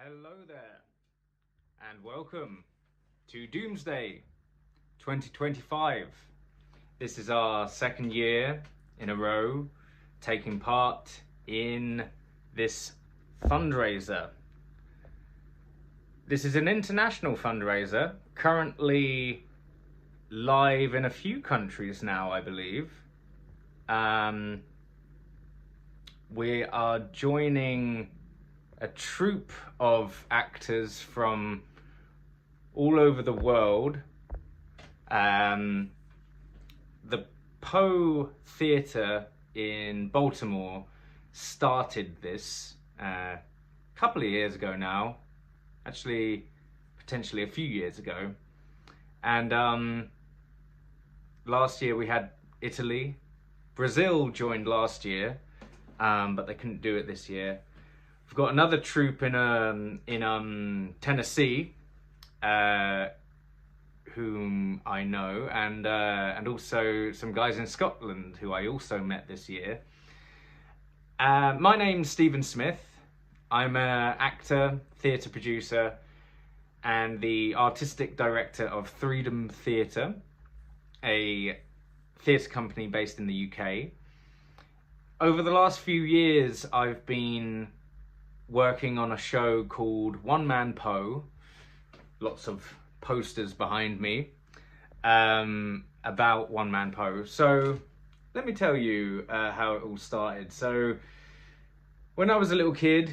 Hello there, and welcome to Doomsday 2025. This is our second year in a row taking part in this fundraiser. This is an international fundraiser, currently live in a few countries now, I believe. We are joining a troupe of actors from all over the world. The Poe Theatre in Baltimore started this a couple of years ago now, actually potentially a few years ago, and last year we had Italy. Brazil joined last year, but they couldn't do it this year. We've got another troupe in Tennessee, whom I know, and also some guys in Scotland who I also met this year. My name's Stephen Smith. I'm an actor, theatre producer, and the artistic director of Freedom Theatre, a theatre company based in the UK. Over the last few years, I've been working on a show called One Man Poe, lots of posters behind me, about One Man Poe. So let me tell you how it all started. So when I was a little kid,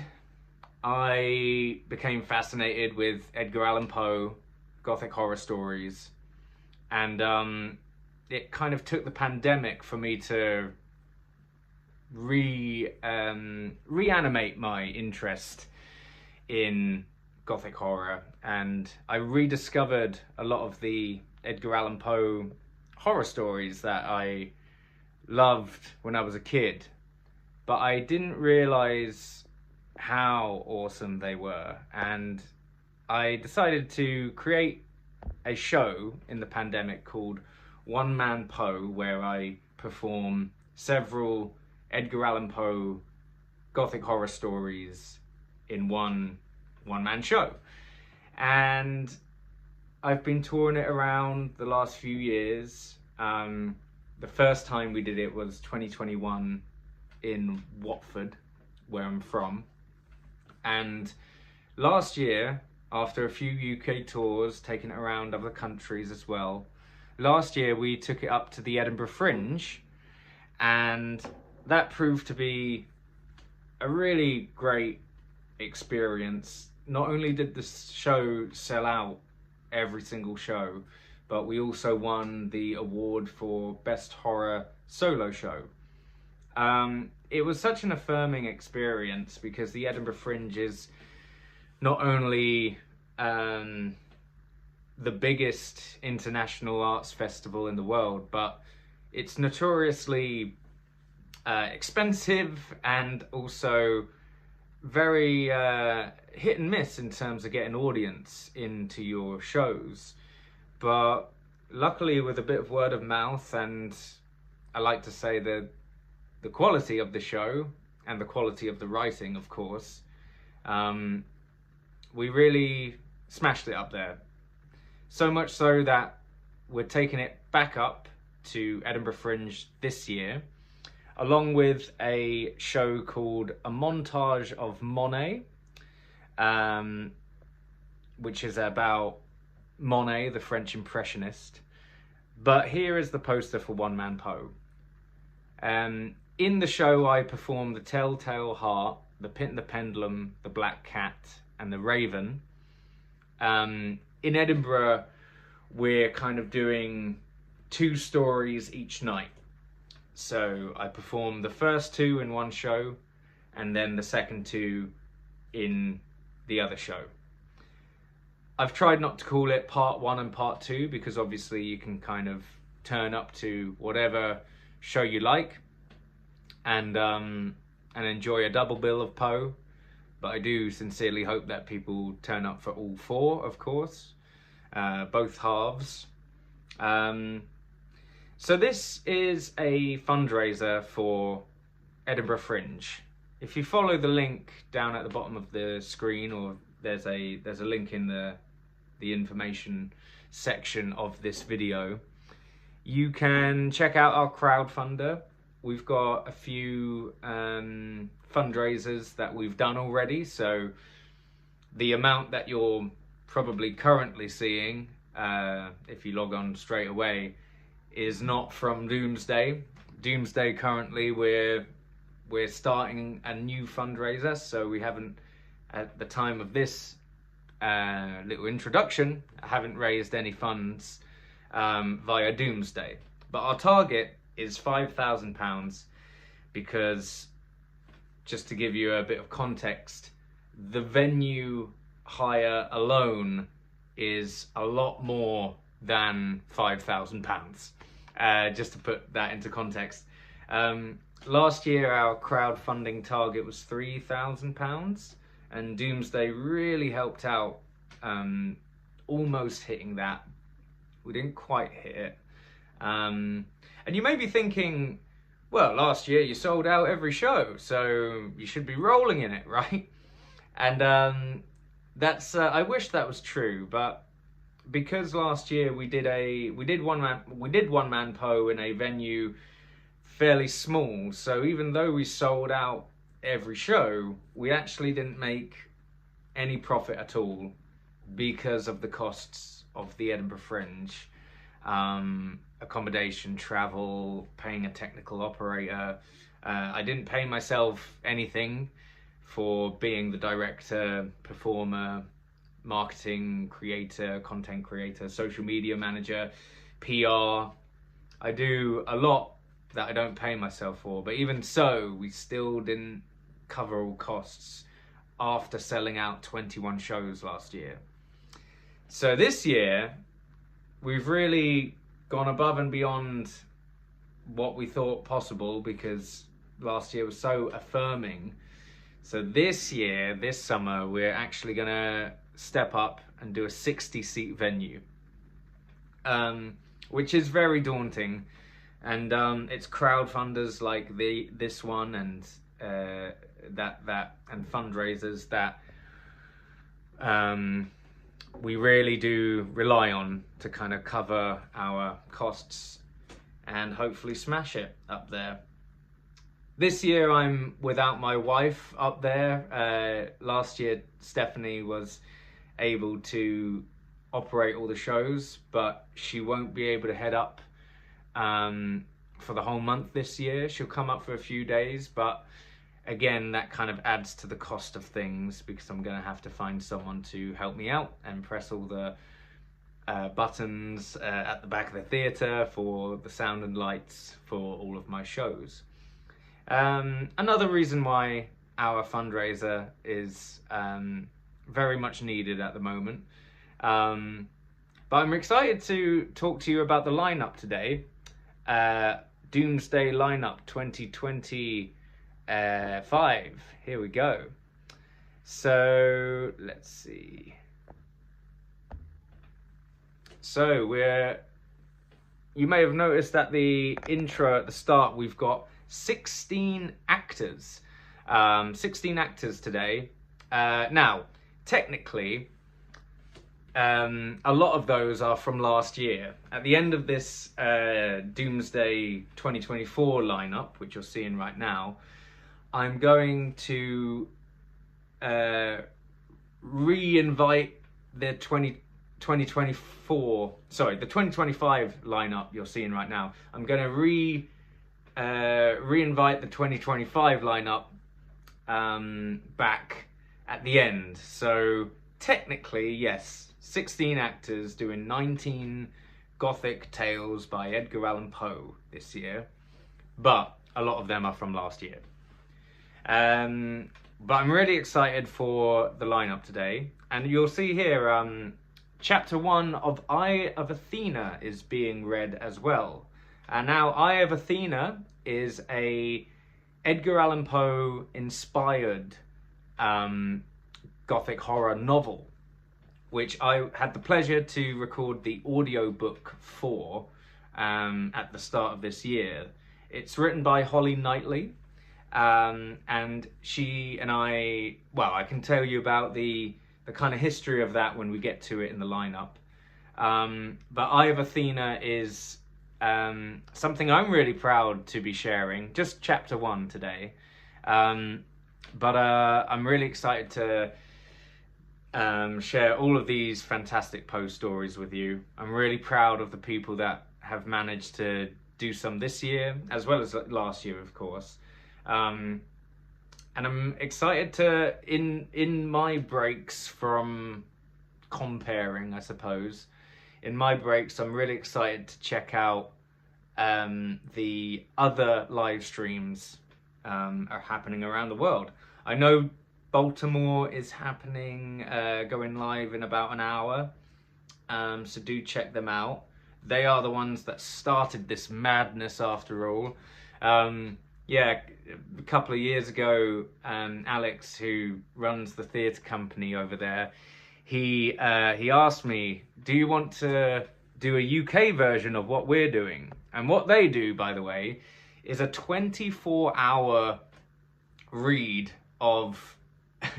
I became fascinated with Edgar Allan Poe, Gothic horror stories, and it kind of took the pandemic for me to reanimate my interest in Gothic horror, and I rediscovered a lot of the Edgar Allan Poe horror stories that I loved when I was a kid, but I didn't realize how awesome they were, and I decided to create a show in the pandemic called One Man Poe, where I perform several Edgar Allan Poe Gothic horror stories in one man show. And I've been touring it around the last few years. The first time we did it was 2021 in Watford, where I'm from. And last year, after a few UK tours, taking it around other countries as well, last year we took it up to the Edinburgh Fringe, and that proved to be a really great experience. Not only did the show sell out every single show, but we also won the award for Best Horror Solo Show. It was such an affirming experience because the Edinburgh Fringe is not only the biggest international arts festival in the world, but it's notoriously expensive and also very hit and miss in terms of getting audience into your shows. But luckily, with a bit of word of mouth, and I like to say the quality of the show and the quality of the writing, of course, we really smashed it up there. So much so that we're taking it back up to Edinburgh Fringe this year, along with a show called A Montage of Monet, which is about Monet, the French impressionist. But here is the poster for One Man Poe. In the show, I perform the Telltale Heart, the Pendulum, the Black Cat, and the Raven. In Edinburgh, we're kind of doing 2 stories each night. So I perform the first 2 in one show, and then the second 2 in the other show. I've tried not to call it part 1 and part 2 because obviously you can kind of turn up to whatever show you like and enjoy a double bill of Poe. But I do sincerely hope that people turn up for all 4, of course, both halves. So this is a fundraiser for Edinburgh Fringe. If you follow the link down at the bottom of the screen or there's a link in the information section of this video. You can check out our crowdfunder. We've got a few fundraisers that we've done already, so the amount that you're probably currently seeing, if you log on straight away, is not from Doomsday. Doomsday, currently we're starting a new fundraiser, so we haven't, at the time of this little introduction, I haven't raised any funds via Doomsday. But our target is £5,000 because, just to give you a bit of context, the venue hire alone is a lot more than £5,000. Just to put that into context. Last year our crowdfunding target was £3,000, and Doomsday really helped out, almost hitting that. We didn't quite hit it. And you may be thinking, well, last year you sold out every show, so you should be rolling in it, right? And that's I wish that was true, but because last year we did one man Poe in a venue fairly small, so even though we sold out every show, we actually didn't make any profit at all because of the costs of the Edinburgh Fringe. Accommodation, travel, paying a technical operator. I didn't pay myself anything for being the director, performer, marketing creator, content creator, social media manager, PR. I do a lot that I don't pay myself for, but even so, we still didn't cover all costs after selling out 21 shows last year. So this year, we've really gone above and beyond what we thought possible because last year was so affirming. So this year, this summer, we're actually gonna step up and do a 60-seat venue, which is very daunting. And it's crowdfunders like this one and that and fundraisers that we really do rely on to kind of cover our costs and hopefully smash it up there. This year I'm without my wife up there. Last year Stephanie was able to operate all the shows, but she won't be able to head up for the whole month this year. She'll come up for a few days, but again, that kind of adds to the cost of things because I'm going to have to find someone to help me out and press all the buttons at the back of the theatre for the sound and lights for all of my shows. Another reason why our fundraiser is very much needed at the moment. But I'm excited to talk to you about the lineup today. Doomsday lineup 2025. Here we go. So let's see. So you may have noticed that the intro at the start, we've got 16 actors. 16 actors today. Now, technically, a lot of those are from last year. At the end of this Doomsday 2024 lineup, which you're seeing right now, I'm going to re-invite the 2025 lineup you're seeing right now. I'm going to re-invite the 2025 lineup back at the end. So technically, yes, 16 actors doing 19 Gothic tales by Edgar Allan Poe this year, but a lot of them are from last year. But I'm really excited for the lineup today, and you'll see here chapter 1 of Eye of Athena is being read as well. And now Eye of Athena is a Edgar Allan Poe inspired Gothic horror novel, which I had the pleasure to record the audiobook for at the start of this year. It's written by Holly Knightley, and she and I can tell you about the the kind of history of that when we get to it in the lineup. But Eye of Athena is something I'm really proud to be sharing. Just chapter 1 today. But I'm really excited to share all of these fantastic Poe stories with you. I'm really proud of the people that have managed to do some this year, as well as last year, of course. And I'm excited to, in my breaks from comparing, I suppose, in my breaks, I'm really excited to check out the other live streams are happening around the world. I know Baltimore is happening, going live in about an hour, so do check them out. They are the ones that started this madness after all. Yeah, a couple of years ago, Alex, who runs the theatre company over there, he asked me, do you want to do a UK version of what we're doing? And what they do, by the way, is a 24-hour read of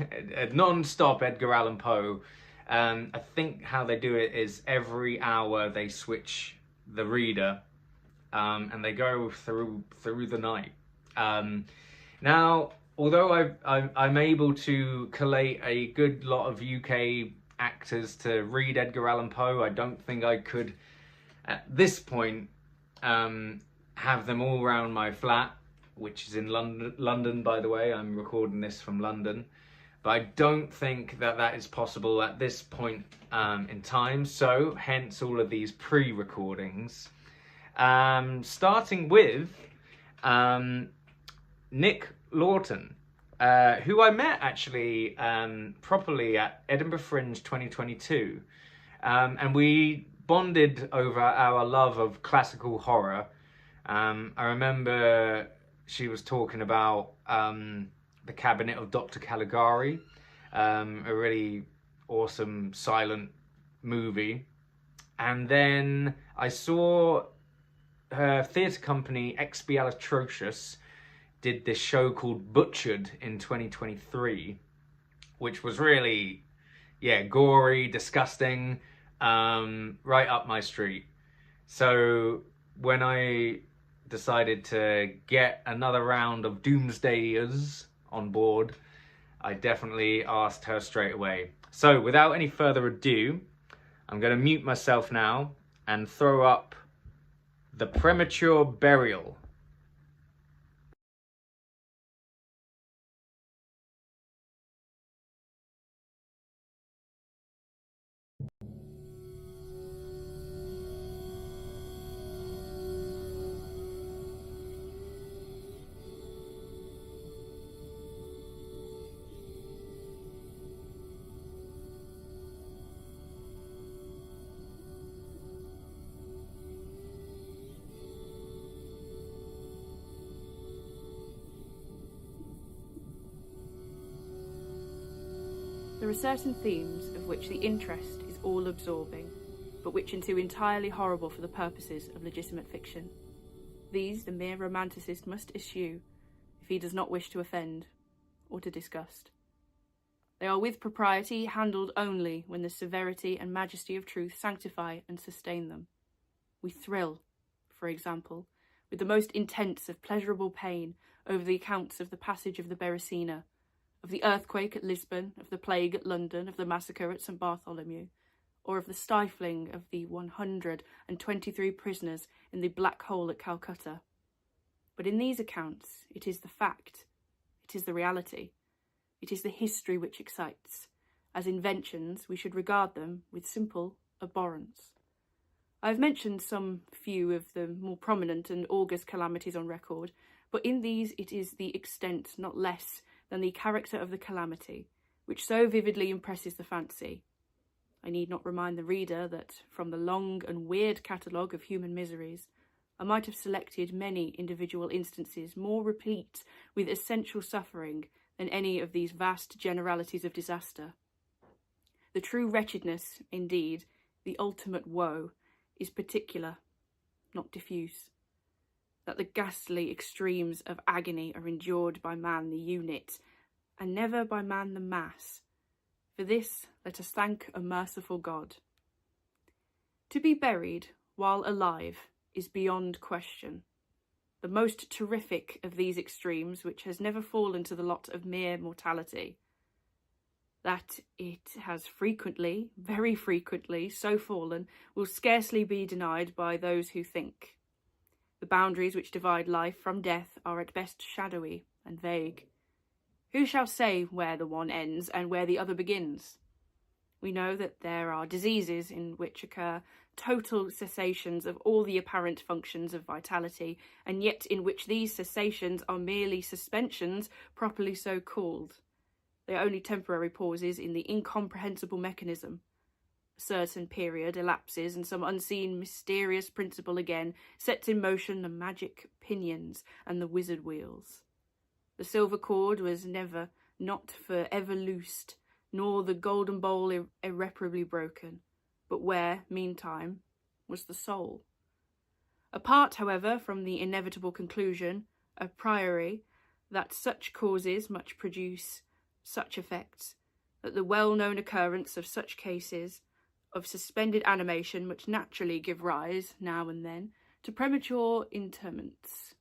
a non-stop Edgar Allan Poe. I think how they do it is every hour they switch the reader, and they go through the night. Now, although I'm able to collate a good lot of UK actors to read Edgar Allan Poe, I don't think I could, at this point, have them all around my flat, which is in London, by the way. I'm recording this from London. But I don't think that is possible at this point in time. So, hence all of these pre-recordings. Starting with Nick Lawton, who I met actually properly at Edinburgh Fringe 2022. And we bonded over our love of classical horror. I remember she was talking about The Cabinet of Dr. Caligari, a really awesome silent movie. And then I saw her theatre company, Expialatrocious, did this show called Butchered in 2023, which was really, yeah, gory, disgusting, right up my street. So when I decided to get another round of Doomsdayers on board, I definitely asked her straight away. So without any further ado, I'm going to mute myself now and throw up The Premature Burial. There are certain themes of which the interest is all-absorbing, but which are too entirely horrible for the purposes of legitimate fiction. These the mere romanticist must eschew, if he does not wish to offend, or to disgust. They are with propriety handled only when the severity and majesty of truth sanctify and sustain them. We thrill, for example, with the most intense of pleasurable pain over the accounts of the passage of the Berenice, of the earthquake at Lisbon, of the plague at London, of the massacre at St. Bartholomew, or of the stifling of the 123 prisoners in the black hole at Calcutta. But in these accounts, it is the fact, it is the reality, it is the history which excites. As inventions, we should regard them with simple abhorrence. I have mentioned some few of the more prominent and august calamities on record, but in these it is the extent, not less, than the character of the calamity, which so vividly impresses the fancy. I need not remind the reader that, from the long and weird catalogue of human miseries, I might have selected many individual instances more replete with essential suffering than any of these vast generalities of disaster. The true wretchedness, indeed, the ultimate woe, is particular, not diffuse. That the ghastly extremes of agony are endured by man the unit, and never by man the mass, For this let us thank a merciful God. To be buried while alive is beyond question the most terrific of these extremes, which has never fallen to the lot of mere mortality. That it has frequently, very frequently, so fallen will scarcely be denied by those who think. The boundaries which divide life from death are at best shadowy and vague. Who shall say where the one ends and where the other begins? We know that there are diseases in which occur total cessations of all the apparent functions of vitality, and yet in which these cessations are merely suspensions properly so called. They are only temporary pauses in the incomprehensible mechanism. A certain period elapses, and some unseen, mysterious principle again sets in motion the magic pinions and the wizard wheels. The silver cord was never, not for ever loosed, nor the golden bowl irreparably broken, but where, meantime, was the soul. Apart, however, from the inevitable conclusion, a priori, that such causes much produce such effects, that the well-known occurrence of such cases of suspended animation much naturally give rise, now and then, to premature interments.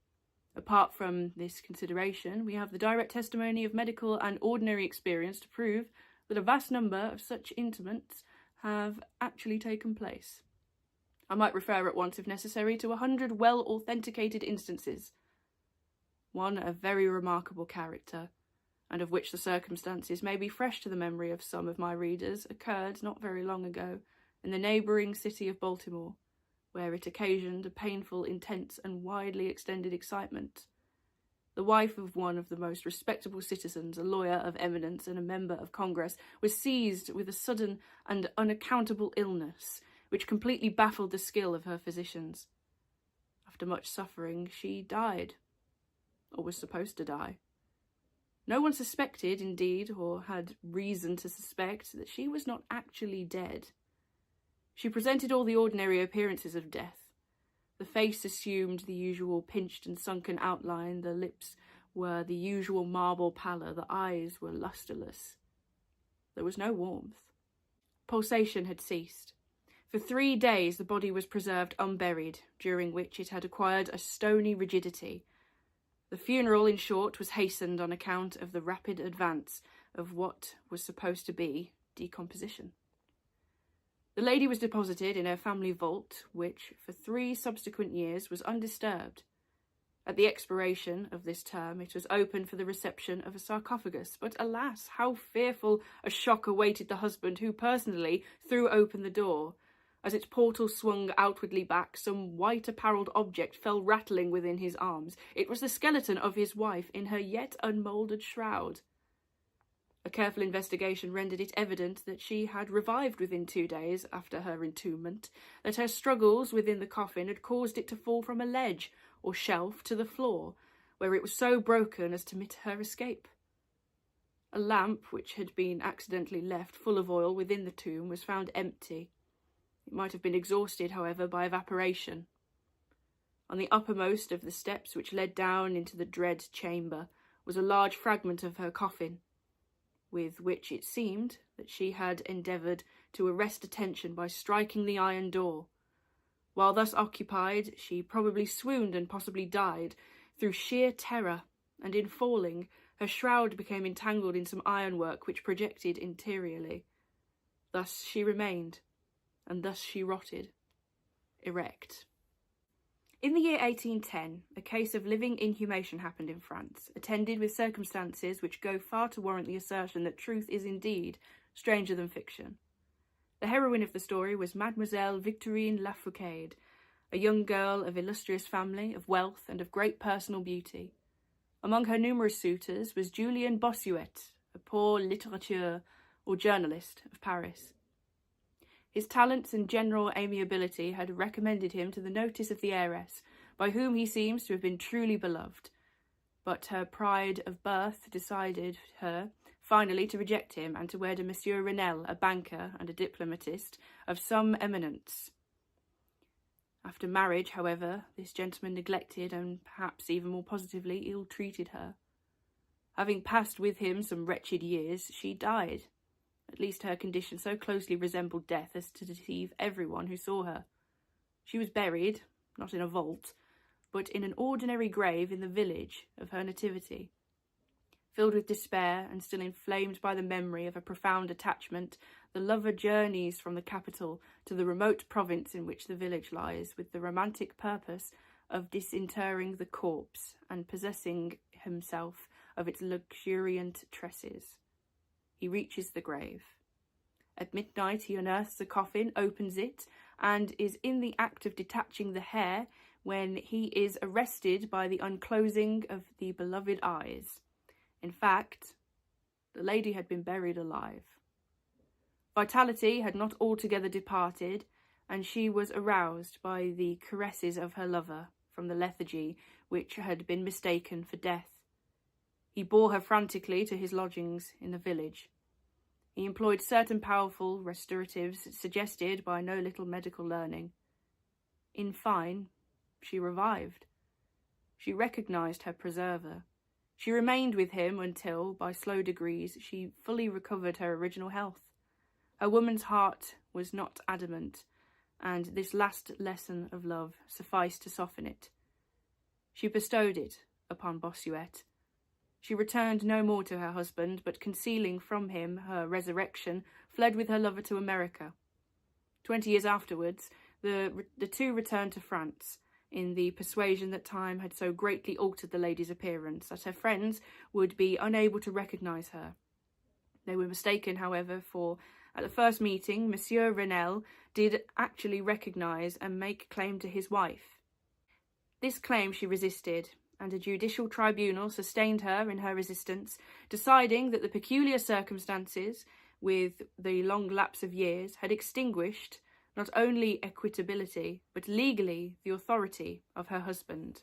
Apart from this consideration, we have the direct testimony of medical and ordinary experience to prove that a vast number of such interments have actually taken place. I might refer at once, if necessary, to 100 well-authenticated instances. One of very remarkable character, and of which the circumstances may be fresh to the memory of some of my readers, occurred not very long ago in the neighbouring city of Baltimore, where it occasioned a painful, intense, and widely extended excitement. The wife of one of the most respectable citizens, a lawyer of eminence and a member of Congress, was seized with a sudden and unaccountable illness, which completely baffled the skill of her physicians. After much suffering, she died, or was supposed to die. No one suspected, indeed, or had reason to suspect, that she was not actually dead. She presented all the ordinary appearances of death. The face assumed the usual pinched and sunken outline, the lips were the usual marble pallor, the eyes were lustreless. There was no warmth. Pulsation had ceased. For 3 days the body was preserved unburied, during which it had acquired a stony rigidity. The funeral, in short, was hastened on account of the rapid advance of what was supposed to be decomposition. The lady was deposited in her family vault, which, for 3 subsequent years, was undisturbed. At the expiration of this term, it was opened for the reception of a sarcophagus, but alas, how fearful a shock awaited the husband who personally threw open the door. As its portal swung outwardly back, some white-apparelled object fell rattling within his arms. It was the skeleton of his wife in her yet unmoulded shroud. A careful investigation rendered it evident that she had revived within 2 days after her entombment, that her struggles within the coffin had caused it to fall from a ledge or shelf to the floor, where it was so broken as to permit her escape. A lamp, which had been accidentally left full of oil within the tomb, was found empty. It might have been exhausted, however, by evaporation. On the uppermost of the steps which led down into the dread chamber was a large fragment of her coffin, with which it seemed that she had endeavoured to arrest attention by striking the iron door. While thus occupied, she probably swooned and possibly died through sheer terror, and in falling, her shroud became entangled in some ironwork which projected interiorly. Thus she remained, and thus she rotted, erect. In the year 1810, a case of living inhumation happened in France, attended with circumstances which go far to warrant the assertion that truth is indeed stranger than fiction. The heroine of the story was Mademoiselle Victorine Lafoucauld, a young girl of illustrious family, of wealth, and of great personal beauty. Among her numerous suitors was Julien Bossuet, a poor litterateur or journalist of Paris. His talents and general amiability had recommended him to the notice of the heiress, by whom he seems to have been truly beloved. But her pride of birth decided her, finally, to reject him and to wed a Monsieur Renel, a banker and a diplomatist of some eminence. After marriage, however, this gentleman neglected and perhaps even more positively ill-treated her. Having passed with him some wretched years, she died, At least her condition so closely resembled death as to deceive everyone who saw her. She was buried, not in a vault, but in an ordinary grave in the village of her nativity. Filled with despair and still inflamed by the memory of a profound attachment, the lover journeys from the capital to the remote province in which the village lies, with the romantic purpose of disinterring the corpse and possessing himself of its luxuriant tresses. He reaches the grave. At midnight he unearths the coffin, opens it, and is in the act of detaching the hair when he is arrested by the unclosing of the beloved eyes. In fact, the lady had been buried alive. Vitality had not altogether departed, and she was aroused by the caresses of her lover from the lethargy which had been mistaken for death. He bore her frantically to his lodgings in the village. He employed certain powerful restoratives suggested by no little medical learning. In fine, she revived. She recognised her preserver. She remained with him until, by slow degrees, she fully recovered her original health. Her woman's heart was not adamant, and this last lesson of love sufficed to soften it. She bestowed it upon Bossuet. She returned no more to her husband, but concealing from him her resurrection, fled with her lover to America. 20 years afterwards, the two returned to France, in the persuasion that time had so greatly altered the lady's appearance that her friends would be unable to recognise her. They were mistaken, however, for at the first meeting, Monsieur Renel did actually recognise and make claim to his wife. This claim she resisted, and a judicial tribunal sustained her in her resistance, deciding that the peculiar circumstances, with the long lapse of years, had extinguished not only equitability, but legally the authority of her husband.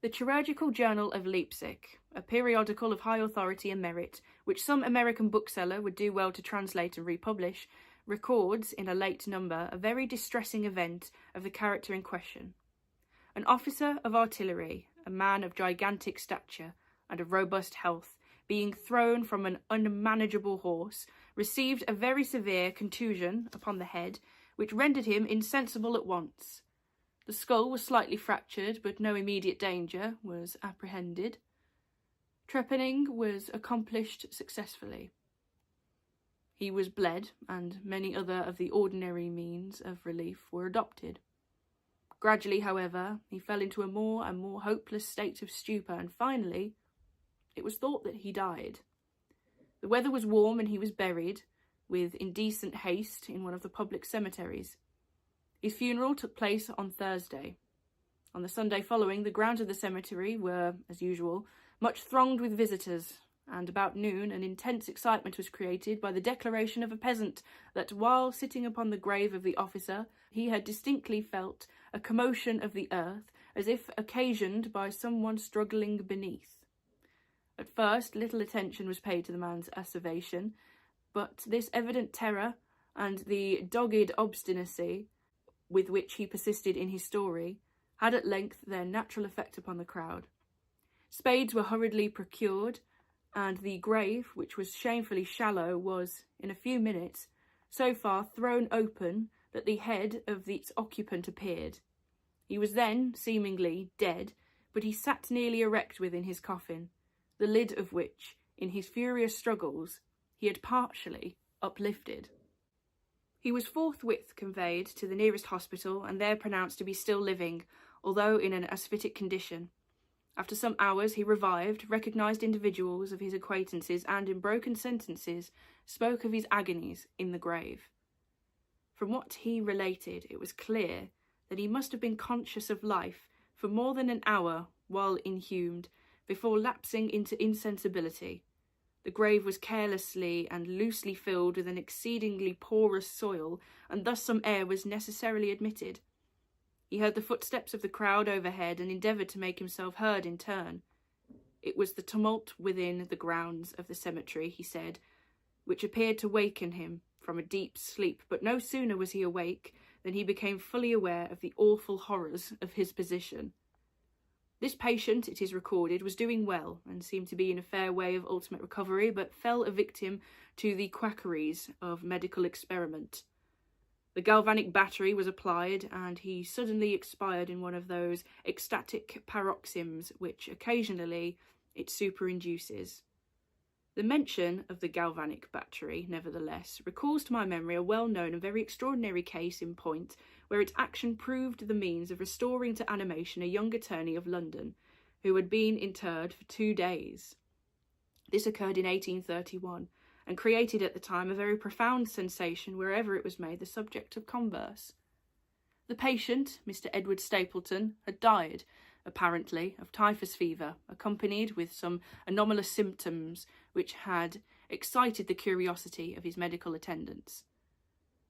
The Chirurgical Journal of Leipzig, a periodical of high authority and merit, which some American bookseller would do well to translate and republish, records in a late number a very distressing event of the character in question. An officer of artillery, a man of gigantic stature and of robust health, being thrown from an unmanageable horse, received a very severe contusion upon the head, which rendered him insensible at once. The skull was slightly fractured, but no immediate danger was apprehended. Trepanning was accomplished successfully. He was bled, and many other of the ordinary means of relief were adopted. Gradually, however, he fell into a more and more hopeless state of stupor, and finally it was thought that he died. The weather was warm, and he was buried, with indecent haste, in one of the public cemeteries. His funeral took place on Thursday. On the Sunday following, the grounds of the cemetery were, as usual, much thronged with visitors, and about noon an intense excitement was created by the declaration of a peasant that, while sitting upon the grave of the officer, he had distinctly felt a commotion of the earth, as if occasioned by someone struggling beneath. At first, little attention was paid to the man's asseveration, but this evident terror and the dogged obstinacy with which he persisted in his story had at length their natural effect upon the crowd. Spades were hurriedly procured, and the grave, which was shamefully shallow, was, in a few minutes, so far thrown open that the head of its occupant appeared. He was then, seemingly, dead, but he sat nearly erect within his coffin, the lid of which, in his furious struggles, he had partially uplifted. He was forthwith conveyed to the nearest hospital, and there pronounced to be still living, although in an asphytic condition. After some hours he revived, recognised individuals of his acquaintances, and in broken sentences spoke of his agonies in the grave. From what he related, it was clear that he must have been conscious of life for more than an hour while inhumed, before lapsing into insensibility. The grave was carelessly and loosely filled with an exceedingly porous soil, and thus some air was necessarily admitted. He heard the footsteps of the crowd overhead, and endeavoured to make himself heard in turn. It was the tumult within the grounds of the cemetery, he said, which appeared to waken him from a deep sleep, but no sooner was he awake than he became fully aware of the awful horrors of his position. This patient, it is recorded, was doing well and seemed to be in a fair way of ultimate recovery, but fell a victim to the quackeries of medical experiment. The galvanic battery was applied, and he suddenly expired in one of those ecstatic paroxysms which occasionally it superinduces. The mention of the galvanic battery, nevertheless, recalls to my memory a well-known and very extraordinary case in point, where its action proved the means of restoring to animation a young attorney of London, who had been interred for 2 days. This occurred in 1831, and created at the time a very profound sensation wherever it was made the subject of converse. The patient, Mr. Edward Stapleton, had died, apparently, of typhus fever, accompanied with some anomalous symptoms which had excited the curiosity of his medical attendants.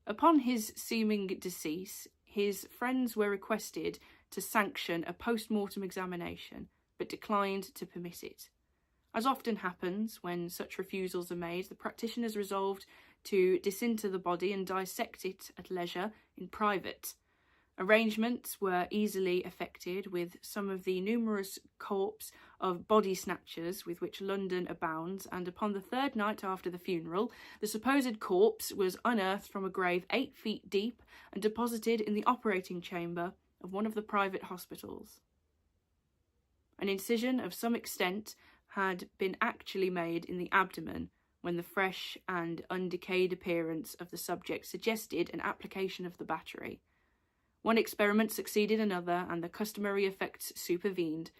Upon his seeming decease, his friends were requested to sanction a post-mortem examination, but declined to permit it. As often happens when such refusals are made, the practitioners resolved to disinter the body and dissect it at leisure in private. Arrangements were easily effected with some of the numerous corps of body snatchers with which London abounds, and upon the 3rd night after the funeral, the supposed corpse was unearthed from a grave 8 feet deep and deposited in the operating chamber of one of the private hospitals. An incision of some extent had been actually made in the abdomen when the fresh and undecayed appearance of the subject suggested an application of the battery. One experiment succeeded another, and the customary effects supervened,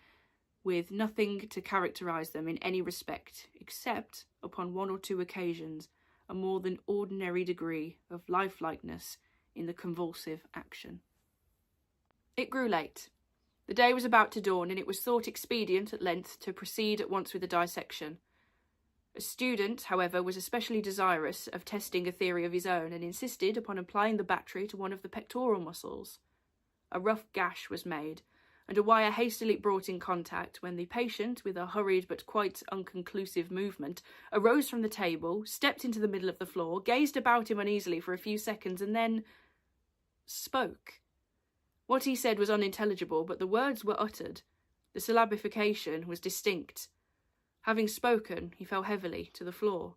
with nothing to characterise them in any respect, except, upon 1 or 2 occasions, a more than ordinary degree of lifelikeness in the convulsive action. It grew late. The day was about to dawn, and it was thought expedient at length to proceed at once with the dissection. A student, however, was especially desirous of testing a theory of his own, and insisted upon applying the battery to one of the pectoral muscles. A rough gash was made, and a wire hastily brought in contact, when the patient, with a hurried but quite unconclusive movement, arose from the table, stepped into the middle of the floor, gazed about him uneasily for a few seconds, and then spoke. What he said was unintelligible, but the words were uttered. The syllabification was distinct. Having spoken, he fell heavily to the floor.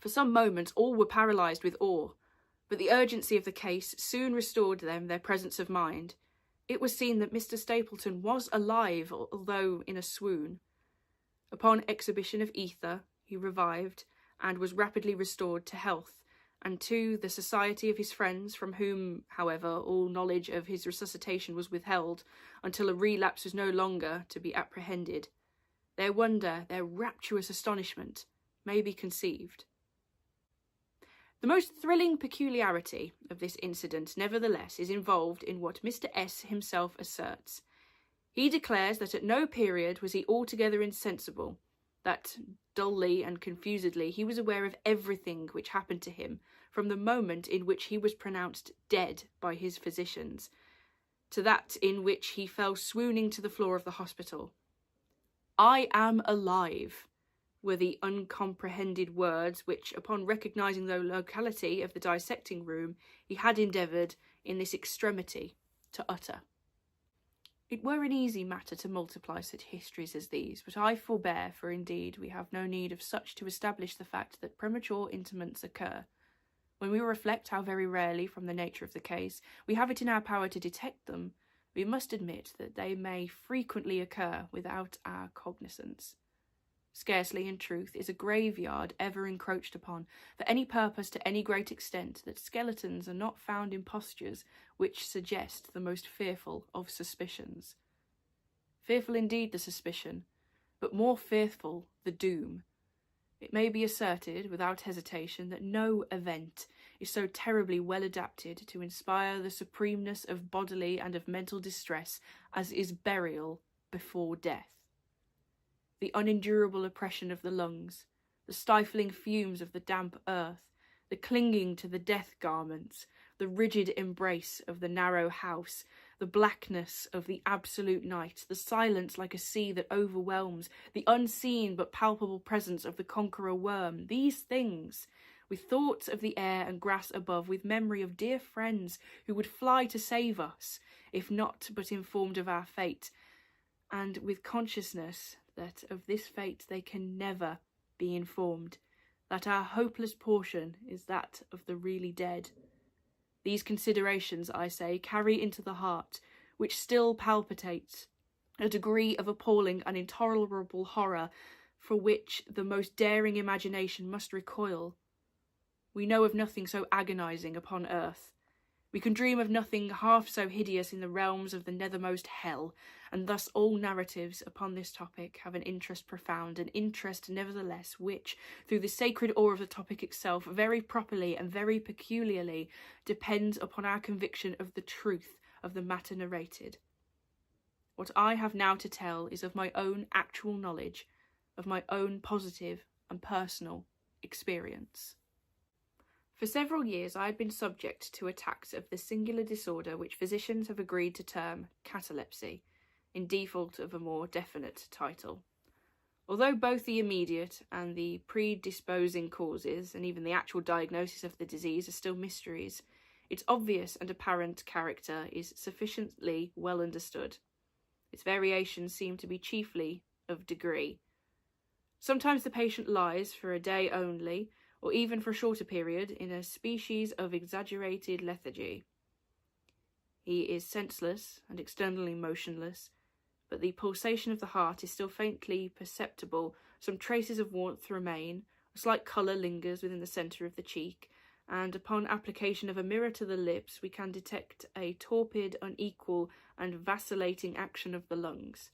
For some moments all were paralysed with awe, but the urgency of the case soon restored them their presence of mind. It was seen that Mr. Stapleton was alive, although in a swoon. Upon exhibition of ether, he revived, and was rapidly restored to health, and to the society of his friends, from whom, however, all knowledge of his resuscitation was withheld, until a relapse was no longer to be apprehended. Their wonder, their rapturous astonishment, may be conceived. The most thrilling peculiarity of this incident, nevertheless, is involved in what Mr. S. himself asserts. He declares that at no period was he altogether insensible, that dully and confusedly he was aware of everything which happened to him from the moment in which he was pronounced dead by his physicians, to that in which he fell swooning to the floor of the hospital. "I am alive," were the uncomprehended words which, upon recognising the locality of the dissecting room, he had endeavoured, in this extremity, to utter. It were an easy matter to multiply such histories as these, but I forbear, for indeed we have no need of such to establish the fact that premature interments occur. When we reflect how very rarely, from the nature of the case, we have it in our power to detect them, we must admit that they may frequently occur without our cognizance. Scarcely, in truth, is a graveyard ever encroached upon, for any purpose to any great extent, that skeletons are not found in postures which suggest the most fearful of suspicions. Fearful indeed the suspicion, but more fearful the doom. It may be asserted, without hesitation, that no event is so terribly well adapted to inspire the supremeness of bodily and of mental distress as is burial before death. The unendurable oppression of the lungs, the stifling fumes of the damp earth, the clinging to the death garments, the rigid embrace of the narrow house, the blackness of the absolute night, the silence like a sea that overwhelms, the unseen but palpable presence of the conqueror worm, these things, with thoughts of the air and grass above, with memory of dear friends who would fly to save us, if not but informed of our fate, and with consciousness that of this fate they can never be informed, that our hopeless portion is that of the really dead. These considerations, I say, carry into the heart, which still palpitates, a degree of appalling and intolerable horror for which the most daring imagination must recoil. We know of nothing so agonizing upon earth. We can dream of nothing half so hideous in the realms of the nethermost hell, and thus all narratives upon this topic have an interest profound, an interest nevertheless which, through the sacred awe of the topic itself, very properly and very peculiarly depends upon our conviction of the truth of the matter narrated. What I have now to tell is of my own actual knowledge, of my own positive and personal experience. For several years I had been subject to attacks of the singular disorder which physicians have agreed to term catalepsy, in default of a more definite title. Although both the immediate and the predisposing causes, and even the actual diagnosis of the disease, are still mysteries, its obvious and apparent character is sufficiently well understood. Its variations seem to be chiefly of degree. Sometimes the patient lies for a day only, or even for a shorter period, in a species of exaggerated lethargy. He is senseless and externally motionless, but the pulsation of the heart is still faintly perceptible, some traces of warmth remain, a slight colour lingers within the centre of the cheek, and upon application of a mirror to the lips we can detect a torpid, unequal, and vacillating action of the lungs.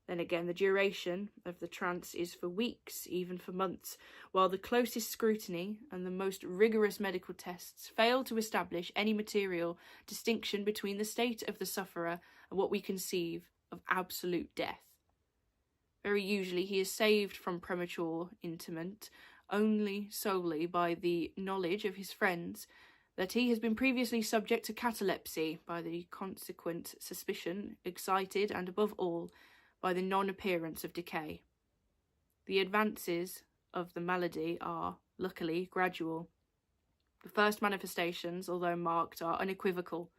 Then again, the duration of the trance is for weeks, even for months, while the closest scrutiny and the most rigorous medical tests fail to establish any material distinction between the state of the sufferer and what we conceive of absolute death. Very usually he is saved from premature interment only solely by the knowledge of his friends that he has been previously subject to catalepsy, by the consequent suspicion excited, and above all, by the non-appearance of decay. The advances of the malady are, luckily, gradual. The first manifestations, although marked, are unequivocal.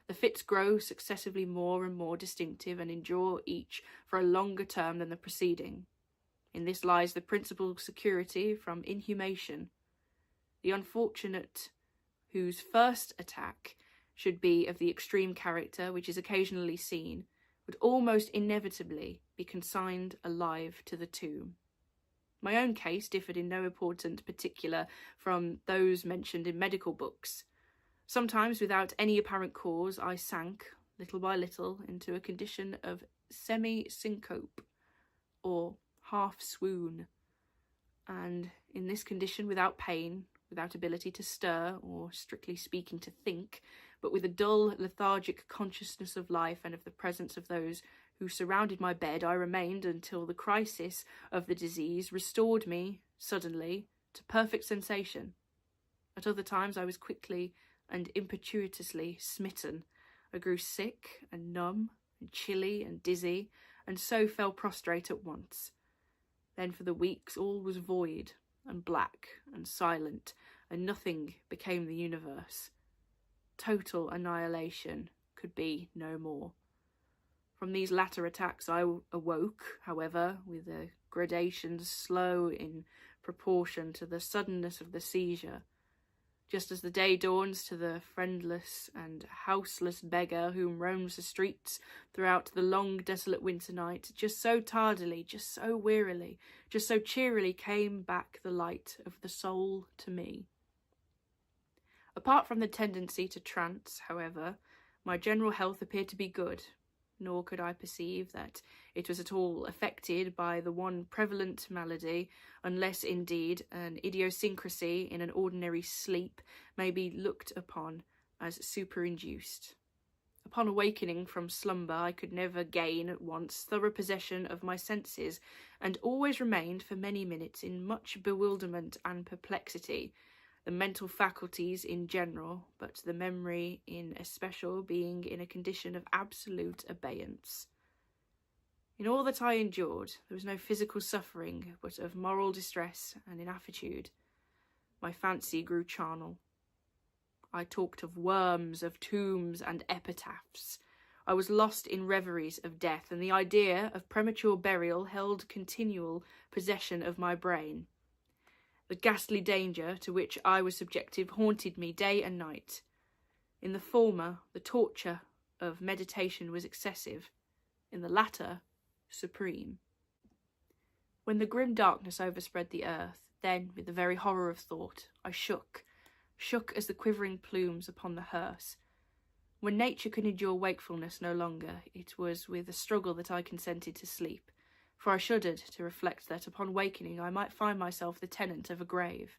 The fits grow successively more and more distinctive, and endure each for a longer term than the preceding. In this lies the principal security from inhumation. The unfortunate whose first attack should be of the extreme character which is occasionally seen, would almost inevitably be consigned alive to the tomb. My own case differed in no important particular from those mentioned in medical books. Sometimes, without any apparent cause, I sank, little by little, into a condition of semi-syncope, or half-swoon, and in this condition, without pain, without ability to stir, or, strictly speaking, to think, but with a dull, lethargic consciousness of life and of the presence of those who surrounded my bed, I remained until the crisis of the disease restored me, suddenly, to perfect sensation. At other times I was quickly and impetuously smitten. I grew sick and numb and chilly and dizzy, and so fell prostrate at once. Then for the weeks all was void and black and silent, and nothing became the universe. Total annihilation could be no more. From these latter attacks I awoke, however, with a gradation slow in proportion to the suddenness of the seizure. Just as the day dawns to the friendless and houseless beggar whom roams the streets throughout the long desolate winter night, just so tardily, just so wearily, just so cheerily came back the light of the soul to me. Apart from the tendency to trance, however, my general health appeared to be good, nor could I perceive that it was at all affected by the one prevalent malady, unless indeed an idiosyncrasy in an ordinary sleep may be looked upon as superinduced. Upon awakening from slumber I could never gain at once thorough possession of my senses, and always remained for many minutes in much bewilderment and perplexity, the mental faculties in general, but the memory in especial, being in a condition of absolute abeyance. In all that I endured, there was no physical suffering, but of moral distress and inaptitude. my fancy grew charnel. I talked of worms, of tombs and epitaphs. I was lost in reveries of death, and the idea of premature burial held continual possession of my brain. The ghastly danger to which I was subjected haunted me day and night. In the former, the torture of meditation was excessive, in the latter, supreme. When the grim darkness overspread the earth, then, with the very horror of thought, I shook as the quivering plumes upon the hearse. When nature could endure wakefulness no longer, it was with a struggle that I consented to sleep, for I shuddered to reflect that upon wakening I might find myself the tenant of a grave.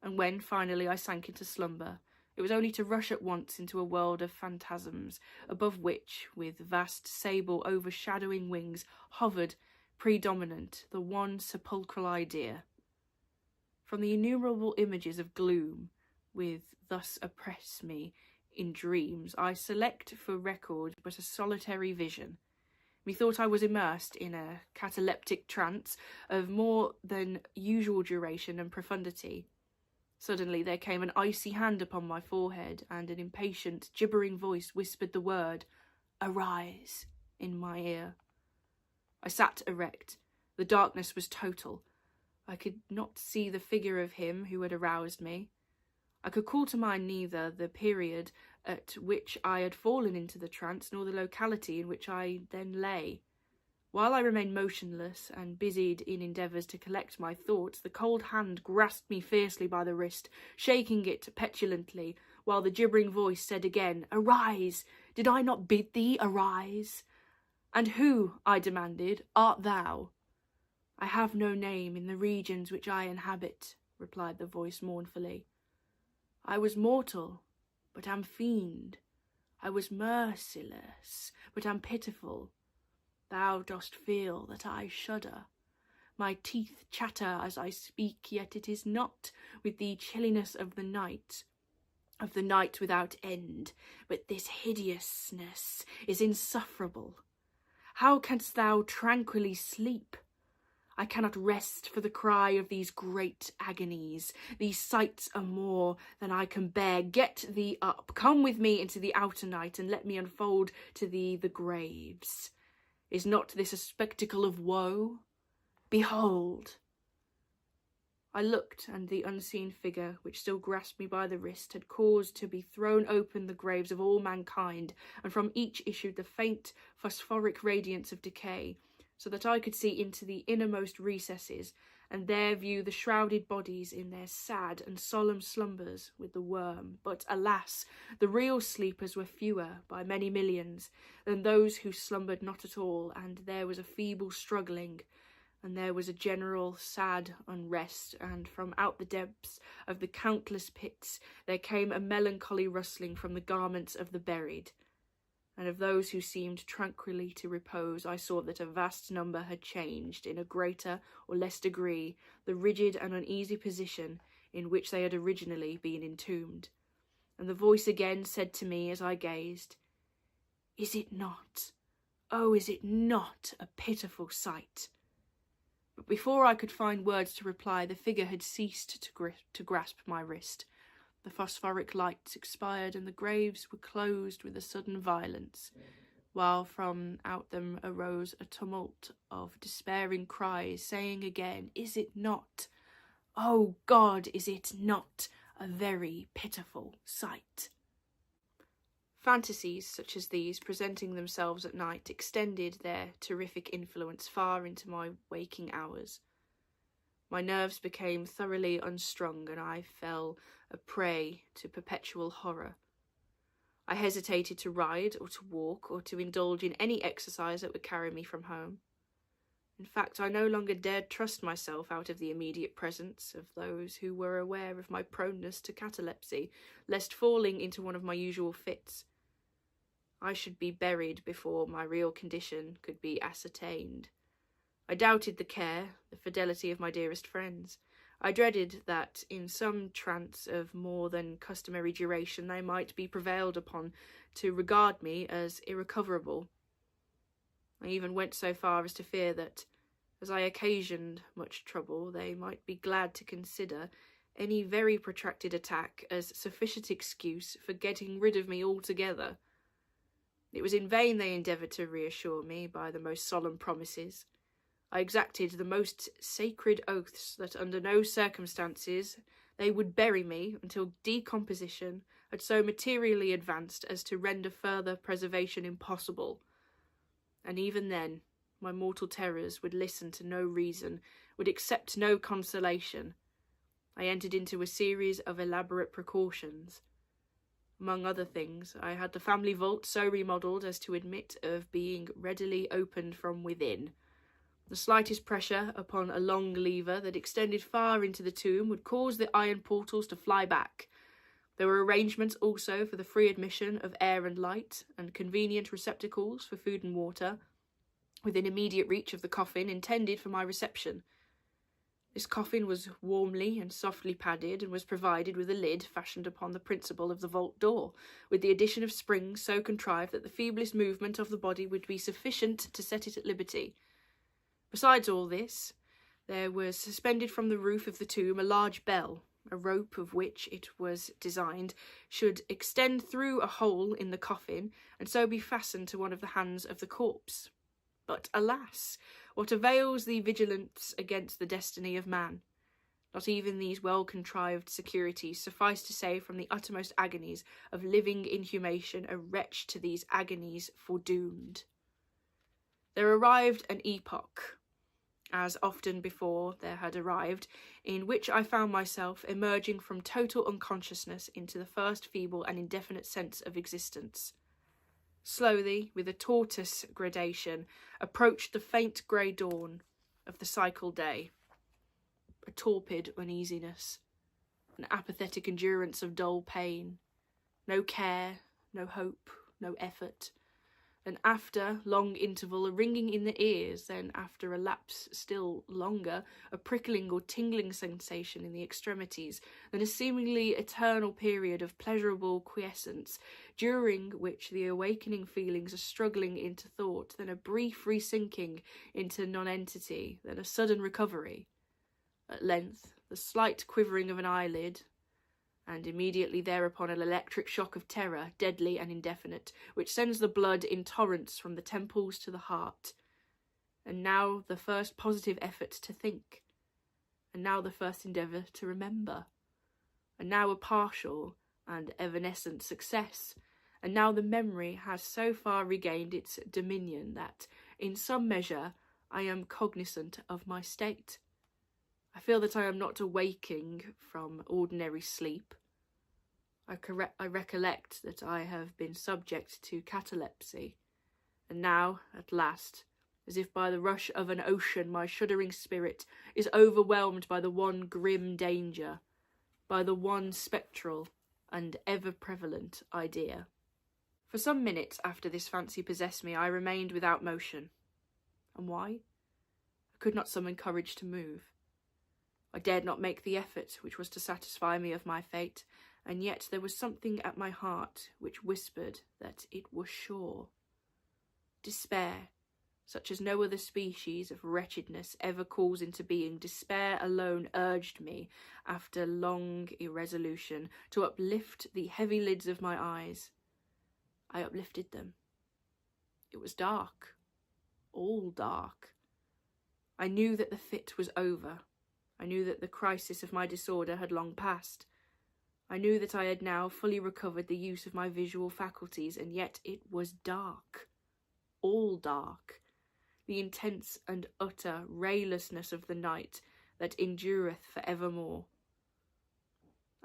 And when finally I sank into slumber, it was only to rush at once into a world of phantasms, above which, with vast sable overshadowing wings, hovered, predominant, the one sepulchral idea. From the innumerable images of gloom, with thus oppress me in dreams, I select for record but a solitary vision. Methought I was immersed in a cataleptic trance of more than usual duration and profundity. Suddenly there came an icy hand upon my forehead, and an impatient, gibbering voice whispered the word, "Arise," in my ear. I sat erect. The darkness was total. I could not see the figure of him who had aroused me. I could call to mind neither the period at which I had fallen into the trance, nor the locality in which I then lay. While I remained motionless and busied in endeavours to collect my thoughts, the cold hand grasped me fiercely by the wrist, shaking it petulantly, while the gibbering voice said again, "Arise! Did I not bid thee arise?" "And who," I demanded, "art thou?" "I have no name in the regions which I inhabit," replied the voice mournfully. "I was mortal, but am fiend. I was merciless, but am pitiful. Thou dost feel that I shudder. My teeth chatter as I speak, yet it is not with the chilliness of the night without end, but this hideousness is insufferable. How canst thou tranquilly sleep? I cannot rest for the cry of these great agonies. These sights are more than I can bear. Get thee up, come with me into the outer night, and let me unfold to thee the graves. Is not this a spectacle of woe? Behold!" I looked, and the unseen figure, which still grasped me by the wrist, had caused to be thrown open the graves of all mankind, and from each issued the faint phosphoric radiance of decay, so that I could see into the innermost recesses, and there view the shrouded bodies in their sad and solemn slumbers with the worm. But alas, the real sleepers were fewer, by many millions, than those who slumbered not at all, and there was a feeble struggling, and there was a general sad unrest, and from out the depths of the countless pits there came a melancholy rustling from the garments of the buried. And of those who seemed tranquilly to repose, I saw that a vast number had changed, in a greater or less degree, the rigid and uneasy position in which they had originally been entombed. And the voice again said to me as I gazed, "Is it not, oh, is it not a pitiful sight?" But before I could find words to reply, the figure had ceased to grasp my wrist. The phosphoric lights expired, and the graves were closed with a sudden violence, while from out them arose a tumult of despairing cries, saying again, "Is it not? Oh God, is it not a very pitiful sight?" Fantasies such as these, presenting themselves at night, extended their terrific influence far into my waking hours. My nerves became thoroughly unstrung, and I fell a prey to perpetual horror. I hesitated to ride or to walk or to indulge in any exercise that would carry me from home. In fact, I no longer dared trust myself out of the immediate presence of those who were aware of my proneness to catalepsy, lest falling into one of my usual fits, I should be buried before my real condition could be ascertained. I doubted the care, the fidelity of my dearest friends. I dreaded that in some trance of more than customary duration they might be prevailed upon to regard me as irrecoverable. I even went so far as to fear that, as I occasioned much trouble, they might be glad to consider any very protracted attack as sufficient excuse for getting rid of me altogether. It was in vain they endeavoured to reassure me by the most solemn promises. I exacted the most sacred oaths that under no circumstances they would bury me until decomposition had so materially advanced as to render further preservation impossible. And even then, my mortal terrors would listen to no reason, would accept no consolation. I entered into a series of elaborate precautions. Among other things, I had the family vault so remodelled as to admit of being readily opened from within. The slightest pressure upon a long lever that extended far into the tomb would cause the iron portals to fly back. There were arrangements also for the free admission of air and light, and convenient receptacles for food and water, within immediate reach of the coffin intended for my reception. This coffin was warmly and softly padded, and was provided with a lid fashioned upon the principle of the vault door, with the addition of springs so contrived that the feeblest movement of the body would be sufficient to set it at liberty. Besides all this, there was suspended from the roof of the tomb a large bell, a rope of which it was designed should extend through a hole in the coffin, and so be fastened to one of the hands of the corpse. But alas, what avails the vigilance against the destiny of man? Not even these well-contrived securities suffice to save from the uttermost agonies of living inhumation a wretch to these agonies foredoomed. There arrived an epoch, as often before there had arrived, in which I found myself emerging from total unconsciousness into the first feeble and indefinite sense of existence. Slowly, with a tortoise gradation, approached the faint grey dawn of the cycle day. A torpid uneasiness, an apathetic endurance of dull pain, no care, no hope, no effort. And after long interval, a ringing in the ears, then after a lapse still longer, a prickling or tingling sensation in the extremities, then a seemingly eternal period of pleasurable quiescence, during which the awakening feelings are struggling into thought, then a brief resinking into nonentity, then a sudden recovery. At length, the slight quivering of an eyelid, and immediately thereupon an electric shock of terror, deadly and indefinite, which sends the blood in torrents from the temples to the heart. And now the first positive effort to think, and now the first endeavour to remember, and now a partial and evanescent success, and now the memory has so far regained its dominion that, in some measure, I am cognizant of my state. I feel that I am not awaking from ordinary sleep. I recollect that I have been subject to catalepsy, and now, at last, as if by the rush of an ocean, my shuddering spirit is overwhelmed by the one grim danger, by the one spectral and ever-prevalent idea. For some minutes after this fancy possessed me, I remained without motion. And why? I could not summon courage to move. I dared not make the effort which was to satisfy me of my fate, and yet there was something at my heart which whispered that it was sure. Despair, such as no other species of wretchedness ever calls into being, despair alone urged me, after long irresolution, to uplift the heavy lids of my eyes. I uplifted them. It was dark, all dark. I knew that the fit was over. I knew that the crisis of my disorder had long passed. I knew that I had now fully recovered the use of my visual faculties, and yet it was dark, all dark, the intense and utter raylessness of the night that endureth for evermore.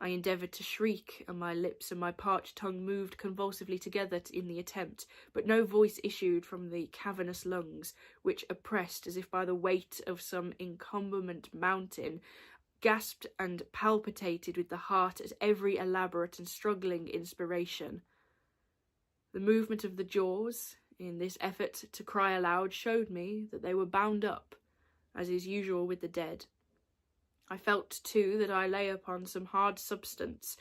I endeavoured to shriek, and my lips and my parched tongue moved convulsively together in the attempt, but no voice issued from the cavernous lungs, which, oppressed as if by the weight of some incumbent mountain, gasped and palpitated with the heart at every elaborate and struggling inspiration. The movement of the jaws, in this effort to cry aloud, showed me that they were bound up, as is usual with the dead. I felt, too, that I lay upon some hard substance,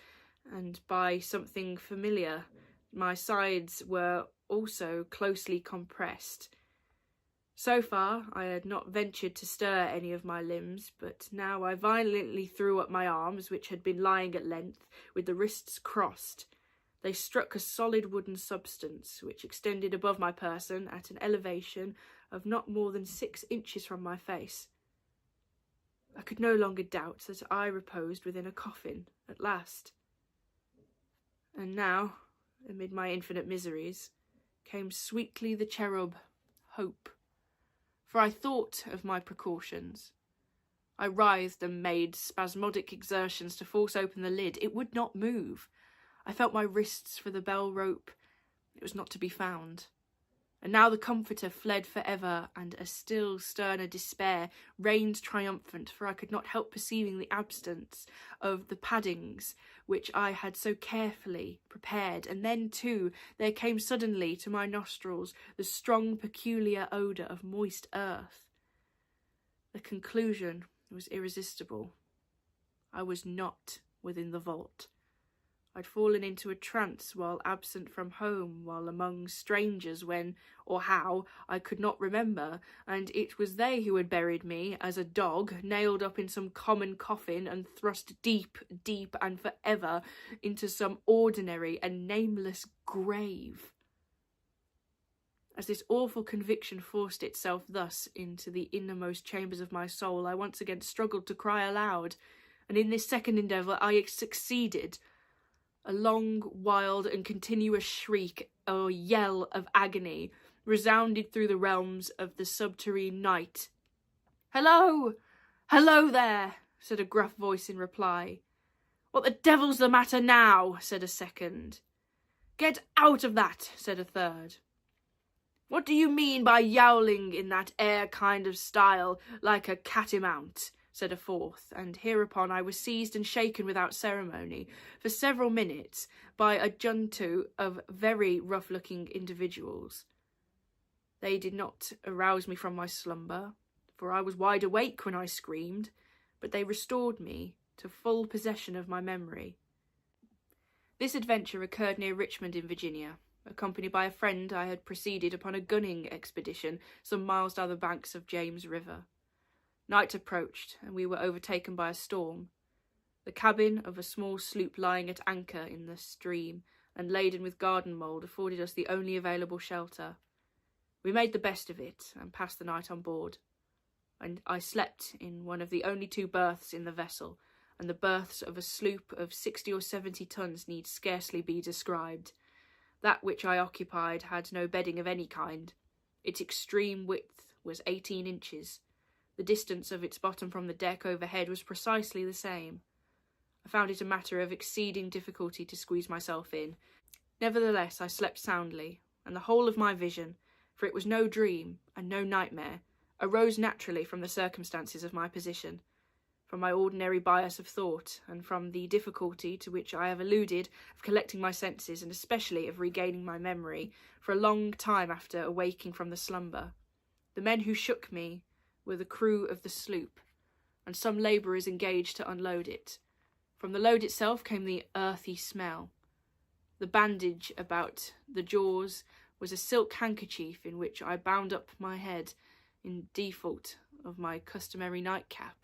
and by something familiar. My sides were also closely compressed. So far, I had not ventured to stir any of my limbs, but now I violently threw up my arms, which had been lying at length, with the wrists crossed. They struck a solid wooden substance, which extended above my person at an elevation of not more than 6 inches from my face. I could no longer doubt that I reposed within a coffin, at last. And now, amid my infinite miseries, came sweetly the cherub, Hope. For I thought of my precautions. I writhed and made spasmodic exertions to force open the lid. It would not move. I felt my wrists for the bell rope. It was not to be found. And now the comforter fled forever, and a still sterner despair reigned triumphant, for I could not help perceiving the absence of the paddings which I had so carefully prepared. And then, too, there came suddenly to my nostrils the strong, peculiar odour of moist earth. The conclusion was irresistible. I was not within the vault. I'd fallen into a trance while absent from home, while among strangers, when, or how, I could not remember, and it was they who had buried me, as a dog, nailed up in some common coffin, and thrust deep, deep, and forever into some ordinary and nameless grave. As this awful conviction forced itself thus into the innermost chambers of my soul, I once again struggled to cry aloud, and in this second endeavour I succeeded. A long, wild, and continuous shriek, or yell of agony, resounded through the realms of the subterrene night. "Hello! Hello there!" said a gruff voice in reply. "What the devil's the matter now?" said a second. "Get out of that!" said a third. "What do you mean by yowling in that air kind of style, like a catamount?" said a fourth, and hereupon I was seized and shaken without ceremony for several minutes by a junto of very rough-looking individuals. They did not arouse me from my slumber, for I was wide awake when I screamed, but they restored me to full possession of my memory. This adventure occurred near Richmond in Virginia, accompanied by a friend I had preceded upon a gunning expedition some miles down the banks of James River. Night approached, and we were overtaken by a storm. The cabin of a small sloop lying at anchor in the stream and laden with garden mould afforded us the only available shelter. We made the best of it and passed the night on board, and I slept in one of the only 2 berths in the vessel, and the berths of a sloop of 60 or 70 tons need scarcely be described. That which I occupied had no bedding of any kind. Its extreme width was 18 inches. The distance of its bottom from the deck overhead was precisely the same. I found it a matter of exceeding difficulty to squeeze myself in. Nevertheless, I slept soundly, and the whole of my vision, for it was no dream and no nightmare, arose naturally from the circumstances of my position, from my ordinary bias of thought, and from the difficulty to which I have alluded of collecting my senses, and especially of regaining my memory, for a long time after awaking from the slumber. The men who shook me were the crew of the sloop, and some labourers engaged to unload it. From the load itself came the earthy smell. The bandage about the jaws was a silk handkerchief in which I bound up my head in default of my customary nightcap.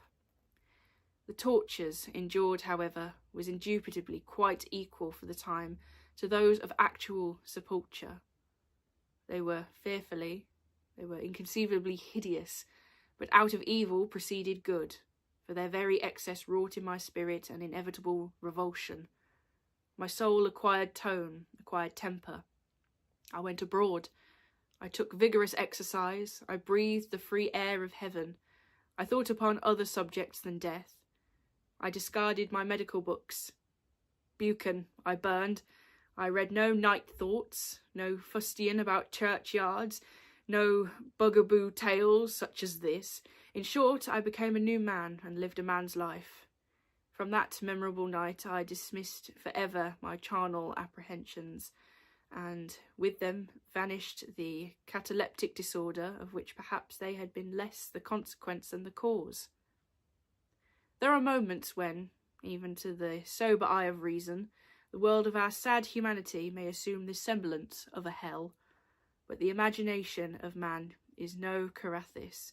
The tortures endured, however, was indubitably quite equal for the time to those of actual sepulture. They were inconceivably hideous, but out of evil proceeded good, for their very excess wrought in my spirit an inevitable revulsion. My soul acquired tone, acquired temper. I went abroad. I took vigorous exercise. I breathed the free air of heaven. I thought upon other subjects than death. I discarded my medical books. Buchan I burned. I read no night thoughts, no fustian about churchyards, no bugaboo tales such as this. In short, I became a new man and lived a man's life. From that memorable night I dismissed for ever my charnel apprehensions, and with them vanished the cataleptic disorder of which perhaps they had been less the consequence than the cause. There are moments when, even to the sober eye of reason, the world of our sad humanity may assume the semblance of a hell, but the imagination of man is no Carathis.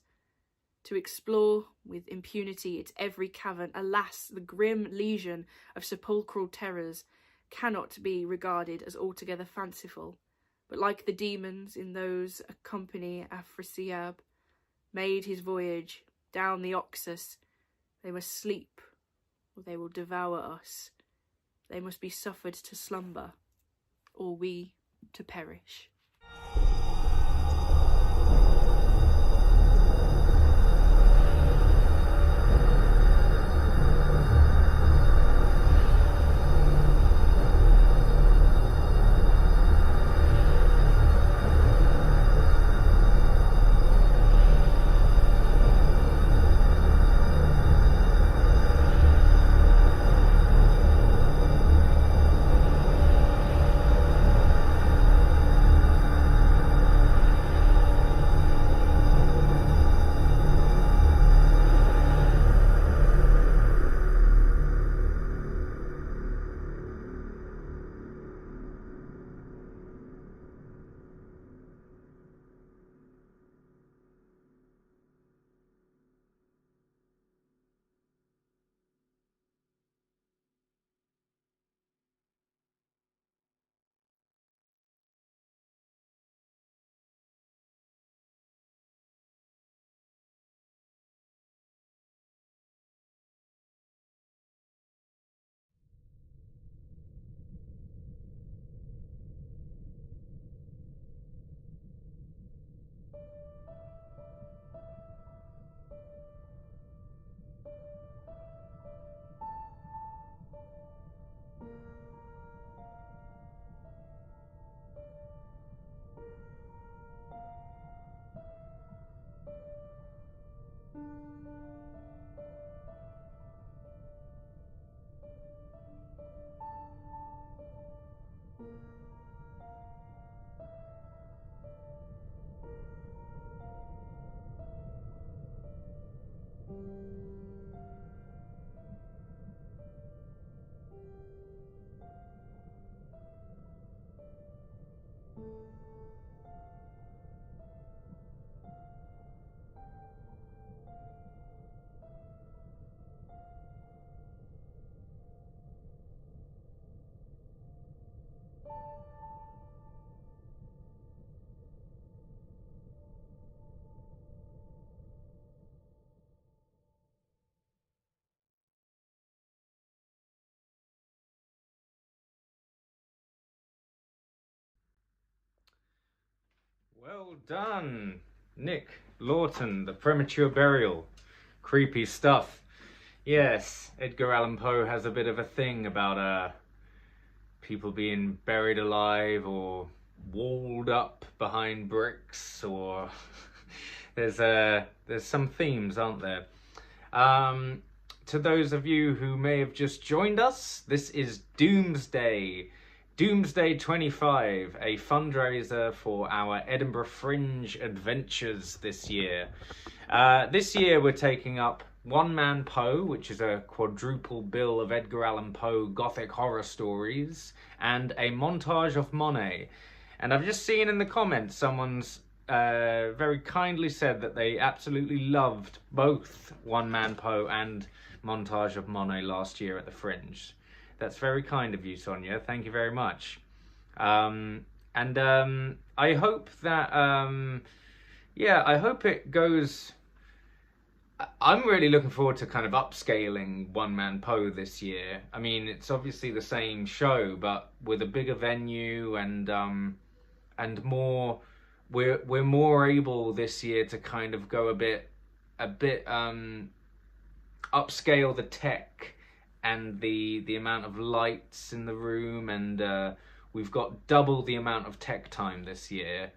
To explore with impunity its every cavern, alas, the grim legion of sepulchral terrors cannot be regarded as altogether fanciful, but like the demons in those accompany Afrasiab, made his voyage down the Oxus. They must sleep, or they will devour us. They must be suffered to slumber, or we to perish. Well done, Nick. Lawton, the premature burial. Creepy stuff. Yes, Edgar Allan Poe has a bit of a thing about people being buried alive or walled up behind bricks, or there's some themes, aren't there? To those of you who may have just joined us, this is Doomsday. Doomsday 25, a fundraiser for our Edinburgh Fringe adventures this year. This year we're taking up One Man Poe, which is a quadruple bill of Edgar Allan Poe gothic horror stories, and a montage of Monet. And I've just seen in the comments someone's very kindly said that they absolutely loved both One Man Poe and montage of Monet last year at the Fringe. That's very kind of you, Sonia. Thank you very much. I hope that, I hope it goes... I'm really looking forward to kind of upscaling One Man Poe this year. I mean, it's obviously the same show, but with a bigger venue and more... We're more able this year to kind of go a bit upscale the tech and the amount of lights in the room, and we've got double the amount of tech time this year,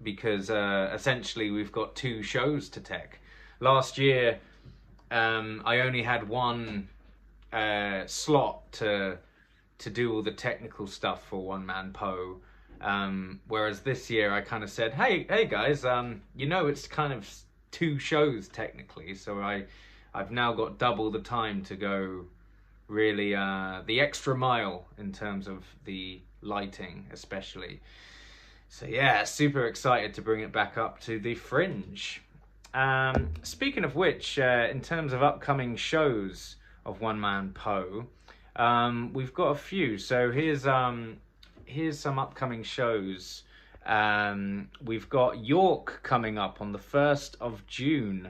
because essentially we've got 2 shows to tech. Last year I only had 1 slot to do all the technical stuff for One Man Poe, whereas this year I kind of said, hey guys, it's kind of 2 shows technically, so I've now got double the time to go really the extra mile in terms of the lighting especially. So yeah, super excited to bring it back up to the Fringe. Speaking of which, in terms of upcoming shows of One Man Poe, we've got a few. So here's some upcoming shows. We've got York coming up on the 1st of June.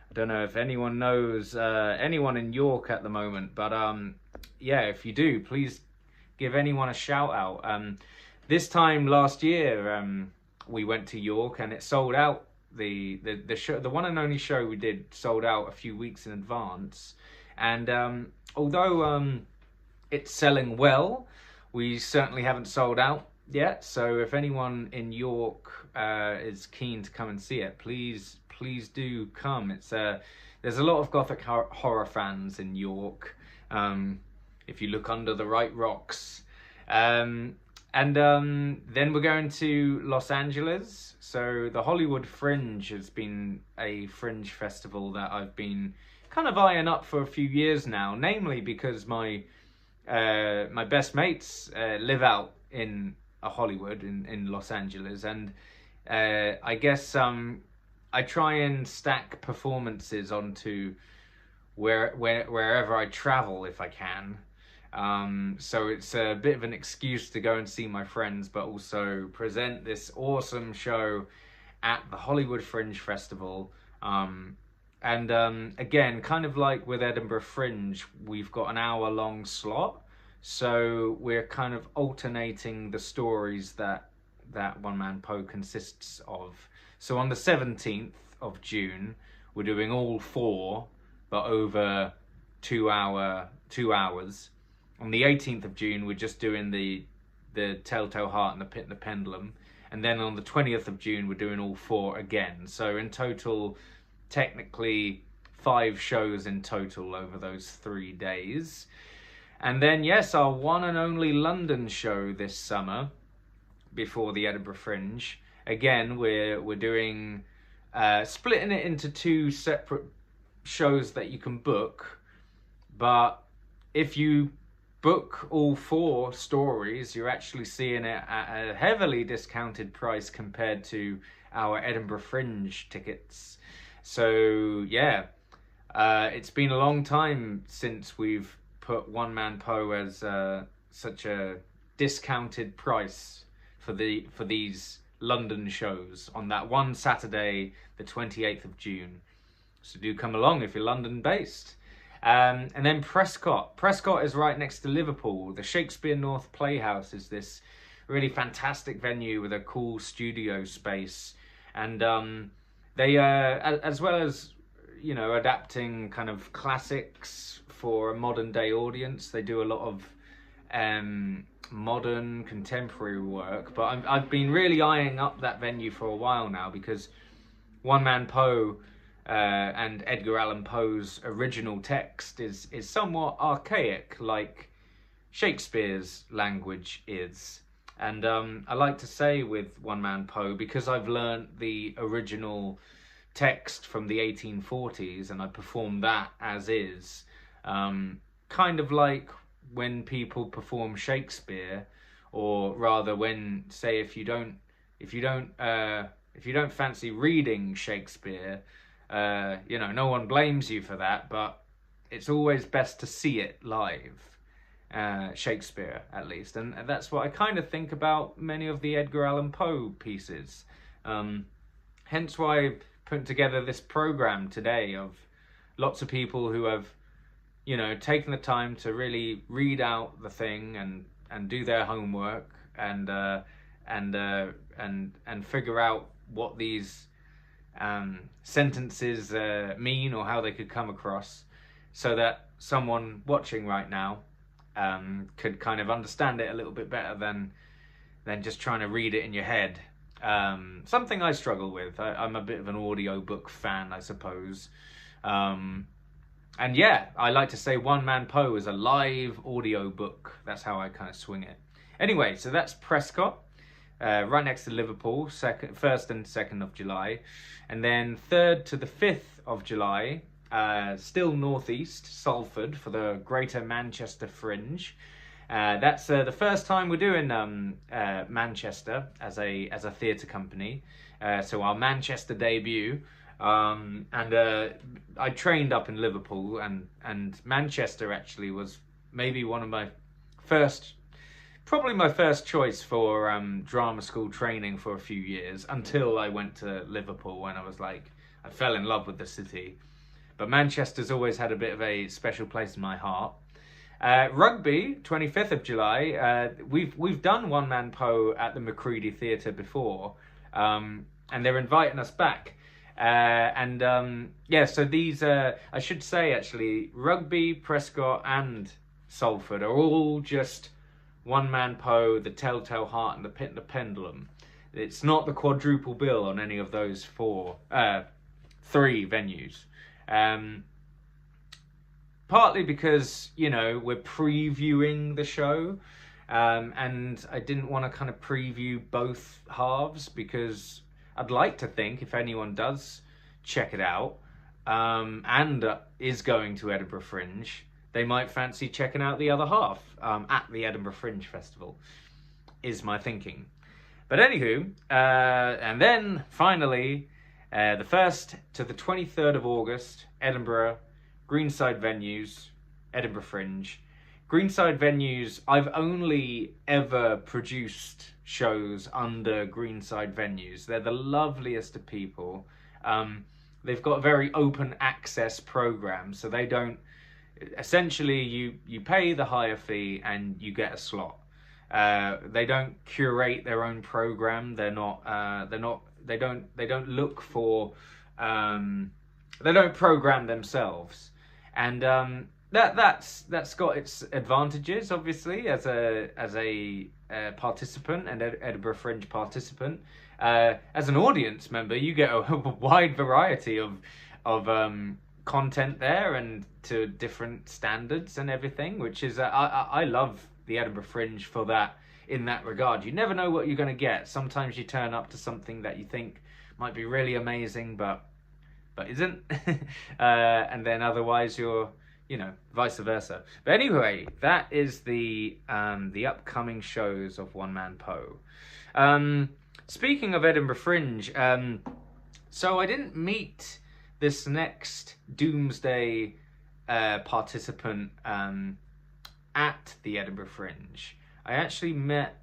I don't know if anyone knows anyone in York at the moment, but yeah, if you do, please give anyone a shout out. This time last year, we went to York and it sold out. The show, the one and only show we did, sold out a few weeks in advance. And although it's selling well, we certainly haven't sold out yet. So if anyone in York is keen to come and see it, please do come. It's there's a lot of Gothic horror fans in York. If you look under the right rocks. And then we're going to Los Angeles. So the Hollywood Fringe has been a fringe festival that I've been kind of eyeing up for a few years now, namely because my best mates live out in Hollywood, in Los Angeles, and I guess I try and stack performances onto wherever I travel if I can. So it's a bit of an excuse to go and see my friends, but also present this awesome show at the Hollywood Fringe Festival. And again, kind of like with Edinburgh Fringe, we've got an hour-long slot. So we're kind of alternating the stories that One Man Poe consists of. So on the 17th of June, we're doing all 4, but over 2 hours. On the 18th of June, we're just doing the Telltale Heart and the Pit and the Pendulum. And then on the 20th of June, we're doing all 4 again. So in total, technically 5 shows in total over those 3 days. And then, yes, our one and only London show this summer, before the Edinburgh Fringe. Again, we're doing, splitting it into 2 separate shows that you can book. But if you book all 4 stories, you're actually seeing it at a heavily discounted price compared to our Edinburgh Fringe tickets. So yeah, it's been a long time since we've put One Man Poe as such a discounted price for these London shows on that one Saturday, the 28th of June. So do come along if you're London based. And then Prescott. Prescott is right next to Liverpool. The Shakespeare North Playhouse is this really fantastic venue with a cool studio space. And they, as well as, you know, adapting kind of classics for a modern day audience, they do a lot of modern contemporary work. But I've been really eyeing up that venue for a while now, because One Man Poe and Edgar Allan Poe's original text is somewhat archaic, like Shakespeare's language is. And I like to say with One Man Poe, because I've learnt the original text from the 1840s and I perform that as is, kind of like when people perform Shakespeare, or rather when, say, if you don't fancy reading Shakespeare, you know, no one blames you for that, but it's always best to see it live, Shakespeare at least. And that's what I kind of think about many of the Edgar Allan Poe pieces. Hence why I put together this program today of lots of people who have, you know, taken the time to really read out the thing and do their homework and figure out what these sentences mean, or how they could come across, so that someone watching right now could kind of understand it a little bit better than just trying to read it in your head. Something I struggle with. I'm a bit of an audiobook fan, I suppose. And yeah, I like to say One Man Poe is a live audiobook. That's how I kind of swing it. Anyway, so that's Prescott. Right next to Liverpool, 1st and 2nd of July. And then 3rd to the 5th of July, still northeast, Salford, for the Greater Manchester Fringe. That's the first time we're doing Manchester as a theatre company. So our Manchester debut. And I trained up in Liverpool, and Manchester actually was maybe one of my probably my first choice for drama school training for a few years, until I went to Liverpool when I fell in love with the city. But Manchester's always had a bit of a special place in my heart. Rugby, 25th of July. We've done One Man Poe at the Macready Theatre before, and they're inviting us back. So these, I should say actually, Rugby, Prescott and Salford are all just One Man Poe, the Telltale Heart and the Pit and the Pendulum. It's not the quadruple bill on any of those three venues. Partly because, we're previewing the show, and I didn't want to kind of preview both halves, because I'd like to think if anyone does check it out and is going to Edinburgh Fringe, they might fancy checking out the other half at the Edinburgh Fringe Festival, is my thinking. But anywho, and then finally, the 1st to the 23rd of August, Edinburgh, Greenside venues, Edinburgh Fringe. Greenside venues, I've only ever produced shows under Greenside venues. They're the loveliest of people. They've got a very open access program, so they don't, essentially you pay the higher fee and you get a slot. They don't curate their own program. They don't look for, they don't program themselves. And that's got its advantages, obviously, as a participant, and Edinburgh Fringe participant. As an audience member, you get a wide variety of content there, and to different standards and everything, which is I love the Edinburgh Fringe for that. In that regard, you never know what you're going to get. Sometimes you turn up to something that you think might be really amazing, but isn't, and then otherwise you're, vice versa. But anyway, that is the upcoming shows of One Man Poe. Speaking of Edinburgh Fringe, so I didn't meet this next Doomsday participant at the Edinburgh Fringe. I actually met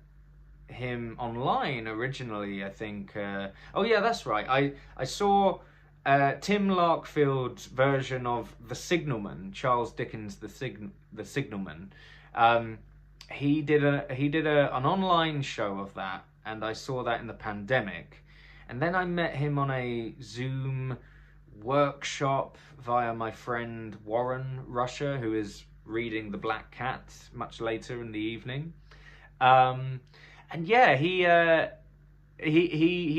him online originally, I think. Oh yeah, that's right. I saw Tim Larkfield's version of The Signalman, Charles Dickens' The Signalman. He did an online show of that, and I saw that in the pandemic. And then I met him on a Zoom workshop via my friend Warren Rusher, who is reading The Black Cat much later in the evening. And yeah, he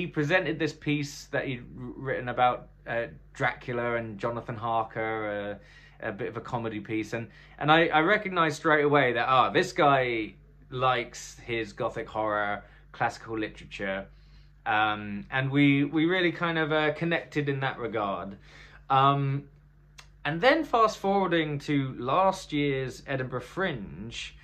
presented this piece that he'd written about Dracula and Jonathan Harker, a bit of a comedy piece, and I recognized straight away that this guy likes his gothic horror, classical literature, and we really kind of connected in that regard. And then fast forwarding to last year's Edinburgh Fringe,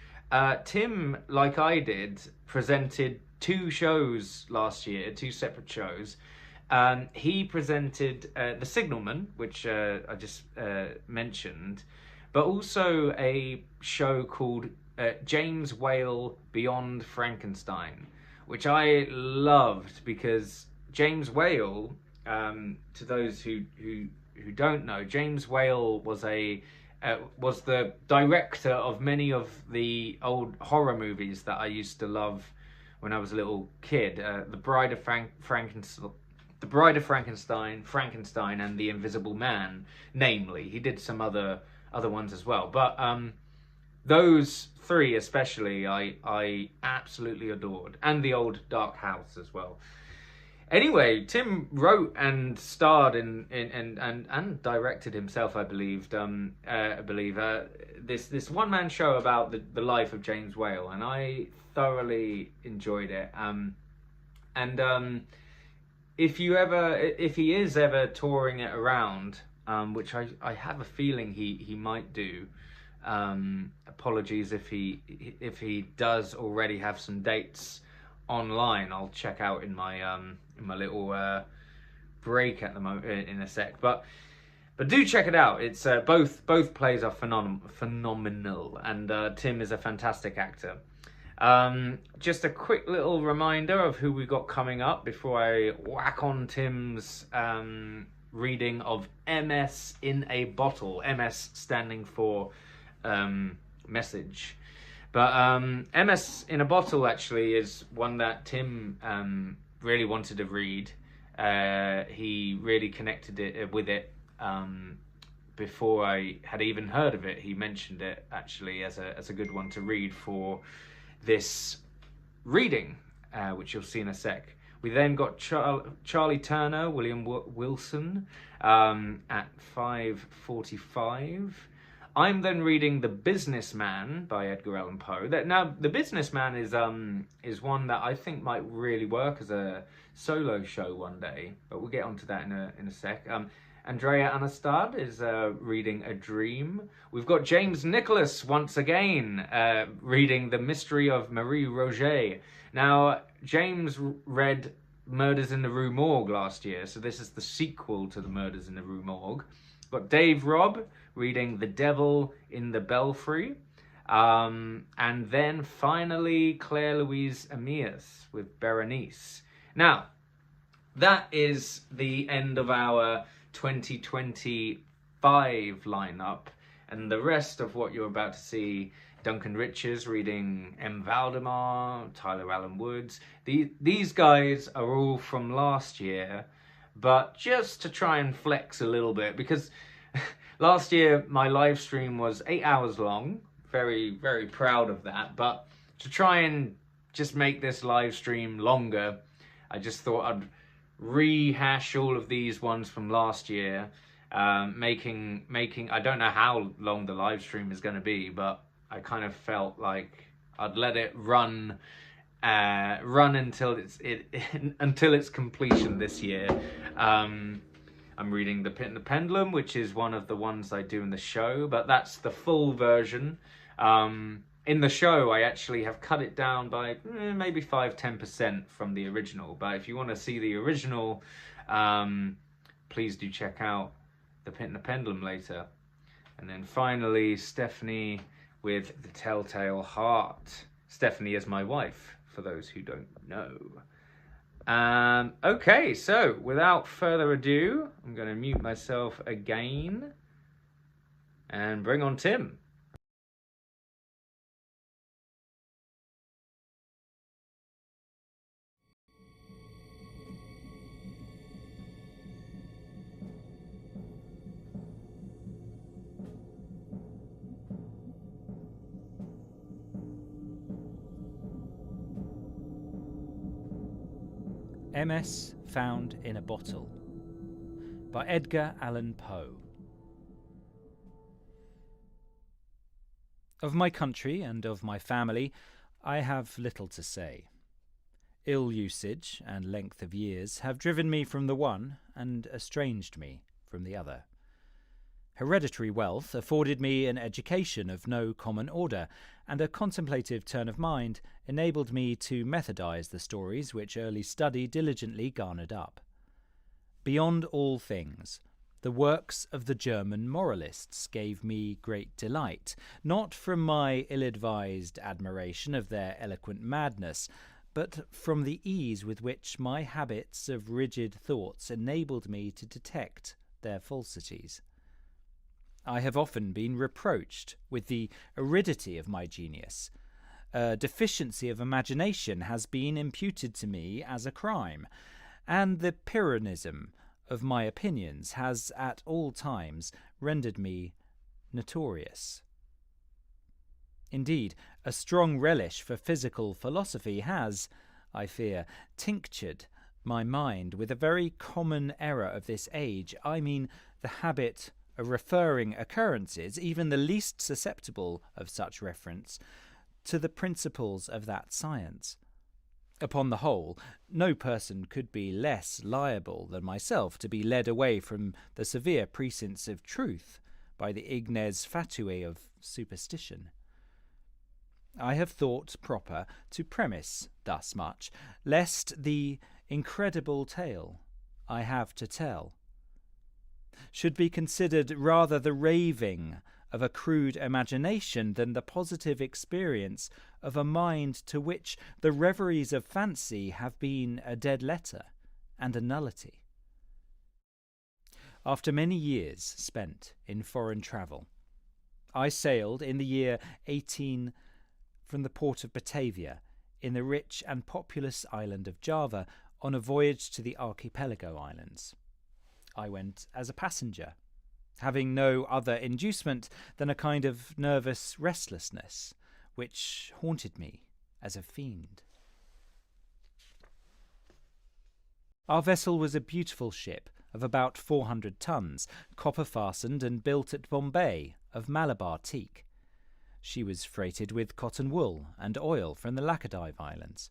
Tim, like I did, presented two shows last year, two separate shows. He presented The Signalman, which I just mentioned, but also a show called James Whale Beyond Frankenstein, which I loved, because James Whale, to those who don't know, James Whale was the director of many of the old horror movies that I used to love when I was a little kid. The Bride of Frankenstein, and The Invisible Man, namely. He did some other ones as well, but those three especially I absolutely adored, and The Old Dark House as well. Anyway, Tim wrote and starred in and directed himself, I believe, this one-man show about the life of James Whale, and I thoroughly enjoyed it. If he is ever touring it around, which I have a feeling he might do, Apologies if he does already have some dates online. I'll check out in my little break at the moment in a sec. But do check it out. It's both plays are phenomenal, and Tim is a fantastic actor. Just a quick little reminder of who we got coming up before I whack on Tim's reading of MS in a Bottle. MS standing for message. But MS in a Bottle actually is one that Tim really wanted to read. He really connected with it before I had even heard of it. He mentioned it actually as a good one to read for this reading, which you'll see in a sec. We then got Charlie Turner, William Wilson at 5:45. I'm then reading The Businessman by Edgar Allan Poe. Now, The Businessman is one that I think might really work as a solo show one day, but we'll get onto that in a sec. Andrea Aanestad is reading A Dream. We've got James Nicolas once again reading The Mystery of Marie Rogêt. Now, James read Murders in the Rue Morgue last year, so this is the sequel to the Murders in the Rue Morgue. Got Dave Robb reading The Devil in the Belfry. And then finally Claire Louise Amias with Berenice. Now, that is the end of our 2025 lineup, and the rest of what you're about to see: Duncan Richards reading M. Valdemar, Tyler Allen Woods. These guys are all from last year, but just to try and flex a little bit, because last year my live stream was 8 hours long. Very, very proud of that. But to try and just make this live stream longer, I just thought I'd rehash all of these ones from last year, making I don't know how long the live stream is going to be, but I kind of felt like I'd let it run until its completion this year. I'm reading The Pit and the Pendulum, which is one of the ones I do in the show, but that's the full version. In the show, I actually have cut it down by maybe 5-10% from the original. But if you want to see the original, please do check out The Pit and the Pendulum later. And then finally, Stephanie with The Telltale Heart. Stephanie is my wife, for those who don't know. Okay, so without further ado, I'm going to mute myself again and bring on Tim. MS Found in a Bottle by Edgar Allan Poe. Of my country and of my family I have little to say. Ill usage and length of years have driven me from the one and estranged me from the other. Hereditary wealth afforded me an education of no common order, and a contemplative turn of mind enabled me to methodize the stories which early study diligently garnered up. Beyond all things, the works of the German moralists gave me great delight, not from my ill-advised admiration of their eloquent madness, but from the ease with which my habits of rigid thoughts enabled me to detect their falsities. I have often been reproached with the aridity of my genius. A deficiency of imagination has been imputed to me as a crime, and the Pyrrhonism of my opinions has at all times rendered me notorious. Indeed, a strong relish for physical philosophy has, I fear, tinctured my mind with a very common error of this age. I mean the habit of referring occurrences, even the least susceptible of such reference, to the principles of that science. Upon the whole, no person could be less liable than myself to be led away from the severe precincts of truth by the ignes fatui of superstition. I have thought proper to premise thus much, lest the incredible tale I have to tell should be considered rather the raving of a crude imagination than the positive experience of a mind to which the reveries of fancy have been a dead letter and a nullity. After many years spent in foreign travel, I sailed in the year 18 from the port of Batavia in the rich and populous island of Java on a voyage to the archipelago islands. I went as a passenger, having no other inducement than a kind of nervous restlessness which haunted me as a fiend. Our vessel was a beautiful ship of about 400 tons, copper-fastened and built at Bombay of Malabar teak. She was freighted with cotton wool and oil from the Laccadive Islands.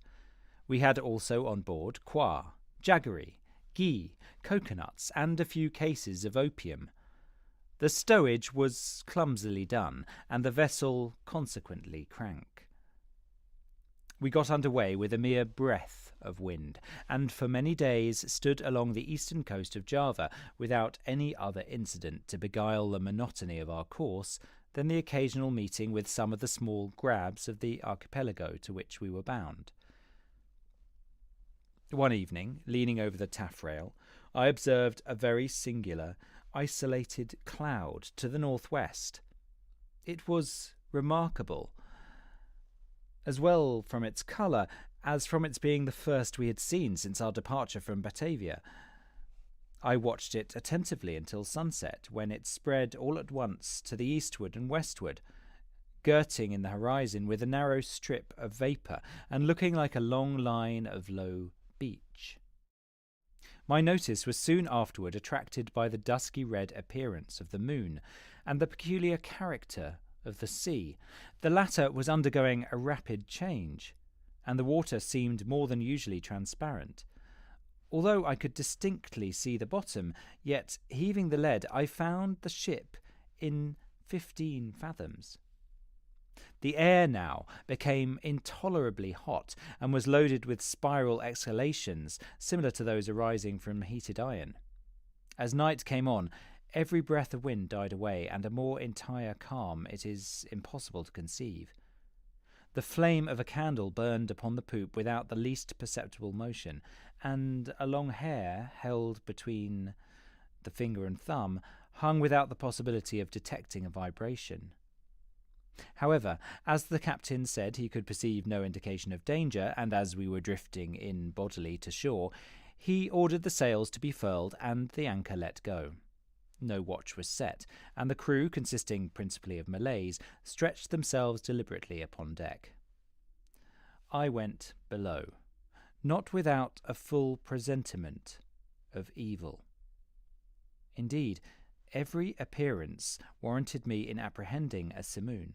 We had also on board coir, jaggery, ghee, coconuts, and a few cases of opium. The stowage was clumsily done, and the vessel consequently crank. We got under way with a mere breath of wind, and for many days stood along the eastern coast of Java without any other incident to beguile the monotony of our course than the occasional meeting with some of the small grabs of the archipelago to which we were bound. One evening, leaning over the taffrail, I observed a very singular, isolated cloud to the northwest. It was remarkable, as well from its colour as from its being the first we had seen since our departure from Batavia. I watched it attentively until sunset, when it spread all at once to the eastward and westward, girting in the horizon with a narrow strip of vapour and looking like a long line of low beach. My notice was soon afterward attracted by the dusky red appearance of the moon and the peculiar character of the sea. The latter was undergoing a rapid change, and the water seemed more than usually transparent. Although I could distinctly see the bottom, yet heaving the lead I found the ship in 15 fathoms. The air now became intolerably hot and was loaded with spiral exhalations similar to those arising from heated iron. As night came on, every breath of wind died away, and a more entire calm it is impossible to conceive. The flame of a candle burned upon the poop without the least perceptible motion, and a long hair, held between the finger and thumb, hung without the possibility of detecting a vibration. However, as the captain said he could perceive no indication of danger, and as we were drifting in bodily to shore, he ordered the sails to be furled and the anchor let go. No watch was set, and the crew, consisting principally of Malays, stretched themselves deliberately upon deck. I went below, not without a full presentiment of evil. Indeed, every appearance warranted me in apprehending a simoon.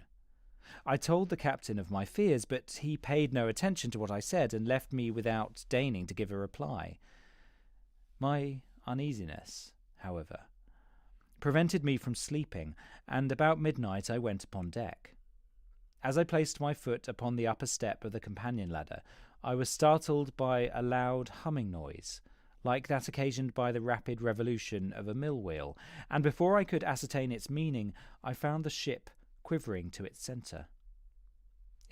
I told the captain of my fears, but he paid no attention to what I said, and left me without deigning to give a reply. My uneasiness, however, prevented me from sleeping, and about midnight I went upon deck. As I placed my foot upon the upper step of the companion ladder, I was startled by a loud humming noise, like that occasioned by the rapid revolution of a mill wheel, and before I could ascertain its meaning, I found the ship quivering to its centre.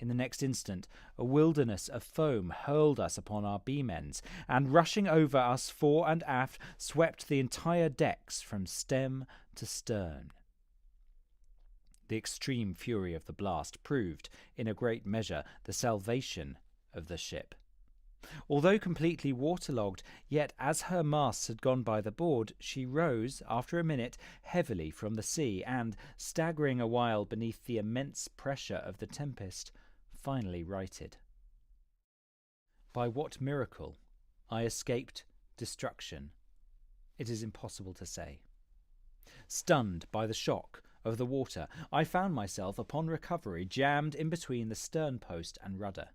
In the next instant, a wilderness of foam hurled us upon our beam ends, and rushing over us fore and aft, swept the entire decks from stem to stern. The extreme fury of the blast proved, in a great measure, the salvation of the ship. Although completely waterlogged, yet as her masts had gone by the board, she rose, after a minute, heavily from the sea, and, staggering a while beneath the immense pressure of the tempest, finally righted. By what miracle I escaped destruction, it is impossible to say. Stunned by the shock of the water, I found myself, upon recovery, jammed in between the stern post and rudder.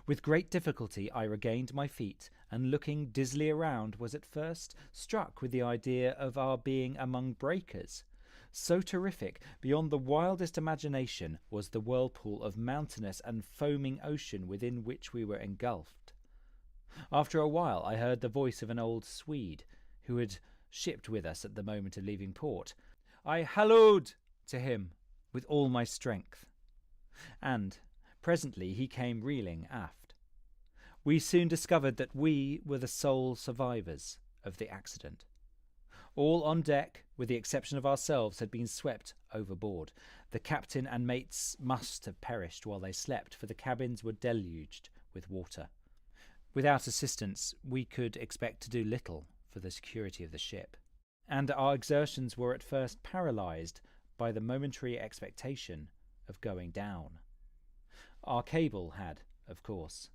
With great difficulty I regained my feet, and looking dizzily around, was at first struck with the idea of our being among breakers. So terrific, beyond the wildest imagination, was the whirlpool of mountainous and foaming ocean within which we were engulfed. After a while I heard the voice of an old Swede, who had shipped with us at the moment of leaving port. I hallooed to him with all my strength, and presently he came reeling aft. We soon discovered that we were the sole survivors of the accident. All on deck, with the exception of ourselves, had been swept overboard. The captain and mates must have perished while they slept, for the cabins were deluged with water. Without assistance, we could expect to do little for the security of the ship, and our exertions were at first paralysed by the momentary expectation of going down. Our cable had, of course,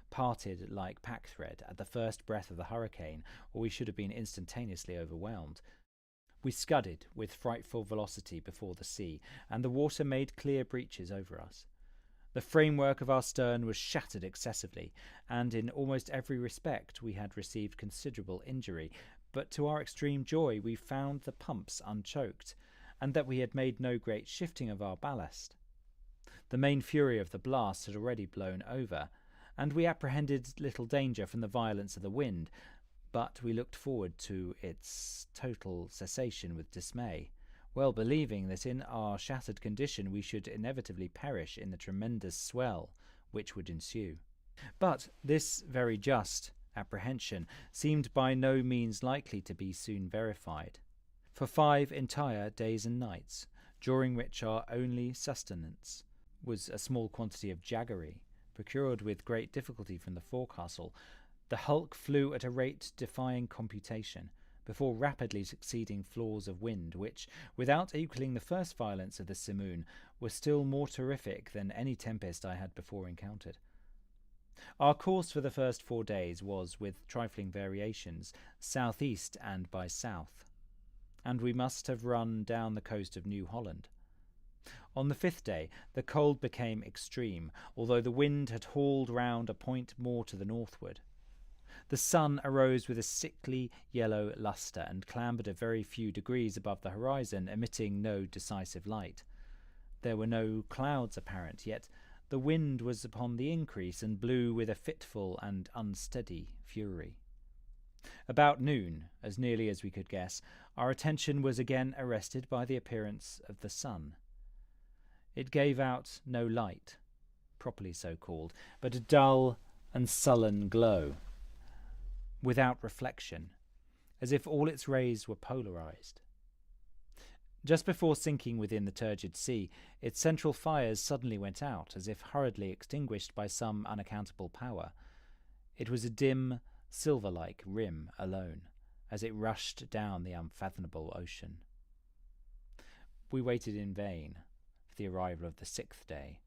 parted like packthread at the first breath of the hurricane, or we should have been instantaneously overwhelmed. We scudded with frightful velocity before the sea, and the water made clear breaches over us. The framework of our stern was shattered excessively, and in almost every respect we had received considerable injury, but to our extreme joy we found the pumps unchoked, and that we had made no great shifting of our ballast. The main fury of the blast had already blown over, and we apprehended little danger from the violence of the wind, but we looked forward to its total cessation with dismay, well believing that in our shattered condition we should inevitably perish in the tremendous swell which would ensue. But this very just apprehension seemed by no means likely to be soon verified. For 5 entire days and nights, during which our only sustenance was a small quantity of jaggery, procured with great difficulty from the forecastle, the hulk flew at a rate defying computation, before rapidly succeeding flaws of wind which, without equalling the first violence of the simoon, were still more terrific than any tempest I had before encountered. Our course for the first 4 days was, with trifling variations, south-east and by south, and we must have run down the coast of New Holland. On the 5th day the cold became extreme, although the wind had hauled round a point more to the northward. The sun arose with a sickly yellow lustre, and clambered a very few degrees above the horizon, emitting no decisive light. There were no clouds apparent, yet the wind was upon the increase, and blew with a fitful and unsteady fury. About noon, as nearly as we could guess, our attention was again arrested by the appearance of the sun. It gave out no light, properly so called, but a dull and sullen glow, without reflection, as if all its rays were polarized. Just before sinking within the turgid sea, its central fires suddenly went out, as if hurriedly extinguished by some unaccountable power. It was a dim, silver-like rim alone, as it rushed down the unfathomable ocean. We waited in vain for the arrival of the 6th day.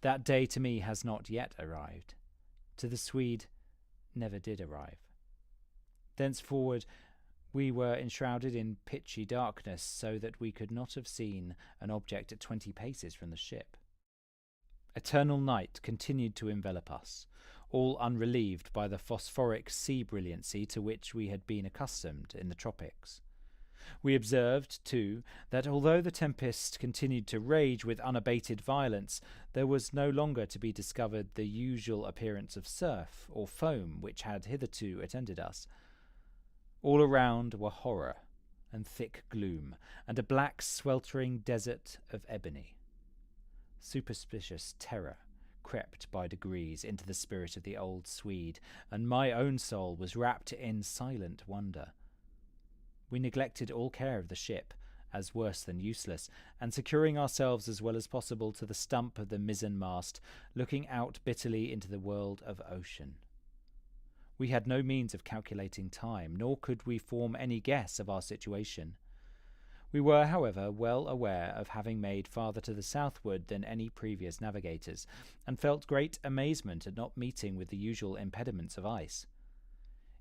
That day to me has not yet arrived. To the Swede never did arrive. Thenceforward we were enshrouded in pitchy darkness, so that we could not have seen an object at 20 paces from the ship. Eternal night continued to envelop us, all unrelieved by the phosphoric sea brilliancy to which we had been accustomed in the tropics. We observed, too, that although the tempest continued to rage with unabated violence, there was no longer to be discovered the usual appearance of surf or foam which had hitherto attended us. All around were horror and thick gloom, and a black sweltering desert of ebony. Superstitious terror crept by degrees into the spirit of the old Swede, and my own soul was wrapped in silent wonder. We neglected all care of the ship, as worse than useless, and securing ourselves as well as possible to the stump of the mizzen-mast, looking out bitterly into the world of ocean. We had no means of calculating time, nor could we form any guess of our situation. We were, however, well aware of having made farther to the southward than any previous navigators, and felt great amazement at not meeting with the usual impediments of ice.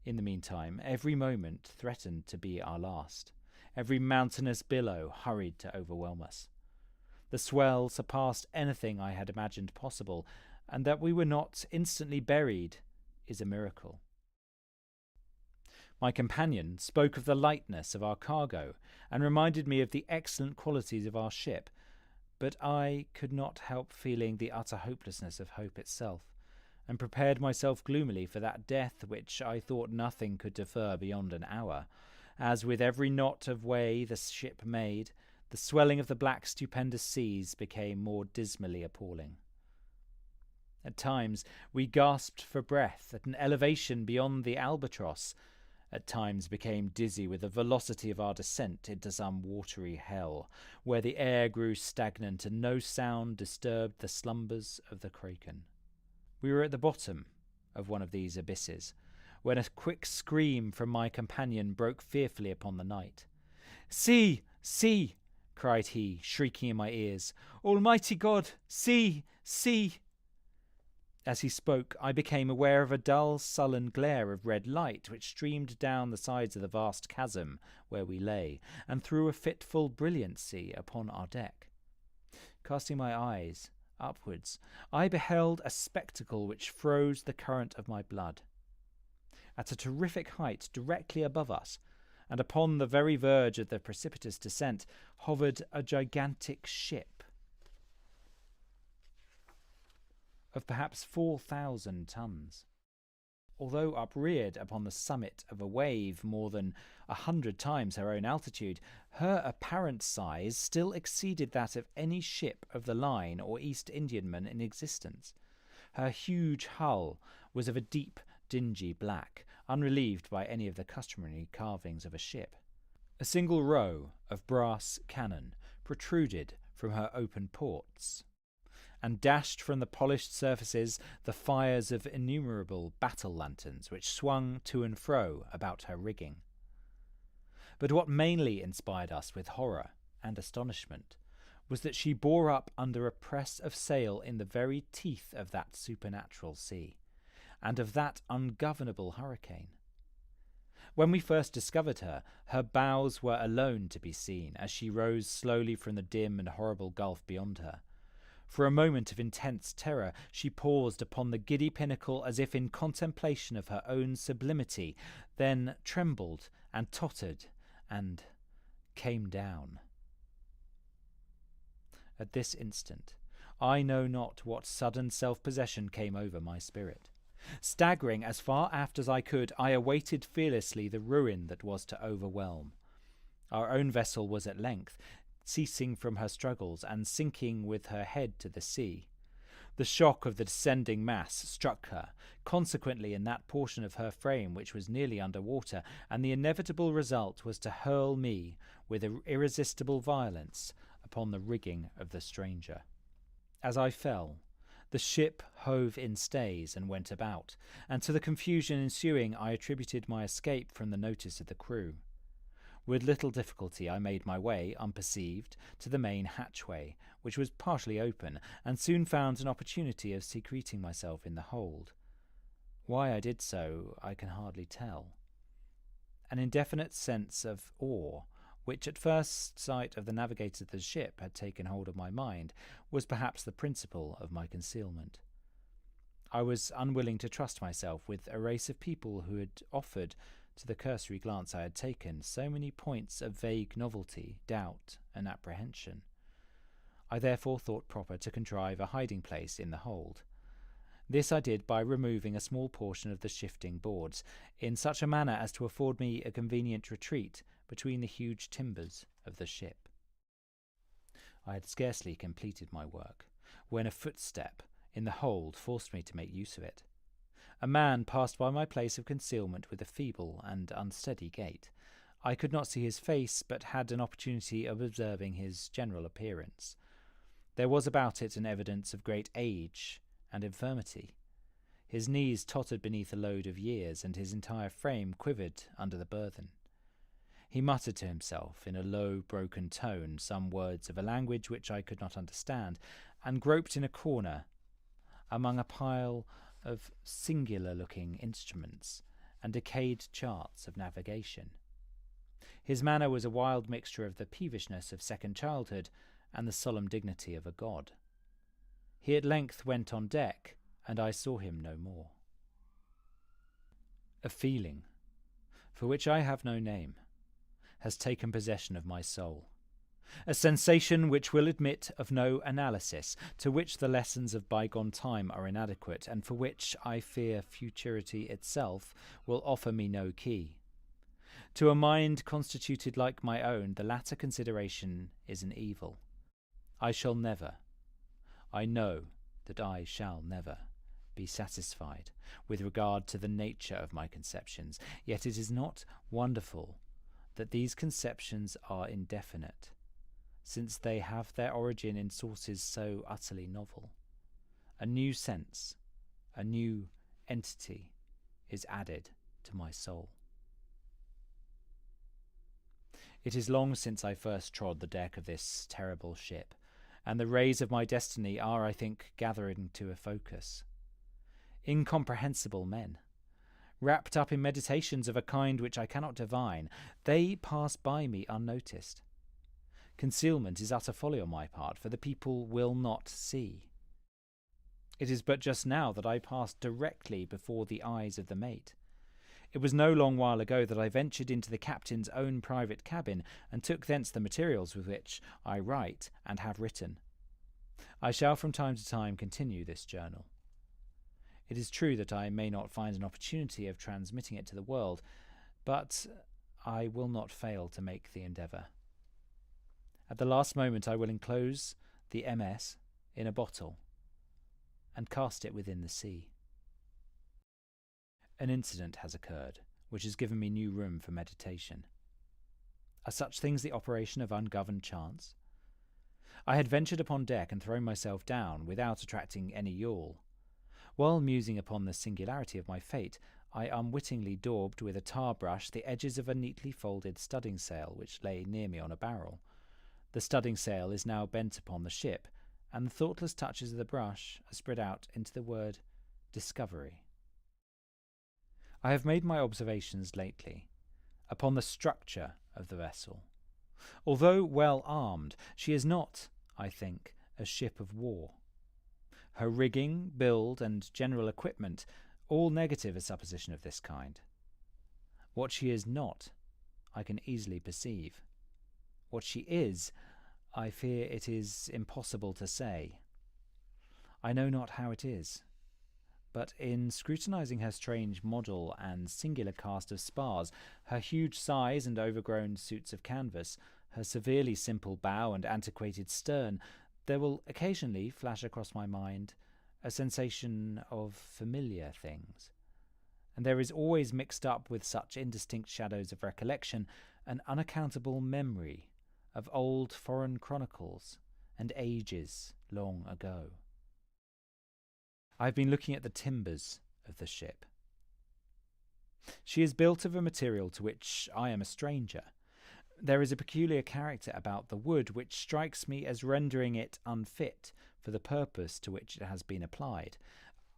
In the meantime, every moment threatened to be our last. Every mountainous billow hurried to overwhelm us. The swell surpassed anything I had imagined possible, and that we were not instantly buried is a miracle. My companion spoke of the lightness of our cargo, and reminded me of the excellent qualities of our ship, but I could not help feeling the utter hopelessness of hope itself, and prepared myself gloomily for that death which I thought nothing could defer beyond an hour, as with every knot of way the ship made, the swelling of the black stupendous seas became more dismally appalling. At times we gasped for breath at an elevation beyond the albatross, at times became dizzy with the velocity of our descent into some watery hell, where the air grew stagnant and no sound disturbed the slumbers of the kraken. We were at the bottom of one of these abysses, when a quick scream from my companion broke fearfully upon the night. "See! See!" cried he, shrieking in my ears. "Almighty God! See! See!" As he spoke, I became aware of a dull, sullen glare of red light which streamed down the sides of the vast chasm where we lay, and threw a fitful brilliancy upon our deck. Casting my eyes upwards, I beheld a spectacle which froze the current of my blood. At a terrific height directly above us, and upon the very verge of the precipitous descent, hovered a gigantic ship of perhaps 4,000 tons. Although upreared upon the summit of a wave more than 100 times her own altitude, her apparent size still exceeded that of any ship of the line or East Indiaman in existence. Her huge hull was of a deep, dingy black, unrelieved by any of the customary carvings of a ship. A single row of brass cannon protruded from her open ports, and dashed from the polished surfaces the fires of innumerable battle lanterns which swung to and fro about her rigging. But what mainly inspired us with horror and astonishment was that she bore up under a press of sail in the very teeth of that supernatural sea, and of that ungovernable hurricane. When we first discovered her, her bows were alone to be seen as she rose slowly from the dim and horrible gulf beyond her. For a moment of intense terror she paused upon the giddy pinnacle as if in contemplation of her own sublimity, then trembled and tottered and came down. At this instant I know not what sudden self-possession came over my spirit. Staggering as far aft as I could, I awaited fearlessly the ruin that was to overwhelm. Our own vessel was at length ceasing from her struggles and sinking with her head to the sea. The shock of the descending mass struck her, consequently in that portion of her frame which was nearly under water, and the inevitable result was to hurl me with irresistible violence upon the rigging of the stranger. As I fell, the ship hove in stays and went about, and to the confusion ensuing I attributed my escape from the notice of the crew. With little difficulty I made my way, unperceived, to the main hatchway, which was partially open, and soon found an opportunity of secreting myself in the hold. Why I did so I can hardly tell. An indefinite sense of awe, which at first sight of the navigator of the ship had taken hold of my mind, was perhaps the principle of my concealment. I was unwilling to trust myself with a race of people who had offered, to the cursory glance I had taken, so many points of vague novelty, doubt, and apprehension. I therefore thought proper to contrive a hiding-place in the hold. This I did by removing a small portion of the shifting boards, in such a manner as to afford me a convenient retreat between the huge timbers of the ship. I had scarcely completed my work, when a footstep in the hold forced me to make use of it. A man passed by my place of concealment with a feeble and unsteady gait. I could not see his face, but had an opportunity of observing his general appearance. There was about it an evidence of great age and infirmity. His knees tottered beneath a load of years, and his entire frame quivered under the burthen. He muttered to himself in a low, broken tone some words of a language which I could not understand, and groped in a corner among a pile of singular-looking instruments and decayed charts of navigation. His manner was a wild mixture of the peevishness of second childhood and the solemn dignity of a god. He at length went on deck, and I saw him no more. A feeling, for which I have no name, has taken possession of my soul. A sensation which will admit of no analysis, to which the lessons of bygone time are inadequate, and for which I fear futurity itself will offer me no key. To a mind constituted like my own, the latter consideration is an evil. I know that I shall never be satisfied with regard to the nature of my conceptions, yet it is not wonderful that these conceptions are indefinite, since they have their origin in sources so utterly novel. A new sense, a new entity is added to my soul. It is long since I first trod the deck of this terrible ship, and the rays of my destiny are, I think, gathering to a focus. Incomprehensible men, wrapped up in meditations of a kind which I cannot divine, they pass by me unnoticed. Concealment is utter folly on my part, for the people will not see. It is but just now that I passed directly before the eyes of the mate. It was no long while ago that I ventured into the captain's own private cabin, and took thence the materials with which I write and have written. I shall from time to time continue this journal. It is true that I may not find an opportunity of transmitting it to the world, but I will not fail to make the endeavour. At the last moment I will enclose the MS in a bottle and cast it within the sea. An incident has occurred which has given me new room for meditation. Are such things the operation of ungoverned chance? I had ventured upon deck and thrown myself down without attracting any yawl. While musing upon the singularity of my fate, I unwittingly daubed with a tar brush the edges of a neatly folded studding sail which lay near me on a barrel. The studding sail is now bent upon the ship, and the thoughtless touches of the brush are spread out into the word Discovery. I have made my observations lately upon the structure of the vessel. Although well armed, she is not, I think, a ship of war. Her rigging, build, and general equipment all negative a supposition of this kind. What she is not, I can easily perceive. What she is, I fear it is impossible to say. I know not how it is, but in scrutinizing her strange model and singular cast of spars, her huge size and overgrown suits of canvas, her severely simple bow and antiquated stern, there will occasionally flash across my mind a sensation of familiar things, and there is always mixed up with such indistinct shadows of recollection an unaccountable memory of old foreign chronicles and ages long ago. I have been looking at the timbers of the ship. She is built of a material to which I am a stranger. There is a peculiar character about the wood which strikes me as rendering it unfit for the purpose to which it has been applied.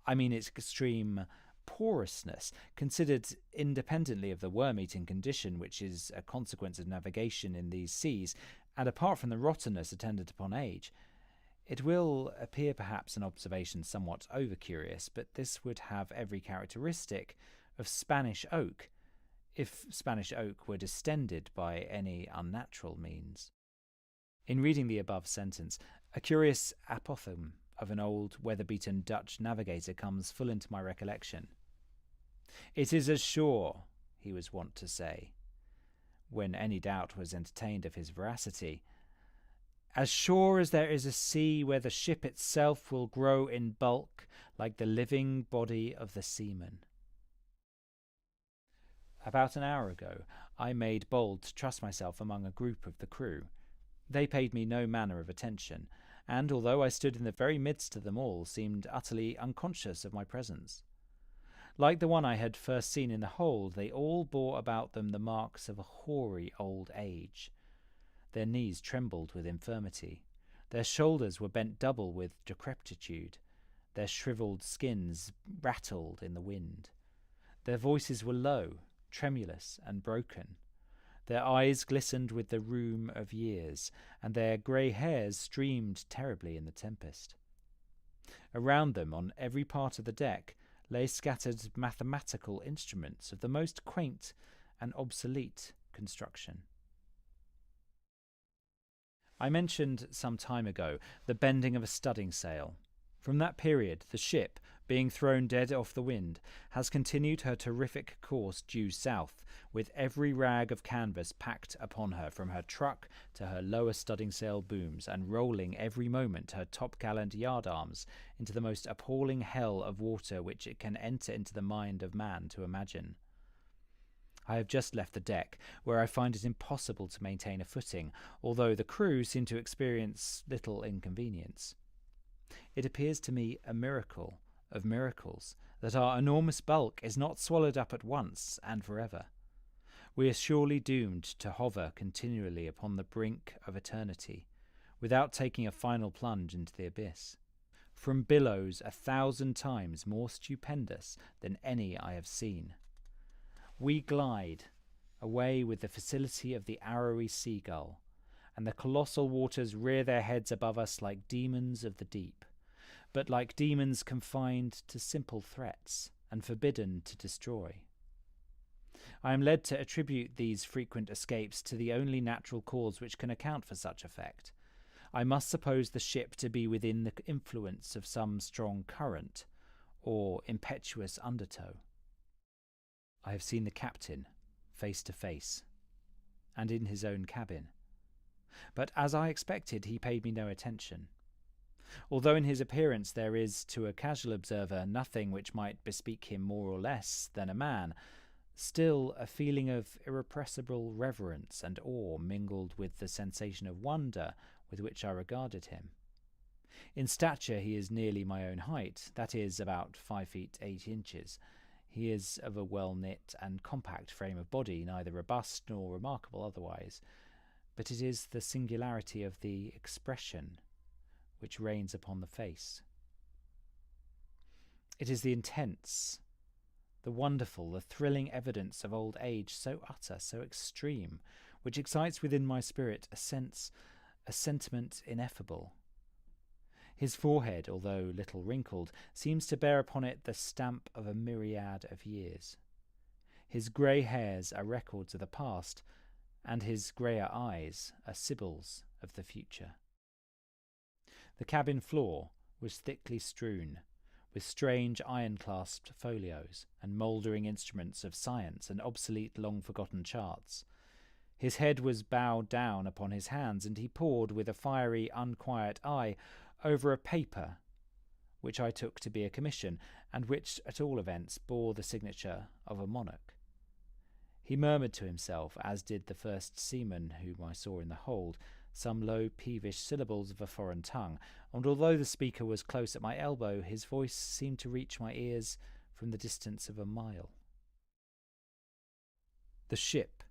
I mean its extreme porousness, considered independently of the worm-eating condition which is a consequence of navigation in these seas, and apart from the rottenness attendant upon age. It will appear perhaps an observation somewhat over-curious, but this would have every characteristic of Spanish oak, if Spanish oak were distended by any unnatural means. In reading the above sentence, a curious apothegm of an old weather-beaten Dutch navigator comes full into my recollection. "It is as sure," he was wont to say, when any doubt was entertained of his veracity, "as sure as there is a sea where the ship itself will grow in bulk like the living body of the seaman." About an hour ago, I made bold to trust myself among a group of the crew. They paid me no manner of attention, and although I stood in the very midst of them all, seemed utterly unconscious of my presence. Like the one I had first seen in the hold, they all bore about them the marks of a hoary old age. Their knees trembled with infirmity, their shoulders were bent double with decrepitude, their shrivelled skins rattled in the wind. Their voices were low, tremulous, and broken. Their eyes glistened with the rheum of years, and their grey hairs streamed terribly in the tempest. Around them, on every part of the deck, lay scattered mathematical instruments of the most quaint an obsolete construction. I mentioned some time ago the bending of a studding sail. From that period, the ship, being thrown dead off the wind, has continued her terrific course due south, with every rag of canvas packed upon her from her truck to her lower studding sail booms, and rolling every moment her topgallant yardarms into the most appalling hell of water which it can enter into the mind of man to imagine. I have just left the deck, where I find it impossible to maintain a footing, although the crew seem to experience little inconvenience. It appears to me a miracle of miracles that our enormous bulk is not swallowed up at once and forever. We are surely doomed to hover continually upon the brink of eternity, without taking a final plunge into the abyss, from billows 1,000 times more stupendous than any I have seen. We glide away with the facility of the arrowy seagull, and the colossal waters rear their heads above us like demons of the deep, but like demons confined to simple threats and forbidden to destroy. I am led to attribute these frequent escapes to the only natural cause which can account for such effect. I must suppose the ship to be within the influence of some strong current or impetuous undertow. I have seen the captain face to face, and in his own cabin, but as I expected, he paid me no attention. Although in his appearance there is, to a casual observer, nothing which might bespeak him more or less than a man, still a feeling of irrepressible reverence and awe mingled with the sensation of wonder with which I regarded him. In stature he is nearly my own height, that is, about 5 feet 8 inches. He is of a well-knit and compact frame of body, neither robust nor remarkable otherwise, but it is the singularity of the expression which reigns upon the face. It is the intense, the wonderful, the thrilling evidence of old age, so utter, so extreme, which excites within my spirit a sentiment ineffable. His forehead, although little wrinkled, seems to bear upon it the stamp of a myriad of years. His grey hairs are records of the past, and his greyer eyes are sibyls of the future. The cabin floor was thickly strewn with strange iron-clasped folios and mouldering instruments of science and obsolete long-forgotten charts. His head was bowed down upon his hands, and he pored with a fiery, unquiet eye over a paper which I took to be a commission, and which, at all events, bore the signature of a monarch. He murmured to himself, as did the first seaman whom I saw in the hold, some low, peevish syllables of a foreign tongue, and although the speaker was close at my elbow, his voice seemed to reach my ears from the distance of a mile. The ship,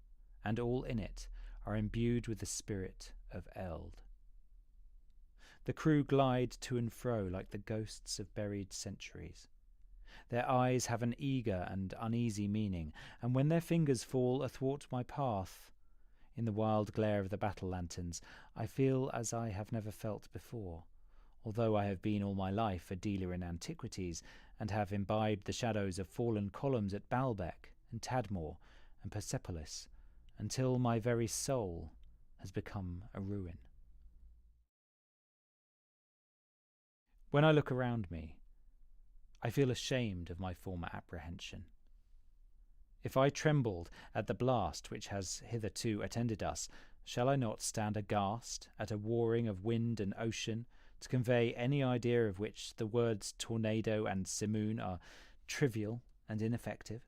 and all in it, are imbued with the spirit of eld. The crew glide to and fro like the ghosts of buried centuries. Their eyes have an eager and uneasy meaning, and when their fingers fall athwart my path, in the wild glare of the battle lanterns, I feel as I have never felt before, although I have been all my life a dealer in antiquities, and have imbibed the shadows of fallen columns at Baalbek and Tadmor and Persepolis, until my very soul has become a ruin. When I look around me, I feel ashamed of my former apprehension. If I trembled at the blast which has hitherto attended us, shall I not stand aghast at a warring of wind and ocean, to convey any idea of which the words tornado and simoon are trivial and ineffective?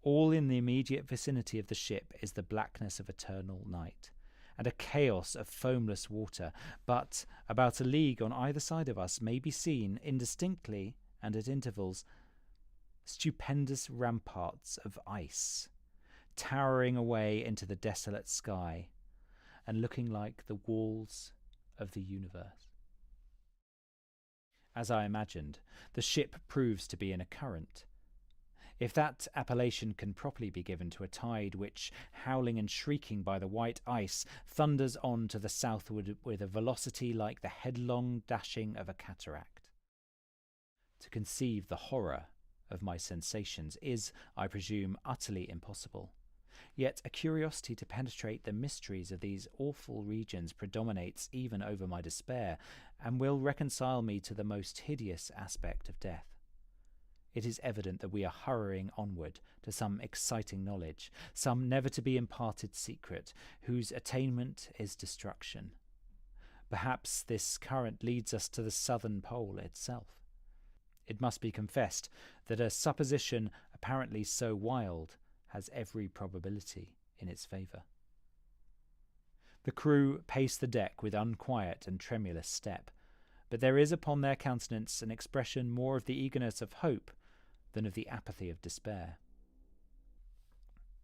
All in the immediate vicinity of the ship is the blackness of eternal night, and a chaos of foamless water, but about a league on either side of us may be seen, indistinctly and at intervals, stupendous ramparts of ice, towering away into the desolate sky, and looking like the walls of the universe. As I imagined, the ship proves to be in a current. If that appellation can properly be given to a tide which, howling and shrieking by the white ice, thunders on to the southward with a velocity like the headlong dashing of a cataract. To conceive the horror of my sensations is, I presume, utterly impossible. Yet a curiosity to penetrate the mysteries of these awful regions predominates even over my despair, and will reconcile me to the most hideous aspect of death. It is evident that we are hurrying onward to some exciting knowledge, some never-to-be imparted secret, whose attainment is destruction. Perhaps this current leads us to the southern pole itself. It must be confessed that a supposition apparently so wild has every probability in its favour. The crew pace the deck with unquiet and tremulous step, but there is upon their countenance an expression more of the eagerness of hope than of the apathy of despair.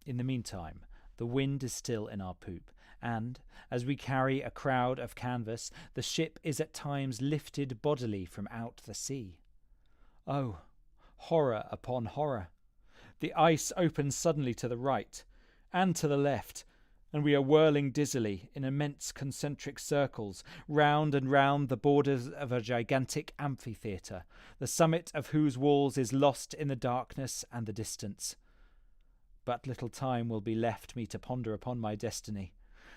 In the meantime, the wind is still in our poop, and, as we carry a crowd of canvas, the ship is at times lifted bodily from out the sea. Oh, horror upon horror! The ice opens suddenly to the right and to the left, and we are whirling dizzily in immense concentric circles round and round the borders of a gigantic amphitheatre, the summit of whose walls is lost in the darkness and the distance. But little time will be left me to ponder upon my destiny.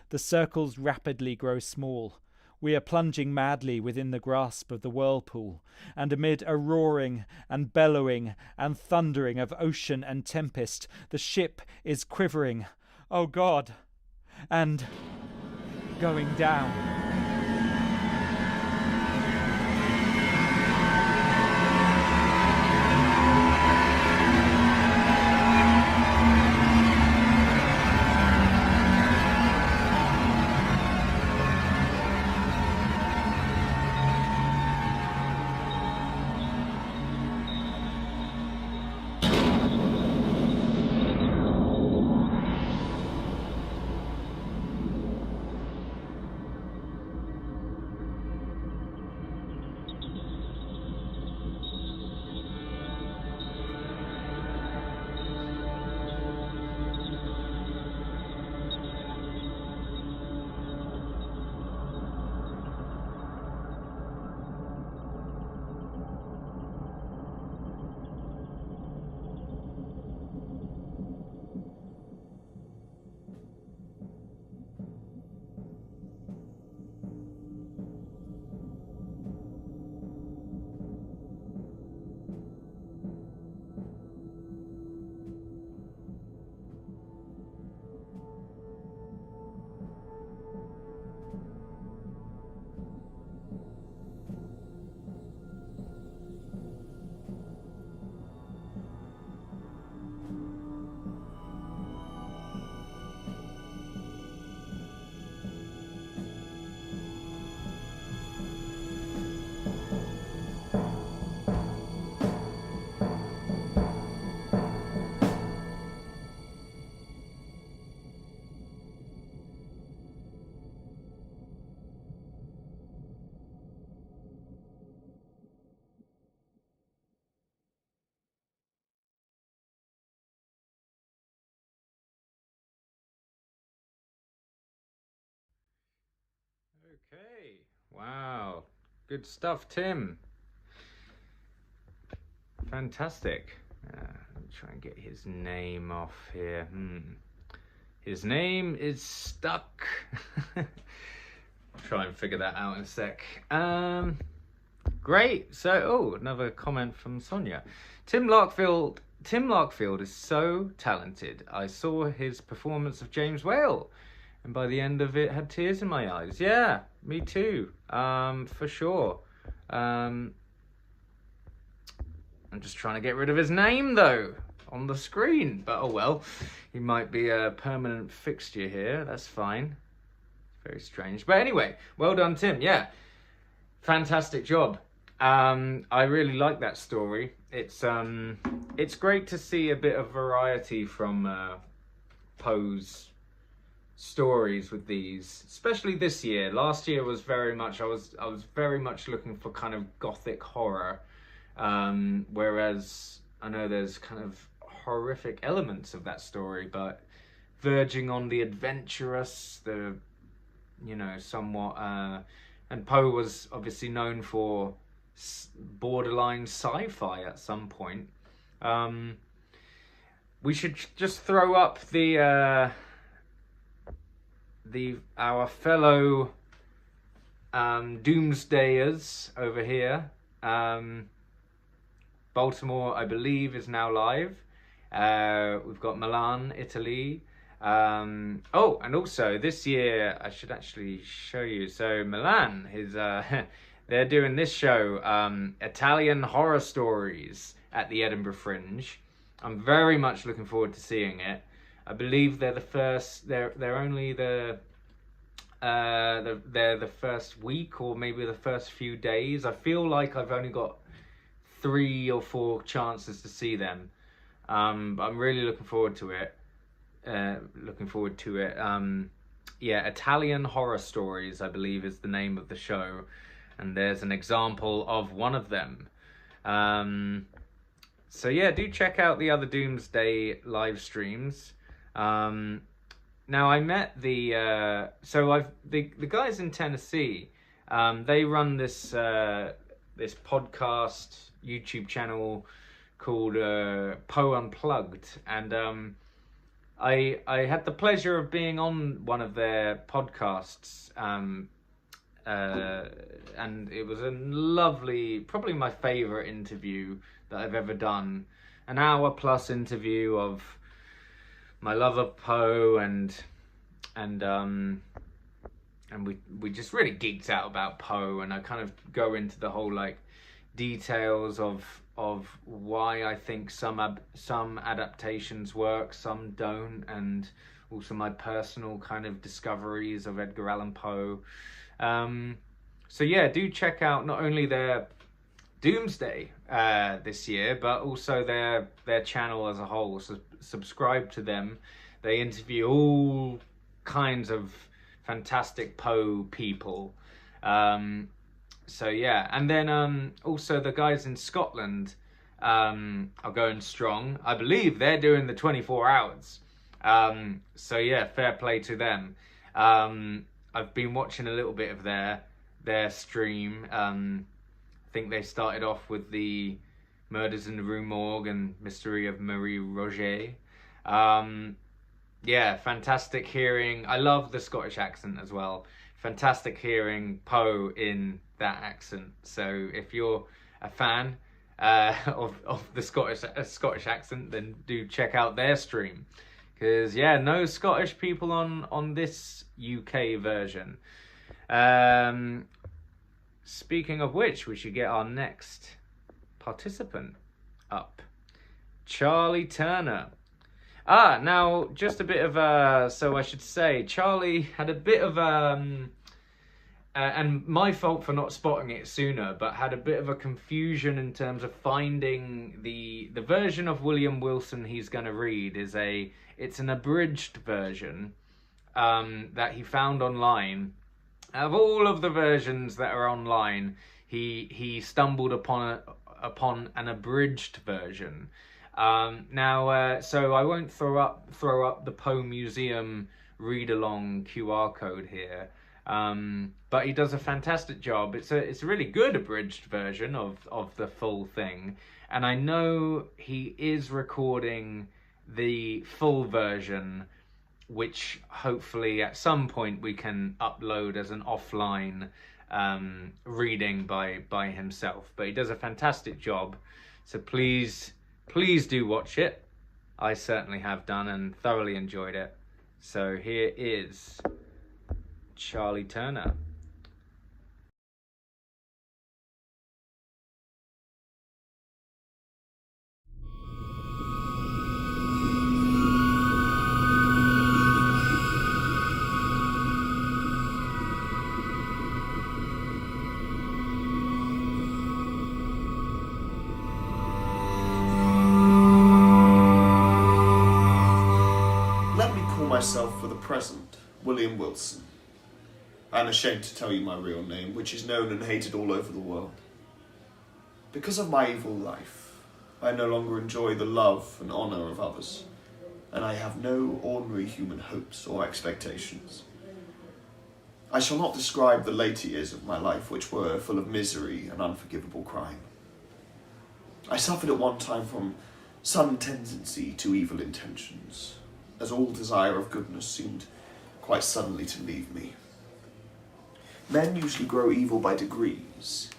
The circles rapidly grow small. We are plunging madly within the grasp of the whirlpool, and amid a roaring and bellowing and thundering of ocean and tempest, the ship is quivering, oh God, and going down. Okay, wow, good stuff, Tim. Fantastic. Let me try and get his name off here. His name is stuck. Try and figure that out in a sec. Great. So, another comment from Sonia. Tim Larkfield is so talented. I saw his performance of James Whale, and by the end of it had tears in my eyes. Yeah, me too. For sure. I'm just trying to get rid of his name though on the screen, but oh well. He might be a permanent fixture here. That's fine. Very strange. But anyway, well done, Tim. Yeah, fantastic job. I really like that story. It's great to see a bit of variety from Poe's stories with these, especially this year. Last year was very much I was very much looking for kind of gothic horror, whereas I know there's kind of horrific elements of that story, but verging on the adventurous, the somewhat and Poe was obviously known for borderline sci-fi at some point, We should just throw up our fellow Doomsdayers over here. Baltimore, I believe, is now live. We've got Milan, Italy. And also this year, I should actually show you. So Milan is they're doing this show, Italian horror stories at the Edinburgh Fringe. I'm very much looking forward to seeing it. I believe they're the first. They're only they're the first week or maybe the first few days. I feel like I've only got 3 or 4 chances to see them. But I'm really looking forward to it. Italian Horror Stories, I believe, is the name of the show, and there's an example of one of them. So yeah, do check out the other Doomsday live streams. Now I met the guys in Tennessee. They run this podcast YouTube channel called Poe Unplugged, and I had the pleasure of being on one of their podcasts, and it was a lovely, probably my favorite interview that I've ever done. An hour plus interview of my love of Poe, and we just really geeked out about Poe, and I kind of go into the whole like details of why I think some adaptations work, some don't, and also my personal kind of discoveries of Edgar Allan Poe. So yeah, do check out not only their Doomsday this year, but also their channel as a whole. So subscribe to them. They interview all kinds of fantastic Poe people. So yeah, and then also the guys in Scotland are going strong. I believe they're doing the 24 hours. So yeah, fair play to them. I've been watching a little bit of their stream. I think they started off with the Murders in the Rue Morgue and Mystery of Marie Rogêt. Yeah, fantastic hearing. I love the Scottish accent as well. Fantastic hearing Poe in that accent. So if you're a fan of the Scottish accent, then do check out their stream. Because yeah, no Scottish people on this UK version. Speaking of which, we should get our next participant up. Charlie Turner. Now, just a bit of so I should say, Charlie had a bit of and my fault for not spotting it sooner, but had a bit of a confusion in terms of finding the version of William Wilson he's going to read it's an abridged version that he found online. Of all of the versions that are online, he stumbled upon an abridged version. So I won't throw up the Poe Museum read-along QR code here, but he does a fantastic job. It's a really good abridged version of the full thing, and I know he is recording the full version, which hopefully at some point we can upload as an offline reading by himself. But he does a fantastic job, so please do watch it. I certainly have done and thoroughly enjoyed it. So here is Charlie Turner. Myself for the present, William Wilson. I'm ashamed to tell you my real name, which is known and hated all over the world. Because of my evil life, I no longer enjoy the love and honour of others, and I have no ordinary human hopes or expectations. I shall not describe the later years of my life, which were full of misery and unforgivable crime. I suffered at one time from some tendency to evil intentions, as all desire of goodness seemed quite suddenly to leave me. Men usually grow evil by degrees,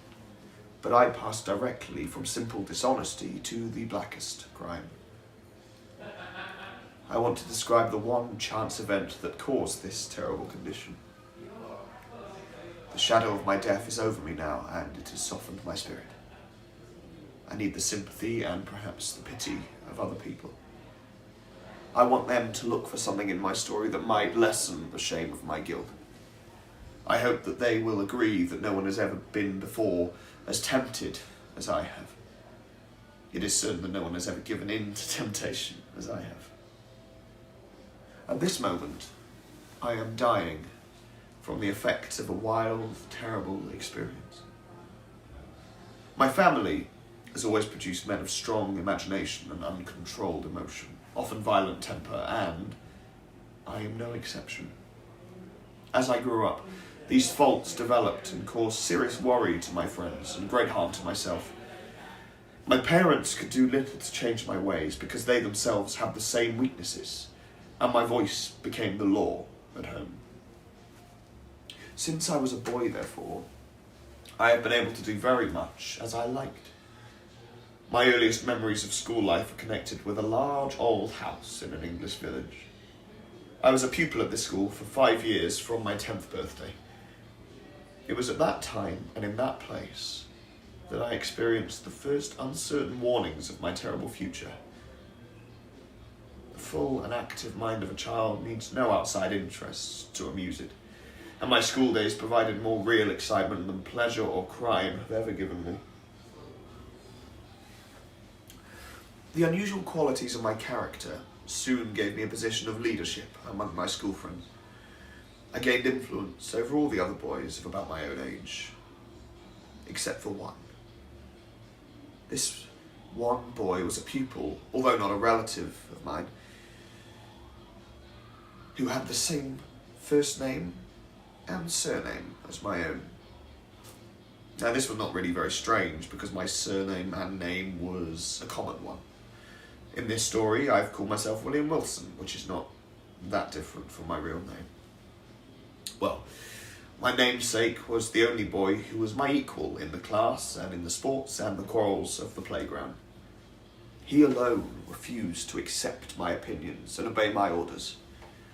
but I passed directly from simple dishonesty to the blackest crime. I want to describe the one chance event that caused this terrible condition. The shadow of my death is over me now, and it has softened my spirit. I need the sympathy and perhaps the pity of other people. I want them to look for something in my story that might lessen the shame of my guilt. I hope that they will agree that no one has ever been before as tempted as I have. It is certain that no one has ever given in to temptation as I have. At this moment, I am dying from the effects of a wild, terrible experience. My family has always produced men of strong imagination and uncontrolled emotion, often violent temper, and I am no exception. As I grew up, these faults developed and caused serious worry to my friends and great harm to myself. My parents could do little to change my ways because they themselves have the same weaknesses, and my voice became the law at home. Since I was a boy, therefore, I have been able to do very much as I liked. My earliest memories of school life are connected with a large old house in an English village. I was a pupil at this school for 5 years from my 10th birthday. It was at that time and in that place that I experienced the first uncertain warnings of my terrible future. The full and active mind of a child needs no outside interests to amuse it, and my school days provided more real excitement than pleasure or crime have ever given me. The unusual qualities of my character soon gave me a position of leadership among my school friends. I gained influence over all the other boys of about my own age, except for one. This one boy was a pupil, although not a relative of mine, who had the same first name and surname as my own. Now, this was not really very strange because my surname and name was a common one. In this story, I've called myself William Wilson, which is not that different from my real name. Well, my namesake was the only boy who was my equal in the class and in the sports and the quarrels of the playground. He alone refused to accept my opinions and obey my orders,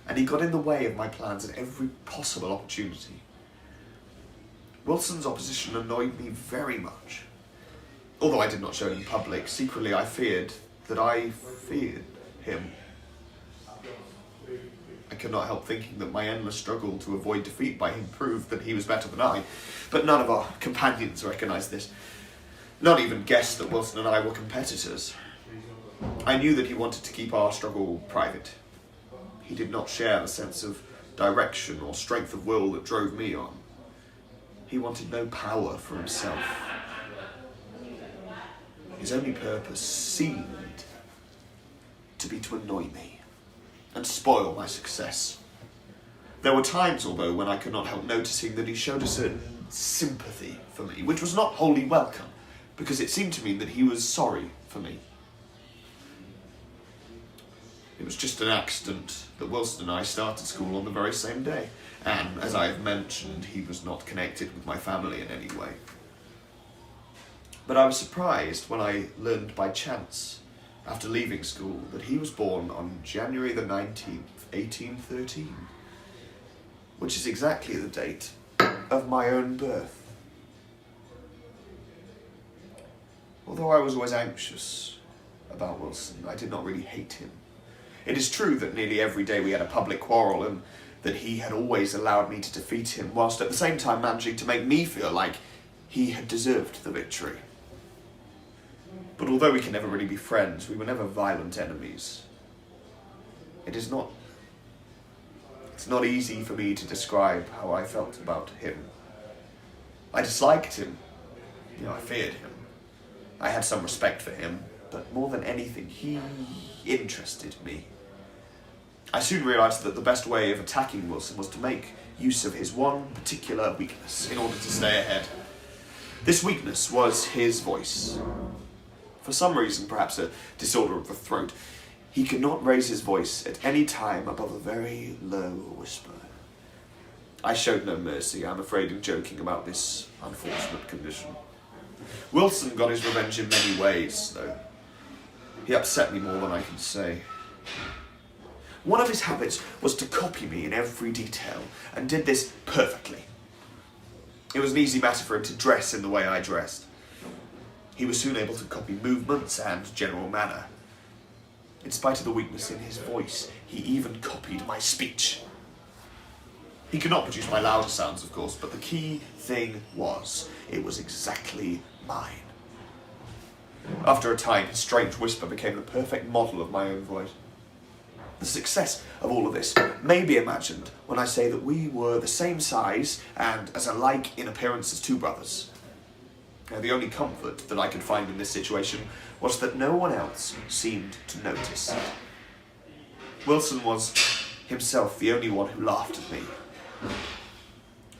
and he got in the way of my plans at every possible opportunity. Wilson's opposition annoyed me very much. Although I did not show it in public, secretly I feared that I feared him. I could not help thinking that my endless struggle to avoid defeat by him proved that he was better than I, but none of our companions recognised this. Not even guessed that Wilson and I were competitors. I knew that he wanted to keep our struggle private. He did not share the sense of direction or strength of will that drove me on. He wanted no power for himself. His only purpose seemed to be to annoy me and spoil my success. There were times, although, when I could not help noticing that he showed a certain sympathy for me, which was not wholly welcome, because it seemed to mean that he was sorry for me. It was just an accident that Wilson and I started school on the very same day, and, as I have mentioned, he was not connected with my family in any way. But I was surprised when I learned by chance, after leaving school, that he was born on January the 19th, 1813, which is exactly the date of my own birth. Although I was always anxious about Wilson, I did not really hate him. It is true that nearly every day we had a public quarrel and that he had always allowed me to defeat him, whilst at the same time managing to make me feel like he had deserved the victory. But although we can never really be friends, we were never violent enemies. It's not easy for me to describe how I felt about him. I disliked him. I feared him. I had some respect for him, but more than anything, he interested me. I soon realised that the best way of attacking Wilson was to make use of his one particular weakness in order to stay ahead. This weakness was his voice. For some reason, perhaps a disorder of the throat, he could not raise his voice at any time above a very low whisper. I showed no mercy, I'm afraid, in joking about this unfortunate condition. Wilson got his revenge in many ways, though. He upset me more than I can say. One of his habits was to copy me in every detail, and did this perfectly. It was an easy matter for him to dress in the way I dressed. He was soon able to copy movements and general manner. In spite of the weakness in his voice, he even copied my speech. He could not produce my louder sounds, of course, but the key thing was, it was exactly mine. After a time, his strange whisper became the perfect model of my own voice. The success of all of this may be imagined when I say that we were the same size and as alike in appearance as two brothers. Now, the only comfort that I could find in this situation was that no one else seemed to notice. Wilson was himself the only one who laughed at me.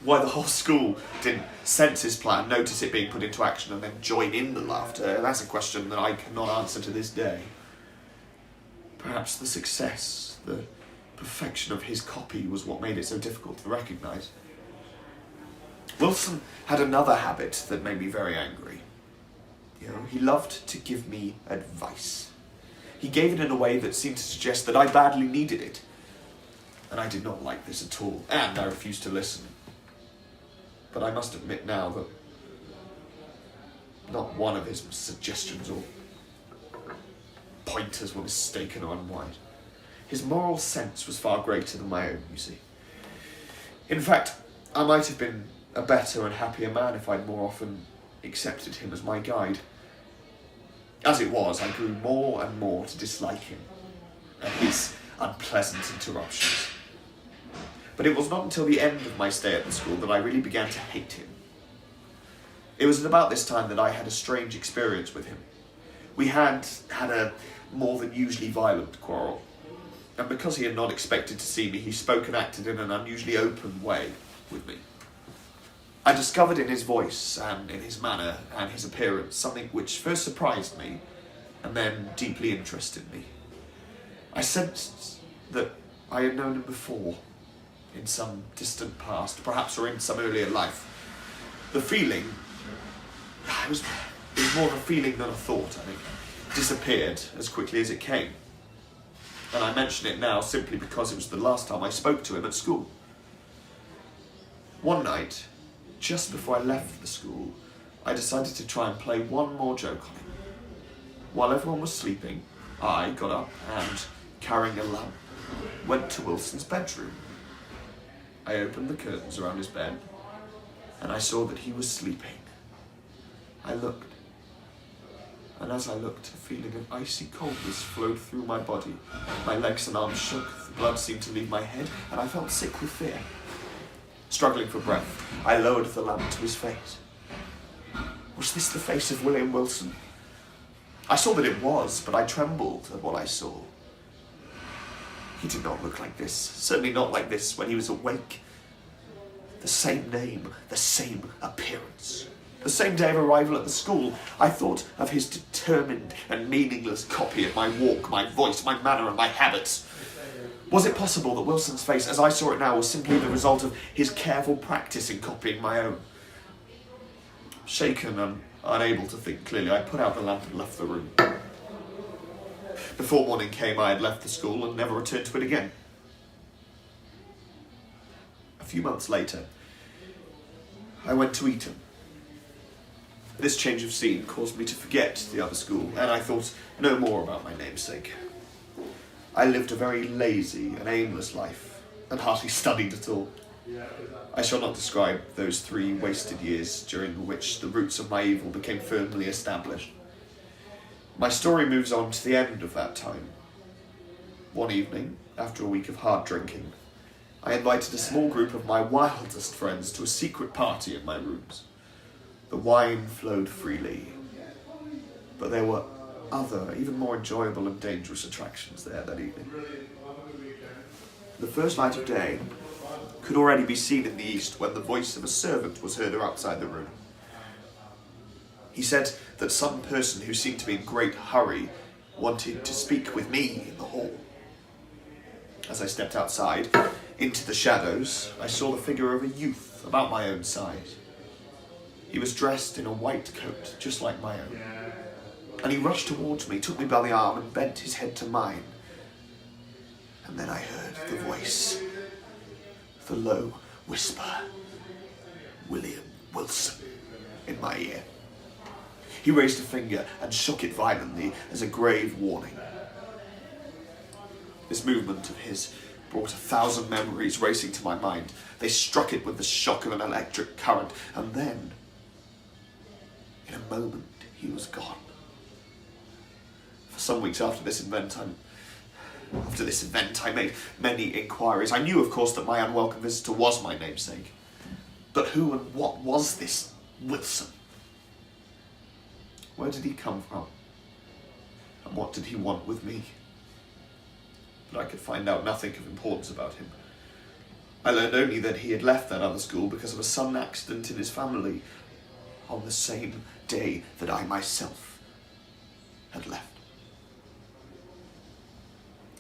Why the whole school didn't sense his plan, notice it being put into action, and then join in the laughter, that's a question that I cannot answer to this day. Perhaps the success, the perfection of his copy was what made it so difficult to recognise. Wilson had another habit that made me very angry. He loved to give me advice. He gave it in a way that seemed to suggest that I badly needed it. And I did not like this at all, and I refused to listen. But I must admit now that not one of his suggestions or pointers were mistaken or unwise. His moral sense was far greater than my own, you see. In fact, I might have been a better and happier man if I'd more often accepted him as my guide. As it was, I grew more and more to dislike him and his unpleasant interruptions. But it was not until the end of my stay at the school that I really began to hate him. It was at about this time that I had a strange experience with him. We had a more than usually violent quarrel, and because he had not expected to see me, he spoke and acted in an unusually open way with me. I discovered in his voice and in his manner and his appearance something which first surprised me and then deeply interested me. I sensed that I had known him before, in some distant past, perhaps, or in some earlier life. The feeling, it was more of a feeling than a thought, I think, disappeared as quickly as it came. And I mention it now simply because it was the last time I spoke to him at school. One night, just before I left the school, I decided to try and play one more joke on him. While everyone was sleeping, I got up and, carrying a lamp, went to Wilson's bedroom. I opened the curtains around his bed, and I saw that he was sleeping. I looked, and as I looked, a feeling of icy coldness flowed through my body. My legs and arms shook, the blood seemed to leave my head, and I felt sick with fear. Struggling for breath, I lowered the lamp to his face. Was this the face of William Wilson? I saw that it was, but I trembled at what I saw. He did not look like this, certainly not like this when he was awake. The same name, the same appearance. The same day of arrival at the school, I thought of his determined and meaningless copy of my walk, my voice, my manner, and my habits. Was it possible that Wilson's face, as I saw it now, was simply the result of his careful practice in copying my own? Shaken and unable to think clearly, I put out the lamp and left the room. Before morning came, I had left the school and never returned to it again. A few months later, I went to Eton. This change of scene caused me to forget the other school, and I thought no more about my namesake. I lived a very lazy and aimless life, and hardly studied at all. I shall not describe those 3 wasted years during which the roots of my evil became firmly established. My story moves on to the end of that time. One evening, after a week of hard drinking, I invited a small group of my wildest friends to a secret party in my rooms. The wine flowed freely, but there were other, even more enjoyable and dangerous attractions there that evening. The first light of day could already be seen in the east when the voice of a servant was heard outside the room. He said that some person who seemed to be in great hurry wanted to speak with me in the hall. As I stepped outside, into the shadows, I saw the figure of a youth about my own size. He was dressed in a white coat, just like my own. And he rushed towards me, took me by the arm, and bent his head to mine. And then I heard the voice, the low whisper, "William Wilson," in my ear. He raised a finger and shook it violently as a grave warning. This movement of his brought 1,000 memories racing to my mind. They struck it with the shock of an electric current, and then, in a moment, he was gone. For some weeks after this event, I made many inquiries. I knew, of course, that my unwelcome visitor was my namesake. But who and what was this Wilson? Where did he come from? And what did he want with me? But I could find out nothing of importance about him. I learned only that he had left that other school because of a sudden accident in his family on the same day that I myself had left.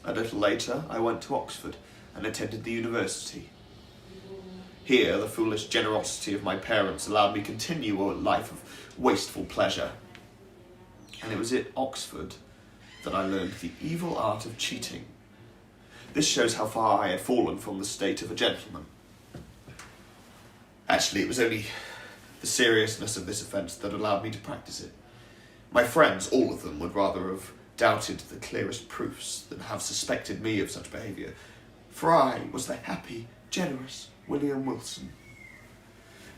A little later, I went to Oxford and attended the university. Here, the foolish generosity of my parents allowed me to continue a life of wasteful pleasure. And it was at Oxford that I learned the evil art of cheating. This shows how far I had fallen from the state of a gentleman. Actually, it was only the seriousness of this offence that allowed me to practice it. My friends, all of them, would rather have doubted the clearest proofs than have suspected me of such behaviour, for I was the happy, generous William Wilson.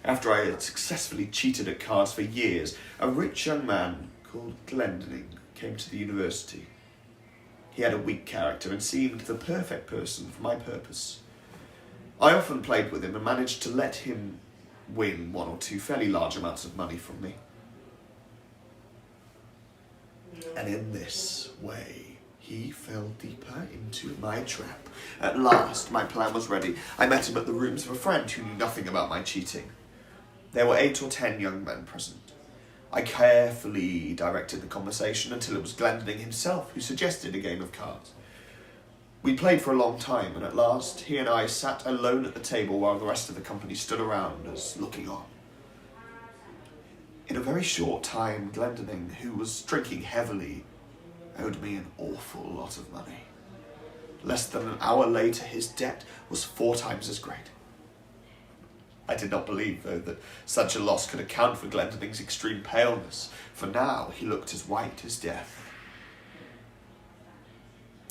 After I had successfully cheated at cards for years, a rich young man called Glendinning came to the university. He had a weak character and seemed the perfect person for my purpose. I often played with him and managed to let him win 1 or 2 fairly large amounts of money from me. And in this way, he fell deeper into my trap. At last, my plan was ready. I met him at the rooms of a friend who knew nothing about my cheating. There were 8 or 10 young men present. I carefully directed the conversation until it was Glendinning himself who suggested a game of cards. We played for a long time, and at last he and I sat alone at the table while the rest of the company stood around us, looking on. In a very short time, Glendinning, who was drinking heavily, owed me an awful lot of money. Less than an hour later, his debt was 4 times as great. I did not believe, though, that such a loss could account for Glendinning's extreme paleness, for now he looked as white as death.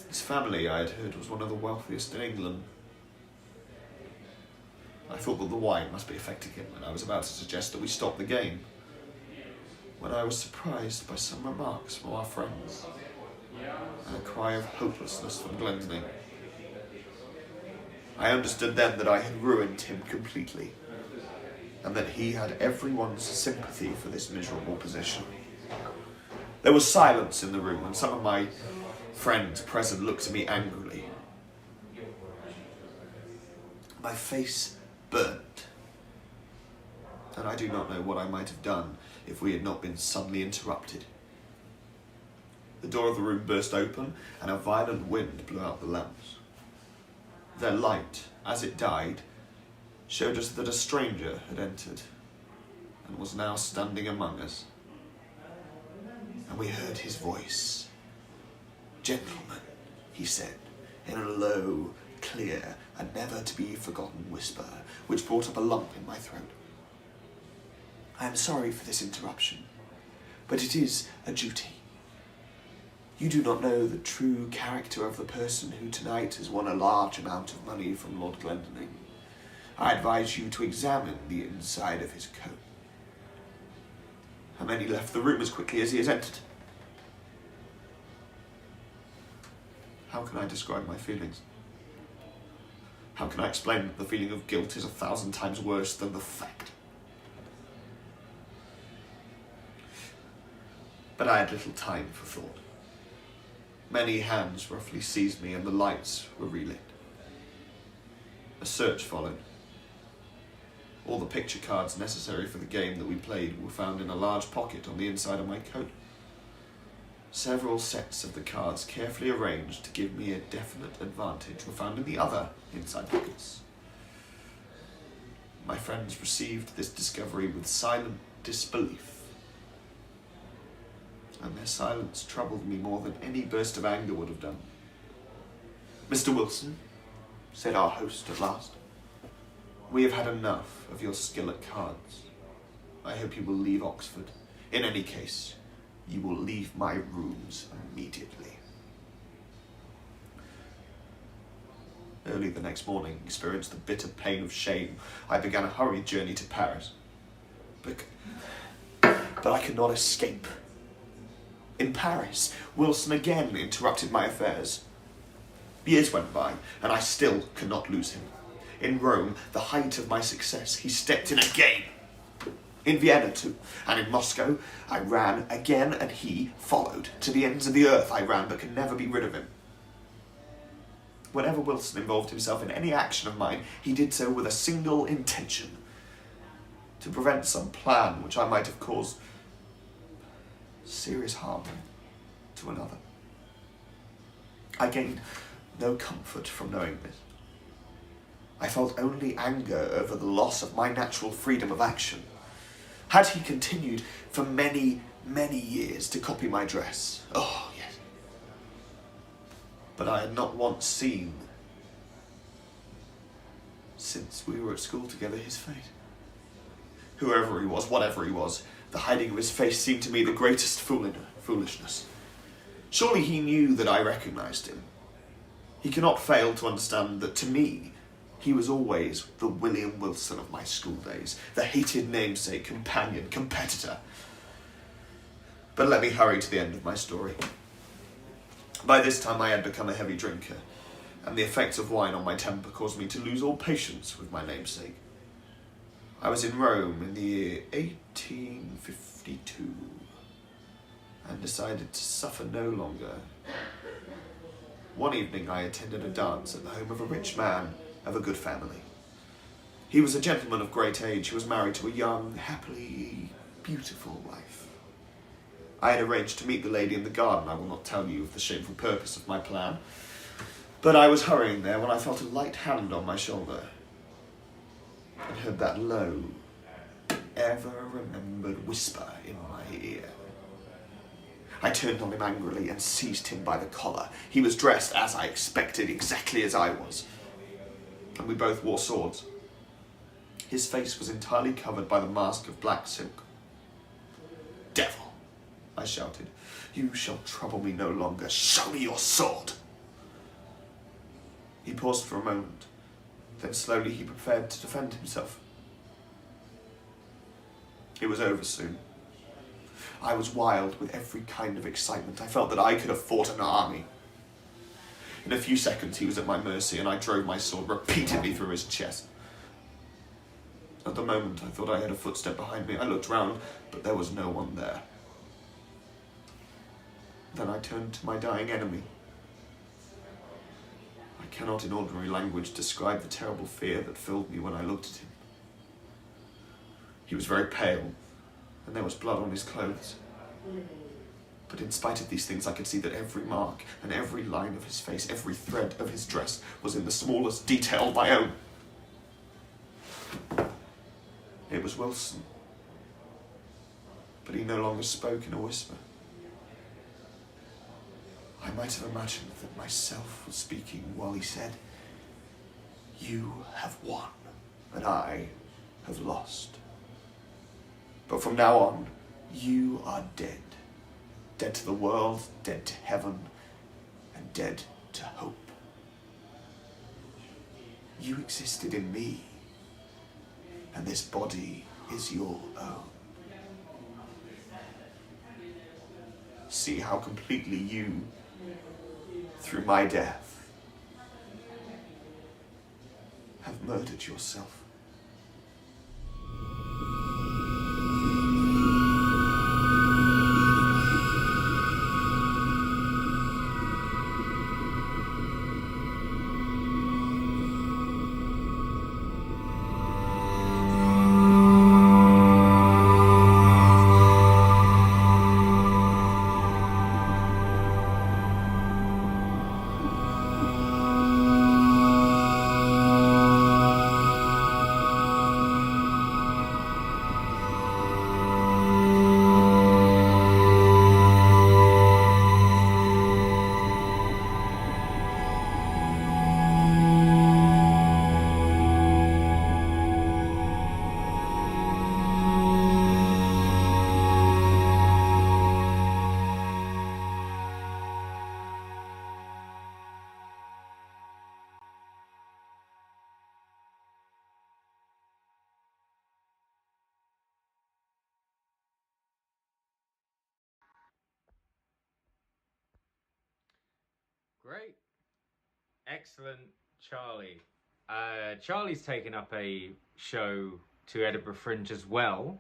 His family, I had heard, was one of the wealthiest in England. I thought that the wine must be affecting him, and I was about to suggest that we stop the game, when I was surprised by some remarks from our friends, and a cry of hopelessness from Glendinning. I understood then that I had ruined him completely, and that he had everyone's sympathy for this miserable position. There was silence in the room, and some of my friends present looked at me angrily. My face burnt, and I do not know what I might have done if we had not been suddenly interrupted. The door of the room burst open, and a violent wind blew out the lamps. Their light, as it died, showed us that a stranger had entered and was now standing among us. And we heard his voice. "Gentlemen," he said, in a low, clear, and never-to-be-forgotten whisper, which brought up a lump in my throat. "I am sorry for this interruption, but it is a duty. You do not know the true character of the person who tonight has won a large amount of money from Lord Glendinning. I advise you to examine the inside of his coat." And then he left the room as quickly as he has entered. How can I describe my feelings? How can I explain that the feeling of guilt is 1,000 times worse than the fact? But I had little time for thought. Many hands roughly seized me, and the lights were relit. A search followed. All the picture cards necessary for the game that we played were found in a large pocket on the inside of my coat. Several sets of the cards, carefully arranged to give me a definite advantage, were found in the other inside pockets. My friends received this discovery with silent disbelief, and their silence troubled me more than any burst of anger would have done. "Mr. Wilson," said our host at last, "we have had enough of your skill at cards. I hope you will leave Oxford. In any case, you will leave my rooms immediately." Early the next morning, experienced the bitter pain of shame. I began a hurried journey to Paris. But I could not escape. In Paris, Wilson again interrupted my affairs. Years went by, and I still could not lose him. In Rome, the height of my success, he stepped in again. In Vienna, too, and in Moscow, I ran again, and he followed. To the ends of the earth I ran, but could never be rid of him. Whenever Wilson involved himself in any action of mine, he did so with a single intention: to prevent some plan which I might have caused serious harm to another. I gained no comfort from knowing this. I felt only anger over the loss of my natural freedom of action. Had he continued for many, many years to copy my dress? Oh, yes. But I had not once seen, since we were at school together, his fate. Whoever he was, whatever he was, the hiding of his face seemed to me the greatest foolishness. Surely he knew that I recognized him. He cannot fail to understand that, to me, he was always the William Wilson of my school days, the hated namesake, companion, competitor. But let me hurry to the end of my story. By this time I had become a heavy drinker, and the effects of wine on my temper caused me to lose all patience with my namesake. I was in Rome in the year 1852, and decided to suffer no longer. One evening I attended a dance at the home of a rich man of a good family. He was a gentleman of great age who was married to a young, happily beautiful wife. I had arranged to meet the lady in the garden. I will not tell you of the shameful purpose of my plan, but I was hurrying there when I felt a light hand on my shoulder, and heard that low, ever-remembered whisper in my ear. I turned on him angrily and seized him by the collar. He was dressed, as I expected, exactly as I was, and we both wore swords. His face was entirely covered by the mask of black silk. "Devil," I shouted, "you shall trouble me no longer. Show me your sword." He paused for a moment, then slowly he prepared to defend himself. It was over soon. I was wild with every kind of excitement. I felt that I could have fought an army. In a few seconds he was at my mercy, and I drove my sword repeatedly through his chest. At the moment I thought I heard a footstep behind me. I looked round, but there was no one there. Then I turned to my dying enemy. I cannot in ordinary language describe the terrible fear that filled me when I looked at him. He was very pale, and there was blood on his clothes. But in spite of these things, I could see that every mark and every line of his face, every thread of his dress, was in the smallest detail my own. It was Wilson, but he no longer spoke in a whisper. I might have imagined that myself was speaking while he said, "You have won, and I have lost. But from now on, you are dead. Dead to the world, dead to heaven, and dead to hope. You existed in me, and this body is your own. See how completely you, through my death, have murdered yourself." Great. Excellent, Charlie. Charlie's taken up a show to Edinburgh Fringe as well.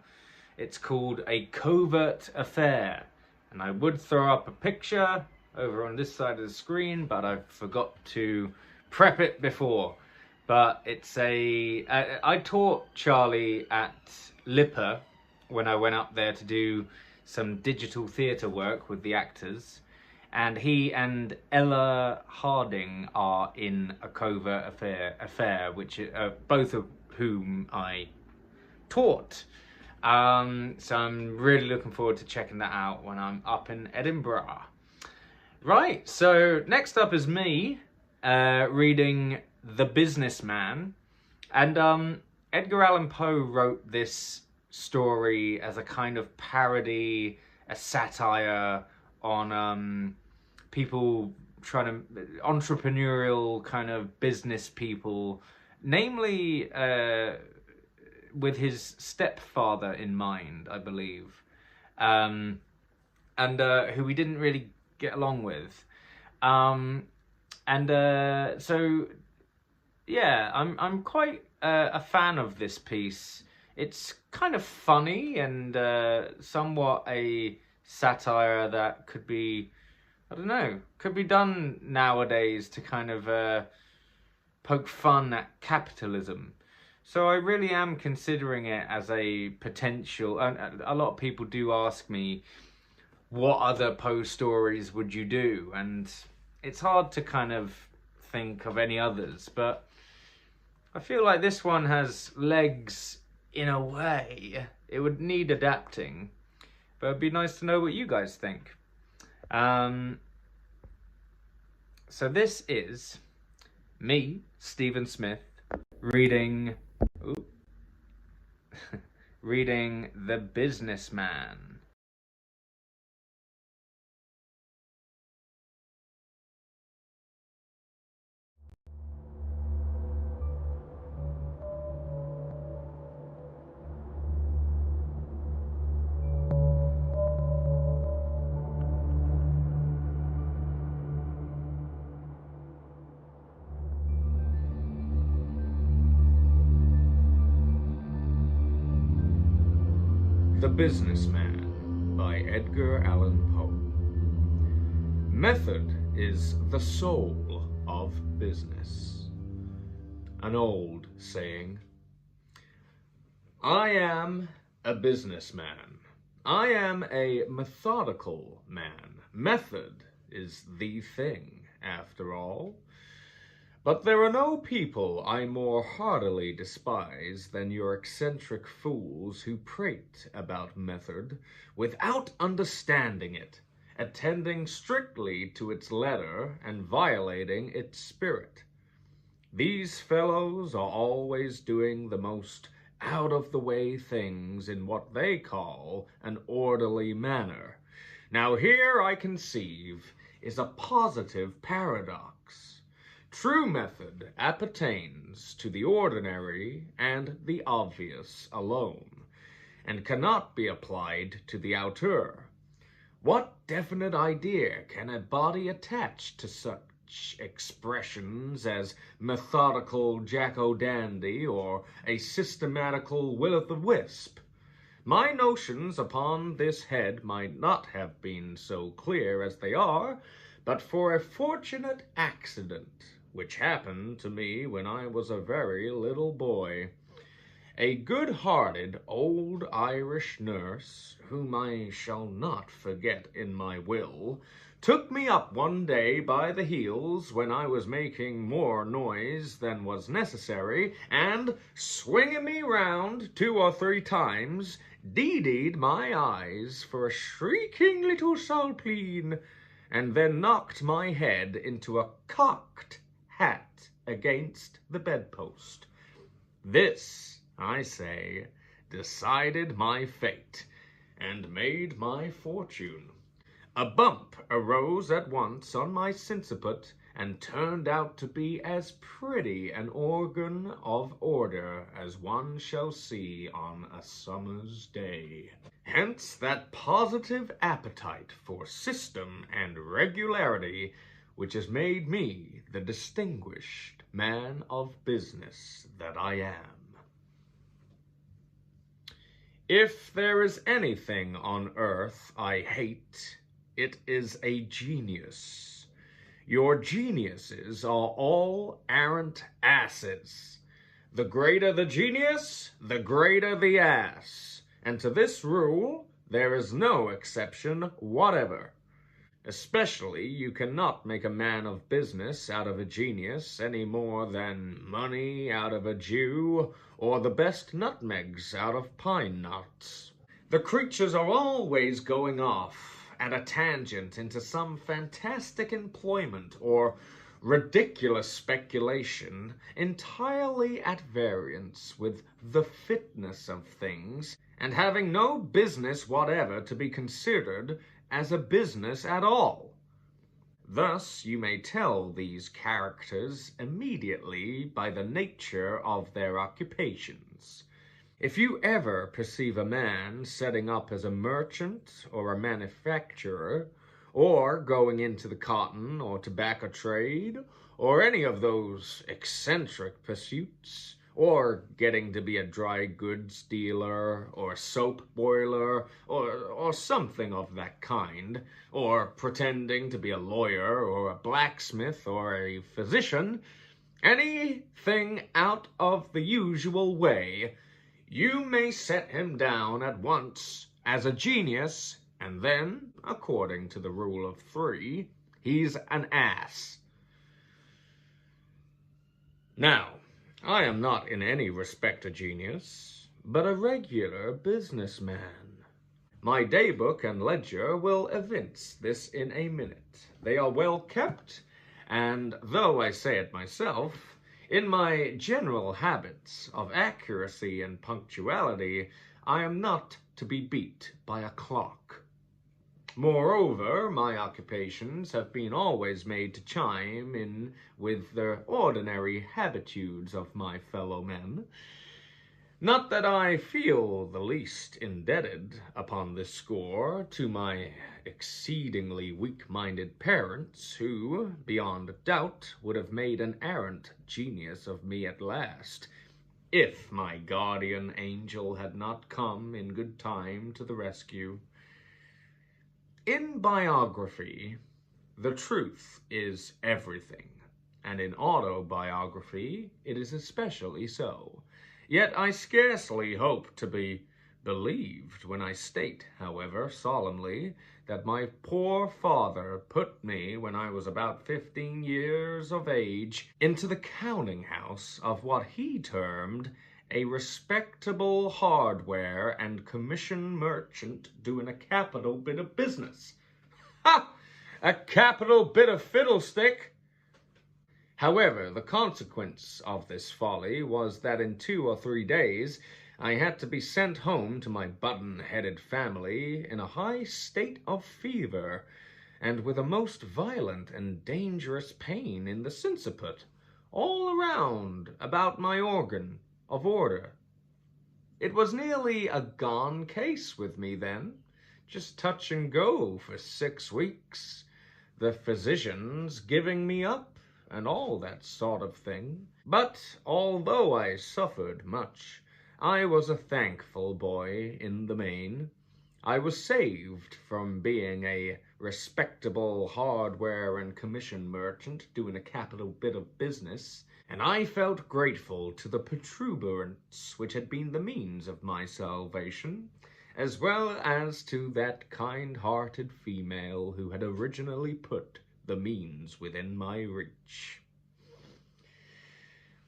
It's called A Covert Affair. And I would throw up a picture over on this side of the screen, but I forgot to prep it before. But it's I taught Charlie at Lipper when I went up there to do some digital theatre work with the actors. And he and Ella Harding are in A Covert Affair, which both of whom I taught. So I'm really looking forward to checking that out when I'm up in Edinburgh. Right, so next up is me reading The Businessman. And Edgar Allan Poe wrote this story as a kind of parody, a satire on people trying to, entrepreneurial kind of business people, namely with his stepfather in mind, I believe, and who we didn't really get along with. So yeah, I'm quite a fan of this piece. It's kind of funny and somewhat a satire that could be, I don't know, could be done nowadays to kind of poke fun at capitalism. So I really am considering it as a potential, and a lot of people do ask me, what other Poe stories would you do? And it's hard to kind of think of any others, but I feel like this one has legs in a way. It would need adapting, but it'd be nice to know what you guys think. So this is me, Stephen Smith, reading reading The Businessman. The Businessman by Edgar Allan Poe. Method is the soul of business. An old saying. I am a businessman. I am a methodical man. Method is the thing, after all. But there are no people I more heartily despise than your eccentric fools who prate about method without understanding it, attending strictly to its letter and violating its spirit. These fellows are always doing the most out-of-the-way things in what they call an orderly manner. Now here, I conceive, is a positive paradox. True method appertains to the ordinary and the obvious alone, and cannot be applied to the outer. What definite idea can a body attach to such expressions as methodical jack-o'-dandy or a systematical will-o'-the-wisp? My notions upon this head might not have been so clear as they are, but for a fortunate accident which happened to me when I was a very little boy. A good-hearted old Irish nurse, whom I shall not forget in my will, took me up one day by the heels when I was making more noise than was necessary, and, swinging me round 2 or 3 times, deeded my eyes for a shrieking little salpeen, and then knocked my head into a cocked hat against the bedpost. This, I say, decided my fate, and made my fortune. A bump arose at once on my sinciput, and turned out to be as pretty an organ of order as one shall see on a summer's day. Hence that positive appetite for system and regularity which has made me the distinguished man of business that I am. If there is anything on earth I hate, it is a genius. Your geniuses are all arrant asses. The greater the genius, the greater the ass. And to this rule, there is no exception whatever. Especially, you cannot make a man of business out of a genius any more than money out of a Jew, or the best nutmegs out of pine nuts. The creatures are always going off at a tangent into some fantastic employment or ridiculous speculation entirely at variance with the fitness of things, and having no business whatever to be considered as a business at all. Thus you may tell these characters immediately by the nature of their occupations. If you ever perceive a man setting up as a merchant or a manufacturer, or going into the cotton or tobacco trade, or any of those eccentric pursuits, or getting to be a dry goods dealer, or soap boiler, or something of that kind, or pretending to be a lawyer, or a blacksmith, or a physician, anything out of the usual way, you may set him down at once as a genius, and then, according to the rule of 3, he's an ass. Now, I am not in any respect a genius, but a regular businessman. My daybook and ledger will evince this in a minute. They are well kept, and though I say it myself, in my general habits of accuracy and punctuality, I am not to be beat by a clock. Moreover, my occupations have been always made to chime in with the ordinary habitudes of my fellow men. Not that I feel the least indebted upon this score to my exceedingly weak-minded parents, who, beyond doubt, would have made an arrant genius of me at last, if my guardian angel had not come in good time to the rescue. In biography, the truth is everything, and in autobiography it is especially so. Yet I scarcely hope to be believed when I state, however solemnly, that my poor father put me, when I was about 15 years of age, into the counting-house of what he termed a respectable hardware and commission merchant doing a capital bit of business. Ha! A capital bit of fiddlestick! However, the consequence of this folly was that in 2 or 3 days I had to be sent home to my button-headed family in a high state of fever, and with a most violent and dangerous pain in the sinciput, all around about my organ of order. It was nearly a gone case with me then, just touch and go for 6 weeks, the physicians giving me up, and all that sort of thing. But although I suffered much, I was a thankful boy in the main. I was saved from being a respectable hardware and commission merchant doing a capital bit of business, and I felt grateful to the protuberance which had been the means of my salvation, as well as to that kind-hearted female who had originally put the means within my reach.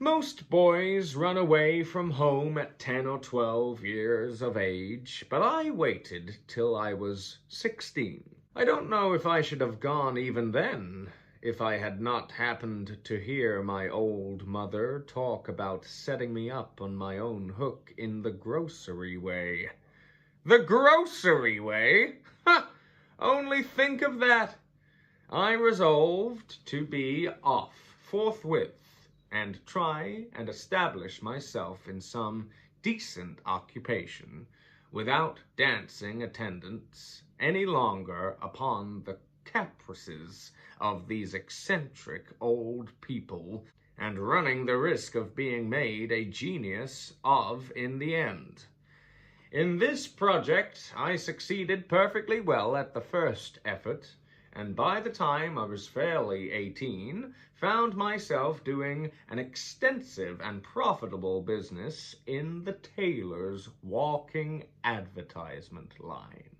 Most boys run away from home at 10 or 12 years of age, but I waited till I was 16. I don't know if I should have gone even then, if I had not happened to hear my old mother talk about setting me up on my own hook in the grocery way. The grocery way? Ha! Only think of that! I resolved to be off forthwith and try and establish myself in some decent occupation without dancing attendance any longer upon the caprices of these eccentric old people, and running the risk of being made a genius of in the end. In this project, I succeeded perfectly well at the first effort, and by the time I was fairly 18, found myself doing an extensive and profitable business in the tailor's walking advertisement line.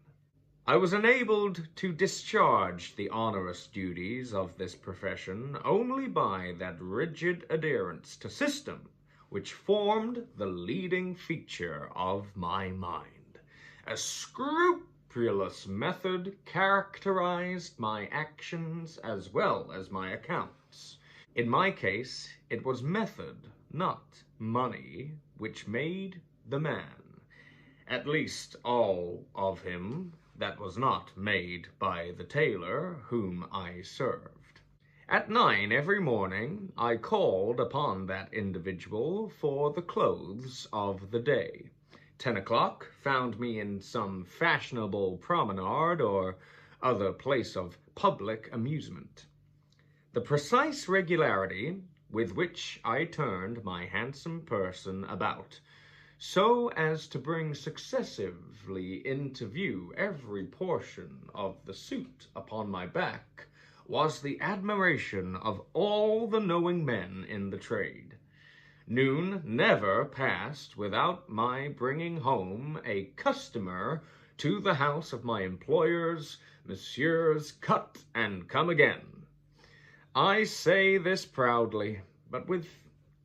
I was enabled to discharge the onerous duties of this profession only by that rigid adherence to system which formed the leading feature of my mind. A scrupulous method characterized my actions as well as my accounts. In my case, it was method, not money, which made the man. At least all of him that was not made by the tailor whom I served. At 9 every morning, I called upon that individual for the clothes of the day. 10 o'clock found me in some fashionable promenade or other place of public amusement. The precise regularity with which I turned my handsome person about, so as to bring successively into view every portion of the suit upon my back, was the admiration of all the knowing men in the trade. Noon never passed without my bringing home a customer to the house of my employers, Messrs. Cut and Come Again. I say this proudly, but with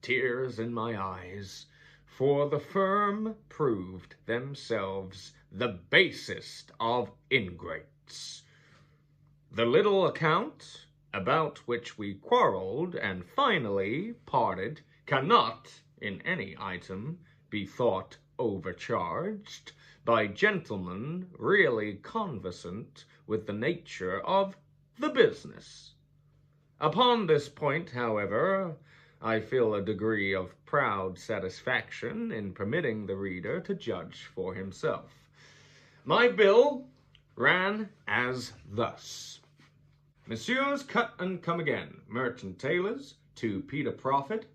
tears in my eyes, for the firm proved themselves the basest of ingrates. The little account, about which we quarreled and finally parted, cannot, in any item, be thought overcharged by gentlemen really conversant with the nature of the business. Upon this point, however, I feel a degree of proud satisfaction in permitting the reader to judge for himself. My bill ran as thus. Messrs. Cut and Come Again, Merchant Tailors, to Peter Prophet,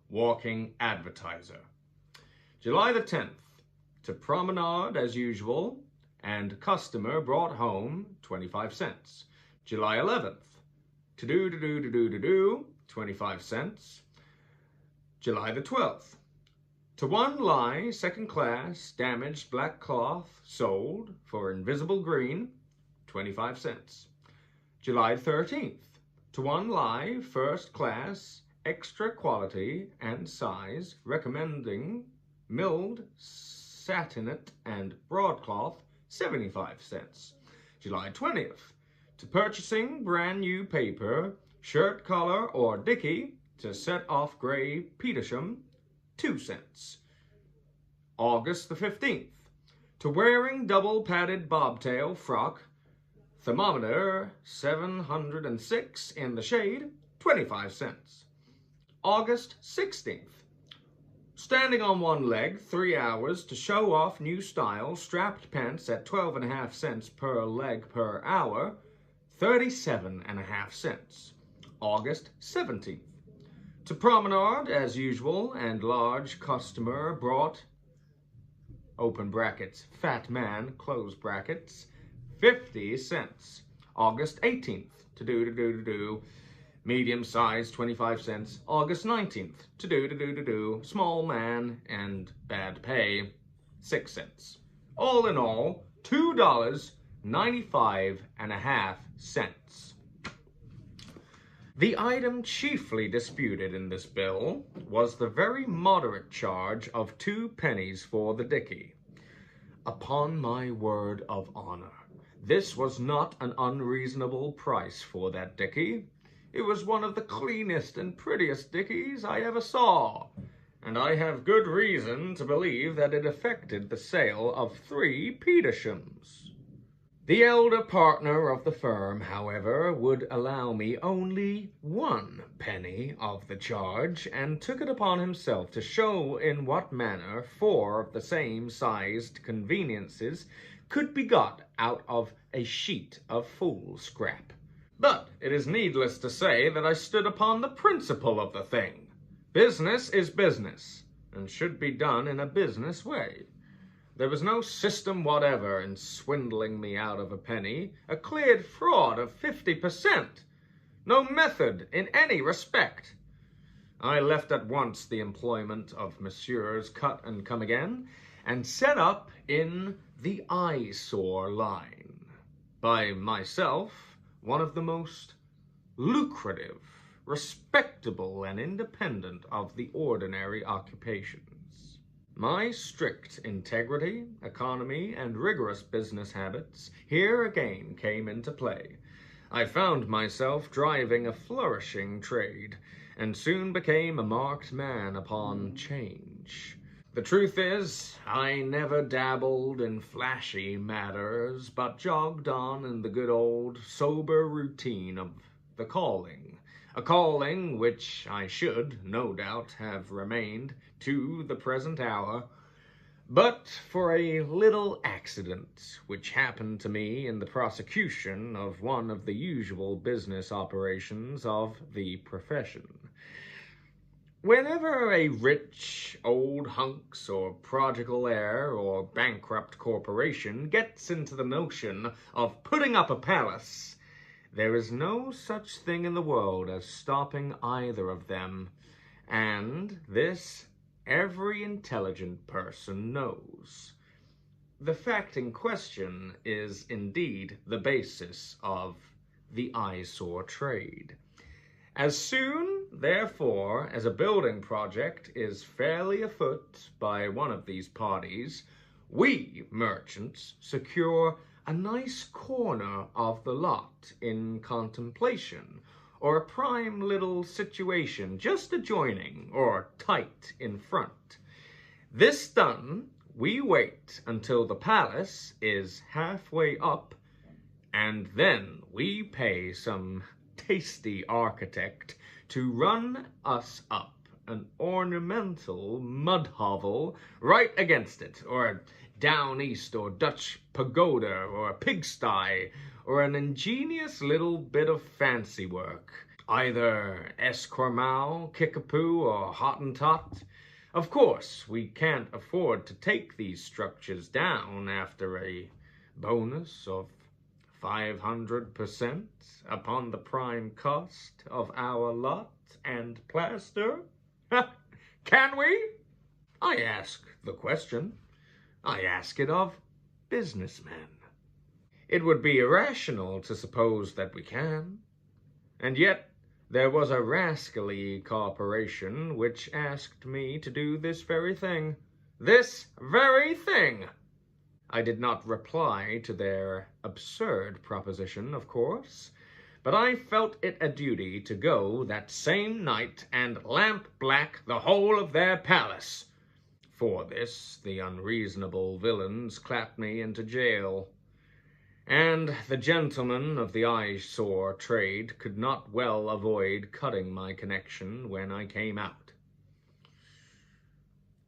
Walking Advertiser. July the 10th, to Promenade as usual, and customer brought home 25 cents. July 11th, to do, 25 cents. July the 12th, to one lie, second class, damaged black cloth, sold for invisible green, 25 cents. July 13th, to one lie, first class, extra quality and size, recommending milled, satinate, and broadcloth, 75 cents. July 20th, to purchasing brand new paper, shirt collar or dicky, to set off gray Petersham, 2 cents. August the 15th, to wearing double padded bobtail frock, thermometer 706 in the shade, 25 cents. August 16th, standing on one leg 3 hours to show off new style, strapped pants at 12.5 cents per leg per hour, 37.5 cents. August 17th, to Promenade as usual, and large customer brought, open brackets, fat man, close brackets, 50 cents. August 18th, to do, medium size, 25 cents. August 19th, to do, small man and bad pay, 6 cents. All in all, $2.95.5. The item chiefly disputed in this bill was the very moderate charge of 2 pennies for the dicky. Upon my word of honor, this was not an unreasonable price for that dicky. It was one of the cleanest and prettiest dickies I ever saw, and I have good reason to believe that it effected the sale of 3 Petershams. The elder partner of the firm, however, would allow me only 1 penny of the charge, and took it upon himself to show in what manner 4 of the same sized conveniences could be got out of a sheet of fool scrap. But it is needless to say that I stood upon the principle of the thing. Business is business, and should be done in a business way. There was no system whatever in swindling me out of a penny, a cleared fraud of 50%. No method in any respect. I left at once the employment of Messrs. Cut and Come Again, and set up in the eyesore line. By myself, one of the most lucrative, respectable, and independent of the ordinary occupations. My strict integrity, economy, and rigorous business habits here again came into play. I found myself driving a flourishing trade, and soon became a marked man upon change. The truth is, I never dabbled in flashy matters, but jogged on in the good old, sober routine of the calling. A calling which I should, no doubt, have remained to the present hour, but for a little accident which happened to me in the prosecution of one of the usual business operations of the profession. Whenever a rich, old hunks or prodigal heir or bankrupt corporation gets into the notion of putting up a palace, there is no such thing in the world as stopping either of them, and this every intelligent person knows. The fact in question is indeed the basis of the eyesore trade. As soon, therefore, as a building project is fairly afoot by one of these parties, we merchants secure a nice corner of the lot in contemplation, or a prime little situation just adjoining or tight in front. This done, we wait until the palace is halfway up, and then we pay some tasty architect to run us up an ornamental mud hovel right against it, or a down east or Dutch pagoda, or a pigsty, or an ingenious little bit of fancy work, either esquimau, kickapoo, or hottentot. Of course, we can't afford to take these structures down after a bonus of 500% upon the prime cost of our lot and plaster? Can we? I ask the question. I ask it of businessmen. It would be irrational to suppose that we can. And yet there was a rascally corporation which asked me to do this very thing. This very thing! I did not reply to their absurd proposition, of course, but I felt it a duty to go that same night and lamp black the whole of their palace. For this, the unreasonable villains clapped me into jail, and the gentleman of the eyesore trade could not well avoid cutting my connection when I came out.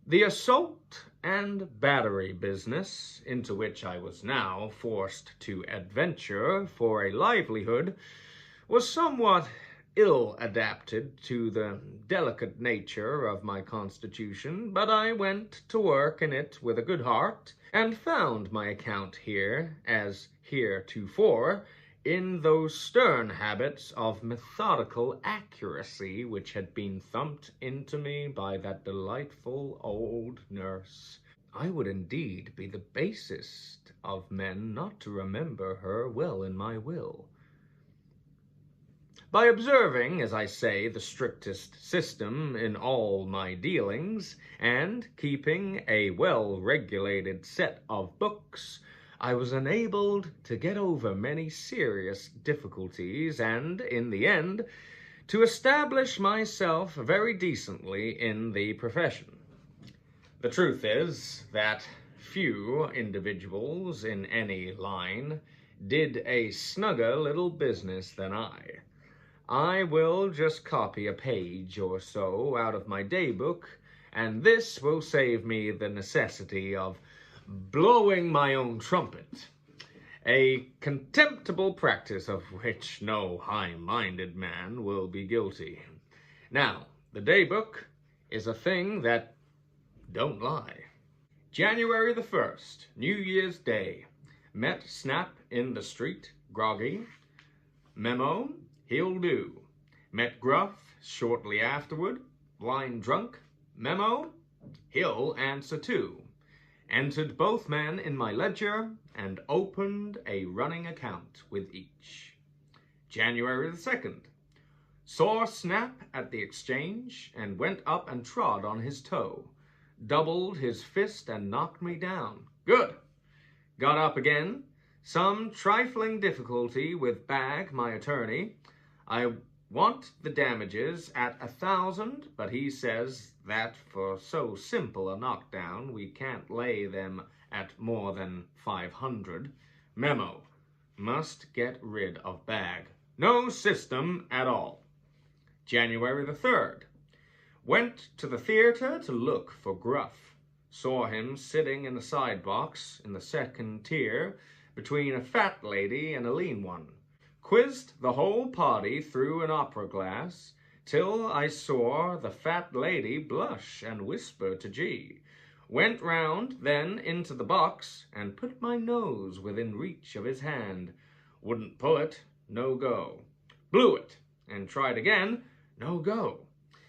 The assault and battery business, into which I was now forced to adventure for a livelihood, was somewhat ill adapted to the delicate nature of my constitution, but I went to work in it with a good heart, and found my account here, as heretofore, in those stern habits of methodical accuracy which had been thumped into me by that delightful old nurse. I would indeed be the basest of men not to remember her well in my will. By observing, as I say, the strictest system in all my dealings, and keeping a well-regulated set of books, I was enabled to get over many serious difficulties, and, in the end, to establish myself very decently in the profession. The truth is that few individuals in any line did a snugger little business than I. I will just copy a page or so out of my daybook, and this will save me the necessity of blowing my own trumpet. a contemptible practice of which no high-minded man will be guilty. Now, the daybook is a thing that don't lie. January the 1st, New Year's Day. Met Snap in the street, groggy. Memo, he'll do. Met Gruff shortly afterward, blind drunk. Memo, he'll answer too. Entered both men in my ledger and opened a running account with each. January the 2nd. Saw Snap at the exchange and went up and trod on his toe. Doubled his fist and knocked me down. Good. Got up again. Some trifling difficulty with Bag, my attorney. I want the damages at 1,000, but he says that for so simple a knockdown we can't lay them at more than 500. Memo. Must get rid of Bag. No system at all. January the 3rd. Went to the theatre to look for Gruff. Saw him sitting in a side box in the second tier between a fat lady and a lean one. Quizzed the whole party through an opera glass till I saw the fat lady blush and whisper to G. Went round then into the box and put my nose within reach of his hand. Wouldn't pull it, no go. Blew it and tried again, no go.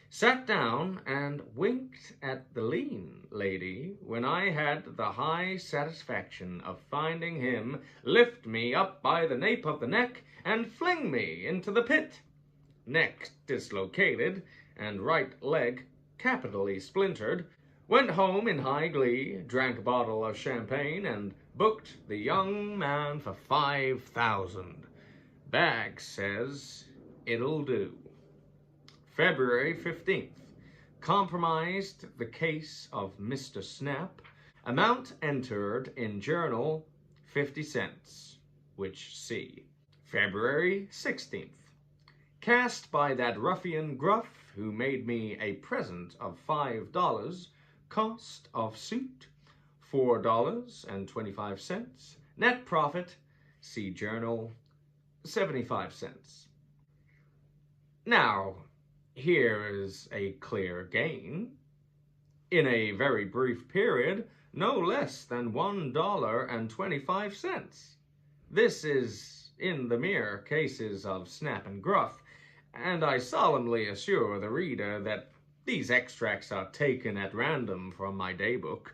Sat down and winked at the lean lady when I had the high satisfaction of finding him lift me up by the nape of the neck and fling me into the pit. Neck dislocated and right leg capitally splintered. Went home in high glee, drank a bottle of champagne, and booked the young man for 5,000. Bag says it'll do. February 15th. Compromised the case of Mr. Snap. Amount entered in journal 50 cents, which see. February 16th. Cast by that ruffian Gruff who made me a present of $5. Cost of suit $4.25. Net profit, see journal, 75 cents. Now, here is a clear gain. In a very brief period, no less than $1.25. This is in the mere cases of Snap and Gruff, and I solemnly assure the reader that these extracts are taken at random from my daybook.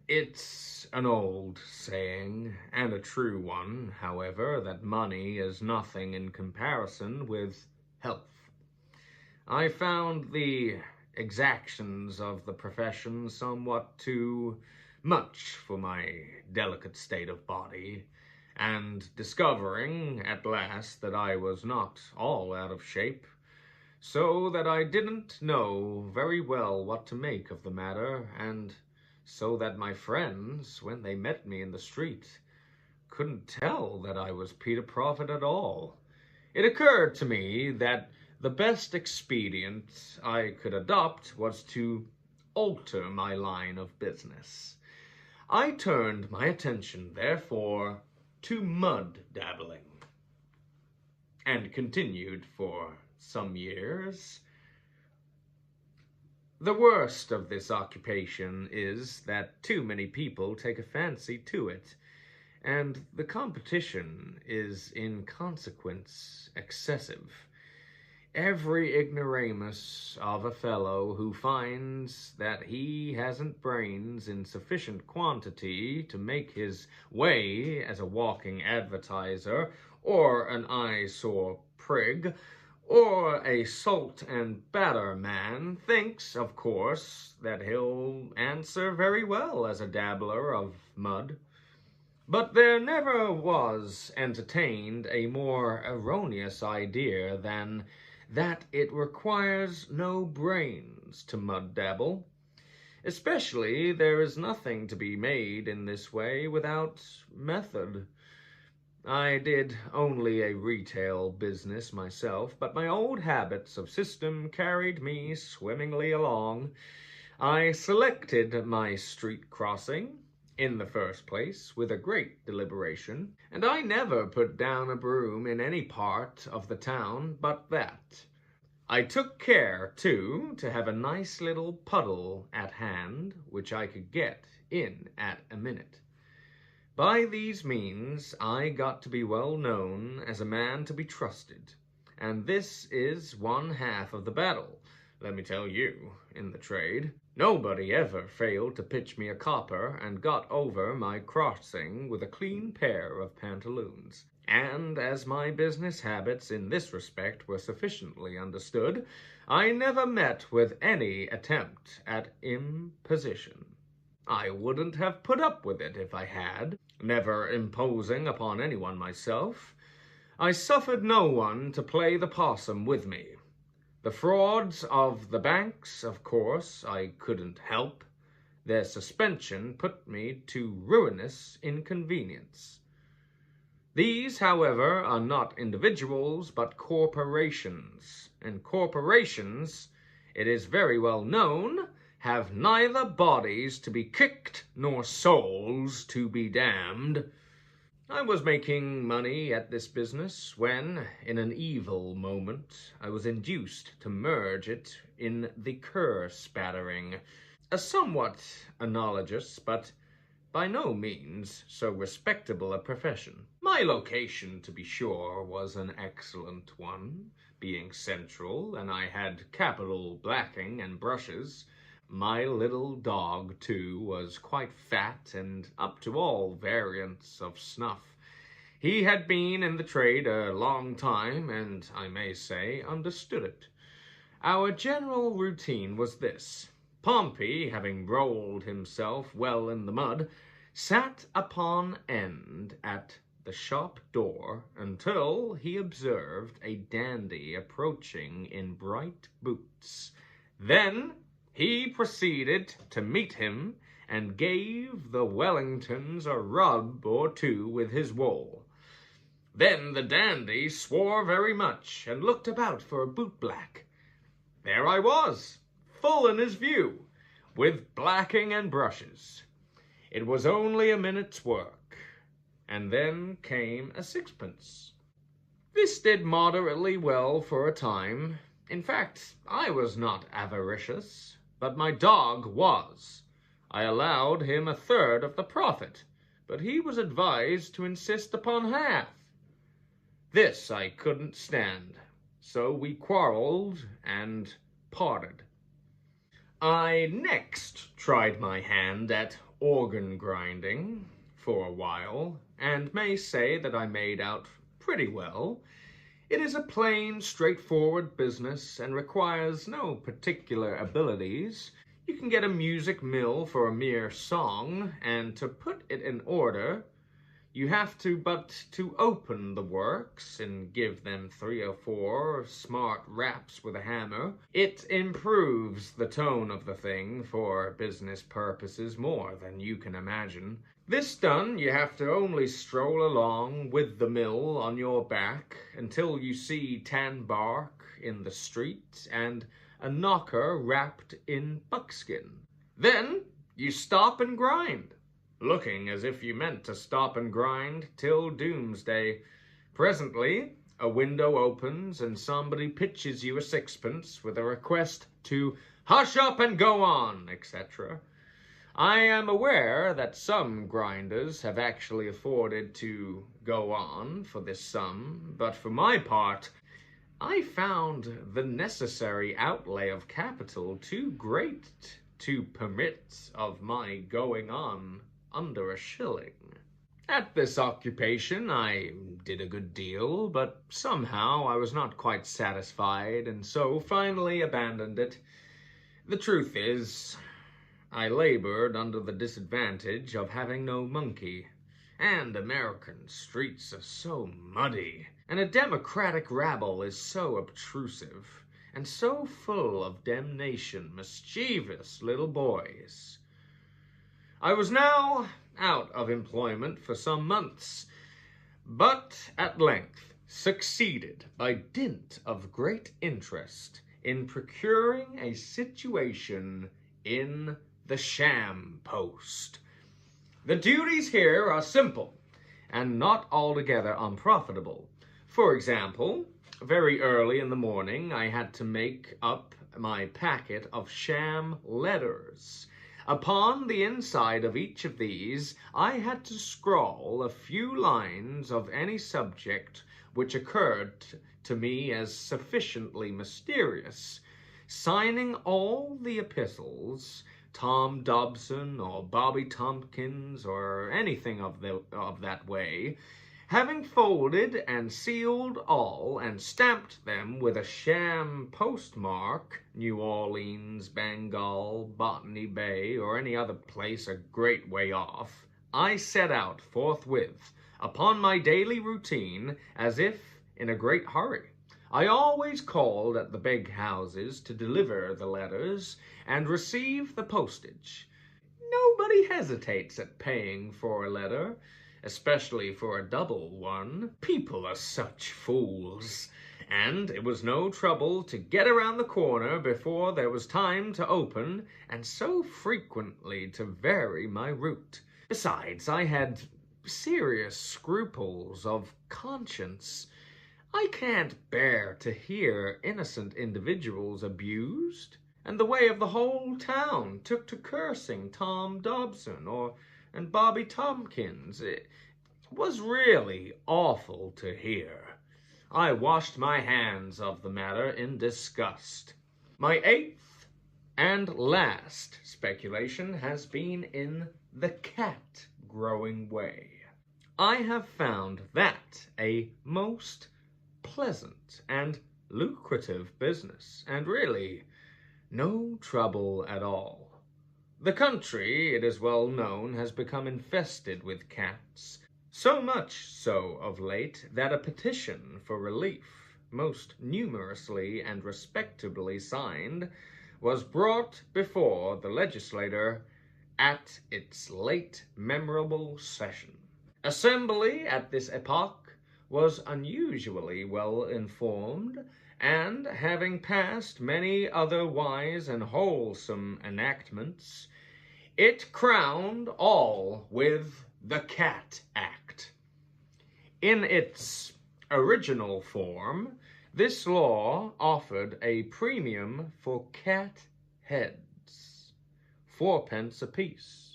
It's an old saying, and a true one, however, that money is nothing in comparison with health. I found the exactions of the profession somewhat too much for my delicate state of body, and discovering at last that I was not all out of shape, so that I didn't know very well what to make of the matter, and so that my friends, when they met me in the street, couldn't tell that I was Peter Prophet at all. It occurred to me that the best expedient I could adopt was to alter my line of business. I turned my attention, therefore, to mud dabbling, and continued for some years. The worst of this occupation is that too many people take a fancy to it, and the competition is in consequence excessive. Every ignoramus of a fellow who finds that he hasn't brains in sufficient quantity to make his way as a walking advertiser, or an eyesore prig, or a salt and batter man, thinks, of course, that he'll answer very well as a dabbler of mud. But there never was entertained a more erroneous idea than that it requires no brains to mud dabble. Especially, there is nothing to be made in this way without method. I did only a retail business myself, but my old habits of system carried me swimmingly along. I selected my street crossing, in the first place, with a great deliberation, and I never put down a broom in any part of the town but that. I took care, too, to have a nice little puddle at hand, which I could get in at a minute. By these means I got to be well known as a man to be trusted, and this is one half of the battle, let me tell you, in the trade. Nobody ever failed to pitch me a copper and got over my crossing with a clean pair of pantaloons. And as my business habits in this respect were sufficiently understood, I never met with any attempt at imposition. I wouldn't have put up with it if I had, never imposing upon anyone myself. I suffered no one to play the possum with me. The frauds of the banks, of course, I couldn't help. Their suspension put me to ruinous inconvenience. These, however, are not individuals, but corporations. And corporations, it is very well known, have neither bodies to be kicked nor souls to be damned. I was making money at this business when, in an evil moment, I was induced to merge it in the cur-spattering, a somewhat analogous, but by no means so respectable a profession. My location, to be sure, was an excellent one, being central, and I had capital blacking and brushes. My little dog, too, was quite fat and up to all variants of snuff. He had been in the trade a long time, and, I may say, understood it. Our general routine was this. Pompey, having rolled himself well in the mud, sat upon end at the shop door until he observed a dandy approaching in bright boots. Then he proceeded to meet him and gave the Wellingtons a rub or two with his wool. Then the dandy swore very much and looked about for a bootblack. There I was, full in his view, with blacking and brushes. It was only a minute's work, and then came a sixpence. This did moderately well for a time. In fact, I was not avaricious, but my dog was. I allowed him a third of the profit, but he was advised to insist upon half. This I couldn't stand, so we quarreled and parted. I next tried my hand at organ grinding for a while, and may say that I made out pretty well. It is a plain, straightforward business and requires no particular abilities. You can get a music mill for a mere song, and to put it in order, you have to open the works and give them 3 or 4 smart raps with a hammer. It improves the tone of the thing for business purposes more than you can imagine. This done, you have to only stroll along with the mill on your back until you see tan bark in the street and a knocker wrapped in buckskin. Then you stop and grind, looking as if you meant to stop and grind till doomsday. Presently, a window opens and somebody pitches you a sixpence with a request to hush up and go on, etc. I am aware that some grinders have actually afforded to go on for this sum, but for my part, I found the necessary outlay of capital too great to permit of my going on under a shilling. At this occupation I did a good deal, but somehow I was not quite satisfied, and so finally abandoned it. The truth is, I labored under the disadvantage of having no monkey, and American streets are so muddy, and a democratic rabble is so obtrusive, and so full of damnation, mischievous little boys. I was now out of employment for some months, but at length succeeded, by dint of great interest, in procuring a situation in the Sham Post. The duties here are simple and not altogether unprofitable. For example, very early in the morning, I had to make up my packet of sham letters. Upon the inside of each of these, I had to scrawl a few lines of any subject which occurred to me as sufficiently mysterious, signing all the epistles Tom Dobson or Bobby Tompkins or anything of that way, having folded and sealed all and stamped them with a sham postmark, New Orleans, Bengal, Botany Bay, or any other place a great way off, I set out forthwith upon my daily routine as if in a great hurry. I always called at the big houses to deliver the letters and receive the postage. Nobody hesitates at paying for a letter, especially for a double one. People are such fools. And it was no trouble to get around the corner before there was time to open, and so frequently to vary my route. Besides, I had serious scruples of conscience. I can't bear to hear innocent individuals abused, and the way of the whole town took to cursing Tom Dobson and Bobby Tompkins. It was really awful to hear. I washed my hands of the matter in disgust. My eighth and last speculation has been in the cat growing way. I have found that a most pleasant and lucrative business, and really no trouble at all. The country, it is well known, has become infested with cats, so much so of late that a petition for relief, most numerously and respectably signed, was brought before the legislature at its late memorable session. Assembly at this epoch was unusually well informed, and having passed many other wise and wholesome enactments, it crowned all with the Cat Act. In its original form, this law offered a premium for cat heads, 4d apiece.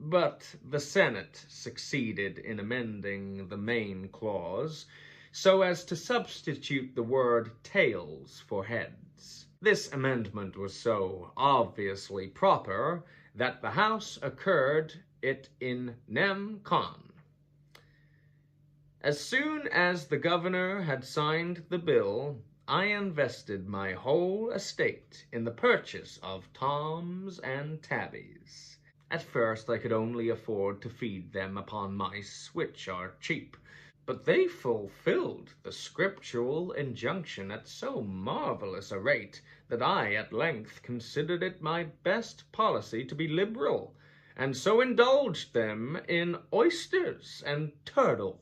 But the Senate succeeded in amending the main clause so as to substitute the word tails for heads. This amendment was so obviously proper that the House occurred it in nem. Con. As soon as the governor had signed the bill, I invested my whole estate in the purchase of Toms and Tabbies. At first I could only afford to feed them upon mice, which are cheap, but they fulfilled the scriptural injunction at so marvelous a rate that I at length considered it my best policy to be liberal, and so indulged them in oysters and turtle.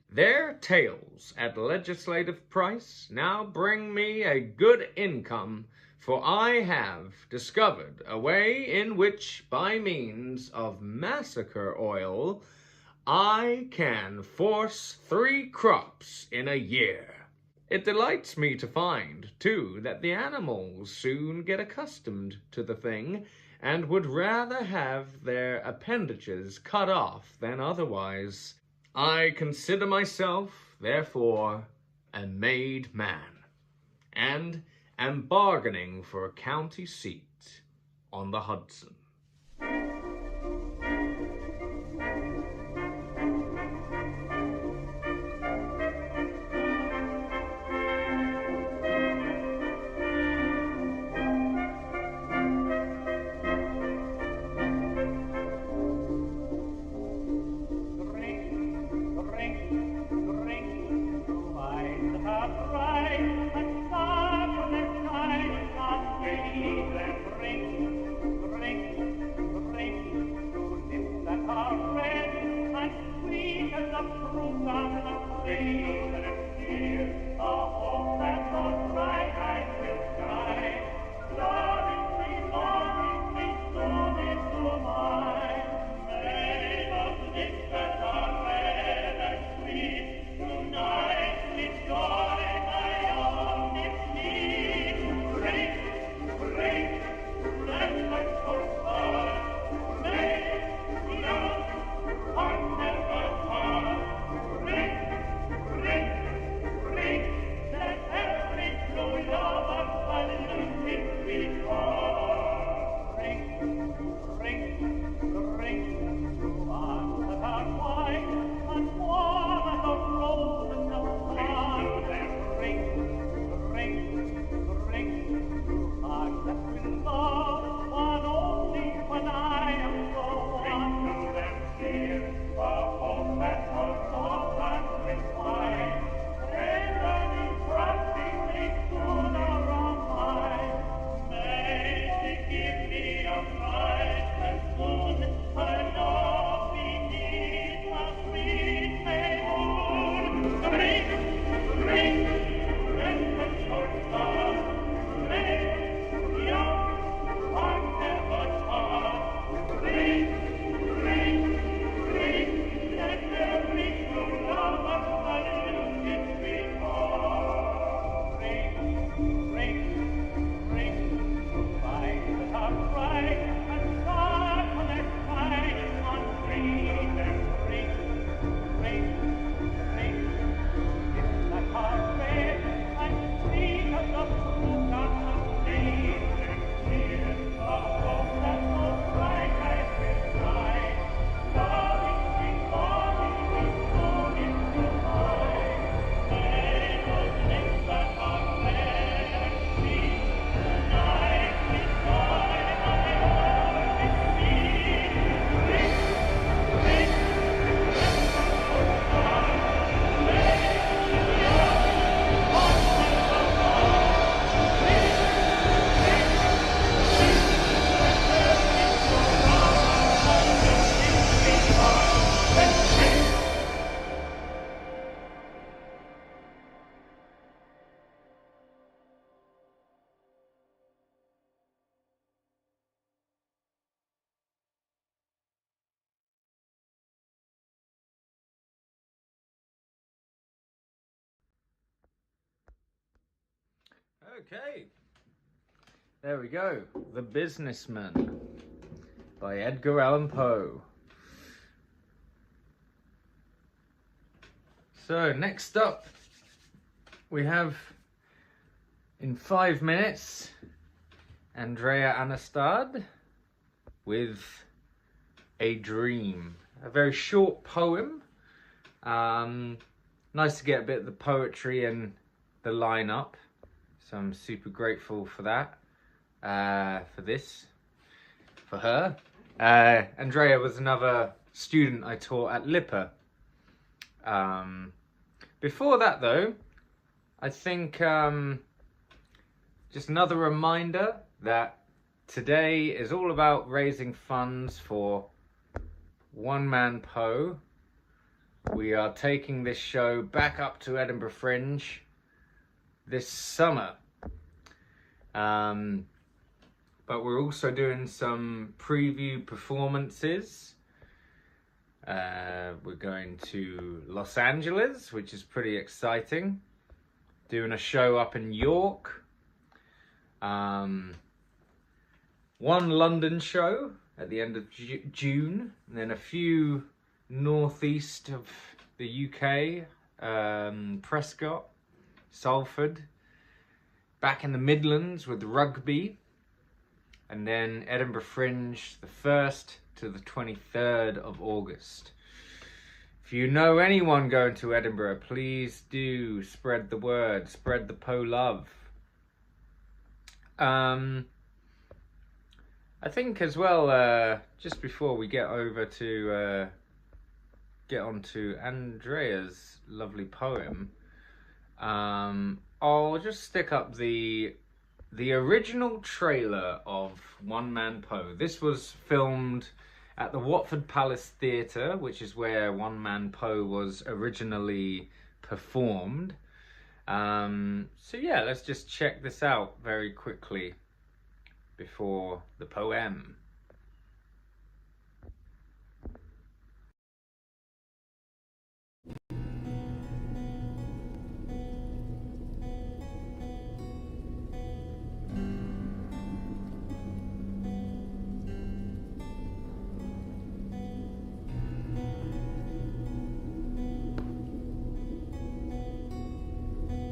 Their tails at legislative price now bring me a good income, for I have discovered a way in which, by means of massacre oil, I can force 3 crops in a year. It delights me to find, too, that the animals soon get accustomed to the thing, and would rather have their appendages cut off than otherwise. I consider myself, therefore, a made man, and am bargaining for a county seat on the Hudson. Drink, Okay. There we go. The Businessman by Edgar Allan Poe. So next up we have, in 5 minutes, Andrea Aanestad with A Dream. A very short poem. Nice to get a bit of the poetry in the lineup. So I'm super grateful for that. For her. Andrea was another student I taught at Lipper. Before that though, I think just another reminder that today is all about raising funds for One Man Poe. We are taking this show back up to Edinburgh Fringe this summer. But we're also doing some preview performances. We're going to Los Angeles, which is pretty exciting. Doing a show up in York. One London show at the end of June. And then a few northeast of the UK. Prescott, Salford. Back in the Midlands with rugby. And then Edinburgh Fringe, the 1st to the 23rd of August. If you know anyone going to Edinburgh, please do spread the word, spread the Poe love. I think as well, just before we get over to get on to Andrea's lovely poem, I'll just stick up the original trailer of One Man Poe. This was filmed at the Watford Palace Theatre, which is where One Man Poe was originally performed. So yeah, let's just check this out very quickly before the poem.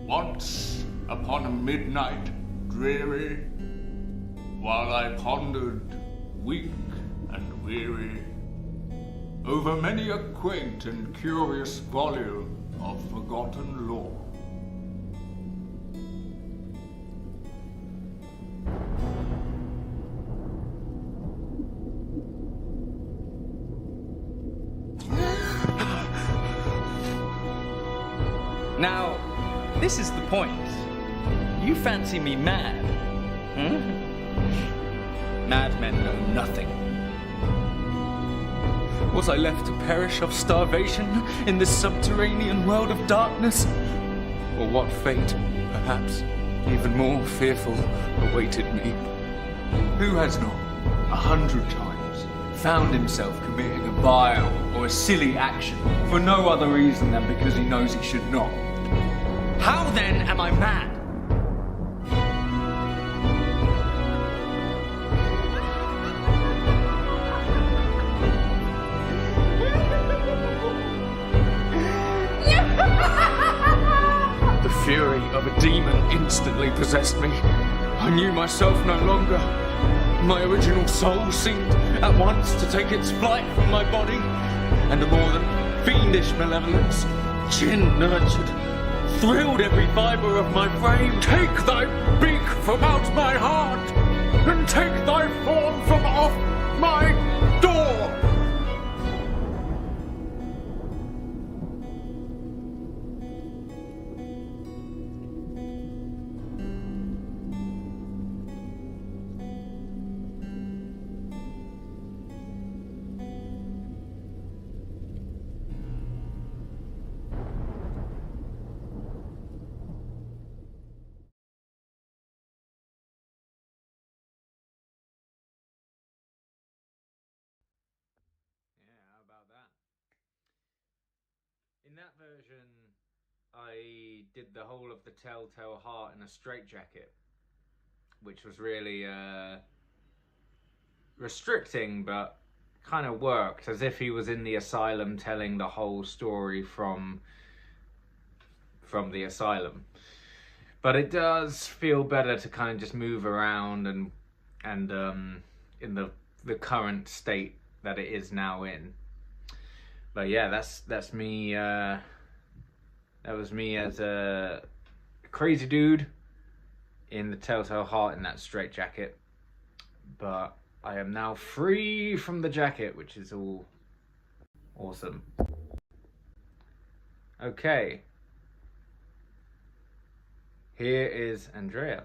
Once upon a midnight dreary, while I pondered, weak and weary, over many a quaint and curious volume of forgotten lore. Now, this is the point. You fancy me mad, Madmen know nothing. Was I left to perish of starvation in this subterranean world of darkness? Or what fate, perhaps even more fearful, awaited me? Who has not, 100 times, found himself committing a vile or a silly action for no other reason than because he knows he should not? How then am I mad? The fury of a demon instantly possessed me. I knew myself no longer. My original soul seemed at once to take its flight from my body, and a more than fiendish malevolence, gin-nurtured, thrilled every fibre of my frame. Take thy beak from out my heart, and take thy form from off my door! In that version, I did the whole of the Telltale Heart in a straitjacket, which was really restricting, but kind of worked, as if he was in the asylum telling the whole story from the asylum. But it does feel better to kind of just move around and in the current state that it is now in. But yeah, that's me. That was me as a crazy dude in the Telltale Heart in that straitjacket. But I am now free from the jacket, which is all awesome. Okay. Here is Andrea.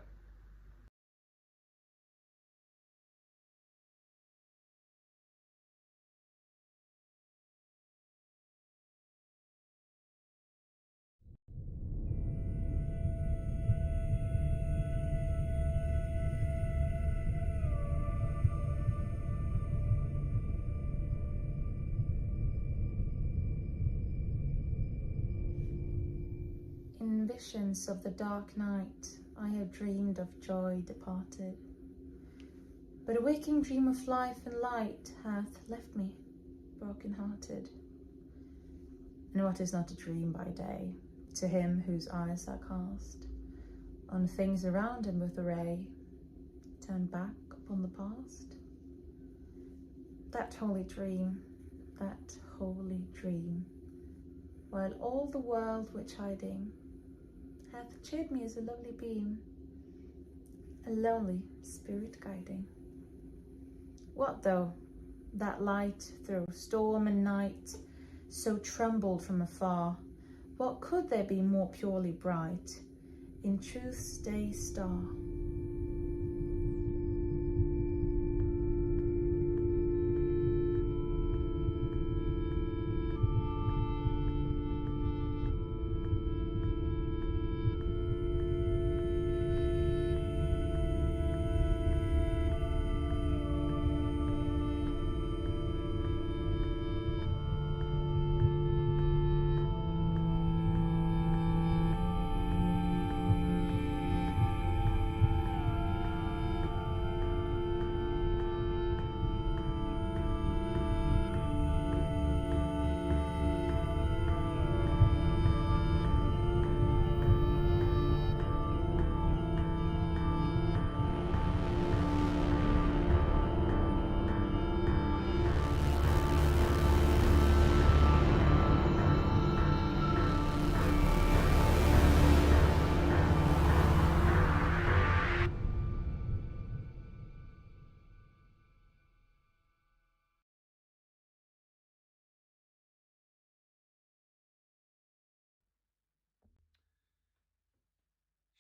In visions of the dark night, I have dreamed of joy departed. But a waking dream of life and light hath left me broken-hearted. And what is not a dream by day, to him whose eyes are cast on things around him with a ray, turn back upon the past? That holy dream, while all the world which hiding hath cheered me as a lovely beam, a lonely spirit guiding. What though that light through storm and night so trembled from afar? What could there be more purely bright in truth's day star?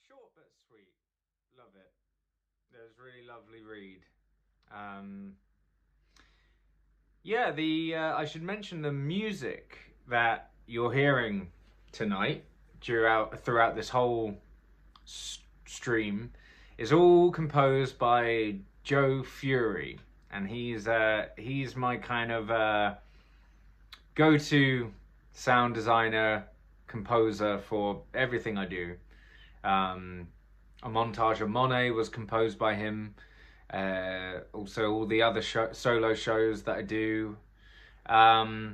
Short but sweet. Love it. It was a really lovely read. Yeah, I should mention the music that you're hearing tonight throughout this whole stream is all composed by Joe Fury, and he's my kind of go-to sound designer, composer for everything I do. A montage of Monet was composed by him. Also all the other solo shows that I do. Yeah,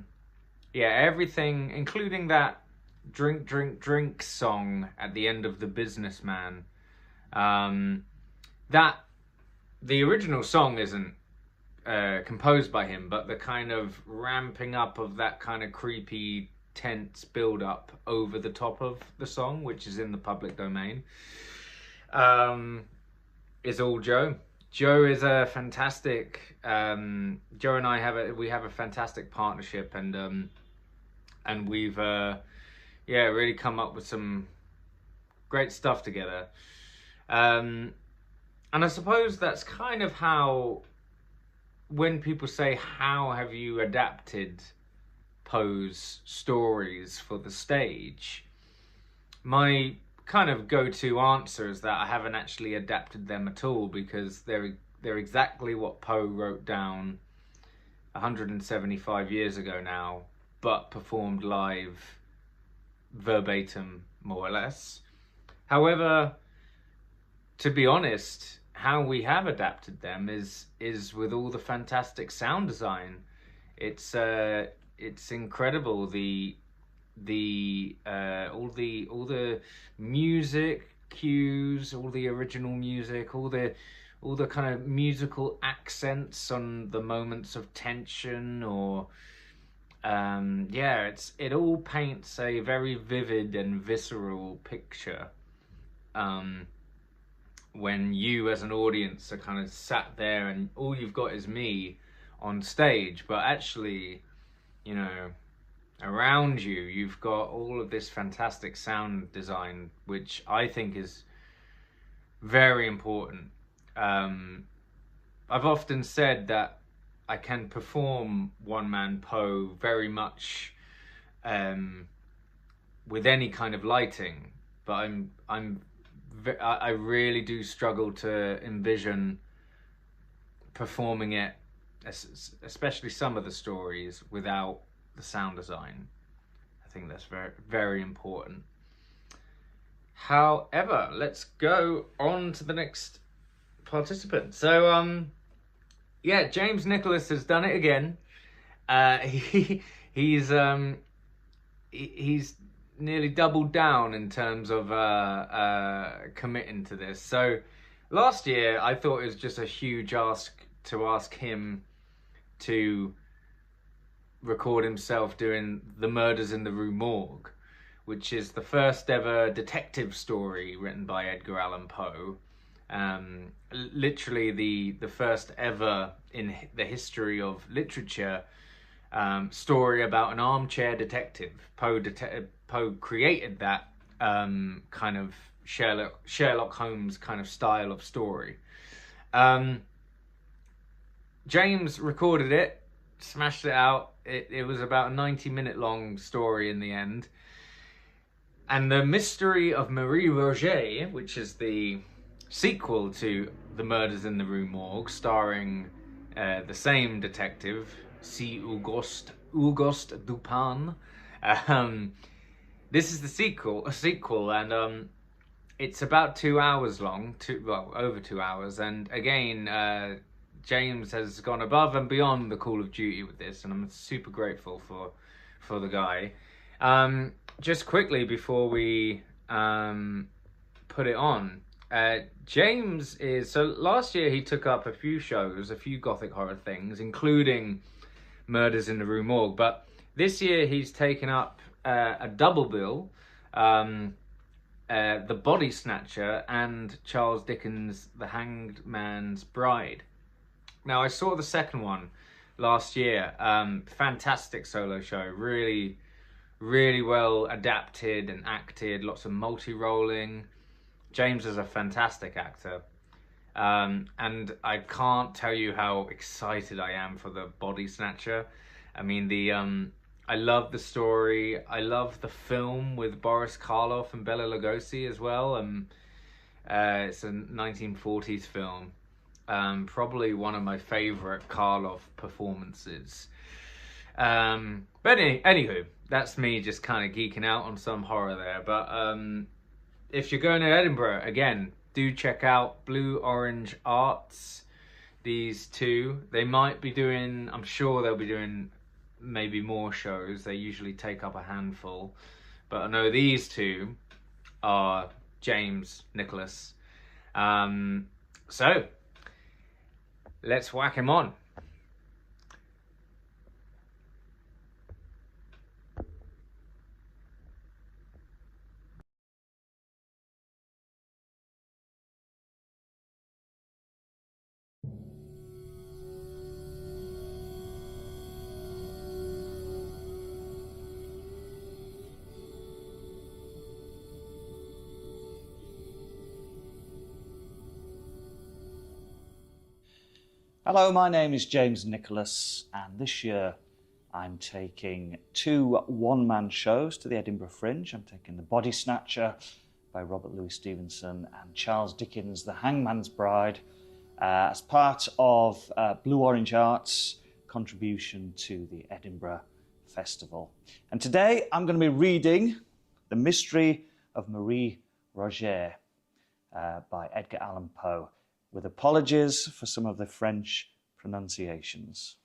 everything, including that Drink, Drink, Drink song at the end of The Businessman. That the original song isn't composed by him, but the kind of ramping up of that kind of creepy, tense build up over the top of the song, which is in the public domain, is all Joe. Joe is a fantastic. Joe and I have a fantastic partnership, and we've really come up with some great stuff together. And I suppose that's kind of how, when people say, how have you adapted Poe's stories for the stage, my kind of go-to answer is that I haven't actually adapted them at all, because they're exactly what Poe wrote down 175 years ago now, but performed live verbatim, more or less. However, to be honest, how we have adapted them is with all the fantastic sound design. It's incredible, all the music cues, all the original music, all the kind of musical accents on the moments of tension, or it all paints a very vivid and visceral picture when you as an audience are kind of sat there and all you've got is me on stage, but actually, you know, around you you've got all of this fantastic sound design, which I think is very important. I've often said that I can perform one-man Poe very much with any kind of lighting, but I really do struggle to envision performing it, especially some of the stories, without the sound design. I think that's very, very important. However, let's go on to the next participant. So, yeah, James Nicolas has done it again. He's nearly doubled down in terms of committing to this. So last year I thought it was just a huge ask to ask him to record himself doing The Murders in the Rue Morgue, which is the first ever detective story written by Edgar Allan Poe. Literally the first ever in the history of literature story about an armchair detective. Poe created that kind of Sherlock Holmes kind of style of story. James recorded it, smashed it out. It was about a 90-minute long story in the end. And The Mystery of Marie Rogêt, which is the sequel to The Murders in the Rue Morgue, starring the same detective, C. Auguste Dupin. This is the sequel, and it's about 2 hours long, over 2 hours. And again, James has gone above and beyond the Call of Duty with this, and I'm super grateful for the guy. Just quickly before we put it on, James is, so last year he took up a few shows, a few gothic horror things, including Murders in the Rue Morgue, but this year he's taken up a double bill, The Body Snatcher and Charles Dickens' The Hanged Man's Bride. Now, I saw the second one last year. Fantastic solo show, really, really well adapted and acted, lots of multi-rolling. James is a fantastic actor. And I can't tell you how excited I am for The Body Snatcher. I mean, I love the story. I love the film with Boris Karloff and Bela Lugosi as well. It's a 1940s film. Probably one of my favorite Karloff performances. But anywho, that's me just kind of geeking out on some horror there. But if you're going to Edinburgh, again, do check out Blue Orange Arts. These two, they might be doing, I'm sure they'll be doing maybe more shows. They usually take up a handful. But I know these two are James Nicolas. So, let's whack him on. Hello, my name is James Nicolas, and this year I'm taking 2 one-man shows to the Edinburgh Fringe. I'm taking The Body Snatcher by Robert Louis Stevenson and Charles Dickens' The Hangman's Bride as part of Blue Orange Arts' contribution to the Edinburgh Festival. And today I'm going to be reading The Mystery of Marie Rogêt by Edgar Allan Poe, with apologies for some of the French pronunciations.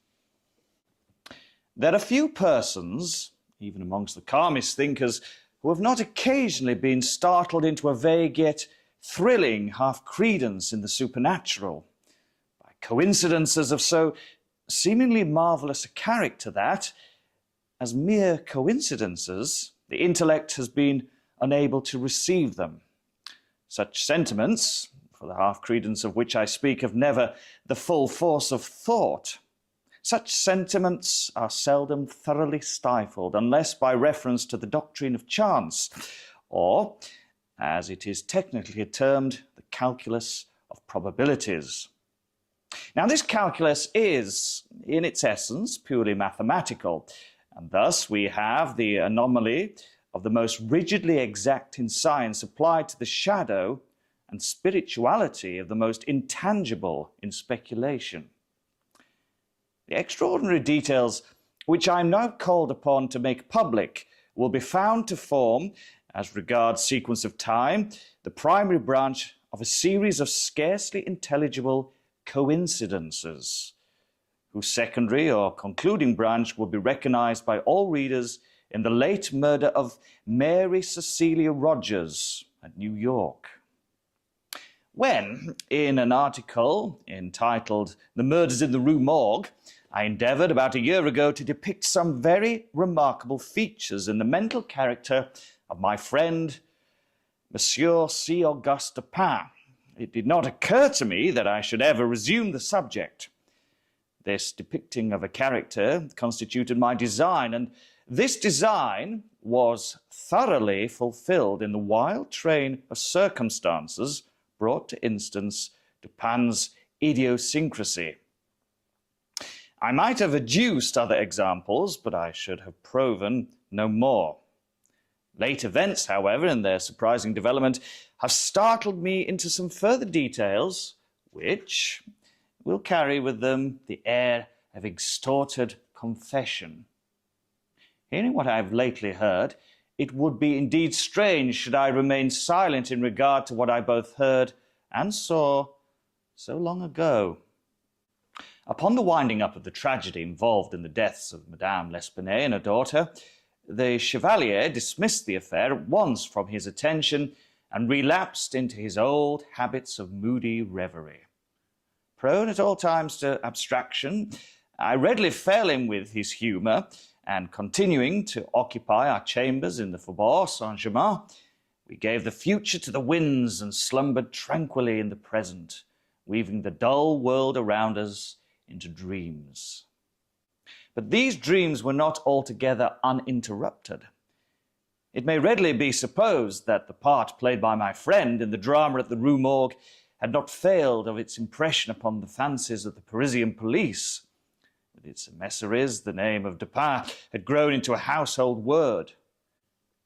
There are few persons, even amongst the calmest thinkers, who have not occasionally been startled into a vague yet thrilling half-credence in the supernatural by coincidences of so seemingly marvellous a character that, as mere coincidences, the intellect has been unable to receive them. Such sentiments, for the half-credence of which I speak, have never the full force of thought. Such sentiments are seldom thoroughly stifled, unless by reference to the doctrine of chance, or, as it is technically termed, the calculus of probabilities. Now, this calculus is, in its essence, purely mathematical, and thus we have the anomaly of the most rigidly exact in science applied to the shadow and spirituality of the most intangible in speculation. The extraordinary details which I am now called upon to make public will be found to form, as regards sequence of time, the primary branch of a series of scarcely intelligible coincidences, whose secondary or concluding branch will be recognized by all readers in the late murder of Mary Cecilia Rogers at New York. When, in an article entitled "The Murders in the Rue Morgue," I endeavoured about a year ago to depict some very remarkable features in the mental character of my friend, Monsieur C. Auguste Dupin, it did not occur to me that I should ever resume the subject. This depicting of a character constituted my design, and this design was thoroughly fulfilled in the wild train of circumstances brought to instance Dupin's idiosyncrasy. I might have adduced other examples, but I should have proven no more. Late events, however, in their surprising development, have startled me into some further details which will carry with them the air of extorted confession. Hearing what I have lately heard, it would be indeed strange should I remain silent in regard to what I both heard and saw so long ago. Upon the winding up of the tragedy involved in the deaths of Madame L'Espanaye and her daughter, the Chevalier dismissed the affair at once from his attention and relapsed into his old habits of moody reverie. Prone at all times to abstraction, I readily fell in with his humour, and continuing to occupy our chambers in the Faubourg Saint-Germain, we gave the future to the winds and slumbered tranquilly in the present, weaving the dull world around us into dreams. But these dreams were not altogether uninterrupted. It may readily be supposed that the part played by my friend in the drama at the Rue Morgue had not failed of its impression upon the fancies of the Parisian police. With its emissaries, the name of Dupin had grown into a household word.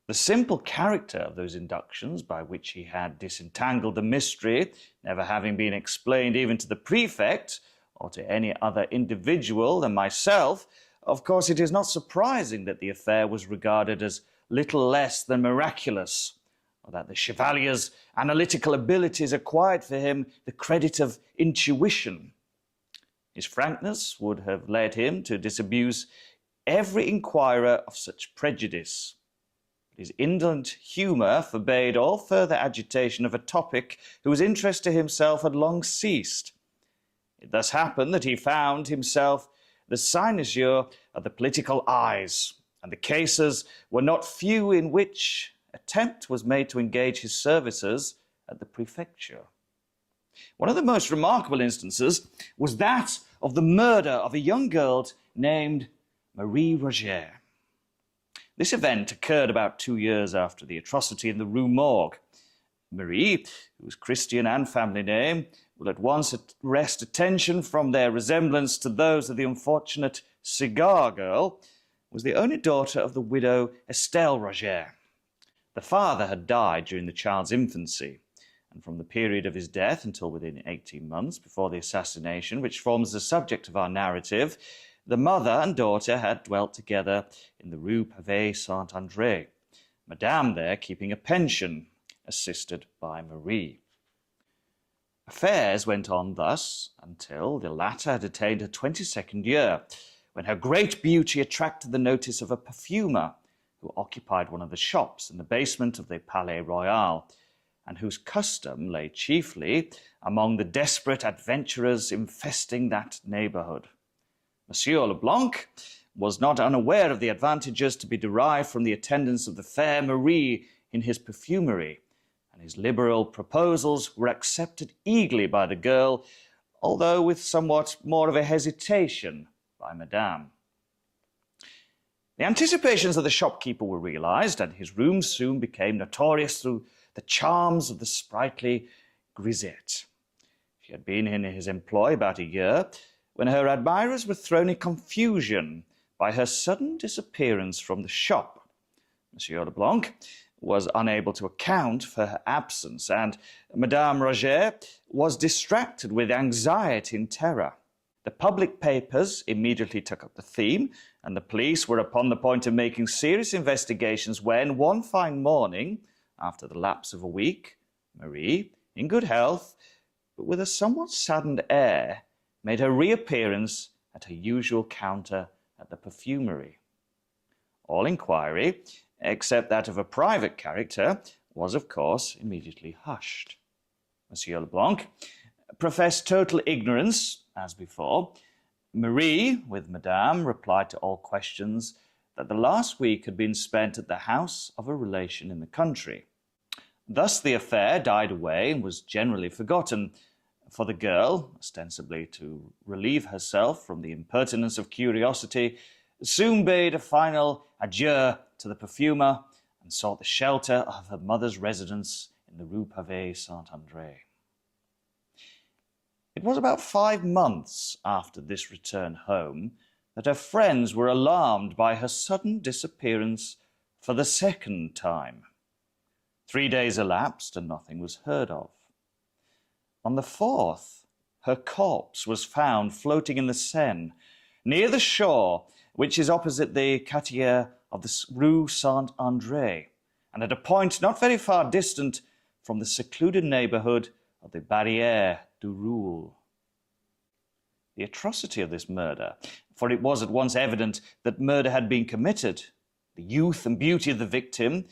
The simple character of those inductions by which he had disentangled the mystery, never having been explained even to the prefect or to any other individual than myself, of course it is not surprising that the affair was regarded as little less than miraculous, or that the Chevalier's analytical abilities acquired for him the credit of intuition. His frankness would have led him to disabuse every inquirer of such prejudice. But his indolent humour forbade all further agitation of a topic whose interest to himself had long ceased. It thus happened that he found himself the cynosure of the political eyes, and the cases were not few in which attempt was made to engage his services at the prefecture. One of the most remarkable instances was that of the murder of a young girl named Marie Rogêt. This event occurred about 2 years after the atrocity in the Rue Morgue. Marie, whose Christian and family name will at once arrest attention from their resemblance to those of the unfortunate cigar girl, was the only daughter of the widow Estelle Rogêt. The father had died during the child's infancy, and from the period of his death until within 18 months before the assassination, which forms the subject of our narrative, the mother and daughter had dwelt together in the Rue Pavée Saint-André, Madame there keeping a pension, assisted by Marie. Affairs went on thus until the latter had attained her 22nd year, when her great beauty attracted the notice of a perfumer who occupied one of the shops in the basement of the Palais Royal, and whose custom lay chiefly among the desperate adventurers infesting that neighbourhood. Monsieur Leblanc was not unaware of the advantages to be derived from the attendance of the fair Marie in his perfumery, and his liberal proposals were accepted eagerly by the girl, although with somewhat more of a hesitation by Madame. The anticipations of the shopkeeper were realised, and his rooms soon became notorious through the charms of the sprightly grisette. She had been in his employ about a year, when her admirers were thrown in confusion by her sudden disappearance from the shop. Monsieur Leblanc was unable to account for her absence, and Madame Rogêt was distracted with anxiety and terror. The public papers immediately took up the theme, and the police were upon the point of making serious investigations when, one fine morning, after the lapse of a week, Marie, in good health, but with a somewhat saddened air, made her reappearance at her usual counter at the perfumery. All inquiry, except that of a private character, was, of course, immediately hushed. Monsieur Leblanc professed total ignorance, as before. Marie, with Madame, replied to all questions that the last week had been spent at the house of a relation in the country. Thus the affair died away and was generally forgotten, for the girl, ostensibly to relieve herself from the impertinence of curiosity, soon bade a final adieu to the perfumer and sought the shelter of her mother's residence in the Rue Pavée Saint-André. It was about 5 months after this return home that her friends were alarmed by her sudden disappearance for the second time. 3 days elapsed and nothing was heard of. On the 4th, her corpse was found floating in the Seine, near the shore, which is opposite the quartier of the Rue Saint-André, and at a point not very far distant from the secluded neighbourhood of the Barrière du Roule. The atrocity of this murder, for it was at once evident that murder had been committed, the youth and beauty of the victim,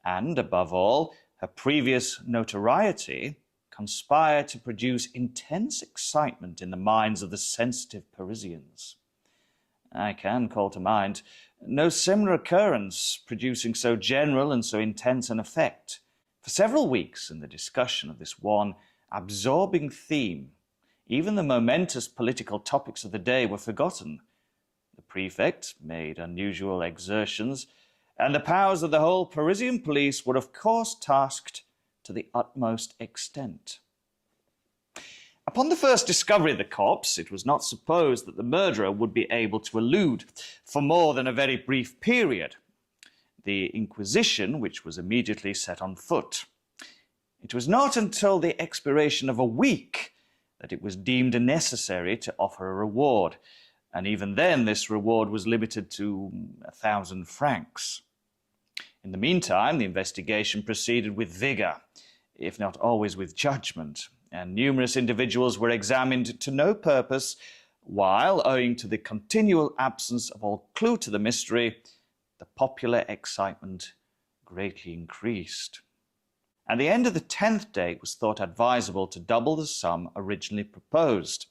and, above all, her previous notoriety, conspired to produce intense excitement in the minds of the sensitive Parisians. I can call to mind no similar occurrence producing so general and so intense an effect. For several weeks, in the discussion of this one absorbing theme, even the momentous political topics of the day were forgotten. The prefect made unusual exertions, and the powers of the whole Parisian police were of course tasked to the utmost extent. Upon the first discovery of the corpse, it was not supposed that the murderer would be able to elude, for more than a very brief period, the inquisition which was immediately set on foot. It was not until the expiration of a week that it was deemed necessary to offer a reward, and even then this reward was limited to 1,000 francs. In the meantime, the investigation proceeded with vigour, if not always with judgment, and numerous individuals were examined to no purpose, while, owing to the continual absence of all clue to the mystery, the popular excitement greatly increased. At the end of the 10th day, it was thought advisable to double the sum originally proposed,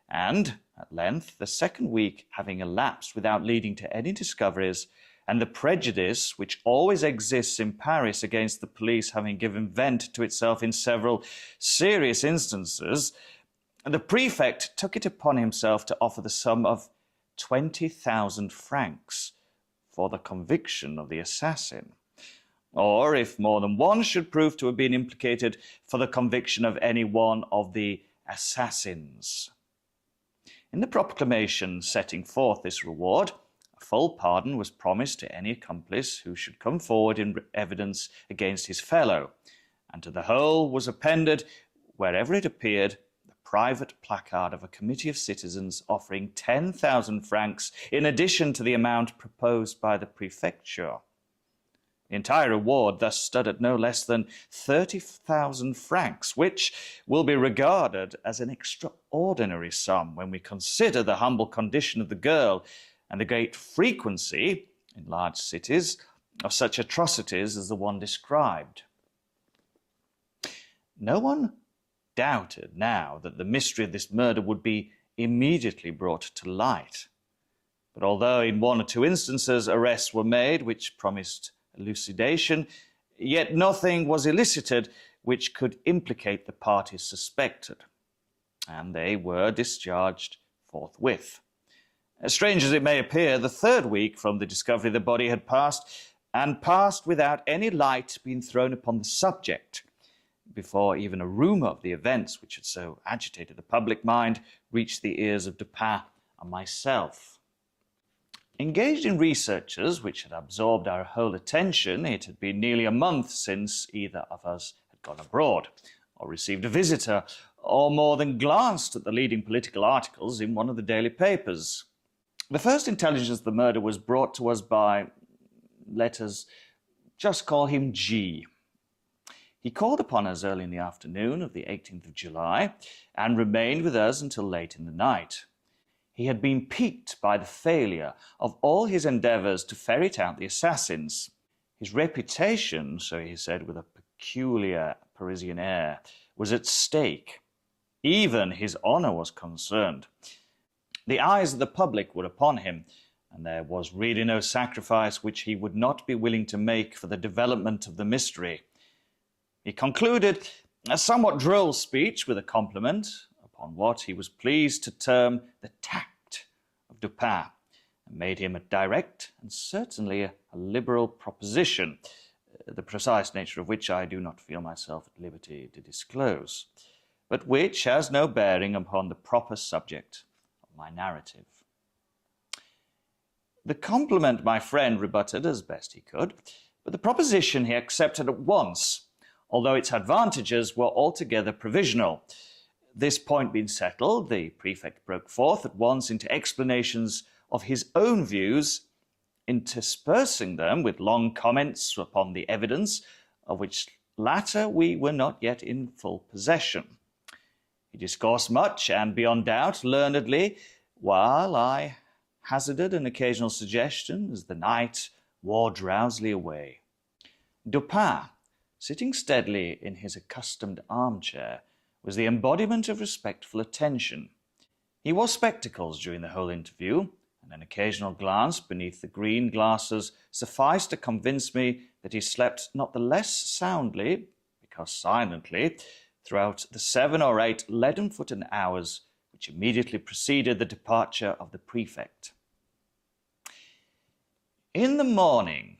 and, at length, the second week having elapsed without leading to any discoveries, and the prejudice which always exists in Paris against the police having given vent to itself in several serious instances, the prefect took it upon himself to offer the sum of 20,000 francs for the conviction of the assassin, or, if more than one should prove to have been implicated, for the conviction of any one of the assassins. In the proclamation setting forth this reward, a full pardon was promised to any accomplice who should come forward in evidence against his fellow, and to the whole was appended, wherever it appeared, the private placard of a committee of citizens offering 10,000 francs in addition to the amount proposed by the prefecture. The entire reward thus stood at no less than 30,000 francs, which will be regarded as an extraordinary sum when we consider the humble condition of the girl and the great frequency, in large cities, of such atrocities as the one described. No one doubted now that the mystery of this murder would be immediately brought to light. But although in one or two instances arrests were made which promised elucidation, yet nothing was elicited which could implicate the parties suspected, and they were discharged forthwith. As strange as it may appear, the third week from the discovery of the body had passed, and passed without any light being thrown upon the subject, before even a rumour of the events which had so agitated the public mind reached the ears of Dupin and myself. Engaged in researches which had absorbed our whole attention, it had been nearly a month since either of us had gone abroad, or received a visitor, or more than glanced at the leading political articles in one of the daily papers. The first intelligence of the murder was brought to us by, let us just call him G. He called upon us early in the afternoon of the 18th of July, and remained with us until late in the night. He had been piqued by the failure of all his endeavours to ferret out the assassins. His reputation, so he said with a peculiar Parisian air, was at stake. Even his honour was concerned. The eyes of the public were upon him, and there was really no sacrifice which he would not be willing to make for the development of the mystery. He concluded a somewhat droll speech with a compliment upon what he was pleased to term the tact of Dupin, and made him a direct and certainly a liberal proposition, the precise nature of which I do not feel myself at liberty to disclose, but which has no bearing upon the proper subject of my narrative. The compliment my friend rebutted as best he could, but the proposition he accepted at once, although its advantages were altogether provisional. This point being settled, the prefect broke forth at once into explanations of his own views, interspersing them with long comments upon the evidence, of which latter we were not yet in full possession. He discoursed much, and beyond doubt learnedly, while I hazarded an occasional suggestion as the night wore drowsily away. Dupin, sitting steadily in his accustomed armchair, was the embodiment of respectful attention. He wore spectacles during the whole interview, and an occasional glance beneath the green glasses sufficed to convince me that he slept not the less soundly, because silently, throughout the 7 or 8 leaden-footed hours which immediately preceded the departure of the prefect. In the morning,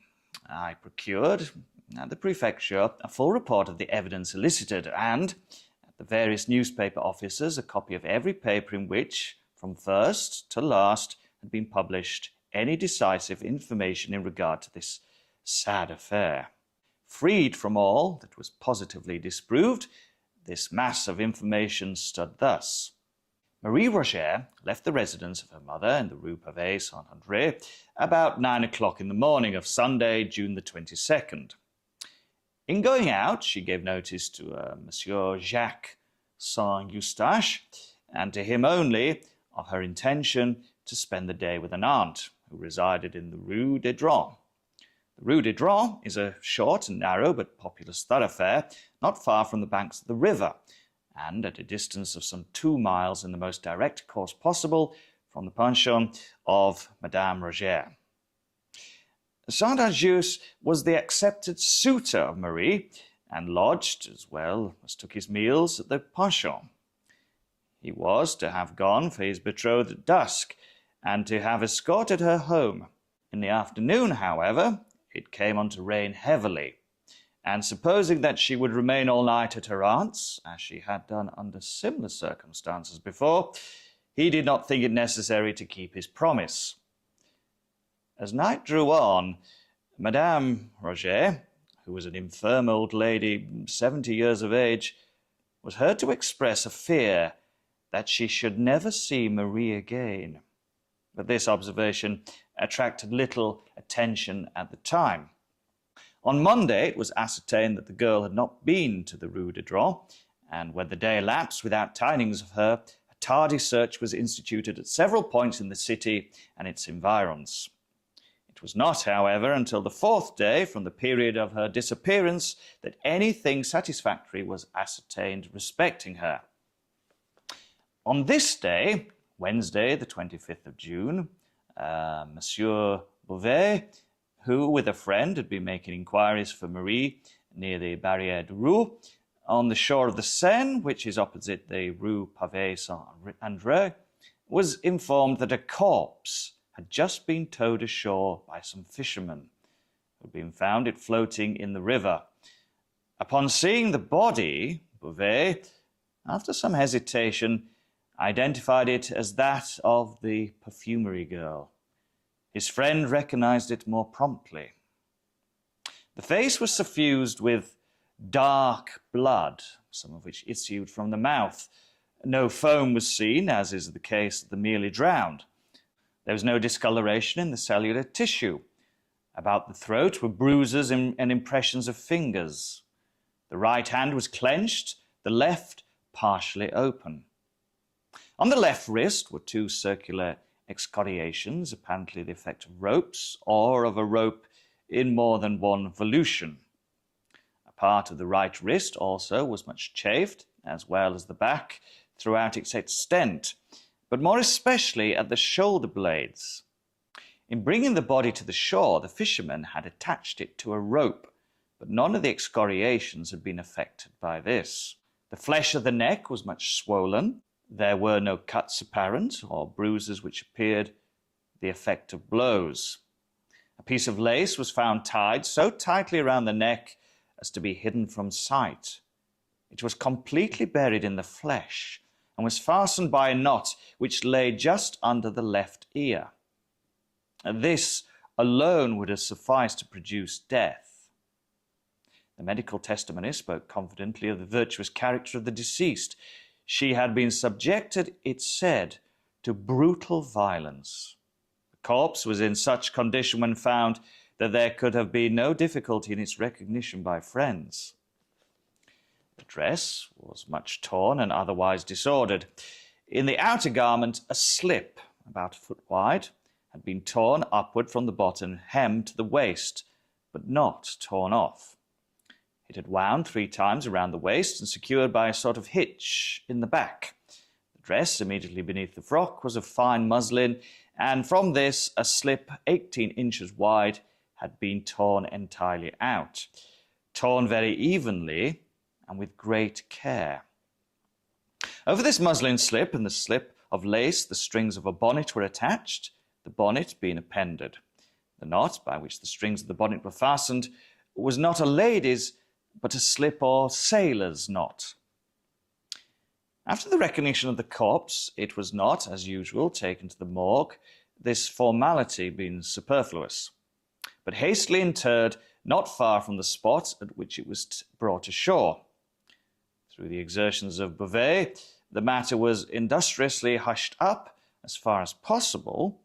I procured at the prefecture a full report of the evidence elicited, and at the various newspaper offices a copy of every paper in which, from first to last, had been published any decisive information in regard to this sad affair. Freed from all that was positively disproved, this mass of information stood thus. Marie Rogêt left the residence of her mother in the Rue Pavée Saint-André about 9 o'clock in the morning of Sunday, June the 22nd. In going out, she gave notice to Monsieur Jacques Saint-Eustache, and to him only, of her intention to spend the day with an aunt who resided in the Rue des Drômes. The Rue des Drômes is a short and narrow but populous thoroughfare, not far from the banks of the river, and at a distance of some 2 miles in the most direct course possible from the pension of Madame Rogêt. Saint-Agius was the accepted suitor of Marie, and lodged, as well as took his meals, at the pension. He was to have gone for his betrothed at dusk, and to have escorted her home. In the afternoon, however, it came on to rain heavily, and supposing that she would remain all night at her aunt's, as she had done under similar circumstances before, he did not think it necessary to keep his promise. As night drew on, Madame Rogêt, who was an infirm old lady, 70 years of age, was heard to express a fear that she should never see Marie again. But this observation attracted little attention at the time. On Monday, it was ascertained that the girl had not been to the Rue de Dreux, and when the day elapsed without tidings of her, a tardy search was instituted at several points in the city and its environs. It was not, however, until the fourth day from the period of her disappearance that anything satisfactory was ascertained respecting her. On this day, Wednesday, the 25th of June, Monsieur Beauvais, who, with a friend, had been making inquiries for Marie near the Barrière du Roux, on the shore of the Seine, which is opposite the Rue Pavée-Saint-André, was informed that a corpse had just been towed ashore by some fishermen, who had been found it floating in the river. Upon seeing the body, Beauvais, after some hesitation, identified it as that of the perfumery girl. His friend recognized it more promptly. The face was suffused with dark blood, some of which issued from the mouth. No foam was seen, as is the case of the merely drowned. There was no discoloration in the cellular tissue. About the throat were bruises and impressions of fingers. The right hand was clenched, the left partially open. On the left wrist were two circular excoriations, apparently the effect of ropes or of a rope in more than one volution. A part of the right wrist also was much chafed, as well as the back, throughout its extent, but more especially at the shoulder blades. In bringing the body to the shore, the fishermen had attached it to a rope, but none of the excoriations had been affected by this. The flesh of the neck was much swollen. There were no cuts apparent, or bruises which appeared the effect of blows. A piece of lace was found tied so tightly around the neck as to be hidden from sight. It was completely buried in the flesh, and was fastened by a knot which lay just under the left ear. This alone would have sufficed to produce death. The medical testimony spoke confidently of the virtuous character of the deceased. She had been subjected, it said, to brutal violence. The corpse was in such condition when found that there could have been no difficulty in its recognition by friends. The dress was much torn and otherwise disordered. In the outer garment, a slip, about a foot wide, had been torn upward from the bottom hem to the waist, but not torn off. It had wound 3 times around the waist and secured by a sort of hitch in the back. The dress immediately beneath the frock was of fine muslin, and from this a slip 18 inches wide had been torn entirely out, torn very evenly and with great care. Over this muslin slip and the slip of lace the strings of a bonnet were attached, the bonnet being appended. The knot by which the strings of the bonnet were fastened was not a lady's, but a slip or sailor's knot. After the recognition of the corpse, it was not, as usual, taken to the morgue, this formality being superfluous, but hastily interred not far from the spot at which it was brought ashore. Through the exertions of Beauvais, the matter was industriously hushed up as far as possible,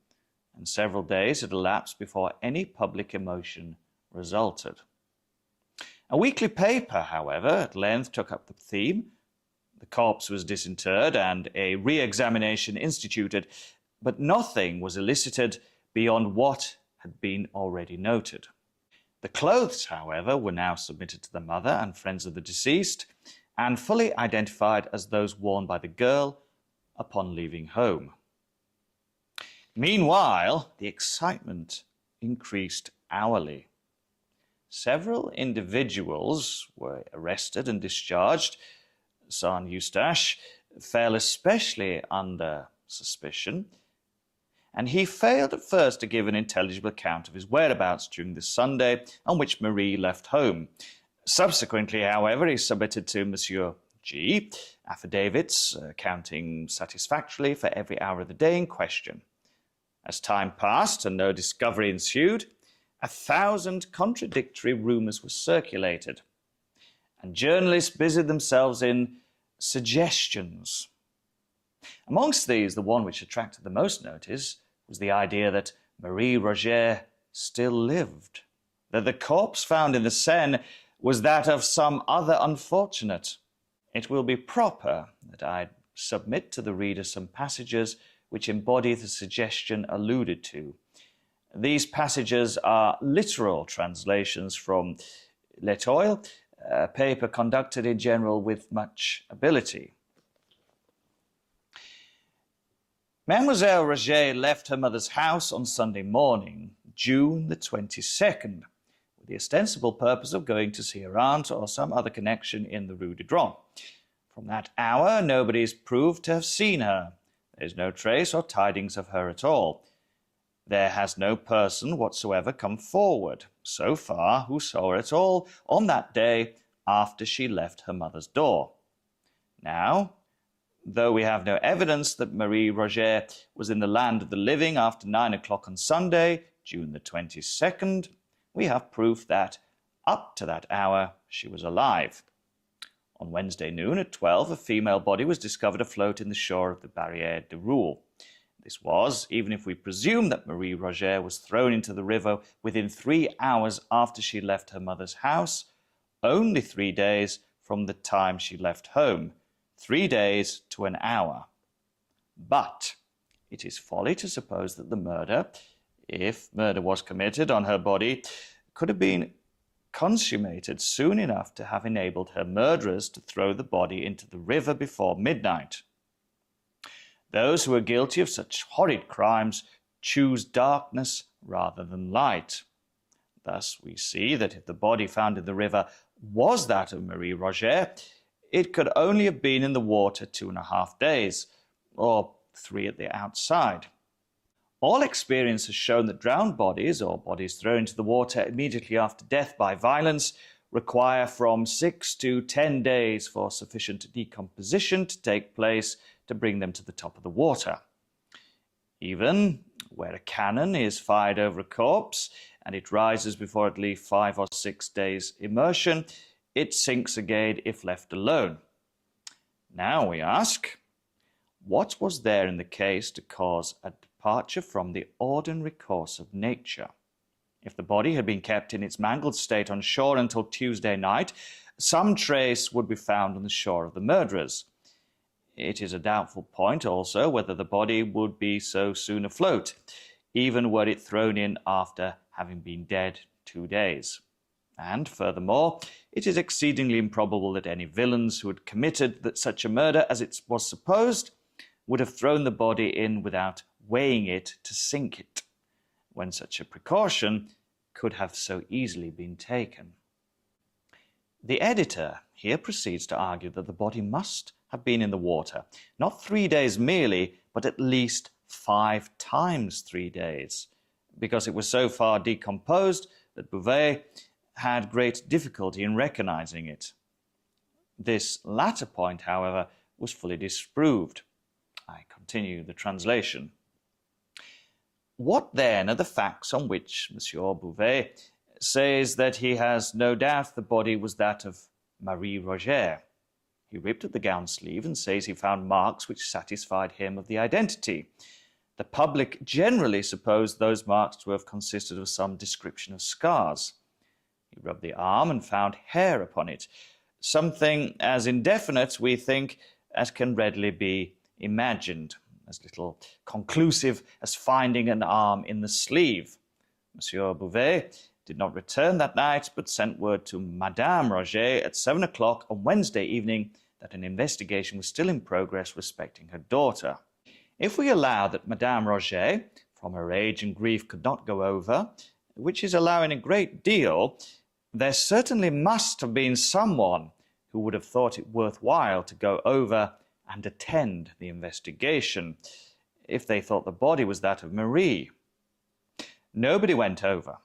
and several days had elapsed before any public emotion resulted. A weekly paper, however, at length took up the theme. The corpse was disinterred and a re-examination instituted, but nothing was elicited beyond what had been already noted. The clothes, however, were now submitted to the mother and friends of the deceased, and fully identified as those worn by the girl upon leaving home. Meanwhile, the excitement increased hourly. Several individuals were arrested and discharged. Saint Eustache fell especially under suspicion, and he failed at first to give an intelligible account of his whereabouts during the Sunday on which Marie left home. Subsequently, however, he submitted to Monsieur G. affidavits accounting satisfactorily for every hour of the day in question. As time passed and no discovery ensued, 1,000 contradictory rumours were circulated, and journalists busied themselves in suggestions. Amongst these, the one which attracted the most notice was the idea that Marie Rogêt still lived. that the corpse found in the Seine was that of some other unfortunate. It will be proper that I submit to the reader some passages which embody the suggestion alluded to. These passages are literal translations from L'Etoile, a paper conducted in general with much ability. Mademoiselle Rogêt left her mother's house on Sunday morning, June the 22nd, with the ostensible purpose of going to see her aunt or some other connection in the Rue de Dron. From that hour, nobody is proved to have seen her. There is no trace or tidings of her at all. There has no person whatsoever come forward, so far, who saw her at all on that day after she left her mother's door. Now, though we have no evidence that Marie Rogêt was in the land of the living after 9 o'clock on Sunday, June the 22nd, we have proof that, up to that hour, she was alive. On Wednesday noon at 12, a female body was discovered afloat in the shore of the Barrière de Roule. This was, even if we presume that Marie Rogêt was thrown into the river within 3 hours after she left her mother's house, only 3 days from the time she left home, 3 days to an hour. But it is folly to suppose that the murder, if murder was committed on her body, could have been consummated soon enough to have enabled her murderers to throw the body into the river before midnight. Those who are guilty of such horrid crimes choose darkness rather than light. Thus we see that if the body found in the river was that of Marie Rogêt, it could only have been in the water 2.5 days, or 3 at the outside. All experience has shown that drowned bodies, or bodies thrown into the water immediately after death by violence, require from 6 to 10 days for sufficient decomposition to take place to bring them to the top of the water. Even where a cannon is fired over a corpse and it rises before at least 5 or 6 days immersion, it sinks again if left alone. Now we ask, what was there in the case to cause a departure from the ordinary course of nature? If the body had been kept in its mangled state on shore until Tuesday night, some trace would be found on the shore of the murderers. It is a doubtful point also whether the body would be so soon afloat, even were it thrown in after having been dead 2 days. And furthermore, it is exceedingly improbable that any villains who had committed such a murder as it was supposed would have thrown the body in without weighing it to sink it, when such a precaution could have so easily been taken. The editor here proceeds to argue that the body must have been in the water, not 3 days merely, but at least 5 times 3 days, because it was so far decomposed that Bouvet had great difficulty in recognizing it. This latter point, however, was fully disproved. I continue the translation. What then are the facts on which Monsieur Bouvet says that he has no doubt the body was that of Marie Rogêt? He ripped at the gown sleeve and says he found marks which satisfied him of the identity. The public generally supposed those marks to have consisted of some description of scars. He rubbed the arm and found hair upon it, something as indefinite, we think, as can readily be imagined, as little conclusive as finding an arm in the sleeve. Monsieur Bouvet did not return that night, but sent word to Madame Rogêt at 7 o'clock on Wednesday evening that an investigation was still in progress respecting her daughter. If we allow that Madame Rogêt, from her age and grief, could not go over, which is allowing a great deal, there certainly must have been someone who would have thought it worthwhile to go over and attend the investigation, if they thought the body was that of Marie. Nobody went over.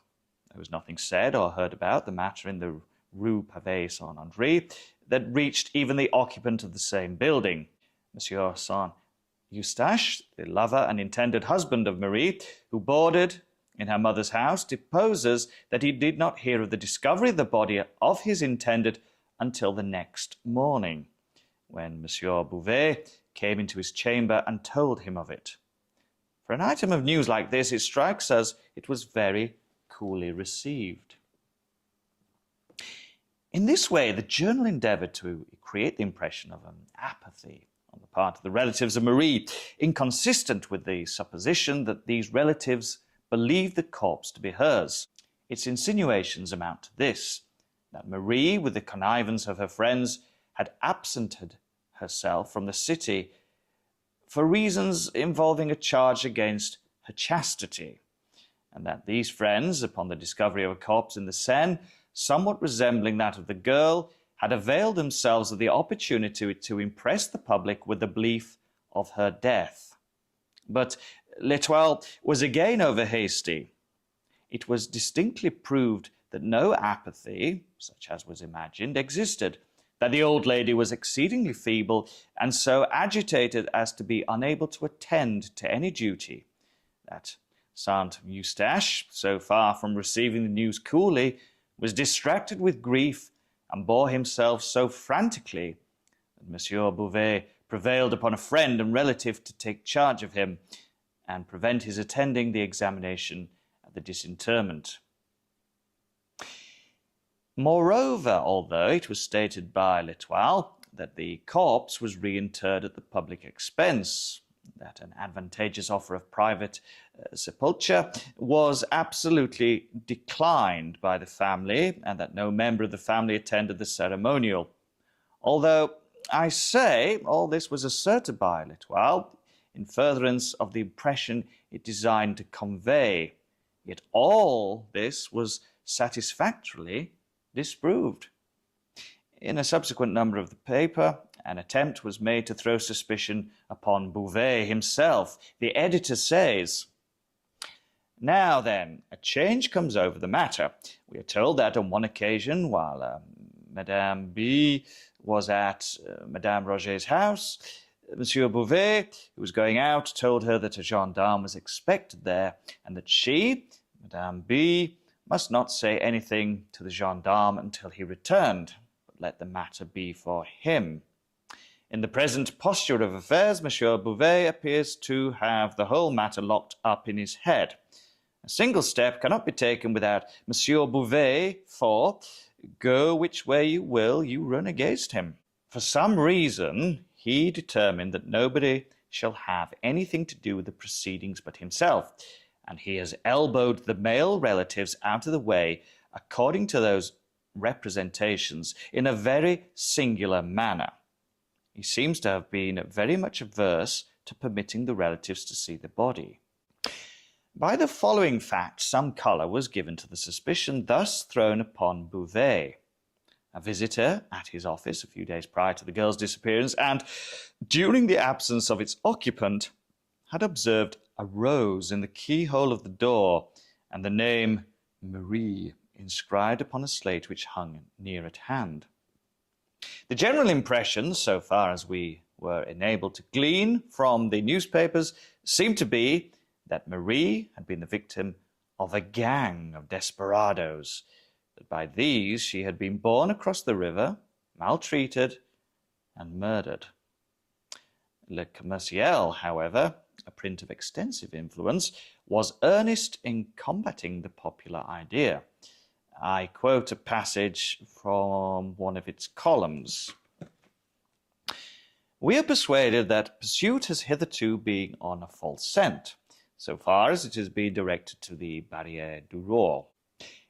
There was nothing said or heard about the matter in the Rue Pavée Saint-André that reached even the occupant of the same building. Monsieur Saint-Eustache, the lover and intended husband of Marie, who boarded in her mother's house, deposes that he did not hear of the discovery of the body of his intended until the next morning, when Monsieur Bouvet came into his chamber and told him of it. For an item of news like this, it strikes us it was very coolly received. In this way, the journal endeavoured to create the impression of an apathy on the part of the relatives of Marie, inconsistent with the supposition that these relatives believed the corpse to be hers. Its insinuations amount to this, that Marie, with the connivance of her friends, had absented herself from the city for reasons involving a charge against her chastity, and that these friends, upon the discovery of a corpse in the Seine, somewhat resembling that of the girl, had availed themselves of the opportunity to impress the public with the belief of her death. But L'Etoile was again over hasty. It was distinctly proved that no apathy, such as was imagined, existed, that the old lady was exceedingly feeble and so agitated as to be unable to attend to any duty, that Saint Eustache, so far from receiving the news coolly, was distracted with grief and bore himself so frantically that Monsieur Beauvais prevailed upon a friend and relative to take charge of him and prevent his attending the examination at the disinterment. Moreover, although it was stated by L'Etoile that the corpse was reinterred at the public expense, that an advantageous offer of private sepulture was absolutely declined by the family, and that no member of the family attended the ceremonial. Although, I say, all this was asserted by L'Etoile in furtherance of the impression it designed to convey, yet all this was satisfactorily disproved. In a subsequent number of the paper, an attempt was made to throw suspicion upon Beauvais himself. The editor says, "Now then, a change comes over the matter. We are told that on one occasion, while Madame B was at Madame Rogêt's house, Monsieur Beauvais, who was going out, told her that a gendarme was expected there, and that she, Madame B, must not say anything to the gendarme until he returned, but let the matter be for him. In the present posture of affairs, Monsieur Beauvais appears to have the whole matter locked up in his head. A single step cannot be taken without Monsieur Beauvais, for, go which way you will, you run against him. For some reason, he determined that nobody shall have anything to do with the proceedings but himself, and he has elbowed the male relatives out of the way, according to those representations, in a very singular manner. He seems to have been very much averse to permitting the relatives to see the body. By the following fact, some colour was given to the suspicion thus thrown upon Beauvais. A visitor at his office a few days prior to the girl's disappearance, and during the absence of its occupant, had observed a rose in the keyhole of the door, and the name Marie inscribed upon a slate which hung near at hand. The general impression, so far as we were enabled to glean from the newspapers, seemed to be that Marie had been the victim of a gang of desperadoes, that by these she had been borne across the river, maltreated, and murdered. Le Commerciel, however, a print of extensive influence, was earnest in combating the popular idea. I quote a passage from one of its columns. "We are persuaded that pursuit has hitherto been on a false scent, so far as it has been directed to the Barrière du Roi.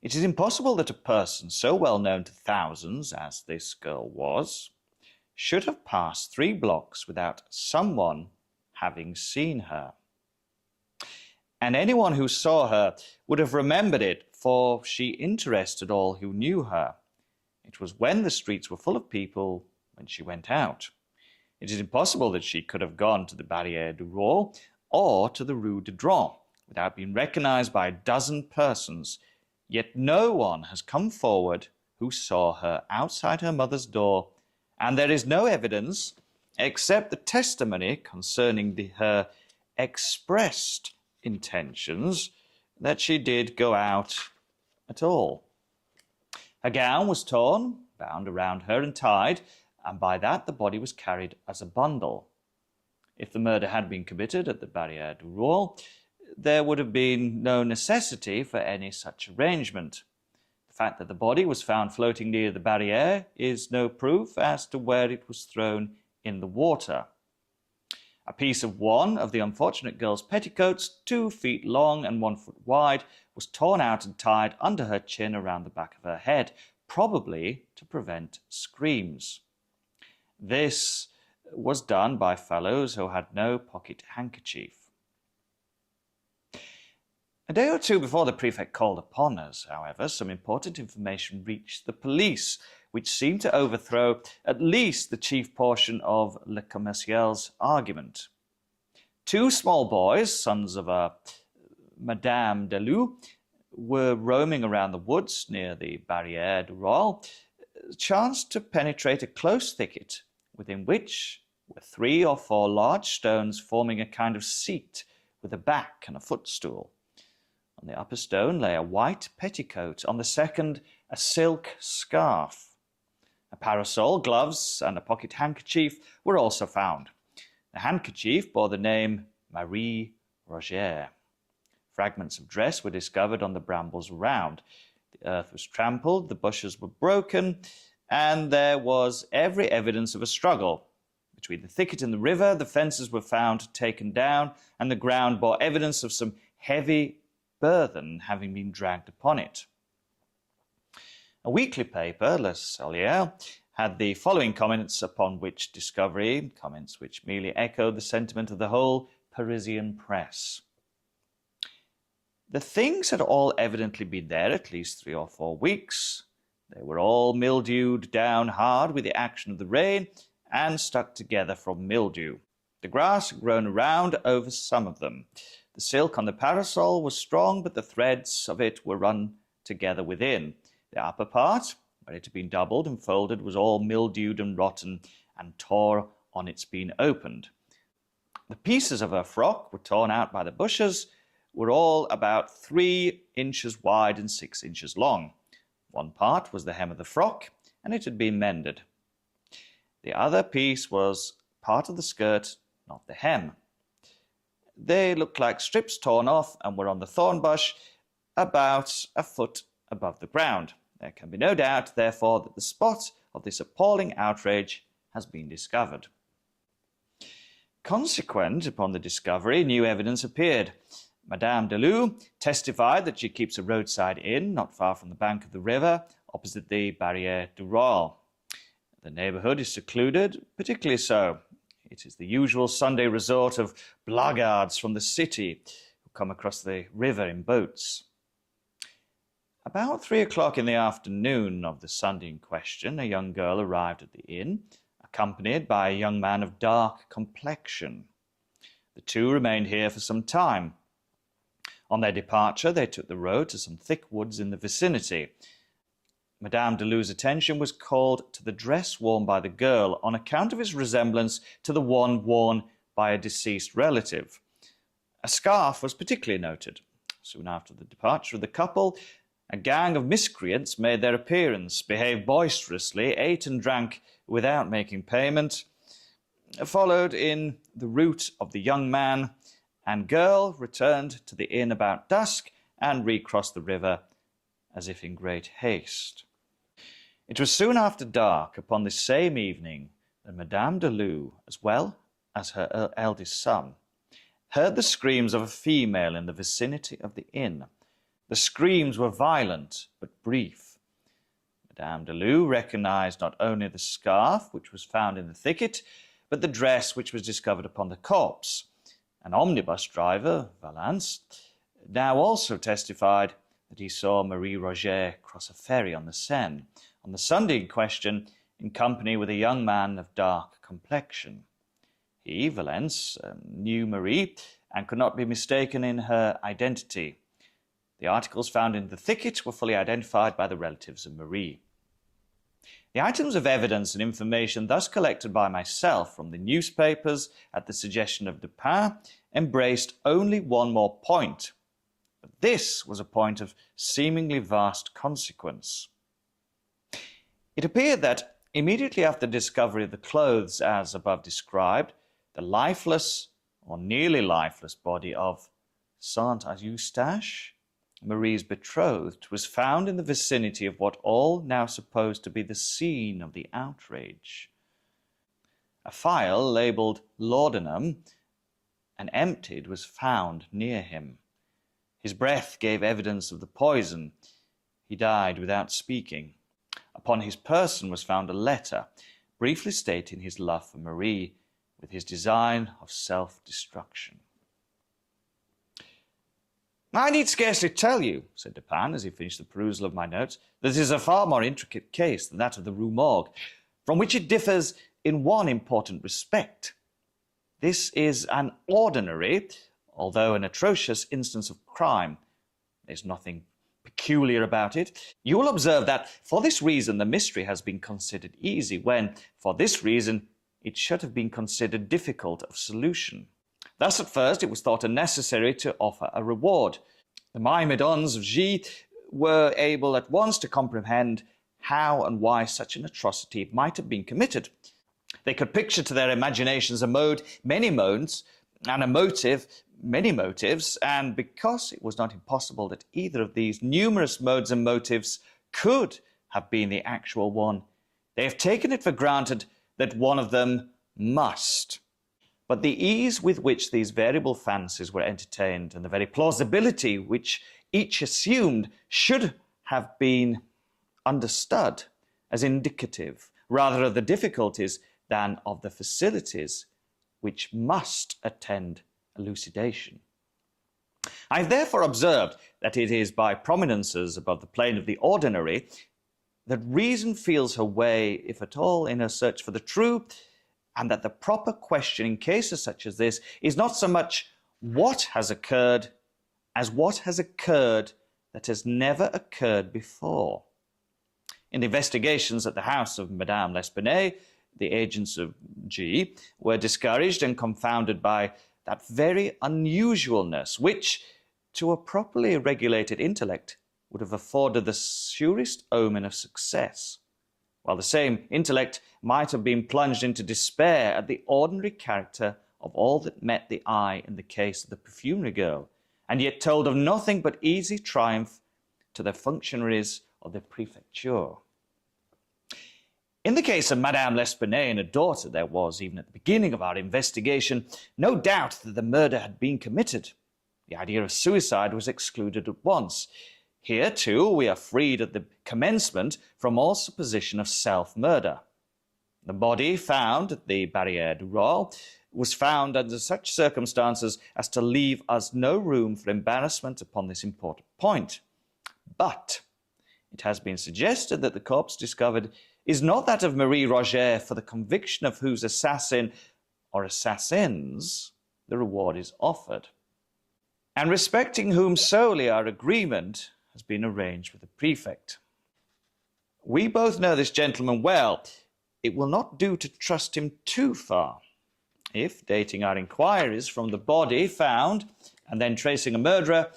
It is impossible that a person so well known to thousands as this girl was should have passed 3 blocks without someone having seen her. And anyone who saw her would have remembered it, for she interested all who knew her. It was when the streets were full of people when she went out. It is impossible that she could have gone to the Barrière du Roi or to the Rue de Dreux without being recognized by a dozen persons, yet no one has come forward who saw her outside her mother's door, and there is no evidence except the testimony concerning her expressed intentions that she did go out at all. Her gown was torn, bound around her and tied, and by that the body was carried as a bundle. If the murder had been committed at the Barrière du Roi, there would have been no necessity for any such arrangement. The fact that the body was found floating near the barriere is no proof as to where it was thrown in the water. A piece of one of the unfortunate girl's petticoats, 2 feet long and 1 foot wide, was torn out and tied under her chin around the back of her head, probably to prevent screams. This was done by fellows who had no pocket handkerchief. A day or two before the prefect called upon us, however, some important information reached the police, which seemed to overthrow at least the chief portion of Le Commercial's argument. 2 small boys, sons of a Madame de Lou, were roaming around the woods near the Barrière du Roll, chanced to penetrate a close thicket, within which were 3 or 4 large stones forming a kind of seat with a back and a footstool. On the upper stone lay a white petticoat, on the second a silk scarf. A parasol, gloves, and a pocket handkerchief were also found. The handkerchief bore the name Marie Rogêt. Fragments of dress were discovered on the brambles around. The earth was trampled, the bushes were broken, and there was every evidence of a struggle. Between the thicket and the river, the fences were found taken down, and the ground bore evidence of some heavy burthen having been dragged upon it. A weekly paper, Le Solier, had the following comments upon which discovery, comments which merely echoed the sentiment of the whole Parisian press. The things had all evidently been there at least 3 or 4 weeks. They were all mildewed down hard with the action of the rain and stuck together from mildew. The grass had grown around over some of them. The silk on the parasol was strong, but the threads of it were run together within. The upper part, where it had been doubled and folded, was all mildewed and rotten and tore on its being opened. The pieces of her frock were torn out by the bushes, were all about 3 inches wide and 6 inches long. One part was the hem of the frock, and it had been mended. The other piece was part of the skirt, not the hem. They looked like strips torn off and were on the thorn bush about a foot above the ground. There can be no doubt, therefore, that the spot of this appalling outrage has been discovered. Consequent upon the discovery, new evidence appeared. Madame de Lou testified that she keeps a roadside inn not far from the bank of the river, opposite the Barrière du Roll. The neighbourhood is secluded, particularly so. It is the usual Sunday resort of blackguards from the city who come across the river in boats. About 3 o'clock in the afternoon of the Sunday in question, a young girl arrived at the inn, accompanied by a young man of dark complexion. The 2 remained here for some time. On their departure, they took the road to some thick woods in the vicinity. Madame de Lou's attention was called to the dress worn by the girl on account of its resemblance to the one worn by a deceased relative. A scarf was particularly noted. Soon after the departure of the couple, a gang of miscreants made their appearance, behaved boisterously, ate and drank without making payment, followed in the route of the young man and girl, returned to the inn about dusk, and recrossed the river as if in great haste. It was soon after dark upon this same evening that Madame de Lou, as well as her eldest son, heard the screams of a female in the vicinity of the inn. The screams were violent but brief. Madame de Lou recognized not only the scarf which was found in the thicket, but the dress which was discovered upon the corpse. An omnibus driver, Valence, now also testified that he saw Marie Rogêt cross a ferry on the Seine on the Sunday in question in company with a young man of dark complexion. He, Valence, knew Marie and could not be mistaken in her identity. The articles found in the thicket were fully identified by the relatives of Marie. The items of evidence and information thus collected by myself from the newspapers at the suggestion of Dupin embraced only one more point. But this was a point of seemingly vast consequence. It appeared that immediately after the discovery of the clothes as above described, the lifeless or nearly lifeless body of Saint Eustache Marie's betrothed, was found in the vicinity of what all now supposed to be the scene of the outrage. A phial labelled laudanum and emptied was found near him. His breath gave evidence of the poison. He died without speaking. Upon his person was found a letter, briefly stating his love for Marie, with his design of self-destruction. "I need scarcely tell you," said Dupin, as he finished the perusal of my notes, "that this is a far more intricate case than that of the Rue Morgue, from which it differs in one important respect. This is an ordinary, although an atrocious instance of crime. There's nothing peculiar about it. You will observe that for this reason the mystery has been considered easy, when, for this reason, it should have been considered difficult of solution. Thus, at first, it was thought unnecessary to offer a reward. The myrmidons of G were able at once to comprehend how and why such an atrocity might have been committed. They could picture to their imaginations a mode, many modes, and a motive, many motives, and because it was not impossible that either of these numerous modes and motives could have been the actual one, they have taken it for granted that one of them must. But the ease with which these variable fancies were entertained, and the very plausibility which each assumed, should have been understood as indicative rather of the difficulties than of the facilities which must attend elucidation. I have therefore observed that it is by prominences above the plane of the ordinary that reason feels her way, if at all, in her search for the true, and that the proper question in cases such as this is not so much what has occurred as what has occurred that has never occurred before. In the investigations at the house of Madame L'Espanaye, the agents of G were discouraged and confounded by that very unusualness which, to a properly regulated intellect, would have afforded the surest omen of success, while the same intellect might have been plunged into despair at the ordinary character of all that met the eye in the case of the perfumery girl, and yet told of nothing but easy triumph to the functionaries of the prefecture. In the case of Madame L'Espanaye and her daughter, there was, even at the beginning of our investigation, no doubt that the murder had been committed. The idea of suicide was excluded at once. Here, too, we are freed at the commencement from all supposition of self-murder. The body found at the Barrière du Roll was found under such circumstances as to leave us no room for embarrassment upon this important point. But it has been suggested that the corpse discovered is not that of Marie Rogêt, for the conviction of whose assassin or assassins the reward is offered, and respecting whom solely our agreement has been arranged with the prefect. We both know this gentleman well. It will not do to trust him too far. If, dating our inquiries from the body found and then tracing a murderer,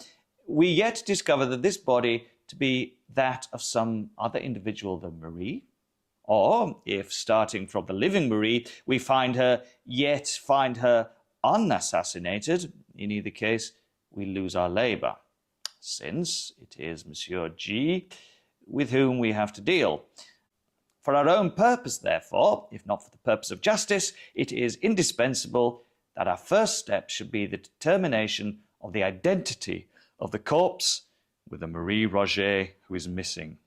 we yet discover that this body to be that of some other individual than Marie, or if, starting from the living Marie, we find her unassassinated, in either case we lose our labour, since it is Monsieur G with whom we have to deal. For our own purpose, therefore, if not for the purpose of justice, it is indispensable that our first step should be the determination of the identity of the corpse with the Marie Rogêt who is missing.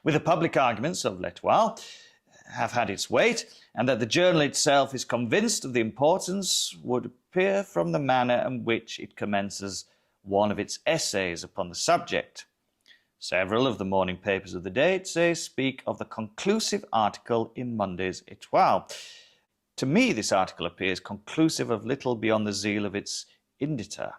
With the public arguments of L'Etoile have had its weight, and that the journal itself is convinced of the importance, would appear from the manner in which it commences one of its essays upon the subject. Several of the morning papers of the day, it says, speak of the conclusive article in Monday's Etoile. To me, this article appears conclusive of little beyond the zeal of its editor.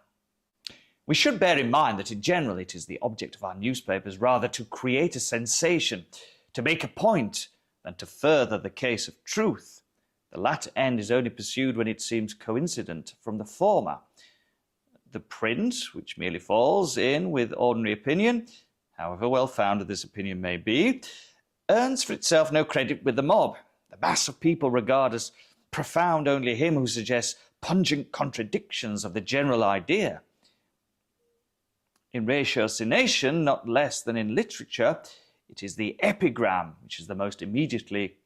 We should bear in mind that in general it is the object of our newspapers rather to create a sensation, to make a point, than to further the case of truth. The latter end is only pursued when it seems coincident from the former. The print, which merely falls in with ordinary opinion, however well-founded this opinion may be, earns for itself no credit with the mob. The mass of people regard as profound only him who suggests pungent contradictions of the general idea. In ratiocination, not less than in literature, it is the epigram which is the most immediately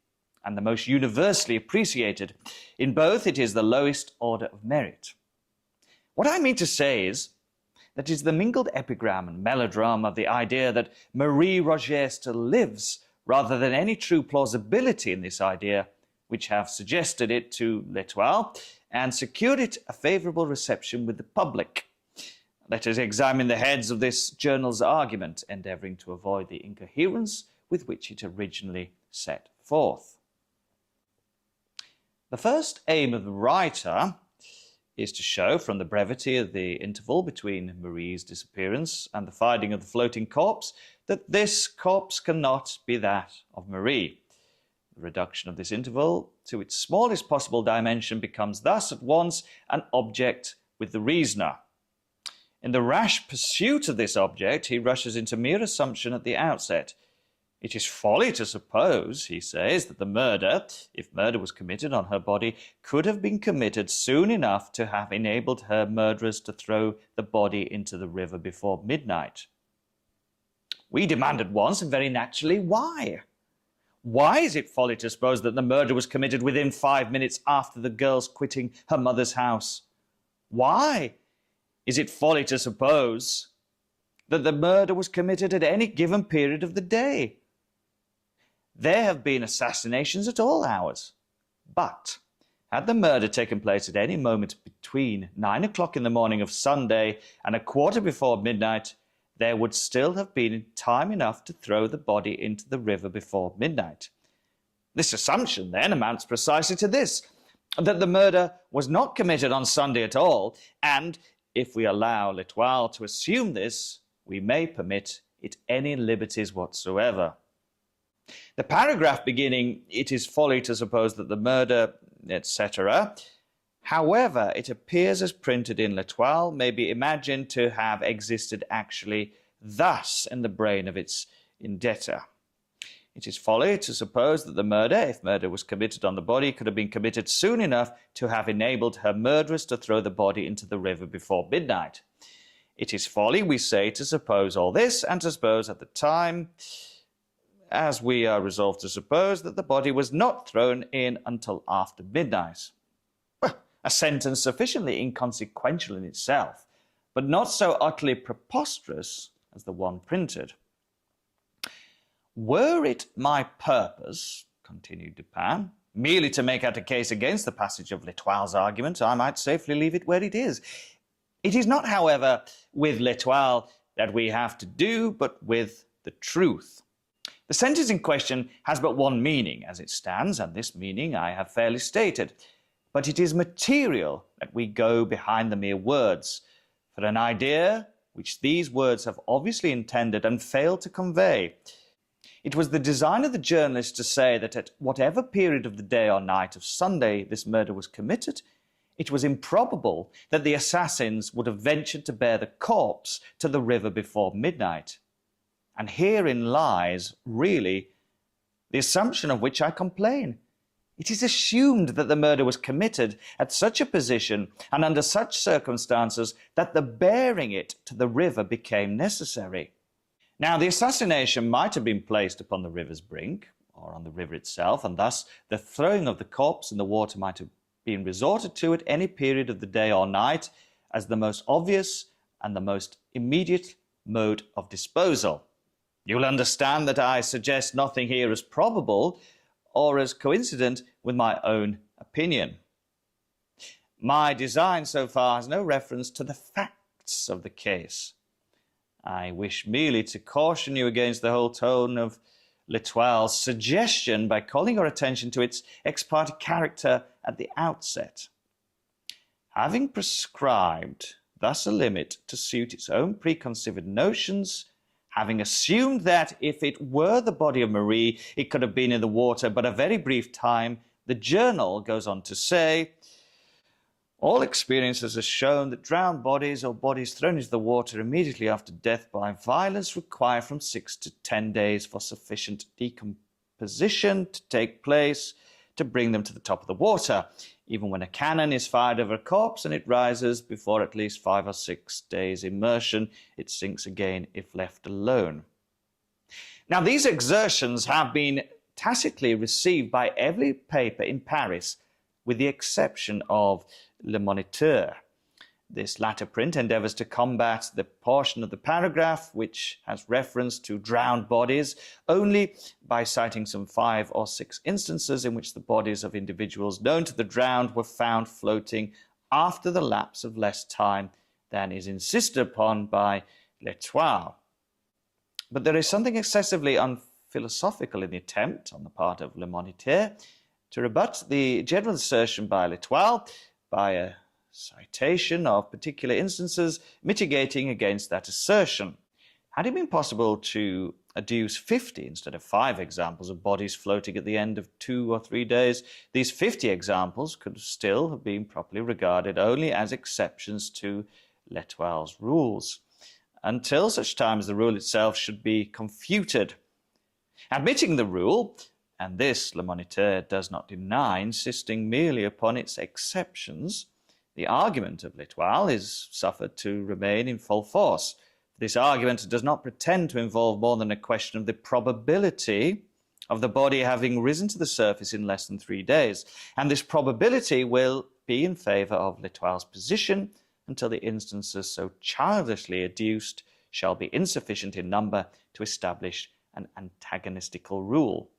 and the most universally appreciated. In both, it is the lowest order of merit. What I mean to say is that it is the mingled epigram and melodrama of the idea that Marie Rogêt still lives, rather than any true plausibility in this idea, which have suggested it to L'Etoile and secured it a favourable reception with the public. Let us examine the heads of this journal's argument, endeavouring to avoid the incoherence with which it originally set forth. The first aim of the writer is to show, from the brevity of the interval between Marie's disappearance and the finding of the floating corpse, that this corpse cannot be that of Marie. The reduction of this interval to its smallest possible dimension becomes thus at once an object with the reasoner. In the rash pursuit of this object, he rushes into mere assumption at the outset. It is folly to suppose, he says, that the murder, if murder was committed on her body, could have been committed soon enough to have enabled her murderers to throw the body into the river before midnight. We demand at once, and very naturally, why? Why is it folly to suppose that the murder was committed within 5 minutes after the girl's quitting her mother's house? Why is it folly to suppose that the murder was committed at any given period of the day? There have been assassinations at all hours, but had the murder taken place at any moment between 9 o'clock in the morning of Sunday and a quarter before midnight, there would still have been time enough to throw the body into the river before midnight. This assumption, then, amounts precisely to this, that the murder was not committed on Sunday at all, and if we allow L'Etoile to assume this, we may permit it any liberties whatsoever. The paragraph beginning, "It is folly to suppose that the murder," etc., however it appears as printed in L'Etoile, may be imagined to have existed actually thus in the brain of its indebtor. It is folly to suppose that the murder, if murder was committed on the body, could have been committed soon enough to have enabled her murderers to throw the body into the river before midnight. It is folly, we say, to suppose all this, and to suppose at the time, as we are resolved to suppose, that the body was not thrown in until after midnight. Well, a sentence sufficiently inconsequential in itself, but not so utterly preposterous as the one printed. Were it my purpose, continued Dupin, merely to make out a case against the passage of L'Etoile's argument, I might safely leave it where it is. It is not, however, with L'Etoile that we have to do, but with the truth. The sentence in question has but one meaning as it stands, and this meaning I have fairly stated. But it is material that we go behind the mere words, for an idea which these words have obviously intended and failed to convey. It was the design of the journalist to say that at whatever period of the day or night of Sunday this murder was committed, it was improbable that the assassins would have ventured to bear the corpse to the river before midnight. And herein lies, really, the assumption of which I complain. It is assumed that the murder was committed at such a position and under such circumstances that the bearing it to the river became necessary. Now, the assassination might have been placed upon the river's brink, or on the river itself, and thus the throwing of the corpse in the water might have been resorted to at any period of the day or night as the most obvious and the most immediate mode of disposal. You'll understand that I suggest nothing here as probable or as coincident with my own opinion. My design so far has no reference to the facts of the case. I wish merely to caution you against the whole tone of L'Etoile's suggestion by calling your attention to its ex parte character at the outset. Having prescribed thus a limit to suit its own preconceived notions, having assumed that if it were the body of Marie, it could have been in the water but a very brief time, the journal goes on to say, all experiences have shown that drowned bodies or bodies thrown into the water immediately after death by violence require from 6 to 10 days for sufficient decomposition to take place to bring them to the top of the water. Even when a cannon is fired over a corpse and it rises, before at least 5 or 6 days' immersion, it sinks again if left alone. Now, these exertions have been tacitly received by every paper in Paris, with the exception of Le Moniteur. This latter print endeavours to combat the portion of the paragraph which has reference to drowned bodies only by citing some 5 or 6 instances in which the bodies of individuals known to the drowned were found floating after the lapse of less time than is insisted upon by L'Etoile. But there is something excessively unphilosophical in the attempt on the part of Le Moniteur to rebut the general assertion by L'Etoile by a citation of particular instances mitigating against that assertion. Had it been possible to adduce 50 instead of 5 examples of bodies floating at the end of 2 or 3 days, these 50 examples could still have been properly regarded only as exceptions to L'Etoile's rules, until such time as the rule itself should be confuted. Admitting the rule, and this Le Moniteur does not deny, insisting merely upon its exceptions, the argument of L'Etoile is suffered to remain in full force. This argument does not pretend to involve more than a question of the probability of the body having risen to the surface in less than 3 days, and this probability will be in favour of L'Etoile's position until the instances so childishly adduced shall be insufficient in number to establish an antagonistical rule.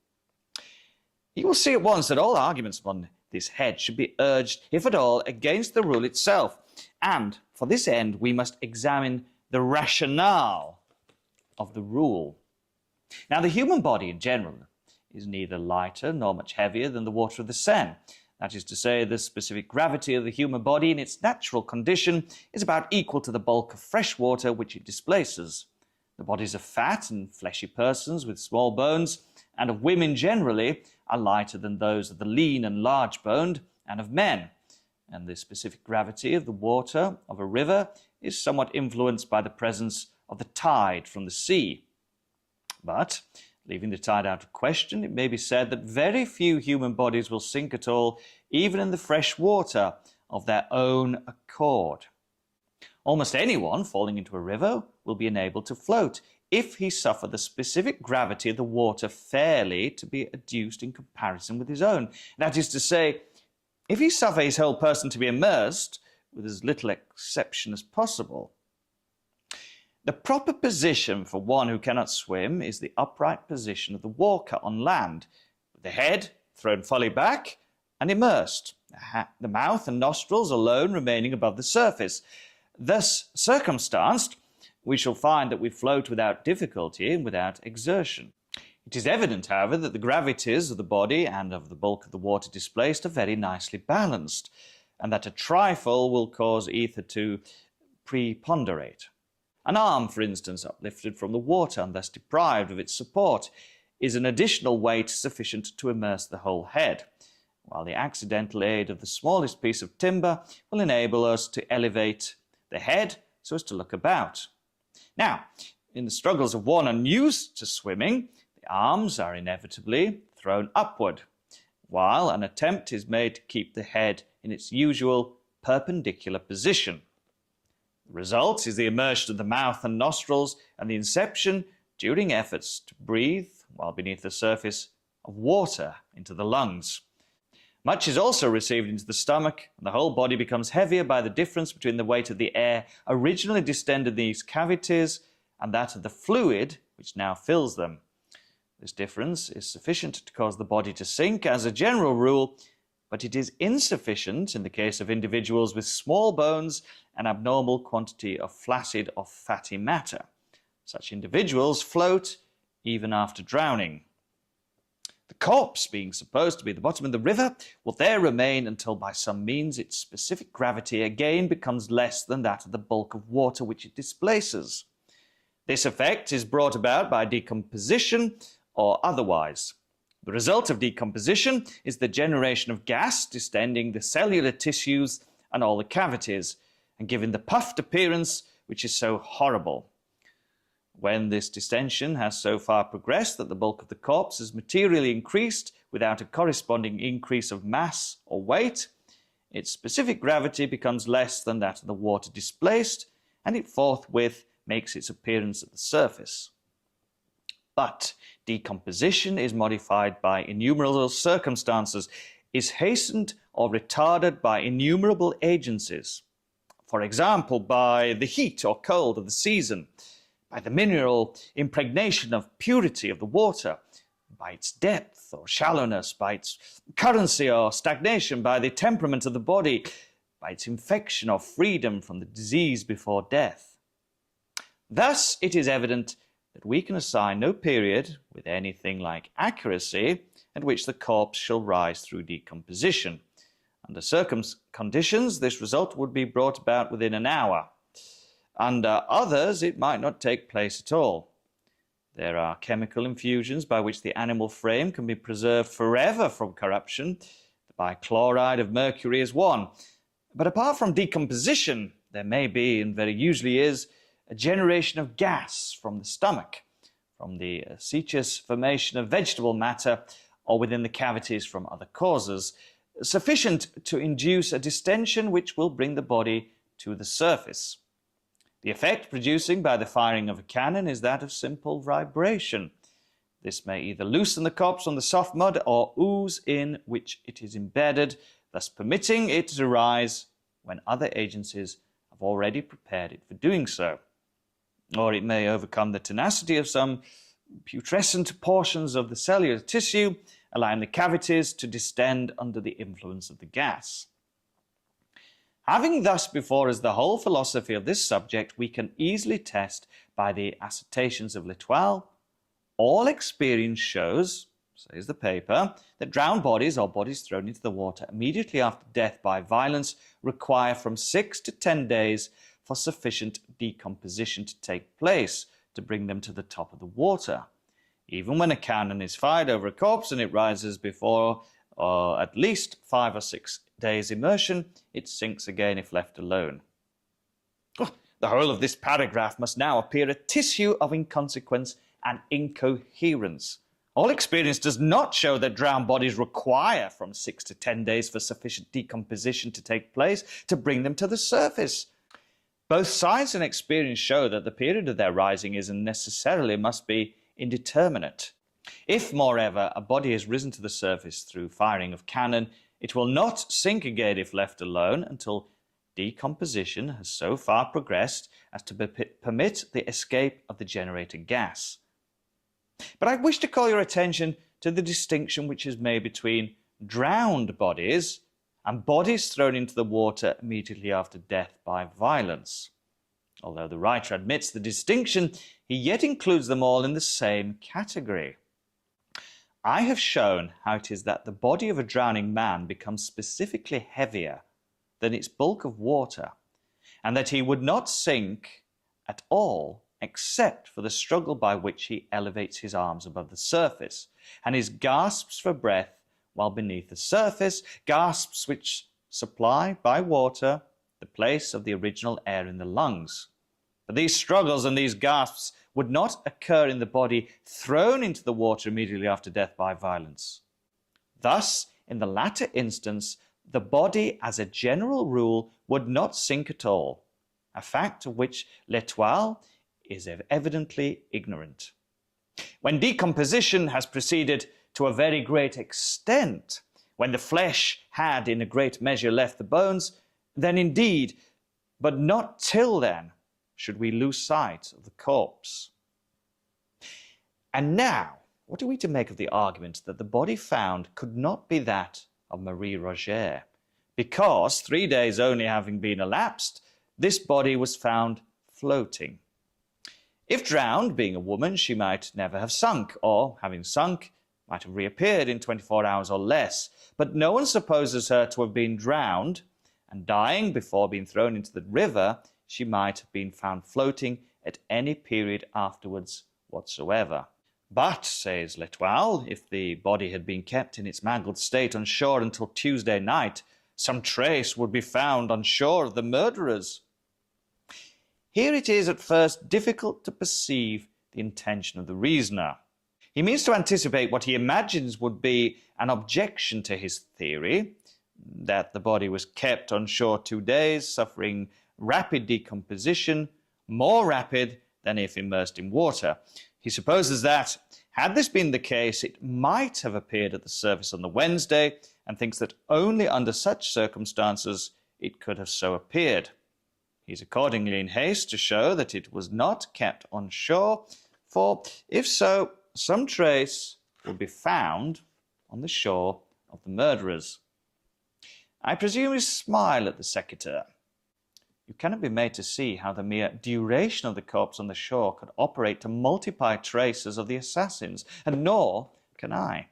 You will see at once that all arguments upon this head should be urged, if at all, against the rule itself, and for this end we must examine the rationale of the rule. Now, the human body in general is neither lighter nor much heavier than the water of the Seine. That is to say, the specific gravity of the human body in its natural condition is about equal to the bulk of fresh water which it displaces. The bodies of fat and fleshy persons with small bones, and of women generally, are lighter than those of the lean and large-boned, and of men. And the specific gravity of the water of a river is somewhat influenced by the presence of the tide from the sea. But, leaving the tide out of question, it may be said that very few human bodies will sink at all, even in the fresh water, of their own accord. Almost anyone falling into a river will be enabled to float, if he suffer the specific gravity of the water fairly to be adduced in comparison with his own. That is to say, if he suffer his whole person to be immersed, with as little exception as possible. The proper position for one who cannot swim is the upright position of the walker on land, with the head thrown fully back and immersed, the mouth and nostrils alone remaining above the surface. Thus circumstanced, we shall find that we float without difficulty and without exertion. It is evident, however, that the gravities of the body and of the bulk of the water displaced are very nicely balanced, and that a trifle will cause either to preponderate. An arm, for instance, uplifted from the water and thus deprived of its support, is an additional weight sufficient to immerse the whole head, while the accidental aid of the smallest piece of timber will enable us to elevate the head so as to look about. Now, in the struggles of one unused to swimming, the arms are inevitably thrown upward, while an attempt is made to keep the head in its usual perpendicular position. The result is the immersion of the mouth and nostrils and the inception, during efforts to breathe while beneath the surface, of water into the lungs. Much is also received into the stomach, and the whole body becomes heavier by the difference between the weight of the air originally distended in these cavities and that of the fluid which now fills them. This difference is sufficient to cause the body to sink as a general rule, but it is insufficient in the case of individuals with small bones and abnormal quantity of flaccid or fatty matter. Such individuals float even after drowning. The corpse, being supposed to be the bottom of the river, will there remain until by some means its specific gravity again becomes less than that of the bulk of water which it displaces. This effect is brought about by decomposition or otherwise. The result of decomposition is the generation of gas distending the cellular tissues and all the cavities, and giving the puffed appearance which is so horrible. When this distension has so far progressed that the bulk of the corpse is materially increased without a corresponding increase of mass or weight, its specific gravity becomes less than that of the water displaced, and it forthwith makes its appearance at the surface. But decomposition is modified by innumerable circumstances, is hastened or retarded by innumerable agencies. For example, by the heat or cold of the season, by the mineral impregnation of purity of the water, by its depth or shallowness, by its currency or stagnation, by the temperament of the body, by its infection or freedom from the disease before death. Thus it is evident that we can assign no period, with anything like accuracy, at which the corpse shall rise through decomposition. Under certain conditions, this result would be brought about within an hour. Under others, it might not take place at all. There are chemical infusions by which the animal frame can be preserved forever from corruption. The bichloride of mercury is one. But apart from decomposition, there may be, and very usually is, a generation of gas from the stomach, from the aceous formation of vegetable matter, or within the cavities from other causes, sufficient to induce a distension which will bring the body to the surface. The effect producing by the firing of a cannon is that of simple vibration. This may either loosen the corpse on the soft mud or ooze in which it is embedded, thus permitting it to rise when other agencies have already prepared it for doing so. Or it may overcome the tenacity of some putrescent portions of the cellular tissue, allowing the cavities to distend under the influence of the gas. Having thus before us the whole philosophy of this subject, we can easily test by the assertions of L'Etoile, all experience shows, says the paper, that drowned bodies or bodies thrown into the water immediately after death by violence require from 6 to 10 days for sufficient decomposition to take place to bring them to the top of the water. Even when a cannon is fired over a corpse and it rises before at least 5 or 6 days immersion, it sinks again if left alone. The whole of this paragraph must now appear a tissue of inconsequence and incoherence. All experience does not show that drowned bodies require from 6 to 10 days for sufficient decomposition to take place to bring them to the surface. Both science and experience show that the period of their rising is and necessarily must be indeterminate. If, moreover, a body is risen to the surface through firing of cannon, it will not sink again if left alone until decomposition has so far progressed as to permit the escape of the generated gas. But I wish to call your attention to the distinction which is made between drowned bodies and bodies thrown into the water immediately after death by violence. Although the writer admits the distinction, he yet includes them all in the same category. I have shown how it is that the body of a drowning man becomes specifically heavier than its bulk of water, and that he would not sink at all except for the struggle by which he elevates his arms above the surface, and his gasps for breath while beneath the surface, gasps which supply by water the place of the original air in the lungs. But these struggles and these gasps would not occur in the body thrown into the water immediately after death by violence. Thus, in the latter instance, the body as a general rule would not sink at all, a fact of which L'Etoile is evidently ignorant. When decomposition has proceeded to a very great extent, when the flesh had in a great measure left the bones, then indeed, but not till then, should we lose sight of the corpse. And now, what are we to make of the argument that the body found could not be that of Marie Rogêt, because 3 days only having been elapsed, this body was found floating? If drowned, being a woman, she might never have sunk, or, having sunk, might have reappeared in 24 hours or less. But no one supposes her to have been drowned, and dying before being thrown into the river, she might have been found floating at any period afterwards whatsoever. But, says L'Etoile, if the body had been kept in its mangled state on shore until Tuesday night, some trace would be found on shore of the murderers. Here it is at first difficult to perceive the intention of the reasoner. He means to anticipate what he imagines would be an objection to his theory, that the body was kept on shore 2 days, suffering rapid decomposition, more rapid than if immersed in water. He supposes that, had this been the case, it might have appeared at the surface on the Wednesday, and thinks that only under such circumstances it could have so appeared. He is accordingly in haste to show that it was not kept on shore, for, if so, some trace would be found on the shore of the murderers. I presume you smile at the sequitur. You cannot be made to see how the mere duration of the corpse on the shore could operate to multiply traces of the assassins, and nor can I.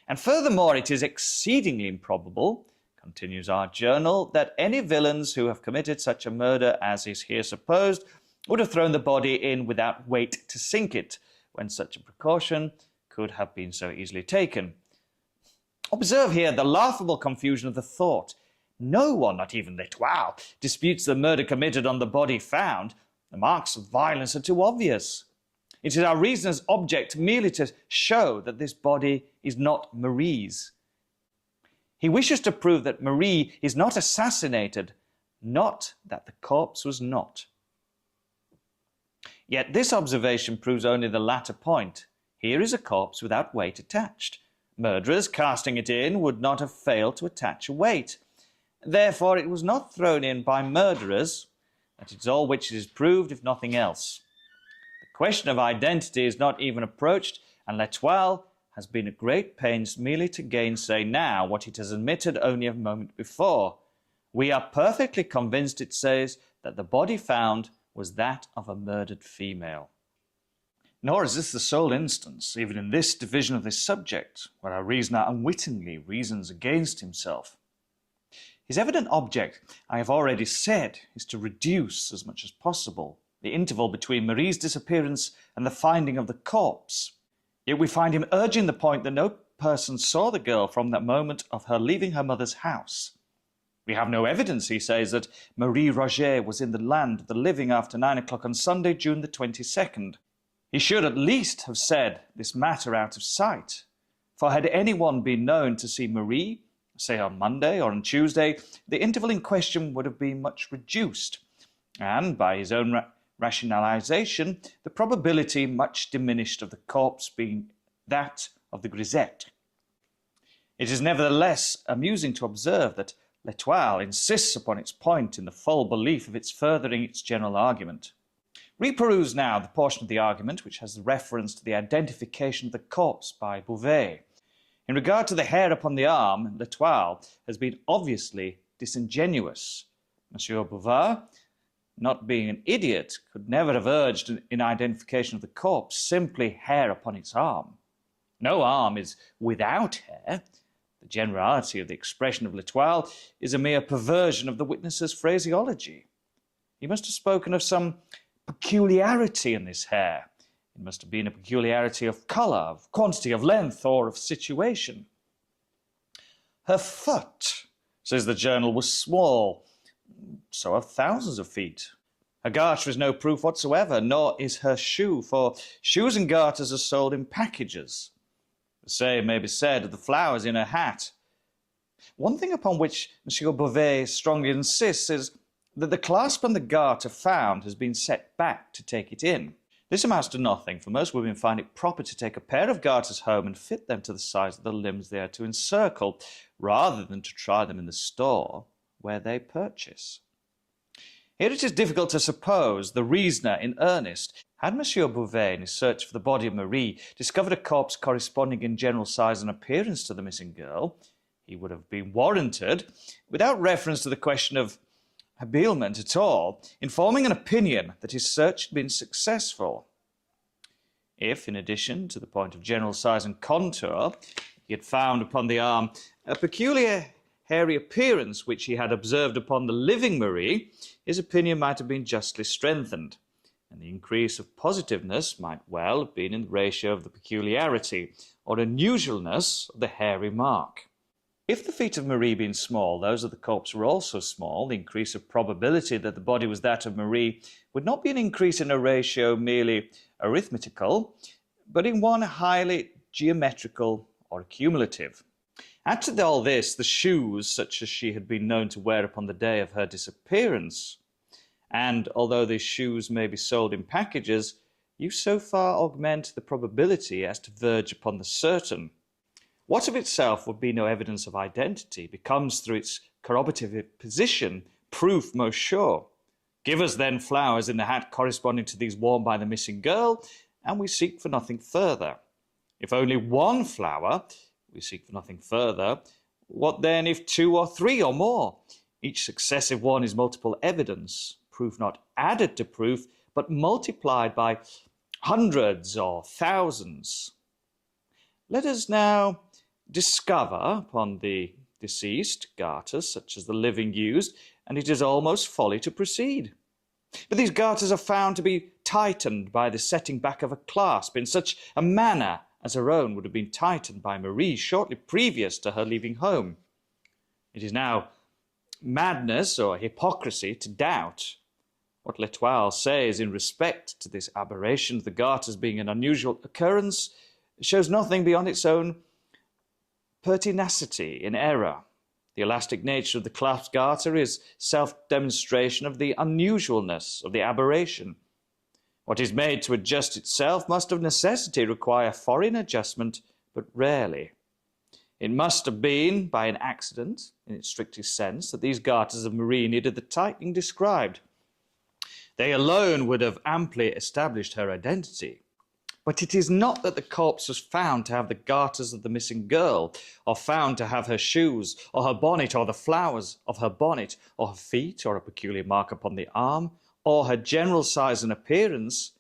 And furthermore, it is exceedingly improbable, continues our journal, that any villains who have committed such a murder as is here supposed would have thrown the body in without weight to sink it, when such a precaution could have been so easily taken. Observe here the laughable confusion of the thought. No one, not even L'Etoile, disputes the murder committed on the body found. The marks of violence are too obvious. It is our reasoner's object merely to show that this body is not Marie's. He wishes to prove that Marie is not assassinated, not that the corpse was not. Yet this observation proves only the latter point. Here is a corpse without weight attached. Murderers, casting it in, would not have failed to attach a weight. Therefore, it was not thrown in by murderers. That is all which is proved, if nothing else. The question of identity is not even approached, and L'Etoile has been at great pains merely to gainsay now what it has admitted only a moment before. We are perfectly convinced, it says, that the body found was that of a murdered female. Nor is this the sole instance, even in this division of this subject, where our reasoner unwittingly reasons against himself. His evident object, I have already said, is to reduce, as much as possible, the interval between Marie's disappearance and the finding of the corpse. Yet we find him urging the point that no person saw the girl from that moment of her leaving her mother's house. We have no evidence, he says, that Marie Rogêt was in the land of the living after 9 o'clock on Sunday, June the 22nd. He should at least have said this matter out of sight, for had anyone been known to see Marie, say on Monday or on Tuesday, the interval in question would have been much reduced, and by his own rationalization, the probability much diminished of the corpse being that of the grisette. It is nevertheless amusing to observe that L'Etoile insists upon its point in the full belief of its furthering its general argument. Reperuse now the portion of the argument which has reference to the identification of the corpse by Beauvais. In regard to the hair upon the arm, L'Etoile has been obviously disingenuous. Monsieur Beauvais, not being an idiot, could never have urged in identification of the corpse simply hair upon its arm. No arm is without hair. The generality of the expression of L'Etoile is a mere perversion of the witness's phraseology. He must have spoken of some peculiarity in this hair. It must have been a peculiarity of colour, of quantity, of length, or of situation. Her foot, says the journal, was small. So are thousands of feet. Her garter is no proof whatsoever, nor is her shoe, for shoes and garters are sold in packages. The same may be said of the flowers in her hat. One thing upon which Monsieur Beauvais strongly insists is that the clasp on the garter found has been set back to take it in. This amounts to nothing, for most women find it proper to take a pair of garters home and fit them to the size of the limbs they are to encircle, rather than to try them in the store where they purchase. Here it is difficult to suppose the reasoner in earnest. Had Monsieur Beauvais, in his search for the body of Marie, discovered a corpse corresponding in general size and appearance to the missing girl, he would have been warranted, without reference to the question of habiliment at all, in forming an opinion that his search had been successful. If, in addition to the point of general size and contour, he had found upon the arm a peculiar hairy appearance which he had observed upon the living Marie, his opinion might have been justly strengthened, and the increase of positiveness might well have been in the ratio of the peculiarity or unusualness of the hairy mark. If the feet of Marie being small, those of the corpse were also small, the increase of probability that the body was that of Marie would not be an increase in a ratio merely arithmetical, but in one highly geometrical or cumulative. Add to all this the shoes such as she had been known to wear upon the day of her disappearance, and although these shoes may be sold in packages, you so far augment the probability as to verge upon the certain. What of itself would be no evidence of identity becomes, through its corroborative position, proof most sure. Give us then flowers in the hat corresponding to these worn by the missing girl, and we seek for nothing further. If only one flower, we seek for nothing further. What then if 2 or 3 or more? Each successive one is multiple evidence, proof not added to proof, but multiplied by hundreds or thousands. Let us now discover upon the deceased garters such as the living used, and it is almost folly to proceed. But these garters are found to be tightened by the setting back of a clasp in such a manner as her own would have been tightened by Marie shortly previous to her leaving home. It is now madness or hypocrisy to doubt. What L'Etoile says in respect to this aberration of the garters being an unusual occurrence shows nothing beyond its own pertinacity in error. The elastic nature of the clasp garter is self-demonstration of the unusualness of the aberration. What is made to adjust itself must of necessity require foreign adjustment, but rarely. It must have been by an accident, in its strictest sense, that these garters of Marie needed the tightening described. They alone would have amply established her identity. But it is not that the corpse was found to have the garters of the missing girl, or found to have her shoes, or her bonnet, or the flowers of her bonnet, or her feet, or a peculiar mark upon the arm, or her general size and appearance.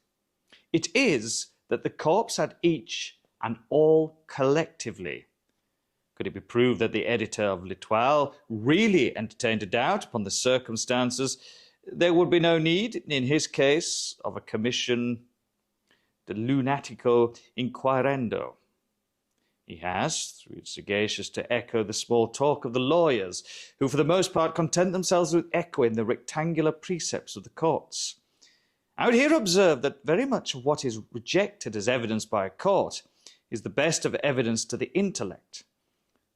It is that the corpse had each and all collectively. Could it be proved that the editor of L'Etoile really entertained a doubt upon the circumstances, there would be no need, in his case, of a commission de lunatico inquirendo. He has, through sagacious to echo the small talk of the lawyers, who for the most part content themselves with echoing the rectangular precepts of the courts. I would here observe that very much of what is rejected as evidence by a court is the best of evidence to the intellect.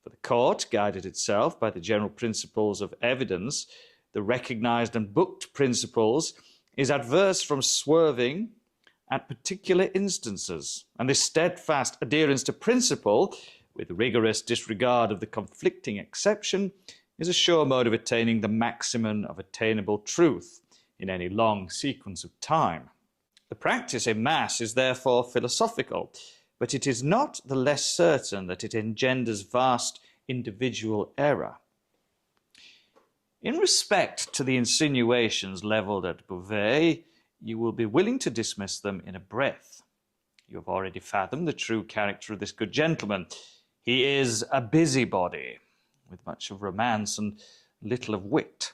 For the court guided itself by the general principles of evidence, the recognized and booked principles, is adverse from swerving at particular instances, and this steadfast adherence to principle, with rigorous disregard of the conflicting exception, is a sure mode of attaining the maximum of attainable truth in any long sequence of time. The practice in mass is therefore philosophical, but it is not the less certain that it engenders vast individual error. In respect to the insinuations levelled at Beauvais, you will be willing to dismiss them in a breath. You have already fathomed the true character of this good gentleman. He is a busybody, with much of romance and little of wit.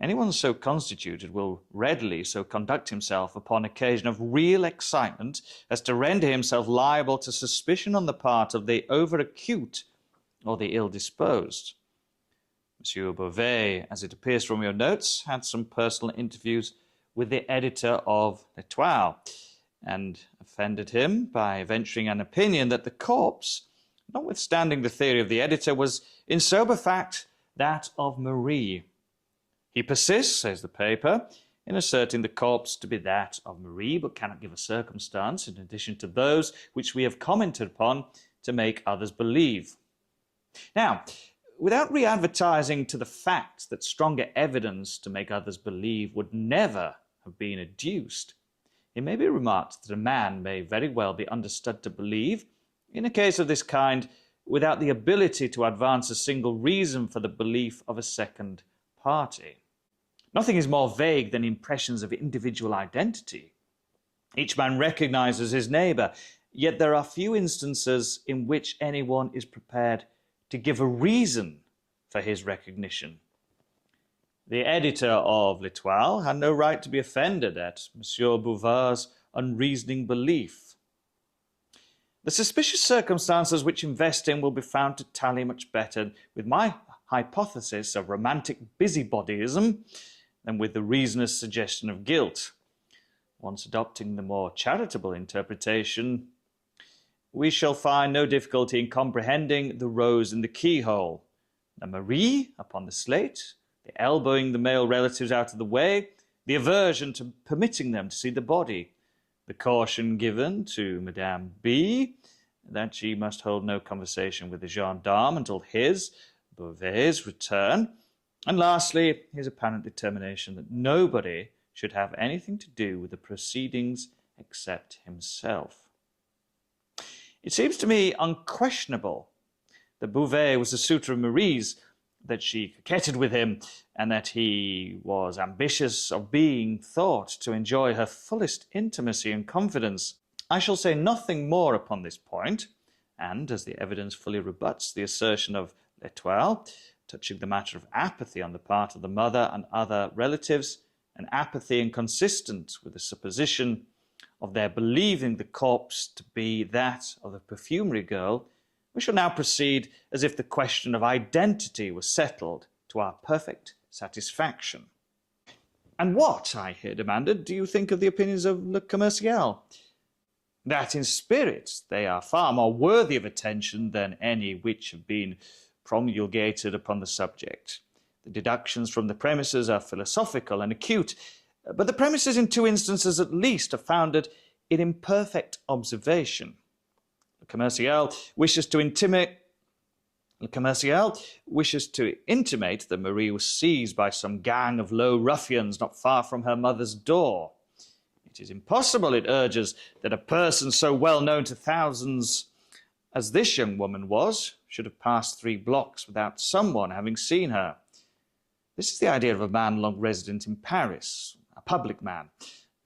Anyone so constituted will readily so conduct himself upon occasion of real excitement as to render himself liable to suspicion on the part of the over-acute or the ill-disposed. Monsieur Beauvais, as it appears from your notes, had some personal interviews with the editor of L'Etoile, and offended him by venturing an opinion that the corpse, notwithstanding the theory of the editor, was in sober fact that of Marie. He persists, says the paper, in asserting the corpse to be that of Marie, but cannot give a circumstance, in addition to those which we have commented upon, to make others believe. Now, without re-advertising to the fact that stronger evidence to make others believe would never have been adduced, it may be remarked that a man may very well be understood to believe, in a case of this kind, without the ability to advance a single reason for the belief of a second party. Nothing is more vague than impressions of individual identity. Each man recognizes his neighbour, yet there are few instances in which anyone is prepared to give a reason for his recognition. The editor of L'Etoile had no right to be offended at Monsieur Beauvais's unreasoning belief. The suspicious circumstances which invest him will be found to tally much better with my hypothesis of romantic busybodyism than with the reasoner's suggestion of guilt. Once adopting the more charitable interpretation, we shall find no difficulty in comprehending the rose in the keyhole, the Marie upon the slate, the elbowing the male relatives out of the way, the aversion to permitting them to see the body, the caution given to Madame B, that she must hold no conversation with the gendarme until his, Beauvais, return, and lastly, his apparent determination that nobody should have anything to do with the proceedings except himself. It seems to me unquestionable that Beauvais was a suitor of Marie's, that she coquetted with him, and that he was ambitious of being thought to enjoy her fullest intimacy and confidence. I shall say nothing more upon this point, and as the evidence fully rebuts the assertion of L'Etoile touching the matter of apathy on the part of the mother and other relatives, an apathy inconsistent with the supposition of their believing the corpse to be that of the perfumery girl, we shall now proceed as if the question of identity was settled to our perfect satisfaction. And what, I here demanded, do you think of the opinions of Le Commercial? That in spirit they are far more worthy of attention than any which have been promulgated upon the subject. The deductions from the premises are philosophical and acute, but the premises in two instances at least are founded in imperfect observation. Le Commercial wishes to intimate that Marie was seized by some gang of low ruffians not far from her mother's door. It is impossible, it urges, that a person so well known to thousands as this young woman was should have passed 3 blocks without someone having seen her. This is the idea of a man long resident in Paris, a public man,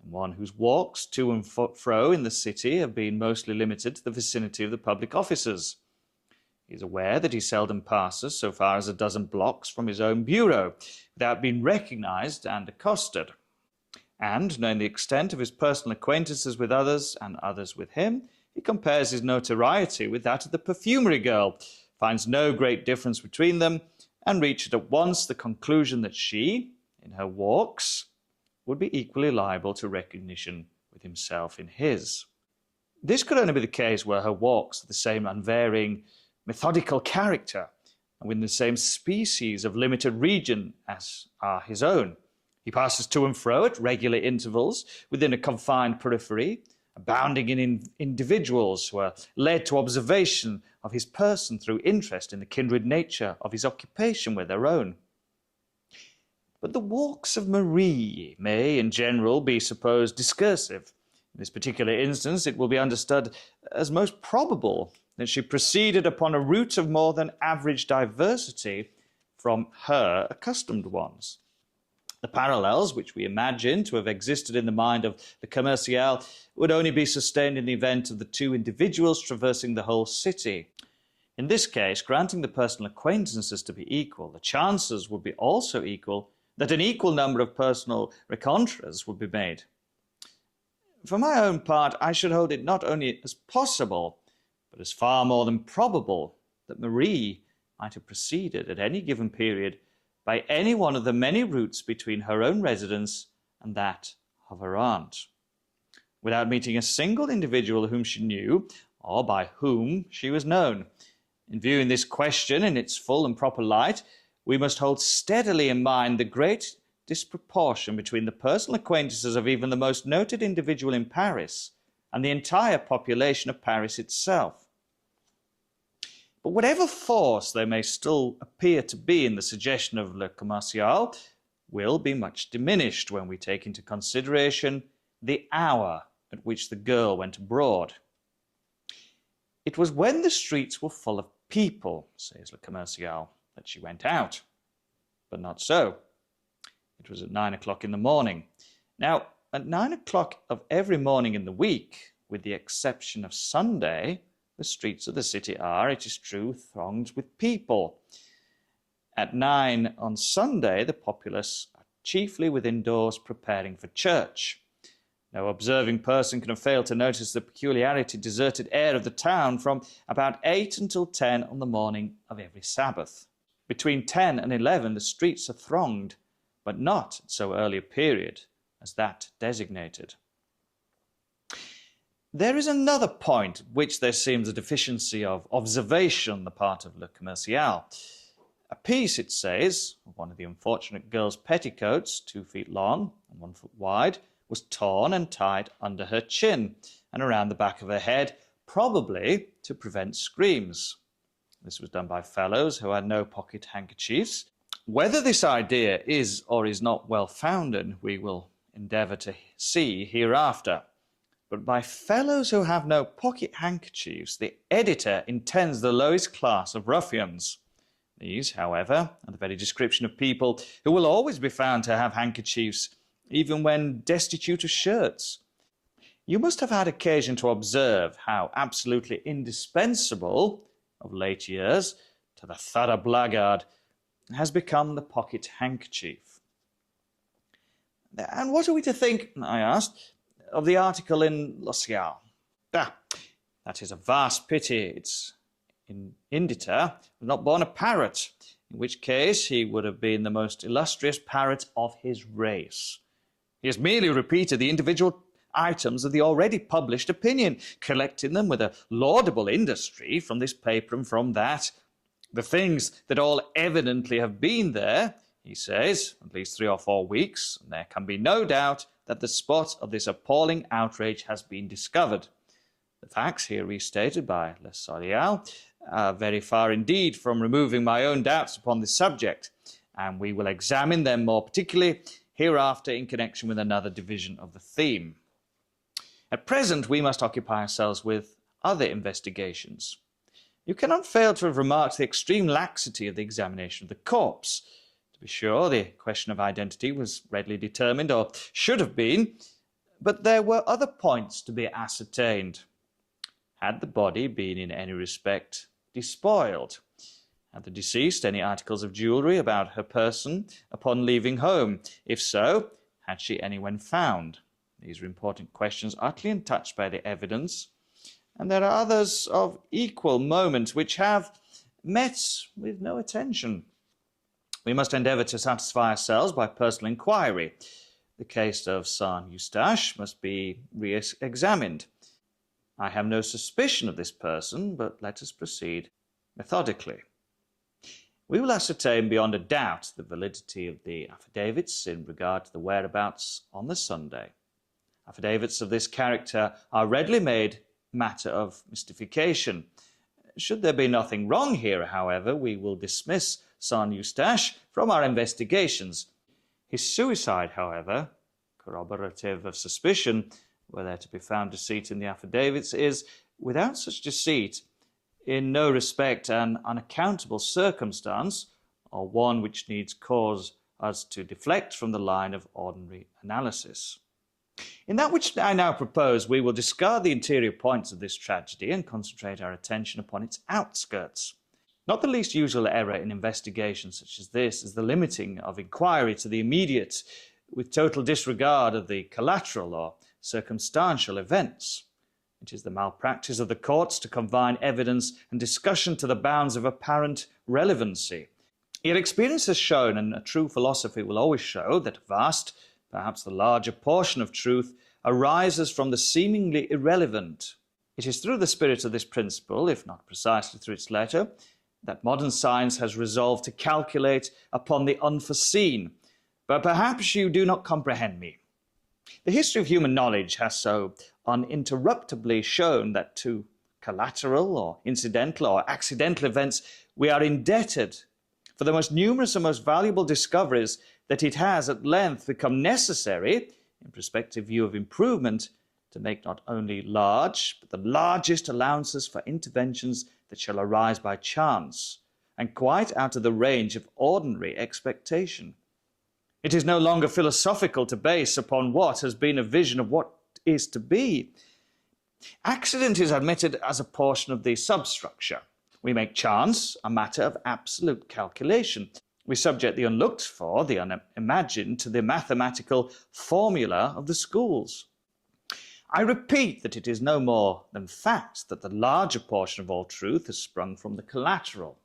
and one whose walks to and fro in the city have been mostly limited to the vicinity of the public offices. He is aware that he seldom passes so far as a dozen blocks from his own bureau without being recognized and accosted. And, knowing the extent of his personal acquaintances with others and others with him, he compares his notoriety with that of the perfumery girl, finds no great difference between them, and reached at once the conclusion that she, in her walks, would be equally liable to recognition with himself in his. This could only be the case were her walks of the same unvarying, methodical character, and with the same species of limited region as are his own. He passes to and fro at regular intervals within a confined periphery, abounding in individuals who are led to observation of his person through interest in the kindred nature of his occupation with their own. But the walks of Marie may, in general, be supposed discursive. In this particular instance, it will be understood as most probable that she proceeded upon a route of more than average diversity from her accustomed ones. The parallels which we imagine to have existed in the mind of the Commercial would only be sustained in the event of the 2 individuals traversing the whole city. In this case, granting the personal acquaintances to be equal, the chances would be also equal that an equal number of personal rencontres would be made. For my own part, I should hold it not only as possible, but as far more than probable that Marie might have proceeded at any given period by any one of the many routes between her own residence and that of her aunt, without meeting a single individual whom she knew, or by whom she was known. In viewing this question in its full and proper light, we must hold steadily in mind the great disproportion between the personal acquaintances of even the most noted individual in Paris and the entire population of Paris itself. But whatever force there may still appear to be in the suggestion of Le Commercial will be much diminished when we take into consideration the hour at which the girl went abroad. It was when the streets were full of people, says Le Commercial, that she went out. But not so. It was at 9 o'clock in the morning. Now, at 9 o'clock of every morning in the week, with the exception of Sunday, the streets of the city are, it is true, thronged with people. At 9 on Sunday, the populace are chiefly within doors preparing for church. No observing person can have failed to notice the peculiarity deserted air of the town from about 8 until 10 on the morning of every Sabbath. Between 10 and 11 the streets are thronged, but not at so early a period as that designated. There is another point which there seems a deficiency of observation on the part of Le Commercial. A piece, it says, of one of the unfortunate girl's petticoats, 2 feet long and 1 foot wide, was torn and tied under her chin and around the back of her head, probably to prevent screams. This was done by fellows who had no pocket handkerchiefs. Whether this idea is or is not well founded, we will endeavour to see hereafter. But by fellows who have no pocket handkerchiefs, the editor intends the lowest class of ruffians. These, however, are the very description of people who will always be found to have handkerchiefs, even when destitute of shirts. You must have had occasion to observe how absolutely indispensable, of late years, to the thorough blackguard, has become the pocket handkerchief. And what are we to think, I asked, of the article in L'Ocial? That is a vast pity. Its inditor was not born a parrot, in which case he would have been the most illustrious parrot of his race. He has merely repeated the individual items of the already published opinion, collecting them with a laudable industry from this paper and from that. The things that all evidently have been there, he says, at least 3 or 4 weeks, and there can be no doubt that the spot of this appalling outrage has been discovered. The facts here restated by Le Solial are very far indeed from removing my own doubts upon this subject, and we will examine them more particularly hereafter in connection with another division of the theme. At present, we must occupy ourselves with other investigations. You cannot fail to have remarked the extreme laxity of the examination of the corpse. To be sure, the question of identity was readily determined, or should have been, but there were other points to be ascertained. Had the body been in any respect despoiled? Had the deceased any articles of jewellery about her person upon leaving home? If so, had she any when found? These are important questions utterly untouched by the evidence, and there are others of equal moment which have met with no attention. We must endeavour to satisfy ourselves by personal inquiry. The case of Saint Eustache must be re-examined. I have no suspicion of this person, but let us proceed methodically. We will ascertain beyond a doubt the validity of the affidavits in regard to the whereabouts on the Sunday. Affidavits of this character are readily made matter of mystification. Should there be nothing wrong here, however, we will dismiss Saint Eustache from our investigations. His suicide, however, corroborative of suspicion, were there to be found deceit in the affidavits, is, without such deceit, in no respect an unaccountable circumstance, or one which needs cause us to deflect from the line of ordinary analysis. In that which I now propose, we will discard the interior points of this tragedy and concentrate our attention upon its outskirts. Not the least usual error in investigations such as this is the limiting of inquiry to the immediate, with total disregard of the collateral or circumstantial events. It is the malpractice of the courts to confine evidence and discussion to the bounds of apparent relevancy. Yet experience has shown, and a true philosophy will always show, that a vast, perhaps the larger portion of truth, arises from the seemingly irrelevant. It is through the spirit of this principle, if not precisely through its letter, that modern science has resolved to calculate upon the unforeseen. But perhaps you do not comprehend me. The history of human knowledge has so uninterruptedly shown that to collateral or incidental or accidental events we are indebted for the most numerous and most valuable discoveries that it has at length become necessary, in prospective view of improvement, to make not only large, but the largest allowances for interventions that shall arise by chance, and quite out of the range of ordinary expectation. It is no longer philosophical to base upon what has been a vision of what is to be. Accident is admitted as a portion of the substructure. We make chance a matter of absolute calculation. We subject the unlooked for, the unimagined, to the mathematical formula of the schools. I repeat that it is no more than fact that the larger portion of all truth has sprung from the collateral.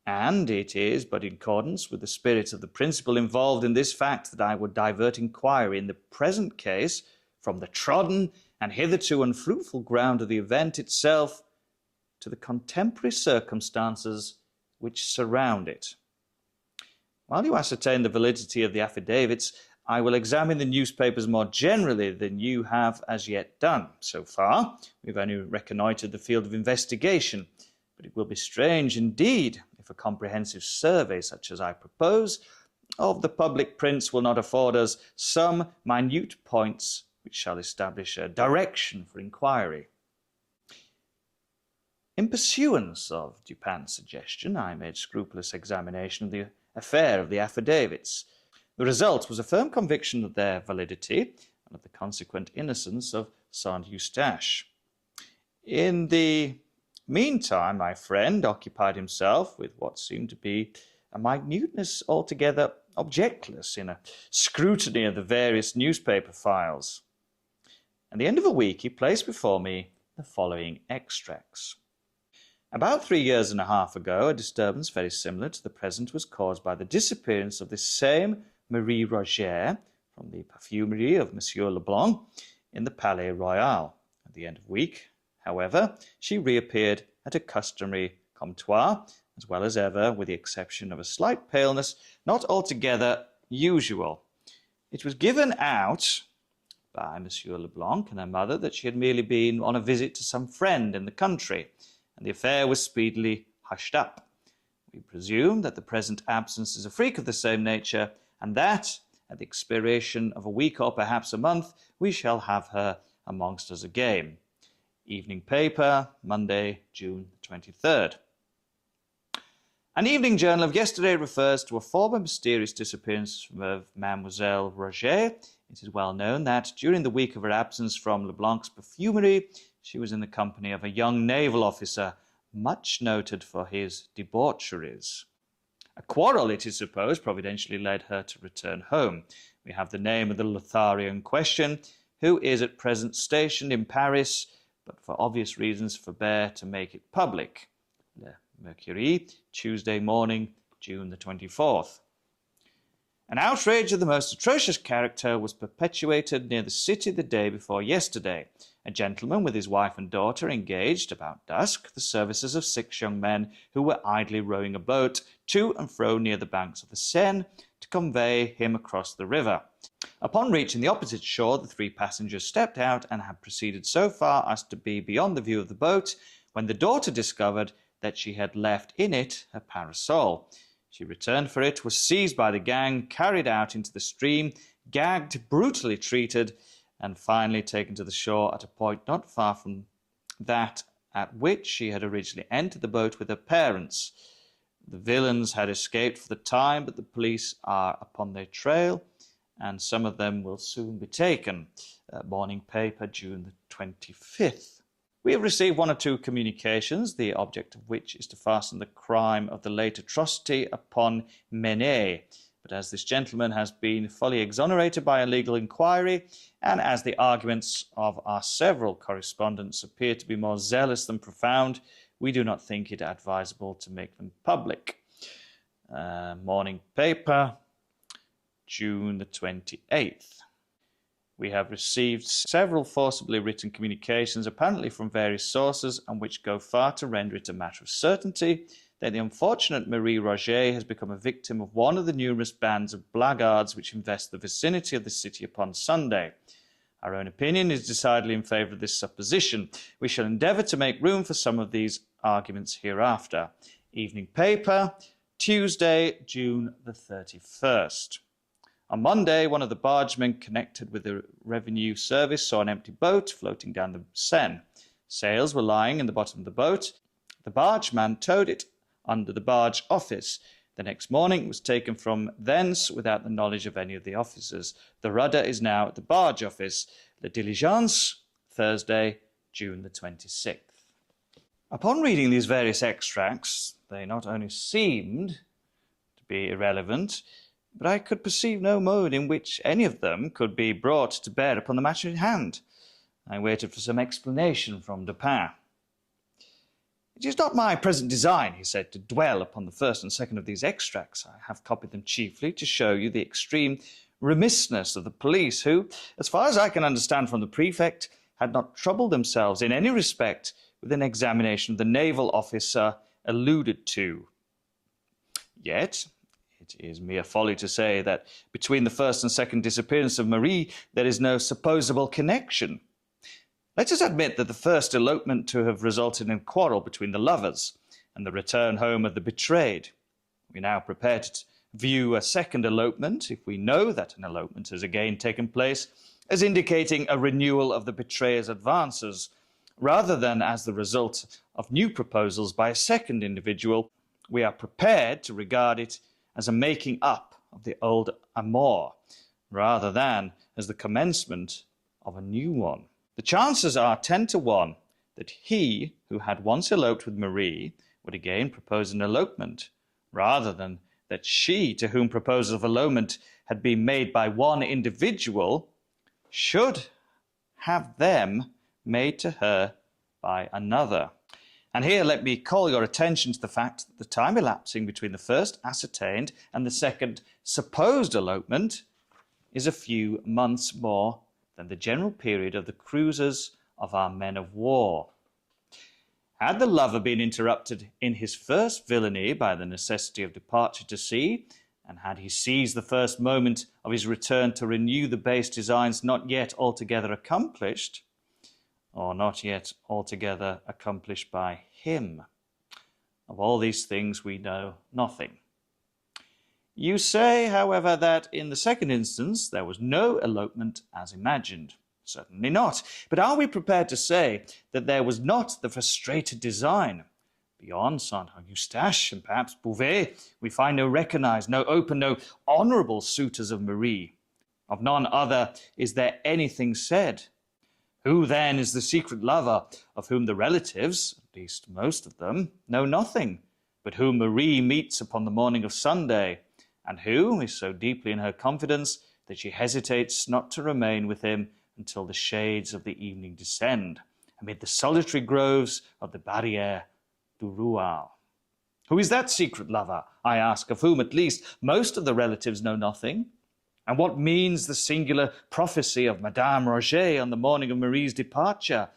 And it is but in accordance with the spirit of the principle involved in this fact that I would divert inquiry in the present case from the trodden and hitherto unfruitful ground of the event itself to the contemporary circumstances which surround it. While you ascertain the validity of the affidavits, I will examine the newspapers more generally than you have as yet done. So far, we've only reconnoitred the field of investigation, but it will be strange indeed if a comprehensive survey such as I propose of the public prints will not afford us some minute points which shall establish a direction for inquiry. In pursuance of Dupin's suggestion, I made scrupulous examination of the affair of the affidavits. The result was a firm conviction of their validity and of the consequent innocence of Saint-Eustache. In the meantime, my friend occupied himself with what seemed to be a minuteness altogether objectless in a scrutiny of the various newspaper files. At the end of a week, he placed before me the following extracts. About 3 years and a half ago, a disturbance very similar to the present was caused by the disappearance of this same Marie Rogêt from the perfumery of Monsieur Leblanc in the Palais Royal. At the end of the week, however, she reappeared at a customary comptoir, as well as ever, with the exception of a slight paleness not altogether usual. It was given out by Monsieur Leblanc and her mother that she had merely been on a visit to some friend in the country, and the affair was speedily hushed up. We presume that the present absence is a freak of the same nature, and that, at the expiration of a week or perhaps a month, we shall have her amongst us again. Evening paper, Monday, June 23rd. An evening journal of yesterday refers to a former mysterious disappearance of Mademoiselle Rogêt. It is well known that during the week of her absence from Leblanc's perfumery, she was in the company of a young naval officer, much noted for his debaucheries. A quarrel, it is supposed, providentially led her to return home. We have the name of the Lothario in question, who is at present stationed in Paris, but for obvious reasons forbear to make it public. Le Mercury, Tuesday morning, June the 24th. An outrage of the most atrocious character was perpetuated near the city the day before yesterday. A gentleman with his wife and daughter engaged, about dusk, the services of 6 young men who were idly rowing a boat to and fro near the banks of the Seine to convey him across the river. Upon reaching the opposite shore, the 3 passengers stepped out and had proceeded so far as to be beyond the view of the boat, when the daughter discovered that she had left in it her parasol. She returned for it, was seized by the gang, carried out into the stream, gagged, brutally treated, and finally taken to the shore at a point not far from that at which she had originally entered the boat with her parents. The villains had escaped for the time, but the police are upon their trail, and some of them will soon be taken. Morning paper, June the 25th. We have received 1 or 2 communications, the object of which is to fasten the crime of the late atrocity upon Menet. But as this gentleman has been fully exonerated by a legal inquiry, and as the arguments of our several correspondents appear to be more zealous than profound, we do not think it advisable to make them public. Morning paper, June the 28th. We have received several forcibly written communications, apparently from various sources, and which go far to render it a matter of certainty that the unfortunate Marie Rogêt has become a victim of one of the numerous bands of blackguards which invest the vicinity of the city upon Sunday. Our own opinion is decidedly in favour of this supposition. We shall endeavour to make room for some of these arguments hereafter. Evening paper, Tuesday, June the 31st. On Monday, one of the bargemen connected with the revenue service saw an empty boat floating down the Seine. Sails were lying in the bottom of the boat. The bargeman towed it under the barge office. The next morning it was taken from thence without the knowledge of any of the officers. The rudder is now at the barge office. La Diligence, Thursday, June the 26th. Upon reading these various extracts, they not only seemed to be irrelevant, but I could perceive no mode in which any of them could be brought to bear upon the matter in hand. I waited for some explanation from Dupin. "It is not my present design," he said, "to dwell upon the first and second of these extracts. I have copied them chiefly to show you the extreme remissness of the police, who, as far as I can understand from the prefect, had not troubled themselves in any respect with an examination of the naval officer alluded to. Yet it is mere folly to say that between the first and second disappearance of Marie there is no supposable connection. Let us admit that the first elopement to have resulted in a quarrel between the lovers, and the return home of the betrayed. We now prepare to view a second elopement, if we know that an elopement has again taken place, as indicating a renewal of the betrayer's advances, rather than as the result of new proposals by a second individual. We are prepared to regard it as a making up of the old amour, rather than as the commencement of a new one. The chances are 10 to 1 that he who had once eloped with Marie would again propose an elopement, rather than that she, to whom proposal of elopement had been made by one individual, should have them made to her by another. And here let me call your attention to the fact that the time elapsing between the first ascertained and the second supposed elopement is a few months more than the general period of the cruises of our men of war. Had the lover been interrupted in his first villainy by the necessity of departure to sea, and had he seized the first moment of his return to renew the base designs not yet altogether accomplished, or not yet altogether accomplished by him? Of all these things we know nothing. You say, however, that in the second instance there was no elopement as imagined. Certainly not. But are we prepared to say that there was not the frustrated design? Beyond Saint-Eustache and perhaps Beauvais, we find no recognized, no open, no honourable suitors of Marie. Of none other is there anything said. Who then is the secret lover of whom the relatives, at least most of them, know nothing, but whom Marie meets upon the morning of Sunday, and who is so deeply in her confidence that she hesitates not to remain with him until the shades of the evening descend, amid the solitary groves of the Barrière du Royal? Who is that secret lover, I ask, of whom at least most of the relatives know nothing? And what means the singular prophecy of Madame Rogêt on the morning of Marie's departure?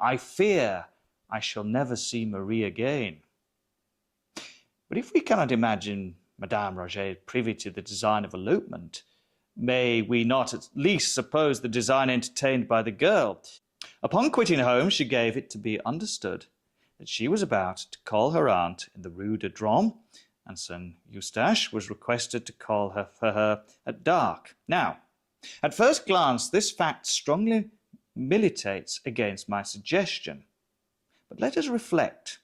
I fear I shall never see Marie again. But if we cannot imagine Madame Rogêt privy to the design of elopement, may we not at least suppose the design entertained by the girl? Upon quitting home, she gave it to be understood that she was about to call her aunt in the Rue de Drôme, and Saint-Eustache was requested to call her for her at dark. Now, at first glance, this fact strongly militates against my suggestion. But let us reflect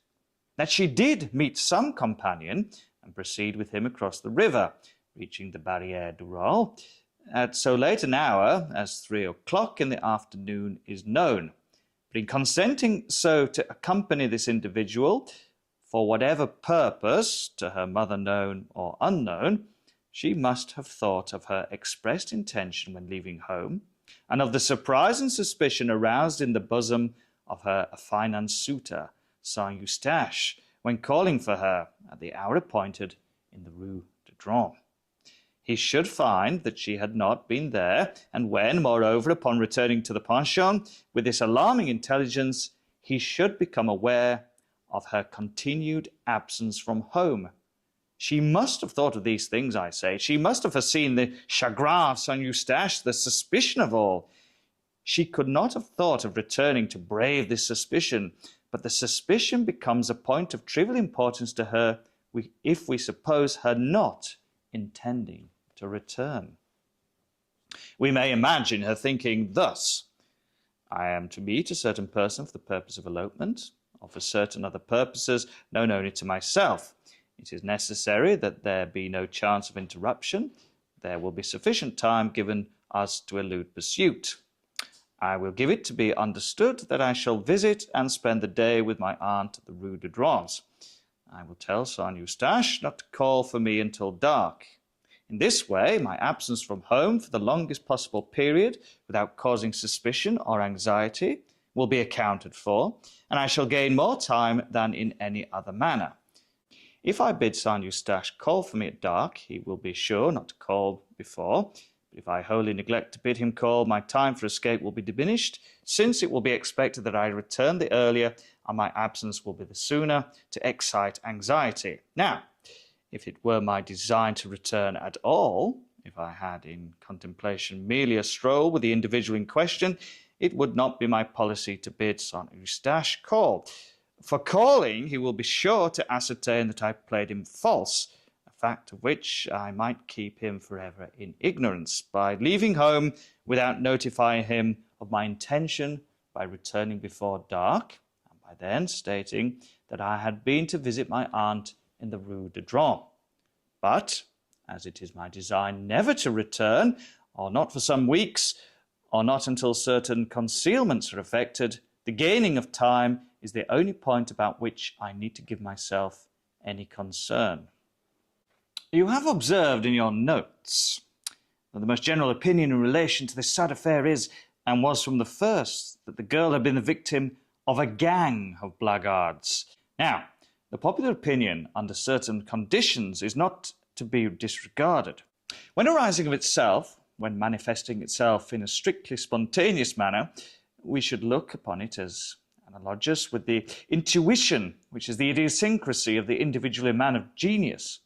that she did meet some companion and proceed with him across the river, reaching the Barrière du Royal at so late an hour as 3 o'clock in the afternoon is known. But in consenting so to accompany this individual, for whatever purpose, to her mother known or unknown, she must have thought of her expressed intention when leaving home, and of the surprise and suspicion aroused in the bosom of her affianced suitor, Saint-Eustache, when calling for her at the hour appointed in the Rue de Drôme. He should find that she had not been there, and when, moreover, upon returning to the pension with this alarming intelligence, he should become aware of her continued absence from home. She must have thought of these things, I say. She must have foreseen the chagrin of Saint-Eustache, the suspicion of all. She could not have thought of returning to brave this suspicion, but the suspicion becomes a point of trivial importance to her if we suppose her not intending to return. We may imagine her thinking thus: I am to meet a certain person for the purpose of elopement, or for certain other purposes known only to myself. It is necessary that there be no chance of interruption. There will be sufficient time given us to elude pursuit. I will give it to be understood that I shall visit and spend the day with my aunt at the Rue de Drôme. I will tell Saint-Eustache not to call for me until dark. In this way, my absence from home for the longest possible period, without causing suspicion or anxiety, will be accounted for, and I shall gain more time than in any other manner. If I bid Sir Eustache call for me at dark, he will be sure not to call before. But if I wholly neglect to bid him call, my time for escape will be diminished, since it will be expected that I return the earlier, and my absence will be the sooner, to excite anxiety. Now, if it were my design to return at all, if I had in contemplation merely a stroll with the individual in question, it would not be my policy to bid Sir Eustache call. For calling, he will be sure to ascertain that I played him false, a fact of which I might keep him forever in ignorance, by leaving home without notifying him of my intention by returning before dark, and by then stating that I had been to visit my aunt in the Rue de Dron. But, as it is my design never to return, or not for some weeks, or not until certain concealments are effected, the gaining of time is the only point about which I need to give myself any concern. You have observed in your notes that the most general opinion in relation to this sad affair is, and was from the first, that the girl had been the victim of a gang of blackguards. Now, the popular opinion under certain conditions is not to be disregarded. When arising of itself, when manifesting itself in a strictly spontaneous manner, we should look upon it as analogous with the intuition, which is the idiosyncrasy of the individual man of genius.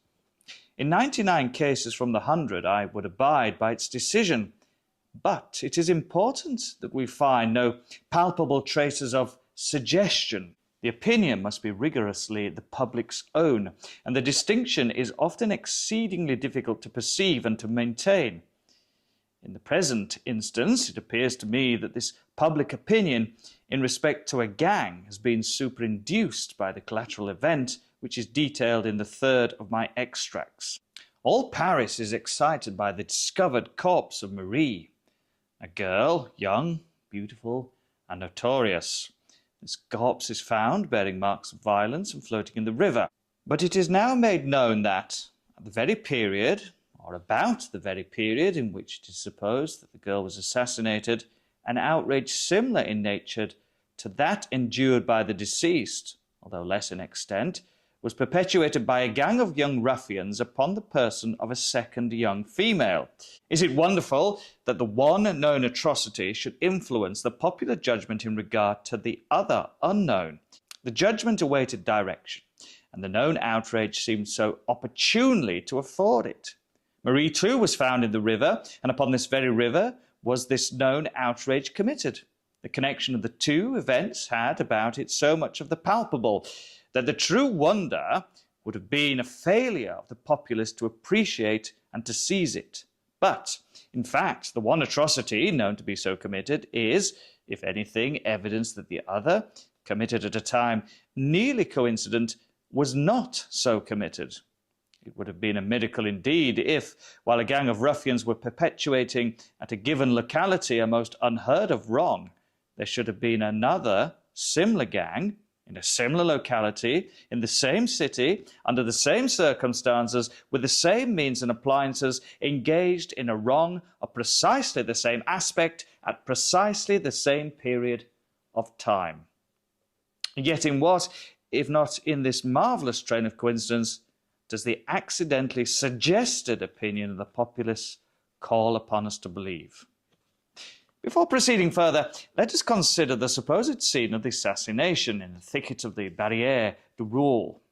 In 99 cases from the 100, I would abide by its decision, but it is important that we find no palpable traces of suggestion. The opinion must be rigorously the public's own, and the distinction is often exceedingly difficult to perceive and to maintain. In the present instance, it appears to me that this public opinion in respect to a gang has been superinduced by the collateral event which is detailed in the third of my extracts. All Paris is excited by the discovered corpse of Marie, a girl, young, beautiful, and notorious. This corpse is found bearing marks of violence and floating in the river. But it is now made known that, at the very period, or about the very period in which it is supposed that the girl was assassinated, an outrage similar in nature to that endured by the deceased, although less in extent, was perpetuated by a gang of young ruffians upon the person of a second young female. Is it wonderful that the one known atrocity should influence the popular judgment in regard to the other unknown? The judgment awaited direction, and the known outrage seemed so opportunely to afford it. Marie, too, was found in the river, and upon this very river was this known outrage committed. The connection of the two events had about it so much of the palpable that the true wonder would have been a failure of the populace to appreciate and to seize it. But, in fact, the one atrocity known to be so committed is, if anything, evidence that the other, committed at a time nearly coincident, was not so committed. It would have been a miracle indeed if, while a gang of ruffians were perpetuating at a given locality a most unheard of wrong, there should have been another similar gang in a similar locality, in the same city, under the same circumstances, with the same means and appliances, engaged in a wrong of precisely the same aspect at precisely the same period of time. Yet in what, if not in this marvellous train of coincidence, does the accidentally suggested opinion of the populace call upon us to believe? Before proceeding further, let us consider the supposed scene of the assassination in the thicket of the Barrière du Roule.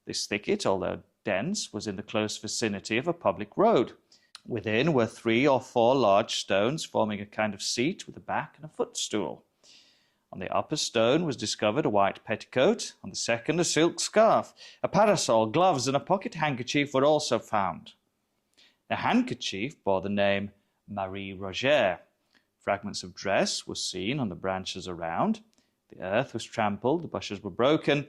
This thicket, although dense, was in the close vicinity of a public road. Within were 3 or 4 large stones forming a kind of seat with a back and a footstool. On the upper stone was discovered a white petticoat, on the second a silk scarf. A parasol, gloves, and a pocket handkerchief were also found. The handkerchief bore the name Marie Rogêt. Fragments of dress were seen on the branches around. The earth was trampled, the bushes were broken,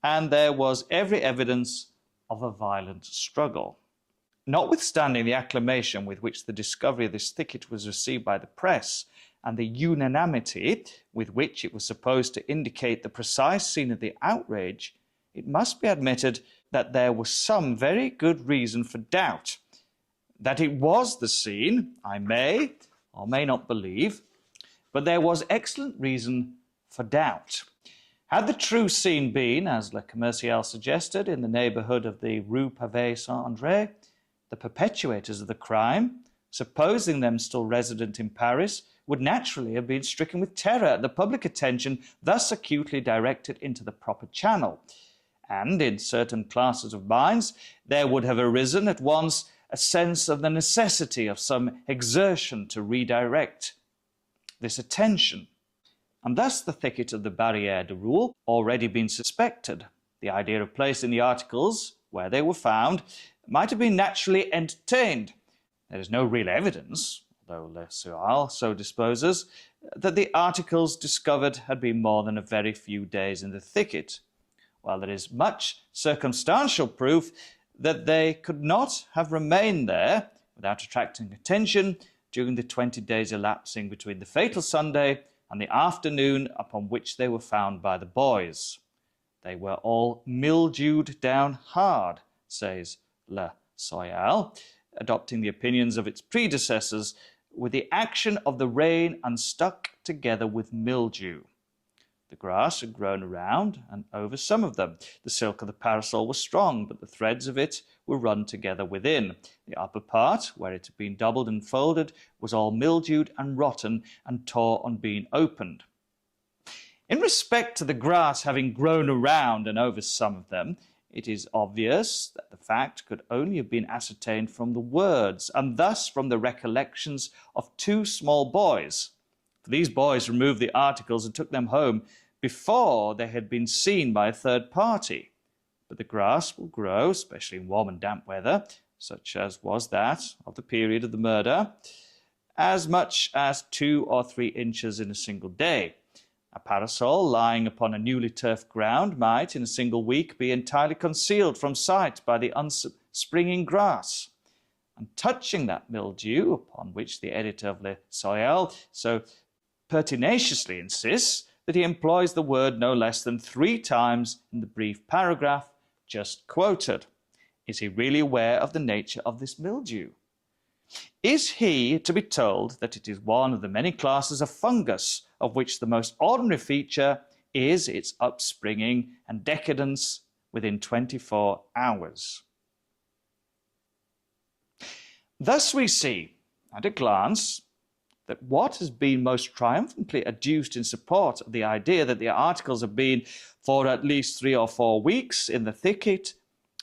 and there was every evidence of a violent struggle. Notwithstanding the acclamation with which the discovery of this thicket was received by the press, and the unanimity with which it was supposed to indicate the precise scene of the outrage, it must be admitted that there was some very good reason for doubt. That it was the scene, I may or may not believe, but there was excellent reason for doubt. Had the true scene been, as Le Commercial suggested, in the neighbourhood of the Rue Pavée Saint-André, the perpetuators of the crime, supposing them still resident in Paris, would naturally have been stricken with terror at the public attention thus acutely directed into the proper channel. And in certain classes of minds, there would have arisen at once a sense of the necessity of some exertion to redirect this attention. And thus the thicket of the Barrière de Roule already been suspected. The idea of placing the articles where they were found might have been naturally entertained. There is no real evidence, though Le Sual so disposes, that the articles discovered had been more than a very few days in the thicket, while there is much circumstantial proof that they could not have remained there without attracting attention during the 20 days elapsing between the fatal Sunday and the afternoon upon which they were found by the boys. They were all mildewed down hard, says Le Soyal, adopting the opinions of its predecessors, with the action of the rain and stuck together with mildew. The grass had grown around and over some of them. The silk of the parasol was strong, but the threads of it were run together within. The upper part, where it had been doubled and folded, was all mildewed and rotten and tore on being opened. In respect to the grass having grown around and over some of them, it is obvious that the fact could only have been ascertained from the words, and thus from the recollections of two small boys. For these boys removed the articles and took them home before they had been seen by a third party. But the grass will grow, especially in warm and damp weather, such as was that of the period of the murder, as much as 2 or 3 inches in a single day. A parasol lying upon a newly turfed ground might, in a single week, be entirely concealed from sight by the unspringing grass. And touching that mildew, upon which the editor of Le Soyal so pertinaciously insists, that he employs the word no less than 3 times in the brief paragraph just quoted. Is he really aware of the nature of this mildew? Is he to be told that it is one of the many classes of fungus, of which the most ordinary feature is its upspringing and decadence within 24 hours? Thus we see, at a glance, that what has been most triumphantly adduced in support of the idea that the articles have been for at least 3 or 4 weeks in the thicket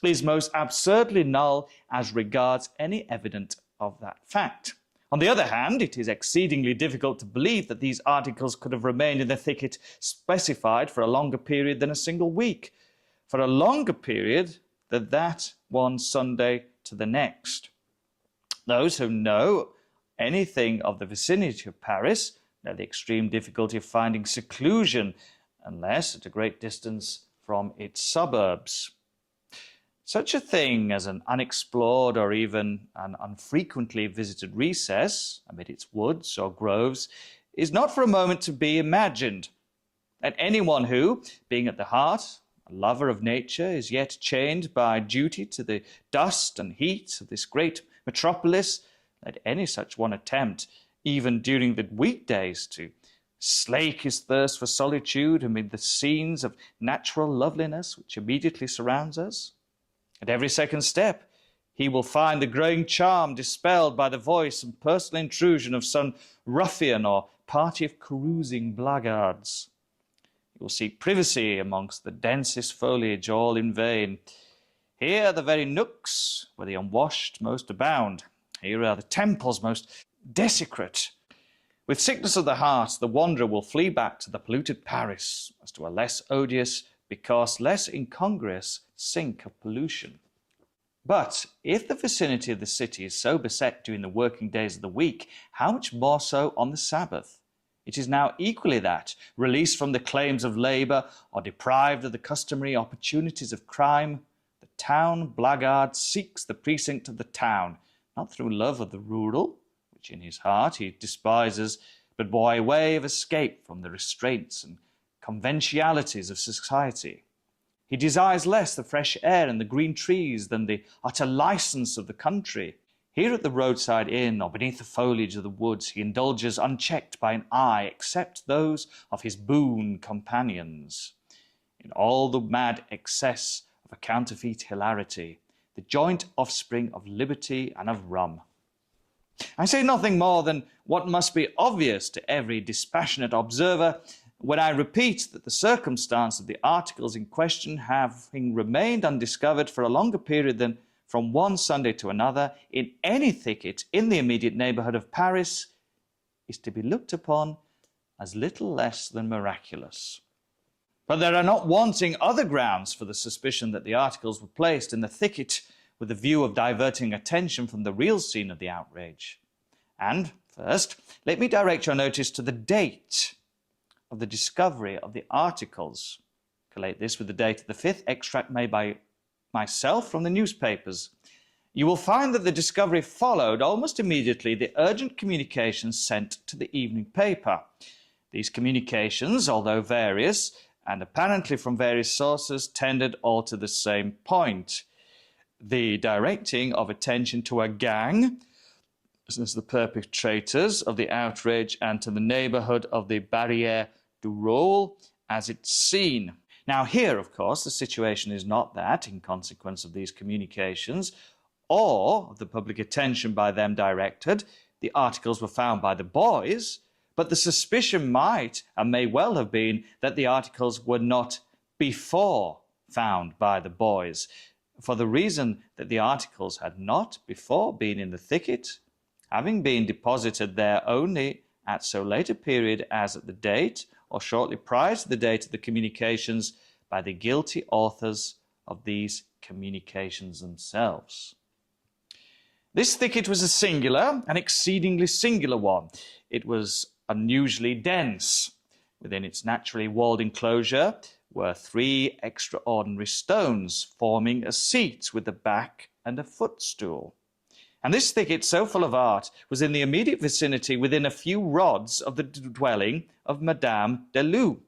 is most absurdly null as regards any evidence of that fact. On the other hand, it is exceedingly difficult to believe that these articles could have remained in the thicket specified for a longer period than a single week, for a longer period than that one Sunday to the next. Those who know anything of the vicinity of Paris know the extreme difficulty of finding seclusion unless at a great distance from its suburbs. Such a thing as an unexplored or even an unfrequently visited recess amid its woods or groves is not for a moment to be imagined. And anyone who, being at the heart a lover of nature, is yet chained by duty to the dust and heat of this great metropolis, let any such one attempt, even during the weekdays, to slake his thirst for solitude amid the scenes of natural loveliness which immediately surrounds us. At every second step, he will find the growing charm dispelled by the voice and personal intrusion of some ruffian or party of carousing blackguards. He will seek privacy amongst the densest foliage, all in vain. Here are the very nooks where the unwashed most abound. Here are the temples most desecrate. With sickness of the heart, the wanderer will flee back to the polluted Paris as to a less odious, because less incongruous, sink of pollution. But if the vicinity of the city is so beset during the working days of the week, how much more so on the Sabbath? It is now equally that, released from the claims of labour or deprived of the customary opportunities of crime, the town blackguard seeks the precinct of the town, not through love of the rural, which in his heart he despises, but by way of escape from the restraints and conventionalities of society. He desires less the fresh air and the green trees than the utter license of the country. Here at the roadside inn or beneath the foliage of the woods he indulges unchecked by an eye except those of his boon companions. In all the mad excess of a counterfeit hilarity, the joint offspring of liberty and of rum. I say nothing more than what must be obvious to every dispassionate observer when I repeat that the circumstance of the articles in question having remained undiscovered for a longer period than from one Sunday to another in any thicket in the immediate neighbourhood of Paris is to be looked upon as little less than miraculous. But there are not wanting other grounds for the suspicion that the articles were placed in the thicket with the view of diverting attention from the real scene of the outrage. And, first, let me direct your notice to the date of the discovery of the articles. Collate this with the date of the 5th extract made by myself from the newspapers. You will find that the discovery followed almost immediately the urgent communications sent to the evening paper. These communications, although various, and apparently from various sources, tended all to the same point: the directing of attention to a gang as the perpetrators of the outrage and to the neighbourhood of the Barrière du Roule as its scene. Now here, of course, the situation is not that, in consequence of these communications, or of the public attention by them directed, the articles were found by the boys, but the suspicion might and may well have been that the articles were not before found by the boys, for the reason that the articles had not before been in the thicket, having been deposited there only at so late a period as at the date or shortly prior to the date of the communications by the guilty authors of these communications themselves. This thicket was a singular, an exceedingly singular one. It was unusually dense. Within its naturally walled enclosure were 3 extraordinary stones forming a seat with a back and a footstool. And this thicket, so full of art, was in the immediate vicinity within a few rods of the dwelling of Madame de Lou,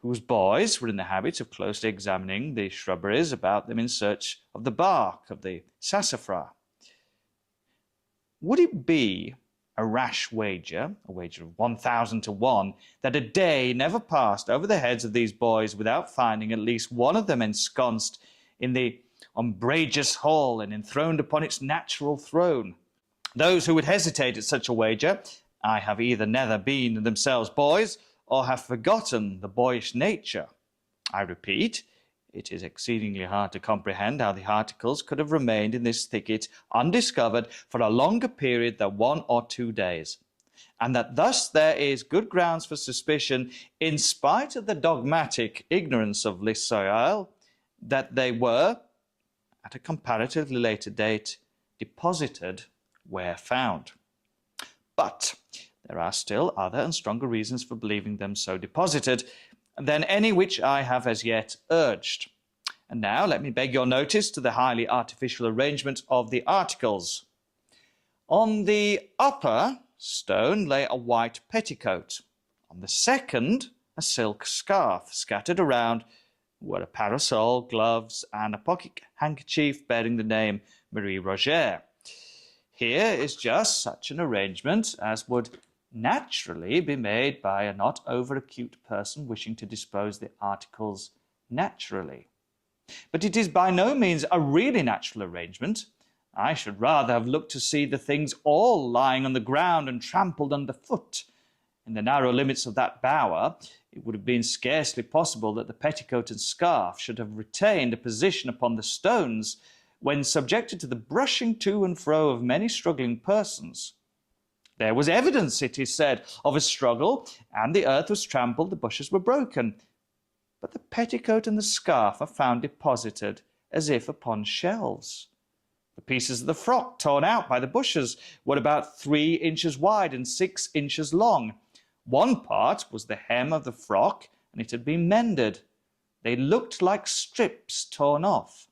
whose boys were in the habit of closely examining the shrubberies about them in search of the bark of the sassafras. Would it be a rash wager, a wager of 1,000 to 1, that a day never passed over the heads of these boys without finding at least one of them ensconced in the umbrageous hall and enthroned upon its natural throne? Those who would hesitate at such a wager, I have either never been themselves boys or have forgotten the boyish nature. I repeat, it is exceedingly hard to comprehend how the articles could have remained in this thicket undiscovered for a longer period than 1 or 2 days, and that thus there is good grounds for suspicion, in spite of the dogmatic ignorance of Lissoyal, that they were, at a comparatively later date, deposited where found. But there are still other and stronger reasons for believing them so deposited than any which I have as yet urged. And now let me beg your notice to the highly artificial arrangement of the articles. On the upper stone lay a white petticoat. On the second, a silk scarf. Scattered around were a parasol, gloves, and a pocket handkerchief bearing the name Marie Rogêt. Here is just such an arrangement as would naturally be made by a not over-acute person wishing to dispose the articles naturally. But it is by no means a really natural arrangement. I should rather have looked to see the things all lying on the ground and trampled underfoot. In the narrow limits of that bower, it would have been scarcely possible that the petticoat and scarf should have retained a position upon the stones when subjected to the brushing to and fro of many struggling persons. There was evidence, it is said, of a struggle, and the earth was trampled, the bushes were broken. But the petticoat and the scarf are found deposited as if upon shelves. The pieces of the frock torn out by the bushes were about 3 inches wide and 6 inches long. One part was the hem of the frock, and it had been mended. They looked like strips torn off.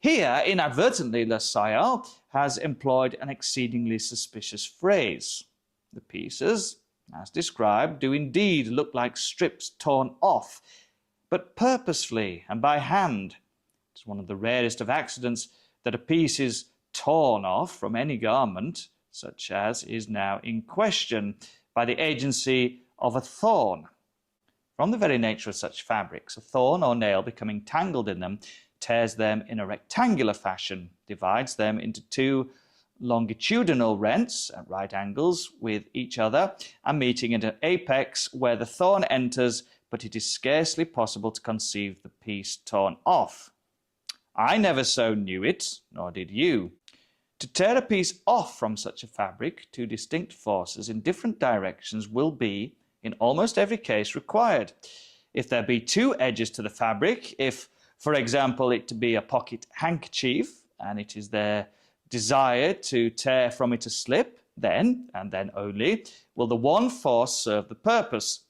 Here, inadvertently, Lassalle has employed an exceedingly suspicious phrase. The pieces, as described, do indeed look like strips torn off, but purposefully and by hand. It's one of the rarest of accidents that a piece is torn off from any garment, such as is now in question, by the agency of a thorn. From the very nature of such fabrics, a thorn or nail becoming tangled in them tears them in a rectangular fashion, divides them into two longitudinal rents at right angles with each other and meeting at an apex where the thorn enters, but it is scarcely possible to conceive the piece torn off. I never so knew it, nor did you. To tear a piece off from such a fabric, two distinct forces in different directions will be, in almost every case, required. If there be two edges to the fabric, if, for example, it to be a pocket handkerchief, and it is their desire to tear from it a slip, then, and then only, will the one force serve the purpose.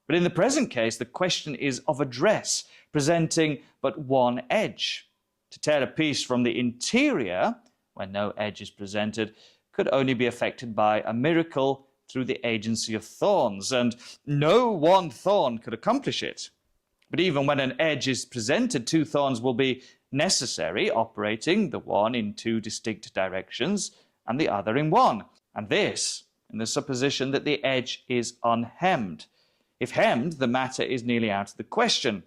But in the present case, the question is of a dress, presenting but one edge. To tear a piece from the interior, when no edge is presented, could only be effected by a miracle through the agency of thorns, and no one thorn could accomplish it. But even when an edge is presented, two thorns will be necessary, operating the one in two distinct directions and the other in one, and this in the supposition that the edge is unhemmed. If hemmed, the matter is nearly out of the question.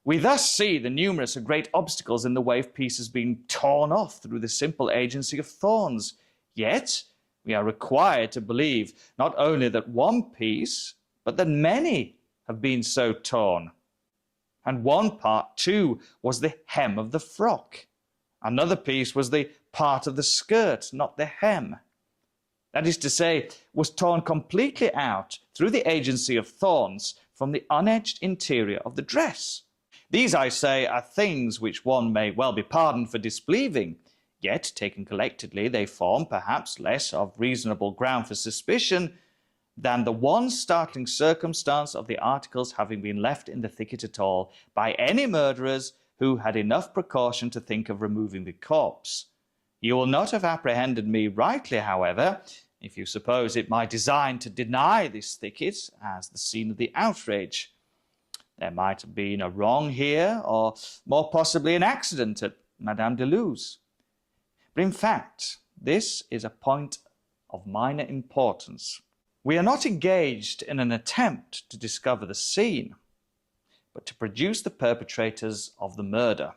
We thus see the numerous and great obstacles in the way of pieces being torn off through the simple agency of thorns. Yet we are required to believe not only that one piece, but that many have been so torn. And one part, too, was the hem of the frock. Another piece was the part of the skirt, not the hem. That is to say, was torn completely out through the agency of thorns from the unedged interior of the dress. These, I say, are things which one may well be pardoned for disbelieving, yet, taken collectively, they form perhaps less of reasonable ground for suspicion than the one startling circumstance of the articles having been left in the thicket at all by any murderers who had enough precaution to think of removing the corpse. You will not have apprehended me rightly, however, if you suppose it my design to deny this thicket as the scene of the outrage. There might have been a wrong here, or more possibly an accident at Madame de Luz. But in fact, this is a point of minor importance. We are not engaged in an attempt to discover the scene, but to produce the perpetrators of the murder.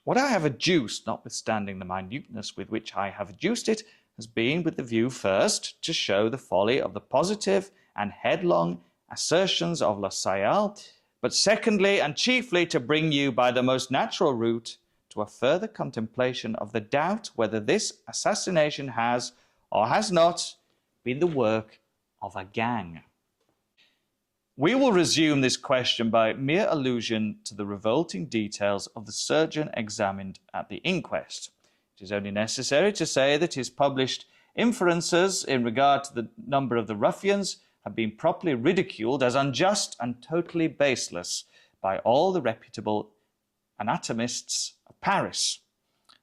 What I have adduced, notwithstanding the minuteness with which I have adduced it, has been with the view first to show the folly of the positive and headlong assertions of La Salle, but secondly and chiefly to bring you by the most natural route to a further contemplation of the doubt whether this assassination has or has not been the work of a gang. We will resume this question by mere allusion to the revolting details of the surgeon examined at the inquest. It is only necessary to say that his published inferences in regard to the number of the ruffians have been properly ridiculed as unjust and totally baseless by all the reputable anatomists of Paris.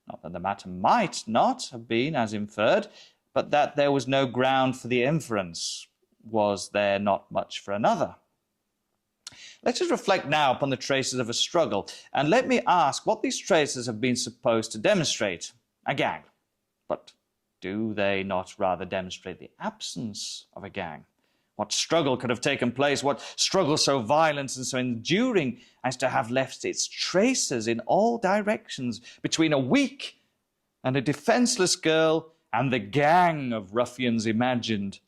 Not that the matter might not have been as inferred, but that there was no ground for the inference. Was there not much for another? Let us reflect now upon the traces of a struggle, and let me ask what these traces have been supposed to demonstrate. A gang. But do they not rather demonstrate the absence of a gang? What struggle could have taken place? What struggle so violent and so enduring as to have left its traces in all directions between a weak and a defenceless girl and the gang of ruffians imagined?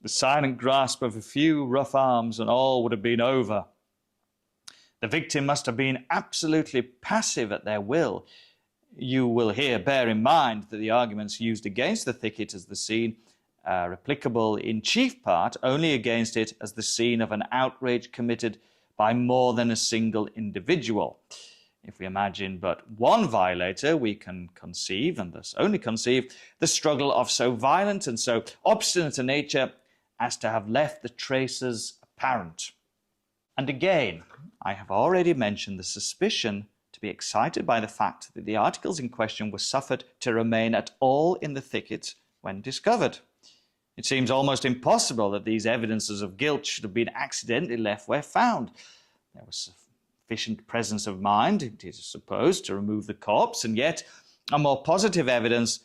The silent grasp of a few rough arms and all would have been over. The victim must have been absolutely passive at their will. You will here bear in mind that the arguments used against the thicket as the scene are applicable in chief part only against it as the scene of an outrage committed by more than a single individual. If we imagine but one violator, we can conceive, and thus only conceive, the struggle of so violent and so obstinate a nature as to have left the traces apparent. And again, I have already mentioned the suspicion to be excited by the fact that the articles in question were suffered to remain at all in the thicket when discovered. It seems almost impossible that these evidences of guilt should have been accidentally left where found. There was sufficient presence of mind, it is supposed, to remove the corpse, and yet and more positive evidence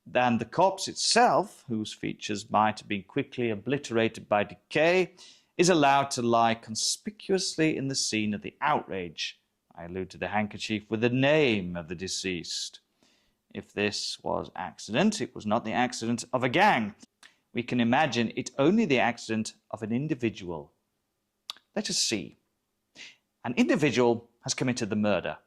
than the corpse itself, whose features might have been quickly obliterated by decay, is allowed to lie conspicuously in the scene of the outrage. I allude to the handkerchief with the name of the deceased. If this was accident, it was not the accident of a gang. We can imagine it only the accident of an individual. Let us see. An individual has committed the murder.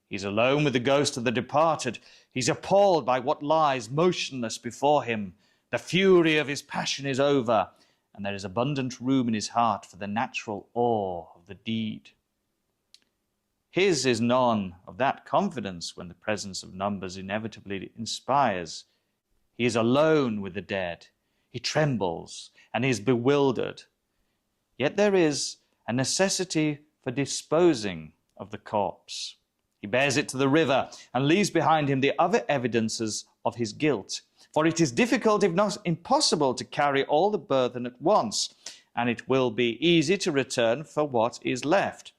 He's alone with the ghost of the departed. He's appalled by what lies motionless before him. The fury of his passion is over, and there is abundant room in his heart for the natural awe of the deed. His is none of that confidence when the presence of numbers inevitably inspires. He is alone with the dead. He trembles and is bewildered. Yet there is a necessity for disposing of the corpse. He bears it to the river and leaves behind him the other evidences of his guilt. For it is difficult, if not impossible, to carry all the burthen at once, and it will be easy to return for what is left.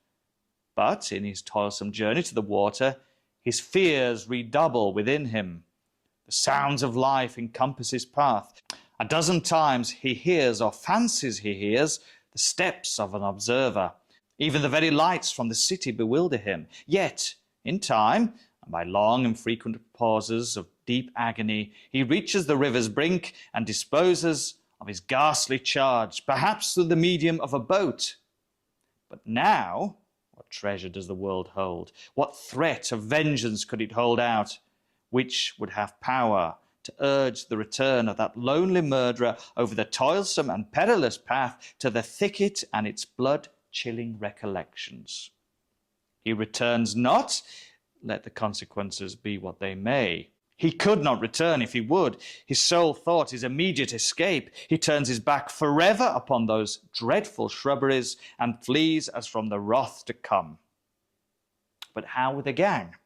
But in his toilsome journey to the water, his fears redouble within him. The sounds of life encompass his path. A dozen times he hears, or fancies he hears, the steps of an observer. Even the very lights from the city bewilder him. Yet, in time, and by long and frequent pauses of deep agony, he reaches the river's brink and disposes of his ghastly charge, perhaps through the medium of a boat. But now, what treasure does the world hold? What threat of vengeance could it hold out, which would have power to urge the return of that lonely murderer over the toilsome and perilous path to the thicket and its blood-chilling recollections? He returns not, let the consequences be what they may. He could not return if he would. His sole thought is immediate escape. He turns his back forever upon those dreadful shrubberies and flees as from the wrath to come. But how with the gang?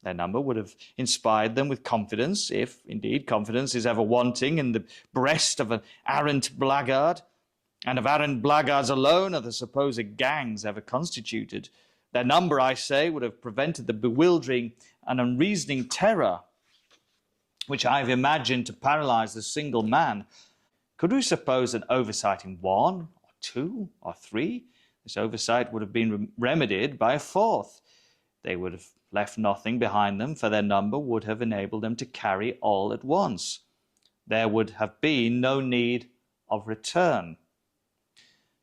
Their number would have inspired them with confidence, if indeed confidence is ever wanting in the breast of an arrant blackguard. And of arrant blackguards alone are the supposed gangs ever constituted. Their number, I say, would have prevented the bewildering and unreasoning terror which I have imagined to paralyze the single man. Could we suppose an oversight in one, or two, or three? This oversight would have been remedied by a fourth. They would have left nothing behind them, for their number would have enabled them to carry all at once. There would have been no need of return.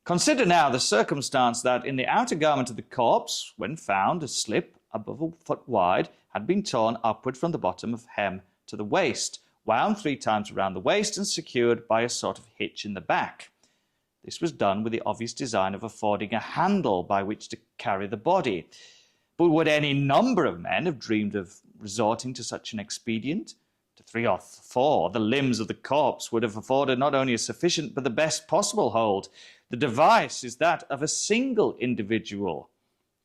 Consider now the circumstance that in the outer garment of the corpse, when found, a slip above a foot wide had been torn upward from the bottom of hem to the waist, wound 3 times around the waist and secured by a sort of hitch in the back. This was done with the obvious design of affording a handle by which to carry the body. But would any number of men have dreamed of resorting to such an expedient? To 3 or 4, the limbs of the corpse would have afforded not only a sufficient but the best possible hold. The device is that of a single individual.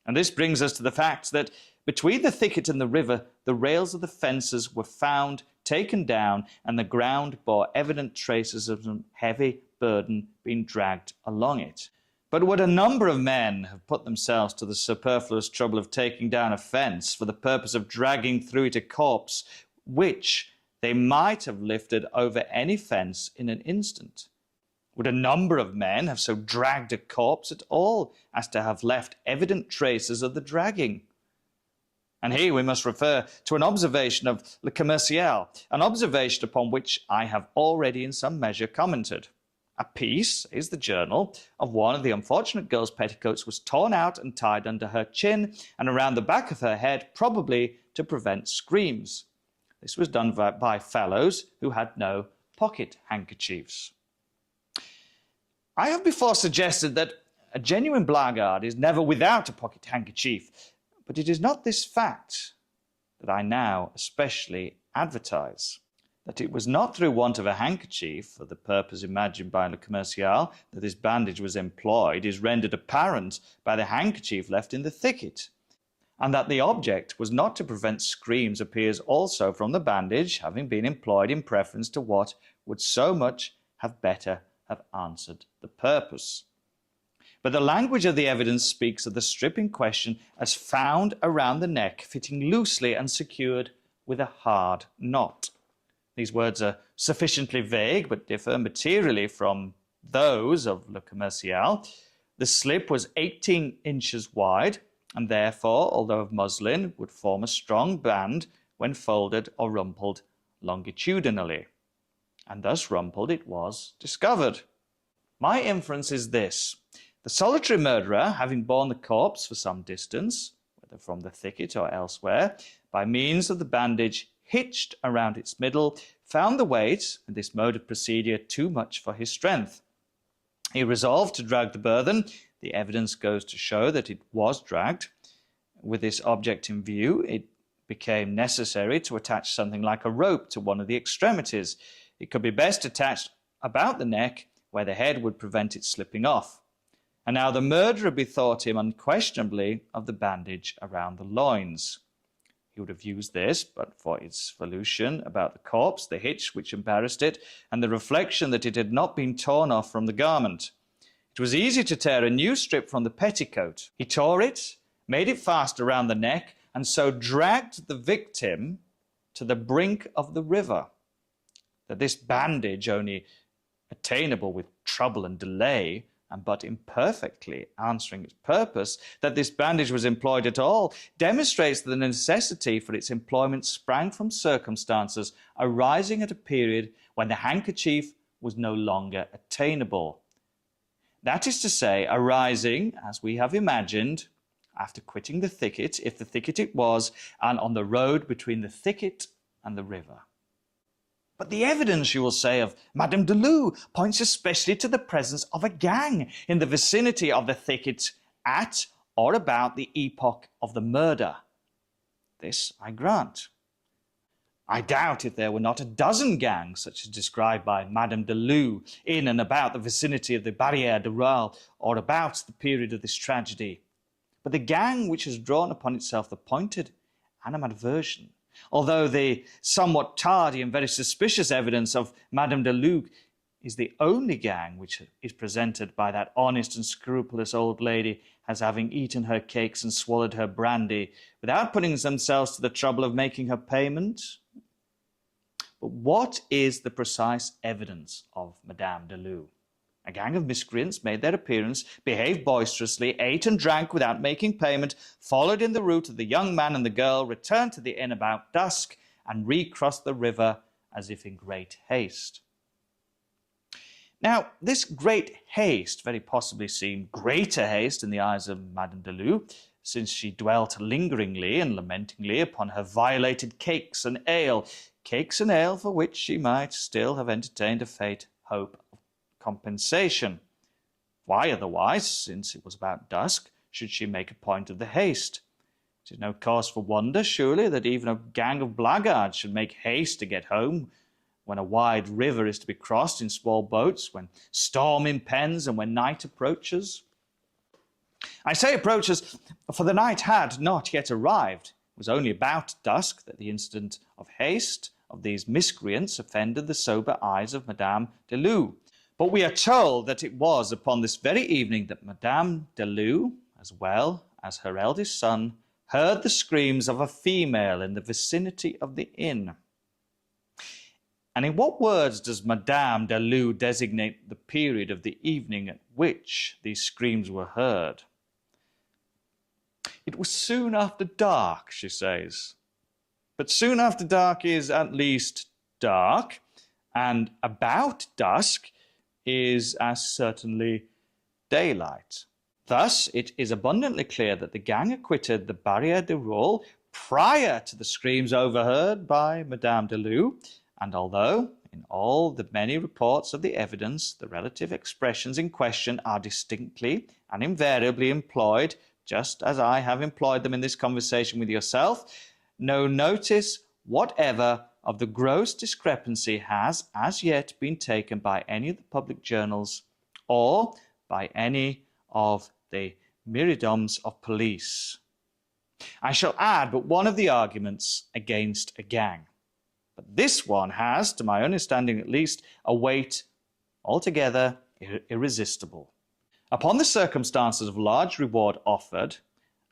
And this brings us to the fact that between the thicket and the river, the rails of the fences were found, taken down, and the ground bore evident traces of some heavy burden being dragged along it. But would a number of men have put themselves to the superfluous trouble of taking down a fence for the purpose of dragging through it a corpse, which they might have lifted over any fence in an instant? Would a number of men have so dragged a corpse at all as to have left evident traces of the dragging? And here we must refer to an observation of Le Commercial, an observation upon which I have already in some measure commented. A piece, is the journal, of one of the unfortunate girl's petticoats was torn out and tied under her chin and around the back of her head, probably to prevent screams. This was done by fellows who had no pocket handkerchiefs. I have before suggested that a genuine blackguard is never without a pocket handkerchief, but it is not this fact that I now especially advertise. That it was not through want of a handkerchief, for the purpose imagined by Le Commercial, that this bandage was employed, is rendered apparent by the handkerchief left in the thicket. And that the object was not to prevent screams appears also from the bandage having been employed in preference to what would so much have better have answered the purpose. But the language of the evidence speaks of the strip in question as found around the neck, fitting loosely and secured with a hard knot. These words are sufficiently vague, but differ materially from those of Le Commercial. The slip was 18 inches wide, and therefore, although of muslin, would form a strong band when folded or rumpled longitudinally. And thus rumpled it was discovered. My inference is this. The solitary murderer, having borne the corpse for some distance, whether from the thicket or elsewhere, by means of the bandage hitched around its middle, found the weight and this mode of procedure too much for his strength. He resolved to drag the burthen. The evidence goes to show that it was dragged. With this object in view, it became necessary to attach something like a rope to one of the extremities. It could be best attached about the neck, where the head would prevent it slipping off. And now the murderer bethought him unquestionably of the bandage around the loins. He would have used this, but for its volution about the corpse, the hitch which embarrassed it, and the reflection that it had not been torn off from the garment. It was easy to tear a new strip from the petticoat. He tore it, made it fast around the neck, and so dragged the victim to the brink of the river. That this bandage, only attainable with trouble and delay, and but imperfectly answering its purpose, that this bandage was employed at all, demonstrates that the necessity for its employment sprang from circumstances arising at a period when the handkerchief was no longer attainable. That is to say, arising, as we have imagined, after quitting the thicket, if the thicket it was, and on the road between the thicket and the river. But the evidence, you will say, of Madame de Lou points especially to the presence of a gang in the vicinity of the thicket at or about the epoch of the murder. This I grant. I doubt if there were not a dozen gangs, such as described by Madame de Lou, in and about the vicinity of the Barrière de Rolle, or about the period of this tragedy. But the gang which has drawn upon itself the pointed animadversion, although the somewhat tardy and very suspicious evidence of Madame de Lou is the only gang which is presented by that honest and scrupulous old lady as having eaten her cakes and swallowed her brandy without putting themselves to the trouble of making her payment. But what is the precise evidence of Madame de Lou? A gang of miscreants made their appearance, behaved boisterously, ate and drank without making payment, followed in the route of the young man and the girl, returned to the inn about dusk, and recrossed the river as if in great haste. Now, this great haste very possibly seemed greater haste in the eyes of Madame de Lou, since she dwelt lingeringly and lamentingly upon her violated cakes and ale for which she might still have entertained a faint hope of compensation. Why otherwise, since it was about dusk, should she make a point of the haste? It is no cause for wonder, surely, that even a gang of blackguards should make haste to get home when a wide river is to be crossed in small boats, when storm impends, and when night approaches. I say approaches, for the night had not yet arrived. It was only about dusk that the incident of haste of these miscreants offended the sober eyes of Madame de Lou. But we are told that it was upon this very evening that Madame de Lou, as well as her eldest son, heard the screams of a female in the vicinity of the inn. And in what words does Madame de Lou designate the period of the evening at which these screams were heard? It was soon after dark, she says. But soon after dark is at least dark, and about dusk is as certainly daylight. Thus, it is abundantly clear that the gang quitted the Barrière de Rolle prior to the screams overheard by Madame de Lou, and although in all the many reports of the evidence the relative expressions in question are distinctly and invariably employed, just as I have employed them in this conversation with yourself, no notice whatever of the gross discrepancy has as yet been taken by any of the public journals or by any of the myriads of police. I shall add but one of the arguments against a gang. But this one has, to my understanding at least, a weight altogether irresistible. Upon the circumstances of large reward offered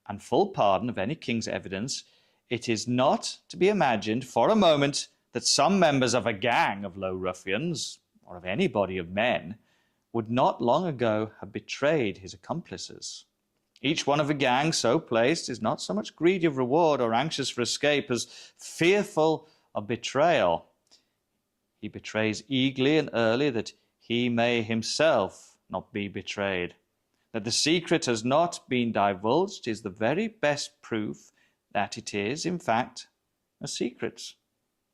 and full pardon of any king's evidence, It is not to be imagined for a moment that some members of a gang of low ruffians, or of any body of men, would not long ago have betrayed his accomplices. Each one of a gang so placed is not so much greedy of reward or anxious for escape as fearful of betrayal. He betrays eagerly and early that he may himself not be betrayed. That the secret has not been divulged is the very best proof that it is, in fact, a secret.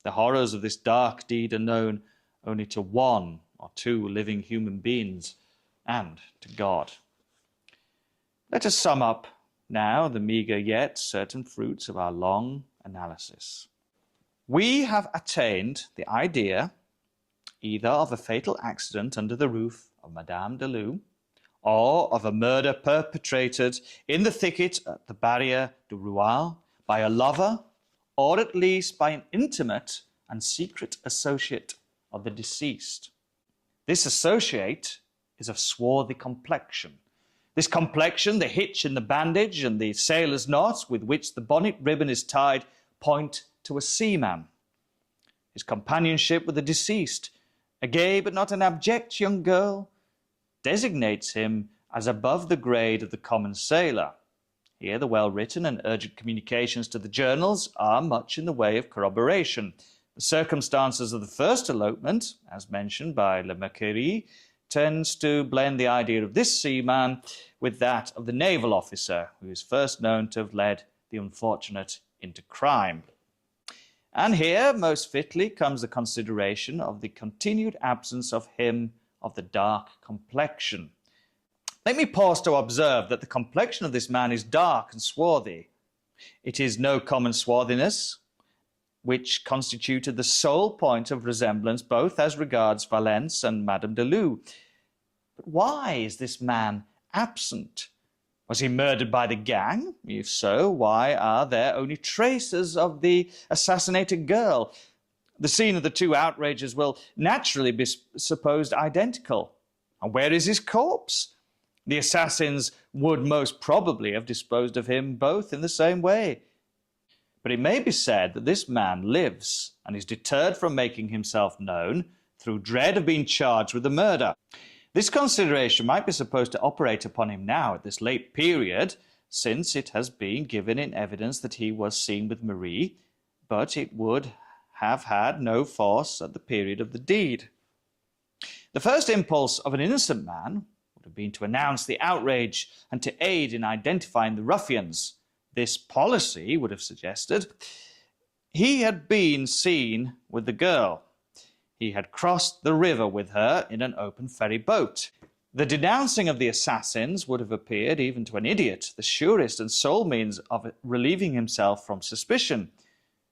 The horrors of this dark deed are known only to one or two living human beings and to God. Let us sum up now the meagre yet certain fruits of our long analysis. We have attained the idea either of a fatal accident under the roof of Madame de Lou, or of a murder perpetrated in the thicket at the Barrière du Roi by a lover, or at least by an intimate and secret associate of the deceased. This associate is of swarthy complexion. This complexion, the hitch in the bandage and the sailor's knot with which the bonnet ribbon is tied, point to a seaman. His companionship with the deceased, a gay but not an abject young girl, designates him as above the grade of the common sailor. Here the well-written and urgent communications to the journals are much in the way of corroboration. The circumstances of the first elopement, as mentioned by Le Mercury, tends to blend the idea of this seaman with that of the naval officer, who is first known to have led the unfortunate into crime. And here, most fitly, comes the consideration of the continued absence of him of the dark complexion. Let me pause to observe that the complexion of this man is dark and swarthy. It is no common swarthiness, which constituted the sole point of resemblance both as regards Valence and Madame de Lou. But why is this man absent? Was he murdered by the gang? If so, why are there only traces of the assassinated girl? The scene of the two outrages will naturally be supposed identical. And where is his corpse? The assassins would most probably have disposed of him both in the same way. But it may be said that this man lives and is deterred from making himself known through dread of being charged with the murder. This consideration might be supposed to operate upon him now at this late period, since it has been given in evidence that he was seen with Marie, but it would have had no force at the period of the deed. The first impulse of an innocent man would have been to announce the outrage and to aid in identifying the ruffians. This policy would have suggested he had been seen with the girl. He had crossed the river with her in an open ferry boat. The denouncing of the assassins would have appeared, even to an idiot, the surest and sole means of relieving himself from suspicion.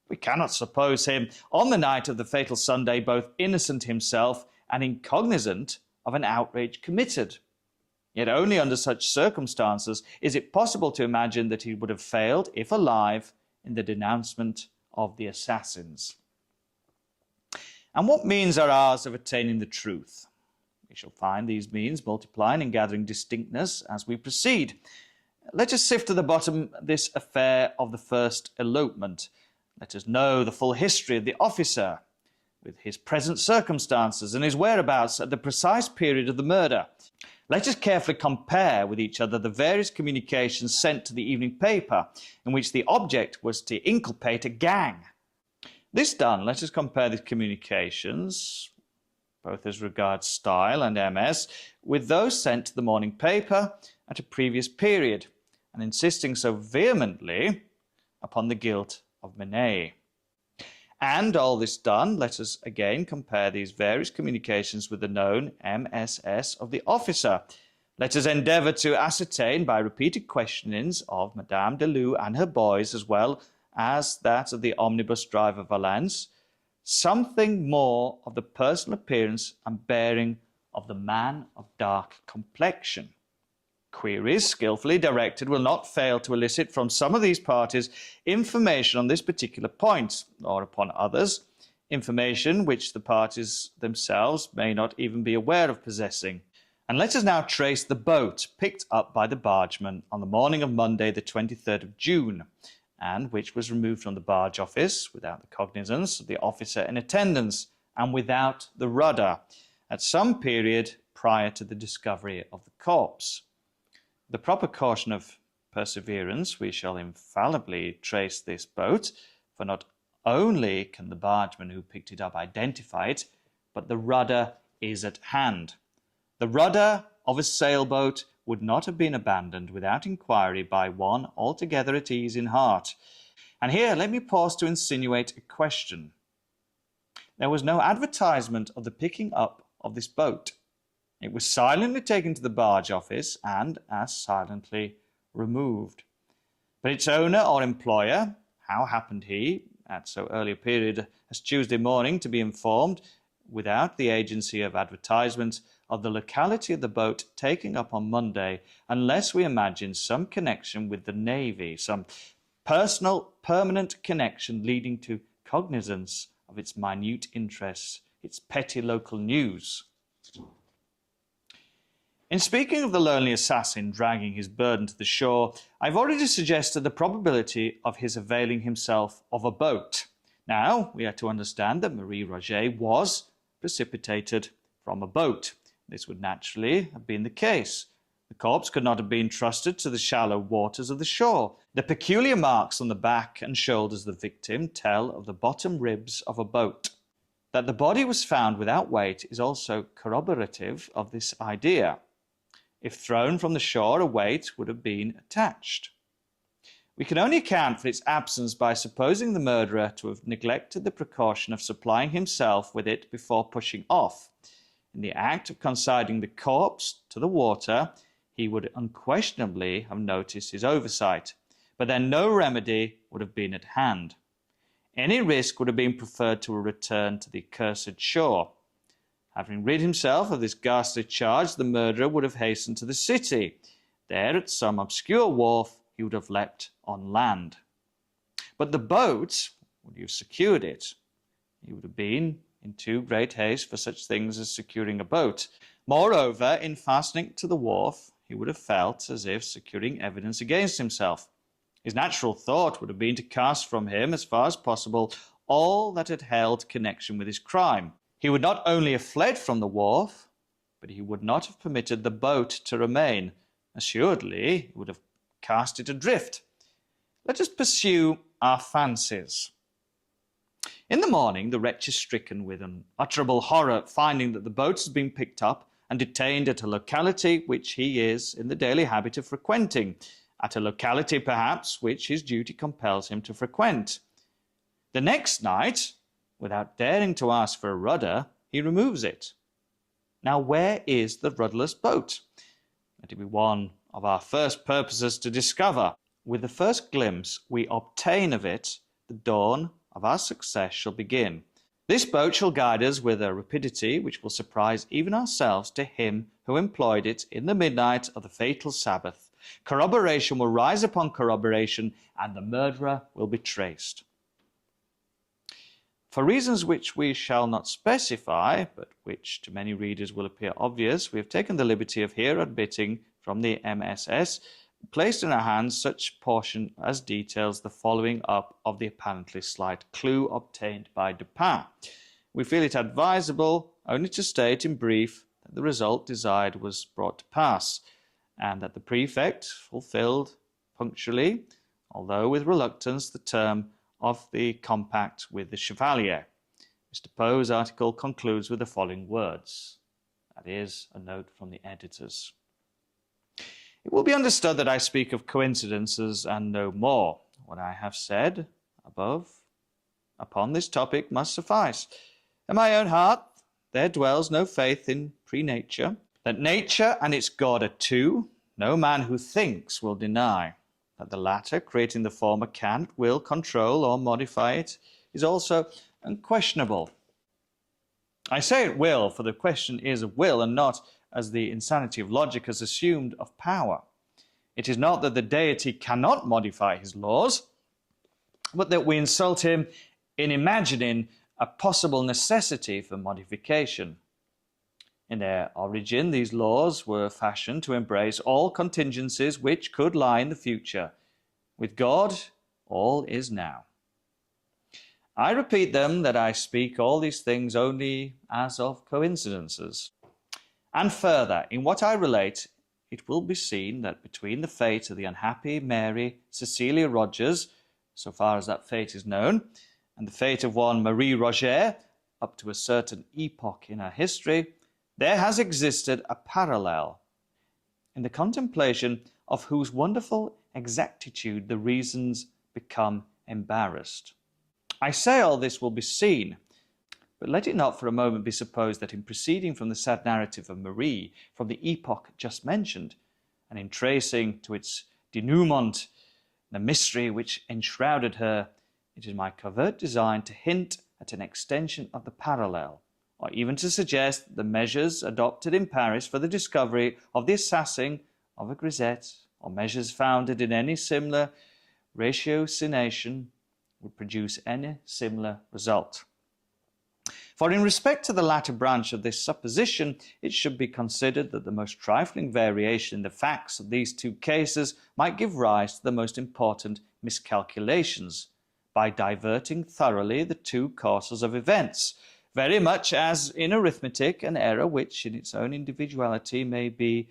We cannot suppose him, on the night of the fatal Sunday, both innocent himself and incognizant of an outrage committed. Yet only under such circumstances is it possible to imagine that he would have failed, if alive, in the denouncement of the assassins. And what means are ours of attaining the truth? We shall find these means multiplying and gathering distinctness as we proceed. Let us sift to the bottom this affair of the first elopement. Let us know the full history of the officer, with his present circumstances and his whereabouts at the precise period of the murder. Let us carefully compare with each other the various communications sent to the evening paper, in which the object was to inculpate a gang. This done, let us compare these communications, both as regards style and MS, with those sent to the morning paper at a previous period, and insisting so vehemently upon the guilt of Manet. And all this done, let us again compare these various communications with the known MSS of the officer. Let us endeavour to ascertain by repeated questionings of Madame de Lou and her boys, as well as that of the omnibus driver Valence, something more of the personal appearance and bearing of the man of dark complexion. Queries, skillfully directed, will not fail to elicit from some of these parties information on this particular point, or upon others, information which the parties themselves may not even be aware of possessing. And let us now trace the boat picked up by the bargeman on the morning of Monday, the 23rd of June, and which was removed from the barge office without the cognizance of the officer in attendance and without the rudder at some period prior to the discovery of the corpse. The proper caution of perseverance, we shall infallibly trace this boat, for not only can the bargeman who picked it up identify it, but the rudder is at hand. The rudder of a sailboat would not have been abandoned without inquiry by one altogether at ease in heart. And here let me pause to insinuate a question. There was no advertisement of the picking up of this boat. It was silently taken to the barge office and as silently removed. But its owner or employer, how happened he, at so early a period as Tuesday morning, to be informed, without the agency of advertisement, of the locality of the boat taking up on Monday, unless we imagine some connection with the Navy, some personal, permanent connection leading to cognizance of its minute interests, its petty local news. In speaking of the lonely assassin dragging his burden to the shore, I've already suggested the probability of his availing himself of a boat. Now, we are to understand that Marie Rogêt was precipitated from a boat. This would naturally have been the case. The corpse could not have been trusted to the shallow waters of the shore. The peculiar marks on the back and shoulders of the victim tell of the bottom ribs of a boat. That the body was found without weight is also corroborative of this idea. If thrown from the shore, a weight would have been attached. We can only account for its absence by supposing the murderer to have neglected the precaution of supplying himself with it before pushing off. In the act of consigning the corpse to the water, he would unquestionably have noticed his oversight, but then no remedy would have been at hand. Any risk would have been preferred to a return to the accursed shore. Having rid himself of this ghastly charge, the murderer would have hastened to the city. There, at some obscure wharf, he would have leapt on land. But the boat, would you have secured it? He would have been in too great haste for such things as securing a boat. Moreover, in fastening to the wharf, he would have felt as if securing evidence against himself. His natural thought would have been to cast from him, as far as possible, all that had held connection with his crime. He would not only have fled from the wharf, but he would not have permitted the boat to remain. Assuredly, he would have cast it adrift. Let us pursue our fancies. In the morning, the wretch is stricken with unutterable horror, finding that the boat has been picked up and detained at a locality which he is in the daily habit of frequenting, at a locality, perhaps, which his duty compels him to frequent. The next night, without daring to ask for a rudder, he removes it. Now, where is the rudderless boat? Let it be one of our first purposes to discover. With the first glimpse we obtain of it, the dawn of our success shall begin. This boat shall guide us with a rapidity which will surprise even ourselves to him who employed it in the midnight of the fatal Sabbath. Corroboration will rise upon corroboration, and the murderer will be traced. For reasons which we shall not specify, but which to many readers will appear obvious, we have taken the liberty of here admitting from the MSS, placed in our hands such portion as details the following up of the apparently slight clue obtained by Dupin. We feel it advisable only to state in brief that the result desired was brought to pass, and that the prefect fulfilled punctually, although with reluctance, the term of the compact with the Chevalier. Mr. Poe's article concludes with the following words. That is a note from the editors. It will be understood that I speak of coincidences and no more. What I have said above upon this topic must suffice. In my own heart there dwells no faith in pre-nature. That nature and its God are two, no man who thinks will deny. That the latter, creating the former, can, will, control or modify it, is also unquestionable. I say it will, for the question is of will, and not, as the insanity of logic has assumed, of power. It is not that the deity cannot modify his laws, but that we insult him in imagining a possible necessity for modification. In their origin, these laws were fashioned to embrace all contingencies which could lie in the future. With God, all is now. I repeat them that I speak all these things only as of coincidences. And further, in what I relate, it will be seen that between the fate of the unhappy Mary Cecilia Rogers, so far as that fate is known, and the fate of one Marie Rogêt, up to a certain epoch in her history, there has existed a parallel, in the contemplation of whose wonderful exactitude the reasons become embarrassed. I say all this will be seen, but let it not for a moment be supposed that in proceeding from the sad narrative of Marie, from the epoch just mentioned, and in tracing to its denouement the mystery which enshrouded her, it is my covert design to hint at an extension of the parallel, or even to suggest that the measures adopted in Paris for the discovery of the assassin of a grisette, or measures founded in any similar ratiocination, would produce any similar result. For in respect to the latter branch of this supposition, it should be considered that the most trifling variation in the facts of these two cases might give rise to the most important miscalculations, by diverting thoroughly the two courses of events, very much as in arithmetic an error which in its own individuality may be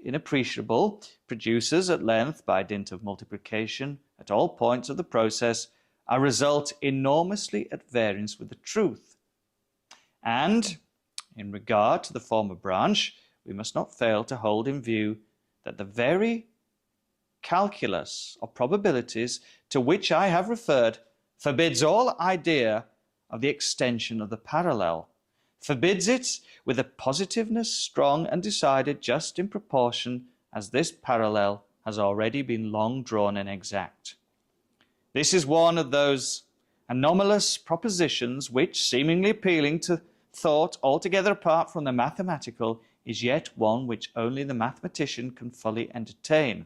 inappreciable produces at length, by dint of multiplication at all points of the process, a result enormously at variance with the truth. And, in regard to the former branch, we must not fail to hold in view that the very calculus of probabilities to which I have referred forbids all idea of the extension of the parallel, forbids it with a positiveness strong and decided just in proportion as this parallel has already been long drawn and exact. This is one of those anomalous propositions which, seemingly appealing to thought altogether apart from the mathematical, is yet one which only the mathematician can fully entertain.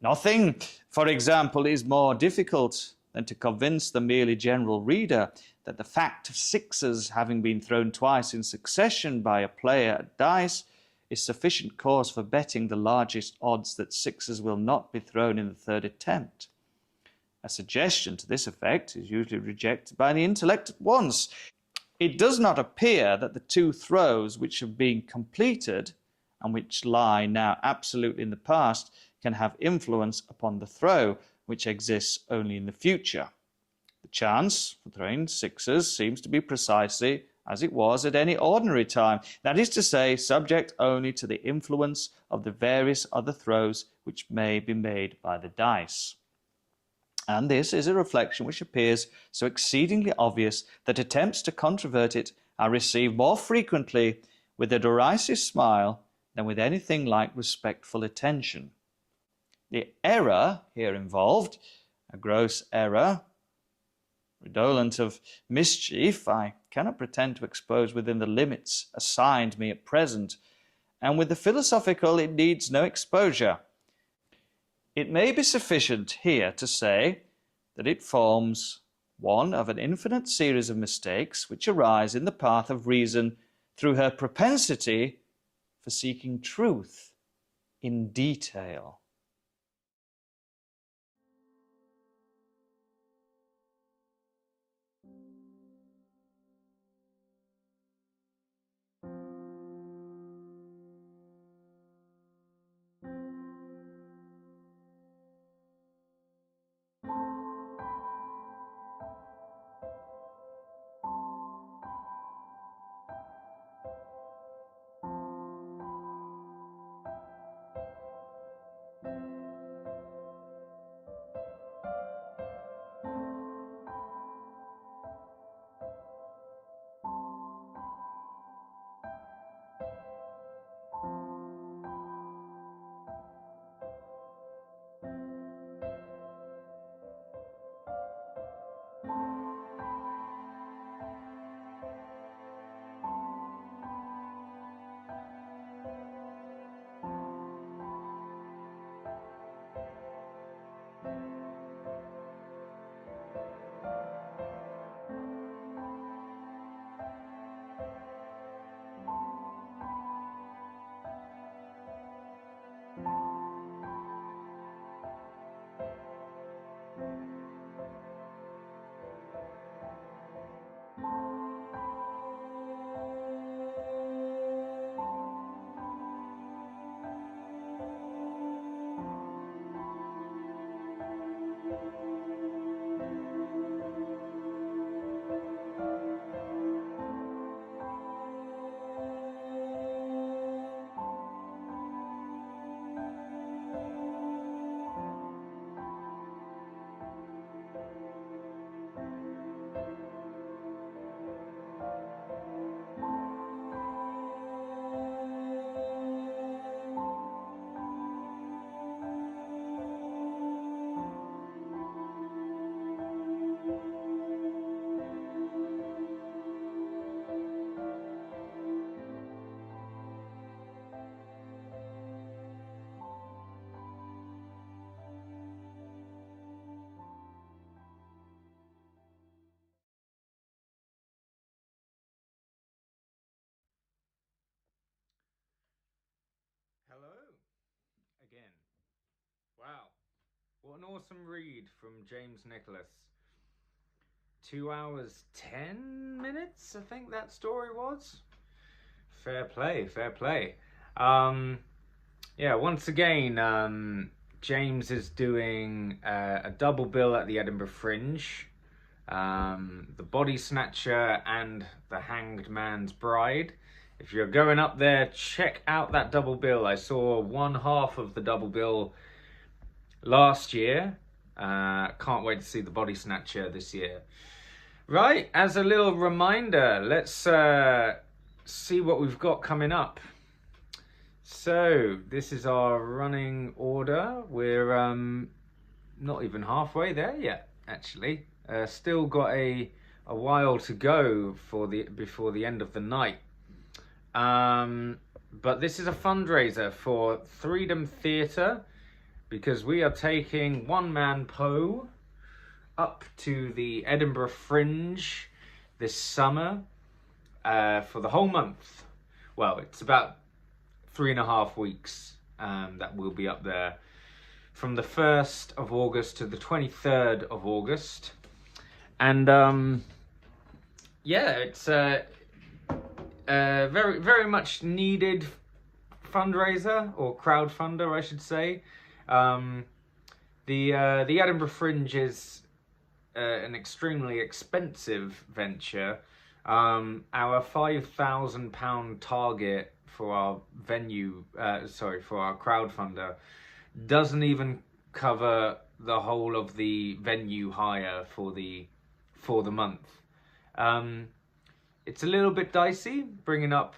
Nothing, for example, is more difficult than to convince the merely general reader that the fact of sixes having been thrown twice in succession by a player at dice is sufficient cause for betting the largest odds that sixes will not be thrown in the third attempt. A suggestion to this effect is usually rejected by the intellect at once. It does not appear that the two throws which have been completed, and which lie now absolutely in the past, can have influence upon the throw which exists only in the future. The chance for throwing sixes seems to be precisely as it was at any ordinary time, that is to say, subject only to the influence of the various other throws which may be made by the dice. And this is a reflection which appears so exceedingly obvious that attempts to controvert it are received more frequently with a derisive smile than with anything like respectful attention. The error here involved, a gross error, redolent of mischief, I cannot pretend to expose within the limits assigned me at present, and with the philosophical it needs no exposure. It may be sufficient here to say that it forms one of an infinite series of mistakes which arise in the path of reason through her propensity for seeking truth in detail. What an awesome read from James Nicolas. 2 hours 10 minutes, I think that story was. Fair play, fair play. Yeah, once again, James is doing a double bill at the Edinburgh Fringe. The Body Snatcher and the Hanged Man's Bride. If you're going up there, check out that double bill. I saw one half of the double bill last year. Can't wait to see the Body Snatcher this year. Right, as a little reminder, let's see what we've got coming up. So, this is our running order. We're not even halfway there yet, actually. Still got a while to go before the end of the night. But this is a fundraiser for Freedom Theatre, because we are taking One Man Poe up to the Edinburgh Fringe this summer for the whole month. Well, it's about 3.5 weeks that we'll be up there from the 1st of August to the 23rd of August. And yeah, it's a very, very much needed fundraiser, or crowdfunder, I should say. The Edinburgh Fringe is an extremely expensive venture. Our £5,000 target for our for our crowdfunder doesn't even cover the whole of the venue hire for the month. It's a little bit dicey bringing up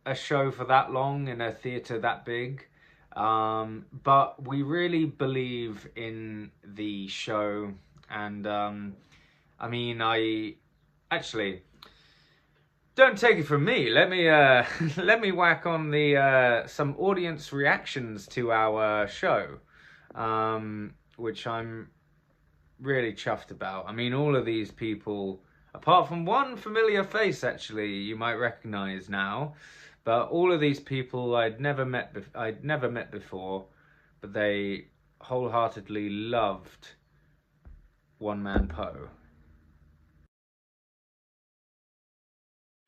a show for that long in a theatre that big, but we really believe in the show, and I mean, I actually, don't take it from me. Let me whack on the some audience reactions to our show, which I'm really chuffed about. I mean, all of these people, apart from one familiar face, actually, you might recognise now, but all of these people I'd never met before, but they wholeheartedly loved One Man Poe.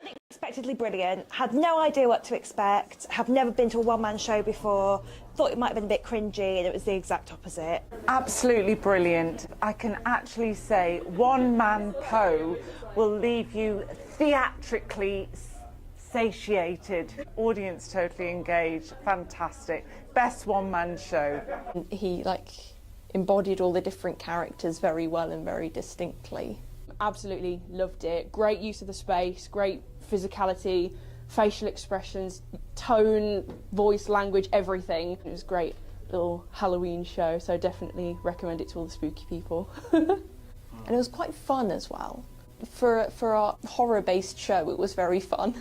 Unexpectedly brilliant, had no idea what to expect, have never been to a one-man show before, thought it might have been a bit cringy, and it was the exact opposite. Absolutely brilliant. I can actually say One Man Poe will leave you theatrically satiated. Audience totally engaged, fantastic. Best one-man show. He embodied all the different characters very well and very distinctly. Absolutely loved it. Great use of the space, great physicality, facial expressions, tone, voice, language, everything. It was a great little Halloween show, so definitely recommend it to all the spooky people. And it was quite fun as well. For a horror-based show, it was very fun.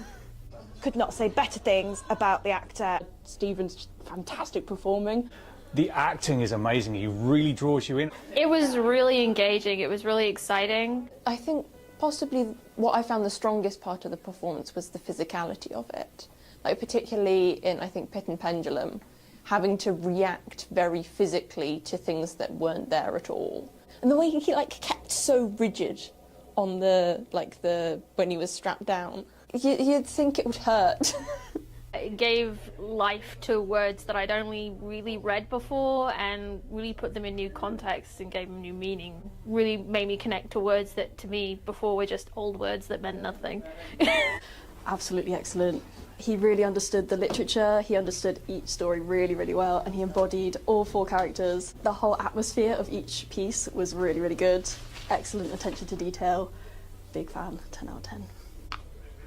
Could not say better things about the actor. Stephen's fantastic performing. The acting is amazing. He really draws you in. It was really engaging. It was really exciting. I think possibly what I found the strongest part of the performance was the physicality of it. Like particularly in, I think, Pit and Pendulum, having to react very physically to things that weren't there at all. And the way he kept so rigid on when he was strapped down, you'd think it would hurt. It gave life to words that I'd only really read before and really put them in new contexts and gave them new meaning. Really made me connect to words that to me before were just old words that meant nothing. Absolutely excellent. He really understood the literature, he understood each story really, really well, and he embodied all 4 characters. The whole atmosphere of each piece was really, really good. Excellent attention to detail. Big fan, 10 out of 10.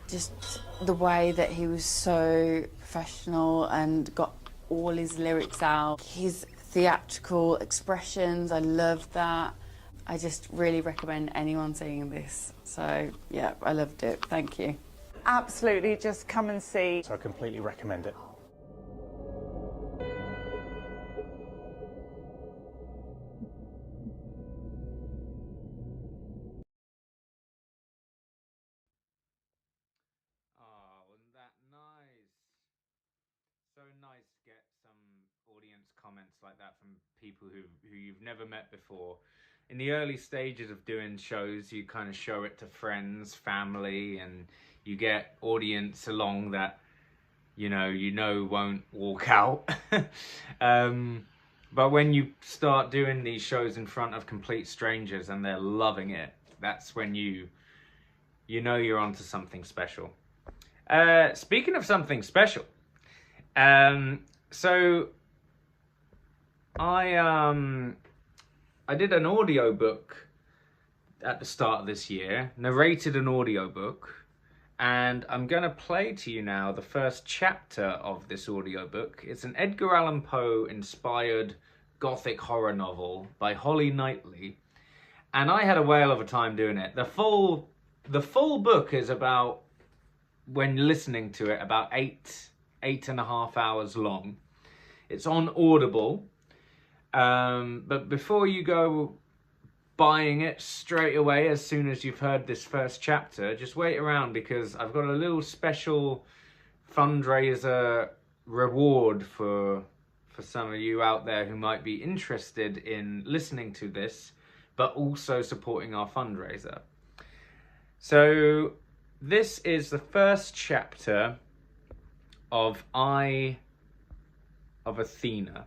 Just the way that he was so professional and got all his lyrics out. His theatrical expressions, I loved that. I just really recommend anyone seeing this. So, yeah, I loved it. Thank you. Absolutely, just come and see. So I completely recommend it. comments like that from people who you've never met before. In the early stages of doing shows, you kind of show it to friends, family, and you get audience along that you know won't walk out. But when you start doing these shows in front of complete strangers and they're loving it, that's when you know you're onto something special. Speaking of something special, so I did an audiobook at the start of this year, narrated an audiobook, and I'm going to play to you now the first chapter of this audiobook. It's an Edgar Allan Poe inspired gothic horror novel by Holly Knightley, and I had a whale of a time doing it. The full book is about, when listening to it, about eight and a half hours long. It's on Audible, but before you go buying it straight away as soon as you've heard this first chapter, just wait around, because I've got a little special fundraiser reward for some of you out there who might be interested in listening to this but also supporting our fundraiser. So this is the first chapter of Eye of Athena.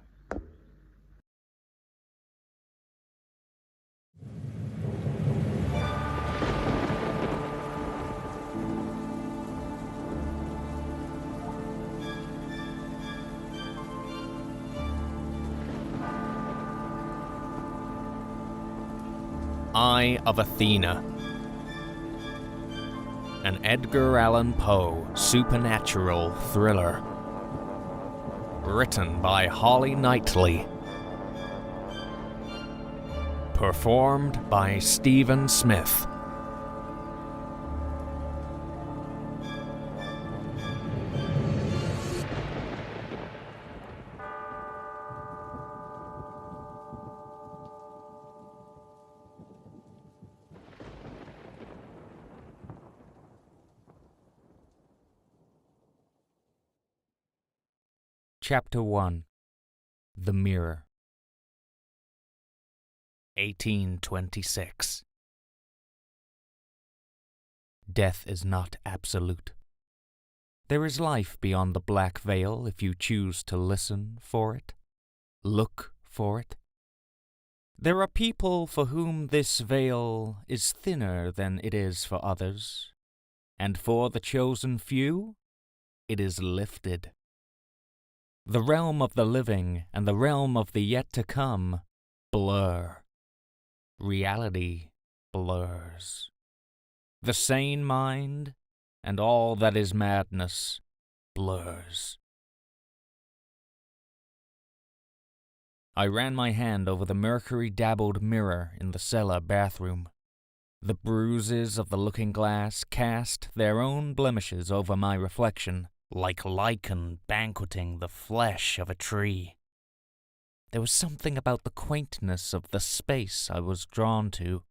Eye of Athena. An Edgar Allan Poe supernatural thriller. Written by Holly Knightley. Performed by Stephen Smith. Chapter 1. The Mirror. 1826. Death is not absolute. There is life beyond the black veil if you choose to listen for it, look for it. There are people for whom this veil is thinner than it is for others, and for the chosen few, it is lifted. The realm of the living and the realm of the yet to come blur. Reality blurs. The sane mind and all that is madness blurs. I ran my hand over the mercury-dabbled mirror in the cellar bathroom. The bruises of the looking-glass cast their own blemishes over my reflection, like lichen banqueting the flesh of a tree. There was something about the quaintness of the space I was drawn to.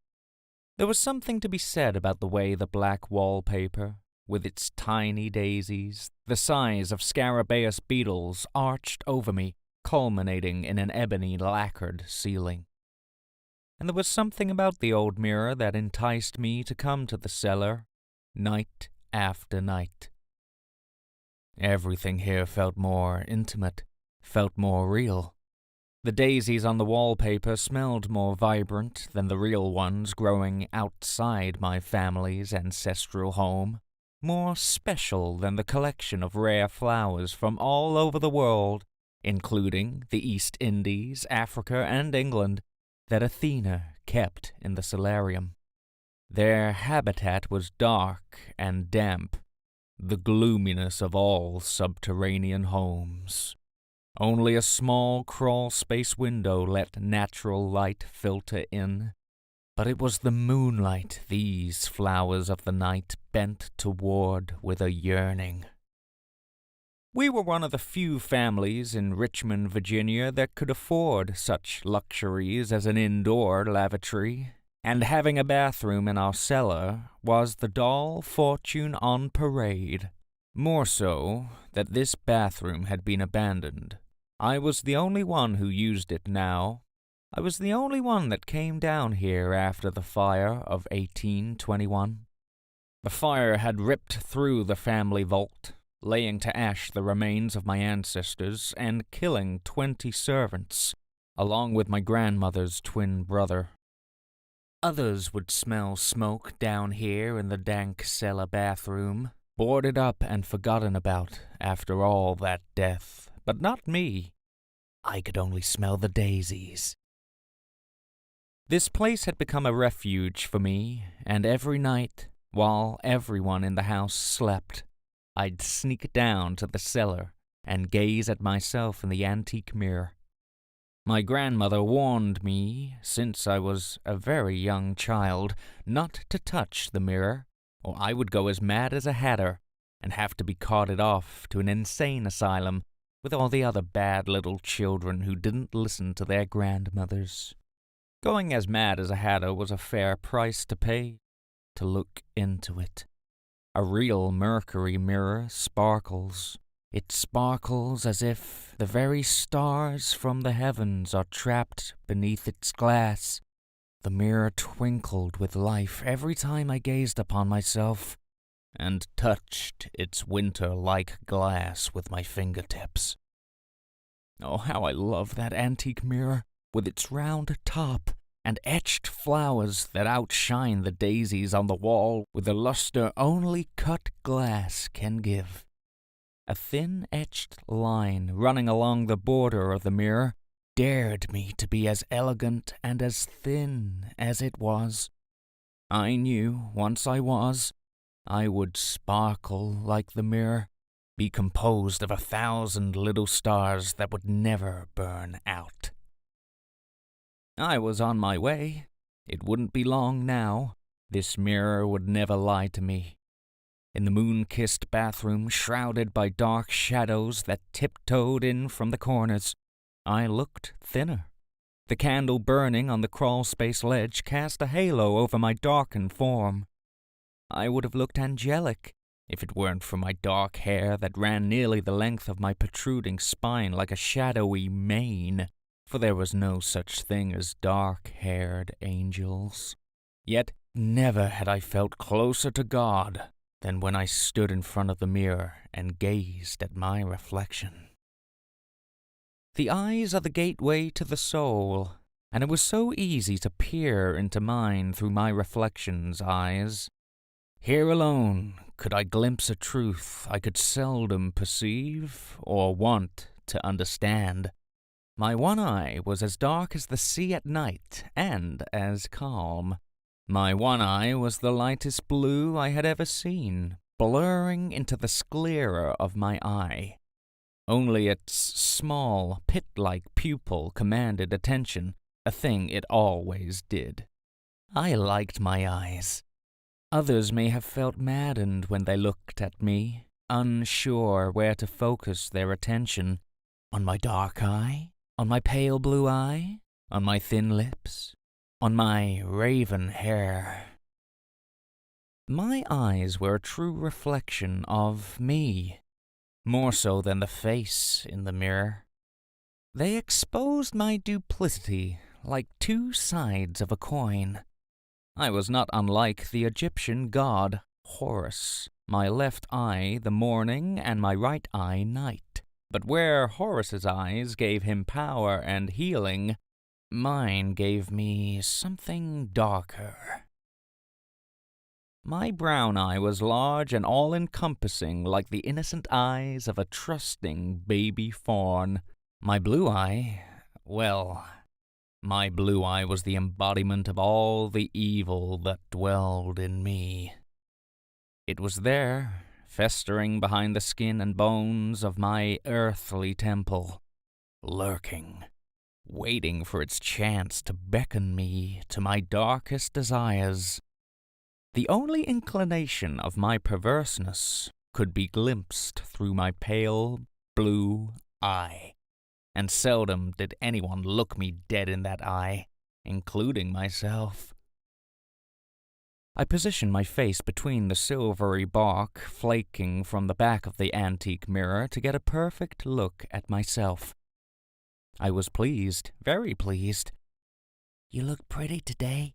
There was something to be said about the way the black wallpaper, with its tiny daisies, the size of scarabaeus beetles, arched over me, culminating in an ebony lacquered ceiling. And there was something about the old mirror that enticed me to come to the cellar, night after night. Everything here felt more intimate, felt more real. The daisies on the wallpaper smelled more vibrant than the real ones growing outside my family's ancestral home, more special than the collection of rare flowers from all over the world, including the East Indies, Africa, and England, that Athena kept in the solarium. Their habitat was dark and damp, the gloominess of all subterranean homes. Only a small crawl-space window let natural light filter in, but it was the moonlight these flowers of the night bent toward with a yearning. We were one of the few families in Richmond, Virginia, that could afford such luxuries as an indoor lavatory, and having a bathroom in our cellar was the dull fortune on parade. More so that this bathroom had been abandoned, I was the only one who used it now. I was the only one that came down here after the fire of 1821. The fire had ripped through the family vault, laying to ash the remains of my ancestors and killing 20 servants, along with my grandmother's twin brother. Others would smell smoke down here in the dank cellar bathroom, boarded up and forgotten about after all that death, but not me. I could only smell the daisies. This place had become a refuge for me, and every night, while everyone in the house slept, I'd sneak down to the cellar and gaze at myself in the antique mirror. My grandmother warned me, since I was a very young child, not to touch the mirror, or I would go as mad as a hatter and have to be carted off to an insane asylum with all the other bad little children who didn't listen to their grandmothers. Going as mad as a hatter was a fair price to pay to look into it. A real mercury mirror sparkles. It sparkles as if the very stars from the heavens are trapped beneath its glass. The mirror twinkled with life every time I gazed upon myself and touched its winter-like glass with my fingertips. Oh, how I love that antique mirror, with its round top and etched flowers that outshine the daisies on the wall with the luster only cut glass can give. A thin etched line running along the border of the mirror dared me to be as elegant and as thin as it was. I knew, once I would sparkle like the mirror, be composed of 1,000 little stars that would never burn out. I was on my way. It wouldn't be long now. This mirror would never lie to me. In the moon-kissed bathroom, shrouded by dark shadows that tiptoed in from the corners, I looked thinner. The candle burning on the crawl-space ledge cast a halo over my darkened form. I would have looked angelic if it weren't for my dark hair that ran nearly the length of my protruding spine like a shadowy mane, for there was no such thing as dark-haired angels. Yet never had I felt closer to God than when I stood in front of the mirror and gazed at my reflection. The eyes are the gateway to the soul, and it was so easy to peer into mine through my reflection's eyes. Here alone could I glimpse a truth I could seldom perceive or want to understand. My one eye was as dark as the sea at night, and as calm. My one eye was the lightest blue I had ever seen, blurring into the sclera of my eye. Only its small, pit-like pupil commanded attention, a thing it always did. I liked my eyes. Others may have felt maddened when they looked at me, unsure where to focus their attention. On my dark eye? On my pale blue eye? On my thin lips? On my raven hair? My eyes were a true reflection of me, more so than the face in the mirror. They exposed my duplicity like two sides of a coin. I was not unlike the Egyptian god Horus, my left eye the morning and my right eye night. But where Horus's eyes gave him power and healing, mine gave me something darker. My brown eye was large and all-encompassing like the innocent eyes of a trusting baby fawn. My blue eye, well, my blue eye was the embodiment of all the evil that dwelled in me. It was there, festering behind the skin and bones of my earthly temple, lurking, waiting for its chance to beckon me to my darkest desires. The only inclination of my perverseness could be glimpsed through my pale blue eye, and seldom did anyone look me dead in that eye, including myself. I positioned my face between the silvery bark flaking from the back of the antique mirror to get a perfect look at myself. I was pleased, very pleased. "You look pretty today,"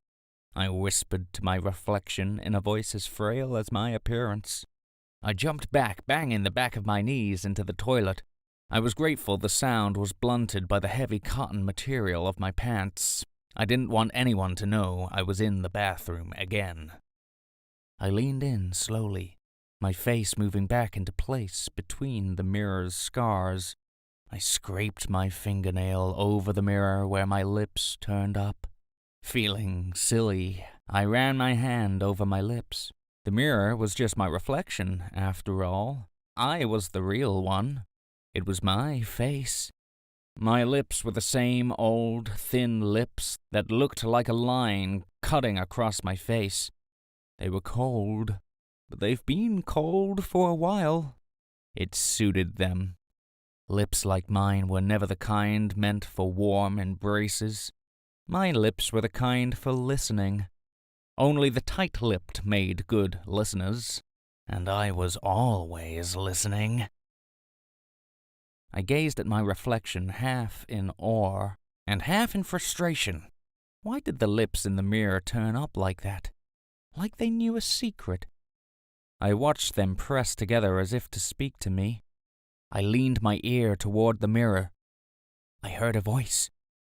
I whispered to my reflection in a voice as frail as my appearance. I jumped back, banging the back of my knees into the toilet. I was grateful the sound was blunted by the heavy cotton material of my pants. I didn't want anyone to know I was in the bathroom again. I leaned in slowly, my face moving back into place between the mirror's scars. I scraped my fingernail over the mirror where my lips turned up. Feeling silly, I ran my hand over my lips. The mirror was just my reflection, after all. I was the real one. It was my face. My lips were the same old, thin lips that looked like a line cutting across my face. They were cold, but they've been cold for a while. It suited them. Lips like mine were never the kind meant for warm embraces. My lips were the kind for listening. Only the tight-lipped made good listeners, and I was always listening. I gazed at my reflection half in awe and half in frustration. Why did the lips in the mirror turn up like that? Like they knew a secret. I watched them press together as if to speak to me. I leaned my ear toward the mirror. I heard a voice.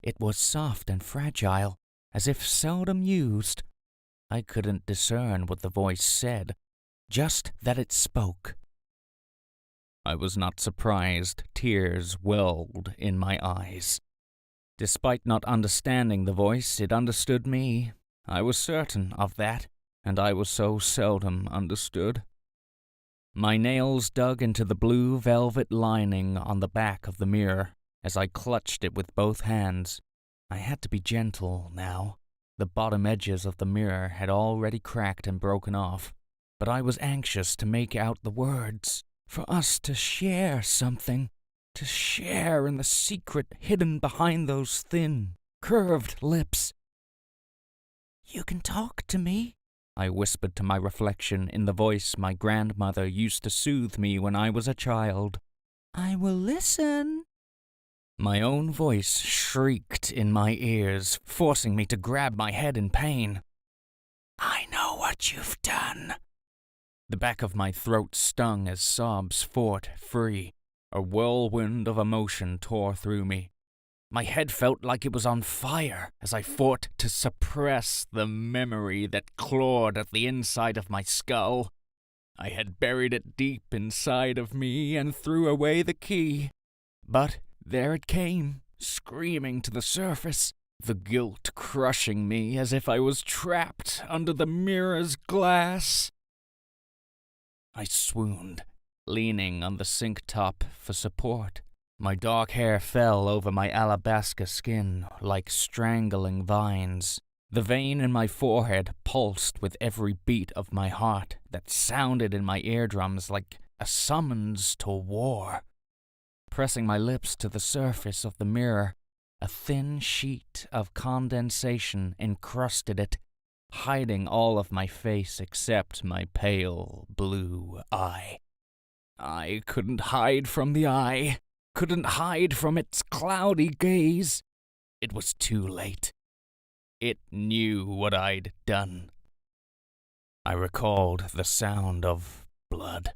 It was soft and fragile, as if seldom used. I couldn't discern what the voice said, just that it spoke. I was not surprised tears welled in my eyes. Despite not understanding the voice, it understood me. I was certain of that, and I was so seldom understood. My nails dug into the blue velvet lining on the back of the mirror as I clutched it with both hands. I had to be gentle now. The bottom edges of the mirror had already cracked and broken off, but I was anxious to make out the words, for us to share something, to share in the secret hidden behind those thin, curved lips. "You can talk to me," I whispered to my reflection in the voice my grandmother used to soothe me when I was a child. "I will listen." My own voice shrieked in my ears, forcing me to grab my head in pain. "I know what you've done." The back of my throat stung as sobs fought free. A whirlwind of emotion tore through me. My head felt like it was on fire as I fought to suppress the memory that clawed at the inside of my skull. I had buried it deep inside of me and threw away the key. But there it came, screaming to the surface, the guilt crushing me as if I was trapped under the mirror's glass. I swooned, leaning on the sink top for support. My dark hair fell over my alabaster skin like strangling vines. The vein in my forehead pulsed with every beat of my heart that sounded in my eardrums like a summons to war. Pressing my lips to the surface of the mirror, a thin sheet of condensation encrusted it, hiding all of my face except my pale blue eye. I couldn't hide from the eye, couldn't hide from its cloudy gaze. It was too late. It knew what I'd done. I recalled the sound of blood,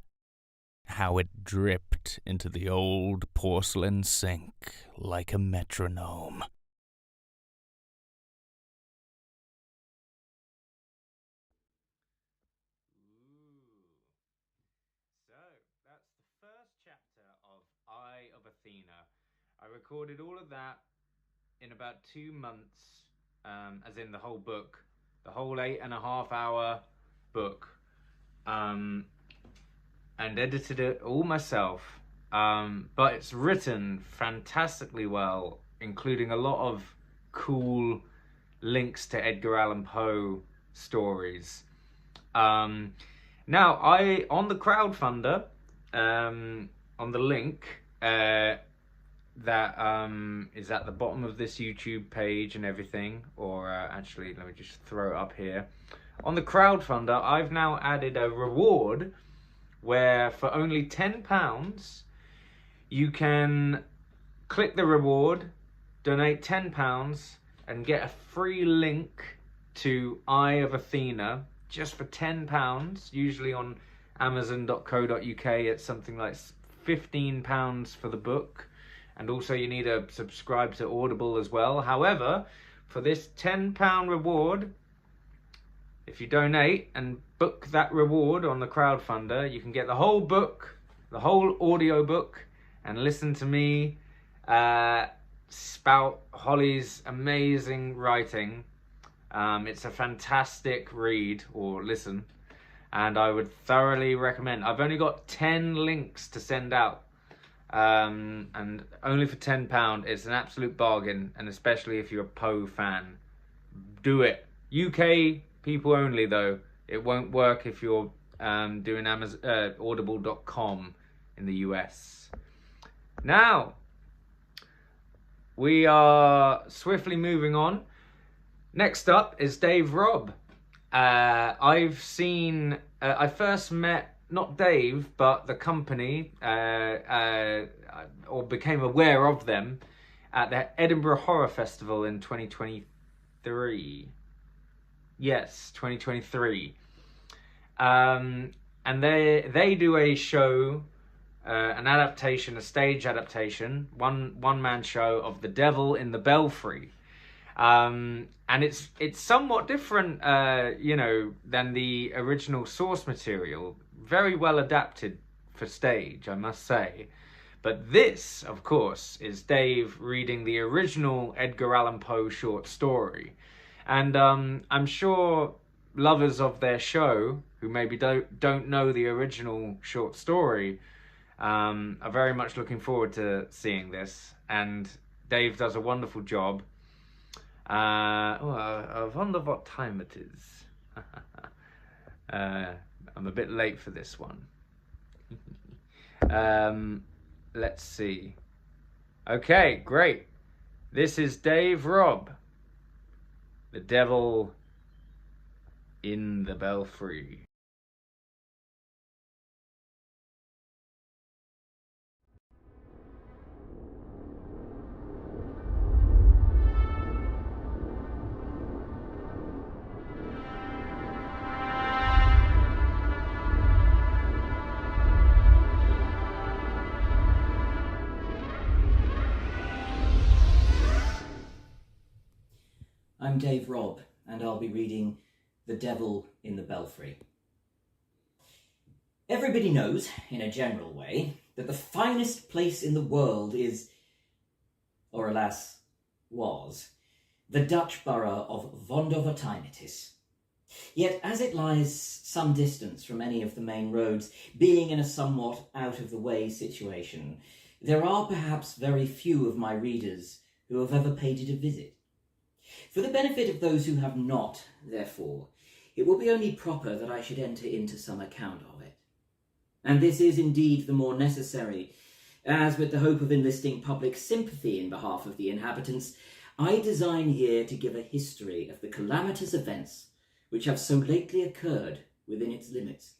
how it dripped into the old porcelain sink like a metronome. Eye of Athena. I recorded all of that in about 2 months, as in the whole book, the whole 8.5 hour book, and edited it all myself. But it's written fantastically well, including a lot of cool links to Edgar Allan Poe stories. Now, on the crowdfunder, on the link that is at the bottom of this YouTube page and everything, or actually let me just throw it up here. On the crowdfunder, I've now added a reward where for only £10 you can click the reward, donate £10 and get a free link to Eye of Athena just for £10, usually on amazon.co.uk. It's something like £15 for the book, and also you need to subscribe to Audible as well. However, for this £10 reward, if you donate and book that reward on the crowdfunder, you can get the whole book, the whole audio book, and listen to me spout Holly's amazing writing. It's a fantastic read or listen, and I would thoroughly recommend. I've only got 10 links to send out, and only for £10. It's an absolute bargain, and especially if you're a Poe fan, do it. UK people only though. It won't work if you're doing audible.com in the US. Now, we are swiftly moving on. Next up is Dave Robb. I've seen, I first met, not Dave, but the company, or became aware of them at the Edinburgh Horror Festival in 2023. Yes, 2023. And they do a show, an adaptation, a stage adaptation, one-man show of The Devil in the Belfry. And it's somewhat different, than the original source material. Very well adapted for stage, I must say. But this, of course, is Dave reading the original Edgar Allan Poe short story. And I'm sure lovers of their show, who maybe don't know the original short story, are very much looking forward to seeing this. And Dave does a wonderful job. I wonder what time it is. I'm a bit late for this one. Let's see. Okay, great. This is Dave Robb. The Devil in the Belfry. I'm Dave Robb, and I'll be reading The Devil in the Belfry. Everybody knows, in a general way, that the finest place in the world is, or alas, was, the Dutch borough of Vondervatinitis. Yet, as it lies some distance from any of the main roads, being in a somewhat out-of-the-way situation, there are perhaps very few of my readers who have ever paid it a visit. For the benefit of those who have not, therefore, it will be only proper that I should enter into some account of it. And this is indeed the more necessary, as with the hope of enlisting public sympathy in behalf of the inhabitants, I design here to give a history of the calamitous events which have so lately occurred within its limits.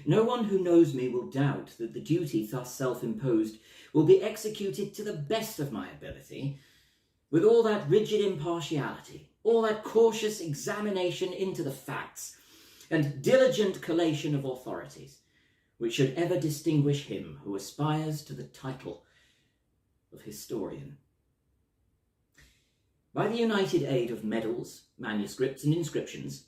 No one who knows me will doubt that the duty thus self-imposed will be executed to the best of my ability, with all that rigid impartiality, all that cautious examination into the facts, and diligent collation of authorities, which should ever distinguish him who aspires to the title of historian. By the united aid of medals, manuscripts, and inscriptions,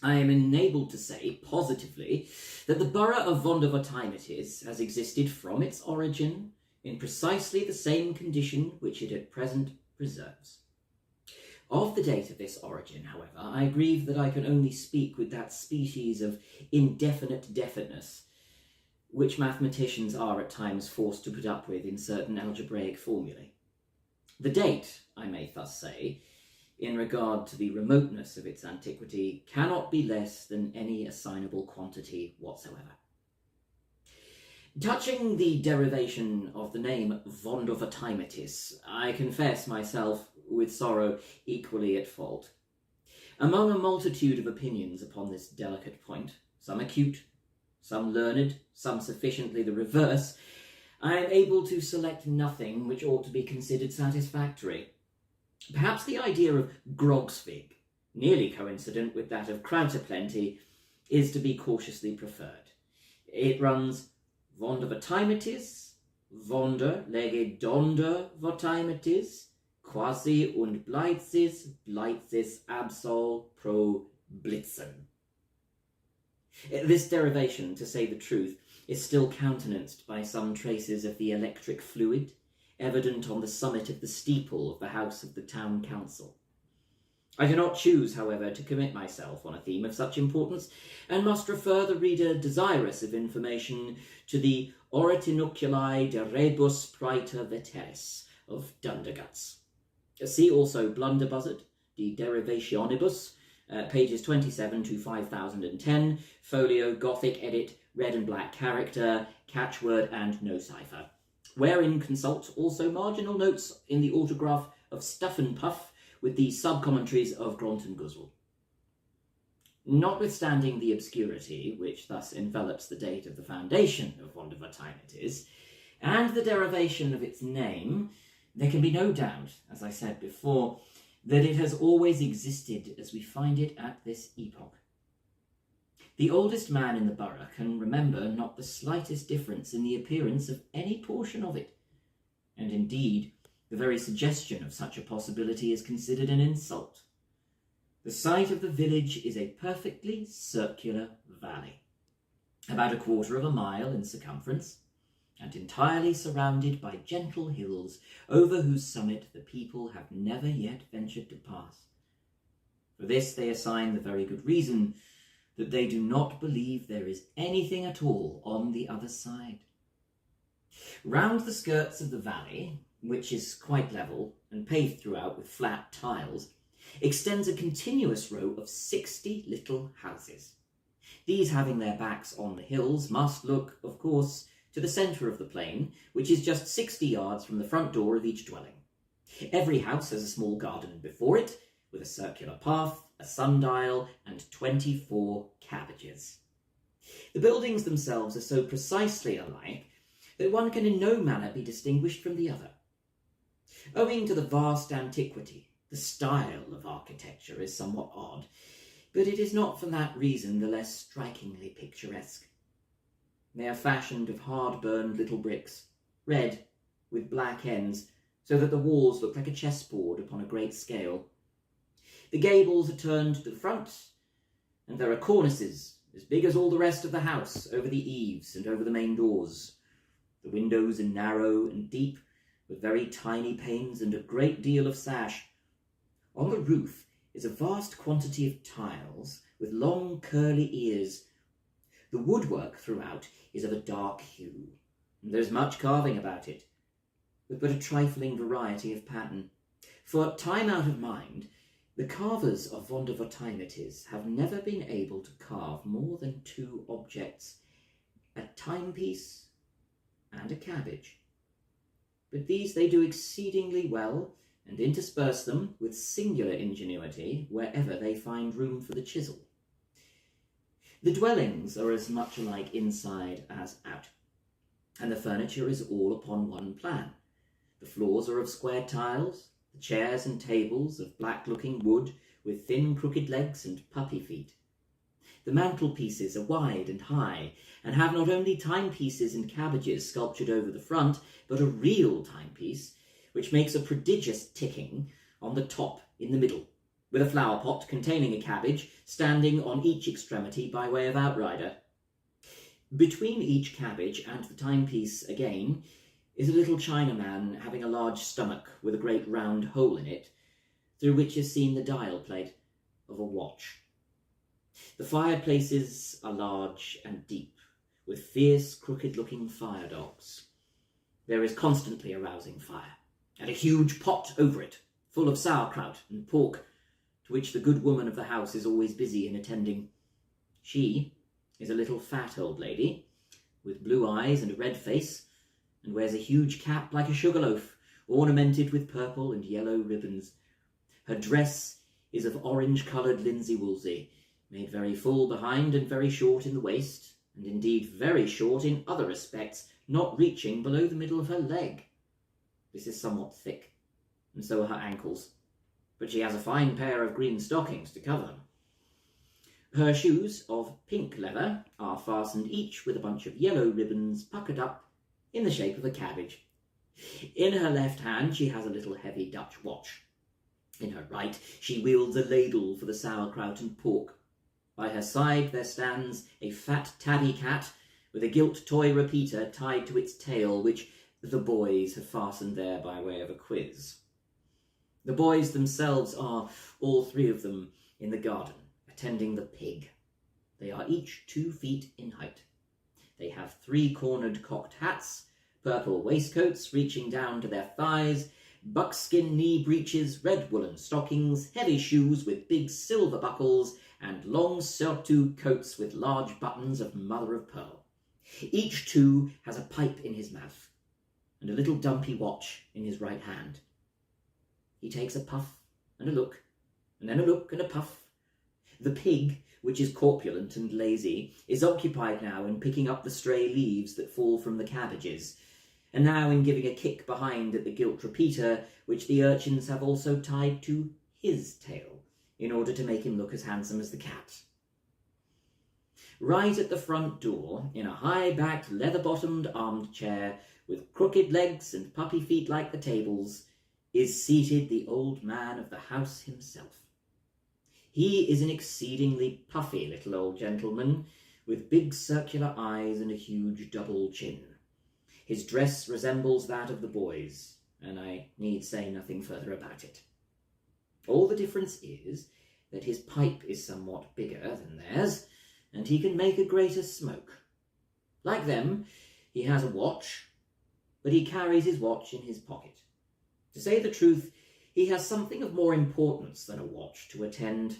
I am enabled to say positively that the borough of Vondervatinitis has existed from its origin in precisely the same condition which it at present preserves. Of the date of this origin, however, I grieve that I can only speak with that species of indefinite definiteness which mathematicians are at times forced to put up with in certain algebraic formulae. The date, I may thus say, in regard to the remoteness of its antiquity, cannot be less than any assignable quantity whatsoever. Touching the derivation of the name Vondervatinitis, I confess myself, with sorrow, equally at fault. Among a multitude of opinions upon this delicate point, some acute, some learned, some sufficiently the reverse, I am able to select nothing which ought to be considered satisfactory. Perhaps the idea of Grogsvig, nearly coincident with that of Krauterplenty, is to be cautiously preferred. It runs Vondervatimitis, Vonder lege Donder Vatimitis, quasi und Bleitzis absol pro Blitzen. This derivation, to say the truth, is still countenanced by some traces of the electric fluid, evident on the summit of the steeple of the house of the town council. I do not choose, however, to commit myself on a theme of such importance, and must refer the reader desirous of information to the Oritinoculi de Rebus Praeter Veteris of Dunderguts. See also Blunderbuzzard, De Derivationibus, pages 27 to 5010, folio, Gothic edit, red and black character, catchword and no cipher, wherein consult also marginal notes in the autograph of Stuff and Puff with the sub-commentaries of Gront and Guzzle. Notwithstanding the obscurity which thus envelops the date of the foundation of Vondervatimitis, and the derivation of its name, there can be no doubt, as I said before, that it has always existed as we find it at this epoch. The oldest man in the borough can remember not the slightest difference in the appearance of any portion of it, and indeed the very suggestion of such a possibility is considered an insult. The site of the village is a perfectly circular valley, about 1/4 of a mile in circumference, and entirely surrounded by gentle hills, over whose summit the people have never yet ventured to pass. For this they assign the very good reason that they do not believe there is anything at all on the other side. Round the skirts of the valley, which is quite level and paved throughout with flat tiles, extends a continuous row of 60 little houses. These, having their backs on the hills, must look, of course, to the centre of the plain, which is just 60 yards from the front door of each dwelling. Every house has a small garden before it, with a circular path, a sundial, and 24 cabbages. The buildings themselves are so precisely alike that one can in no manner be distinguished from the other. Owing to the vast antiquity, the style of architecture is somewhat odd, but it is not for that reason the less strikingly picturesque. They are fashioned of hard-burned little bricks, red, with black ends, so that the walls look like a chessboard upon a great scale. The gables are turned to the front, and there are cornices, as big as all the rest of the house, over the eaves and over the main doors. The windows are narrow and deep, with very tiny panes and a great deal of sash. On the roof is a vast quantity of tiles, with long curly ears. The woodwork throughout is of a dark hue, and there is much carving about it, with but a trifling variety of pattern. For time out of mind, the carvers of Vondervatimitis have never been able to carve more than 2 objects, a timepiece and a cabbage. But these they do exceedingly well, and intersperse them with singular ingenuity wherever they find room for the chisel. The dwellings are as much alike inside as out, and the furniture is all upon one plan. The floors are of square tiles, the chairs and tables of black-looking wood with thin crooked legs and puppy feet. The mantelpieces are wide and high, and have not only timepieces and cabbages sculptured over the front, but a real timepiece, which makes a prodigious ticking on the top in the middle, with a flower pot containing a cabbage standing on each extremity by way of outrider. Between each cabbage and the timepiece again is a little Chinaman having a large stomach with a great round hole in it, through which is seen the dial plate of a watch. The fireplaces are large and deep, with fierce, crooked-looking fire dogs. There is constantly a rousing fire, and a huge pot over it, full of sauerkraut and pork, to which the good woman of the house is always busy in attending. She is a little fat old lady, with blue eyes and a red face, and wears a huge cap like a sugar loaf, ornamented with purple and yellow ribbons. Her dress is of orange-coloured linsey-woolsey, made very full behind and very short in the waist, and indeed very short in other respects, not reaching below the middle of her leg. This is somewhat thick, and so are her ankles, but she has a fine pair of green stockings to cover them. Her shoes of pink leather are fastened each with a bunch of yellow ribbons puckered up in the shape of a cabbage. In her left hand she has a little heavy Dutch watch. In her right she wields a ladle for the sauerkraut and pork. By her side there stands a fat tabby cat with a gilt toy repeater tied to its tail, which the boys have fastened there by way of a quiz. The boys themselves are, all three of them, in the garden, attending the pig. They are each 2 feet in height. They have 3-cornered cocked hats, purple waistcoats reaching down to their thighs, buckskin knee breeches, red woolen stockings, heavy shoes with big silver buckles, and long surtout coats with large buttons of mother of pearl. Each, too, has a pipe in his mouth, and a little dumpy watch in his right hand. He takes a puff and a look, and then a look and a puff. The pig, which is corpulent and lazy, is occupied now in picking up the stray leaves that fall from the cabbages, and now in giving a kick behind at the gilt repeater, which the urchins have also tied to his tail, in order to make him look as handsome as the cat. Right at the front door, in a high-backed, leather-bottomed armchair, with crooked legs and puppy feet like the tables, is seated the old man of the house himself. He is an exceedingly puffy little old gentleman, with big circular eyes and a huge double chin. His dress resembles that of the boys, and I need say nothing further about it. All the difference is that his pipe is somewhat bigger than theirs, and he can make a greater smoke. Like them, he has a watch, but he carries his watch in his pocket. To say the truth, he has something of more importance than a watch to attend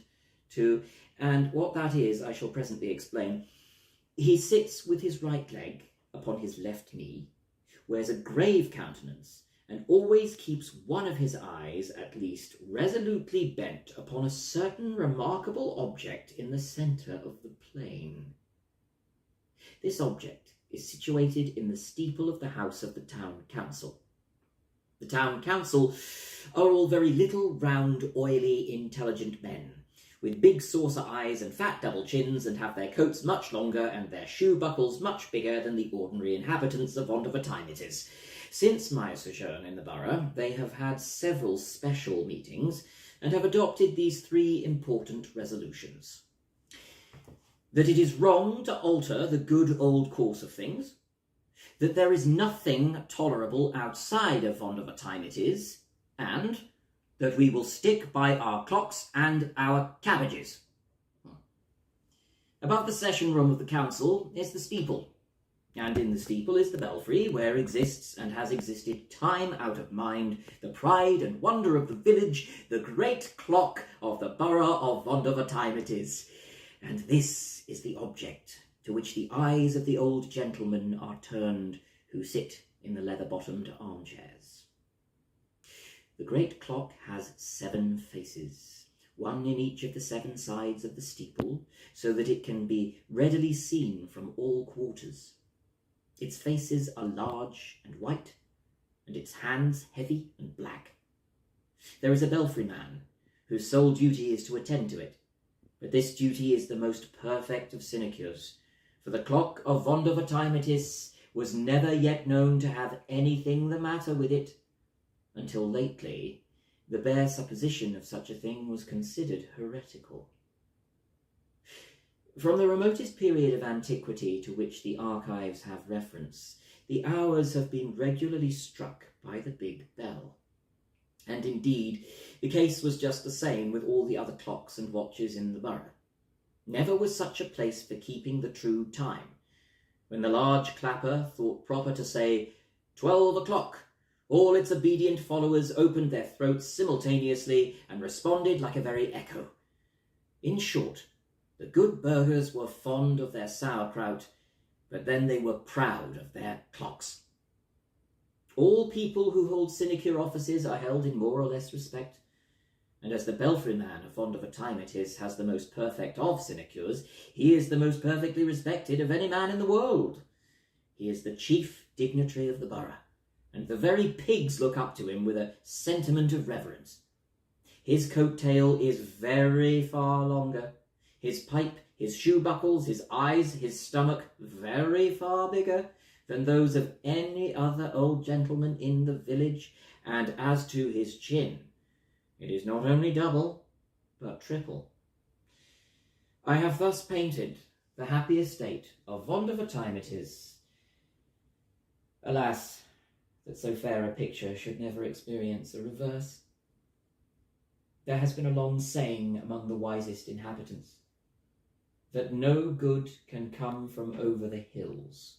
to, and what that is I shall presently explain. He sits with his right leg upon his left knee, wears a grave countenance, and always keeps one of his eyes, at least, resolutely bent upon a certain remarkable object in the centre of the plain. This object is situated in the steeple of the house of the town council. The town council are all very little, round, oily, intelligent men, with big saucer eyes and fat double chins, and have their coats much longer and their shoe buckles much bigger than the ordinary inhabitants of whatever time it is. Since my sojourn in the borough, they have had several special meetings, and have adopted these 3 important resolutions. That it is wrong to alter the good old course of things, that there is nothing tolerable outside of whatever time it is, and that we will stick by our clocks and our cabbages. Above the session room of the council is the steeple, and in the steeple is the belfry, where exists and has existed time out of mind the pride and wonder of the village, the great clock of the borough of whatever time it is. And this is the object to which the eyes of the old gentlemen are turned who sit in the leather-bottomed armchairs. The great clock has 7 faces, one in each of the 7 sides of the steeple, so that it can be readily seen from all quarters. Its faces are large and white, and its hands heavy and black. There is a belfry man, whose sole duty is to attend to it, but this duty is the most perfect of sinecures, for the clock of whatever time it is was never yet known to have anything the matter with it, until lately the bare supposition of such a thing was considered heretical. From the remotest period of antiquity to which the archives have reference, the hours have been regularly struck by the big bell. And indeed, the case was just the same with all the other clocks and watches in the borough. Never was such a place for keeping the true time. When the large clapper thought proper to say 12 o'clock, all its obedient followers opened their throats simultaneously and responded like a very echo. In short, the good burghers were fond of their sauerkraut, but then they were proud of their clocks. All people who hold sinecure offices are held in more or less respect, and as the Belfry man of fond of a time it is has the most perfect of sinecures, he is the most perfectly respected of any man in the world. He is the chief dignitary of the borough, and the very pigs look up to him with a sentiment of reverence. His coat tail is very far longer, his pipe, his shoe buckles, his eyes, his stomach very far bigger than those of any other old gentleman in the village, and as to his chin, it is not only double, but triple. I have thus painted the happy estate of fond of a time it is. Alas, that so fair a picture should never experience a reverse. There has been a long saying among the wisest inhabitants, that no good can come from over the hills,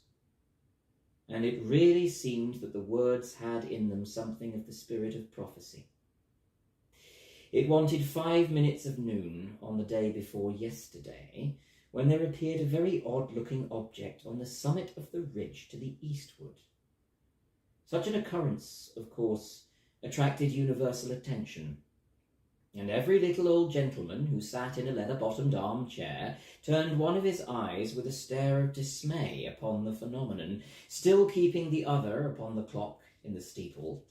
and it really seemed that the words had in them something of the spirit of prophecy. It wanted 5 minutes of noon on the day before yesterday, when there appeared a very odd-looking object on the summit of the ridge to the eastward. Such an occurrence, of course, attracted universal attention, and every little old gentleman who sat in a leather-bottomed armchair turned one of his eyes with a stare of dismay upon the phenomenon, still keeping the other upon the clock in the steeple.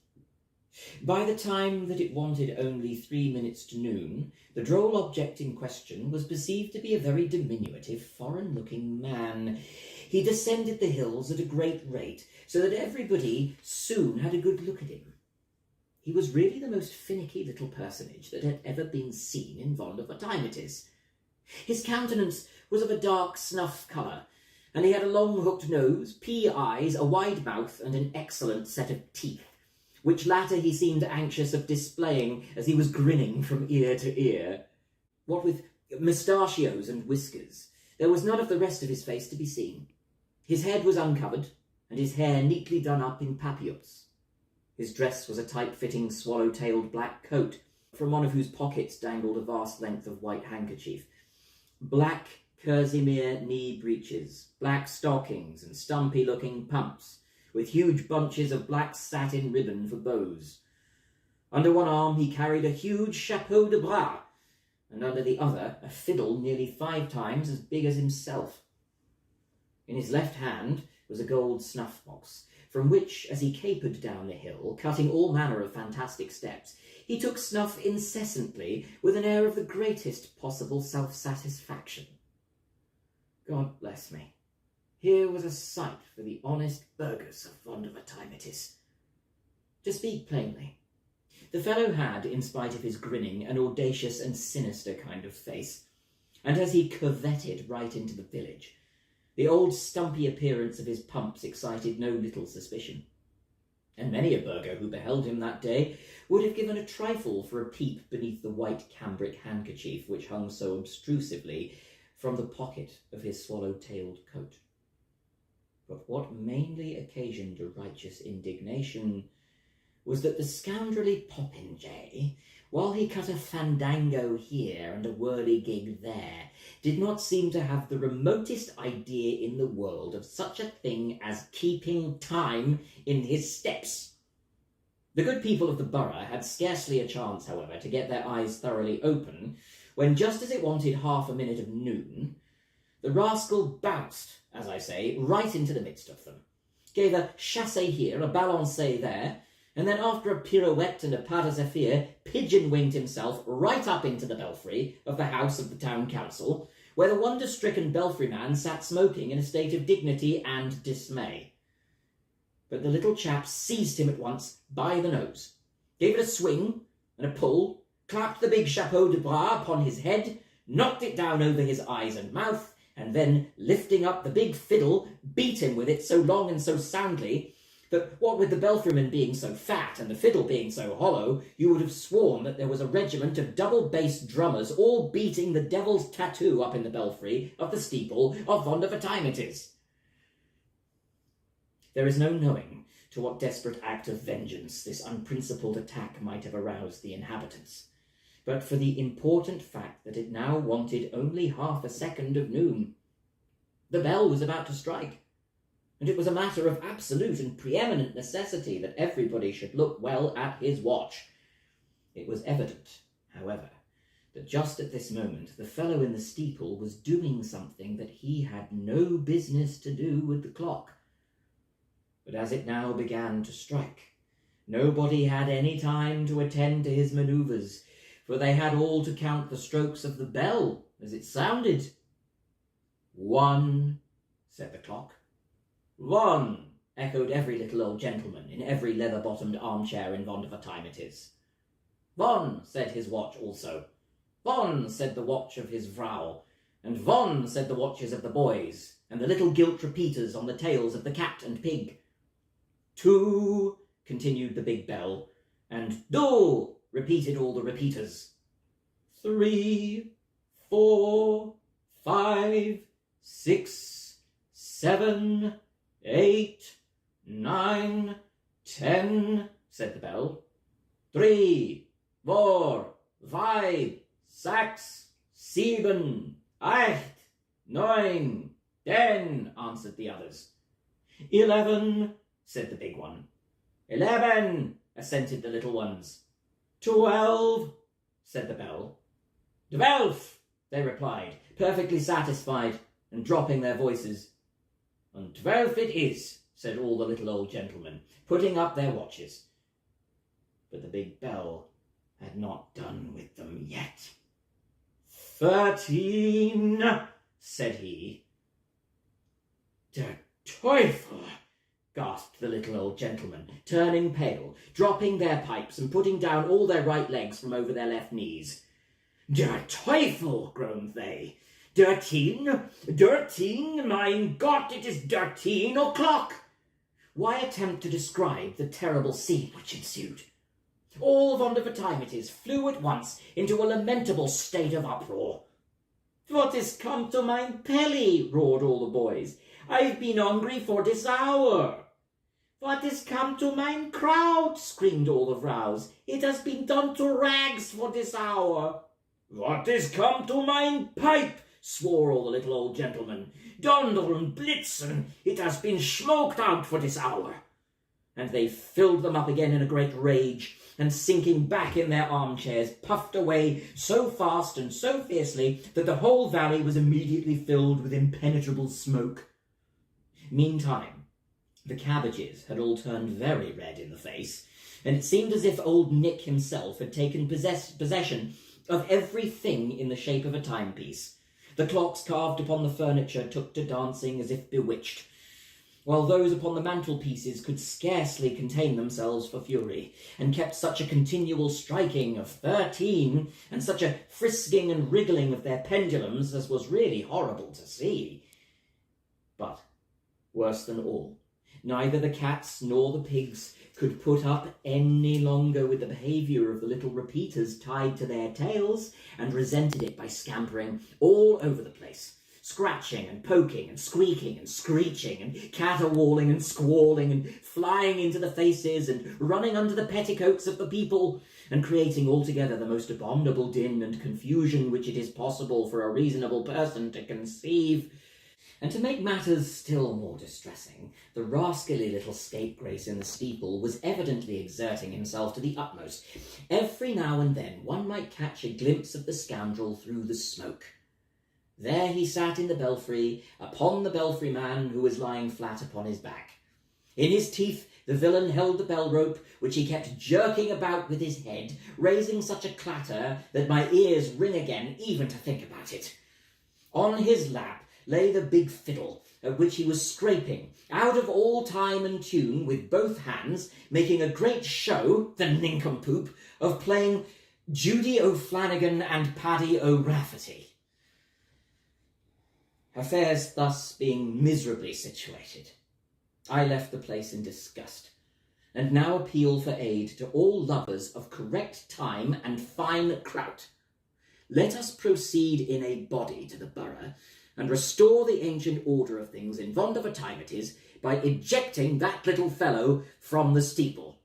By the time that it wanted only 3 minutes to noon, the droll object in question was perceived to be a very diminutive, foreign-looking man. He descended the hills at a great rate, so that everybody soon had a good look at him. He was really the most finicky little personage that had ever been seen in fond of a time it is. His countenance was of a dark snuff colour, and he had a long hooked nose, pea eyes, a wide mouth, and an excellent set of teeth, which latter he seemed anxious of displaying as he was grinning from ear to ear. What with moustachios and whiskers, there was none of the rest of his face to be seen. His head was uncovered, and his hair neatly done up in papillotes. His dress was a tight-fitting, swallow-tailed black coat, from one of whose pockets dangled a vast length of white handkerchief. Black kerseymere knee breeches, black stockings, and stumpy-looking pumps, with huge bunches of black satin ribbon for bows. Under one arm he carried a huge chapeau de bras, and under the other a fiddle nearly 5 times as big as himself. In his left hand was a gold snuff-box, from which, as he capered down the hill, cutting all manner of fantastic steps, he took snuff incessantly with an air of the greatest possible self-satisfaction. God bless me, here was a sight for the honest burghers of fond of a time it is. To speak plainly, the fellow had, in spite of his grinning, an audacious and sinister kind of face, and as he curvetted right into the village, the old stumpy appearance of his pumps excited no little suspicion, and many a burgher who beheld him that day would have given a trifle for a peep beneath the white cambric handkerchief which hung so obtrusively from the pocket of his swallow-tailed coat. But what mainly occasioned a righteous indignation was that the scoundrelly popinjay, while he cut a fandango here and a whirligig there, did not seem to have the remotest idea in the world of such a thing as keeping time in his steps. The good people of the borough had scarcely a chance, however, to get their eyes thoroughly open, when just as it wanted 1/2 minute of noon, the rascal bounced, as I say, right into the midst of them, gave a chassé here, a balancé there, and then after a pirouette and a pas de zephyr, pigeon-winged himself right up into the belfry of the house of the town council, where the wonder-stricken belfry man sat smoking in a state of dignity and dismay. But the little chap seized him at once by the nose, gave it a swing and a pull, clapped the big chapeau de bras upon his head, knocked it down over his eyes and mouth, and then, lifting up the big fiddle, beat him with it so long and so soundly that, what with the belfryman being so fat and the fiddle being so hollow, you would have sworn that there was a regiment of double-bass drummers all beating the devil's tattoo up in the belfry of the steeple of fond of a time it is. There is no knowing to what desperate act of vengeance this unprincipled attack might have aroused the inhabitants, but for the important fact that it now wanted only 1/2 second of noon. The bell was about to strike, and it was a matter of absolute and preeminent necessity that everybody should look well at his watch. It was evident, however, that just at this moment the fellow in the steeple was doing something that he had no business to do with the clock. But as it now began to strike, nobody had any time to attend to his manoeuvres, for they had all to count the strokes of the bell as it sounded. 1, said the clock. 1, echoed every little old gentleman in every leather-bottomed armchair in Vondervertimitis. 1, said his watch also. 1, said the watch of his vrouw, and 1, said the watches of the boys, and the little gilt repeaters on the tails of the cat and pig. 2, continued the big bell, and do, repeated all the repeaters. 3, 4, 5, 6, 7, 8, 9, 10, said the bell. 3, 4, 5, 6, 7, 8, 9, 10, answered the others. 11, said the big one. 11, assented the little ones. 12, said the bell. 12, they replied, perfectly satisfied, and dropping their voices. And 12 it is, said all the little old gentlemen, putting up their watches. But the big bell had not done with them yet. 13, said he. Der Teufel, gasped the little old gentleman, turning pale, dropping their pipes and putting down all their right legs from over their left knees. Der Teufel, groaned they. 13, 13, mein Gott, it is 13 o'clock. Why attempt to describe the terrible scene which ensued? All Vondervertimitis flew at once into a lamentable state of uproar. What is come to mein pelly? Roared all the boys. I've been hungry for this hour. What is come to mein crowd? Screamed all the vrouws. It has been done to rags for this hour. What is come to mein pipe? Swore all the little old gentlemen. Donder and blitzen, it has been smoked out for this hour. And they filled them up again in a great rage, and sinking back in their armchairs, puffed away so fast and so fiercely that the whole valley was immediately filled with impenetrable smoke. Meantime, the cabbages had all turned very red in the face, and it seemed as if old Nick himself had taken possession of everything in the shape of a timepiece. The clocks carved upon the furniture took to dancing as if bewitched, while those upon the mantelpieces could scarcely contain themselves for fury, and kept such a continual striking of 13, and such a frisking and wriggling of their pendulums as was really horrible to see. But, worse than all, neither the cats nor the pigs could put up any longer with the behaviour of the little repeaters tied to their tails, and resented it by scampering all over the place, scratching and poking and squeaking and screeching and caterwauling and squalling and flying into the faces and running under the petticoats of the people, and creating altogether the most abominable din and confusion which it is possible for a reasonable person to conceive. And to make matters still more distressing, the rascally little scapegrace in the steeple was evidently exerting himself to the utmost. Every now and then one might catch a glimpse of the scoundrel through the smoke. There he sat in the belfry, upon the belfry man who was lying flat upon his back. In his teeth the villain held the bell rope, which he kept jerking about with his head, raising such a clatter that my ears ring again even to think about it. On his lap lay the big fiddle, at which he was scraping, out of all time and tune, with both hands, making a great show, the nincompoop, of playing Judy O'Flanagan and Paddy O'Rafferty. Affairs thus being miserably situated, I left the place in disgust, and now appeal for aid to all lovers of correct time and fine kraut. Let us proceed in a body to the borough, and restore the ancient order of things in Vondervertimitis by ejecting that little fellow from the steeple.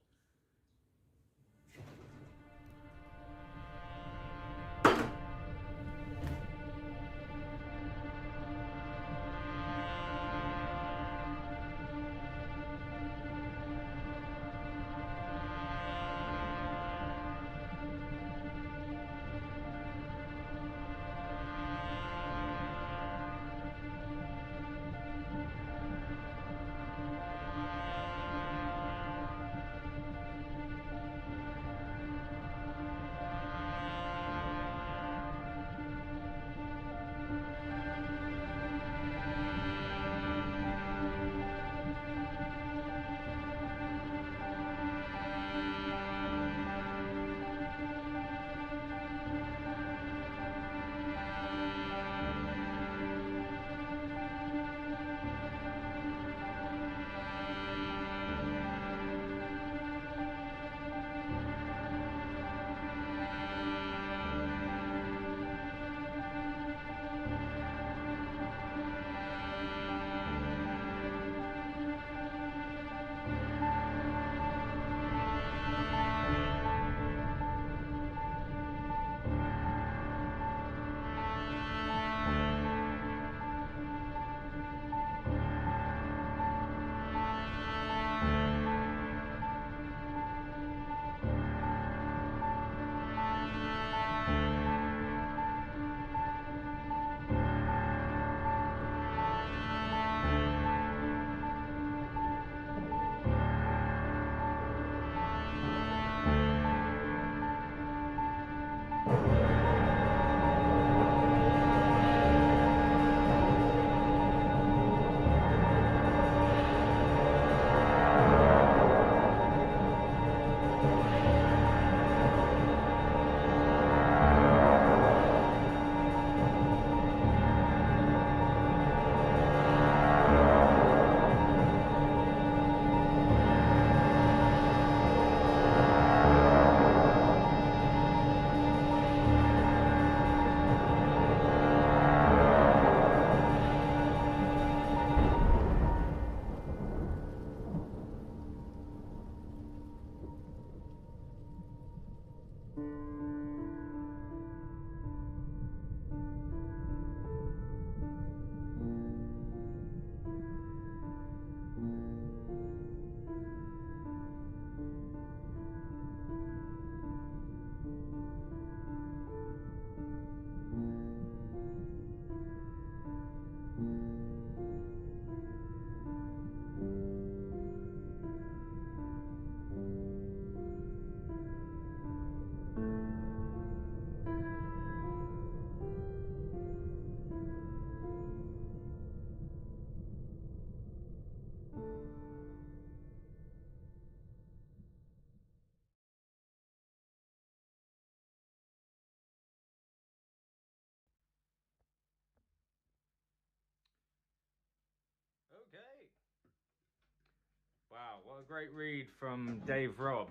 a great read from Dave Robb.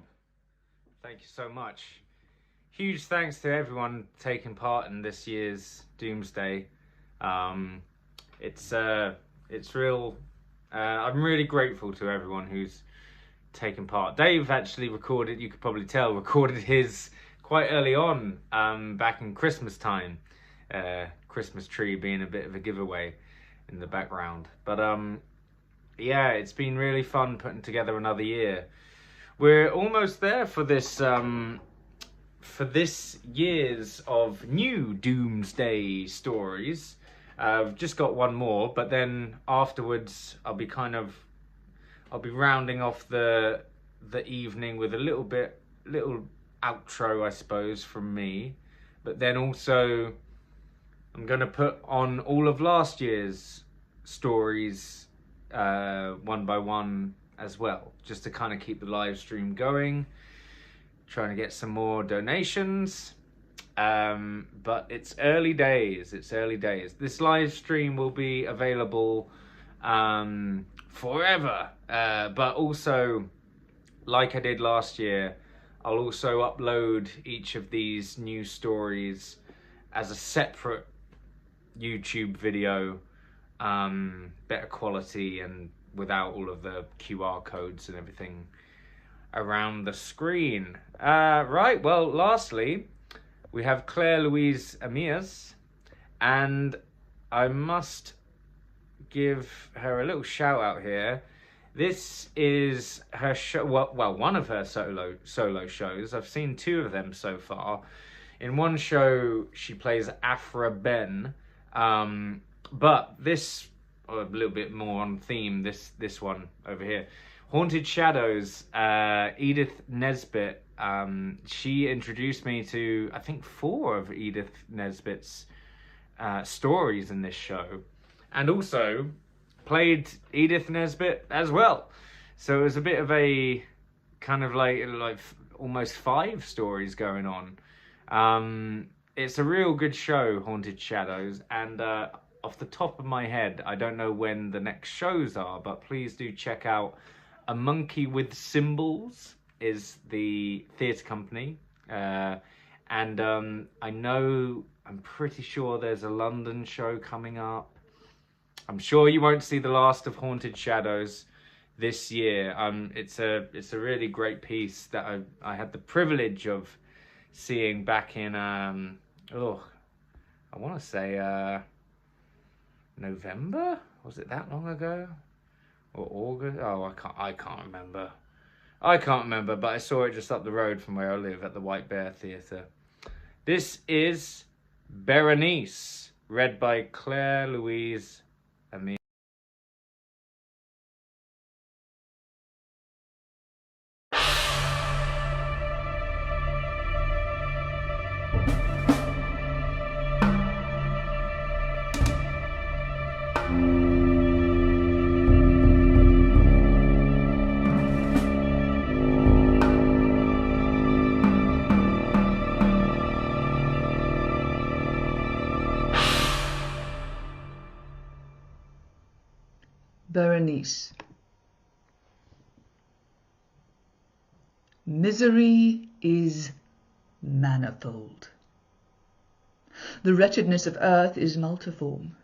Thank you so much. Huge thanks to everyone taking part in this year's Doomsday. It's real. I'm really grateful to everyone who's taken part. Dave actually recorded, you could probably tell, recorded his quite early on, back in Christmas time. Christmas tree being a bit of a giveaway in the background. But yeah, it's been really fun putting together another year. We're almost there for this year's of new Doomsday stories. I've just got one more, but then afterwards I'll be rounding off the evening with a little outro, I suppose, from me. But then also I'm going to put on all of last year's stories one by one as well, just to kind of keep the live stream going, trying to get some more donations. But it's early days. This live stream will be available forever, but also, like I did last year, I'll also upload each of these new stories as a separate YouTube video, better quality and without all of the QR codes and everything around the screen. Right, well, lastly, we have Claire Louise Amias, and I must give her a little shout out here. This is her show, well, one of her solo shows. I've seen two of them so far. In one show, she plays Afra Ben, but this, a little bit more on theme, this one over here. Haunted Shadows, Edith Nesbit, she introduced me to, I think, 4 of Edith Nesbit's stories in this show, and also played Edith Nesbit as well. So it was a bit of a kind of like almost 5 stories going on. It's a real good show, Haunted Shadows, and off the top of my head, I don't know when the next shows are, but please do check out A Monkey with Symbols is the theatre company. And I'm pretty sure there's a London show coming up. I'm sure you won't see the last of Haunted Shadows this year. It's a really great piece that I had the privilege of seeing back in I want to say November? Was it that long ago? Or August? Oh, I can't remember. But I saw it just up the road from where I live at the White Bear Theatre. This is Berenice, read by Claire Louise Amias. Berenice. Misery is manifold. The wretchedness of earth is multiform.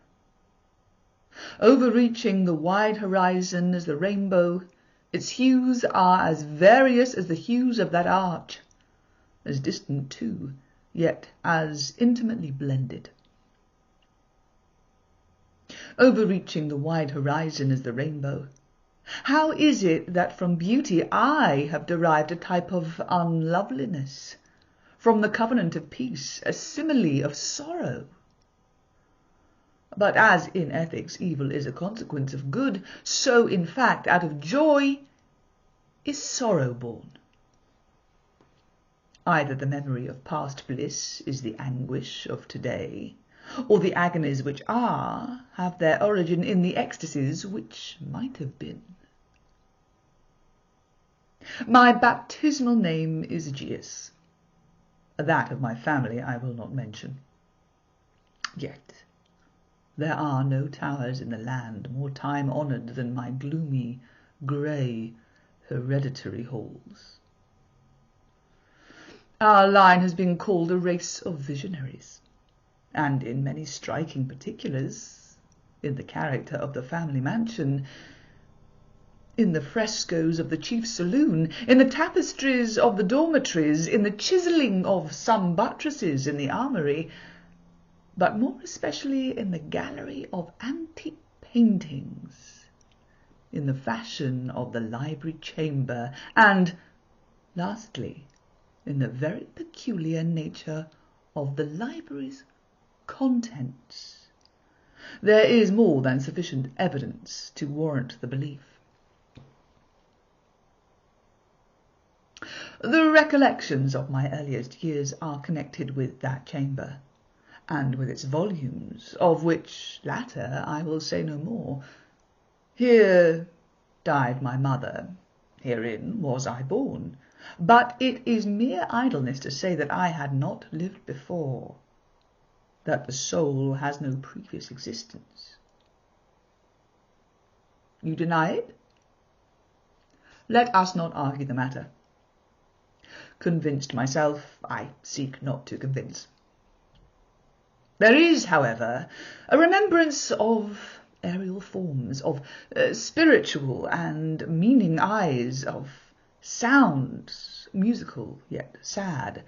Overreaching the wide horizon as the rainbow, its hues are as various as the hues of that arch, as distant too, yet as intimately blended. Overreaching the wide horizon as the rainbow, how is it that from beauty I have derived a type of unloveliness, from the covenant of peace a simile of sorrow? But as in ethics evil is a consequence of good, so in fact out of joy is sorrow born. Either the memory of past bliss is the anguish of today, or the agonies which are have their origin in the ecstasies which might have been. My baptismal name is Aegeus. That of my family I will not mention. Yet there are no towers in the land more time-honoured than my gloomy, grey, hereditary halls. Our line has been called a race of visionaries, and in many striking particulars, in the character of the family mansion, in the frescoes of the chief saloon, in the tapestries of the dormitories, in the chiselling of some buttresses in the armoury, but more especially in the gallery of antique paintings, in the fashion of the library chamber, and, lastly, in the very peculiar nature of the library's contents, there is more than sufficient evidence to warrant the belief. The recollections of my earliest years are connected with that chamber, and with its volumes, of which latter I will say no more. Here died my mother, herein was I born, but it is mere idleness to say that I had not lived before, that the soul has no previous existence. You deny it? Let us not argue the matter. Convinced myself, I seek not to convince. There is, however, a remembrance of aerial forms, of spiritual and meaning eyes, of sounds, musical yet sad,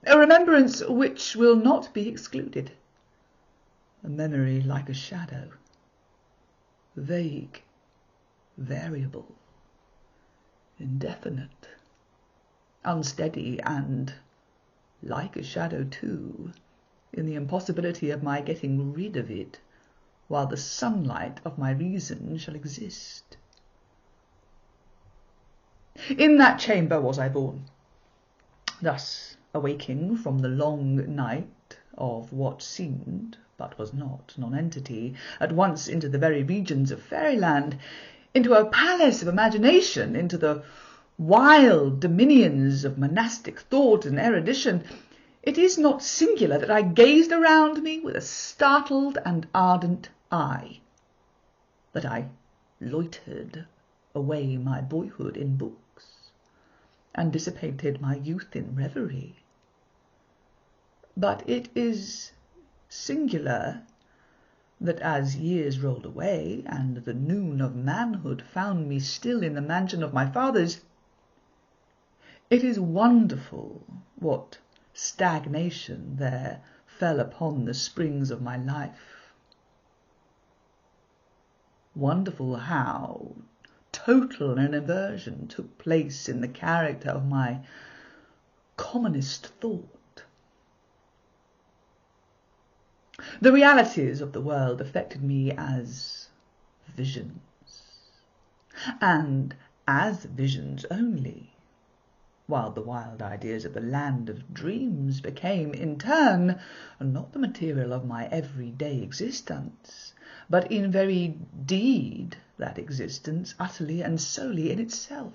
a remembrance which will not be excluded, a memory like a shadow, vague, variable, indefinite, unsteady, and, like a shadow too, in the impossibility of my getting rid of it while the sunlight of my reason shall exist. In that chamber was I born, thus awaking from the long night of what seemed, but was not, nonentity, at once into the very regions of fairyland, into a palace of imagination, into the wild dominions of monastic thought and erudition. It is not singular that I gazed around me with a startled and ardent eye, that I loitered away my boyhood in books, and dissipated my youth in reverie. But it is singular that as years rolled away, and the noon of manhood found me still in the mansion of my fathers, it is wonderful what stagnation there fell upon the springs of my life. Wonderful how total an inversion took place in the character of my commonest thought. The realities of the world affected me as visions, and as visions only, while the wild ideas of the land of dreams became, in turn, not the material of my everyday existence, but in very deed that existence utterly and solely in itself.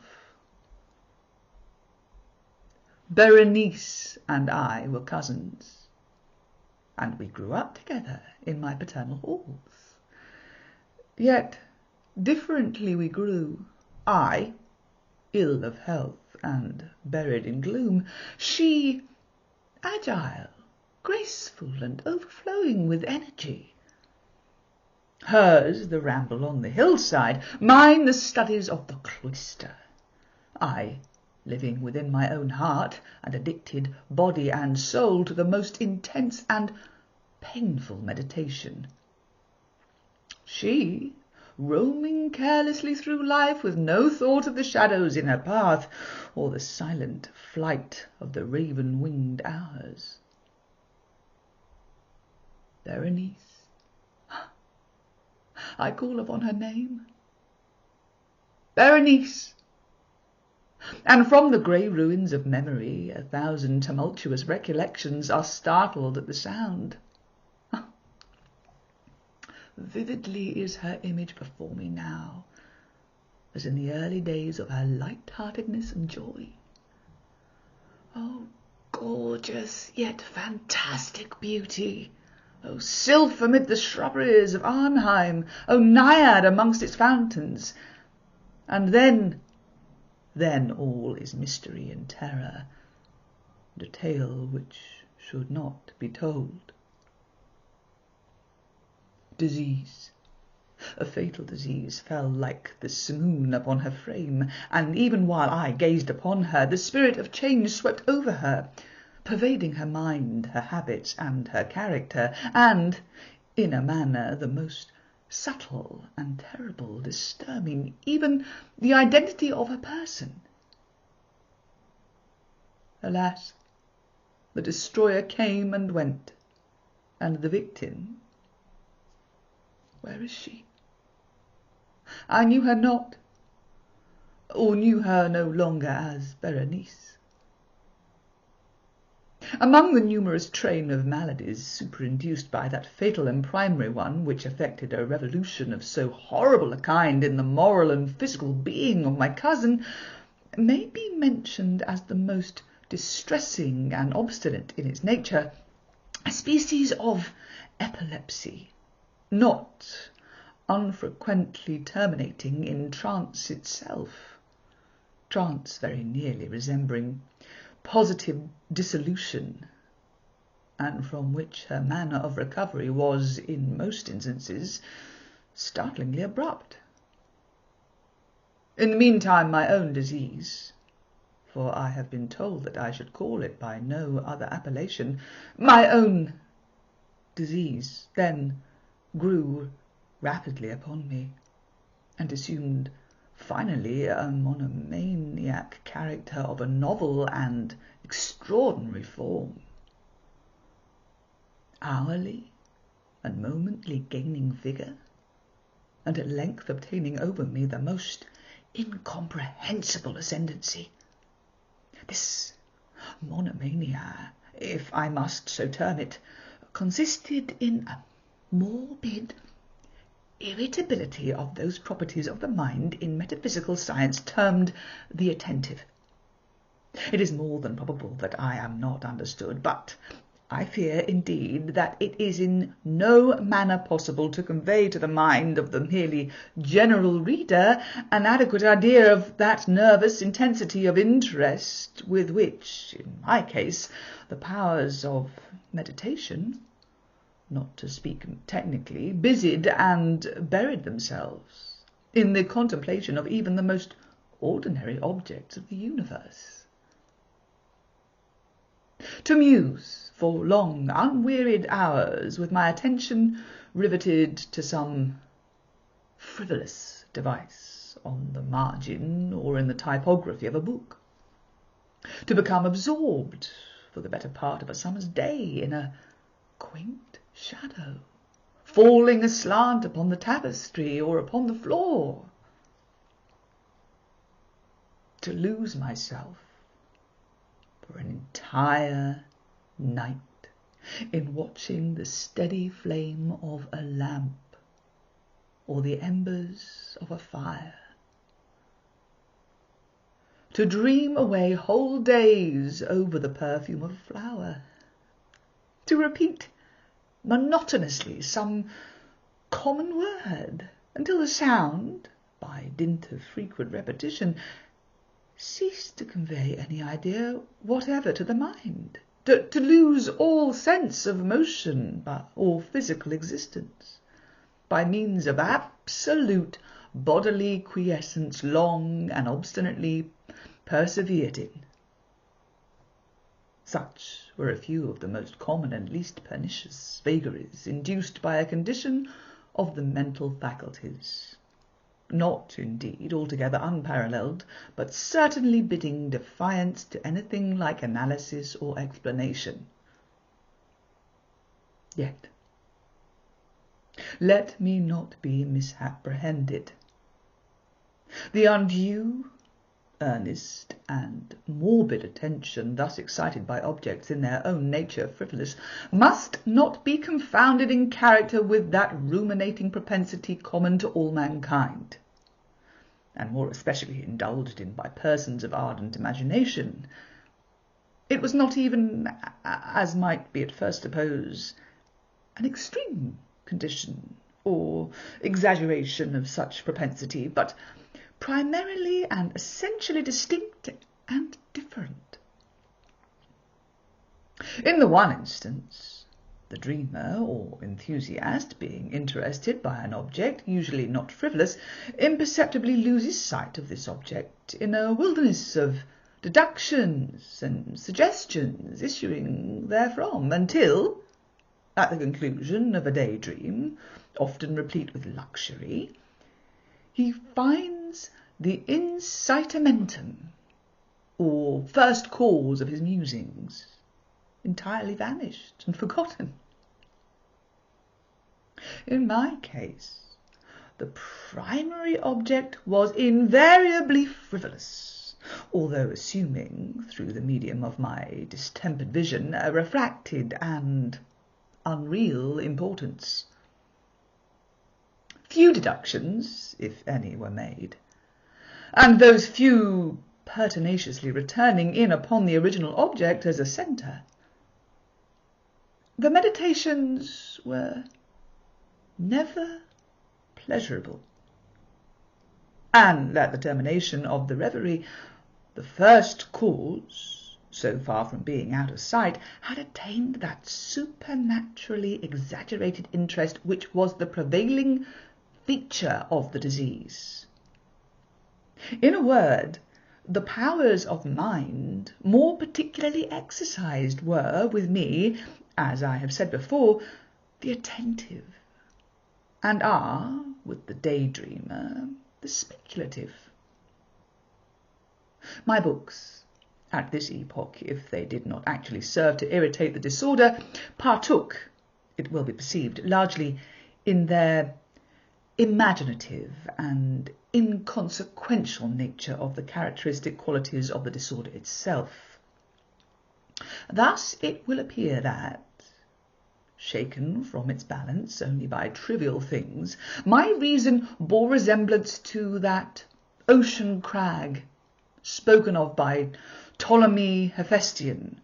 Berenice and I were cousins, and we grew up together in my paternal halls. Yet differently we grew, I, ill of health and buried in gloom, she, agile, graceful, and overflowing with energy. Hers the ramble on the hillside, mine the studies of the cloister. I, living within my own heart, and addicted, body and soul, to the most intense and painful meditation. She, roaming carelessly through life with no thought of the shadows in her path, or the silent flight of the raven-winged hours. Berenice. I call upon her name. Berenice. And from the grey ruins of memory 1,000 tumultuous recollections are startled at the sound. Vividly is her image before me now, as in the early days of her light-heartedness and joy. Oh, gorgeous yet fantastic beauty! O sylph amid the shrubberies of Arnheim! O naiad amongst its fountains! And then then all is mystery and terror, and a tale which should not be told. Disease, a fatal disease, fell like the simoon upon her frame, and even while I gazed upon her, the spirit of change swept over her, pervading her mind, her habits, and her character, and, in a manner the most subtle and terrible, disturbing even the identity of her person. Alas, the destroyer came and went, and the victim, where is she? I knew her not, or knew her no longer as Berenice. Among the numerous train of maladies superinduced by that fatal and primary one, which effected a revolution of so horrible a kind in the moral and physical being of my cousin, may be mentioned as the most distressing and obstinate in its nature, a species of epilepsy, not unfrequently terminating in trance itself, trance very nearly resembling positive dissolution, and from which her manner of recovery was, in most instances, startlingly abrupt. In the meantime, my own disease, for I have been told that I should call it by no other appellation, my own disease then grew rapidly upon me, and assumed finally a monomaniac character of a novel and extraordinary form, hourly and momently gaining vigour, and at length obtaining over me the most incomprehensible ascendancy. This monomania, if I must so term it, consisted in a morbid irritability of those properties of the mind in metaphysical science termed the attentive. It is more than probable that I am not understood, but I fear indeed that it is in no manner possible to convey to the mind of the merely general reader an adequate idea of that nervous intensity of interest with which, in my case, the powers of meditation, not to speak technically, busied and buried themselves in the contemplation of even the most ordinary objects of the universe. To muse for long, unwearied hours, with my attention riveted to some frivolous device on the margin or in the typography of a book. To become absorbed for the better part of a summer's day in a quaint shadow, falling aslant upon the tapestry or upon the floor. To lose myself for an entire night in watching the steady flame of a lamp or the embers of a fire. To dream away whole days over the perfume of a flower. To repeat monotonously some common word until the sound, by dint of frequent repetition, ceased to convey any idea whatever to the mind, to lose all sense of motion or physical existence, by means of absolute bodily quiescence long and obstinately persevered in. Such were a few of the most common and least pernicious vagaries induced by a condition of the mental faculties, not indeed altogether unparalleled, but certainly bidding defiance to anything like analysis or explanation. Yet, let me not be misapprehended. The undue, earnest, and morbid attention thus excited by objects in their own nature frivolous must not be confounded in character with that ruminating propensity common to all mankind, and more especially indulged in by persons of ardent imagination. It was not even, as might be at first supposed, an extreme condition or exaggeration of such propensity, but primarily and essentially distinct and different. In the one instance, the dreamer or enthusiast, being interested by an object, usually not frivolous, imperceptibly loses sight of this object in a wilderness of deductions and suggestions issuing therefrom, until, at the conclusion of a daydream, often replete with luxury, he finds the incitamentum, or first cause of his musings, entirely vanished and forgotten. In my case, the primary object was invariably frivolous, although assuming, through the medium of my distempered vision, a refracted and unreal importance. Few deductions, if any, were made, and those few pertinaciously returning in upon the original object as a centre. The meditations were never pleasurable, and at the termination of the reverie, the first cause, so far from being out of sight, had attained that supernaturally exaggerated interest which was the prevailing feature of the disease. In a word, the powers of mind more particularly exercised were, with me, as I have said before, the attentive, and are, with the daydreamer, the speculative. My books, at this epoch, if they did not actually serve to irritate the disorder, partook, it will be perceived, largely in their imaginative and inconsequential nature of the characteristic qualities of the disorder itself. Thus it will appear that, shaken from its balance only by trivial things, my reason bore resemblance to that ocean crag spoken of by Ptolemy Hephaestion,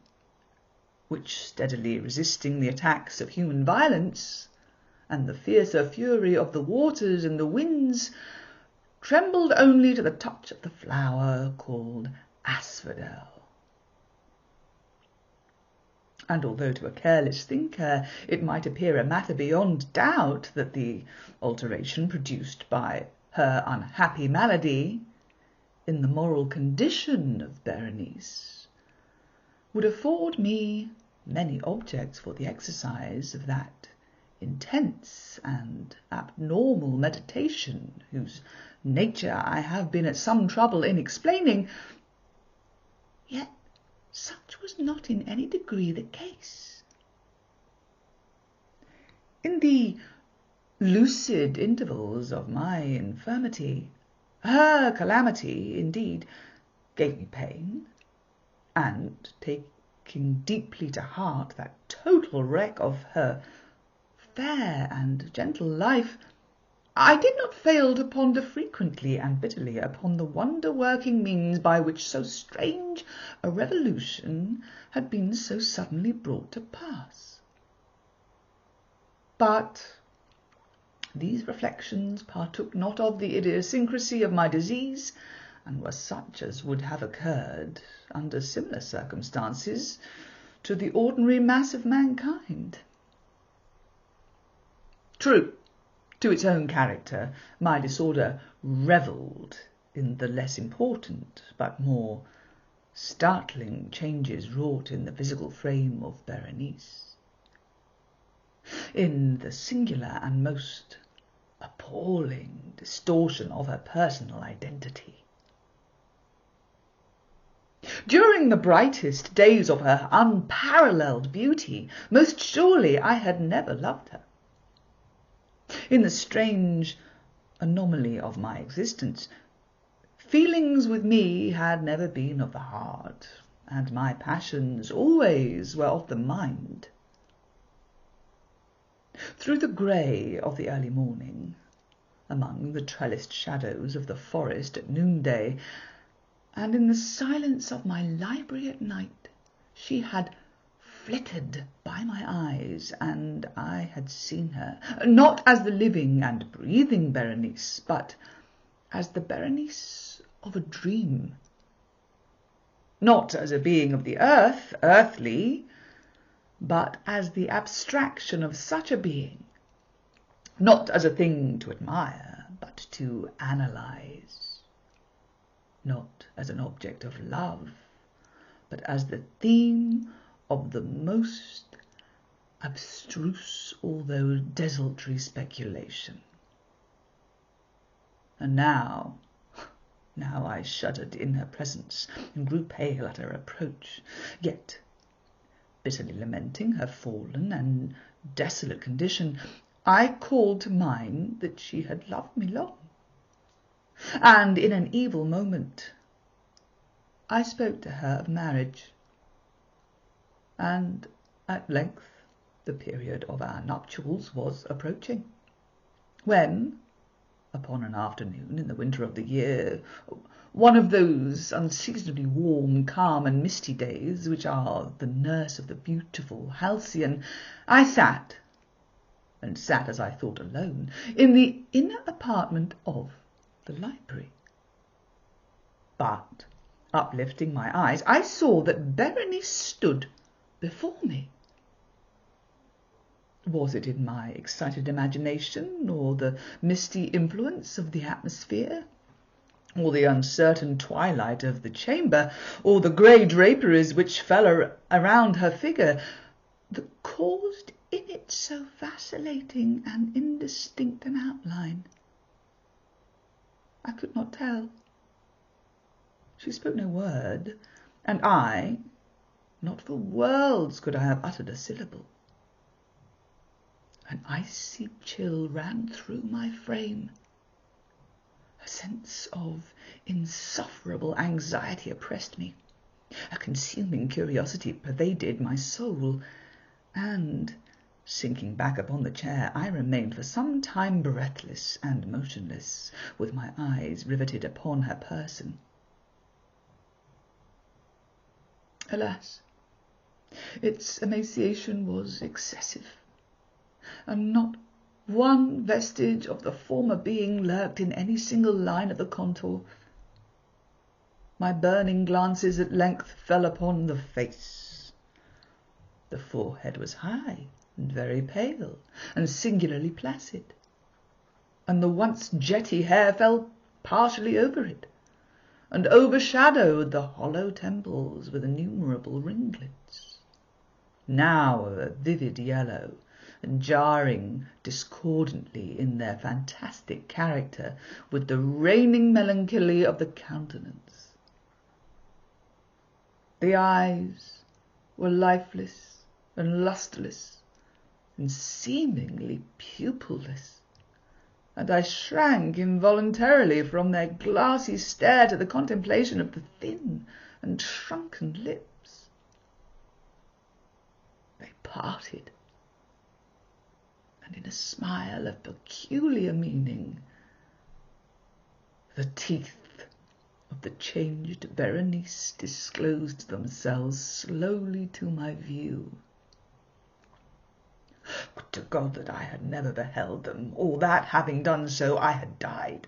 which, steadily resisting the attacks of human violence and the fiercer fury of the waters and the winds, trembled only to the touch of the flower called asphodel. And although to a careless thinker it might appear a matter beyond doubt that the alteration produced by her unhappy malady in the moral condition of Berenice would afford me many objects for the exercise of that intense and abnormal meditation whose nature I have been at some trouble in explaining, yet such was not in any degree the case. In the lucid intervals of my infirmity, her calamity, indeed, gave me pain, and, taking deeply to heart that total wreck of her fair and gentle life, I did not fail to ponder frequently and bitterly upon the wonder-working means by which so strange a revolution had been so suddenly brought to pass. But these reflections partook not of the idiosyncrasy of my disease, and were such as would have occurred, under similar circumstances, to the ordinary mass of mankind. True, to its own character, my disorder revelled in the less important, but more startling changes wrought in the physical frame of Berenice, in the singular and most appalling distortion of her personal identity. During the brightest days of her unparalleled beauty, most surely I had never loved her. In the strange anomaly of my existence, feelings with me had never been of the heart, and my passions always were of the mind. Through the grey of the early morning, among the trellised shadows of the forest at noonday, and in the silence of my library at night, she had flitted by my eyes, and I had seen her, not as the living and breathing Berenice, but as the Berenice of a dream. Not as a being of the earth, earthly, but as the abstraction of such a being, not as a thing to admire, but to analyze, not as an object of love, but as the theme of the most abstruse, although desultory speculation. And now I shuddered in her presence, and grew pale at her approach, yet, bitterly lamenting her fallen and desolate condition, I called to mind that she had loved me long, and in an evil moment I spoke to her of marriage, and at length the period of our nuptials was approaching, when, upon an afternoon in the winter of the year, one of those unseasonably warm, calm, and misty days which are the nurse of the beautiful halcyon, I sat, and sat as I thought alone, in the inner apartment of the library. But, uplifting my eyes, I saw that Berenice stood before me. Was it in my excited imagination, or the misty influence of the atmosphere, or the uncertain twilight of the chamber, or the grey draperies which fell around her figure, that caused in it so vacillating and indistinct an outline? I could not tell. She spoke no word, and I, not for worlds could I have uttered a syllable. An icy chill ran through my frame. A sense of insufferable anxiety oppressed me. A consuming curiosity pervaded my soul, and, sinking back upon the chair, I remained for some time breathless and motionless, with my eyes riveted upon her person. Alas, its emaciation was excessive, and not one vestige of the former being lurked in any single line of the contour. My burning glances at length fell upon the face. The forehead was high and very pale, and singularly placid, and the once jetty hair fell partially over it, and overshadowed the hollow temples with innumerable ringlets, now of a vivid yellow, and jarring discordantly in their fantastic character with the reigning melancholy of the countenance. The eyes were lifeless and lustreless, and seemingly pupilless, and I shrank involuntarily from their glassy stare to the contemplation of the thin and shrunken lips. They parted, and in a smile of peculiar meaning, the teeth of the changed Berenice disclosed themselves slowly to my view. Would to God that I had never beheld them, or that, having done so, I had died.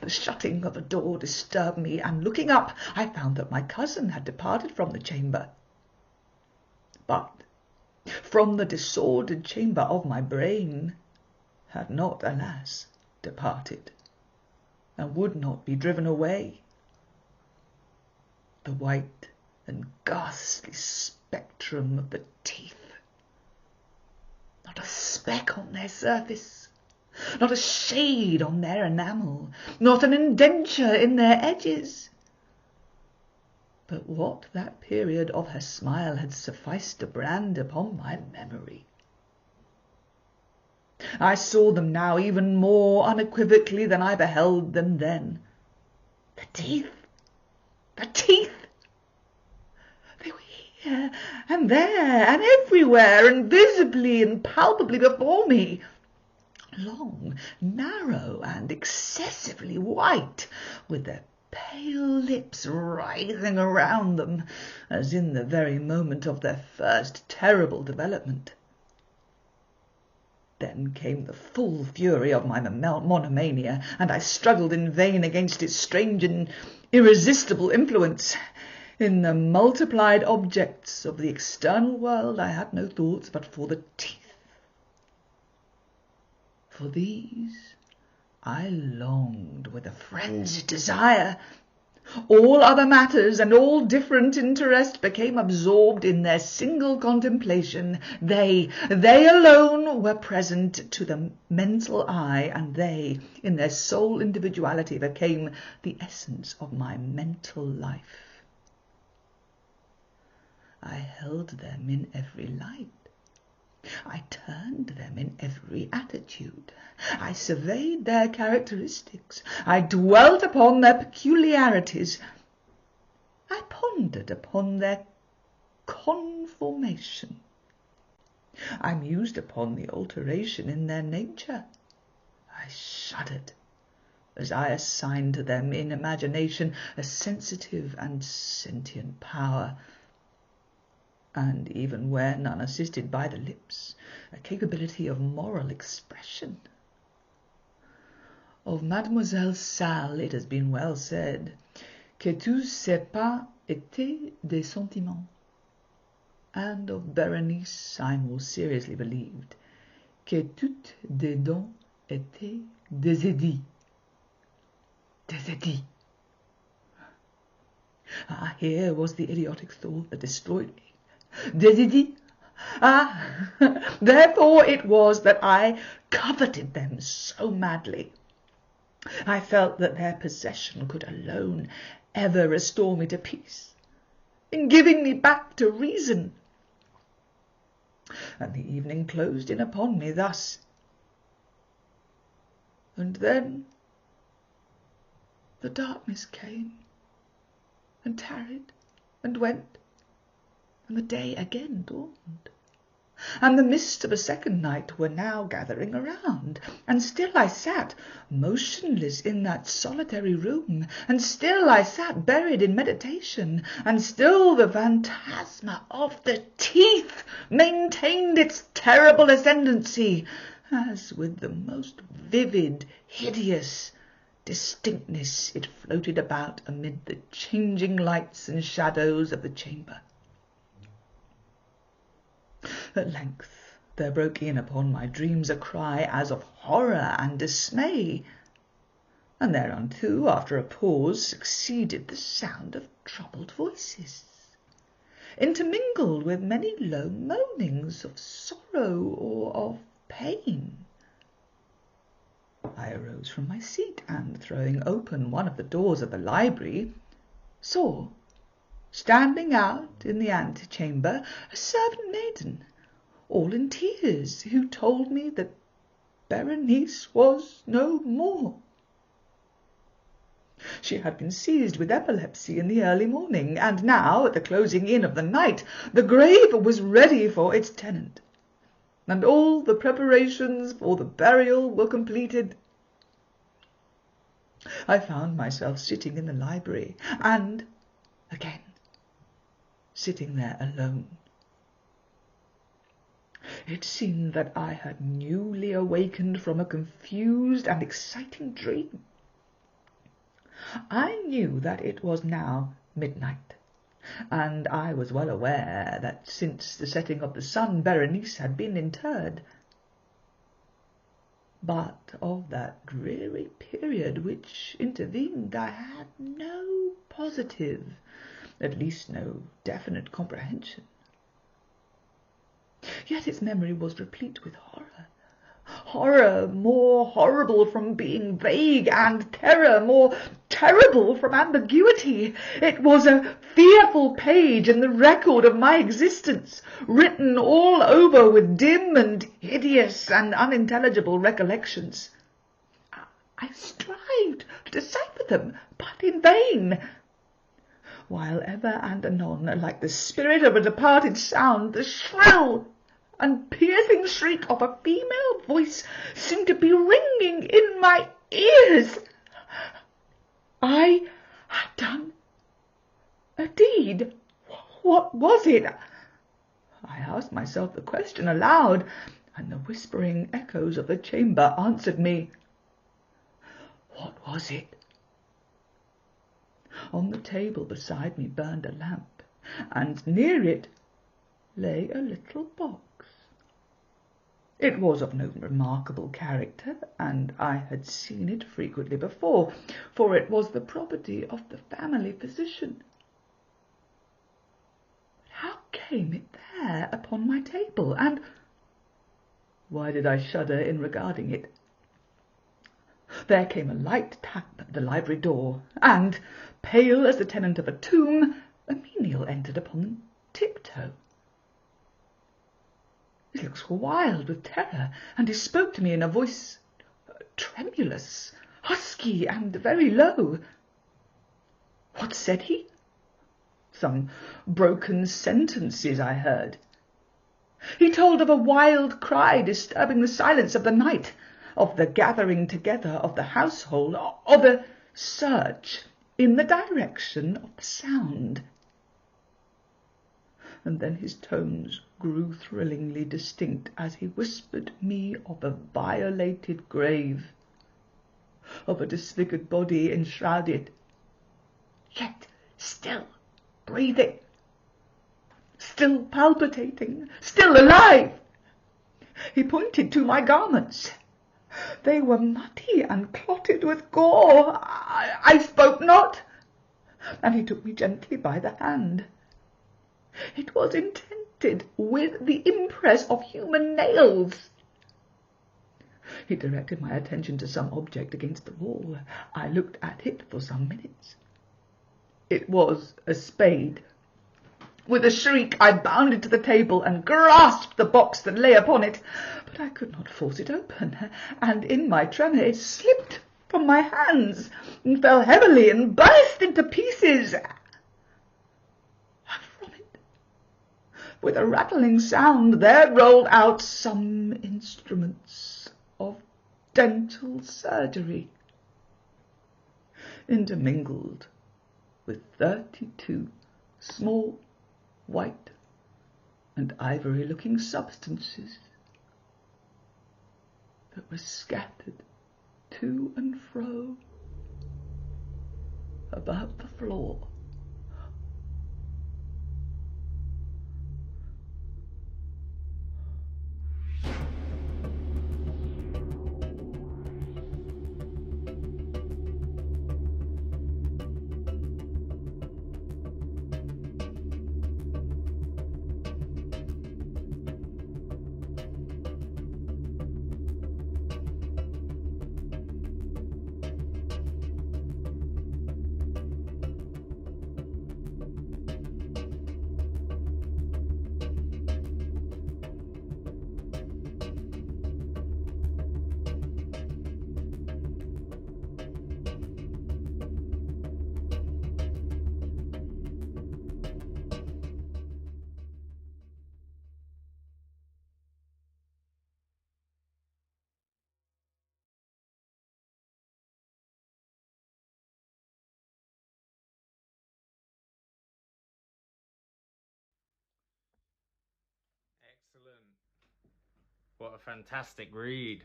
The shutting of a door disturbed me, and looking up, I found that my cousin had departed from the chamber. But from the disordered chamber of my brain had not, alas, departed, and would not be driven away. The white and ghastly spectrum of the teeth. Not a speck on their surface, not a shade on their enamel, not an indenture in their edges. But what that period of her smile had sufficed to brand upon my memory. I saw them now even more unequivocally than I beheld them then. The teeth! The teeth! They were here and there and everywhere, and visibly and palpably before me. Long, narrow, and excessively white, with their pale lips writhing around them, as in the very moment of their first terrible development. Then came the full fury of my monomania, and I struggled in vain against its strange and irresistible influence. In the multiplied objects of the external world I had no thoughts but for the teeth. For these I longed with a frenzied desire. All other matters and all different interest became absorbed in their single contemplation. They alone were present to the mental eye, and they, in their sole individuality, became the essence of my mental life. I held them in every light. I turned them in every attitude. I surveyed their characteristics. I dwelt upon their peculiarities. I pondered upon their conformation. I mused upon the alteration in their nature. I shuddered as I assigned to them in imagination a sensitive and sentient power, and even when unassisted by the lips, a capability of moral expression. Of Mademoiselle Salle it has been well said que tous ses pas étaient des sentiments, and of Berenice I more seriously believed que toutes des dons étaient des édits. Des édits. Ah, here was the idiotic thought that destroyed me. Des idées. Therefore it was that I coveted them so madly. I felt that their possession could alone ever restore me to peace, in giving me back to reason. And the evening closed in upon me thus. And then the darkness came, and tarried, and went, and the day again dawned, and the mists of a second night were now gathering around, and still I sat motionless in that solitary room, and still I sat buried in meditation, and still the phantasma of the teeth maintained its terrible ascendancy, as with the most vivid, hideous distinctness it floated about amid the changing lights and shadows of the chamber. At length there broke in upon my dreams a cry as of horror and dismay, and thereunto, after a pause, succeeded the sound of troubled voices, intermingled with many low moanings of sorrow or of pain. I arose from my seat, and, throwing open one of the doors of the library, saw, standing out in the antechamber, a servant maiden, all in tears, who told me that Berenice was no more. She had been seized with epilepsy in the early morning, and now, at the closing in of the night, the grave was ready for its tenant, and all the preparations for the burial were completed. I found myself sitting in the library, and again sitting there alone. It seemed that I had newly awakened from a confused and exciting dream. I knew that it was now midnight, and I was well aware that since the setting of the sun Berenice had been interred. But of that dreary period which intervened I had no positive, at least no definite comprehension. Yet its memory was replete with horror, horror more horrible from being vague, and terror more terrible from ambiguity. It was a fearful page in the record of my existence, written all over with dim and hideous and unintelligible recollections. I strived to decipher them, but in vain, while ever and anon, like the spirit of a departed sound, the shrill and piercing shriek of a female voice seemed to be ringing in my ears. I had done a deed. What was it? I asked myself the question aloud, and the whispering echoes of the chamber answered me. What was it? On the table beside me burned a lamp, and near it lay a little box. It was of no remarkable character, and I had seen it frequently before, for it was the property of the family physician. But how came it there upon my table, and why did I shudder in regarding it? There came a light tap at the library door, and, pale as the tenant of a tomb, a menial entered upon tiptoe. His looks were wild with terror, and he spoke to me in a voice tremulous, husky, and very low. What said he? Some broken sentences I heard. He told of a wild cry disturbing the silence of the night, of the gathering together of the household, of a search in the direction of the sound. And then his tones grew thrillingly distinct as he whispered me of a violated grave, of a disfigured body enshrouded, yet still breathing, still palpitating, still alive. He pointed to my garments. They were muddy and clotted with gore. I spoke not, and he took me gently by the hand. It was indented with the impress of human nails. He directed my attention to some object against the wall. I looked at it for some minutes. It was a spade. With a shriek I bounded to the table and grasped the box that lay upon it, but I could not force it open, and in my tremor it slipped from my hands and fell heavily and burst into pieces. From it, with a rattling sound, there rolled out some instruments of dental surgery, intermingled with 32 small white and ivory-looking substances that were scattered to and fro about the floor. Excellent. What a fantastic read.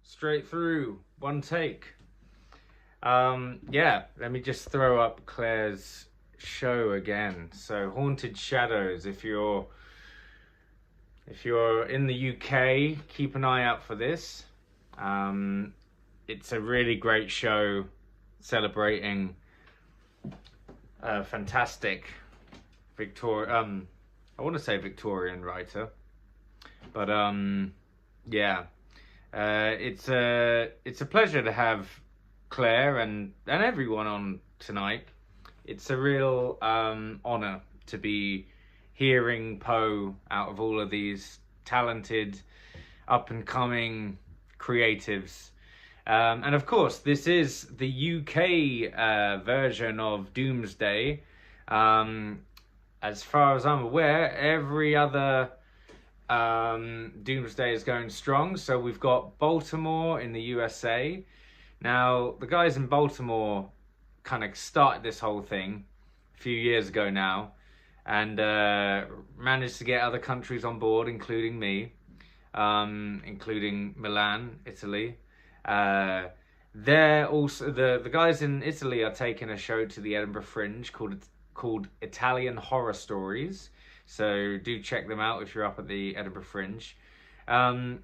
Straight through, one take. Yeah, let me just throw up Claire's show again. So Haunted Shadows, if you're in the UK, keep an eye out for this. It's a really great show celebrating a fantastic I want to say Victorian writer, but yeah, it's a pleasure to have Claire and everyone on tonight. It's a real honor to be hearing Poe out of all of these talented, up and coming creatives. And of course, this is the UK version of Doomsday. As far as I'm aware, every other Doomsday is going strong. So we've got Baltimore in the USA. Now, the guys in Baltimore kind of started this whole thing a few years ago now, and managed to get other countries on board, including me. including Milan, Italy. They're also the guys in Italy are taking a show to the Edinburgh Fringe called Italian Horror Stories. So do check them out if you're up at the Edinburgh Fringe. Now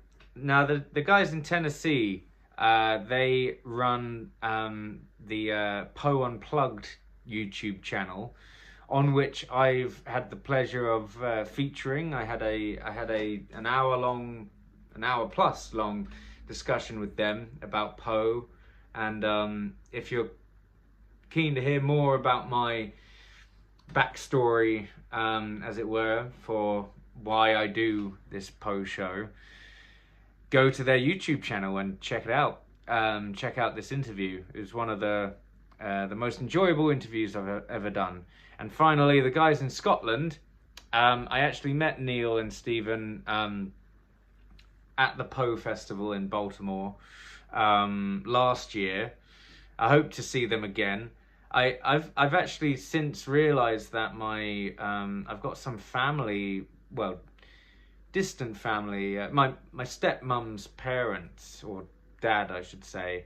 the guys in Tennessee, they run the Poe Unplugged YouTube channel, on which I've had the pleasure of featuring. I had an hour plus long discussion with them about Poe, and if you're keen to hear more about my backstory, as it were, for why I do this Poe show, go to their YouTube channel and check it out. Check out this interview. It was one of the most enjoyable interviews I've ever done. And finally, the guys in Scotland, I actually met Neil and Stephen at the Poe Festival in Baltimore last year. I hope to see them again. I've actually since realised that I've got some family, well, distant family. My stepmom's parents, or dad, I should say,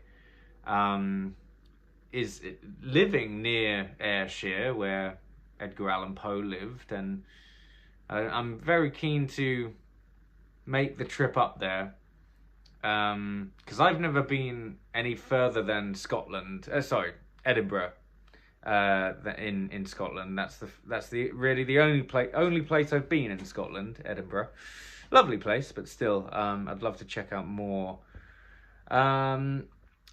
is living near Ayrshire, where Edgar Allan Poe lived, and I'm very keen to make the trip up there, because I've never been any further than Scotland. Edinburgh, in Scotland. That's really the only place I've been in Scotland. Edinburgh, lovely place, but still, I'd love to check out more.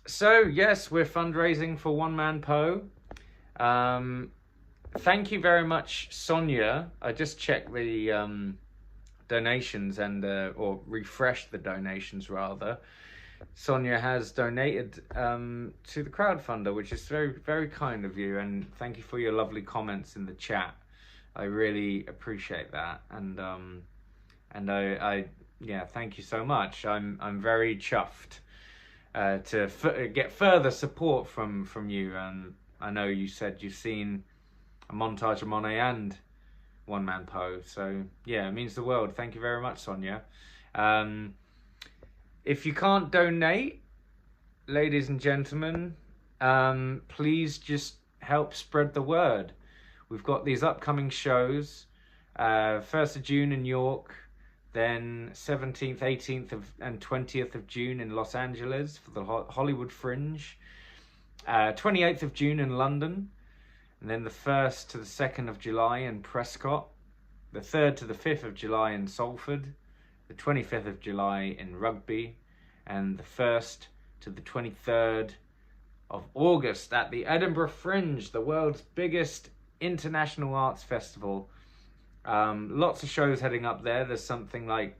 So yes, we're fundraising for One Man Poe. Thank you very much, Sonia. I just checked the donations or refreshed the donations rather. Sonia has donated to the crowdfunder, which is very, very kind of you, and thank you for your lovely comments in the chat. I really appreciate that, and I thank you so much. I'm very chuffed to get further support from you, and I know you said you've seen a montage of Monet and One Man Poe, so yeah, it means the world. Thank you very much, Sonia. If you can't donate, ladies and gentlemen, please just help spread the word. We've got these upcoming shows, 1st of June in York, then 17th, 18th and 20th of June in Los Angeles for the Hollywood Fringe, 28th of June in London, and then the 1st to the 2nd of July in Prescott, the 3rd to the 5th of July in Salford, the 25th of July in Rugby, and the 1st to the 23rd of August at the Edinburgh Fringe, the world's biggest international arts festival. Lots of shows heading up there. There's something like,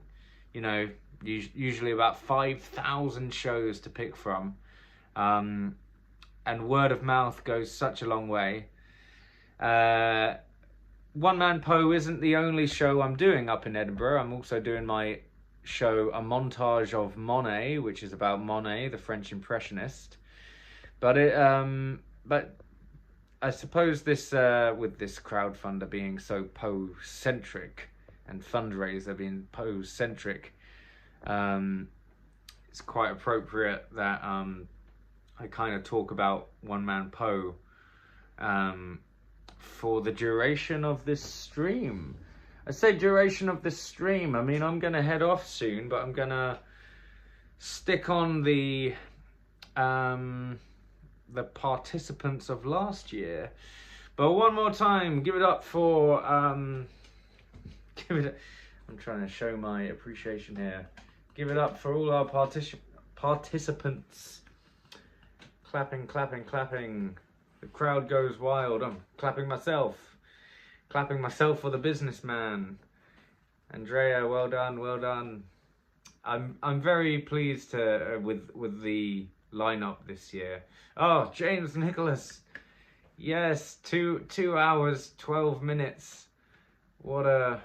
usually about 5,000 shows to pick from. And word of mouth goes such a long way. One Man Poe isn't the only show I'm doing up in Edinburgh. I'm also doing my show, A Montage of Monet, which is about Monet, the French Impressionist. But I suppose this, with this crowdfunder being so Poe-centric and fundraiser being Poe-centric, it's quite appropriate that I kind of talk about One Man Poe for the duration of this stream. I say duration of this stream, I mean I'm going to head off soon, but I'm going to stick on the participants of last year. But one more time, give it up for I'm trying to show my appreciation here. Give it up for all our participants. Clapping, clapping, clapping. The crowd goes wild. I'm clapping myself for the businessman. Andrea, well done, well done. I'm very pleased with the lineup this year. Oh, James Nicolas. Yes, 2 hours, 12 minutes. What a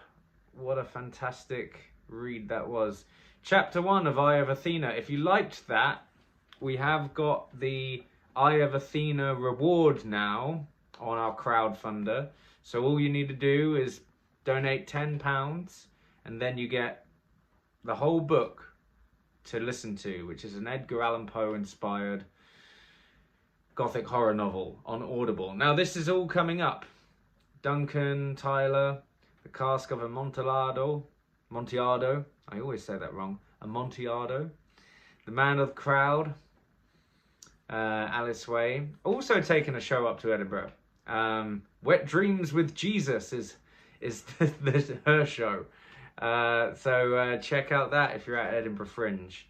fantastic read that was. Chapter 1 of Eye of Athena. If you liked that, we have got the Eye of Athena reward now on our crowdfunder. So all you need to do is donate £10, and then you get the whole book to listen to, which is an Edgar Allan Poe inspired Gothic horror novel on Audible. Now this is all coming up. Duncan, Tyler, the Cask of Amontillado, I always say that wrong, Amontillado, The Man of the Crowd, Alice Way, also taking a show up to Edinburgh. Wet Dreams with Jesus is her show. So check out that if you're at Edinburgh Fringe.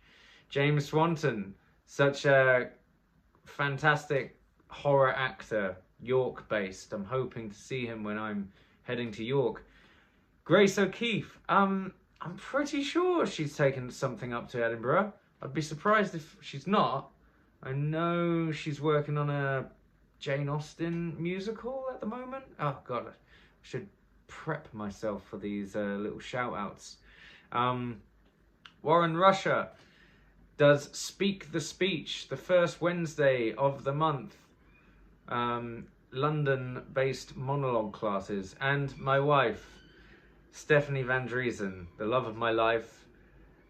James Swanton, such a fantastic horror actor, York based. I'm hoping to see him when I'm heading to York. Grace O'Keefe, I'm pretty sure she's taken something up to Edinburgh. I'd be surprised if she's not. I know she's working on a Jane Austen musical at the moment. Oh god, I should prep myself for these little shout outs. Warren Rusher does Speak the Speech, the first Wednesday of the month. London-based monologue classes. And my wife, Stephanie Van Driesen, the love of my life,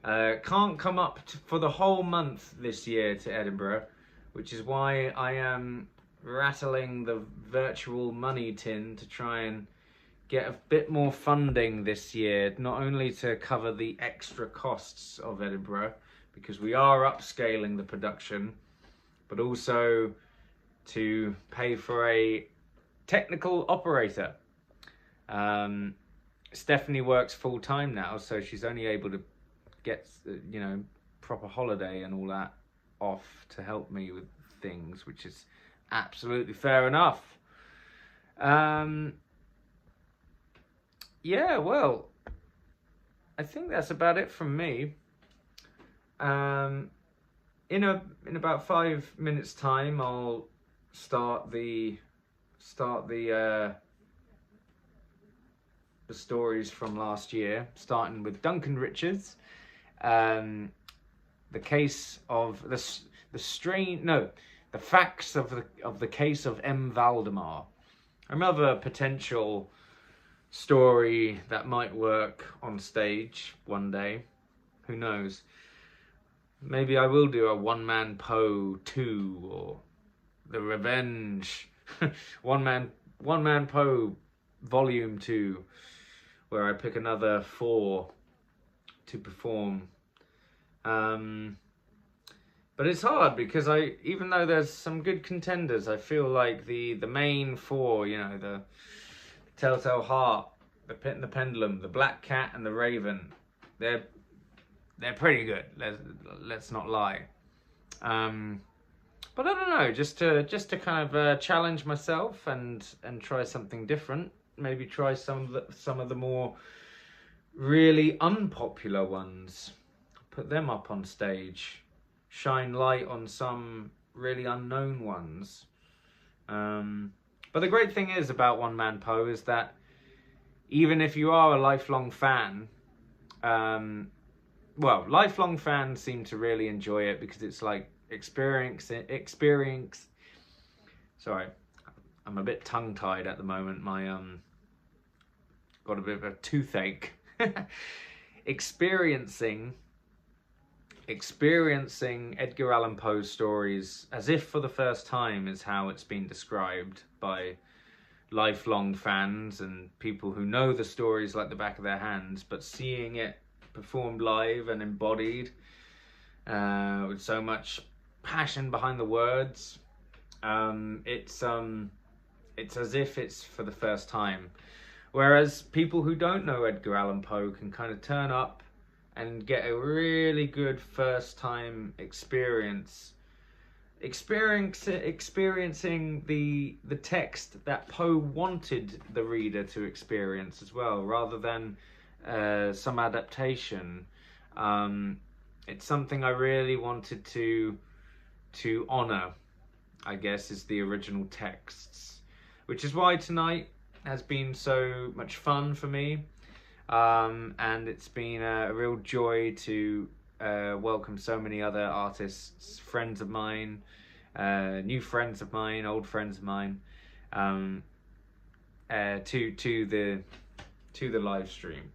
can't come up for the whole month this year to Edinburgh, which is why I am rattling the virtual money tin to try and get a bit more funding this year, not only to cover the extra costs of Edinburgh, because we are upscaling the production, but also to pay for a technical operator. Stephanie works full-time now, so she's only able to get, proper holiday and all that off to help me with things, which is absolutely fair enough. Yeah, well, I think that's about it from me. In about 5 minutes time, I'll start the stories from last year, starting with Duncan Richards, the case of the facts of the case of M. Valdemar. Another potential story that might work on stage one day. Who knows? Maybe I will do a one-man Poe 2 or The Revenge. one man Poe Volume 2, where I pick another 4 to perform. But it's hard because even though there's some good contenders, I feel like the main 4, the Telltale Heart, the Pit and the Pendulum, the Black Cat and the Raven, they're pretty good. Let's not lie. But I don't know, just to kind of challenge myself and try something different. Maybe try some of the more really unpopular ones. Put them up on stage. Shine light on some really unknown ones. But the great thing is about One Man Poe is that even if you are a lifelong fan, lifelong fans seem to really enjoy it because it's like experience. Sorry, I'm a bit tongue-tied at the moment. My got a bit of a toothache. Experiencing Edgar Allan Poe's stories as if for the first time is how it's been described by lifelong fans and people who know the stories like the back of their hands, but seeing it performed live and embodied with so much passion behind the words, it's as if it's for the first time. Whereas people who don't know Edgar Allan Poe can kind of turn up and get a really good first time experiencing the text that Poe wanted the reader to experience as well, rather than some adaptation. It's something I really wanted to honor, I guess, is the original texts, which is why tonight has been so much fun for me. And it's been a real joy to welcome so many other artists, friends of mine, new friends of mine, old friends of mine, to the live stream.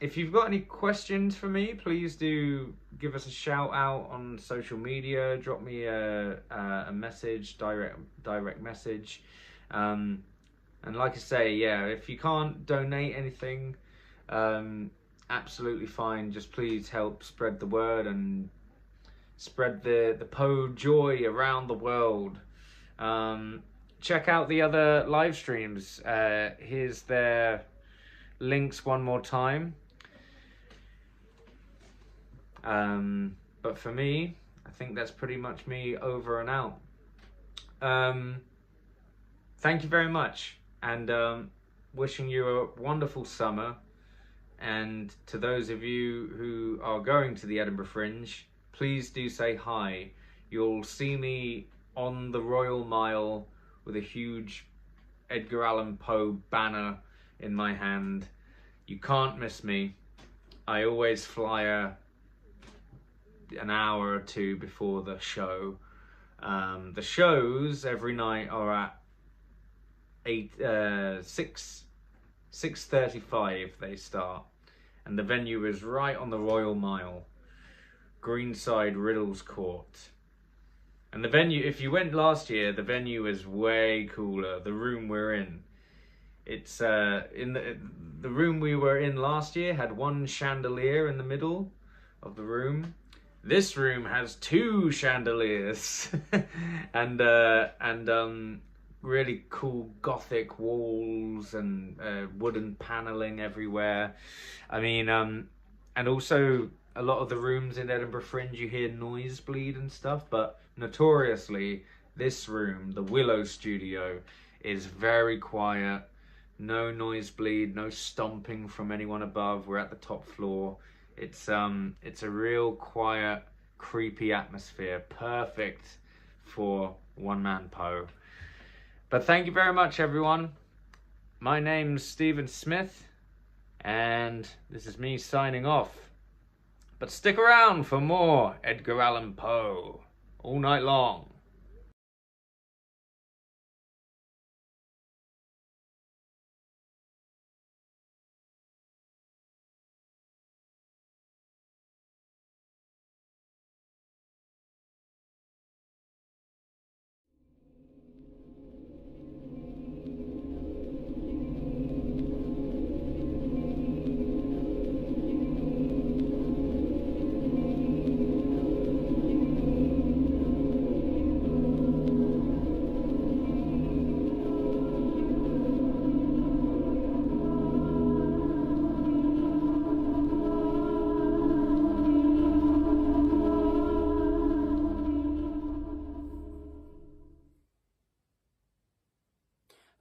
if you've got any questions for me, please do give us a shout out on social media. Drop me a message, direct message. And like I say, yeah, if you can't donate anything, absolutely fine. Just please help spread the word and spread the Poe joy around the world. Check out the other live streams. Here's their links one more time. But for me, I think that's pretty much me over and out. Thank you very much, and wishing you a wonderful summer. And to those of you who are going to the Edinburgh Fringe, please do say hi. You'll see me on the Royal Mile with a huge Edgar Allan Poe banner in my hand. You can't miss me. I always fly an hour or two before the show. The shows every night are at 6:35 they start, and the venue is right on the Royal Mile, Greenside Riddles Court. And the venue, if you went last year, the venue is way cooler. The room we're in, it's in the room we were in last year had one chandelier in the middle of the room. This room has 2 chandeliers and really cool Gothic walls and wooden paneling everywhere. I mean, and also a lot of the rooms in Edinburgh Fringe, you hear nosebleed and stuff, but notoriously, this room, the Willow Studio, is very quiet. No nosebleed, no stomping from anyone above. We're at the top floor. It's a real quiet, creepy atmosphere, perfect for one-man Poe. But thank you very much, everyone. My name's Stephen Smith, and this is me signing off. But stick around for more Edgar Allan Poe all night long.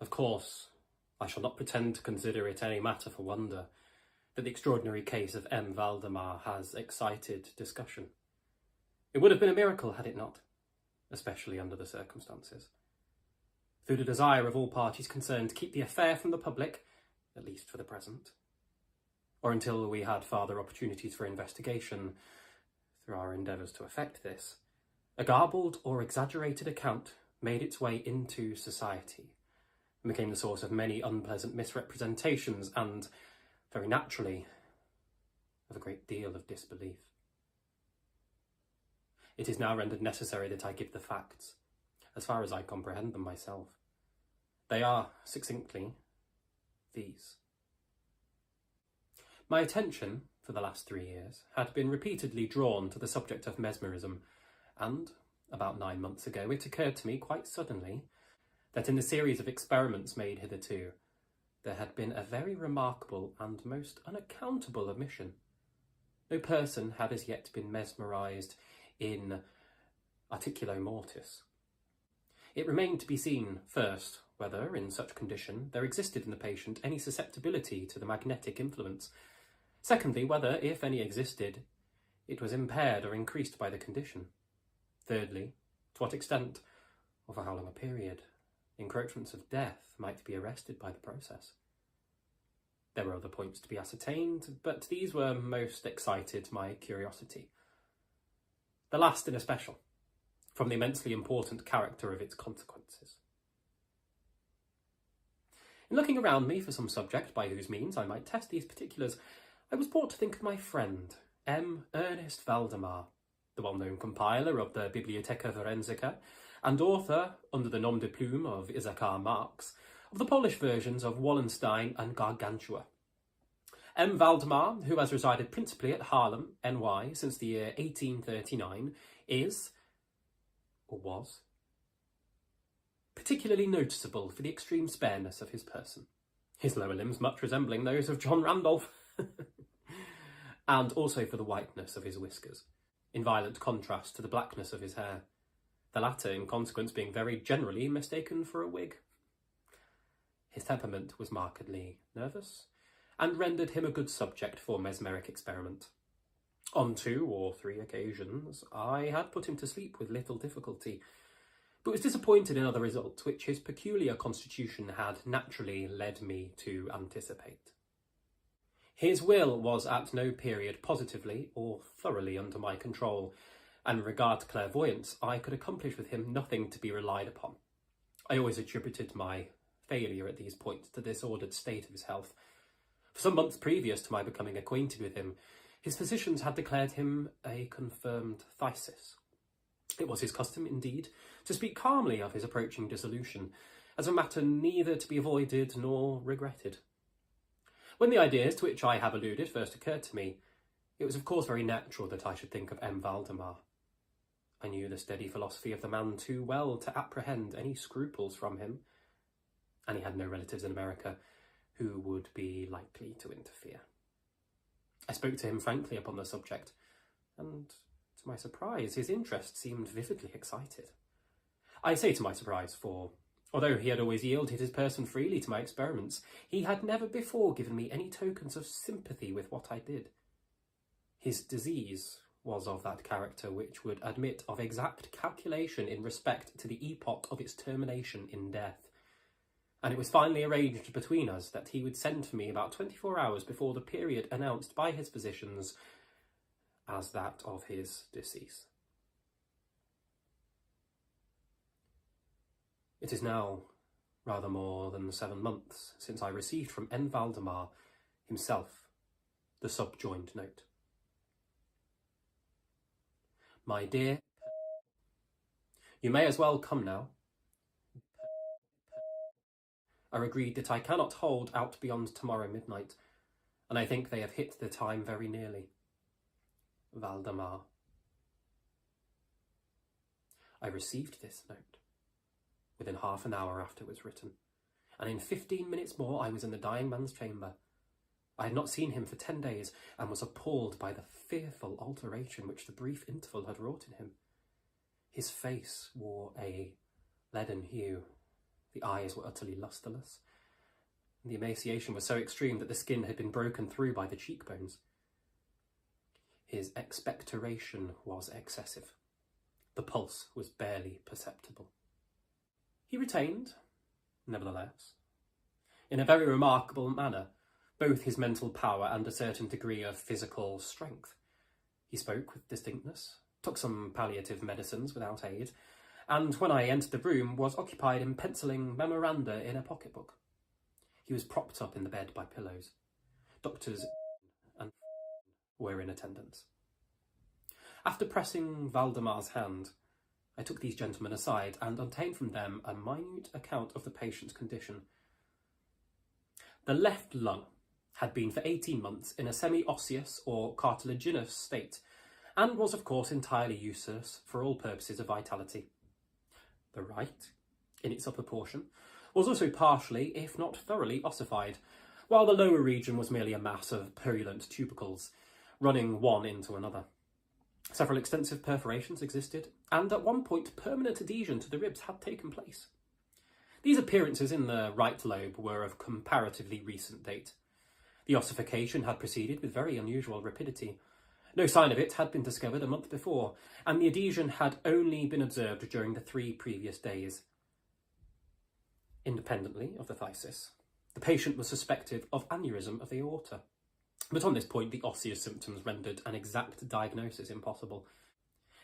Of course, I shall not pretend to consider it any matter for wonder that the extraordinary case of M. Valdemar has excited discussion. It would have been a miracle had it not, especially under the circumstances. Through the desire of all parties concerned to keep the affair from the public, at least for the present, or until we had farther opportunities for investigation through our endeavours to effect this, a garbled or exaggerated account made its way into society and became the source of many unpleasant misrepresentations and, very naturally, of a great deal of disbelief. It is now rendered necessary that I give the facts, as far as I comprehend them myself. They are, succinctly, these. My attention, for the last 3 years, had been repeatedly drawn to the subject of mesmerism, and, about 9 months ago, it occurred to me quite suddenly that in the series of experiments made hitherto, there had been a very remarkable and most unaccountable omission. No person had as yet been mesmerised in articulo mortis. It remained to be seen, first, whether, in such condition, there existed in the patient any susceptibility to the magnetic influence. Secondly, whether, if any existed, it was impaired or increased by the condition. Thirdly, to what extent, or for how long a period, encroachments of death might be arrested by the process. There were other points to be ascertained, but these were most excited my curiosity. The last in especial, from the immensely important character of its consequences. In looking around me for some subject by whose means I might test these particulars, I was brought to think of my friend, M. Ernest Valdemar, the well-known compiler of the Bibliotheca Forensica and author, under the nom de plume of Issachar Marx, of the Polish versions of Wallenstein and Gargantua. M. Valdemar, who has resided principally at Haarlem, NY, since the year 1839, is, or was, particularly noticeable for the extreme spareness of his person, his lower limbs much resembling those of John Randolph, and also for the whiteness of his whiskers, in violent contrast to the blackness of his hair, the latter in consequence being very generally mistaken for a wig. His temperament was markedly nervous, and rendered him a good subject for mesmeric experiment. On 2 or 3 occasions, I had put him to sleep with little difficulty, but was disappointed in other results which his peculiar constitution had naturally led me to anticipate. His will was at no period positively or thoroughly under my control, and in regard to clairvoyance, I could accomplish with him nothing to be relied upon. I always attributed my failure at these points to the disordered state of his health. For some months previous to my becoming acquainted with him, his physicians had declared him a confirmed phthisis. It was his custom, indeed, to speak calmly of his approaching dissolution, as a matter neither to be avoided nor regretted. When the ideas to which I have alluded first occurred to me, it was of course very natural that I should think of M. Valdemar. I knew the steady philosophy of the man too well to apprehend any scruples from him, and he had no relatives in America who would be likely to interfere. I spoke to him frankly upon the subject, and to my surprise, his interest seemed vividly excited. I say to my surprise, for although he had always yielded his person freely to my experiments, he had never before given me any tokens of sympathy with what I did. His disease was of that character which would admit of exact calculation in respect to the epoch of its termination in death, and it was finally arranged between us that he would send for me about 24 hours before the period announced by his physicians as that of his decease. It is now rather more than 7 months since I received from M. Valdemar himself the subjoined note. My dear, you may as well come now. Are agreed that I cannot hold out beyond tomorrow midnight, and I think they have hit the time very nearly. Valdemar. I received this note within half an hour after it was written, and in 15 minutes more I was in the dying man's chamber. I had not seen him for 10 days, and was appalled by the fearful alteration which the brief interval had wrought in him. His face wore a leaden hue, the eyes were utterly lustreless, and the emaciation was so extreme that the skin had been broken through by the cheekbones. His expectoration was excessive. The pulse was barely perceptible. He retained, nevertheless, in a very remarkable manner, both his mental power and a certain degree of physical strength. He spoke with distinctness, took some palliative medicines without aid, and when I entered the room was occupied in penciling memoranda in a pocketbook. He was propped up in the bed by pillows. Doctors and were in attendance. After pressing Valdemar's hand, I took these gentlemen aside and obtained from them a minute account of the patient's condition. The left lung had been for 18 months in a semi-osseous or cartilaginous state, and was of course entirely useless for all purposes of vitality. The right, in its upper portion, was also partially, if not thoroughly, ossified, while the lower region was merely a mass of purulent tubercles, running one into another. Several extensive perforations existed, and at one point permanent adhesion to the ribs had taken place. These appearances in the right lobe were of comparatively recent date. The ossification had proceeded with very unusual rapidity. No sign of it had been discovered a month before, and the adhesion had only been observed during the 3 previous days. Independently of the phthisis, the patient was suspected of aneurysm of the aorta, but on this point the osseous symptoms rendered an exact diagnosis impossible.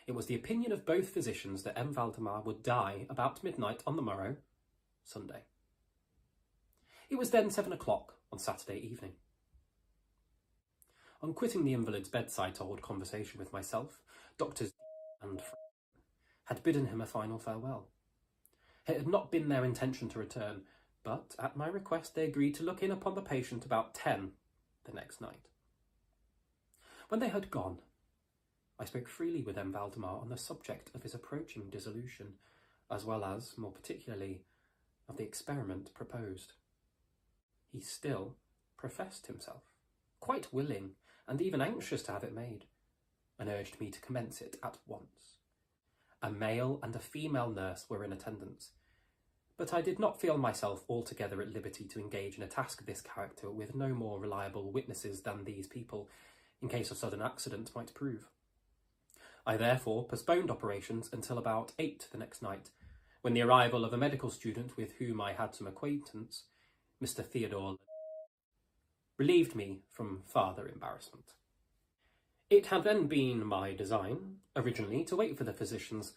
It was the opinion of both physicians that M. Valdemar would die about midnight on the morrow, Sunday. It was then 7 o'clock on Saturday evening. On quitting the invalid's bedside to hold conversation with myself, Doctors and had bidden him a final farewell. It had not been their intention to return, but at my request they agreed to look in upon the patient about 10 the next night. When they had gone, I spoke freely with M. Valdemar on the subject of his approaching dissolution, as well as, more particularly, of the experiment proposed. He still professed himself quite willing and even anxious to have it made, and urged me to commence it at once. A male and a female nurse were in attendance, but I did not feel myself altogether at liberty to engage in a task of this character with no more reliable witnesses than these people, in case of sudden accident might prove. I therefore postponed operations until about 8 the next night, when the arrival of a medical student with whom I had some acquaintance, Mr. Theodore, relieved me from farther embarrassment. It had then been my design, originally, to wait for the physicians,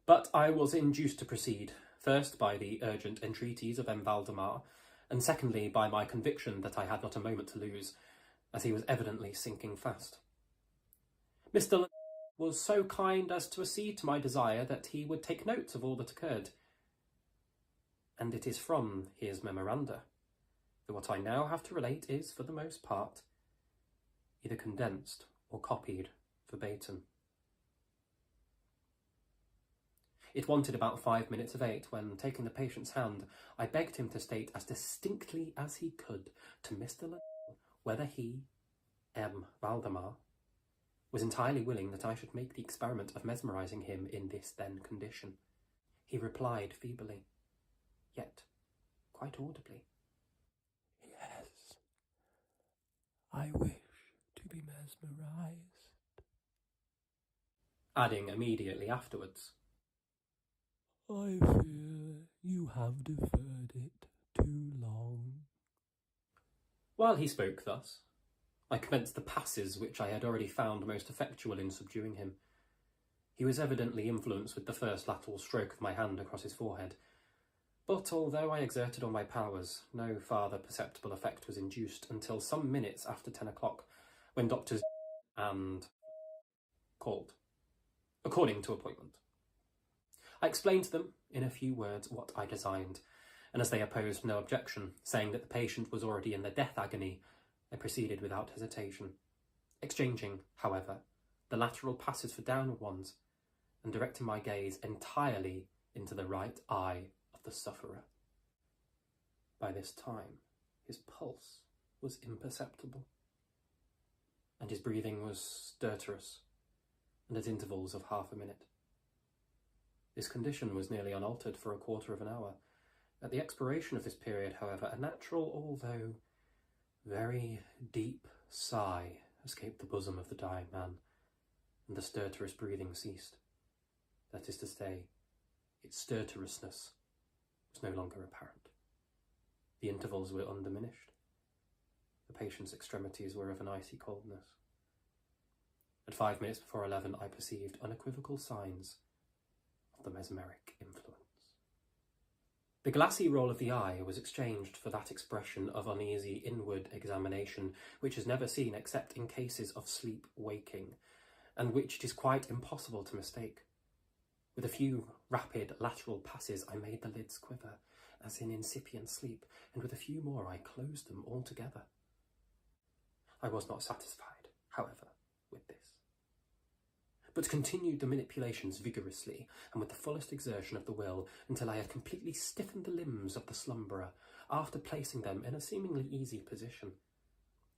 but I was induced to proceed, first by the urgent entreaties of M. Valdemar, and secondly by my conviction that I had not a moment to lose, as he was evidently sinking fast. Mr. was so kind as to accede to my desire that he would take notes of all that occurred, and it is from his memoranda that what I now have to relate is, for the most part, either condensed or copied verbatim. It wanted about 5 minutes of 8 when, taking the patient's hand, I begged him to state as distinctly as he could to Mr. whether he, M. Valdemar, was entirely willing that I should make the experiment of mesmerising him in this then condition. He replied feebly, yet quite audibly, "Yes, I wish to be mesmerised," adding immediately afterwards, "I fear you have deferred it too long." While he spoke thus, I commenced the passes which I had already found most effectual in subduing him. He was evidently influenced with the first lateral stroke of my hand across his forehead, but although I exerted all my powers, no farther perceptible effect was induced until some minutes after 10 o'clock, when Doctors and called, according to appointment. I explained to them, in a few words, what I designed, and as they opposed no objection, saying that the patient was already in the death agony, I proceeded without hesitation, exchanging, however, the lateral passes for downward ones, and directing my gaze entirely into the right eye of the sufferer. By this time, his pulse was imperceptible, and his breathing was stertorous, and at intervals of half a minute. His condition was nearly unaltered for a quarter of an hour. At the expiration of this period, however, a natural, although very deep sigh escaped the bosom of the dying man, and the stertorous breathing ceased. That is to say, its stertorousness was no longer apparent. The intervals were undiminished. The patient's extremities were of an icy coldness. At 5 minutes before 11, I perceived unequivocal signs of the mesmeric influence. The glassy roll of the eye was exchanged for that expression of uneasy inward examination which is never seen except in cases of sleep-waking, and which it is quite impossible to mistake. With a few rapid lateral passes I made the lids quiver, as in incipient sleep, and with a few more I closed them altogether. I was not satisfied, however, with this, but continued the manipulations vigorously and with the fullest exertion of the will until I had completely stiffened the limbs of the slumberer, after placing them in a seemingly easy position.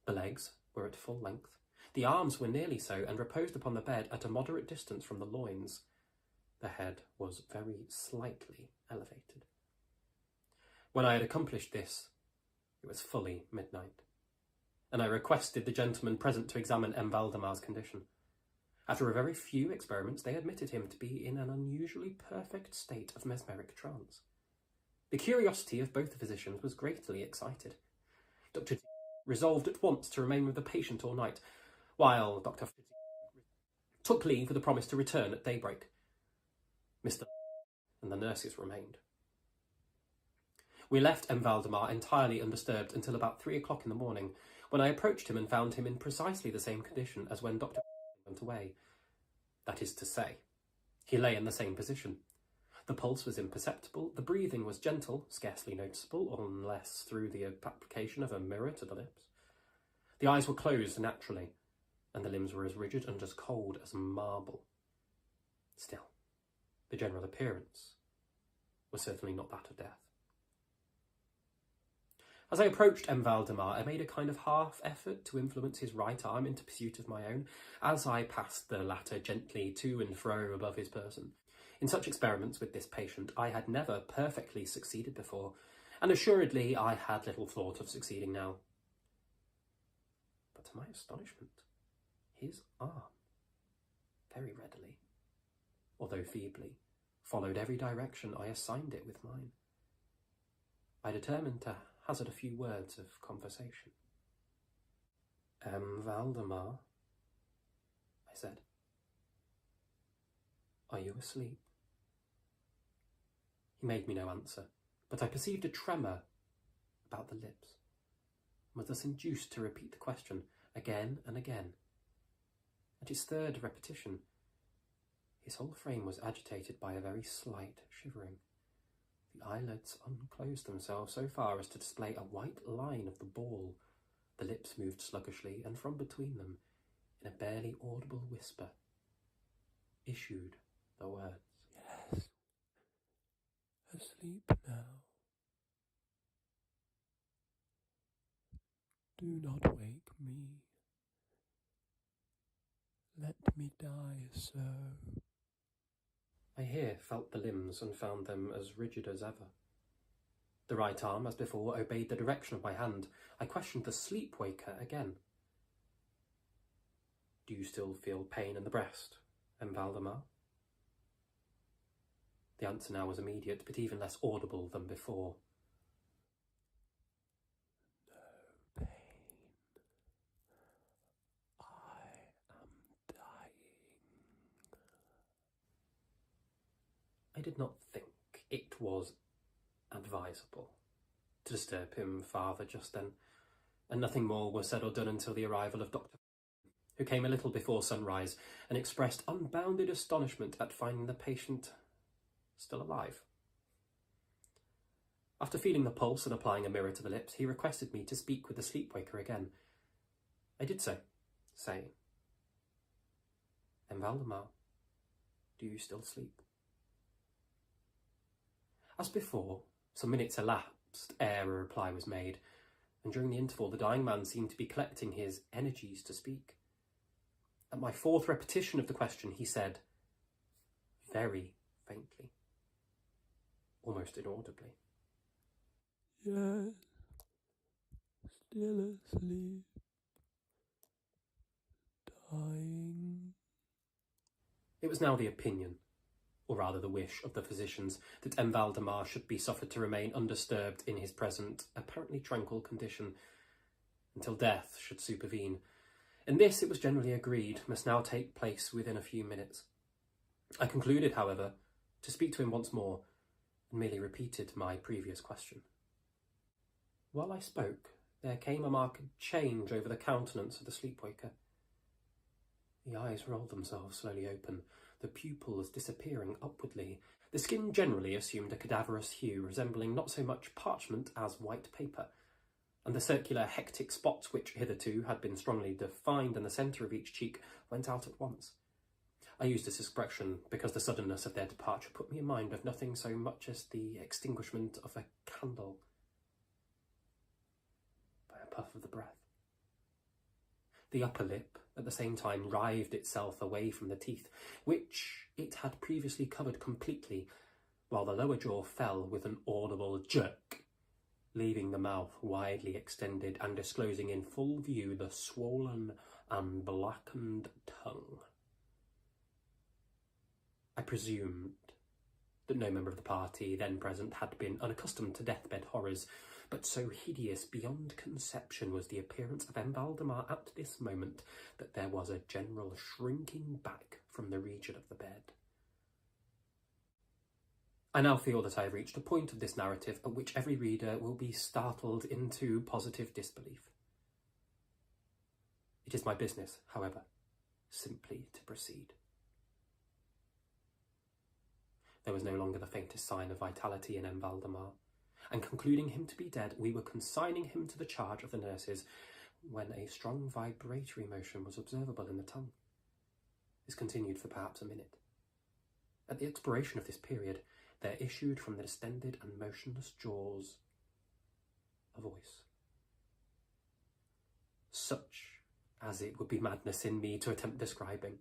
The legs were at full length, the arms were nearly so, and reposed upon the bed at a moderate distance from the loins. The head was very slightly elevated. When I had accomplished this, it was fully midnight, and I requested the gentlemen present to examine M. Valdemar's condition. After a very few experiments, they admitted him to be in an unusually perfect state of mesmeric trance. The curiosity of both the physicians was greatly excited. Dr. resolved at once to remain with the patient all night, while Dr. took leave with a promise to return at daybreak. Mr. and the nurses remained. We left M. Valdemar entirely undisturbed until about 3 o'clock in the morning, when I approached him and found him in precisely the same condition as when Dr. went away. That is to say, he lay in the same position. The pulse was imperceptible, the breathing was gentle, scarcely noticeable, unless through the application of a mirror to the lips. The eyes were closed naturally, and the limbs were as rigid and as cold as marble. Still, the general appearance was certainly not that of death. As I approached M. Valdemar, I made a kind of half-effort to influence his right arm into pursuit of my own, as I passed the latter gently to and fro above his person. In such experiments with this patient, I had never perfectly succeeded before, and assuredly I had little thought of succeeding now. But to my astonishment, his arm, very readily, although feebly, followed every direction I assigned it with mine. I determined to hazard a few words of conversation. "M. Valdemar," I said, "are you asleep?" He made me no answer, but I perceived a tremor about the lips, and was thus induced to repeat the question again and again. At its third repetition, his whole frame was agitated by a very slight shivering. The eyelids unclosed themselves so far as to display a white line of the ball. The lips moved sluggishly, and from between them, in a barely audible whisper, issued the words, "Yes, asleep now. Do not wake me. Let me die so." I here felt the limbs and found them as rigid as ever. The right arm, as before, obeyed the direction of my hand. I questioned the sleep-waker again. "Do you still feel pain in the breast, M. Valdemar?" The answer now was immediate, but even less audible than before. "No pain. I am dying." I did not think it was advisable to disturb him farther just then, and nothing more was said or done until the arrival of Dr. who came a little before sunrise and expressed unbounded astonishment at finding the patient still alive. After feeling the pulse and applying a mirror to the lips, he requested me to speak with the sleepwaker again. I did so, saying, "M. Valdemar, do you still sleep?" As before, some minutes elapsed ere a reply was made, and during the interval the dying man seemed to be collecting his energies to speak. At my fourth repetition of the question, he said, very faintly, almost inaudibly, "Yes, still asleep. Dying." It was now the opinion, or rather the wish of the physicians, that M. Valdemar should be suffered to remain undisturbed in his present, apparently tranquil condition, until death should supervene. And this, it was generally agreed, must now take place within a few minutes. I concluded, however, to speak to him once more, and merely repeated my previous question. While I spoke, there came a marked change over the countenance of the sleepwaker. The eyes rolled themselves slowly open, the pupils disappearing upwardly. The skin generally assumed a cadaverous hue, resembling not so much parchment as white paper, and the circular hectic spots which hitherto had been strongly defined in the centre of each cheek went out at once. I use this expression because the suddenness of their departure put me in mind of nothing so much as the extinguishment of a candle by a puff of the breath. The upper lip, at the same time, writhed itself away from the teeth, which it had previously covered completely, while the lower jaw fell with an audible jerk, leaving the mouth widely extended and disclosing in full view the swollen and blackened tongue. I presumed that no member of the party then present had been unaccustomed to deathbed horrors, but so hideous beyond conception was the appearance of M. Valdemar at this moment that there was a general shrinking back from the region of the bed. I now feel that I have reached a point of this narrative at which every reader will be startled into positive disbelief. It is my business, however, simply to proceed. There was no longer the faintest sign of vitality in Valdemar, and concluding him to be dead, we were consigning him to the charge of the nurses when a strong vibratory motion was observable in the tongue. This continued for perhaps a minute. At the expiration of this period, there issued from the distended and motionless jaws a voice, such as it would be madness in me to attempt describing.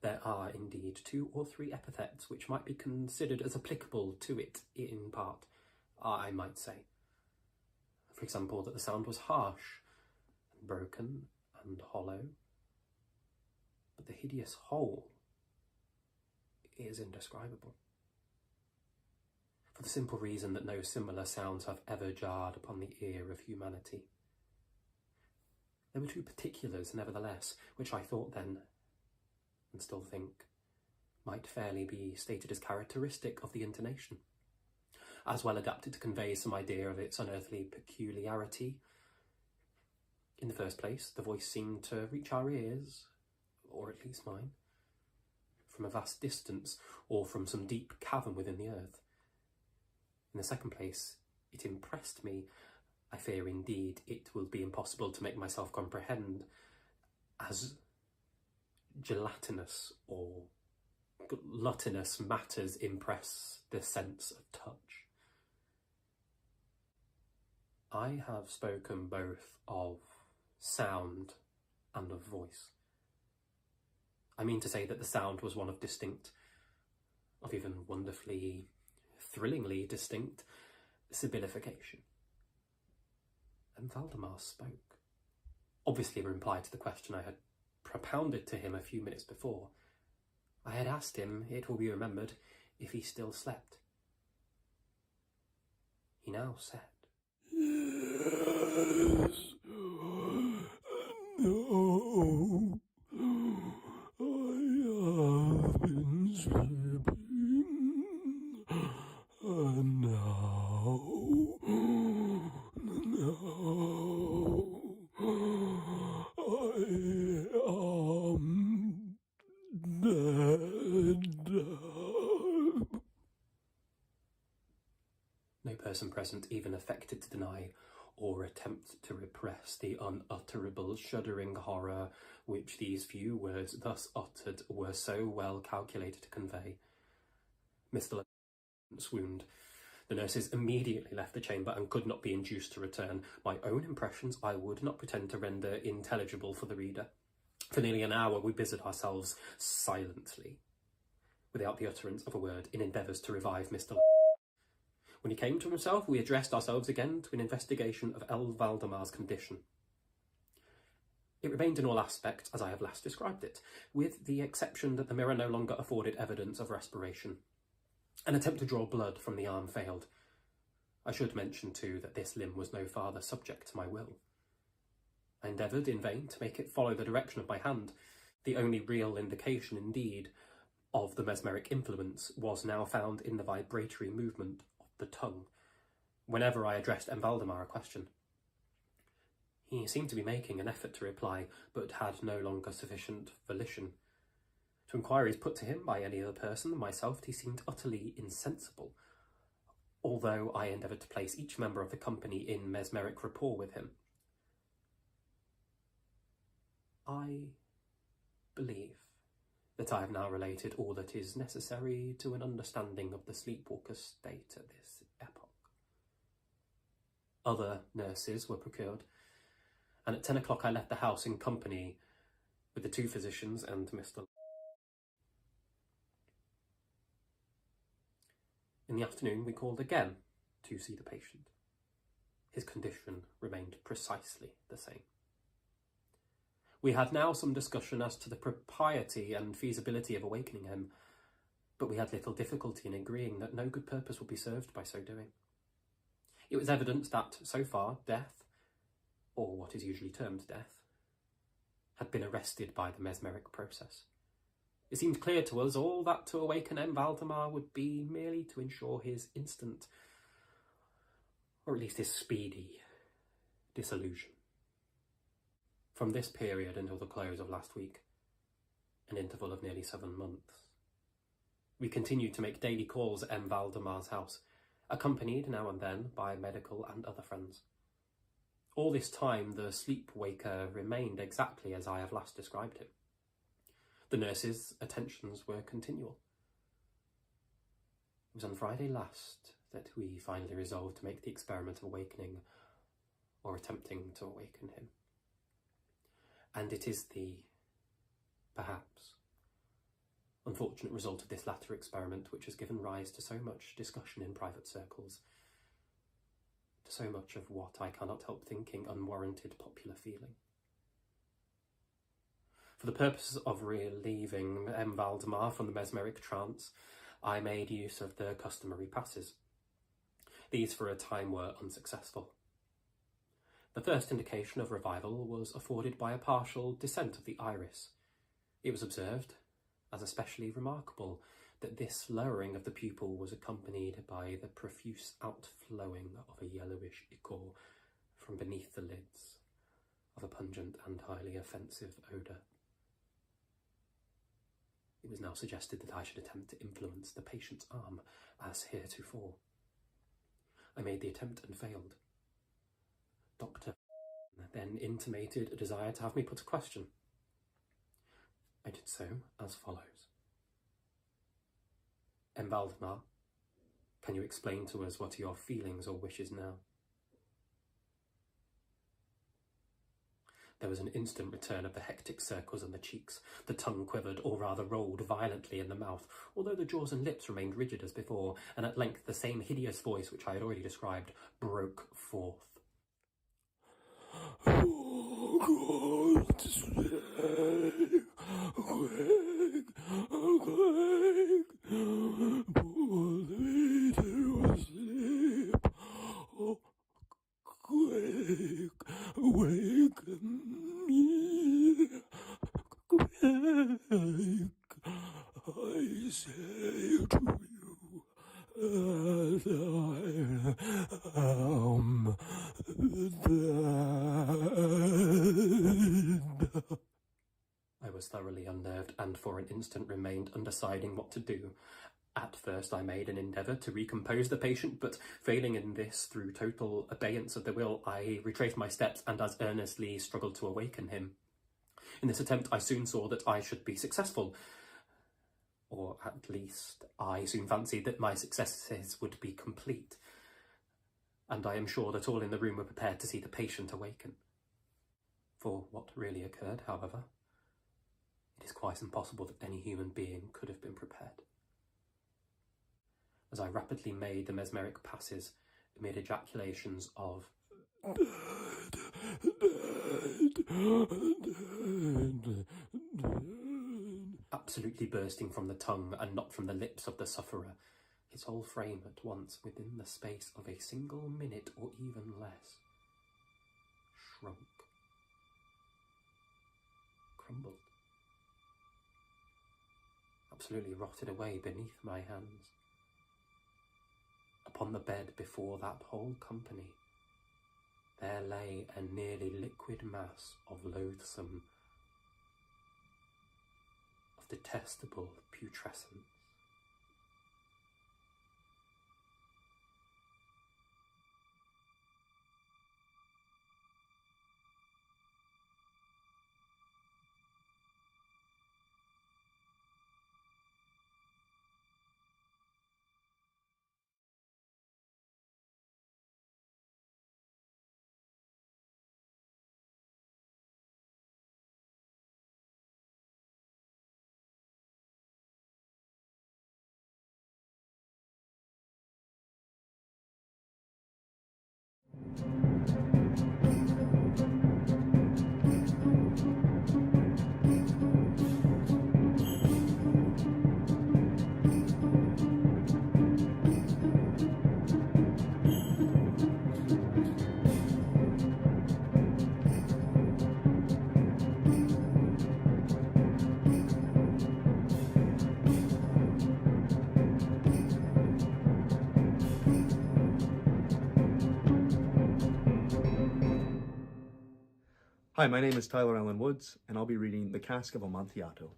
There are indeed 2 or 3 epithets which might be considered as applicable to it in part, I might say. For example, that the sound was harsh and broken and hollow, but the hideous whole is indescribable, for the simple reason that no similar sounds have ever jarred upon the ear of humanity. There were 2 particulars, nevertheless, which I thought then, and still think, might fairly be stated as characteristic of the intonation, as well adapted to convey some idea of its unearthly peculiarity. In the first place, the voice seemed to reach our ears, or at least mine, from a vast distance, or from some deep cavern within the earth. In the second place, it impressed me, I fear indeed it will be impossible to make myself comprehend, as gelatinous or glutinous matters impress the sense of touch. I have spoken both of sound and of voice. I mean to say that the sound was one of distinct, of even wonderfully, thrillingly distinct sibilification. And Valdemar spoke, obviously in reply to the question I had propounded to him a few minutes before. I had asked him, it will be remembered, if he still slept. He now said, "Yes, no, I have been sleeping, and now, I am dead." No person present even affected to deny or attempt to repress the unutterable shuddering horror which these few words thus uttered were so well calculated to convey. Mr. swooned. The nurses immediately left the chamber and could not be induced to return. My own impressions I would not pretend to render intelligible for the reader. For nearly an hour we busied ourselves silently, without the utterance of a word, in endeavours to revive Mr. When he came to himself, we addressed ourselves again to an investigation of Valdemar's condition. It remained in all aspects as I have last described it, with the exception that the mirror no longer afforded evidence of respiration. An attempt to draw blood from the arm failed. I should mention, too, that this limb was no farther subject to my will. I endeavoured in vain to make it follow the direction of my hand. The only real indication, indeed, of the mesmeric influence was now found in the vibratory movement of the tongue, whenever I addressed Valdemar a question. He seemed to be making an effort to reply, but had no longer sufficient volition. To inquiries put to him by any other person than myself, he seemed utterly insensible, although I endeavoured to place each member of the company in mesmeric rapport with him. I believe that I have now related all that is necessary to an understanding of the sleepwalker's state at this epoch. Other nurses were procured, and at 10 o'clock I left the house in company with the 2 physicians and Mr. In the afternoon we called again to see the patient. His condition remained precisely the same. We had now some discussion as to the propriety and feasibility of awakening him, but we had little difficulty in agreeing that no good purpose would be served by so doing. It was evident that, so far, death, or what is usually termed death, had been arrested by the mesmeric process. It seemed clear to us all that to awaken Valdemar would be merely to ensure his instant, or at least his speedy, dissolution. From this period until the close of last week, an interval of nearly 7 months, we continued to make daily calls at Valdemar's house, accompanied now and then by medical and other friends. All this time, the sleep-waker remained exactly as I have last described him. The nurse's attentions were continual. It was on Friday last that we finally resolved to make the experiment of awakening, or attempting to awaken him. And it is the, perhaps, unfortunate result of this latter experiment which has given rise to so much discussion in private circles, to so much of what I cannot help thinking unwarranted popular feeling. For the purpose of relieving Valdemar from the mesmeric trance, I made use of the customary passes. These for a time were unsuccessful. The first indication of revival was afforded by a partial descent of the iris. It was observed, as especially remarkable, that this lowering of the pupil was accompanied by the profuse outflowing of a yellowish ichor from beneath the lids, of a pungent and highly offensive odour. It was now suggested that I should attempt to influence the patient's arm, as heretofore. I made the attempt and failed. Dr. then intimated a desire to have me put a question. I did so as follows. Valdemar, can you explain to us what are your feelings or wishes now? There was an instant return of the hectic circles on the cheeks. The tongue quivered, or rather rolled violently in the mouth, although the jaws and lips remained rigid as before, and at length the same hideous voice which I had already described broke forth. Oh, God, stay. Quick, pull me to sleep. Oh, quick, waken me. Quick, I say to you, that I am dead. I was thoroughly unnerved and for an instant remained undeciding what to do. At first I made an endeavour to recompose the patient, but failing in this through total abeyance of the will, I retraced my steps and as earnestly struggled to awaken him. In this attempt I soon saw that I should be successful, or at least I soon fancied that my successes would be complete, and I am sure that all in the room were prepared to see the patient awaken. For what really occurred, however, it is quite impossible that any human being could have been prepared. As I rapidly made the mesmeric passes amid ejaculations of dead, absolutely bursting from the tongue and not from the lips of the sufferer, his whole frame at once, within the space of a single minute or even less, shrunk, crumbled, absolutely rotted away beneath my hands. Upon the bed before that whole company, there lay a nearly liquid mass of loathsome, of detestable putrescence. Hi, my name is Tyler Allen Woods, and I'll be reading The Cask of Amontillado.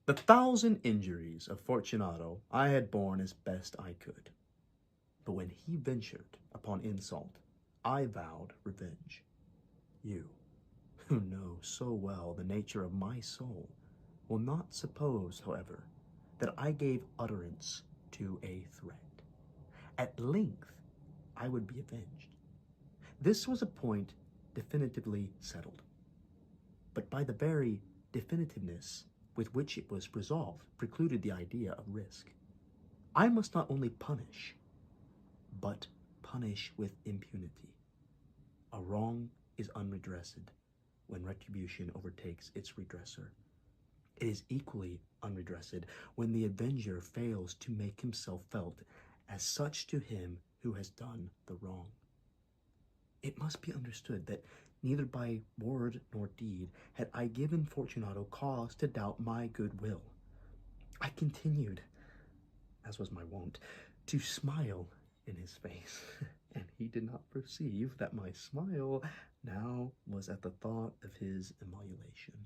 The 1,000 injuries of Fortunato I had borne as best I could. But when he ventured upon insult, I vowed revenge. You, who know so well the nature of my soul, will not suppose, however, that I gave utterance to a threat. At length, I would be avenged. This was a point definitively settled. But by the very definitiveness with which it was resolved precluded the idea of risk. I must not only punish, but punish with impunity. A wrong is unredressed when retribution overtakes its redresser. It is equally unredressed when the avenger fails to make himself felt as such to him who has done the wrong. It must be understood that neither by word nor deed had I given Fortunato cause to doubt my goodwill. I continued, as was my wont, to smile in his face, and he did not perceive that my smile now was at the thought of his emulation.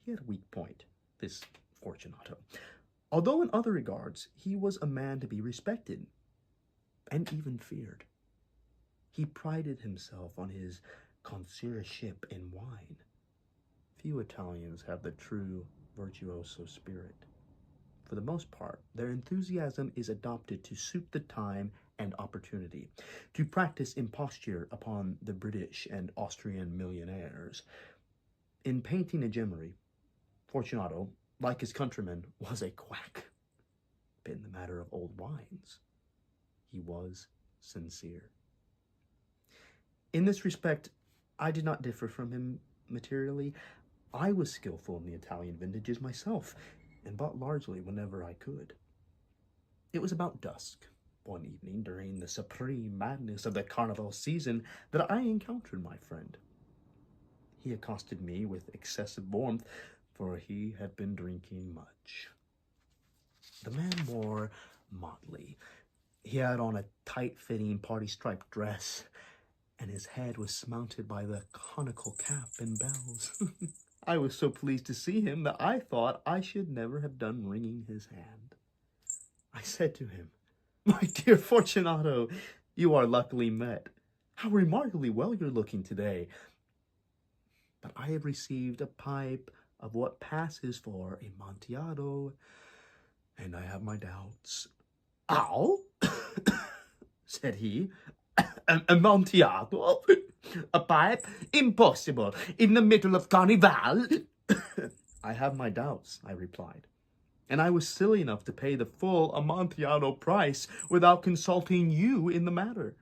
He had a weak point, this Fortunato. Although in other regards he was a man to be respected, and even feared. He prided himself on his connoisseurship in wine. Few Italians have the true virtuoso spirit. For the most part, their enthusiasm is adopted to suit the time and opportunity, to practice imposture upon the British and Austrian millionaires. In painting a gemmary, Fortunato, like his countrymen, was a quack. But in the matter of old wines, he was sincere. In this respect, I did not differ from him materially. I was skillful in the Italian vintages myself, and bought largely whenever I could. It was about dusk, one evening during the supreme madness of the carnival season, that I encountered my friend. He accosted me with excessive warmth, for he had been drinking much. The man wore motley. He had on a tight-fitting party-striped dress, and his head was surmounted by the conical cap and bells. I was so pleased to see him that I thought I should never have done wringing his hand. I said to him, "My dear Fortunato, you are luckily met. How remarkably well you're looking today. But I have received a pipe of what passes for Amontillado, and I have my doubts." "Ow!" said he. "Amontillado? A pipe? Impossible! In the middle of Carnival?" "I have my doubts," I replied, "and I was silly enough to pay the full Amontillado price without consulting you in the matter.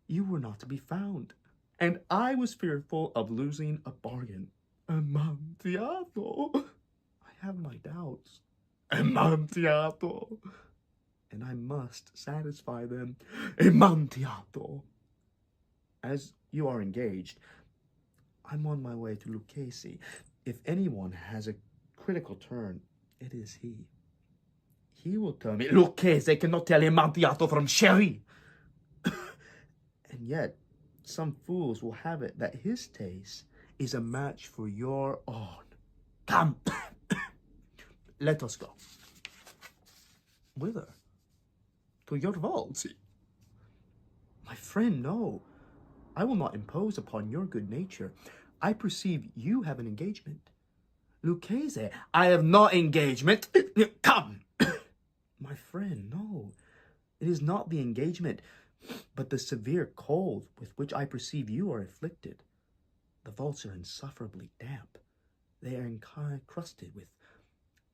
You were not to be found, and I was fearful of losing a bargain. Amontillado! I have my doubts. Amontillado! And I must satisfy them. Amontillado! As you are engaged, I'm on my way to Lucchese. If anyone has a critical turn, it is he. He will tell me, Lucchese cannot tell Amontillado from Sherry. And yet, some fools will have it that his taste is a match for your own. Come, let us go." "Whither?" "To your vault." "My friend, no. I will not impose upon your good nature. I perceive you have an engagement." "Lucchese, I have no engagement. Come." "My friend, no. It is not the engagement, but the severe cold with which I perceive you are afflicted. The vaults are insufferably damp. They are encrusted with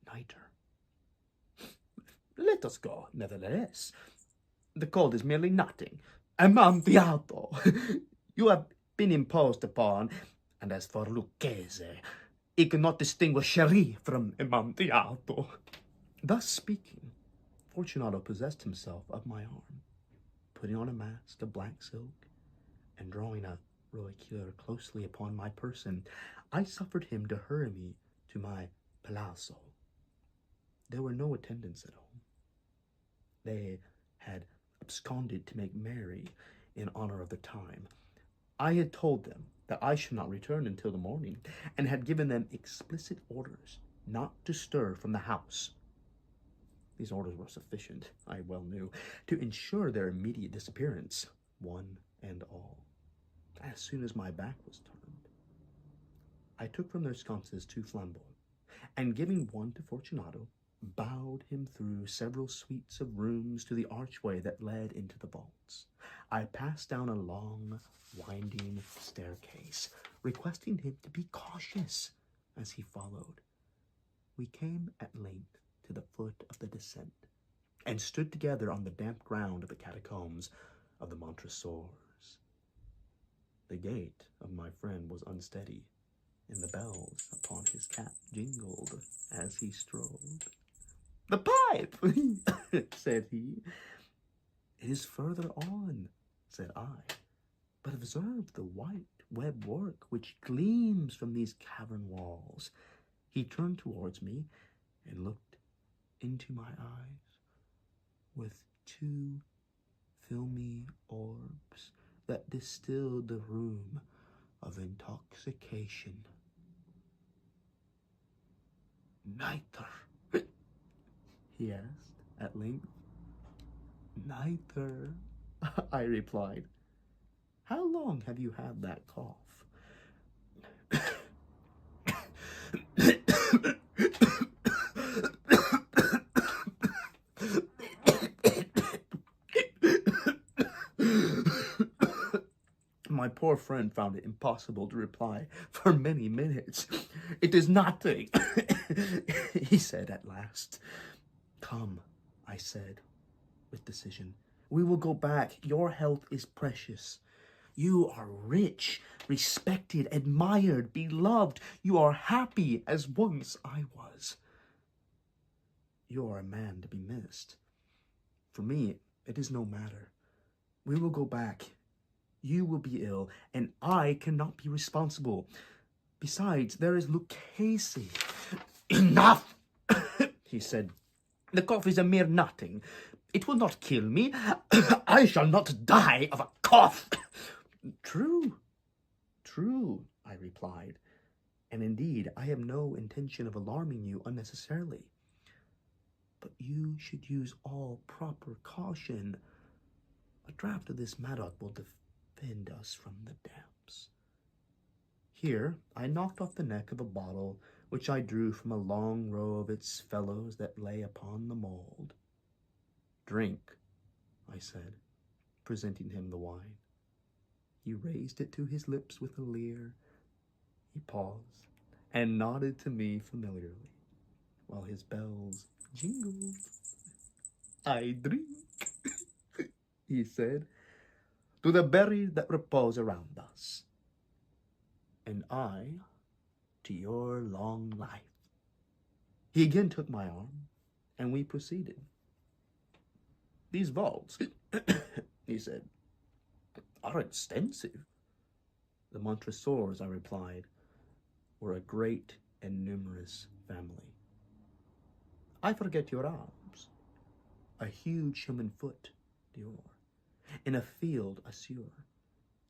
nitre." "Let us go, nevertheless. The cold is merely nothing. Amontillado! You have been imposed upon, and as for Lucchese, he cannot distinguish Sherry from Amontillado." Thus speaking, Fortunato possessed himself of my arm, putting on a mask of black silk, and drawing a roquelaire closely upon my person, I suffered him to hurry me to my palazzo. There were no attendants at home. They had absconded to make merry in honor of the time. I had told them that I should not return until the morning, and had given them explicit orders not to stir from the house. These orders were sufficient, I well knew, to ensure their immediate disappearance, one and all. As soon as my back was turned, I took from their sconces 2 flambeaux, and giving one to Fortunato, bowed him through several suites of rooms to the archway that led into the vaults. I passed down a long, winding staircase, requesting him to be cautious as he followed. We came at length to the foot of the descent, and stood together on the damp ground of the catacombs of the Montresors. The gait of my friend was unsteady, and the bells upon his cap jingled as he strode. "The pipe!" said he. "It is further on," said I. "But observe the white web work which gleams from these cavern walls." He turned towards me and looked into my eyes with 2 filmy orbs that distilled the rheum of intoxication. "Neither," he asked at length. "Neither," I replied. "How long have you had that cough?" My poor friend found it impossible to reply for many minutes. "It is nothing," he said at last. "Come," I said with decision. "We will go back. Your health is precious. You are rich, respected, admired, beloved. You are happy as once I was. You are a man to be missed. For me, it is no matter. We will go back. You will be ill, and I cannot be responsible. Besides, there is Lucchese." "Enough!" he said. "The cough is a mere nothing. It will not kill me. I shall not die of a cough." True, I replied. "And indeed, I have no intention of alarming you unnecessarily. But you should use all proper caution. A draught of this Madoc will defend us from the damps." Here I knocked off the neck of a bottle which I drew from a long row of its fellows that lay upon the mould. "Drink," I said, presenting him the wine. He raised it to his lips with a leer. He paused and nodded to me familiarly, while his bells jingled. "I drink," he said, "to the buried that repose around us, and I to your long life." He again took my arm, and we proceeded. "These vaults," he said, "are extensive." The Montresors, I replied, were a great and numerous family. "I forget your arms. A huge human foot, Dior. In a field, Usher.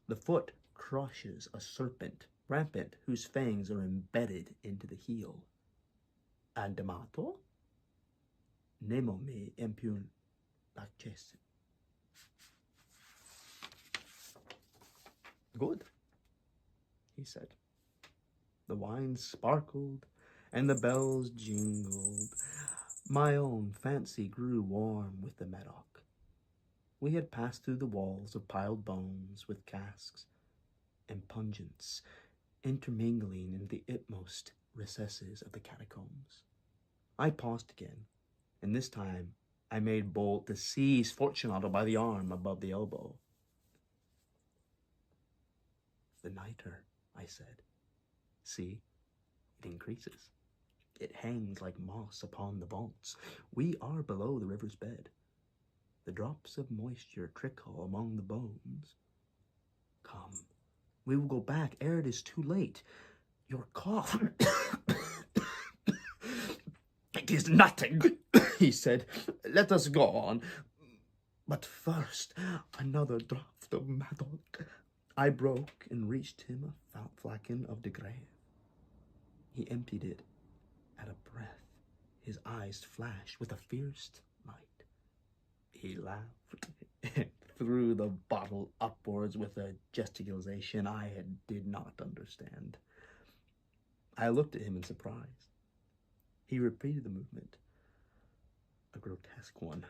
The foot crushes a serpent rampant whose fangs are embedded into the heel. Andemato? Nemo me impun lacesse. "Good," he said. The wine sparkled and the bells jingled. My own fancy grew warm with the Medoc. We had passed through the walls of piled bones with casks and pungents, intermingling in the utmost recesses of the catacombs. I paused again, and this time I made bold to seize Fortunato by the arm above the elbow. "The nitre," I said. "See, it increases. It hangs like moss upon the vaults. We are below the river's bed. The drops of moisture trickle among the bones. Come, we will go back ere it is too late. Your cough..." "It is nothing," he said. "Let us go on. But first, another draught of Madoc. I broke and reached him a flagon of de Grave. He emptied it at a breath. His eyes flashed with a fierce light. He laughed and threw the bottle upwards with a gesticulation I did not understand. I looked at him in surprise. He repeated the movement, a grotesque one.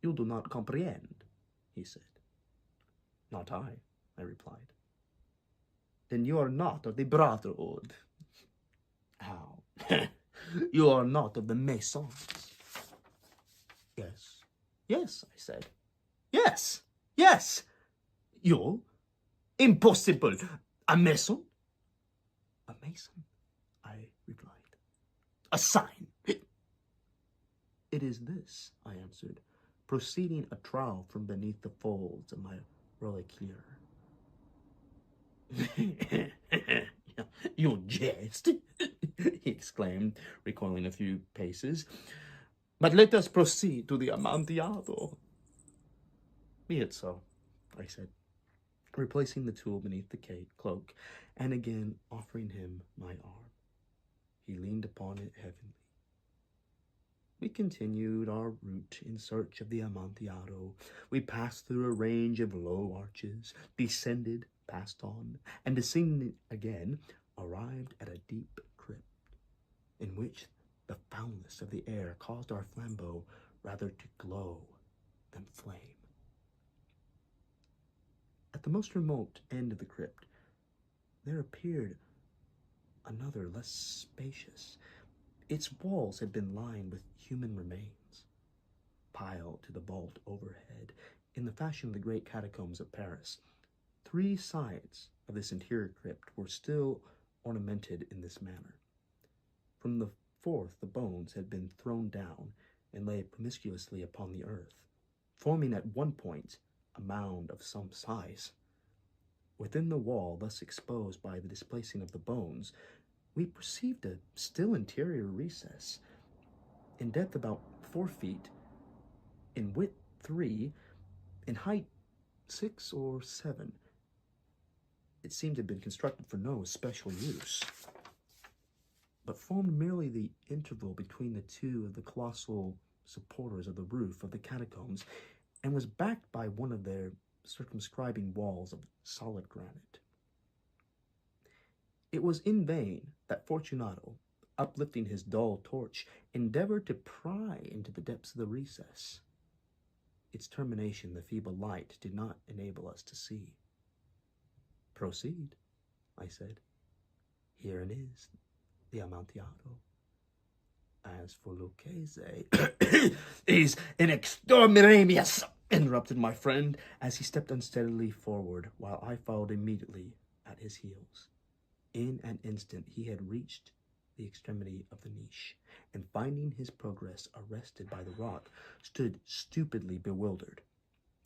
"You do not comprehend," he said. "Not I," I replied. "Then you are not of the Brotherhood." "How?" "You are not of the Masons." "Yes, yes," I said. "Yes, yes." "You? Impossible. A Mason?" "A Mason," I replied. "A sign." "It is this," I answered, proceeding a trowel from beneath the folds of my reliquaire. "You jest," he exclaimed, recoiling a few paces. "But let us proceed to the Amontillado." "Be it so," I said, replacing the tool beneath the cloak, and again offering him my arm. He leaned upon it heavily. We continued our route in search of the Amontillado. We passed through a range of low arches, descended, passed on, and descending again, arrived at a deep crypt, in which the foulness of the air caused our flambeau rather to glow than flame. At the most remote end of the crypt, there appeared another less spacious. Its walls had been lined with human remains, piled to the vault overhead in the fashion of the great catacombs of Paris. 3 sides of this interior crypt were still ornamented in this manner. From the 4th, the bones had been thrown down and lay promiscuously upon the earth, forming at one point a mound of some size. Within the wall, thus exposed by the displacing of the bones, we perceived a still interior recess, in depth about 4 feet, in width 3, in height 6 or 7. It seemed to have been constructed for no special use, but formed merely the interval between the 2 of the colossal supporters of the roof of the catacombs, and was backed by one of their circumscribing walls of solid granite. It was in vain that Fortunato, uplifting his dull torch, endeavored to pry into the depths of the recess. Its termination the feeble light did not enable us to see. "Proceed," I said. "Here it is, the Amontillado. As for Lucchese, is an exterminatus," interrupted my friend, as he stepped unsteadily forward, while I followed immediately at his heels. In an instant he had reached the extremity of the niche, and finding his progress arrested by the rock, stood stupidly bewildered.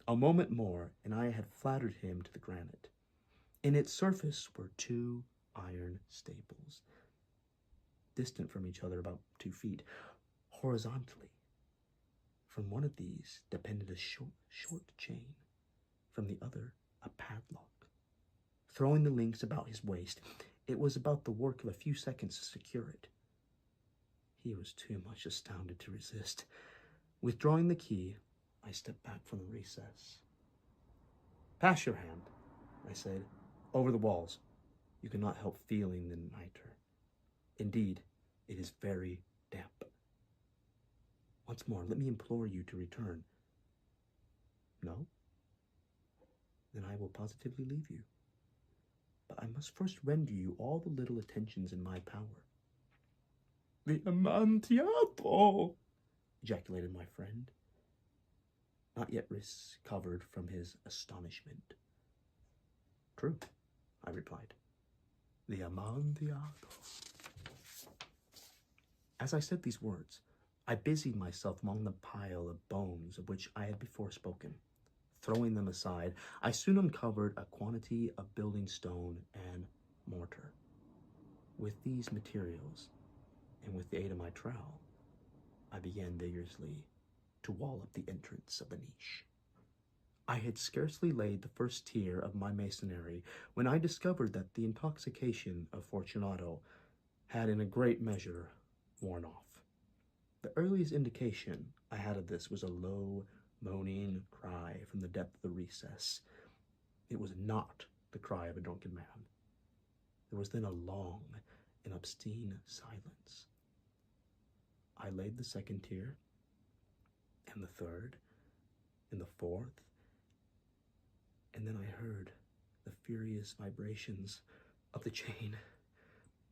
A moment more, and I had flattered him to the granite. In its surface were 2 iron staples, distant from each other about 2 feet, horizontally. From one of these depended a short chain, from the other a padlock. Throwing the links about his waist, it was about the work of a few seconds to secure it. He was too much astounded to resist. Withdrawing the key, I stepped back from the recess. "Pass your hand," I said, "over the walls. You cannot help feeling the nitre. Indeed, it is very damp. Once more, let me implore you to return." "No? Then I will positively leave you. But I must first render you all the little attentions in my power." "The Amontillado!" ejaculated my friend, not yet recovered from his astonishment. "True," I replied. "The Amontillado." As I said these words, I busied myself among the pile of bones of which I had before spoken. Throwing them aside, I soon uncovered a quantity of building stone and mortar. With these materials, and with the aid of my trowel, I began vigorously to wall up the entrance of the niche. I had scarcely laid the first tier of my masonry when I discovered that the intoxication of Fortunato had in a great measure worn off. The earliest indication I had of this was a low, moaning cry from the depth of the recess. It was not the cry of a drunken man. There was then a long and obscene silence. I laid the second tier, and the third, and the fourth, and then I heard the furious vibrations of the chain.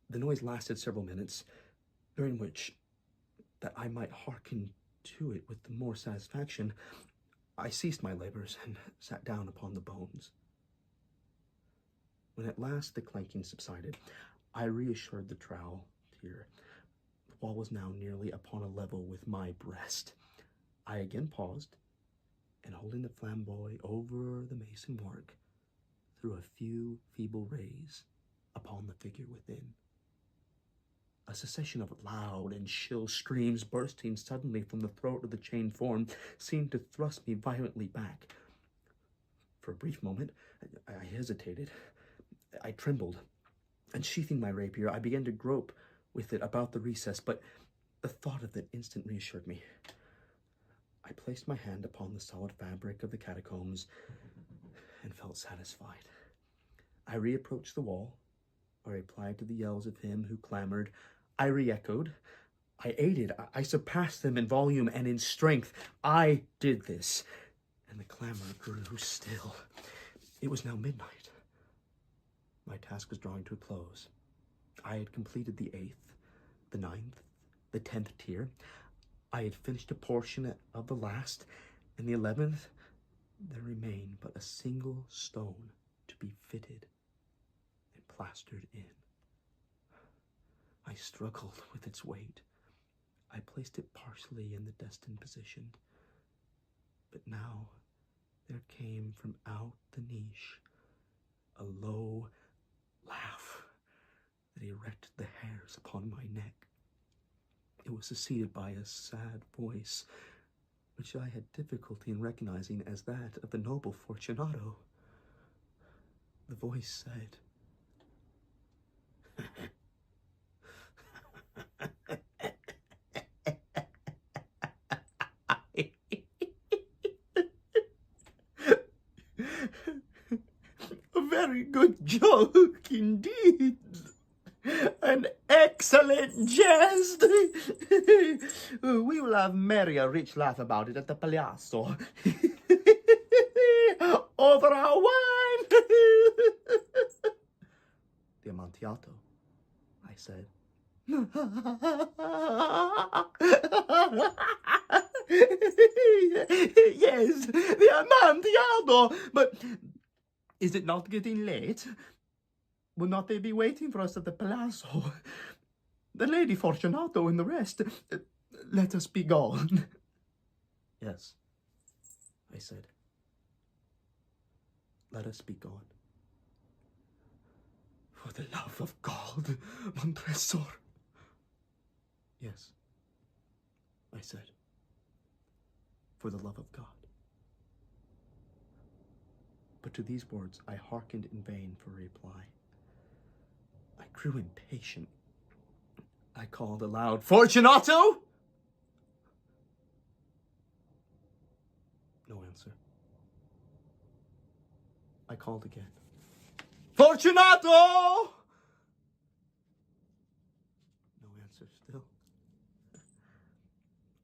The noise lasted several minutes, during which, that I might hearken to it with the more satisfaction, I ceased my labors and sat down upon the bones. When at last the clanking subsided, I reassured the trowel tier. The wall was now nearly upon a level with my breast. I again paused, and holding the flambeau over the mason work, threw a few feeble rays upon the figure within. A succession of loud and shrill screams bursting suddenly from the throat of the chained form seemed to thrust me violently back. For a brief moment, I hesitated. I trembled, and sheathing my rapier, I began to grope with it about the recess, but the thought of it instantly reassured me. I placed my hand upon the solid fabric of the catacombs and felt satisfied. I reapproached the wall. I replied to the yells of him who clamored. I re-echoed. I aided. I surpassed them in volume and in strength. I did this, and the clamor grew still. It was now midnight. My task was drawing to a close. I had completed the 8th, the 9th, the 10th tier. I had finished a portion of the last, and the 11th, there remained but a single stone to be fitted and plastered in. I struggled with its weight. I placed it partially in the destined position. But now there came from out the niche a low laugh that erected the hairs upon my neck. It was succeeded by a sad voice, which I had difficulty in recognizing as that of the noble Fortunato. The voice said, "A very good joke indeed. An excellent jest. We will have merry a rich laugh about it at the Palazzo. Over our wine." "The Amontillado," I said. "Yes, the Amontillado. But is it not getting late? Will not they be waiting for us at the Palazzo? The Lady Fortunato and the rest. Let us be gone." "Yes," I said. "Let us be gone." "For the love of God, Montresor." "Yes," I said. "For the love of God." But to these words I hearkened in vain for a reply. I grew impatient. I called aloud, "Fortunato!" No answer. I called again, "Fortunato!" No answer still.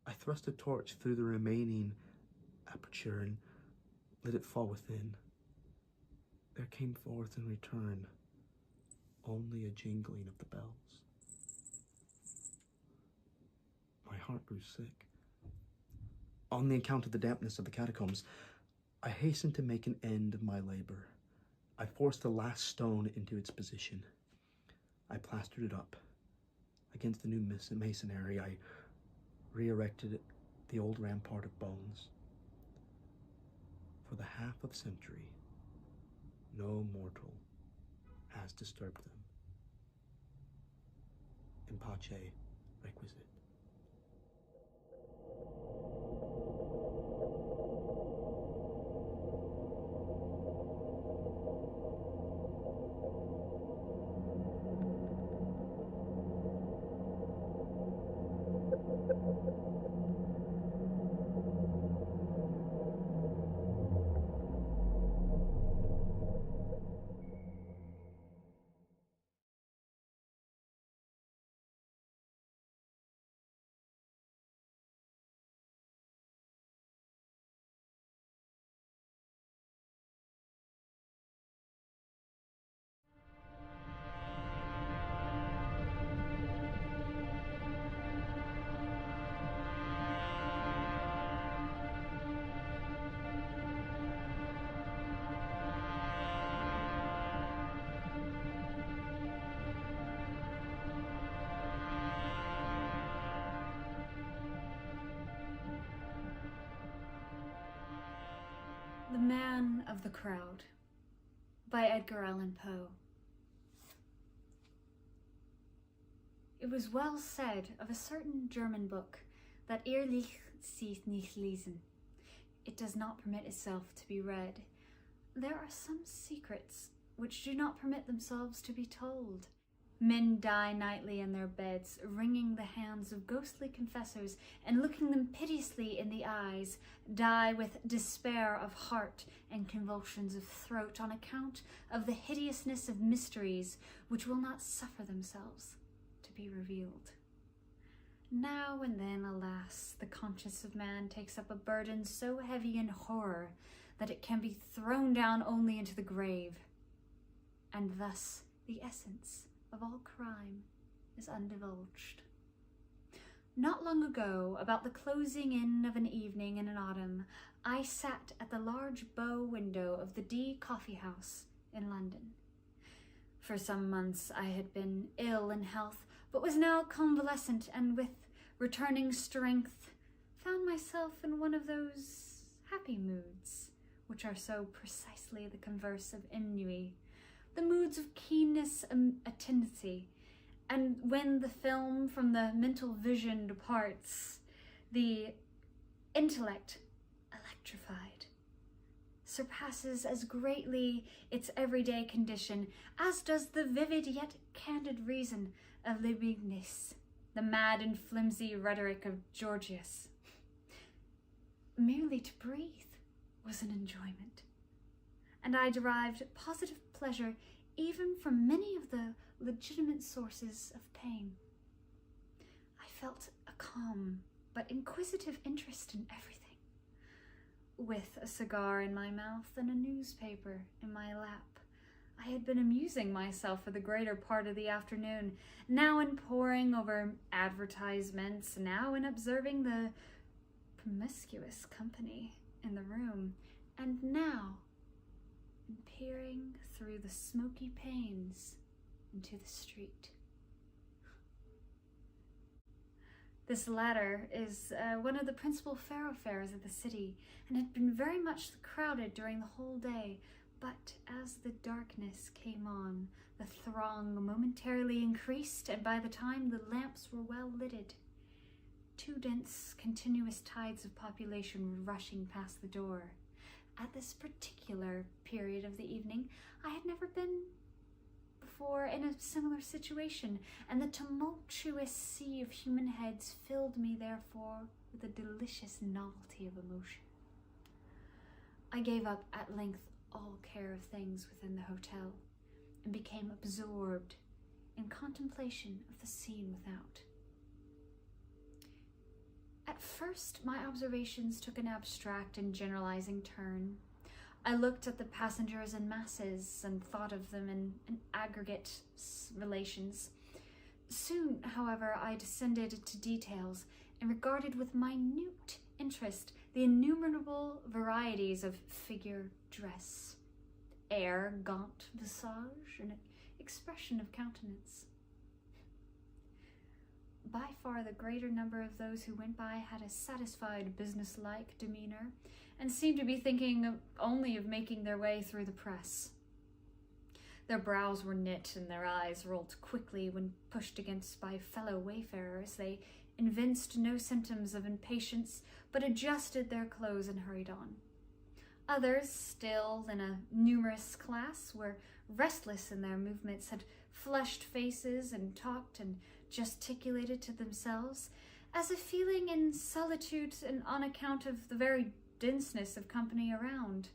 I thrust a torch through the remaining aperture and let it fall within. There came forth in return only a jingling of the bells. My heart grew sick. On the account of the dampness of the catacombs, I hastened to make an end of my labor. I forced the last stone into its position. I plastered it up. Against the new masonry, I re-erected the old rampart of bones. For the half of century, no mortal has disturbed them. In pace requisite. of the Crowd by Edgar Allan Poe. It was well said of a certain German book that ehrlich sich nicht lesen. It does not permit itself to be read. There are some secrets which do not permit themselves to be told. Men die nightly in their beds, wringing the hands of ghostly confessors and looking them piteously in the eyes, die with despair of heart and convulsions of throat on account of the hideousness of mysteries which will not suffer themselves to be revealed. Now and then, alas, the conscience of man takes up a burden so heavy in horror that it can be thrown down only into the grave, and thus the essence of all crime is undivulged. Not long ago, about the closing in of an evening in an autumn, I sat at the large bow window of the D Coffee House in London. For some months I had been ill in health, but was now convalescent, and with returning strength found myself in one of those happy moods which are so precisely the converse of ennui, the moods of keenness and attendancy, and when the film from the mental vision departs, the intellect, electrified, surpasses as greatly its everyday condition as does the vivid yet candid reason of Leibniz, the mad and flimsy rhetoric of Gorgias. Merely to breathe was an enjoyment, and I derived positive pleasure even from many of the legitimate sources of pain. I felt a calm but inquisitive interest in everything, with a cigar in my mouth and a newspaper in my lap. I had been amusing myself for the greater part of the afternoon, now in poring over advertisements, now in observing the promiscuous company in the room, and now in peering through the smoky panes into the street. This latter is one of the principal thoroughfares of the city, and had been very much crowded during the whole day, but as the darkness came on, the throng momentarily increased, and by the time the lamps were well lighted, two dense, continuous tides of population were rushing past the door. At this particular period of the evening, I had never been before in a similar situation, and the tumultuous sea of human heads filled me, therefore, with a delicious novelty of emotion. I gave up at length all care of things within the hotel, and became absorbed in contemplation of the scene without. At first, my observations took an abstract and generalizing turn. I looked at the passengers in masses and thought of them in aggregate relations. Soon, however, I descended to details and regarded with minute interest the innumerable varieties of figure, dress, air, gaunt visage, and expression of countenance. By far the greater number of those who went by had a satisfied, business-like demeanor, and seemed to be thinking only of making their way through the press. Their brows were knit and their eyes rolled quickly when pushed against by fellow wayfarers. They evinced no symptoms of impatience, but adjusted their clothes and hurried on. Others, still in a numerous class, were restless in their movements, had flushed faces, and talked and gesticulated to themselves, as if feeling in solitude and on account of the very denseness of company around.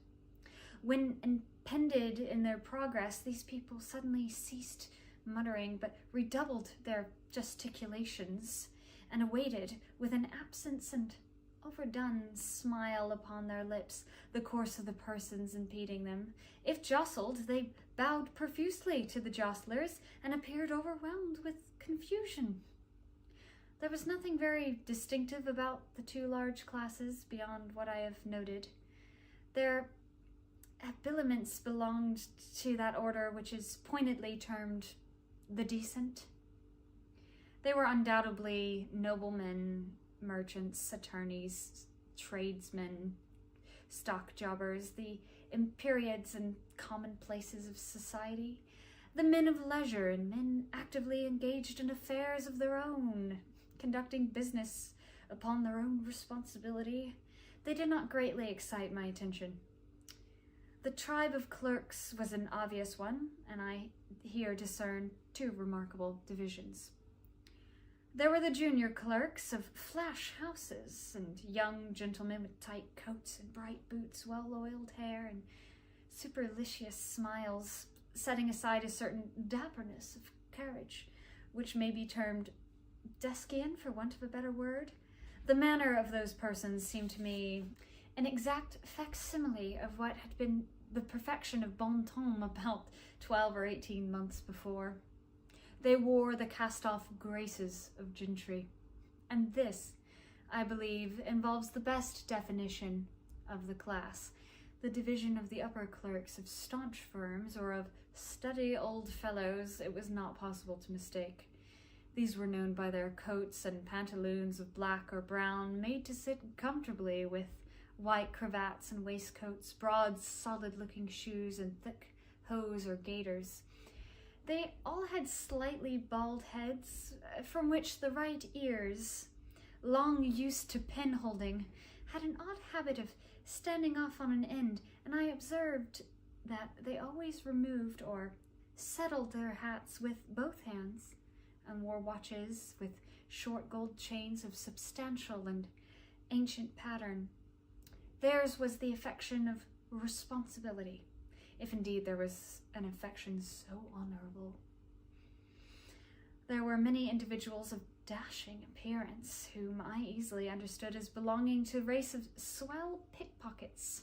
When impeded in their progress, these people suddenly ceased muttering, but redoubled their gesticulations, and awaited, with an absence and overdone smile upon their lips, the course of the persons impeding them. If jostled, they bowed profusely to the jostlers, and appeared overwhelmed with confusion. There was nothing very distinctive about the two large classes beyond what I have noted. Their habiliments belonged to that order which is pointedly termed the decent. They were undoubtedly noblemen, merchants, attorneys, tradesmen, stock jobbers, the empyreans and commonplaces of society, the men of leisure and men actively engaged in affairs of their own, conducting business upon their own responsibility, they did not greatly excite my attention. The tribe of clerks was an obvious one, and I here discern two remarkable divisions. There were the junior clerks of flash houses, and young gentlemen with tight coats and bright boots, well-oiled hair, and supercilious smiles, setting aside a certain dapperness of carriage, which may be termed Deskian, for want of a better word. The manner of those persons seemed to me an exact facsimile of what had been the perfection of bon ton about 12 or 18 months before. They wore the cast-off graces of gentry, and this, I believe, involves the best definition of the class, the division of the upper clerks of staunch firms or of steady old fellows it was not possible to mistake. These were known by their coats and pantaloons of black or brown, made to sit comfortably, with white cravats and waistcoats, broad, solid-looking shoes, and thick hose or gaiters. They all had slightly bald heads, from which the right ears, long used to pen-holding, had an odd habit of standing off on an end, and I observed that they always removed or settled their hats with both hands, and wore watches with short gold chains of substantial and ancient pattern. Theirs was the affection of responsibility, if indeed there was an affection so honorable. There were many individuals of dashing appearance, whom I easily understood as belonging to a race of swell pickpockets,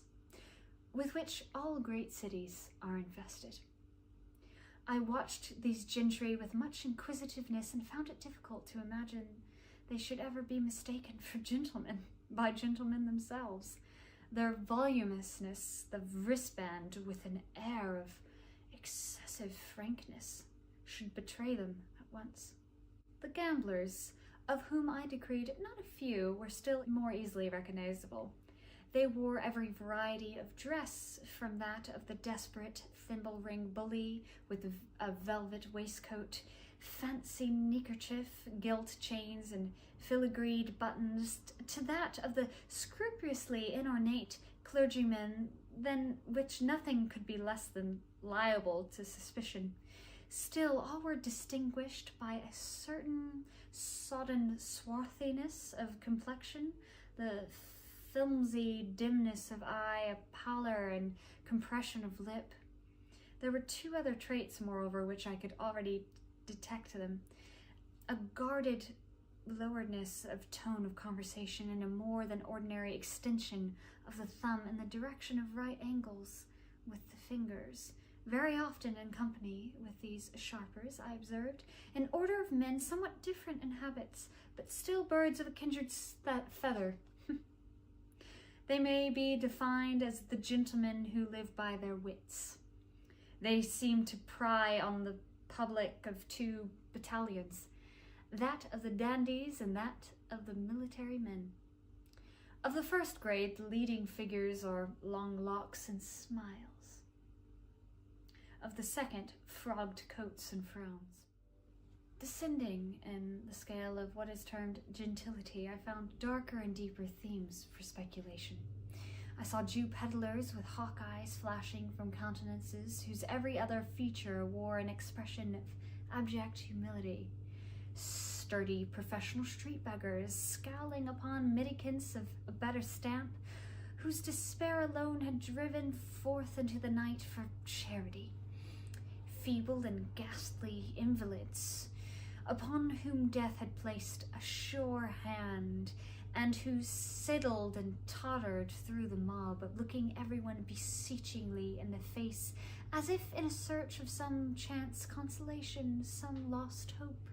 with which all great cities are infested. I watched these gentry with much inquisitiveness and found it difficult to imagine they should ever be mistaken for gentlemen by gentlemen themselves. Their voluminousness, the wristband with an air of excessive frankness, should betray them at once. The gamblers, of whom I decreed not a few, were still more easily recognizable. They wore every variety of dress, from that of the desperate thimble-ring bully with a velvet waistcoat, fancy neckerchief, gilt chains, and filigreed buttons, to that of the scrupulously inornate clergyman, than which nothing could be less than liable to suspicion. Still, all were distinguished by a certain sodden swarthiness of complexion, the filmy dimness of eye, a pallor and compression of lip. There were two other traits, moreover, which I could already detect them: a guarded loweredness of tone of conversation, and a more than ordinary extension of the thumb in the direction of right angles with the fingers. Very often in company with these sharpers, I observed an order of men somewhat different in habits, but still birds of a kindred feather. They may be defined as the gentlemen who live by their wits. They seem to pry on the public of two battalions, that of the dandies and that of the military men. Of the first grade, the leading figures are long locks and smiles. Of the second, frogged coats and frowns. Descending in the scale of what is termed gentility, I found darker and deeper themes for speculation. I saw Jew peddlers with hawk eyes flashing from countenances whose every other feature wore an expression of abject humility. Sturdy professional street beggars scowling upon mendicants of a better stamp, whose despair alone had driven forth into the night for charity. Feeble and ghastly invalids, upon whom death had placed a sure hand, and who sidled and tottered through the mob, looking everyone beseechingly in the face, as if in a search of some chance consolation, some lost hope.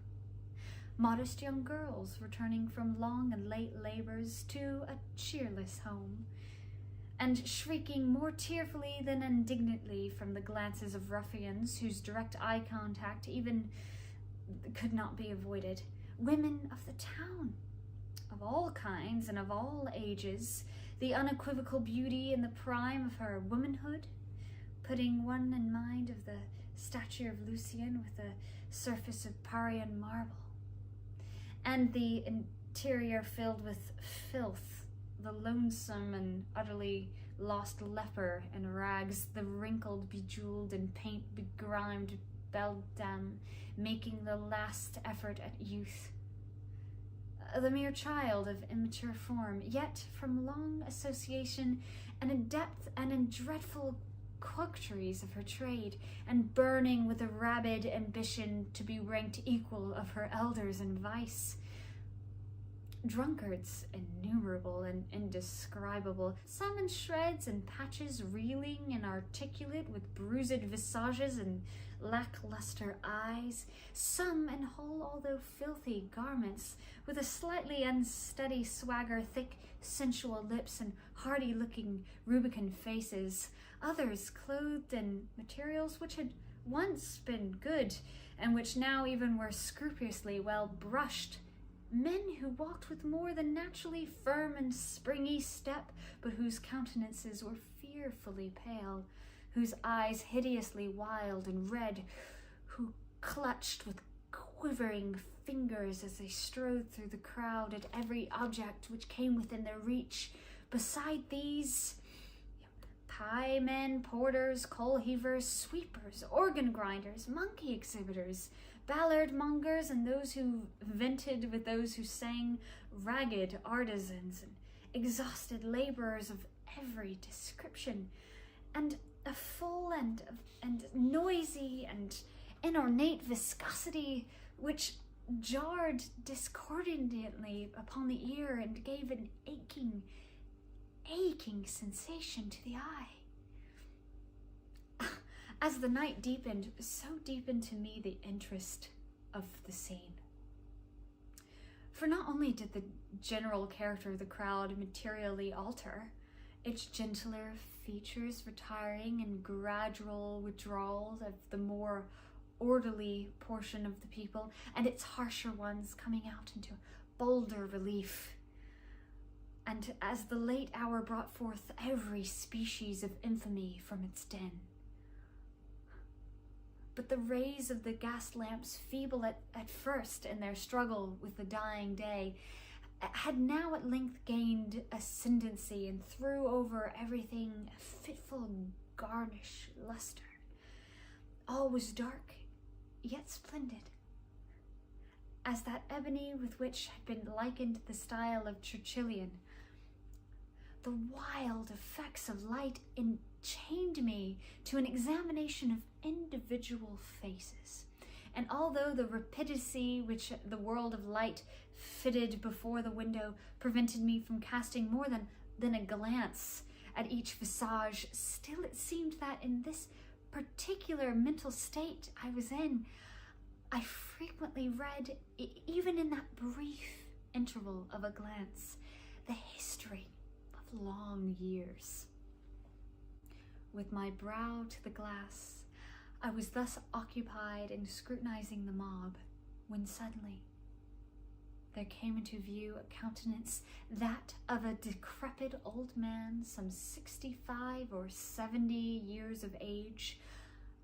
Modest young girls returning from long and late labors to a cheerless home, and shrieking more tearfully than indignantly from the glances of ruffians whose direct eye contact even could not be avoided. Women of the town, of all kinds and of all ages, the unequivocal beauty in the prime of her womanhood, putting one in mind of the stature of Lucian with the surface of Parian marble, and the interior filled with filth, the lonesome and utterly lost leper in rags, the wrinkled, bejeweled, and paint-begrimed beldam making the last effort at youth. The mere child of immature form, yet from long association and in depth and in dreadful quackeries of her trade, and burning with a rabid ambition to be ranked equal of her elders in vice. Drunkards innumerable and indescribable, some in shreds and patches, reeling and articulate, with bruised visages and lackluster eyes, some in whole although filthy garments, with a slightly unsteady swagger, thick sensual lips, and hardy-looking rubicund faces, others clothed in materials which had once been good, and which now even were scrupulously well brushed, men who walked with more than naturally firm and springy step, but whose countenances were fearfully pale, whose eyes hideously wild and red, who clutched with quivering fingers as they strode through the crowd at every object which came within their reach. Beside these, piemen, porters, coal heavers, sweepers, organ grinders, monkey exhibitors, ballad mongers, and those who vented with those who sang, ragged artisans, and exhausted laborers of every description, and a full and noisy and inornate viscosity which jarred discordantly upon the ear and gave an aching sensation to the eye. As the night deepened, so deepened to me the interest of the scene. For not only did the general character of the crowd materially alter, its gentler features retiring in gradual withdrawal of the more orderly portion of the people, and its harsher ones coming out into bolder relief. And as the late hour brought forth every species of infamy from its den. But the rays of the gas lamps, feeble at first in their struggle with the dying day, had now at length gained ascendancy and threw over everything a fitful garnish luster. All was dark, yet splendid, as that ebony with which had been likened the style of Churchillian. The wild effects of light enchained me to an examination of individual faces, and although the rapidity which the world of light fitted before the window prevented me from casting more than a glance at each visage, still it seemed that in this particular mental state I was in, I frequently read, even in that brief interval of a glance, the history of long years. With my brow to the glass, I was thus occupied in scrutinizing the mob, when suddenly there came into view a countenance, that of a decrepit old man, some 65 or 70 years of age,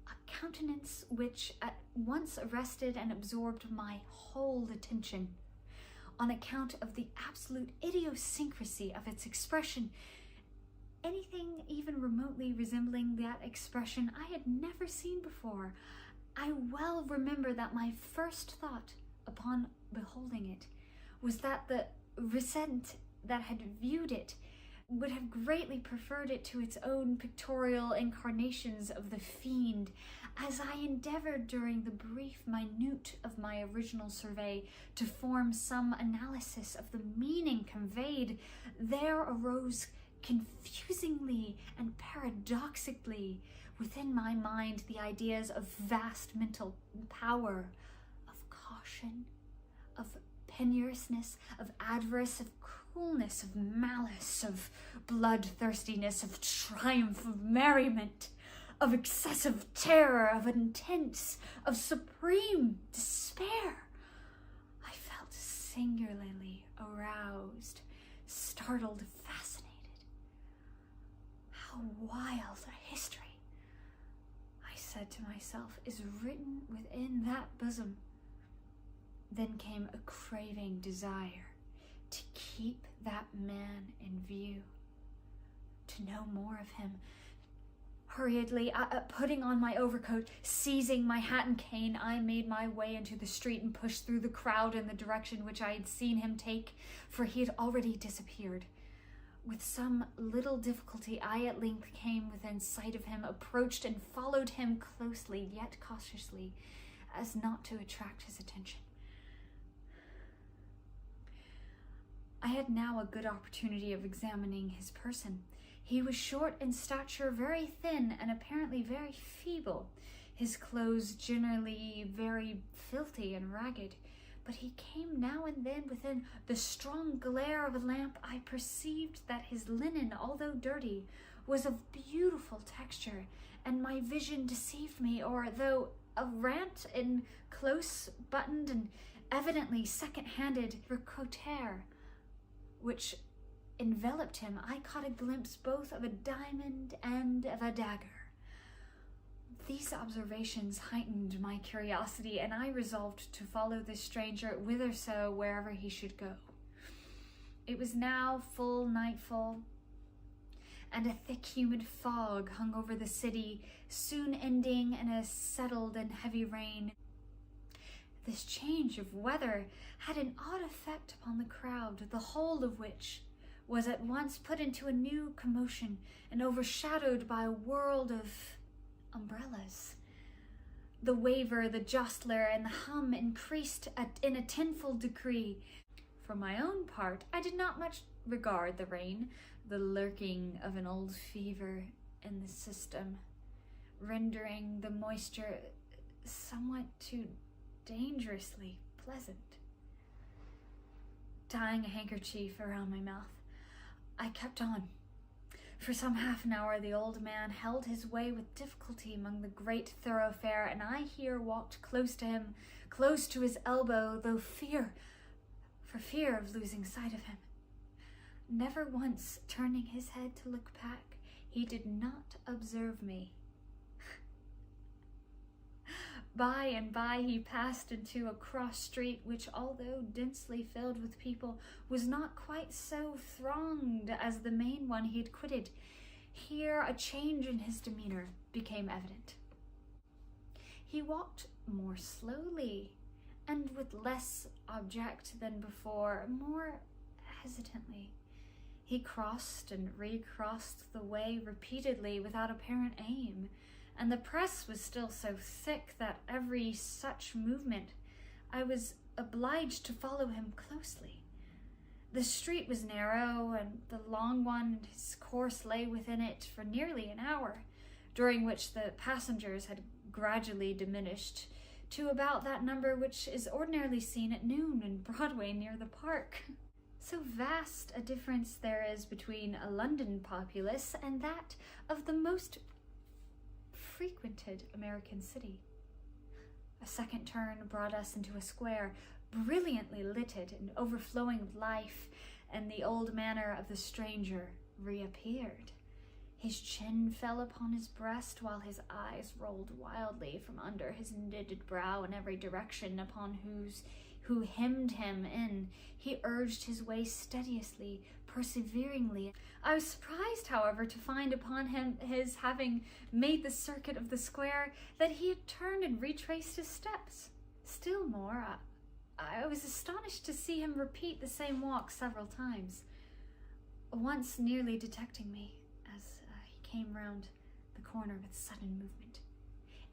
a countenance which at once arrested and absorbed my whole attention, on account of the absolute idiosyncrasy of its expression. Anything even remotely resembling that expression I had never seen before. I well remember that my first thought upon beholding it was that the recent that had viewed it would have greatly preferred it to its own pictorial incarnations of the fiend. As I endeavored during the brief minute of my original survey to form some analysis of the meaning conveyed, there arose confusingly and paradoxically within my mind the ideas of vast mental power, of caution, of penuriousness, of avarice, of coolness, of malice, of bloodthirstiness, of triumph, of merriment, of excessive terror, of intense, of supreme despair. I felt singularly aroused, startled, fascinated. How wild a history, I said to myself, is written within that bosom. Then came a craving desire to keep that man in view, to know more of him. Hurriedly, putting on my overcoat, seizing my hat and cane, I made my way into the street and pushed through the crowd in the direction which I had seen him take, for he had already disappeared. With some little difficulty, I at length came within sight of him, approached and followed him closely, yet cautiously, as not to attract his attention. I had now a good opportunity of examining his person. He was short in stature, very thin, and apparently very feeble, his clothes generally very filthy and ragged. But he came now and then within the strong glare of a lamp. I perceived that his linen, although dirty, was of beautiful texture, and my vision deceived me, or though a rant in close-buttoned and evidently second-handed ricotiere, which enveloped him, I caught a glimpse both of a diamond and of a dagger. These observations heightened my curiosity, and I resolved to follow this stranger whitherso, wherever he should go. It was now full nightfall, and a thick humid fog hung over the city, soon ending in a settled and heavy rain. This change of weather had an odd effect upon the crowd, the whole of which was at once put into a new commotion and overshadowed by a world of umbrellas. The waver, the jostler, and the hum increased in a tenfold degree. For my own part, I did not much regard the rain, the lurking of an old fever in the system, rendering the moisture somewhat too dangerously pleasant. Tying a handkerchief around my mouth, I kept on. For some half an hour the old man held his way with difficulty among the great thoroughfare, and I here walked close to him, close to his elbow, though for fear of losing sight of him. Never once turning his head to look back, he did not observe me. By and by he passed into a cross street which, although densely filled with people, was not quite so thronged as the main one he had quitted. Here a change in his demeanor became evident. He walked more slowly, and with less object than before, more hesitantly. He crossed and recrossed the way repeatedly without apparent aim, and the press was still so thick that every such movement I was obliged to follow him closely. The street was narrow, and the long one, and his course lay within it for nearly an hour, during which the passengers had gradually diminished to about that number which is ordinarily seen at noon in Broadway near the park. So vast a difference there is between a London populace and that of the most frequented American city. A second turn brought us into a square, brilliantly lighted and overflowing with life, and the old manner of the stranger reappeared. His chin fell upon his breast, while his eyes rolled wildly from under his knitted brow in every direction, upon who hemmed him in. He urged his way steadiously, perseveringly. I was surprised, however, to find upon his having made the circuit of the square, that he had turned and retraced his steps. Still more, I was astonished to see him repeat the same walk several times, once nearly detecting me as he came round the corner with sudden movement.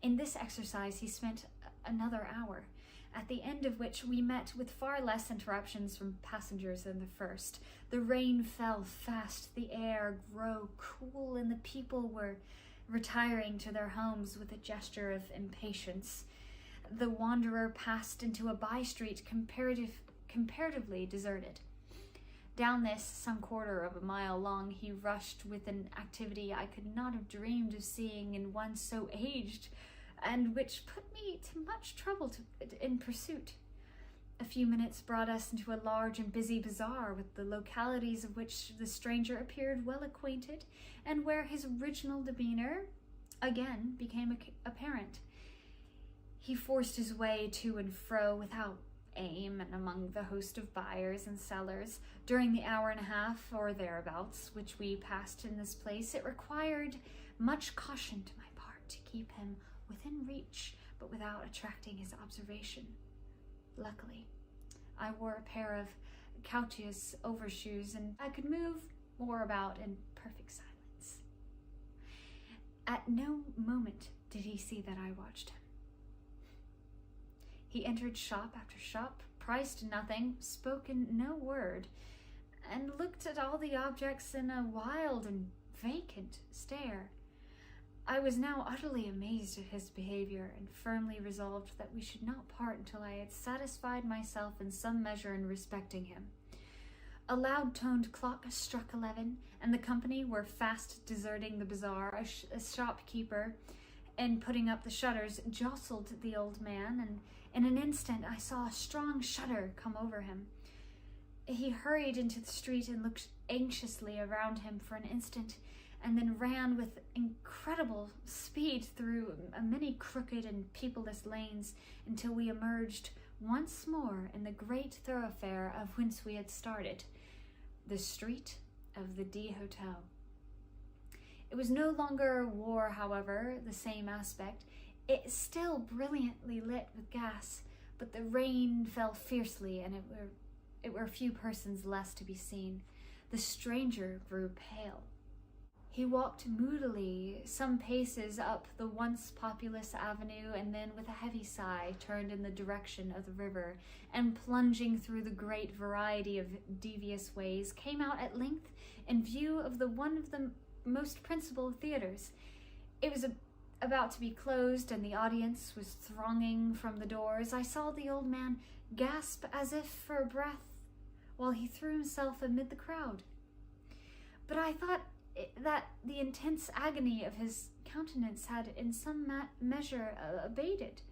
In this exercise he spent another hour, at the end of which we met with far less interruptions from passengers than the first. The rain fell fast, the air grew cool, and the people were retiring to their homes with a gesture of impatience. The wanderer passed into a by-street comparatively deserted. Down this, some quarter of a mile long, he rushed with an activity I could not have dreamed of seeing in one so aged, and which put me to much trouble in pursuit. A few minutes brought us into a large and busy bazaar with the localities of which the stranger appeared well acquainted, and where his original demeanor again became apparent. He forced his way to and fro without aim and among the host of buyers and sellers. During the hour and a half or thereabouts which we passed in this place, it required much caution to my part to keep him within reach, but without attracting his observation. Luckily, I wore a pair of courteous overshoes, and I could move or about in perfect silence. At no moment did he see that I watched him. He entered shop after shop, priced nothing, spoke no word, and looked at all the objects in a wild and vacant stare. I was now utterly amazed at his behavior, and firmly resolved that we should not part until I had satisfied myself in some measure in respecting him. A loud-toned clock struck 11, and the company were fast deserting the bazaar. A shopkeeper, in putting up the shutters, jostled the old man, and in an instant I saw a strong shudder come over him. He hurried into the street and looked anxiously around him for an instant, and then ran with incredible speed through many crooked and peopleless lanes until we emerged once more in the great thoroughfare of whence we had started, the street of the D Hotel. It was no longer wore, however, the same aspect. It still brilliantly lit with gas, but the rain fell fiercely, and it were few persons less to be seen. The stranger grew pale. He walked moodily some paces up the once populous avenue, and then with a heavy sigh turned in the direction of the river, and plunging through the great variety of devious ways, came out at length in view of one of the most principal theatres. It was about to be closed, and the audience was thronging from the doors. I saw the old man gasp as if for breath while he threw himself amid the crowd. But I thought that the intense agony of his countenance had in some measure abated.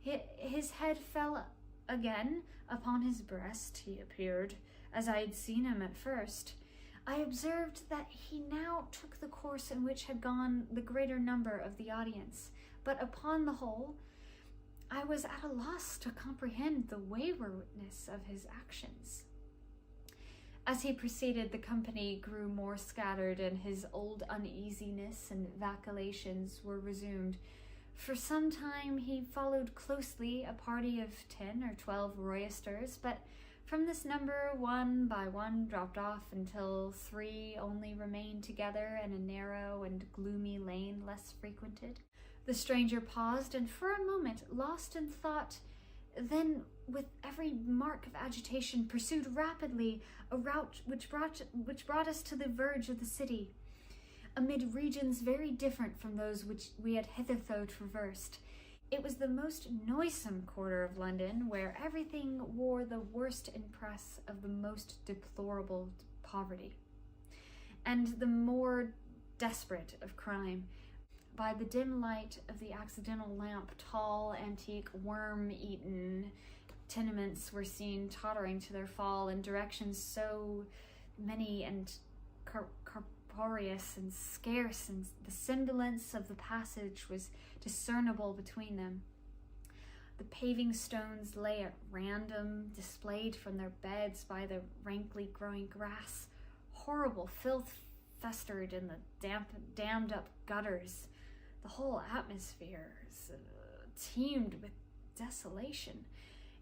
His head fell again upon his breast. He appeared as I had seen him at first. I observed that he now took the course in which had gone the greater number of the audience, but upon the whole, I was at a loss to comprehend the waywardness of his actions. As he proceeded, the company grew more scattered, and his old uneasiness and vacillations were resumed. For some time he followed closely a party of 10 or 12 roysters, but from this number one by one dropped off until 3 only remained together in a narrow and gloomy lane less frequented. The stranger paused, and for a moment lost in thought, then with every mark of agitation pursued rapidly a route which brought us to the verge of the city, amid regions very different from those which we had hitherto traversed. It was the most noisome quarter of London, where everything wore the worst impress of the most deplorable poverty, and the more desperate of crime. By the dim light of the accidental lamp, tall, antique, worm-eaten tenements were seen tottering to their fall in directions so many and corporeous and scarce, and the semblance of the passage was discernible between them. The paving stones lay at random, displayed from their beds by the rankly growing grass. Horrible filth festered in the dammed up gutters. The whole atmosphere teemed with desolation.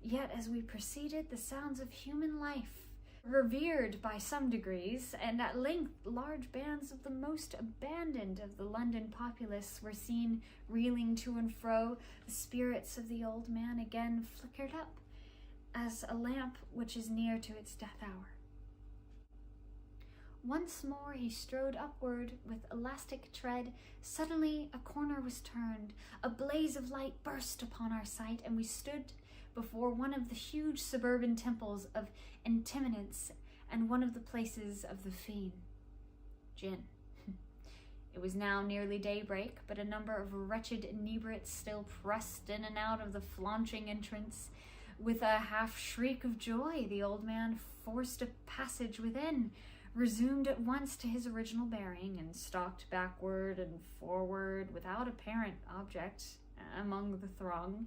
Yet as we proceeded, the sounds of human life, revered by some degrees, and at length large bands of the most abandoned of the London populace were seen reeling to and fro. The spirits of the old man again flickered up, as a lamp which is near to its death hour. Once more he strode upward with elastic tread. Suddenly a corner was turned, a blaze of light burst upon our sight, and we stood before one of the huge suburban temples of Intimidance and one of the places of the fiend, Gin. It was now nearly daybreak, but a number of wretched inebriates still pressed in and out of the flaunching entrance. With a half-shriek of joy, the old man forced a passage within, resumed at once to his original bearing, and stalked backward and forward without apparent object among the throng.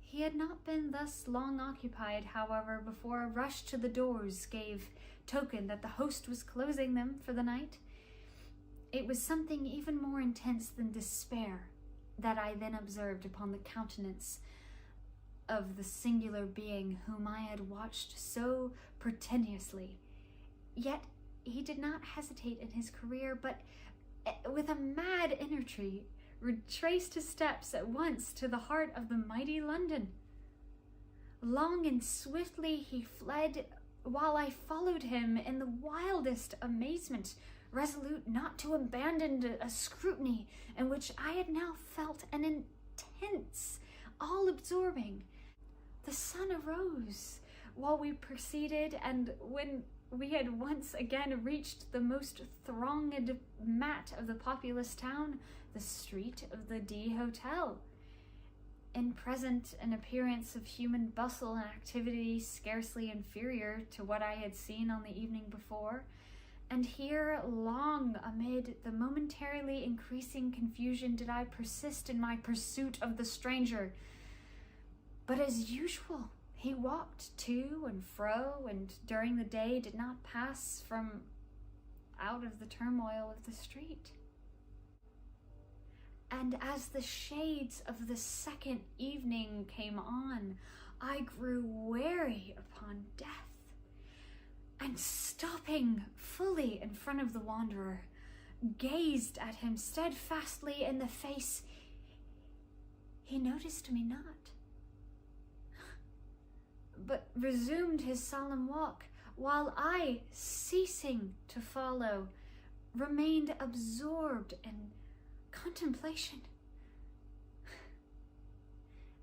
He had not been thus long occupied, however, before a rush to the doors gave token that the host was closing them for the night. It was something even more intense than despair that I then observed upon the countenance of the singular being whom I had watched so pretentiously. Yet he did not hesitate in his career, but with a mad energy retraced his steps at once to the heart of the mighty London. Long and swiftly he fled, while I followed him in the wildest amazement, resolute not to abandon a scrutiny in which I had now felt an intense, all-absorbing. The sun arose while we proceeded, and when we had once again reached the most thronged mat of the populous town, the street of the D Hotel, in present an appearance of human bustle and activity scarcely inferior to what I had seen on the evening before, and here long amid the momentarily increasing confusion did I persist in my pursuit of the stranger. But as usual, he walked to and fro, and during the day did not pass from out of the turmoil of the street. And as the shades of the second evening came on, I grew wary upon death, and stopping fully in front of the wanderer, gazed at him steadfastly in the face. He noticed me not, but resumed his solemn walk, while I, ceasing to follow, remained absorbed in contemplation.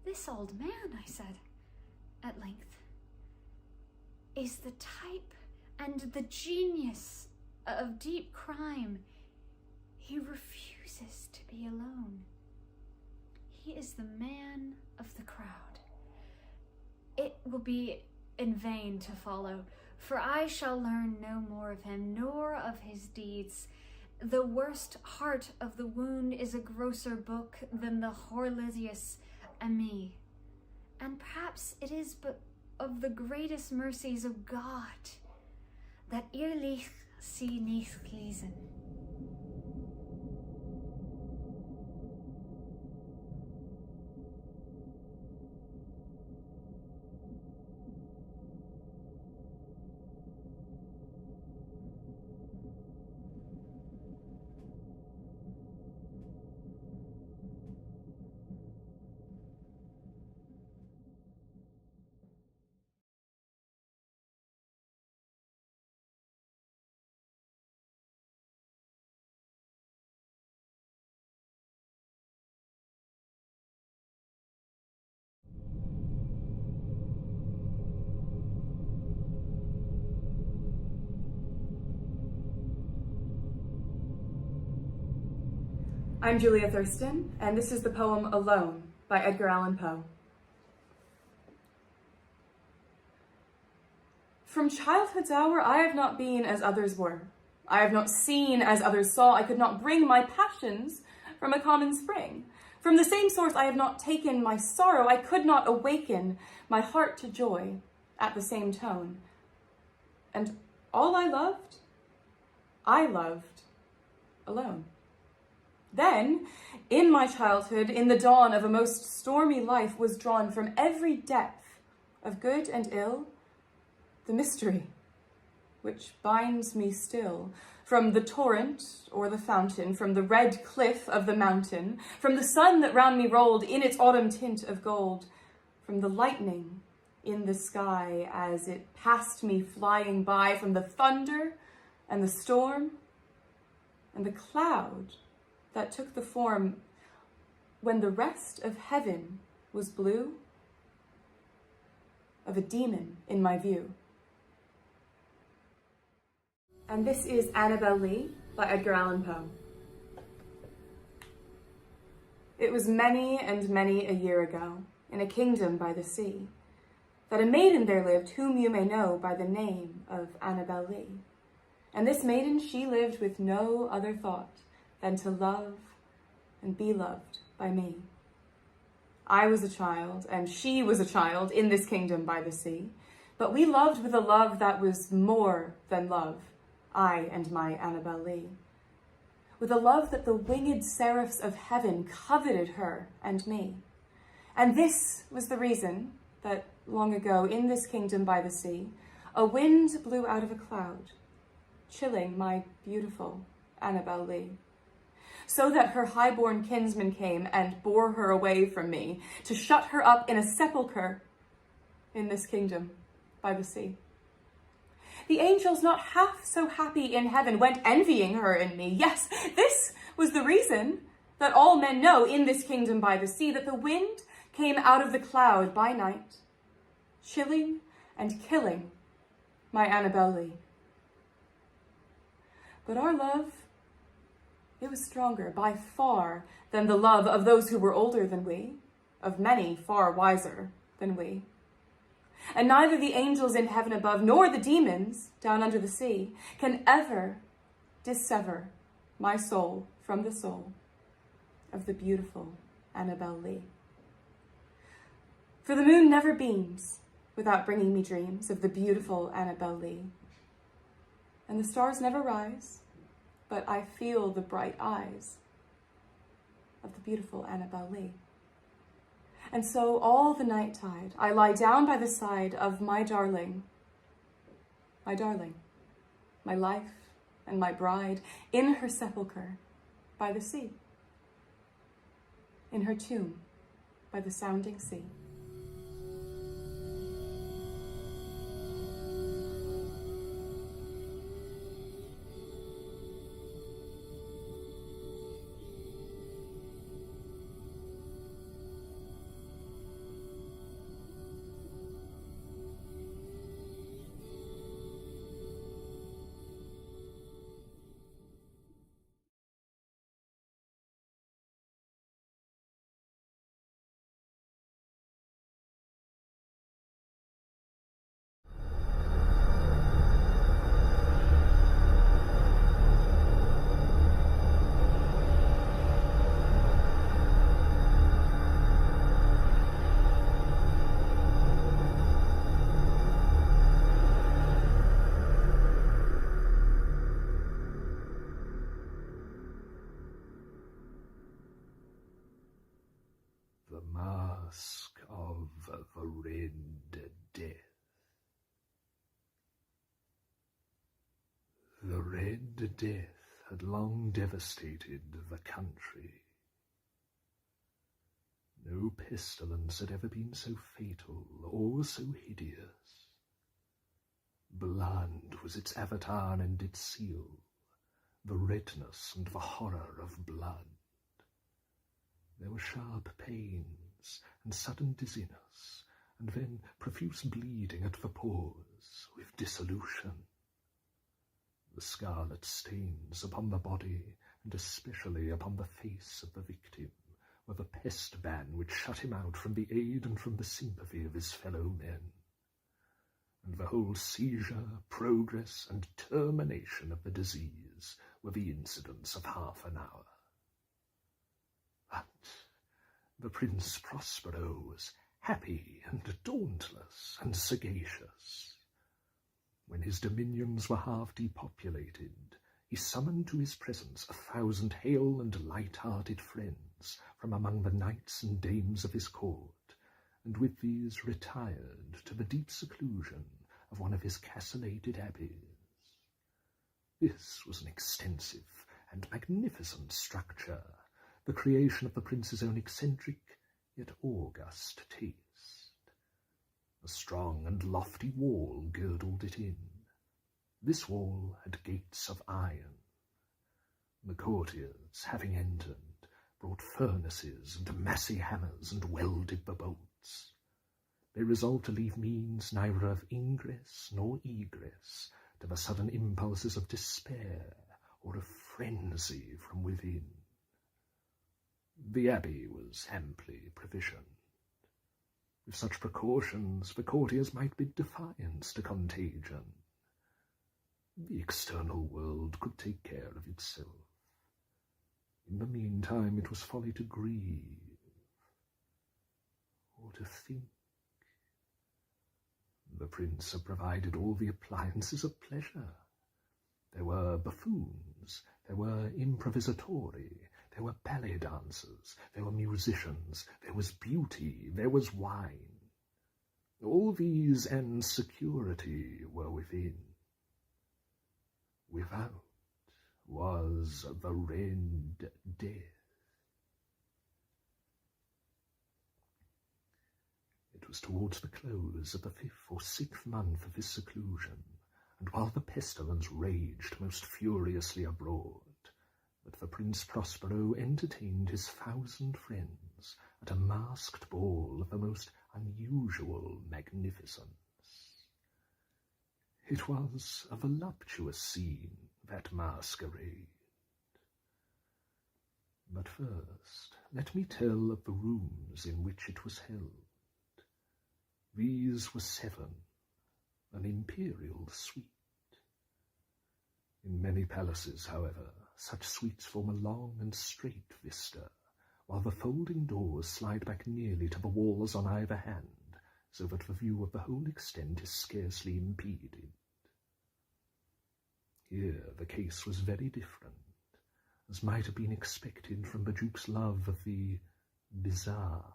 "This old man," I said at length, "is the type and the genius of deep crime. He refuses to be alone. He is the man of the crowd. It will be in vain to follow, for I shall learn no more of him, nor of his deeds. The worst heart of the wound is a grosser book than the Horlesius Amias, and perhaps it is but of the greatest mercies of God that ehrlich sie nicht lesen." I'm Julia Thurston, and this is the poem Alone by Edgar Allan Poe. From childhood's hour I have not been as others were. I have not seen as others saw. I could not bring my passions from a common spring. From the same source I have not taken my sorrow. I could not awaken my heart to joy at the same tone. And all I loved alone. Then, in my childhood, in the dawn of a most stormy life, was drawn from every depth of good and ill the mystery which binds me still, from the torrent or the fountain, from the red cliff of the mountain, from the sun that round me rolled in its autumn tint of gold, from the lightning in the sky as it passed me flying by, from the thunder and the storm and the cloud that took the form when the rest of heaven was blue, of a demon in my view. And this is Annabel Lee by Edgar Allan Poe. It was many and many a year ago, in a kingdom by the sea, that a maiden there lived whom you may know by the name of Annabel Lee. And this maiden, she lived with no other thought than to love and be loved by me. I was a child, and she was a child in this kingdom by the sea, but we loved with a love that was more than love, I and my Annabel Lee. With a love that the winged seraphs of heaven coveted her and me. And this was the reason that long ago in this kingdom by the sea, a wind blew out of a cloud, chilling my beautiful Annabel Lee, so that her high-born kinsman came and bore her away from me to shut her up in a sepulchre in this kingdom by the sea. The angels, not half so happy in heaven, went envying her and me. Yes, this was the reason that all men know in this kingdom by the sea, that the wind came out of the cloud by night, chilling and killing my Annabel Lee. But our love, it was stronger by far than the love of those who were older than we, of many far wiser than we. And neither the angels in heaven above nor the demons down under the sea can ever dissever my soul from the soul of the beautiful Annabel Lee. For the moon never beams without bringing me dreams of the beautiful Annabel Lee. And the stars never rise, but I feel the bright eyes of the beautiful Annabel Lee. And so all the night tide, I lie down by the side of my darling, my life and my bride, in her sepulchre by the sea, in her tomb by the sounding sea. The Masque of the Red Death. The Red Death had long devastated the country. No pestilence had ever been so fatal or so hideous. Blood was its avatar and its seal, the redness and the horror of blood. There were sharp pains and sudden dizziness, and then profuse bleeding at the pores with dissolution. The scarlet stains upon the body, and especially upon the face of the victim, were the pest ban which shut him out from the aid and from the sympathy of his fellow men. And the whole seizure, progress, and termination of the disease were the incidents of half an hour. But the Prince Prospero was happy and dauntless and sagacious. When his dominions were half depopulated, he summoned to his presence 1,000 hale and light-hearted friends from among the knights and dames of his court, and with these retired to the deep seclusion of one of his castellated abbeys. This was an extensive and magnificent structure, the creation of the prince's own eccentric yet august taste. A strong and lofty wall girdled it in. This wall had gates of iron. The courtiers, having entered, brought furnaces and massy hammers and welded the bolts. They resolved to leave means neither of ingress nor egress to the sudden impulses of despair or of frenzy from within. The abbey was amply provisioned. With such precautions, the courtiers might bid defiance to contagion. The external world could take care of itself. In the meantime, it was folly to grieve, or to think. The prince had provided all the appliances of pleasure. There were buffoons, there were improvisatori, there were ballet dancers, there were musicians, there was beauty, there was wine. All these and security were within. Without was the red death. It was towards the close of the 5th or 6th month of his seclusion, and while the pestilence raged most furiously abroad, that the Prince Prospero entertained his 1,000 friends at a masked ball of the most unusual magnificence. It was a voluptuous scene, that masquerade. But first, let me tell of the rooms in which it was held. These were 7, an imperial suite. In many palaces, however, such suites form a long and straight vista, while the folding doors slide back nearly to the walls on either hand, so that the view of the whole extent is scarcely impeded. Here the case was very different, as might have been expected from the Duke's love of the bizarre.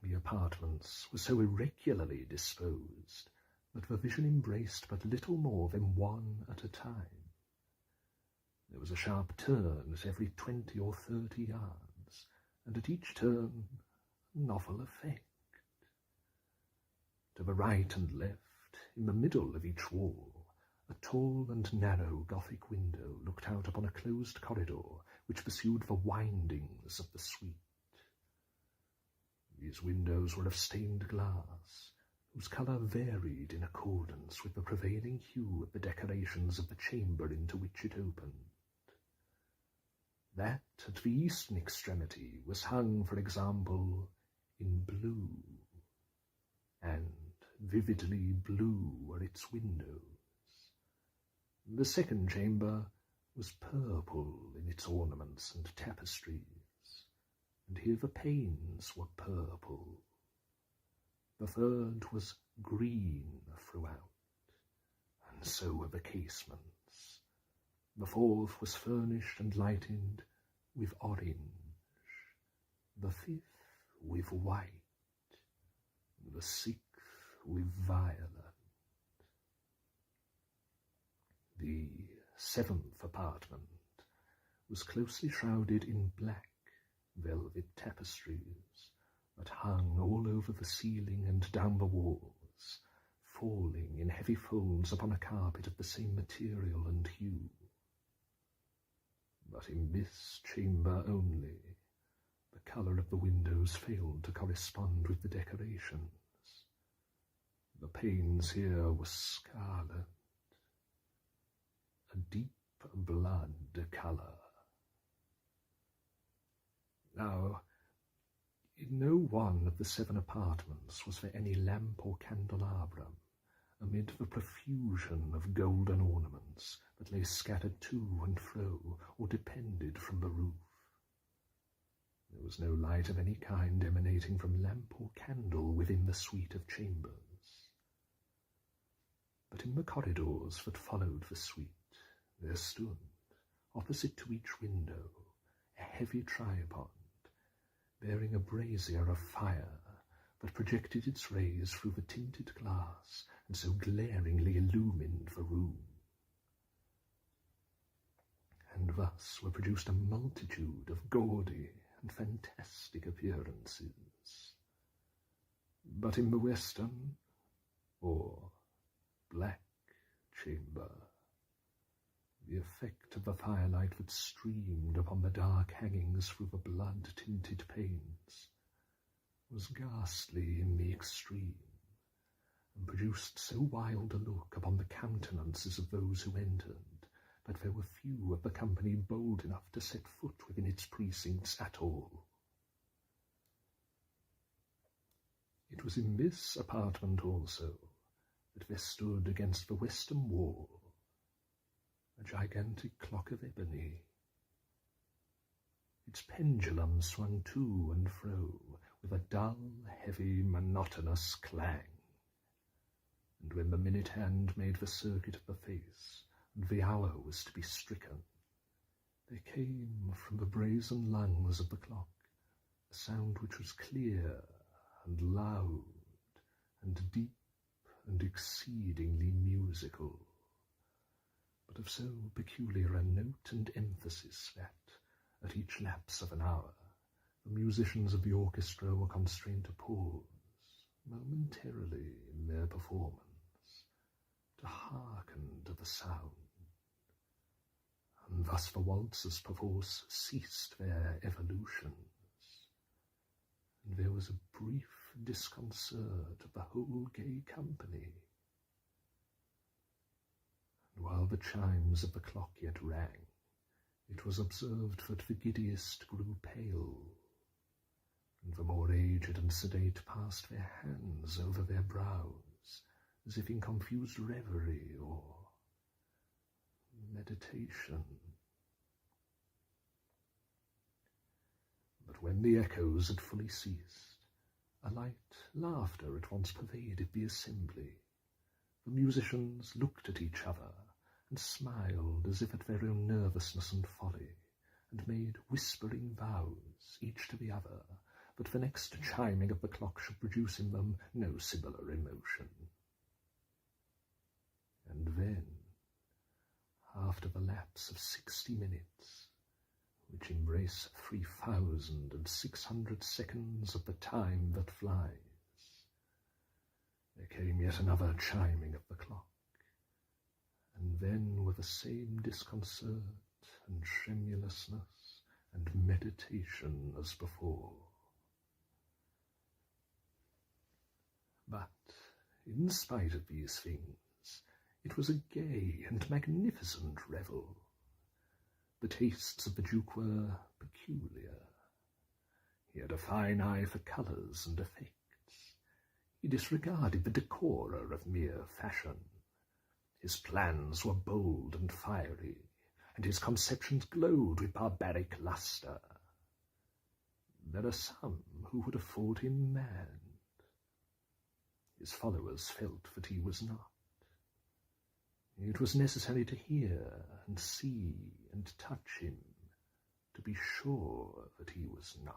The apartments were so irregularly disposed that the vision embraced but little more than one at a time. There was a sharp turn at every 20 or 30 yards, and at each turn a novel effect. To the right and left, in the middle of each wall, a tall and narrow Gothic window looked out upon a closed corridor which pursued the windings of the suite. These windows were of stained glass, whose colour varied in accordance with the prevailing hue of the decorations of the chamber into which it opened. That at the eastern extremity was hung, for example, in blue, and vividly blue were its windows. The second chamber was purple in its ornaments and tapestries, and here the panes were purple. The third was green throughout, and so were the casements. The fourth was furnished and lighted with orange, the 5th with white, the 6th with violet. The 7th apartment was closely shrouded in black velvet tapestries that hung all over the ceiling and down the walls, falling in heavy folds upon a carpet of the same material and hue. But in this chamber only, the colour of the windows failed to correspond with the decorations. The panes here were scarlet, a deep blood colour. Now, in no one of the 7 apartments was there any lamp or candelabrum, amid the profusion of golden ornaments that lay scattered to and fro or depended from the roof. There was no light of any kind emanating from lamp or candle within the suite of chambers. But in the corridors that followed the suite, there stood, opposite to each window, a heavy tripod, bearing a brazier of fire that projected its rays through the tinted glass and so glaringly illumined the room. And thus were produced a multitude of gaudy and fantastic appearances. But in the western, or black chamber, the effect of the firelight that streamed upon the dark hangings through the blood-tinted panes was ghastly in the extreme, and produced so wild a look upon the countenances of those who entered, that there were few of the company bold enough to set foot within its precincts at all. It was in this apartment also that there stood against the western wall a gigantic clock of ebony. Its pendulum swung to and fro with a dull, heavy, monotonous clang. And when the minute hand made the circuit of the face, and the hour was to be stricken, there came from the brazen lungs of the clock a sound which was clear and loud and deep and exceedingly musical, but of so peculiar a note and emphasis that, at each lapse of an hour, the musicians of the orchestra were constrained to pause momentarily in their performance, to hearken to the sound. And thus the waltzes perforce ceased their evolutions, and there was a brief disconcert of the whole gay company. And while the chimes of the clock yet rang, it was observed that the giddiest grew pale, and the more aged and sedate passed their hands over their brows, as if in confused reverie or meditation. But when the echoes had fully ceased, a light laughter at once pervaded the assembly. The musicians looked at each other and smiled as if at their own nervousness and folly, and made whispering vows, each to the other, that the next chiming of the clock should produce in them no similar emotion. And then, after the lapse of 60 minutes, which embrace 3,600 seconds of the time that flies, there came yet another chiming of the clock, and then with the same disconcert and tremulousness and meditation as before. But, in spite of these things, it was a gay and magnificent revel. The tastes of the Duke were peculiar. He had a fine eye for colours and effects. He disregarded the decorum of mere fashion. His plans were bold and fiery, and his conceptions glowed with barbaric lustre. There are some who would have thought him mad. His followers felt that he was not. It was necessary to hear and see and touch him to be sure that he was not.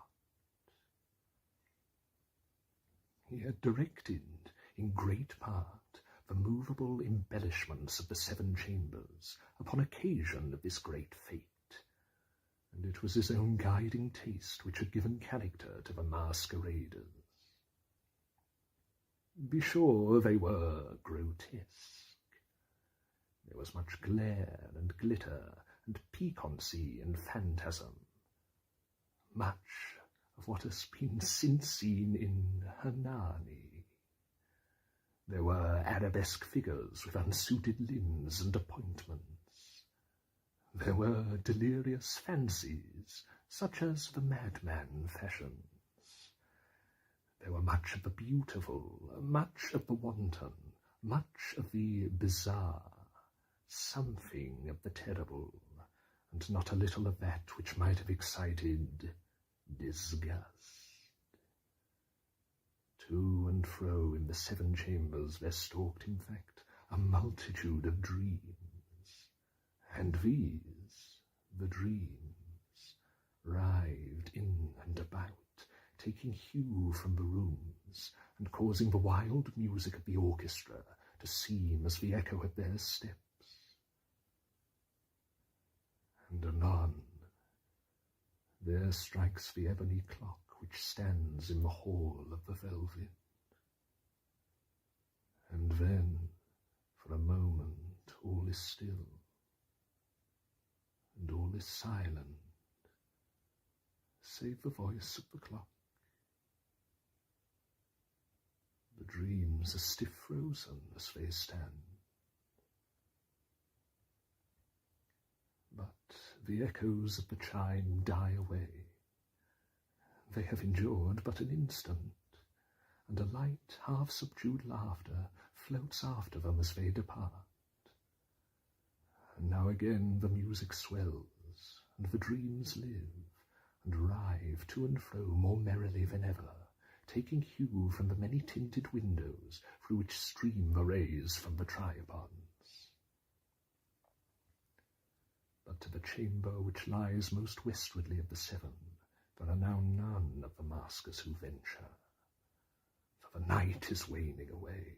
He had directed, in great part, the movable embellishments of the 7 chambers upon occasion of this great fete, and it was his own guiding taste which had given character to the masqueraders. Be sure they were grotesque. There was much glare and glitter and piquancy and phantasm, much of what has been since seen in Hernani. There were arabesque figures with unsuited limbs and appointments. There were delirious fancies, such as the madman fashions. There were much of the beautiful, much of the wanton, much of the bizarre, something of the terrible, and not a little of that which might have excited disgust. To and fro in the 7 chambers there stalked, in fact, a multitude of dreams, and these, the dreams, writhed in and about, taking hue from the rooms, and causing the wild music of the orchestra to seem as the echo of their steps. And anon, there strikes the ebony clock which stands in the hall of the velvet. And then, for a moment, all is still, and all is silent, save the voice of the clock. The dreams are stiff frozen as they stand. But the echoes of the chime die away. They have endured but an instant, and a light, half-subdued laughter floats after them as they depart. And now again the music swells, and the dreams live, and rive to and fro more merrily than ever, taking hue from the many-tinted windows through which stream the rays from the tripods. But to the chamber which lies most westwardly of the seven, there are now none of the maskers who venture. For the night is waning away,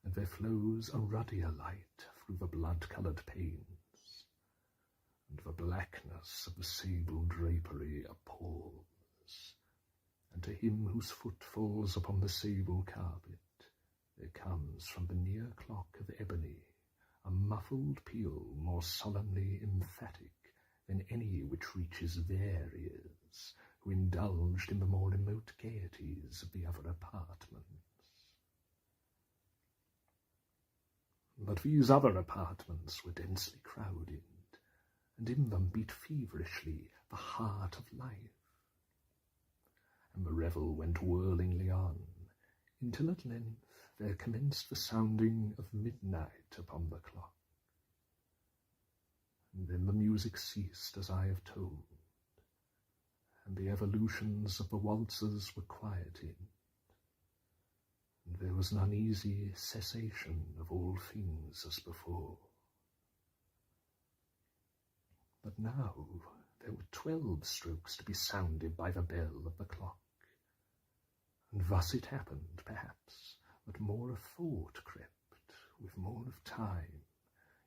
and there flows a ruddier light through the blood-coloured panes, and the blackness of the sable drapery appalls, and to him whose foot falls upon the sable carpet, there comes from the near clock of ebony a muffled peal more solemnly emphatic than any which reaches their ears, who indulged in the more remote gaieties of the other apartments. But these other apartments were densely crowded, and in them beat feverishly the heart of life. And the revel went whirlingly on, until at length there commenced the sounding of midnight upon the clock. And then the music ceased as I have told, and the evolutions of the waltzers were quieted, and there was an uneasy cessation of all things as before. But now there were 12 strokes to be sounded by the bell of the clock, and thus it happened, perhaps, that more of thought crept, with more of time,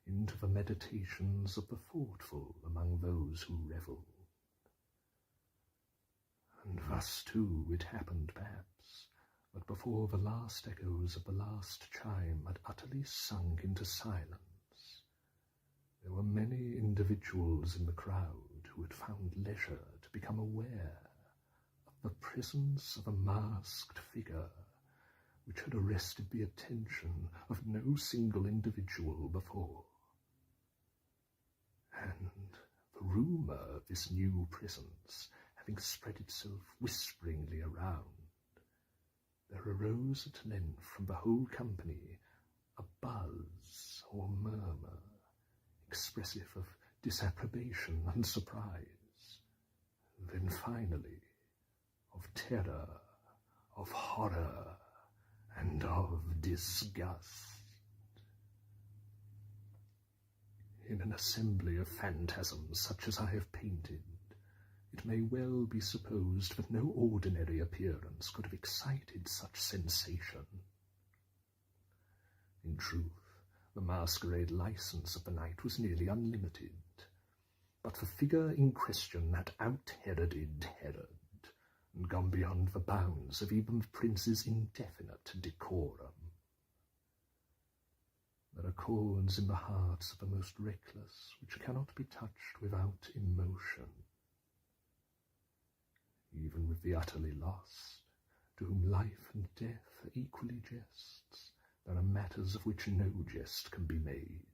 into the meditations of the thoughtful among those who revelled. And thus, too, it happened, perhaps, that before the last echoes of the last chime had utterly sunk into silence, there were many individuals in the crowd who had found leisure to become aware of the presence of a masked figure which had arrested the attention of no single individual before. And the rumour of this new presence having spread itself whisperingly around, there arose at length from the whole company a buzz or murmur, expressive of disapprobation and surprise, then finally of terror, of horror, and of disgust. In an assembly of phantasms such as I have painted, it may well be supposed that no ordinary appearance could have excited such sensation. In truth, the masquerade license of the night was nearly unlimited, but the figure in question had out-Heroded Herod, and gone beyond the bounds of even the prince's indefinite decorum. There are chords in the hearts of the most reckless which cannot be touched without emotion. Even with the utterly lost, to whom life and death are equally jests, there are matters of which no jest can be made.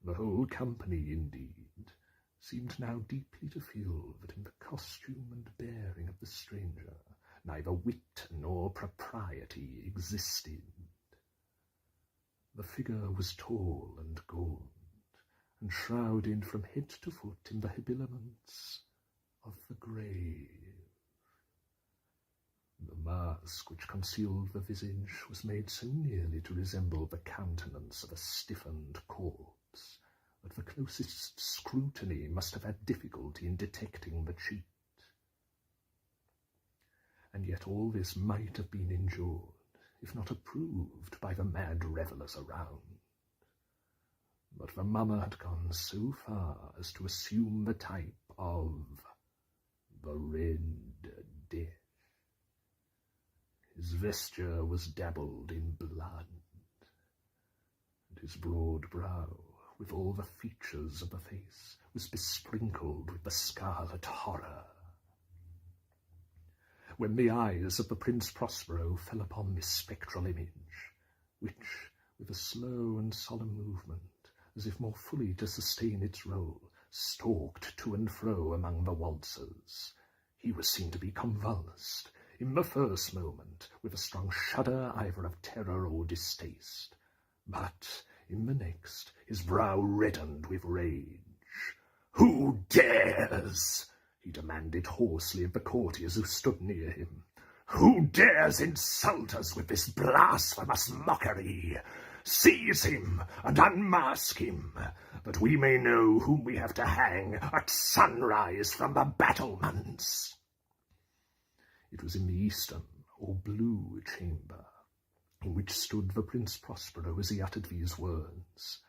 The whole company, indeed, seemed now deeply to feel that in the costume and bearing of the stranger neither wit nor propriety existed. The figure was tall and gaunt, and shrouded from head to foot in the habiliments of the grave. The mask which concealed the visage was made so nearly to resemble the countenance of a stiffened corpse that the closest scrutiny must have had difficulty in detecting the cheat. And yet all this might have been endured, if not approved, by the mad revellers around. But the mummer had gone so far as to assume the type of the Red Death. His vesture was dabbled in blood, and his broad brow, with all the features of the face, was besprinkled with the scarlet horror. When the eyes of the Prince Prospero fell upon this spectral image, which, with a slow and solemn movement, as if more fully to sustain its role, stalked to and fro among the waltzers, he was seen to be convulsed in the first moment, with a strong shudder either of terror or distaste. But in the next, his brow reddened with rage. "Who dares?" he demanded hoarsely of the courtiers who stood near him. "Who dares insult us with this blasphemous mockery? Seize him and unmask him, that we may know whom we have to hang at sunrise from the battlements." It was in the eastern, or blue chamber, in which stood the Prince Prospero as he uttered these words.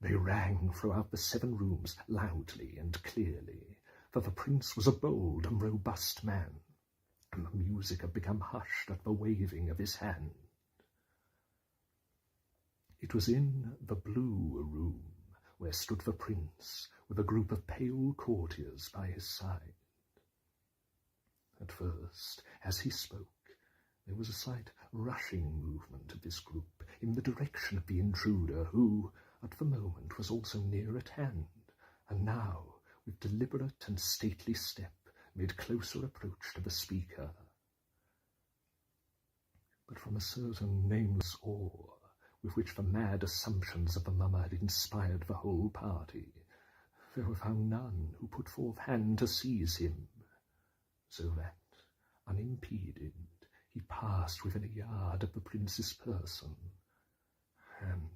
They rang throughout the 7 rooms loudly and clearly, for the prince was a bold and robust man, and the music had become hushed at the waving of his hand. It was in the blue room where stood the prince, with a group of pale courtiers by his side. At first, as he spoke, there was a slight rushing movement of this group in the direction of the intruder, who, at the moment, was also near at hand, and now, with deliberate and stately step, made closer approach to the speaker. But from a certain nameless awe, with which the mad assumptions of the mummer had inspired the whole party, there were found none who put forth hand to seize him, so that, unimpeded, he passed within a yard of the prince's person, and,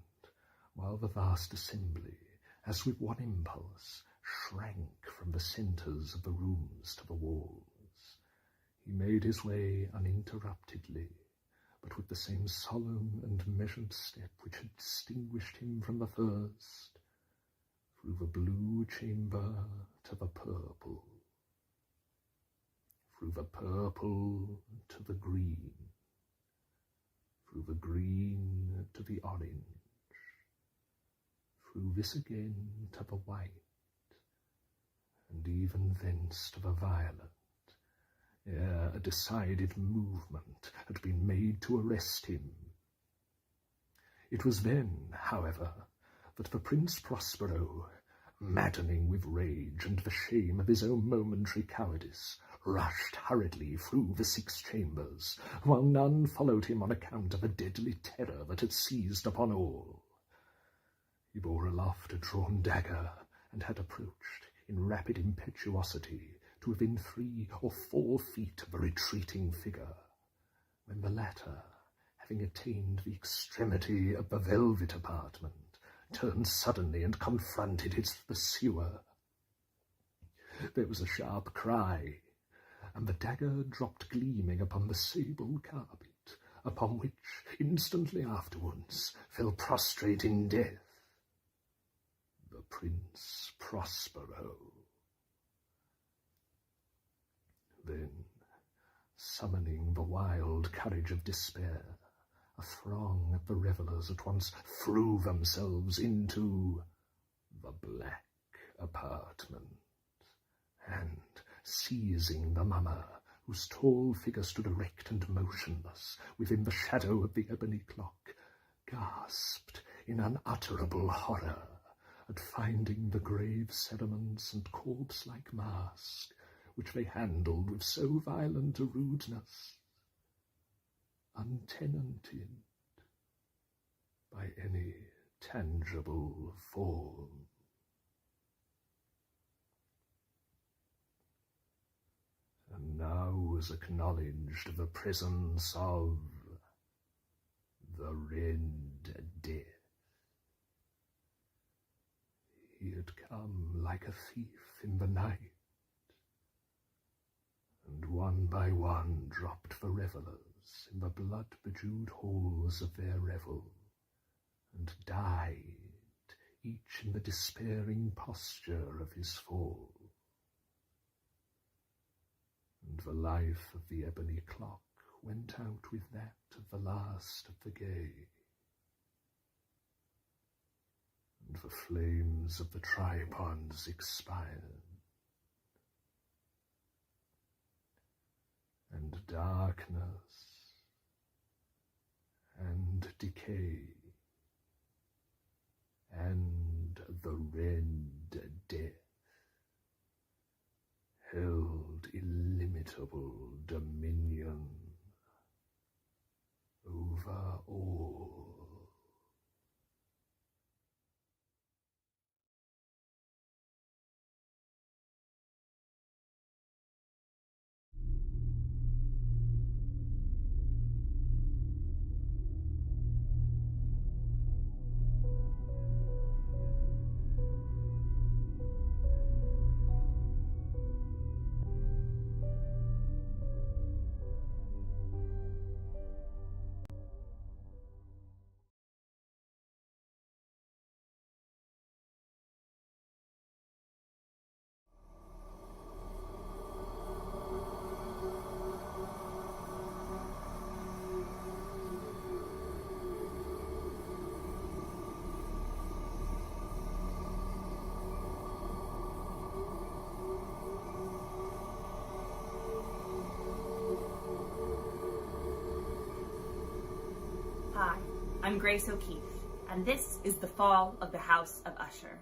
while the vast assembly, as with one impulse, shrank from the centres of the rooms to the walls, he made his way uninterruptedly, but with the same solemn and measured step which had distinguished him from the first, through the blue chamber to the purple, through the purple to the green, through the green to the orange, through this again to the white, and even thence to the violet, ere a decided movement had been made to arrest him. It was then, however, that the Prince Prospero, maddening with rage and the shame of his own momentary cowardice, rushed hurriedly through the 6 chambers, while none followed him on account of a deadly terror that had seized upon all. He bore aloft a drawn dagger, and had approached, in rapid impetuosity, to within 3 or 4 feet of the retreating figure, when the latter, having attained the extremity of the velvet apartment, turned suddenly and confronted his pursuer. There was a sharp cry, and the dagger dropped gleaming upon the sable carpet, upon which, instantly afterwards, fell prostrate in death the Prince Prospero. Then, summoning the wild courage of despair, a throng of the revellers at once threw themselves into the black apartment, and, seizing the mummer, whose tall figure stood erect and motionless within the shadow of the ebony clock, gasped in unutterable horror at finding the grave cerements and corpse-like mask which they handled with so violent a rudeness, untenanted by any tangible form. And now was acknowledged the presence of the Red Death. He had come like a thief in the night, and one by one dropped the revellers in the blood-bedewed halls of their revel, and died, each in the despairing posture of his fall. And the life of the ebony clock went out with that of the last of the gay, and the flames of the tripods expired, and darkness and decay and the Red Death held illimitable illimitable dominion over all. Hi, I'm Grace O'Keefe, and this is the fall of the House of Usher.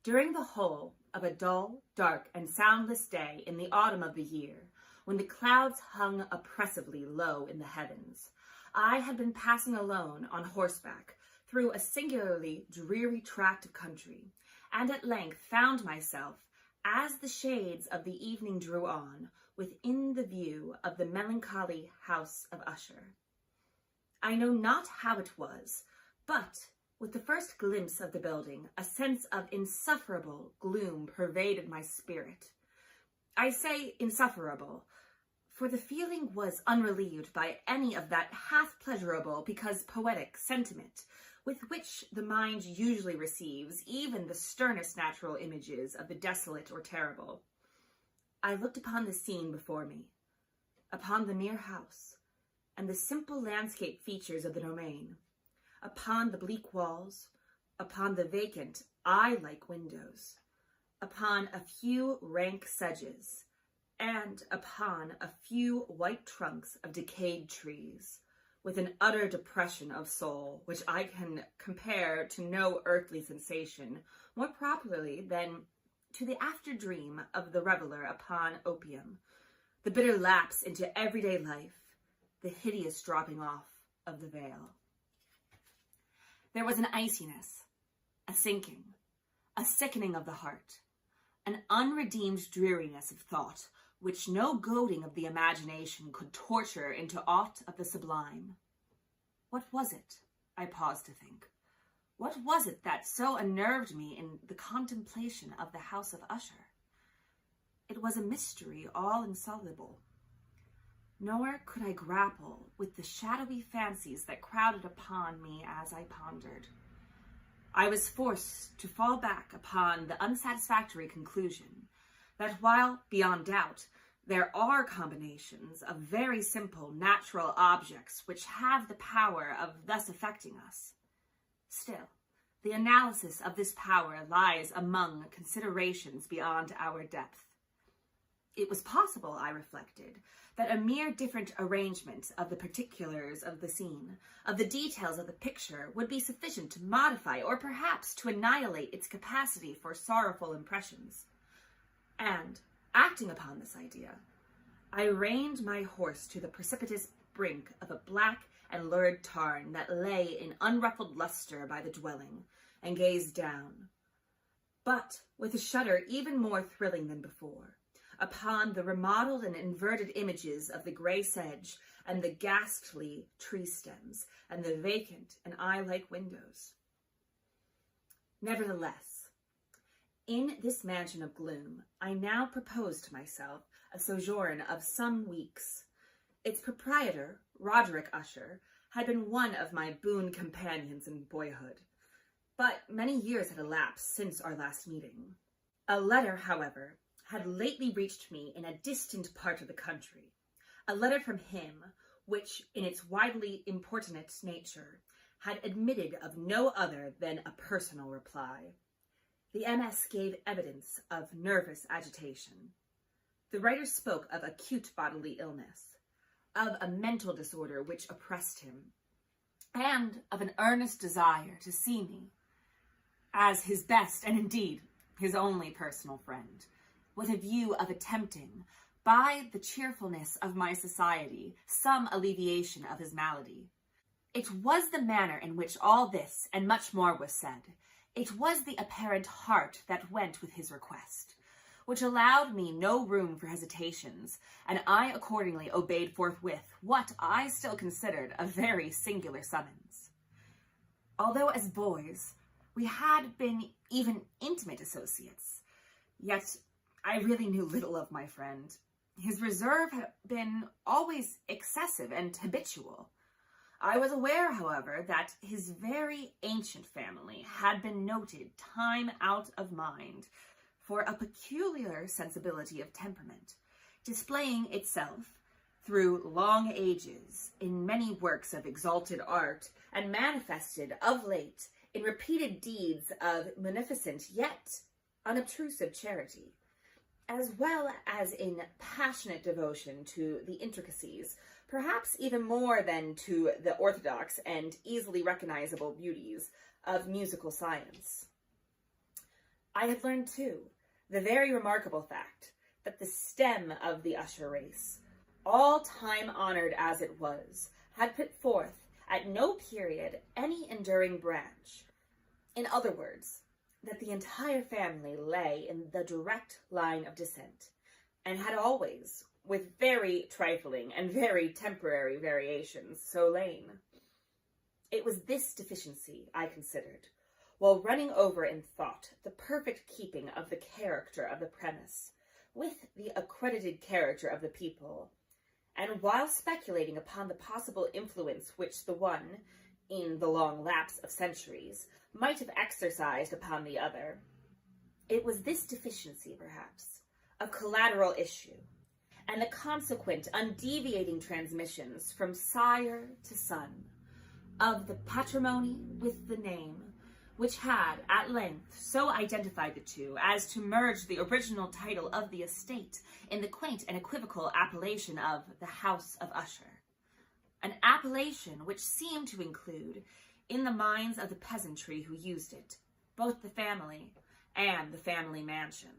During the whole of a dull, dark, and soundless day in the autumn of the year, when the clouds hung oppressively low in the heavens, I had been passing alone on horseback through a singularly dreary tract of country, and at length found myself, as the shades of the evening drew on, within the view of the melancholy House of Usher. I know not how it was, but with the first glimpse of the building, a sense of insufferable gloom pervaded my spirit. I say insufferable, for the feeling was unrelieved by any of that half-pleasurable because poetic sentiment with which the mind usually receives even the sternest natural images of the desolate or terrible. I looked upon the scene before me, upon the near house, and the simple landscape features of the domain, upon the bleak walls, upon the vacant, eye-like windows, upon a few rank sedges, and upon a few white trunks of decayed trees, with an utter depression of soul, which I can compare to no earthly sensation more properly than to the after-dream of the reveller upon opium, the bitter lapse into everyday life, the hideous dropping off of the veil. There was an iciness, a sinking, a sickening of the heart, an unredeemed dreariness of thought, which no goading of the imagination could torture into aught of the sublime. What was it? I paused to think. What was it that so unnerved me in the contemplation of the House of Usher? It was a mystery all insoluble. Nor could I grapple with the shadowy fancies that crowded upon me as I pondered. I was forced to fall back upon the unsatisfactory conclusion that while, beyond doubt, there are combinations of very simple natural objects which have the power of thus affecting us, still, the analysis of this power lies among considerations beyond our depth. It was possible, I reflected, that a mere different arrangement of the particulars of the scene, of the details of the picture, would be sufficient to modify or perhaps to annihilate its capacity for sorrowful impressions. And, acting upon this idea, I reined my horse to the precipitous brink of a black and lurid tarn that lay in unruffled lustre by the dwelling, and gazed down, but with a shudder even more thrilling than before, upon the remodeled and inverted images of the grey sedge and the ghastly tree stems and the vacant and eye-like windows. Nevertheless, in this mansion of gloom, I now proposed to myself a sojourn of some weeks. Its proprietor, Roderick Usher, had been one of my boon companions in boyhood, but many years had elapsed since our last meeting. A letter, however, had lately reached me in a distant part of the country, a letter from him which, in its widely importunate nature, had admitted of no other than a personal reply. The MS gave evidence of nervous agitation. The writer spoke of acute bodily illness, of a mental disorder which oppressed him, and of an earnest desire to see me, as his best and indeed his only personal friend, with a view of attempting, by the cheerfulness of my society, some alleviation of his malady. It was the manner in which all this and much more was said. It was the apparent heart that went with his request, which allowed me no room for hesitations, and I accordingly obeyed forthwith what I still considered a very singular summons. Although as boys we had been even intimate associates, yet I really knew little of my friend. His reserve had been always excessive and habitual. I was aware, however, that his very ancient family had been noted time out of mind for a peculiar sensibility of temperament, displaying itself through long ages in many works of exalted art, and manifested of late in repeated deeds of munificent yet unobtrusive charity, as well as in passionate devotion to the intricacies, perhaps even more than to the orthodox and easily recognizable beauties of musical science. I had learned, too, the very remarkable fact that the stem of the Usher race, all time-honored as it was, had put forth at no period any enduring branch. In other words, that the entire family lay in the direct line of descent, and had always, with very trifling and very temporary variations, so lain. It was this deficiency I considered, while running over in thought the perfect keeping of the character of the premise with the accredited character of the people, and while speculating upon the possible influence which the one, in the long lapse of centuries, might have exercised upon the other. It was this deficiency, perhaps, of collateral issue, and the consequent undeviating transmissions from sire to son, of the patrimony with the name, which had, at length, so identified the two as to merge the original title of the estate in the quaint and equivocal appellation of the House of Usher, an appellation which seemed to include, in the minds of the peasantry who used it, both the family and the family mansion.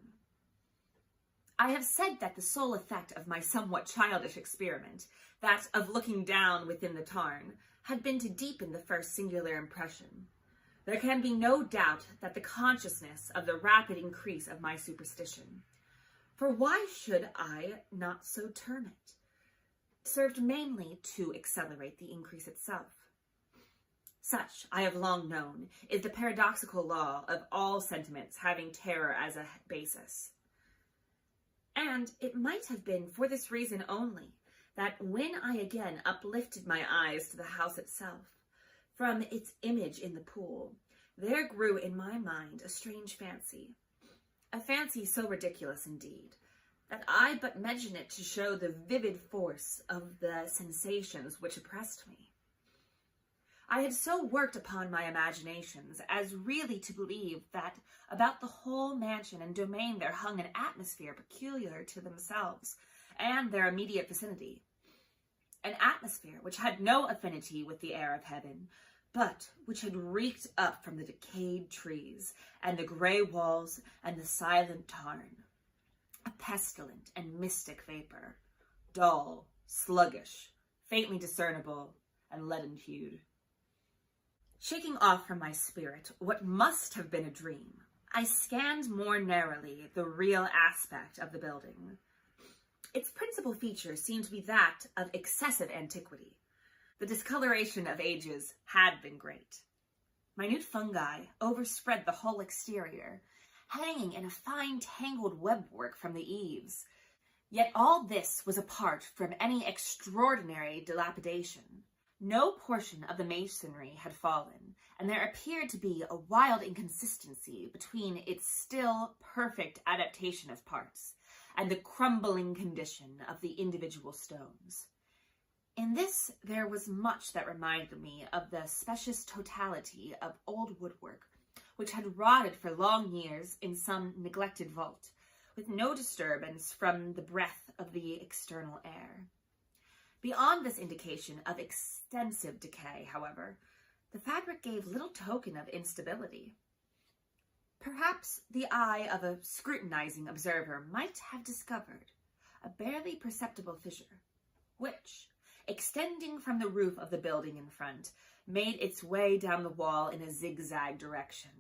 I have said that the sole effect of my somewhat childish experiment, that of looking down within the tarn, had been to deepen the first singular impression. There can be no doubt that the consciousness of the rapid increase of my superstition, for why should I not so term it, served mainly to accelerate the increase itself. Such, I have long known, is the paradoxical law of all sentiments having terror as a basis. And it might have been for this reason only that when I again uplifted my eyes to the house itself, from its image in the pool, there grew in my mind a strange fancy, a fancy so ridiculous indeed, that I but mention it to show the vivid force of the sensations which oppressed me. I had so worked upon my imaginations as really to believe that about the whole mansion and domain there hung an atmosphere peculiar to themselves and their immediate vicinity, an atmosphere which had no affinity with the air of heaven, but which had reeked up from the decayed trees and the grey walls and the silent tarn, a pestilent and mystic vapour, dull, sluggish, faintly discernible, and leaden-hued. Shaking off from my spirit what must have been a dream, I scanned more narrowly the real aspect of the building. Its principal feature seemed to be that of excessive antiquity. The discoloration of ages had been great. Minute fungi overspread the whole exterior, hanging in a fine tangled webwork from the eaves. Yet all this was apart from any extraordinary dilapidation. No portion of the masonry had fallen, and there appeared to be a wild inconsistency between its still perfect adaptation of parts and the crumbling condition of the individual stones. In this there was much that reminded me of the specious totality of old woodwork, which had rotted for long years in some neglected vault, with no disturbance from the breath of the external air. Beyond this indication of extensive decay, however, the fabric gave little token of instability. Perhaps the eye of a scrutinizing observer might have discovered a barely perceptible fissure, which, extending from the roof of the building in front, made its way down the wall in a zigzag direction,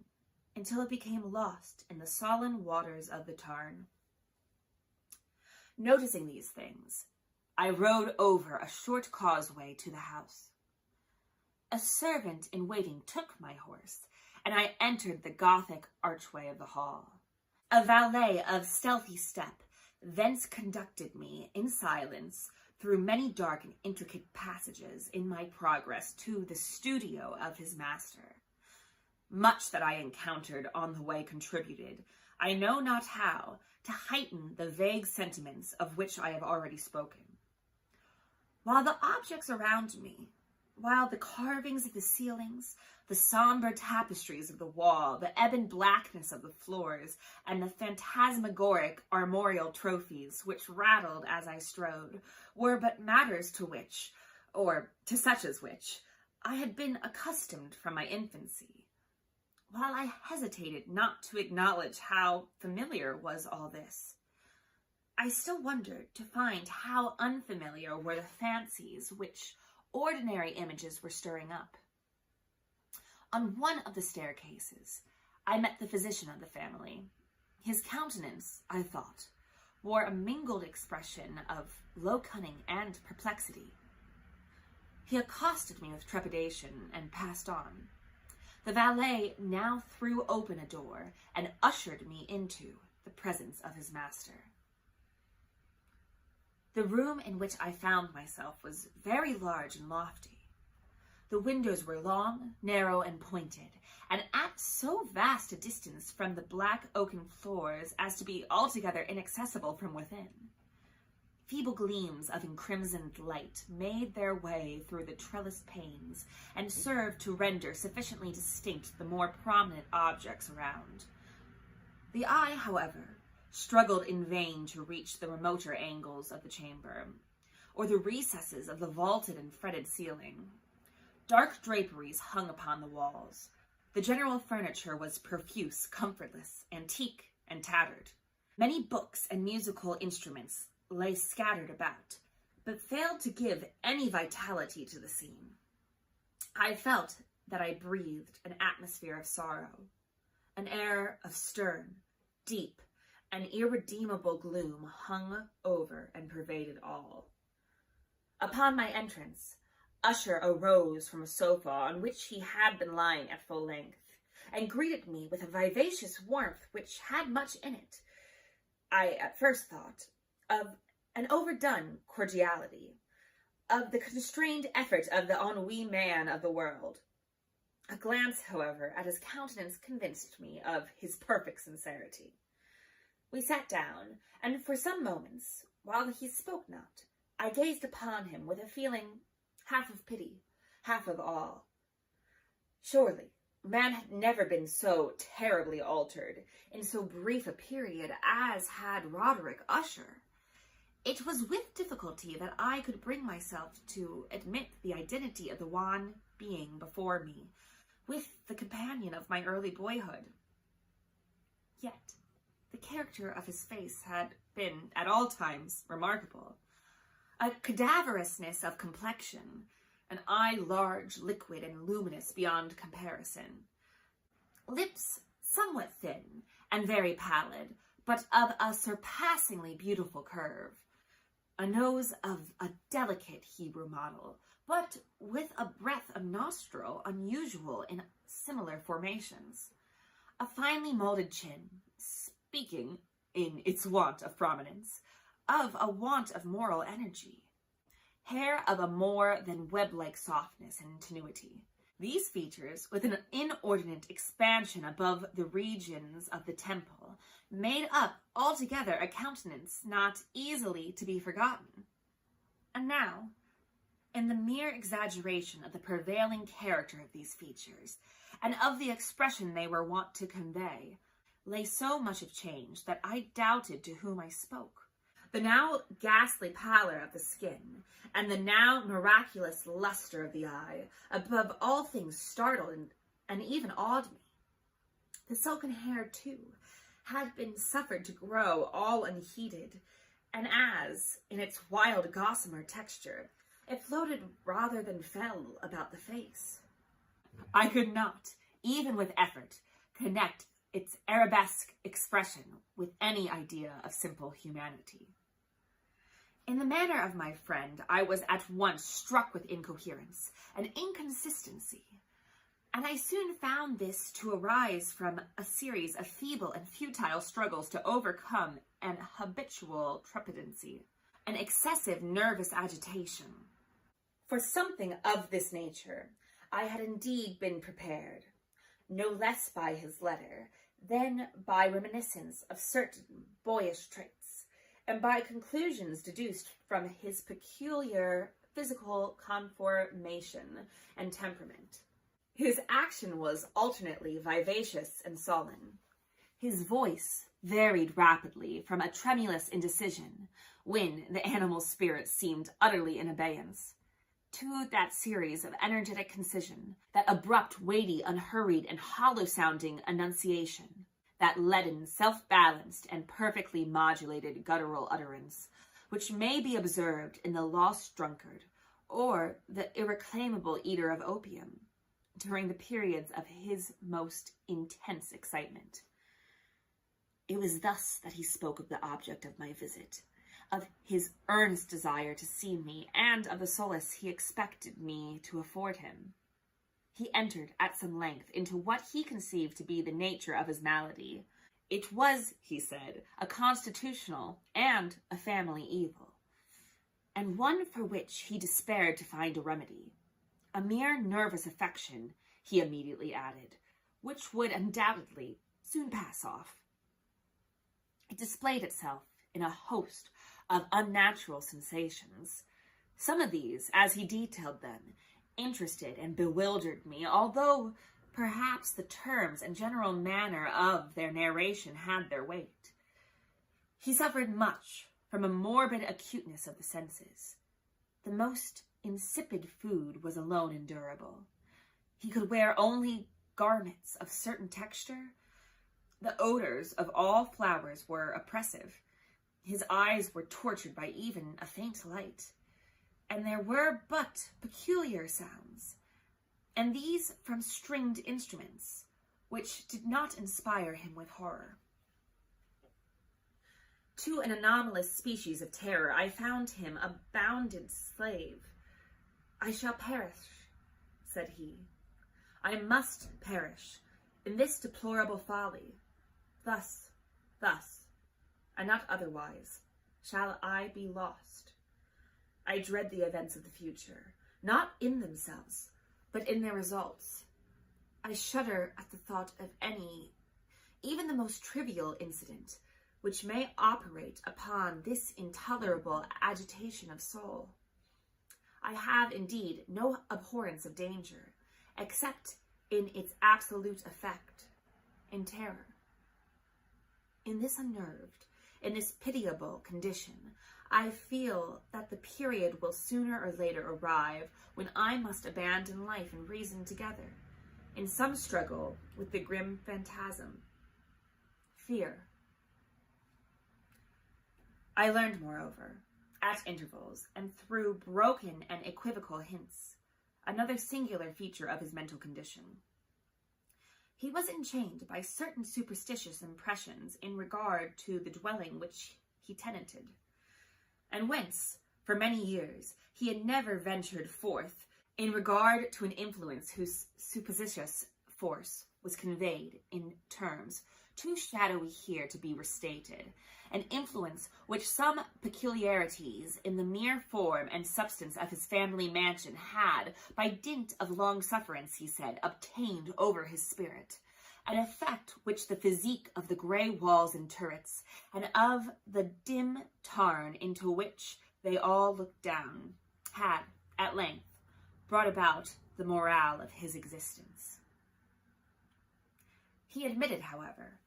until it became lost in the sullen waters of the tarn. Noticing these things, I rode over a short causeway to the house. A servant in waiting took my horse, and I entered the Gothic archway of the hall. A valet of stealthy step thence conducted me in silence through many dark and intricate passages in my progress to the studio of his master. Much that I encountered on the way contributed, I know not how, to heighten the vague sentiments of which I have already spoken. While the objects around me, while the carvings of the ceilings, the somber tapestries of the wall, the ebon blackness of the floors, and the phantasmagoric armorial trophies which rattled as I strode, were but matters to which, or to such as which, I had been accustomed from my infancy. While I hesitated not to acknowledge how familiar was all this, I still wondered to find how unfamiliar were the fancies which ordinary images were stirring up. On one of the staircases, I met the physician of the family. His countenance, I thought, wore a mingled expression of low cunning and perplexity. He accosted me with trepidation and passed on. The valet now threw open a door and ushered me into the presence of his master. The room in which I found myself was very large and lofty. The windows were long, narrow, and pointed, and at so vast a distance from the black oaken floors as to be altogether inaccessible from within. Feeble gleams of encrimsoned light made their way through the trellised panes and served to render sufficiently distinct the more prominent objects around. The eye, however, struggled in vain to reach the remoter angles of the chamber, or the recesses of the vaulted and fretted ceiling. Dark draperies hung upon the walls. The general furniture was profuse, comfortless, antique, and tattered. Many books and musical instruments lay scattered about, but failed to give any vitality to the scene. I felt that I breathed an atmosphere of sorrow, an air of stern, deep, and irredeemable gloom hung over and pervaded all. Upon my entrance, Usher arose from a sofa on which he had been lying at full length, and greeted me with a vivacious warmth which had much in it. I at first thought of an overdone cordiality, of the constrained effort of the ennui man of the world. A glance, however, at his countenance convinced me of his perfect sincerity. We sat down, and for some moments, while he spoke not, I gazed upon him with a feeling half of pity, half of awe. Surely, man had never been so terribly altered in so brief a period as had Roderick Usher. It was with difficulty that I could bring myself to admit the identity of the wan being before me with the companion of my early boyhood. Yet, the character of his face had been, at all times, remarkable. A cadaverousness of complexion, an eye large, liquid, and luminous beyond comparison. Lips somewhat thin and very pallid, but of a surpassingly beautiful curve. A nose of a delicate Hebrew model, but with a breadth of nostril unusual in similar formations. A finely molded chin, speaking, in its want of prominence, of a want of moral energy. Hair of a more than web-like softness and tenuity. These features, with an inordinate expansion above the regions of the temple, made up altogether a countenance not easily to be forgotten. And now, in the mere exaggeration of the prevailing character of these features, and of the expression they were wont to convey, lay so much of change that I doubted to whom I spoke. The now ghastly pallor of the skin, and the now miraculous luster of the eye, above all things startled and even awed me. The silken hair, too, had been suffered to grow all unheeded, and as, in its wild gossamer texture, it floated rather than fell about the face. I could not, even with effort, connect its arabesque expression with any idea of simple humanity. In the manner of my friend, I was at once struck with incoherence and inconsistency, and I soon found this to arise from a series of feeble and futile struggles to overcome an habitual trepidancy, an excessive nervous agitation. For something of this nature, I had indeed been prepared, no less by his letter than by reminiscence of certain boyish traits, and by conclusions deduced from his peculiar physical conformation and temperament. His action was alternately vivacious and sullen. His voice varied rapidly from a tremulous indecision, when the animal spirit seemed utterly in abeyance, to that series of energetic concision, that abrupt, weighty, unhurried, and hollow-sounding enunciation, that leaden, self-balanced, and perfectly modulated guttural utterance, which may be observed in the lost drunkard, or the irreclaimable eater of opium, during the periods of his most intense excitement. It was thus that he spoke of the object of my visit, of his earnest desire to see me, and of the solace he expected me to afford him. He entered at some length into what he conceived to be the nature of his malady. It was, he said, a constitutional and a family evil, and one for which he despaired to find a remedy. A mere nervous affection, he immediately added, which would undoubtedly soon pass off. It displayed itself in a host of unnatural sensations. Some of these, as he detailed them, interested and bewildered me, although perhaps the terms and general manner of their narration had their weight. He suffered much from a morbid acuteness of the senses. The most insipid food was alone endurable. He could wear only garments of certain texture. The odors of all flowers were oppressive. His eyes were tortured by even a faint light, and there were but peculiar sounds, and these from stringed instruments, which did not inspire him with horror. To an anomalous species of terror, I found him a bounden slave. "I shall perish," said he. "I must perish in this deplorable folly. Thus, and not otherwise, shall I be lost. I dread the events of the future, not in themselves, but in their results. I shudder at the thought of any, even the most trivial incident, which may operate upon this intolerable agitation of soul. I have, indeed, no abhorrence of danger, except in its absolute effect, in terror. In this unnerved, in this pitiable condition, I feel that the period will sooner or later arrive when I must abandon life and reason together, in some struggle with the grim phantasm, fear. I learned, moreover, at intervals, and through broken and equivocal hints, another singular feature of his mental condition. He was enchained by certain superstitious impressions in regard to the dwelling which he tenanted, and whence, for many years, he had never ventured forth in regard to an influence whose supposititious force was conveyed in terms too shadowy here to be restated, an influence which some peculiarities in the mere form and substance of his family mansion had, by dint of long sufferance, he said, obtained over his spirit, an effect which the physique of the grey walls and turrets, and of the dim tarn into which they all looked down, had, at length, brought about the morale of his existence. He admitted, however,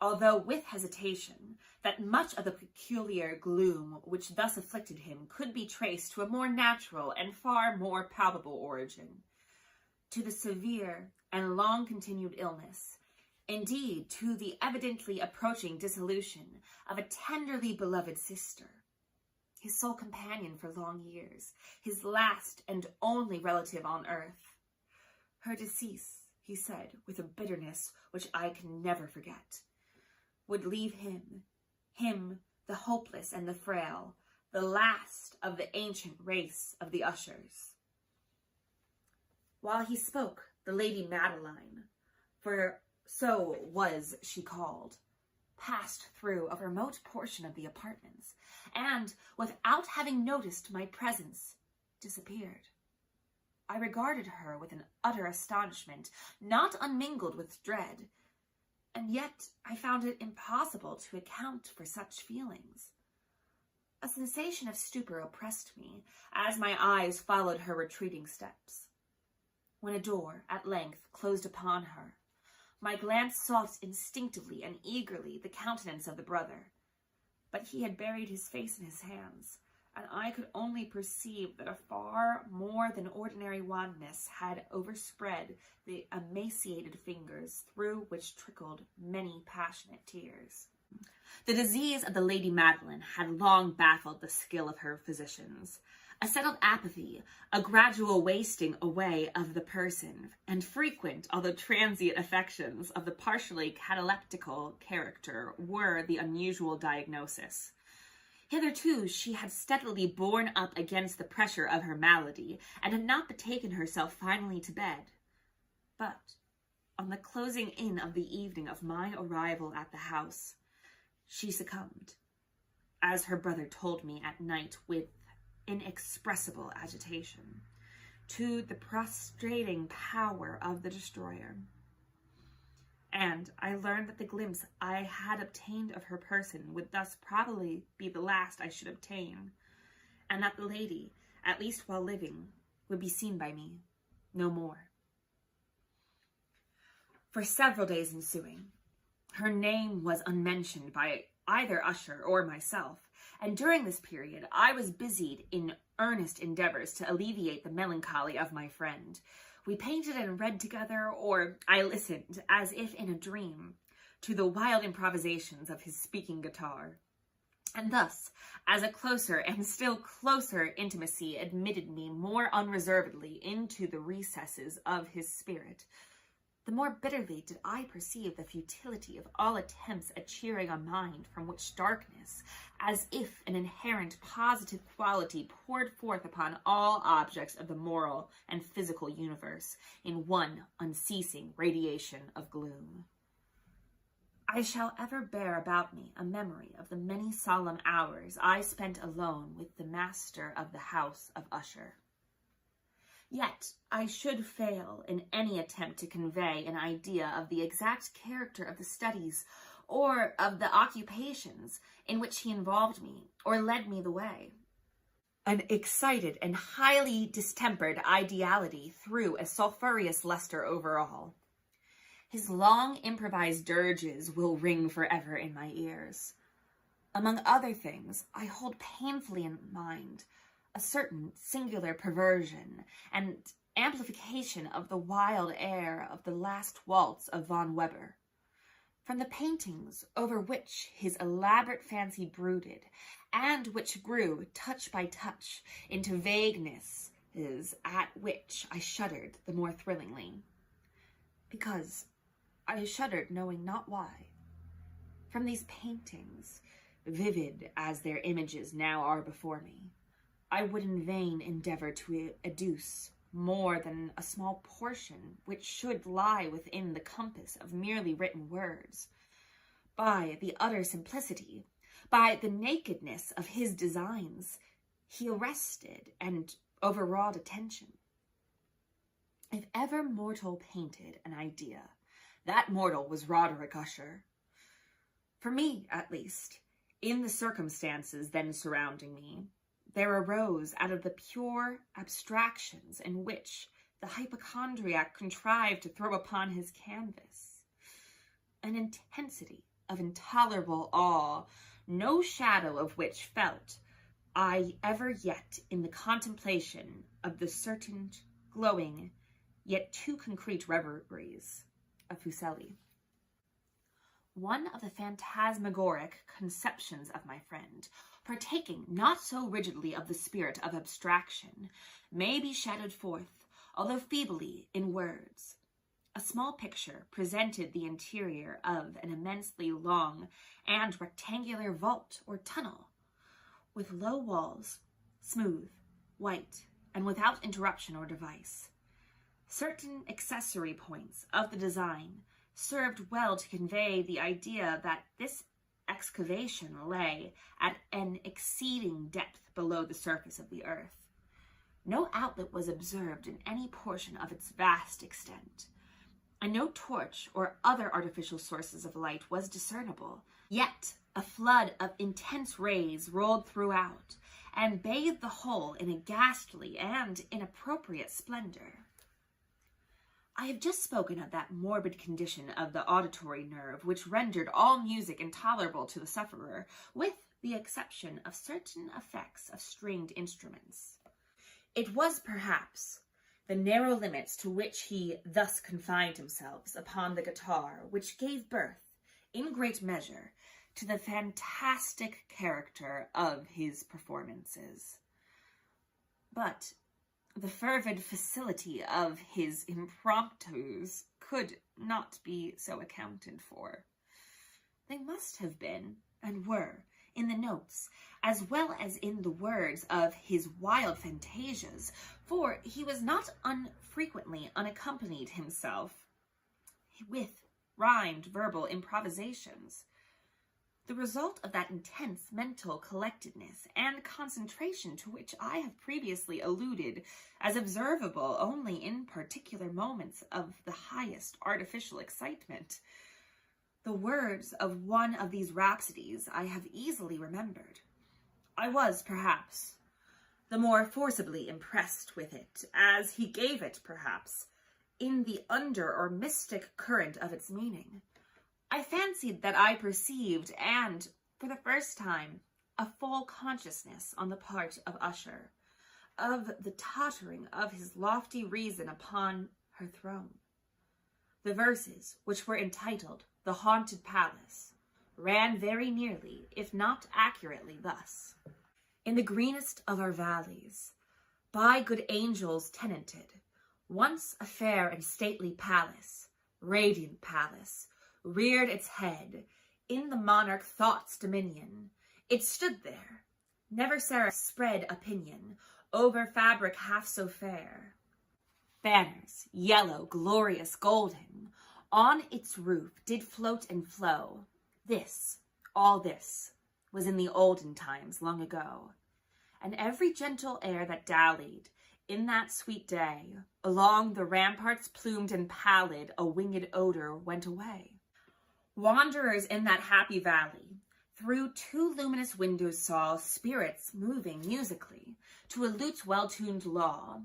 although with hesitation, that much of the peculiar gloom which thus afflicted him could be traced to a more natural and far more palpable origin, to the severe and long-continued illness, Indeed, to the evidently approaching dissolution of a tenderly beloved sister, his sole companion for long years, his last and only relative on earth. Her decease, he said, with a bitterness which I can never forget, would leave him, the hopeless and the frail, the last of the ancient race of the Ushers. While he spoke, the Lady Madeline, for so was she called, passed through a remote portion of the apartments, and, without having noticed my presence, disappeared. I regarded her with an utter astonishment, not unmingled with dread, and yet I found it impossible to account for such feelings. A sensation of stupor oppressed me as my eyes followed her retreating steps. When a door, at length, closed upon her, my glance sought instinctively and eagerly the countenance of the brother, but he had buried his face in his hands, and I could only perceive that a far more than ordinary wanness had overspread the emaciated fingers through which trickled many passionate tears. The disease of the Lady Madeline had long baffled the skill of her physicians. A settled apathy, a gradual wasting away of the person, and frequent, although transient affections of the partially cataleptical character were the unusual diagnosis. Hitherto she had steadily borne up against the pressure of her malady, and had not betaken herself finally to bed. But, on the closing in of the evening of my arrival at the house, she succumbed, as her brother told me at night with inexpressible agitation, to the prostrating power of the destroyer. And I learned that the glimpse I had obtained of her person would thus probably be the last I should obtain, and that the lady, at least while living, would be seen by me no more. For several days ensuing, her name was unmentioned by either Usher or myself, and during this period I was busied in earnest endeavors to alleviate the melancholy of my friend. We painted and read together, or I listened, as if in a dream, to the wild improvisations of his speaking guitar. And thus, as a closer and still closer intimacy admitted me more unreservedly into the recesses of his spirit, the more bitterly did I perceive the futility of all attempts at cheering a mind from which darkness, as if an inherent positive quality, poured forth upon all objects of the moral and physical universe in one unceasing radiation of gloom. I shall ever bear about me a memory of the many solemn hours I spent alone with the master of the house of Usher. Yet I should fail in any attempt to convey an idea of the exact character of the studies or of the occupations in which he involved me or led me the way. An excited and highly distempered ideality threw a sulphureous luster over all. His long improvised dirges will ring forever in my ears. Among other things, I hold painfully in mind a certain singular perversion and amplification of the wild air of the last waltz of von Weber. From the paintings over which his elaborate fancy brooded, and which grew, touch by touch, into vaguenesses at which I shuddered the more thrillingly. Because I shuddered knowing not why. From these paintings, vivid as their images now are before me, I would in vain endeavor to adduce more than a small portion which should lie within the compass of merely written words. By the utter simplicity, by the nakedness of his designs, he arrested and overawed attention. If ever mortal painted an idea, that mortal was Roderick Usher. For me, at least, in the circumstances then surrounding me, there arose out of the pure abstractions in which the hypochondriac contrived to throw upon his canvas an intensity of intolerable awe, no shadow of which felt I ever yet in the contemplation of the certain glowing, yet too concrete reveries of Fuseli. one of the phantasmagoric conceptions of my friend, partaking not so rigidly of the spirit of abstraction, may be shadowed forth, although feebly, in words. A small picture presented the interior of an immensely long and rectangular vault or tunnel, with low walls, smooth, white, and without interruption or device. Certain accessory points of the design served well to convey the idea that this excavation lay at an exceeding depth below the surface of the earth. No outlet was observed in any portion of its vast extent, and no torch or other artificial sources of light was discernible. Yet a flood of intense rays rolled throughout, and bathed the whole in a ghastly and inappropriate splendor. I have just spoken of that morbid condition of the auditory nerve which rendered all music intolerable to the sufferer, with the exception of certain effects of stringed instruments. It was perhaps the narrow limits to which he thus confined himself upon the guitar which gave birth, in great measure, to the fantastic character of his performances. But the fervid facility of his impromptus could not be so accounted for. They must have been, and were, in the notes, as well as in the words of his wild fantasias, for he was not unfrequently unaccompanied himself with rhymed verbal improvisations. The result of that intense mental collectedness and concentration to which I have previously alluded as observable only in particular moments of the highest artificial excitement. The words of one of these rhapsodies I have easily remembered. I was, perhaps, the more forcibly impressed with it, as he gave it, perhaps, in the under or mystic current of its meaning. I fancied that I perceived, and, for the first time, a full consciousness on the part of Usher, of the tottering of his lofty reason upon her throne. The verses, which were entitled The Haunted Palace, ran very nearly, if not accurately, thus. In the greenest of our valleys, by good angels tenanted, once a fair and stately palace, radiant palace, reared its head in the monarch thought's dominion. It stood there, never seraph spread a pinion over fabric half so fair. Banners, yellow, glorious, golden, on its roof did float and flow. This, all this, was in the olden times long ago, and every gentle air that dallied in that sweet day, along the ramparts plumed and pallid, a winged odor went away. Wanderers in that happy valley, through two luminous windows saw spirits moving musically to a lute's well-tuned law,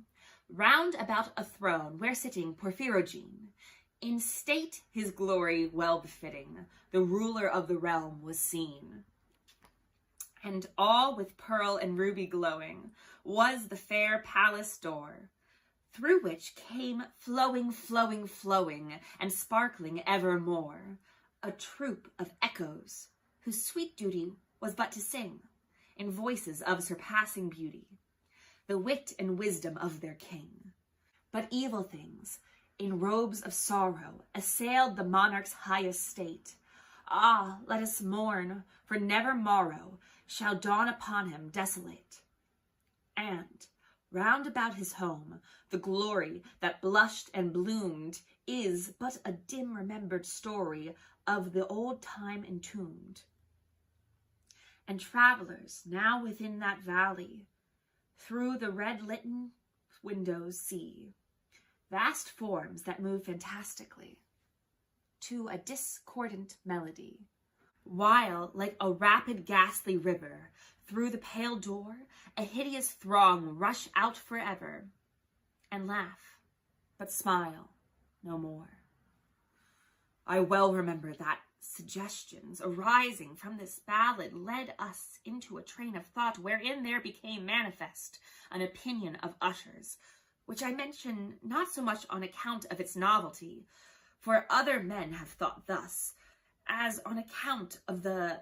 round about a throne where sitting Porphyrogene, in state his glory well befitting, the ruler of the realm was seen. And all with pearl and ruby glowing was the fair palace door, through which came flowing, flowing, flowing, and sparkling evermore, a troop of echoes, whose sweet duty was but to sing, in voices of surpassing beauty, the wit and wisdom of their king. But evil things, in robes of sorrow, assailed the monarch's high estate. Ah, let us mourn, for never morrow shall dawn upon him desolate. And, round about his home, the glory that blushed and bloomed is but a dim remembered story of the old time entombed. And travelers now within that valley, through the red-litten windows see vast forms that move fantastically to a discordant melody, while, like a rapid ghastly river, through the pale door a hideous throng rush out forever, and laugh, but smile no more. I well remember that suggestions arising from this ballad led us into a train of thought wherein there became manifest an opinion of Usher's, which I mention not so much on account of its novelty, for other men have thought thus, as on account of the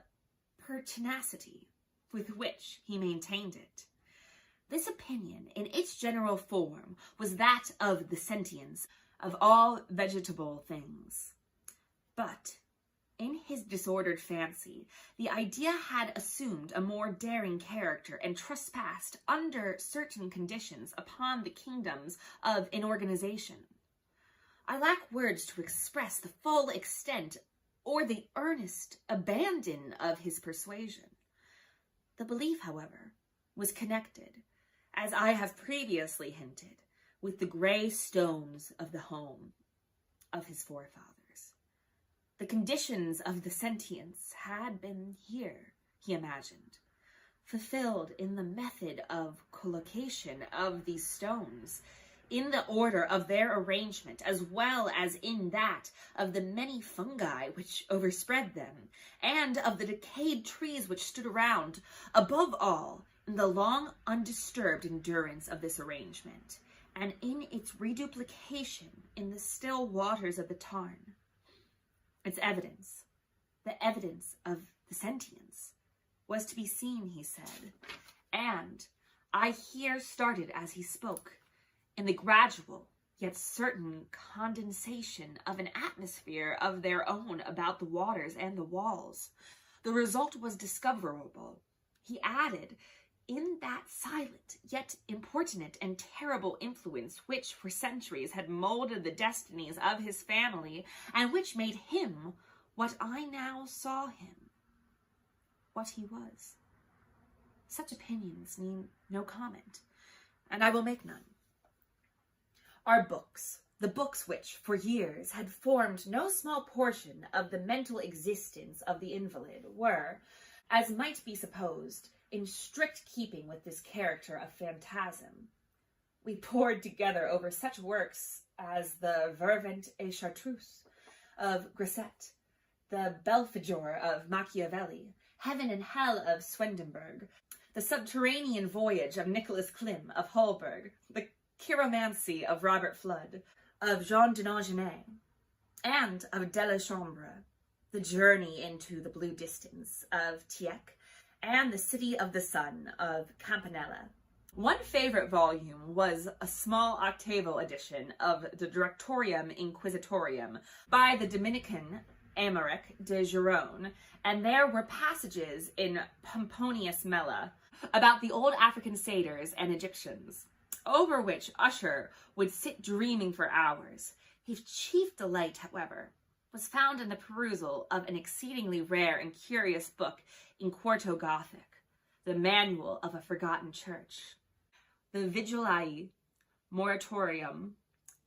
pertinacity with which he maintained it. This opinion, in its general form, was that of the sentience of all vegetable things. But in his disordered fancy, the idea had assumed a more daring character and trespassed under certain conditions upon the kingdoms of inorganization. I lack words to express the full extent or the earnest abandon of his persuasion. The belief, however, was connected, as I have previously hinted, with the grey stones of the home of his forefathers. The conditions of the sentience had been here, he imagined, fulfilled in the method of collocation of these stones, in the order of their arrangement, as well as in that of the many fungi which overspread them, and of the decayed trees which stood around, above all, in the long undisturbed endurance of this arrangement, and in its reduplication in the still waters of the tarn. Its evidence, the evidence of the sentience, was to be seen, he said, and I here started as he spoke, in the gradual yet certain condensation of an atmosphere of their own about the waters and the walls. The result was discoverable, he added, in that silent yet importunate and terrible influence which for centuries had molded the destinies of his family, and which made him what I now saw him, what he was. Such opinions need no comment, and I will make none. Our books, the books which, for years, had formed no small portion of the mental existence of the invalid, were, as might be supposed, in strict keeping with this character of phantasm. We pored together over such works as the Vervent et Chartreuse of Rogêt, the Belfry of Machiavelli, Heaven and Hell of Swedenborg, the Subterranean Voyage of Nicolas Klim of Holberg, the Chiromancy of Robert Flood, of Jean de Naugenais, and of Delechambre, the Journey into the Blue Distance of Tieck, and the City of the Sun of Campanella. One favorite volume was a small octavo edition of the Directorium Inquisitorium by the Dominican Aymeric de Giron, and there were passages in Pomponius Mela about the old African satyrs and Egyptians, over which Usher would sit dreaming for hours. His chief delight, however, was found in the perusal of an exceedingly rare and curious book in quarto Gothic, the Manual of a Forgotten Church, the Vigiliae Moratorium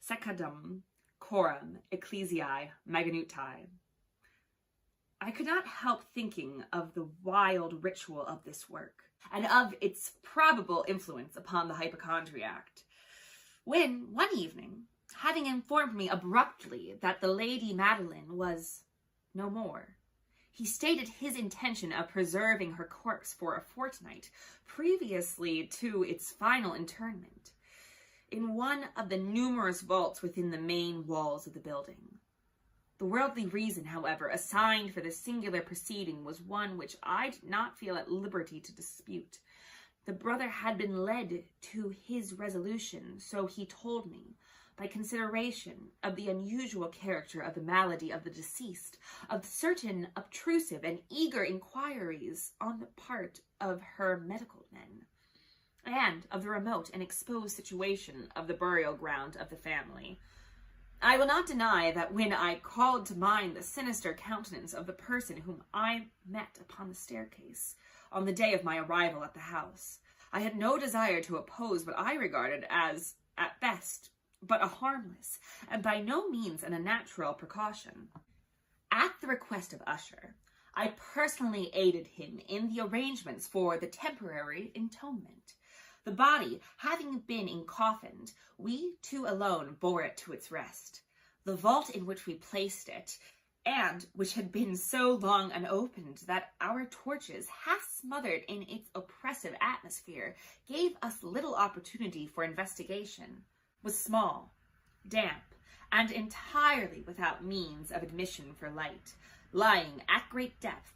Secundum Coram Ecclesiae Magnutae. I could not help thinking of the wild ritual of this work, and of its probable influence upon the hypochondriac, when, one evening, having informed me abruptly that the Lady Madeline was no more, he stated his intention of preserving her corpse for a fortnight previously to its final interment, in one of the numerous vaults within the main walls of the building. The worldly reason, however, assigned for this singular proceeding was one which I did not feel at liberty to dispute. The brother had been led to his resolution, so he told me, by consideration of the unusual character of the malady of the deceased, of certain obtrusive and eager inquiries on the part of her medical men, and of the remote and exposed situation of the burial ground of the family. I will not deny that when I called to mind the sinister countenance of the person whom I met upon the staircase on the day of my arrival at the house, I had no desire to oppose what I regarded as, at best, but a harmless, and by no means an unnatural precaution. At the request of Usher, I personally aided him in the arrangements for the temporary entombment. The body having been encoffined, we two alone bore it to its rest. The vault in which we placed it, and which had been so long unopened that our torches, half smothered in its oppressive atmosphere, gave us little opportunity for investigation, was small, damp, and entirely without means of admission for light, lying at great depth,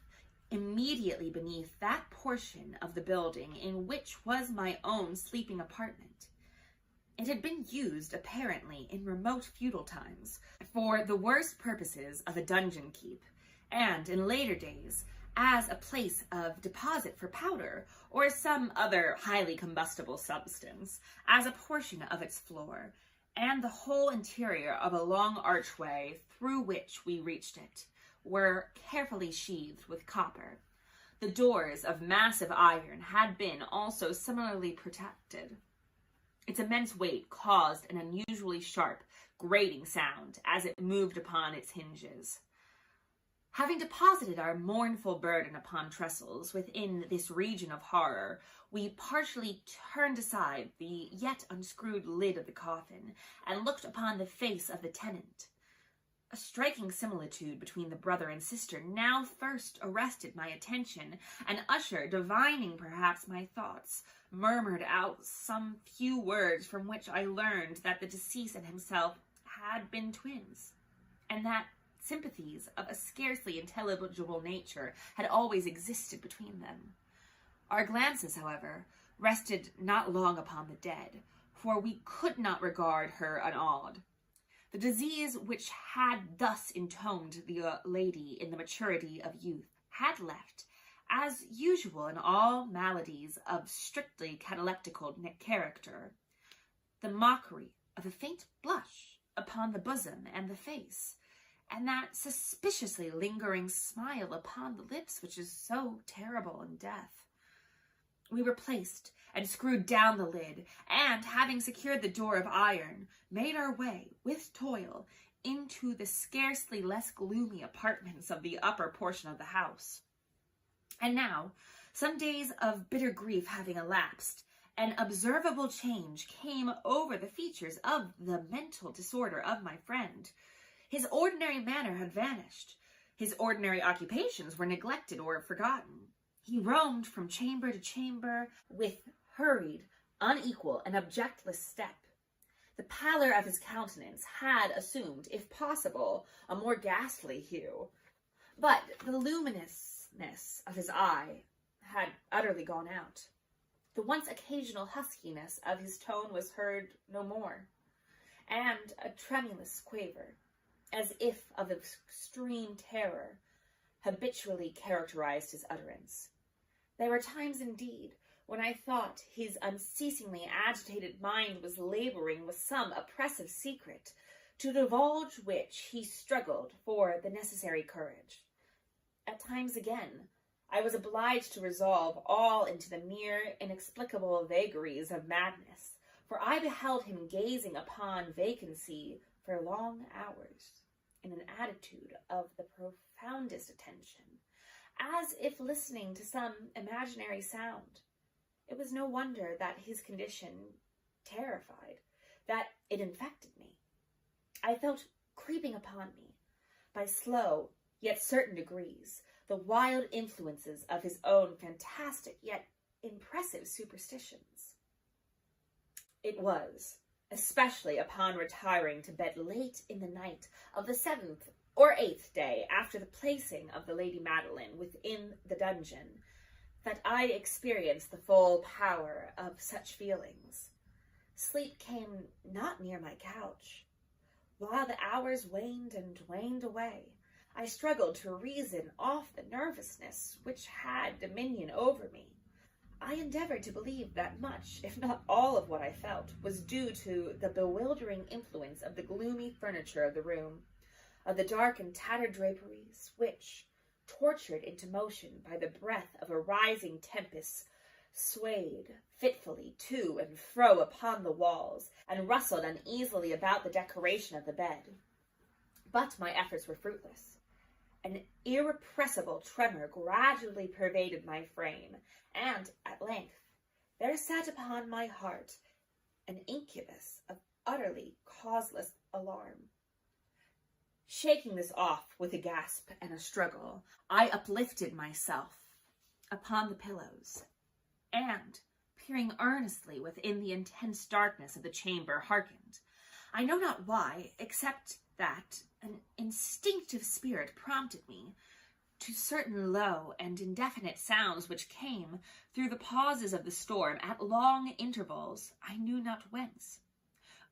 immediately beneath that portion of the building in which was my own sleeping apartment. It had been used, apparently, in remote feudal times, for the worst purposes of a dungeon keep, and in later days, as a place of deposit for powder or some other highly combustible substance, as a portion of its floor, and the whole interior of a long archway through which we reached it were carefully sheathed with copper. The doors of massive iron had been also similarly protected. Its immense weight caused an unusually sharp, grating sound as it moved upon its hinges. Having deposited our mournful burden upon trestles within this region of horror, we partially turned aside the yet unscrewed lid of the coffin and looked upon the face of the tenant. A striking similitude between the brother and sister now first arrested my attention, and Usher, divining perhaps my thoughts, murmured out some few words from which I learned that the deceased and himself had been twins, and that sympathies of a scarcely intelligible nature had always existed between them. Our glances, however, rested not long upon the dead, for we could not regard her unawed. The disease which had thus entombed the lady in the maturity of youth had left, as usual in all maladies of strictly cataleptical character, the mockery of a faint blush upon the bosom and the face, and that suspiciously lingering smile upon the lips which is so terrible in death. We were placed and screwed down the lid, and, having secured the door of iron, made our way, with toil, into the scarcely less gloomy apartments of the upper portion of the house. And now, some days of bitter grief having elapsed, an observable change came over the features of the mental disorder of my friend. His ordinary manner had vanished. His ordinary occupations were neglected or forgotten. He roamed from chamber to chamber with hurried, unequal, and objectless step. The pallor of his countenance had assumed, if possible, a more ghastly hue, but the luminousness of his eye had utterly gone out. The once occasional huskiness of his tone was heard no more, and a tremulous quaver, as if of extreme terror, habitually characterized his utterance. There were times, indeed, when I thought his unceasingly agitated mind was laboring with some oppressive secret, to divulge which he struggled for the necessary courage. At times, again, I was obliged to resolve all into the mere inexplicable vagaries of madness, for I beheld him gazing upon vacancy for long hours, in an attitude of the profoundest attention, as if listening to some imaginary sound. It was no wonder that his condition terrified, that it infected me. I felt creeping upon me, by slow yet certain degrees, the wild influences of his own fantastic yet impressive superstitions. It was, especially upon retiring to bed late in the night of the 7th or 8th day after the placing of the Lady Madeline within the dungeon, that I experienced the full power of such feelings. Sleep came not near my couch. While the hours waned and waned away, I struggled to reason off the nervousness which had dominion over me. I endeavored to believe that much, if not all of what I felt, was due to the bewildering influence of the gloomy furniture of the room, of the dark and tattered draperies, which, tortured into motion by the breath of a rising tempest, swayed fitfully to and fro upon the walls, and rustled uneasily about the decoration of the bed. But my efforts were fruitless. An irrepressible tremor gradually pervaded my frame, and, at length, there sat upon my heart an incubus of utterly causeless alarm. Shaking this off with a gasp and a struggle, I uplifted myself upon the pillows, and, peering earnestly within the intense darkness of the chamber, hearkened. I know not why, except that an instinctive spirit prompted me to certain low and indefinite sounds which came through the pauses of the storm at long intervals, I knew not whence.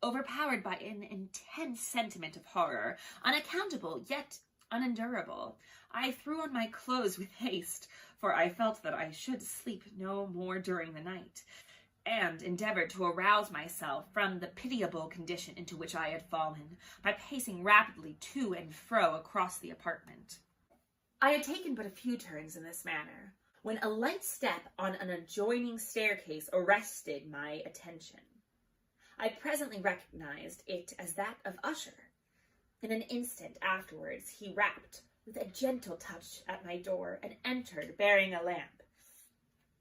Overpowered by an intense sentiment of horror, unaccountable yet unendurable, I threw on my clothes with haste, for I felt that I should sleep no more during the night, and endeavoured to arouse myself from the pitiable condition into which I had fallen, by pacing rapidly to and fro across the apartment. I had taken but a few turns in this manner, when a light step on an adjoining staircase arrested my attention. I presently recognized it as that of Usher. In an instant afterwards he rapped with a gentle touch at my door and entered bearing a lamp.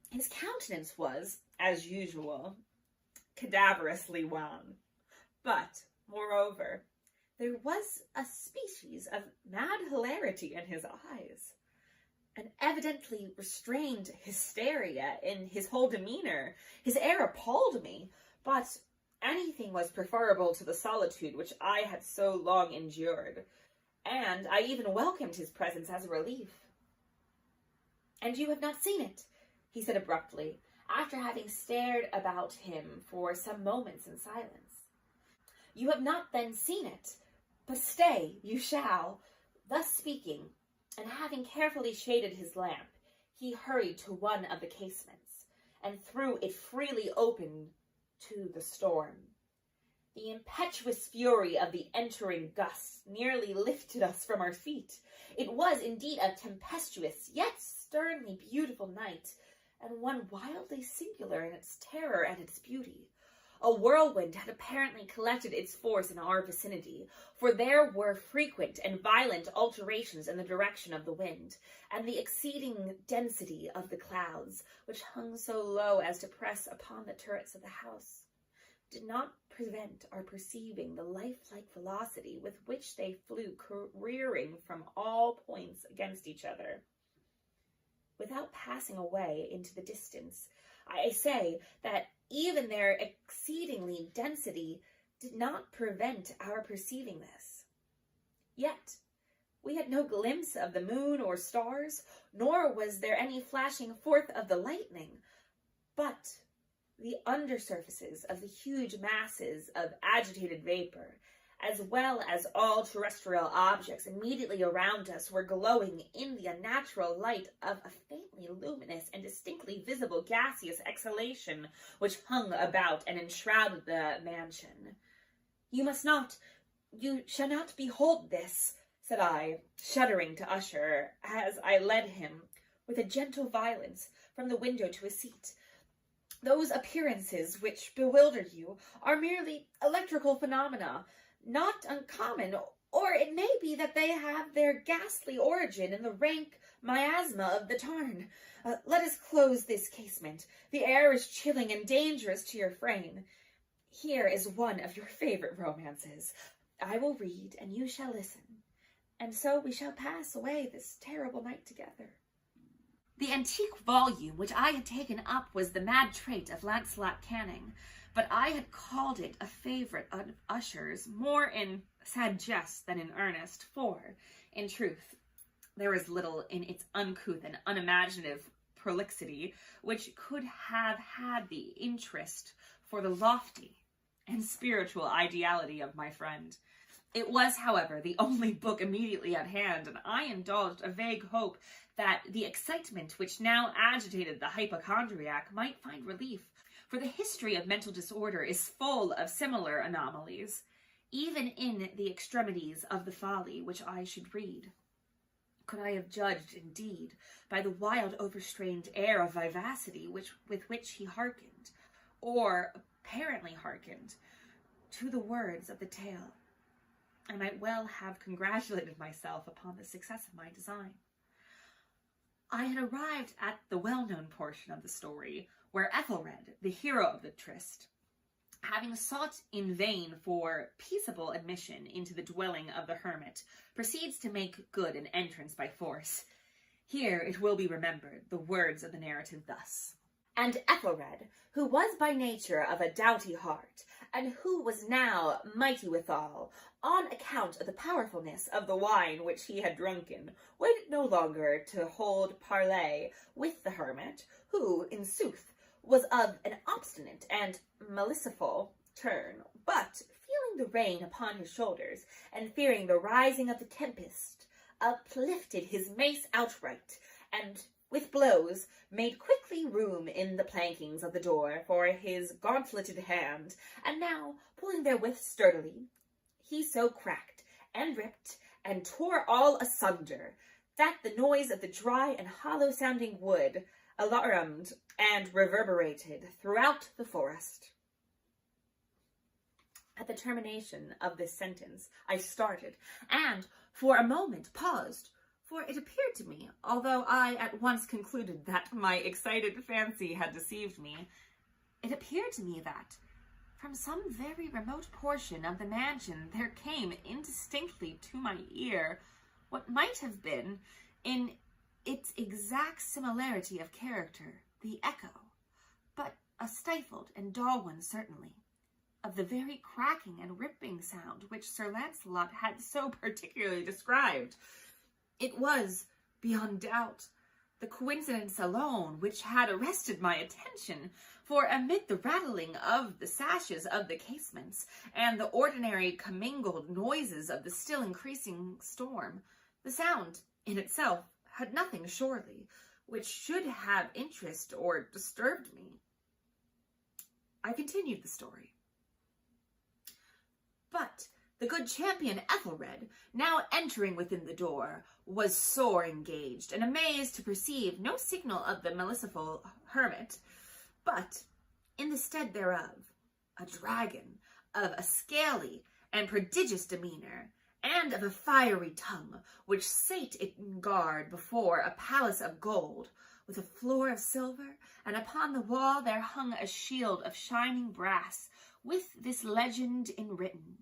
His countenance was, as usual, cadaverously wan, but, moreover, there was a species of mad hilarity in his eyes, an evidently restrained hysteria in his whole demeanour. His air appalled me, but anything was preferable to the solitude which I had so long endured, and I even welcomed his presence as a relief. "And you have not seen it?" he said abruptly, after having stared about him for some moments in silence. "You have not then seen it? But stay, you shall." Thus speaking, and having carefully shaded his lamp, he hurried to one of the casements, and threw it freely open to the storm. The impetuous fury of the entering gusts nearly lifted us from our feet. It was indeed a tempestuous, yet sternly beautiful night, and one wildly singular in its terror and its beauty. A whirlwind had apparently collected its force in our vicinity, for there were frequent and violent alterations in the direction of the wind, and the exceeding density of the clouds, which hung so low as to press upon the turrets of the house, did not prevent our perceiving the lifelike velocity with which they flew careering from all points against each other. Without passing away into the distance, I say that even their exceedingly density did not prevent our perceiving this. Yet we had no glimpse of the moon or stars, nor was there any flashing forth of the lightning, but the undersurfaces of the huge masses of agitated vapor, as well as all terrestrial objects immediately around us, were glowing in the unnatural light of a faintly luminous and distinctly visible gaseous exhalation which hung about and enshrouded the mansion. You shall not behold this," said I, shuddering to Usher, as I led him, with a gentle violence, from the window to a seat. "Those appearances which bewilder you are merely electrical phenomena, not uncommon, or it may be that they have their ghastly origin in the rank miasma of the tarn. Let us close this casement. The air is chilling and dangerous to your frame. Here is one of your favorite romances. I will read, and you shall listen, and so we shall pass away this terrible night together." The antique volume which I had taken up was The Mad Trait of Lancelot Canning, but I had called it a favourite of Usher's, more in sad jest than in earnest, for, in truth, there was little in its uncouth and unimaginative prolixity which could have had the interest for the lofty and spiritual ideality of my friend. It was, however, the only book immediately at hand, and I indulged a vague hope that the excitement which now agitated the hypochondriac might find relief, for the history of mental disorder is full of similar anomalies, even in the extremities of the folly which I should read. Could I have judged, indeed, by the wild overstrained air of vivacity with which he hearkened, or apparently hearkened, to the words of the tale, I might well have congratulated myself upon the success of my design. I had arrived at the well-known portion of the story, where Ethelred, the hero of the tryst, having sought in vain for peaceable admission into the dwelling of the hermit, proceeds to make good an entrance by force. Here, it will be remembered, the words of the narrative thus. And Ethelred, who was by nature of a doughty heart, and who was now mighty withal, on account of the powerfulness of the wine which he had drunken, waited no longer to hold parley with the hermit, who, in sooth, was of an obstinate and maliceful turn, but, feeling the rain upon his shoulders, and fearing the rising of the tempest, uplifted his mace outright, and, with blows, made quickly room in the plankings of the door for his gauntleted hand, and now, pulling therewith sturdily, he so cracked, and ripped, and tore all asunder, that the noise of the dry and hollow-sounding wood alarumed and reverberated throughout the forest. At the termination of this sentence, I started, and, for a moment, paused, for it appeared to me, although I at once concluded that my excited fancy had deceived me, it appeared to me that, from some very remote portion of the mansion, there came indistinctly to my ear what might have been, in its exact similarity of character, the echo, but a stifled and dull one certainly, of the very cracking and ripping sound which Sir Lancelot had so particularly described. It was, beyond doubt, the coincidence alone which had arrested my attention, for amid the rattling of the sashes of the casements and the ordinary commingled noises of the still increasing storm, the sound, in itself, had nothing, surely, which should have interest or disturbed me. I continued the story. But the good champion Ethelred, now entering within the door, was sore engaged, and amazed to perceive no signal of the maliceful hermit, but, in the stead thereof, a dragon of a scaly and prodigious demeanour, and of a fiery tongue, which sate in guard before a palace of gold, with a floor of silver, and upon the wall there hung a shield of shining brass, with this legend enwritten: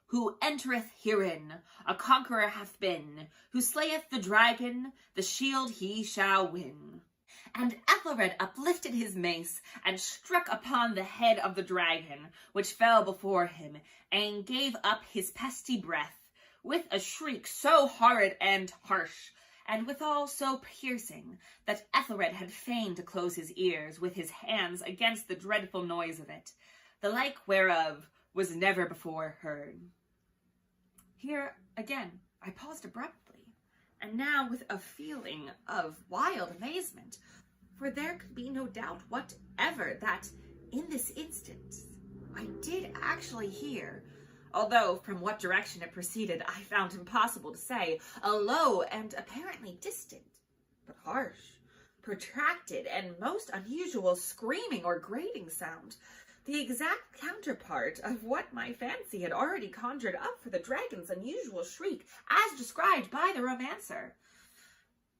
Who entereth herein, a conqueror hath been, who slayeth the dragon, the shield he shall win. And Ethelred uplifted his mace, and struck upon the head of the dragon, which fell before him, and gave up his pesty breath, with a shriek so horrid and harsh, and withal so piercing, that Ethelred had fain to close his ears with his hands against the dreadful noise of it, the like whereof was never before heard. Here, again, I paused abruptly, and now with a feeling of wild amazement, for there could be no doubt whatever that, in this instant, I did actually hear, although from what direction it proceeded I found impossible to say, a low and apparently distant, but harsh, protracted, and most unusual screaming or grating sound, the exact counterpart of what my fancy had already conjured up for the dragon's unusual shriek, as described by the romancer.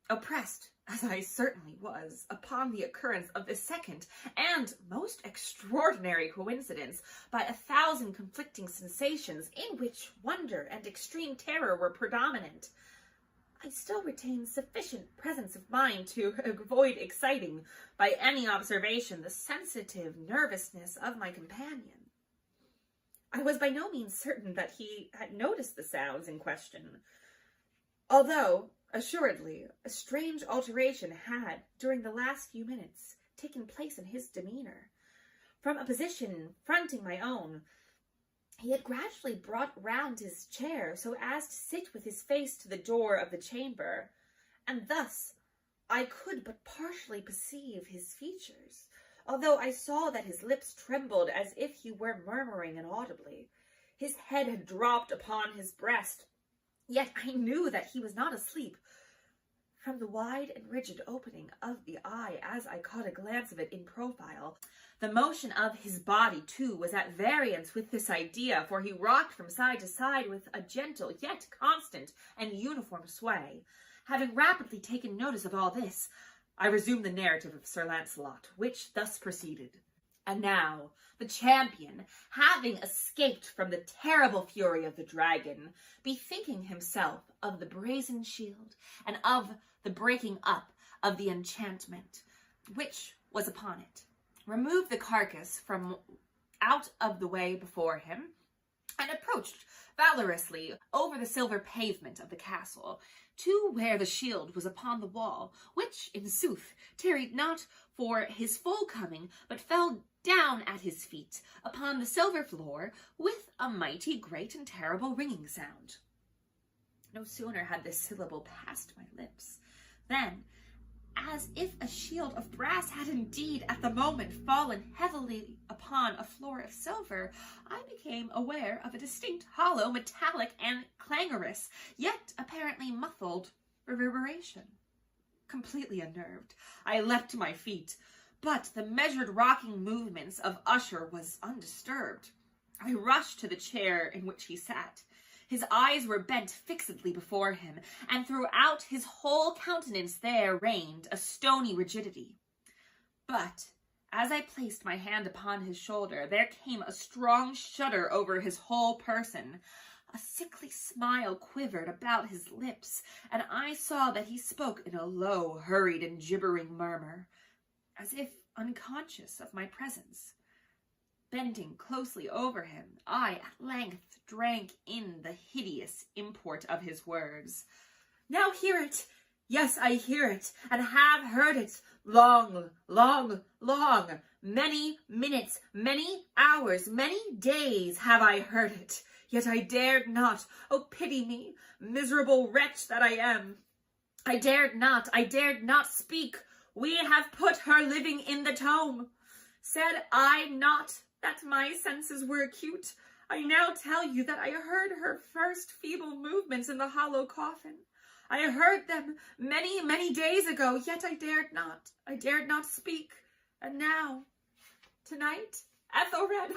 Oppressed, as I certainly was, upon the occurrence of this second and most extraordinary coincidence, by 1,000 conflicting sensations in which wonder and extreme terror were predominant, I still retained sufficient presence of mind to avoid exciting by any observation the sensitive nervousness of my companion. I was by no means certain that he had noticed the sounds in question, although, assuredly, a strange alteration had, during the last few minutes, taken place in his demeanour. From a position fronting my own, he had gradually brought round his chair so as to sit with his face to the door of the chamber, and thus I could but partially perceive his features, although I saw that his lips trembled as if he were murmuring inaudibly. His head had dropped upon his breast, yet I knew that he was not asleep. From the wide and rigid opening of the eye, as I caught a glance of it in profile, the motion of his body, too, was at variance with this idea, for he rocked from side to side with a gentle, yet constant and uniform sway. Having rapidly taken notice of all this, I resumed the narrative of Sir Lancelot, which thus proceeded. And now, the champion, having escaped from the terrible fury of the dragon, bethinking himself of the brazen shield and of the breaking up of the enchantment, which was upon it, removed the carcass from out of the way before him, and approached valorously over the silver pavement of the castle to where the shield was upon the wall, which, in sooth, tarried not for his full coming, but fell down at his feet upon the silver floor with a mighty great and terrible ringing sound. No sooner had this syllable passed my lips, than, as if a shield of brass had indeed at the moment fallen heavily upon a floor of silver, I became aware of a distinct, hollow, metallic, and clangorous, yet apparently muffled reverberation. Completely unnerved, I leapt to my feet, but the measured rocking movements of Usher was undisturbed. I rushed to the chair in which he sat. His eyes were bent fixedly before him, and throughout his whole countenance there reigned a stony rigidity. But, as I placed my hand upon his shoulder, there came a strong shudder over his whole person. A sickly smile quivered about his lips, and I saw that he spoke in a low, hurried, and gibbering murmur, as if unconscious of my presence. Bending closely over him, I at length drank in the hideous import of his words. Now hear it! Yes, I hear it, and have heard it. Long, long, long, many minutes, many hours, many days have I heard it. Yet I dared not. Oh, pity me, miserable wretch that I am. I dared not speak. We have put her living in the tomb. Said I not that my senses were acute? I now tell you that I heard her first feeble movements in the hollow coffin. I heard them many, many days ago, yet I dared not speak. And now, tonight, Ethelred,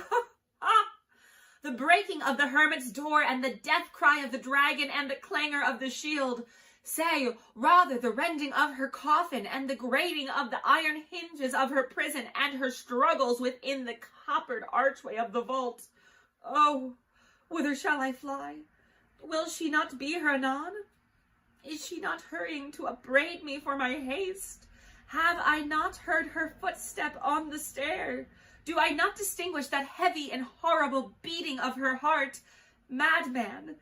the breaking of the hermit's door and the death cry of the dragon and the clangor of the shield, say rather the rending of her coffin and the grating of the iron hinges of her prison and her struggles within the coppered archway of the vault. Oh, whither shall I fly? Will she not be here anon? Is she not hurrying to upbraid me for my haste? Have I not heard her footstep on the stair? Do I not distinguish that heavy and horrible beating of her heart? Madman!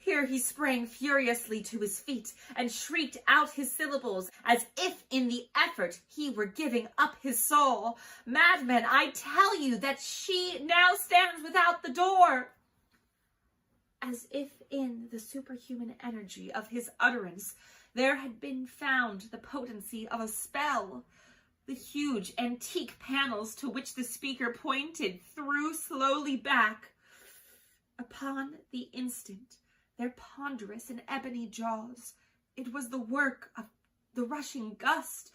Here he sprang furiously to his feet and shrieked out his syllables as if in the effort he were giving up his soul. Madman, I tell you that she now stands without the door. As if in the superhuman energy of his utterance there had been found the potency of a spell. The huge antique panels to which the speaker pointed threw slowly back. Upon the instant, their ponderous and ebony jaws, it was the work of the rushing gust.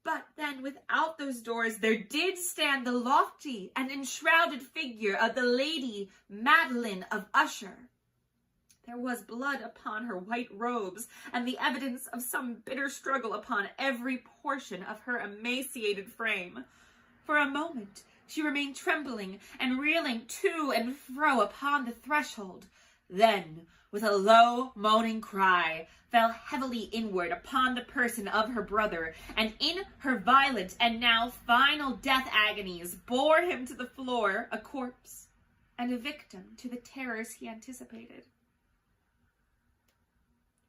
But then without those doors there did stand the lofty and enshrouded figure of the Lady Madeline of Usher. There was blood upon her white robes, and the evidence of some bitter struggle upon every portion of her emaciated frame. For a moment she remained trembling and reeling to and fro upon the threshold, then, with a low, moaning cry, fell heavily inward upon the person of her brother, and in her violent and now final death agonies bore him to the floor, a corpse, and a victim to the terrors he anticipated.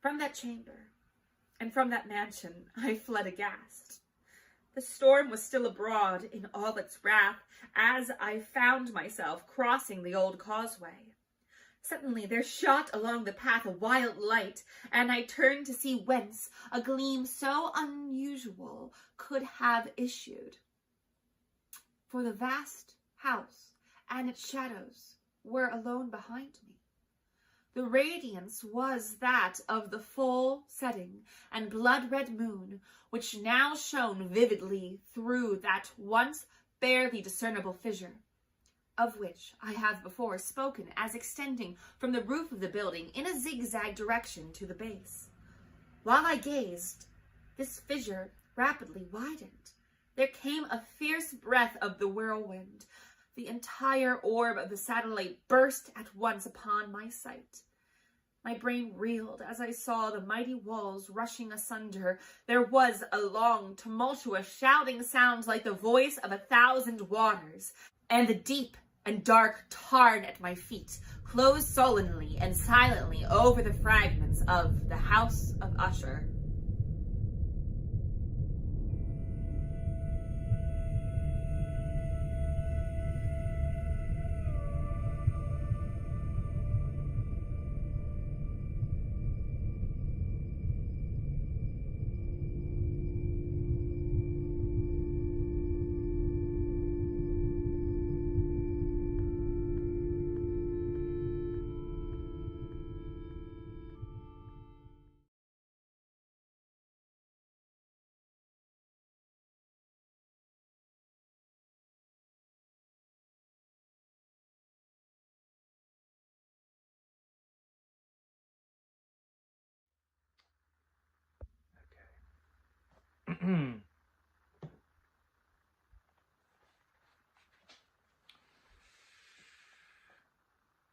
From that chamber, and from that mansion, I fled aghast. The storm was still abroad in all its wrath, as I found myself crossing the old causeway. Suddenly there shot along the path a wild light, and I turned to see whence a gleam so unusual could have issued. For the vast house and its shadows were alone behind me. The radiance was that of the full setting and blood-red moon, which now shone vividly through that once barely discernible fissure, of which I have before spoken as extending from the roof of the building in a zigzag direction to the base. While I gazed, this fissure rapidly widened. There came a fierce breath of the whirlwind. The entire orb of the satellite burst at once upon my sight. My brain reeled as I saw the mighty walls rushing asunder. There was a long, tumultuous, shouting sound like the voice of 1,000 waters, and the deep and dark tarn at my feet closed sullenly and silently over the fragments of the House of Usher.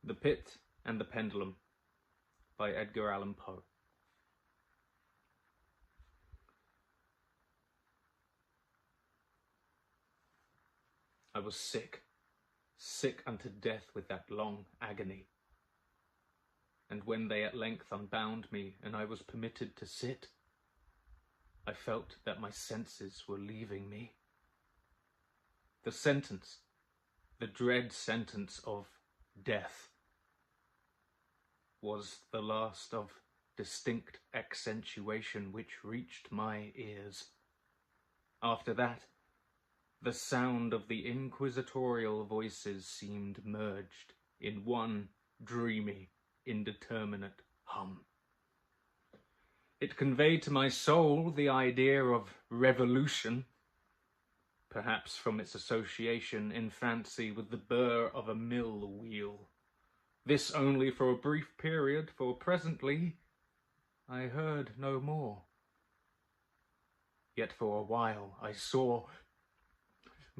The Pit and the Pendulum by Edgar Allan Poe. I was sick, sick unto death with that long agony. And when they at length unbound me and I was permitted to sit, I felt that my senses were leaving me. The sentence, the dread sentence of death, was the last of distinct accentuation which reached my ears. After that, the sound of the inquisitorial voices seemed merged in one dreamy, indeterminate hum. It conveyed to my soul the idea of revolution, perhaps from its association in fancy with the burr of a mill wheel. This only for a brief period, for presently I heard no more. Yet for a while I saw,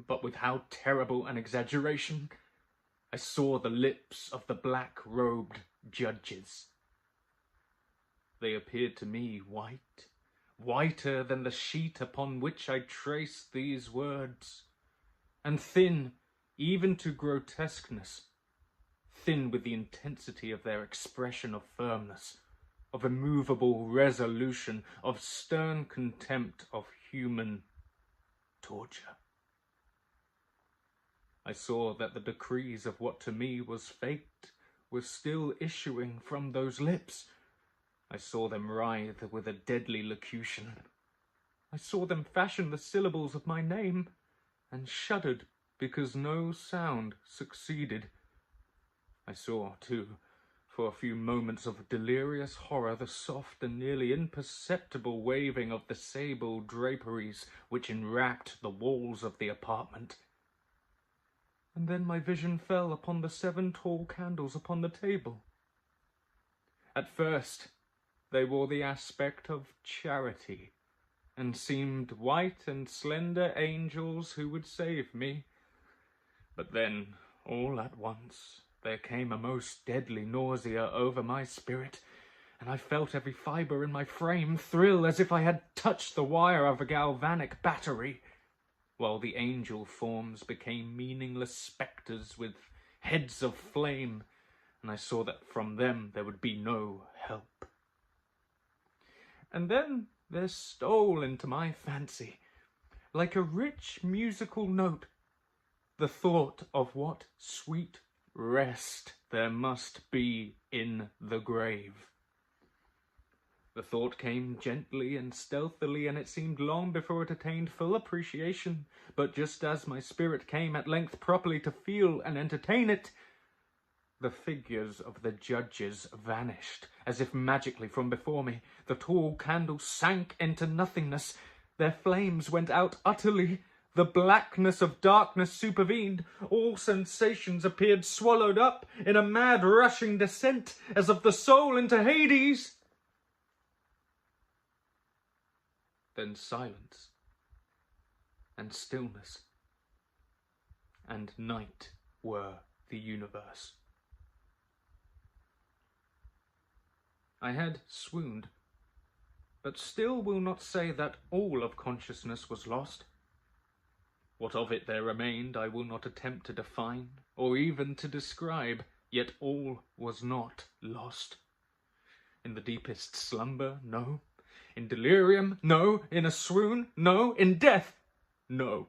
but with how terrible an exaggeration, I saw the lips of the black-robed judges. They appeared to me white, whiter than the sheet upon which I traced these words, and thin even to grotesqueness, thin with the intensity of their expression of firmness, of immovable resolution, of stern contempt of human torture. I saw that the decrees of what to me was fate were still issuing from those lips. I saw them writhe with a deadly locution. I saw them fashion the syllables of my name, and shuddered because no sound succeeded. I saw, too, for a few moments of delirious horror, the soft and nearly imperceptible waving of the sable draperies which enwrapped the walls of the apartment. And then my vision fell upon the 7 tall candles upon the table. At first, they wore the aspect of charity, and seemed white and slender angels who would save me. But then, all at once, there came a most deadly nausea over my spirit, and I felt every fibre in my frame thrill as if I had touched the wire of a galvanic battery, while the angel forms became meaningless spectres with heads of flame, and I saw that from them there would be no help. And then there stole into my fancy, like a rich musical note, the thought of what sweet rest there must be in the grave. The thought came gently and stealthily, and it seemed long before it attained full appreciation, but just as my spirit came at length properly to feel and entertain it, the figures of the judges vanished, as if magically from before me. The tall candles sank into nothingness. Their flames went out utterly. The blackness of darkness supervened. All sensations appeared swallowed up in a mad rushing descent, as of the soul into Hades. Then silence, and stillness, and night were the universe. I had swooned, but still will not say that all of consciousness was lost. What of it there remained I will not attempt to define, or even to describe, yet all was not lost. In the deepest slumber, no. In delirium, no. In a swoon, no. In death, no.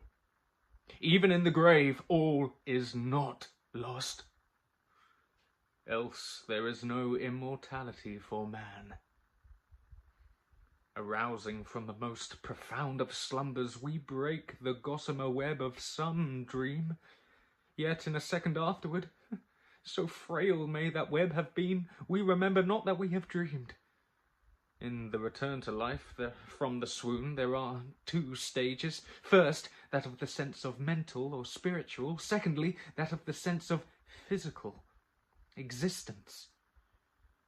Even in the grave, all is not lost. Else there is no immortality for man. Arousing from the most profound of slumbers, we break the gossamer web of some dream. Yet in a second afterward, so frail may that web have been, we remember not that we have dreamed. In the return to life from the swoon, there are 2 stages. First, that of the sense of mental or spiritual. Secondly, that of the sense of physical existence.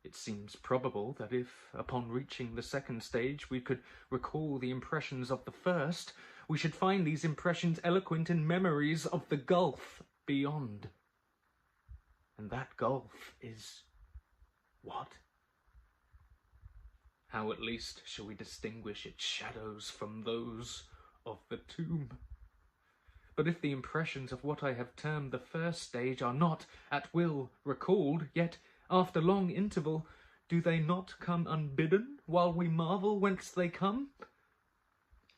It seems probable that if, upon reaching the second stage, we could recall the impressions of the first, we should find these impressions eloquent in memories of the gulf beyond. And that gulf is what? How at least shall we distinguish its shadows from those of the tomb? But if the impressions of what I have termed the first stage are not at will recalled, yet after long interval, do they not come unbidden, while we marvel whence they come?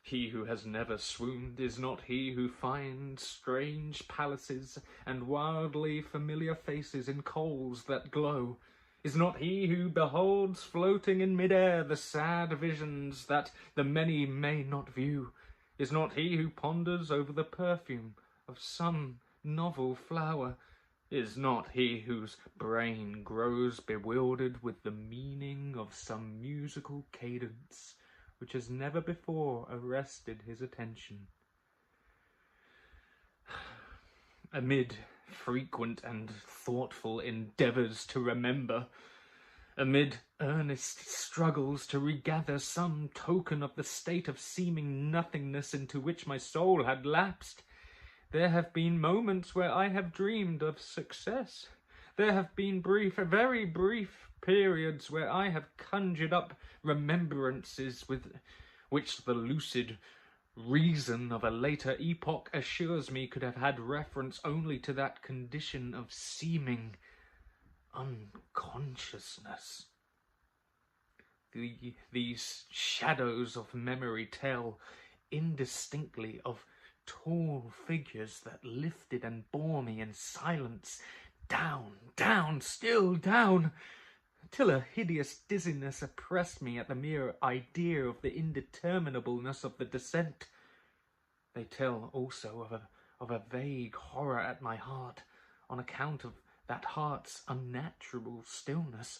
He who has never swooned is not he who finds strange palaces and wildly familiar faces in coals that glow, is not he who beholds floating in mid-air the sad visions that the many may not view, is not he who ponders over the perfume of some novel flower, is not he whose brain grows bewildered with the meaning of some musical cadence which has never before arrested his attention. Amid frequent and thoughtful endeavours to remember, amid earnest struggles to regather some token of the state of seeming nothingness into which my soul had lapsed, there have been moments where I have dreamed of success. There have been very brief periods where I have conjured up remembrances with which the lucid reason of a later epoch assures me could have had reference only to that condition of seeming unconsciousness. These shadows of memory tell indistinctly of tall figures that lifted and bore me in silence, down, still down, till a hideous dizziness oppressed me at the mere idea of the indeterminableness of the descent. They tell also of a vague horror at my heart, on account of that heart's unnatural stillness.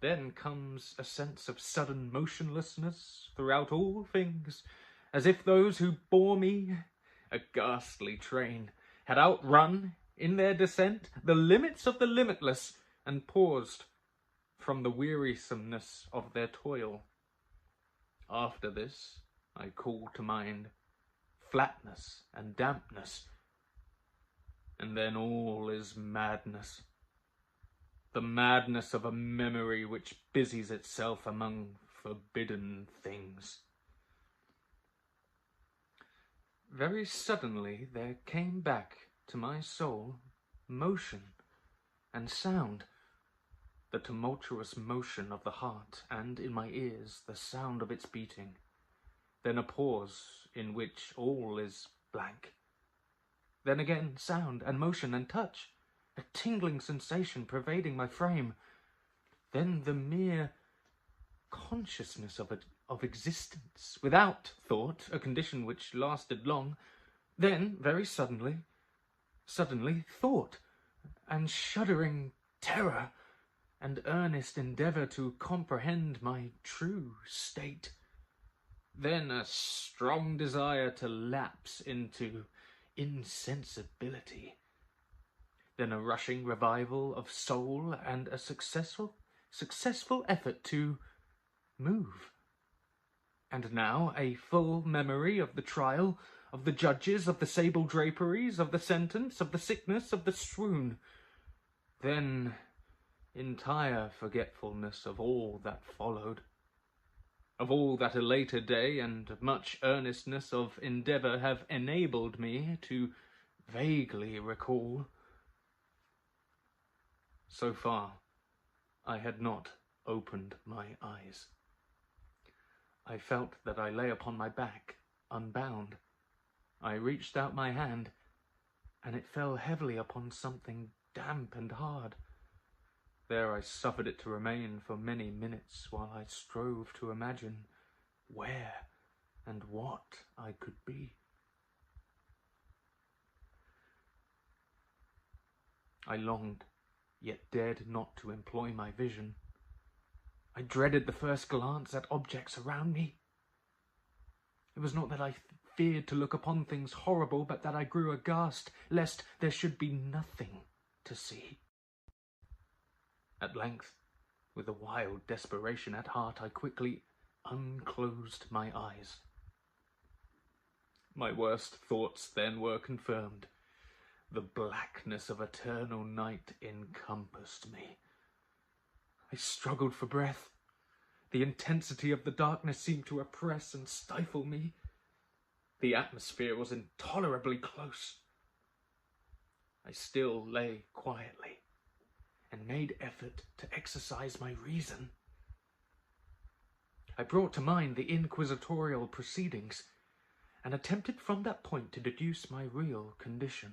Then comes a sense of sudden motionlessness throughout all things, as if those who bore me, a ghastly train, had outrun, in their descent, the limits of the limitless, and paused from the wearisomeness of their toil. After this, I call to mind flatness and dampness, and then all is madness. The madness of a memory which busies itself among forbidden things. Very suddenly there came back to my soul motion and sound, the tumultuous motion of the heart, and in my ears the sound of its beating. Then a pause in which all is blank. Then again sound and motion and touch, a tingling sensation pervading my frame. Then the mere consciousness of existence, without thought, a condition which lasted long. Then, very suddenly, thought, and shuddering terror, and earnest endeavour to comprehend my true state. Then a strong desire to lapse into insensibility. Then a rushing revival of soul, and a successful effort to move. And now a full memory of the trial, of the judges, of the sable draperies, of the sentence, of the sickness, of the swoon. Then, entire forgetfulness of all that followed, of all that a later day and much earnestness of endeavour have enabled me to vaguely recall. So far, I had not opened my eyes. I felt that I lay upon my back, unbound. I reached out my hand, and it fell heavily upon something damp and hard. There I suffered it to remain for many minutes while I strove to imagine where and what I could be. I longed, yet dared not to employ my vision. I dreaded the first glance at objects around me. It was not that I feared to look upon things horrible, but that I grew aghast lest there should be nothing to see. At length, with a wild desperation at heart, I quickly unclosed my eyes. My worst thoughts then were confirmed. The blackness of eternal night encompassed me. I struggled for breath. The intensity of the darkness seemed to oppress and stifle me. The atmosphere was intolerably close. I still lay quietly and made effort to exercise my reason. I brought to mind the inquisitorial proceedings and attempted from that point to deduce my real condition.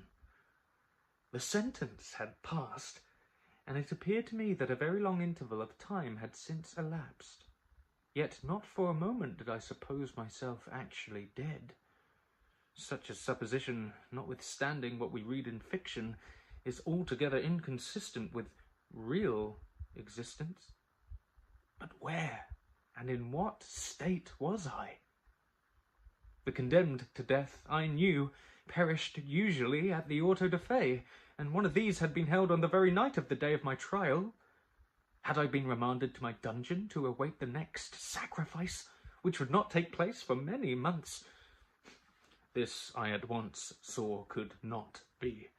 The sentence had passed, and it appeared to me that a very long interval of time had since elapsed. Yet not for a moment did I suppose myself actually dead. Such a supposition, notwithstanding what we read in fiction, is altogether inconsistent with real existence. But where and in what state was I? The condemned to death, I knew, perished usually at the auto da fe, and one of these had been held on the very night of the day of my trial. Had I been remanded to my dungeon to await the next sacrifice, which would not take place for many months? This I at once saw could not be.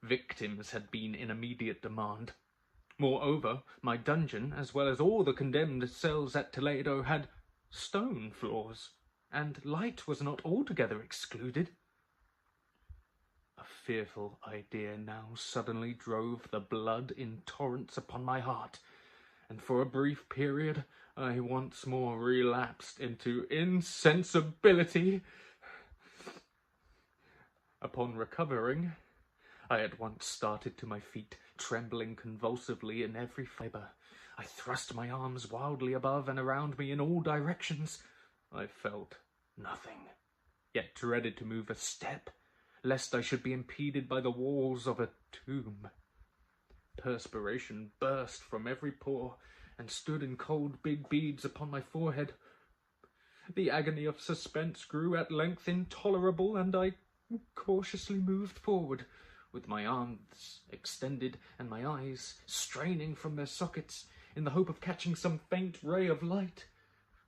Victims had been in immediate demand. Moreover, my dungeon, as well as all the condemned cells at Toledo, had stone floors, and light was not altogether excluded. A fearful idea now suddenly drove the blood in torrents upon my heart, and for a brief period I once more relapsed into insensibility. Upon recovering, I at once started to my feet, trembling convulsively in every fibre. I thrust my arms wildly above and around me in all directions. I felt nothing, yet dreaded to move a step, lest I should be impeded by the walls of a tomb. Perspiration burst from every pore, and stood in cold big beads upon my forehead. The agony of suspense grew at length intolerable, and I cautiously moved forward, with my arms extended and my eyes straining from their sockets, in the hope of catching some faint ray of light.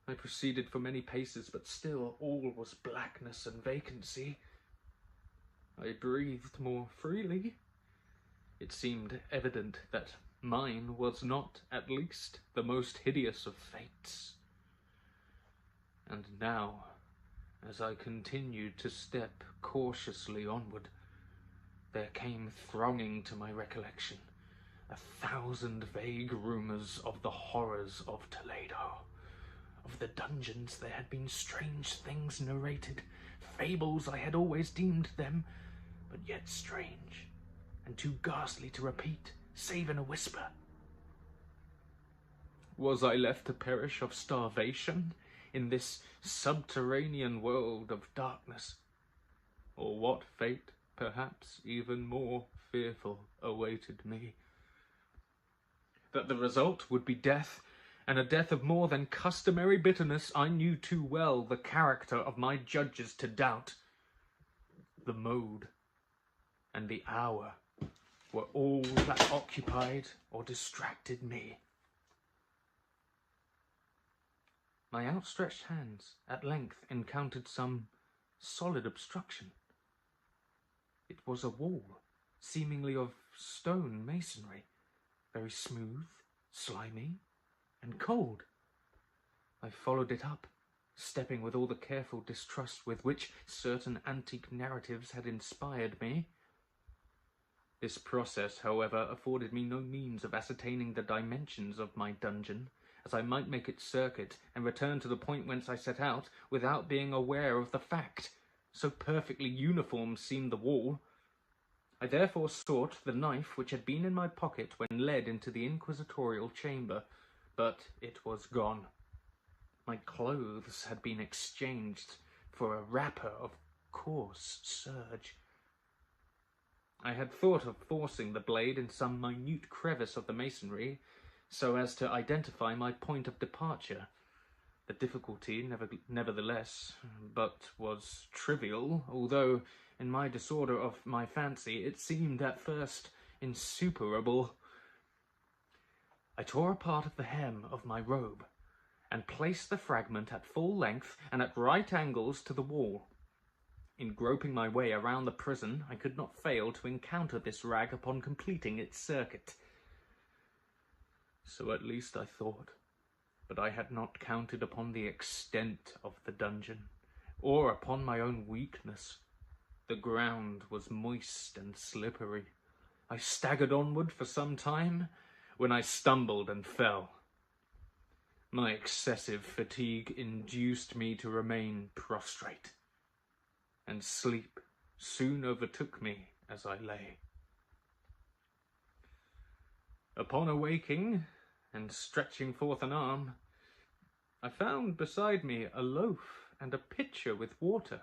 I proceeded for many paces, but still all was blackness and vacancy. I breathed more freely. It seemed evident that mine was not, at least, the most hideous of fates. And now, as I continued to step cautiously onward, there came thronging to my recollection 1,000 vague rumours of the horrors of Toledo. Of the dungeons there had been strange things narrated, fables I had always deemed them, but yet strange, and too ghastly to repeat, save in a whisper. Was I left to perish of starvation in this subterranean world of darkness? Or what fate, perhaps even more fearful, awaited me? That the result would be death, and a death of more than customary bitterness, I knew too well the character of my judges to doubt. The mode and the hour were all that occupied or distracted me. My outstretched hands at length encountered some solid obstruction. It was a wall, seemingly of stone masonry, very smooth, slimy, and cold. I followed it up, stepping with all the careful distrust with which certain antique narratives had inspired me. This process, however, afforded me no means of ascertaining the dimensions of my dungeon, as I might make its circuit and return to the point whence I set out without being aware of the fact. So perfectly uniform seemed the wall. I therefore sought the knife which had been in my pocket when led into the inquisitorial chamber, but it was gone. My clothes had been exchanged for a wrapper of coarse serge. I had thought of forcing the blade in some minute crevice of the masonry, so as to identify my point of departure. The difficulty, nevertheless, but was trivial, although, in my disorder of my fancy, it seemed at first insuperable. I tore a part of the hem of my robe, and placed the fragment at full length and at right angles to the wall. In groping my way around the prison, I could not fail to encounter this rag upon completing its circuit. So at least I thought, but I had not counted upon the extent of the dungeon, or upon my own weakness. The ground was moist and slippery. I staggered onward for some time, when I stumbled and fell. My excessive fatigue induced me to remain prostrate, and sleep soon overtook me as I lay. Upon awaking, and stretching forth an arm, I found beside me a loaf and a pitcher with water.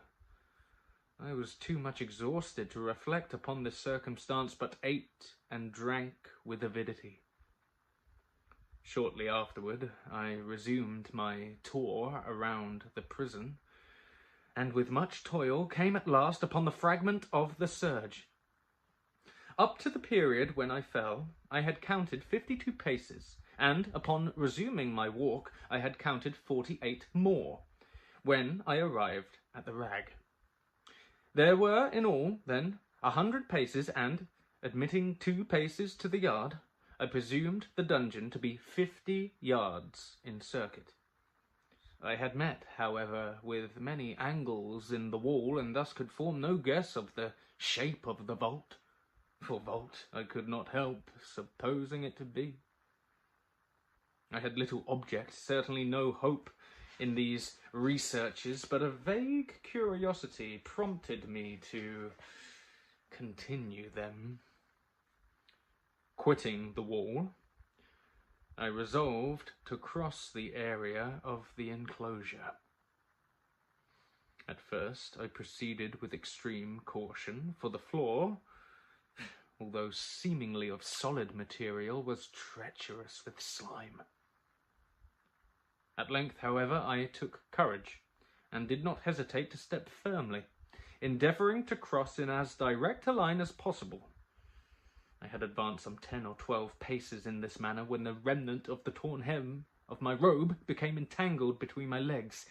I was too much exhausted to reflect upon this circumstance, but ate and drank with avidity. Shortly afterward, I resumed my tour around the prison, and with much toil came at last upon the fragment of the serge. Up to the period when I fell, I had counted 52 paces, and upon resuming my walk, I had counted 48 more, when I arrived at the rag. There were in all, then, 100 paces, and, admitting 2 paces to the yard, I presumed the dungeon to be 50 yards in circuit. I had met, however, with many angles in the wall, and thus could form no guess of the shape of the vault. For vault I could not help supposing it to be. I had little object, certainly no hope, in these researches, but a vague curiosity prompted me to continue them. Quitting the wall, I resolved to cross the area of the enclosure. At first I proceeded with extreme caution, for the floor, although seemingly of solid material, was treacherous with slime. At length, however, I took courage, and did not hesitate to step firmly, endeavouring to cross in as direct a line as possible. I had advanced some 10 or 12 paces in this manner when the remnant of the torn hem of my robe became entangled between my legs.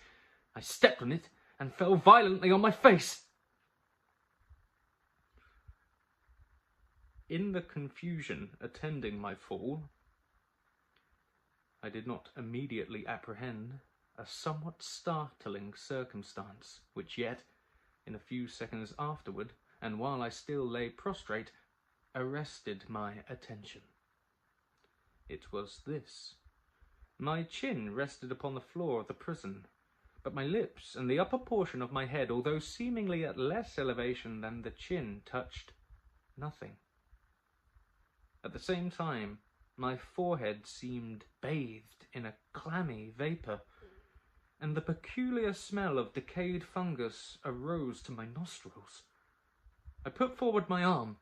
I stepped on it and fell violently on my face. In the confusion attending my fall, I did not immediately apprehend a somewhat startling circumstance, which yet, in a few seconds afterward, and while I still lay prostrate, arrested my attention. It was this. My chin rested upon the floor of the prison, but my lips and the upper portion of my head, although seemingly at less elevation than the chin, touched nothing. At the same time, my forehead seemed bathed in a clammy vapour, and the peculiar smell of decayed fungus arose to my nostrils. I put forward my arm,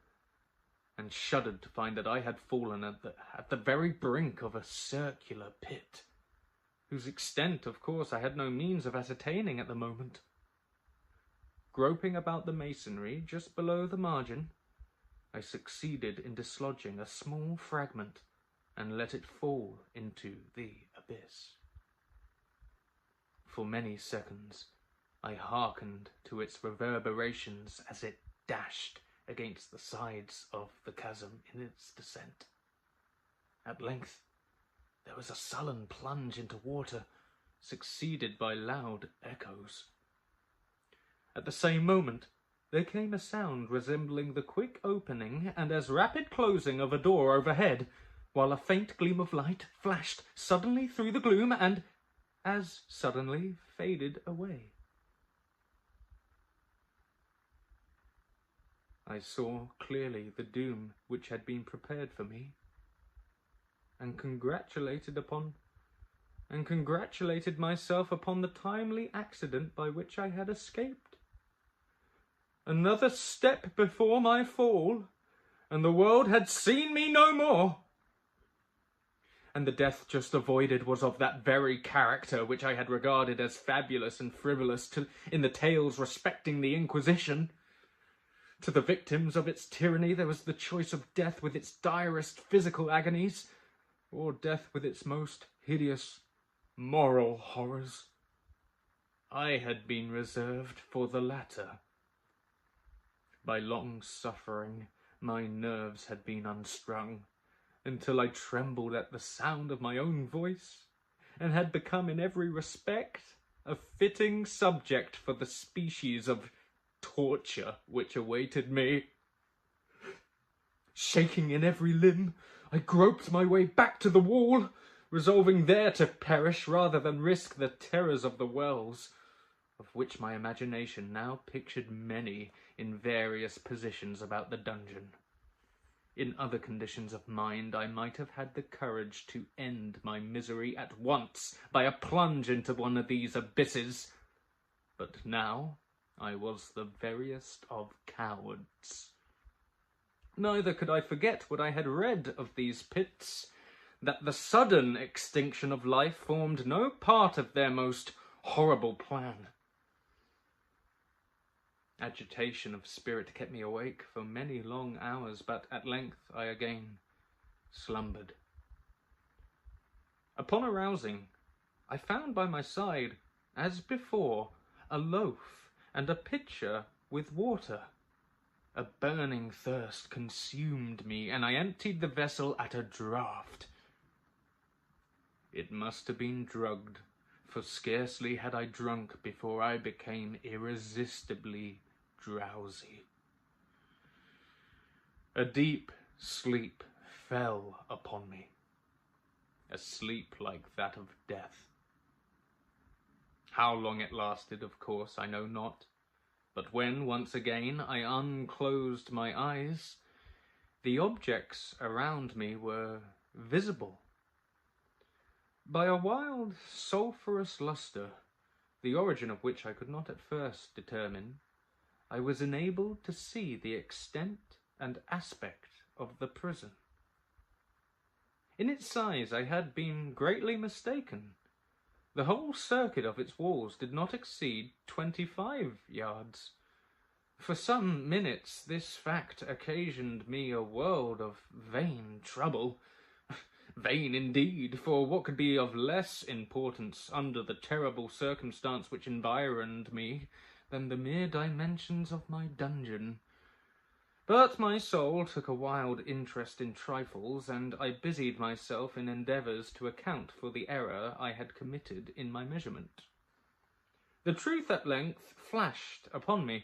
and shuddered to find that I had fallen at the very brink of a circular pit, whose extent, of course, I had no means of ascertaining at the moment. Groping about the masonry just below the margin, I succeeded in dislodging a small fragment and let it fall into the abyss. For many seconds I hearkened to its reverberations as it dashed against the sides of the chasm in its descent. At length there was a sullen plunge into water, succeeded by loud echoes. At the same moment there came a sound resembling the quick opening and as rapid closing of a door overhead, while a faint gleam of light flashed suddenly through the gloom and as suddenly faded away. I saw clearly the doom which had been prepared for me, and congratulated myself upon the timely accident by which I had escaped. Another step before my fall, and the world had seen me no more. And the death just avoided was of that very character which I had regarded as fabulous and frivolous in the tales respecting the Inquisition. To the victims of its tyranny there was the choice of death with its direst physical agonies, or death with its most hideous moral horrors. I had been reserved for the latter. By long suffering, my nerves had been unstrung, until I trembled at the sound of my own voice, and had become in every respect a fitting subject for the species of torture which awaited me. Shaking in every limb, I groped my way back to the wall, resolving there to perish rather than risk the terrors of the wells, of which my imagination now pictured many in various positions about the dungeon. In other conditions of mind, I might have had the courage to end my misery at once by a plunge into one of these abysses, but now I was the veriest of cowards. Neither could I forget what I had read of these pits, that the sudden extinction of life formed no part of their most horrible plan. Agitation of spirit kept me awake for many long hours, but at length I again slumbered. Upon arousing, I found by my side, as before, a loaf and a pitcher with water. A burning thirst consumed me, and I emptied the vessel at a draught. It must have been drugged, for scarcely had I drunk before I became irresistibly drowsy. A deep sleep fell upon me, a sleep like that of death. How long it lasted, of course, I know not, but when once again I unclosed my eyes, the objects around me were visible. By a wild sulphurous lustre, the origin of which I could not at first determine, I was enabled to see the extent and aspect of the prison. In its size I had been greatly mistaken. The whole circuit of its walls did not exceed 25 yards. For some minutes this fact occasioned me a world of vain trouble. Vain indeed, for what could be of less importance under the terrible circumstance which environed me than the mere dimensions of my dungeon? But my soul took a wild interest in trifles, and I busied myself in endeavours to account for the error I had committed in my measurement. The truth at length flashed upon me.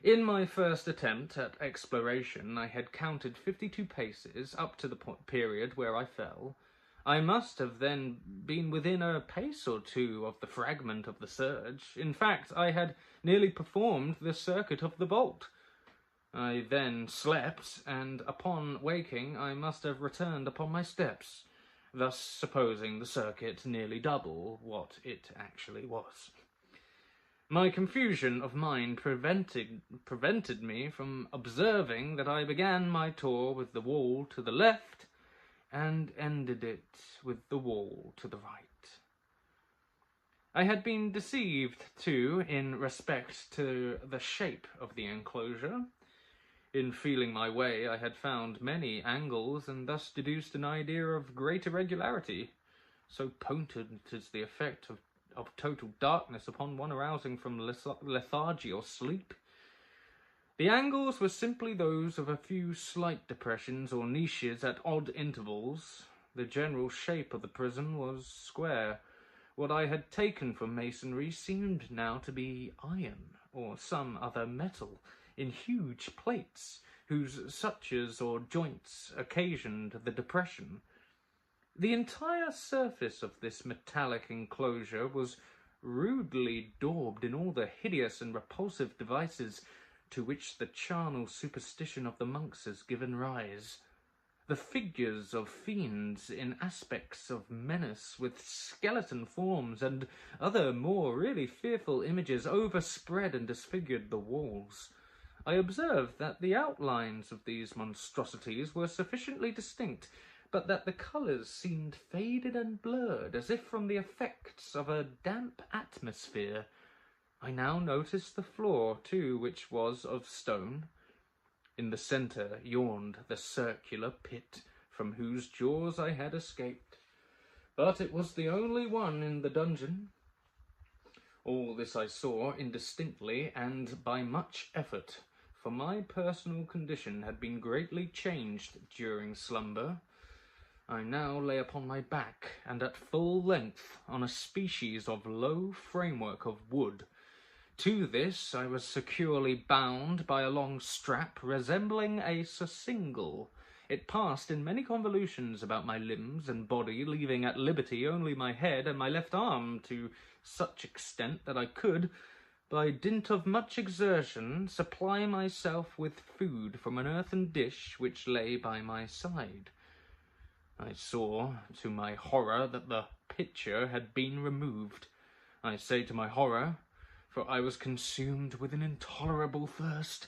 In my first attempt at exploration, I had counted 52 paces up to the period where I fell. I must have then been within a pace or two of the fragment of the surge. In fact, I had nearly performed the circuit of the vault. I then slept, and upon waking I must have returned upon my steps, thus supposing the circuit nearly double what it actually was. My confusion of mind prevented me from observing that I began my tour with the wall to the left, and ended it with the wall to the right. I had been deceived, too, in respect to the shape of the enclosure. In feeling my way, I had found many angles, and thus deduced an idea of great irregularity. So potent is the effect of total darkness upon one arousing from lethargy or sleep. The angles were simply those of a few slight depressions or niches at odd intervals. The general shape of the prison was square. What I had taken for masonry seemed now to be iron, or some other metal, in huge plates, whose sutures or joints occasioned the depression. The entire surface of this metallic enclosure was rudely daubed in all the hideous and repulsive devices to which the charnel superstition of the monks has given rise. The figures of fiends in aspects of menace, with skeleton forms and other more really fearful images, overspread and disfigured the walls. I observed that the outlines of these monstrosities were sufficiently distinct, but that the colours seemed faded and blurred, as if from the effects of a damp atmosphere. I now noticed the floor, too, which was of stone. In the centre yawned the circular pit, from whose jaws I had escaped. But it was the only one in the dungeon. All this I saw indistinctly and by much effort, for my personal condition had been greatly changed during slumber. I now lay upon my back, and at full length, on a species of low framework of wood. To this I was securely bound by a long strap resembling a surcingle. It passed in many convolutions about my limbs and body, leaving at liberty only my head and my left arm, to such extent that I could, by dint of much exertion, supply myself with food from an earthen dish which lay by my side. I saw, to my horror, that the pitcher had been removed. I say to my horror, for I was consumed with an intolerable thirst.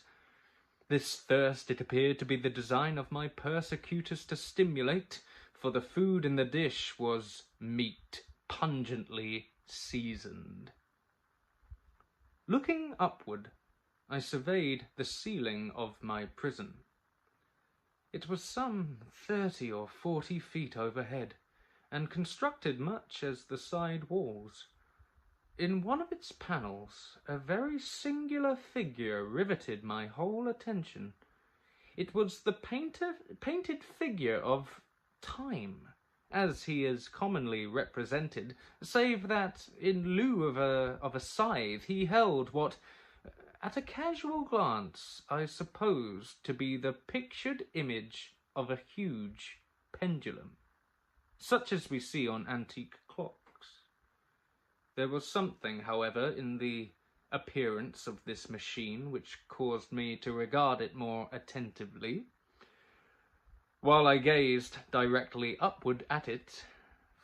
This thirst it appeared to be the design of my persecutors to stimulate, for the food in the dish was meat pungently seasoned. Looking upward, I surveyed the ceiling of my prison. It was some 30 or 40 feet overhead, and constructed much as the side walls. In one of its panels, a very singular figure riveted my whole attention. It was the painted figure of Time, as he is commonly represented, save that, in lieu of a scythe, he held what, at a casual glance, I supposed to be the pictured image of a huge pendulum, such as we see on antique clocks. There was something, however, in the appearance of this machine which caused me to regard it more attentively. While I gazed directly upward at it,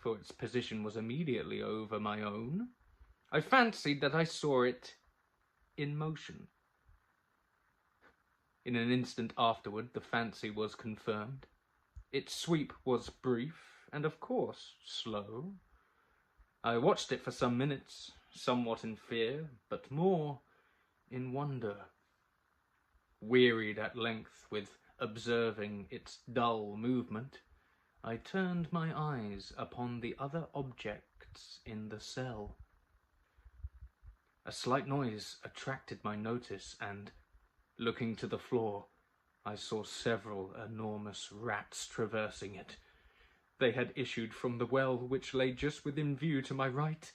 for its position was immediately over my own, I fancied that I saw it in motion. In an instant afterward, the fancy was confirmed. Its sweep was brief and, of course, slow. I watched it for some minutes, somewhat in fear, but more in wonder. Wearied at length with observing its dull movement, I turned my eyes upon the other objects in the cell. A slight noise attracted my notice, and, looking to the floor, I saw several enormous rats traversing it. They had issued from the well which lay just within view to my right.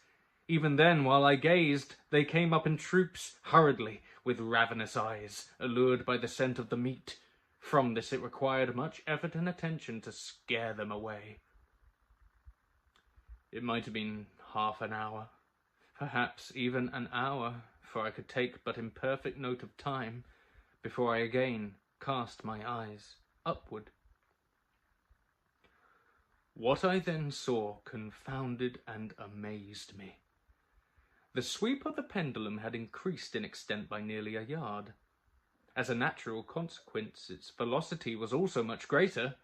Even then, while I gazed, they came up in troops, hurriedly, with ravenous eyes, allured by the scent of the meat. From this it required much effort and attention to scare them away. It might have been half an hour, perhaps even an hour, for I could take but imperfect note of time, before I again cast my eyes upward. What I then saw confounded and amazed me. The sweep of the pendulum had increased in extent by nearly a yard. As a natural consequence, its velocity was also much greater.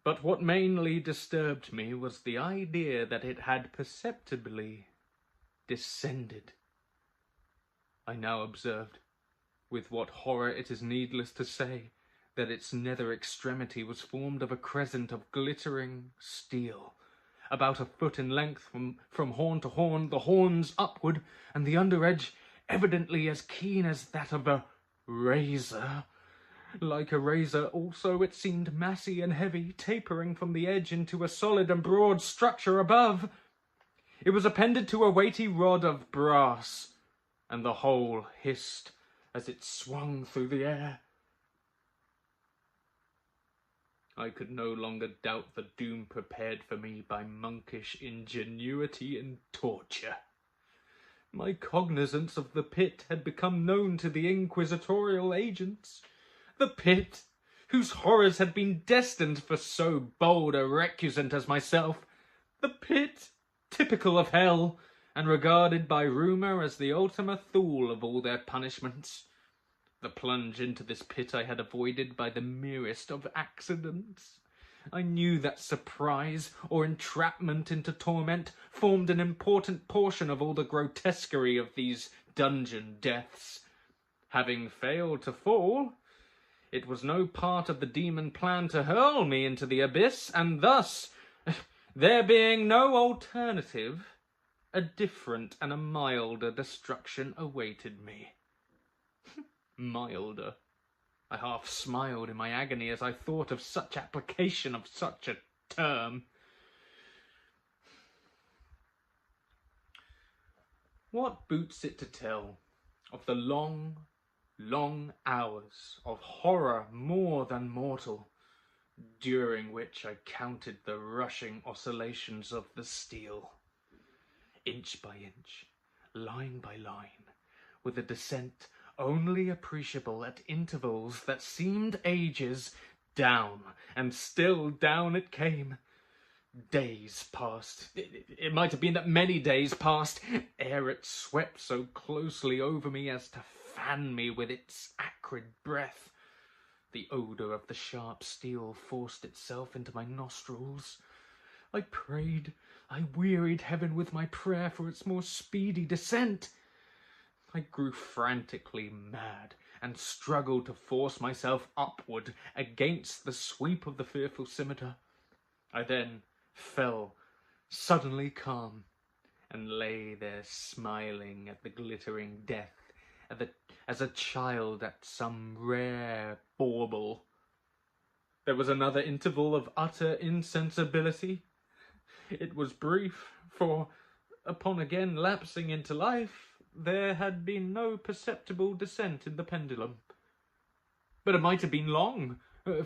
But what mainly disturbed me was the idea that it had perceptibly descended. I now observed, with what horror it is needless to say, that its nether extremity was formed of a crescent of glittering steel, about a foot in length from horn to horn, the horns upward, and the under edge evidently as keen as that of a razor. Like a razor also it seemed massy and heavy, tapering from the edge into a solid and broad structure above. It was appended to a weighty rod of brass, and the whole hissed as it swung through the air. I could no longer doubt the doom prepared for me by monkish ingenuity and torture. My cognizance of the pit had become known to the inquisitorial agents. The pit, whose horrors had been destined for so bold a recusant as myself. The pit, typical of hell, and regarded by rumour as the ultima thule of all their punishments. The plunge into this pit I had avoided by the merest of accidents. I knew that surprise or entrapment into torment formed an important portion of all the grotesquerie of these dungeon deaths. Having failed to fall, it was no part of the demon plan to hurl me into the abyss, and thus, there being no alternative, a different and a milder destruction awaited me. Milder. I half smiled in my agony as I thought of such application of such a term. What boots it to tell of the long, long hours of horror more than mortal, during which I counted the rushing oscillations of the steel, inch by inch, line by line, with a descent only appreciable at intervals that seemed ages, down, and still down it came. Days passed. It might have been that many days passed, ere it swept so closely over me as to fan me with its acrid breath. The odour of the sharp steel forced itself into my nostrils. I prayed, I wearied heaven with my prayer for its more speedy descent. I grew frantically mad, and struggled to force myself upward against the sweep of the fearful scimitar. I then fell, suddenly calm, and lay there smiling at the glittering death, as a child at some rare bauble. There was another interval of utter insensibility. It was brief, for, upon again lapsing into life, there had been no perceptible descent in the pendulum. But it might have been long,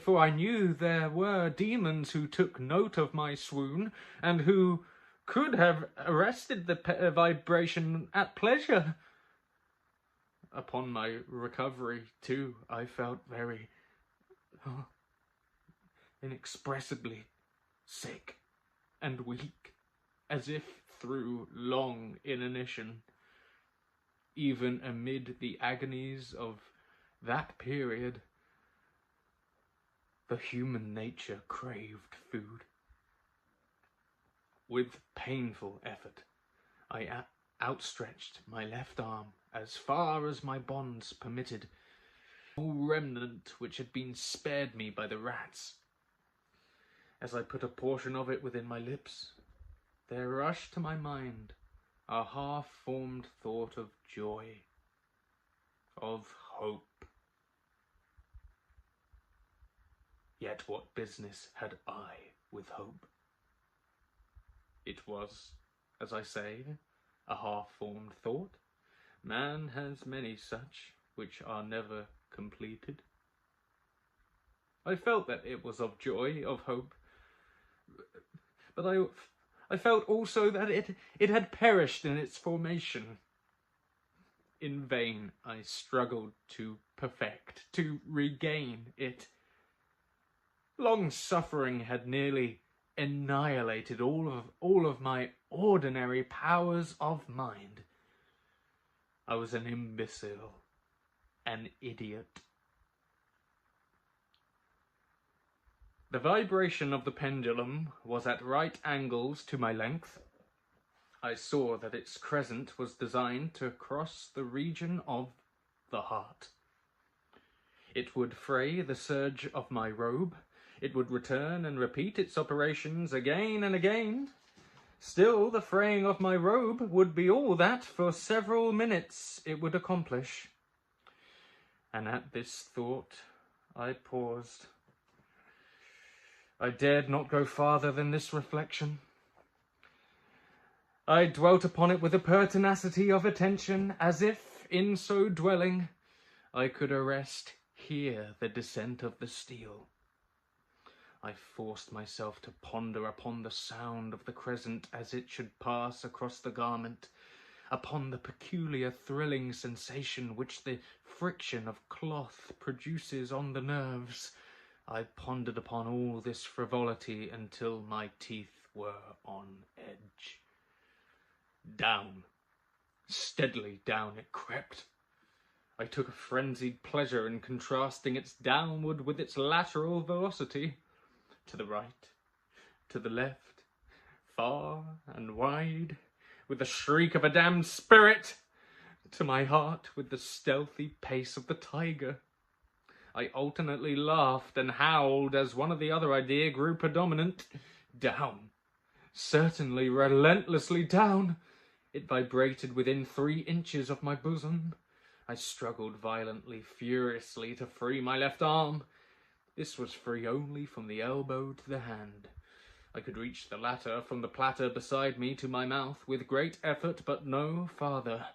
for I knew there were demons who took note of my swoon, and who could have arrested the vibration at pleasure. Upon my recovery, too, I felt very inexpressibly sick and weak, as if through long inanition. Even amid the agonies of that period, the human nature craved food. With painful effort, I outstretched my left arm as far as my bonds permitted, all remnant which had been spared me by the rats. As I put a portion of it within my lips, there rushed to my mind a half-formed thought of joy, of hope. Yet what business had I with hope? It was, as I say, a half-formed thought. Man has many such, which are never completed. I felt that it was of joy, of hope, but I felt also that it had perished in its formation. In vain I struggled to perfect, to regain it. Long suffering had nearly annihilated all of my ordinary powers of mind. I was an imbecile, an idiot. The vibration of the pendulum was at right angles to my length. I saw that its crescent was designed to cross the region of the heart. It would fray the serge of my robe. It would return and repeat its operations again and again. Still, the fraying of my robe would be all that for several minutes it would accomplish. And at this thought I paused. I dared not go farther than this reflection. I dwelt upon it with a pertinacity of attention, as if, in so dwelling, I could arrest here the descent of the steel. I forced myself to ponder upon the sound of the crescent as it should pass across the garment, upon the peculiar thrilling sensation which the friction of cloth produces on the nerves. I pondered upon all this frivolity until my teeth were on edge. Down, steadily down it crept. I took a frenzied pleasure in contrasting its downward with its lateral velocity, to the right, to the left, far and wide, with the shriek of a damned spirit, to my heart with the stealthy pace of the tiger. I alternately laughed and howled as one or the other idea grew predominant. Down, certainly relentlessly down. It vibrated within 3 inches of my bosom. I struggled violently, furiously, to free my left arm. This was free only from the elbow to the hand. I could reach the latter from the platter beside me to my mouth with great effort, but no farther.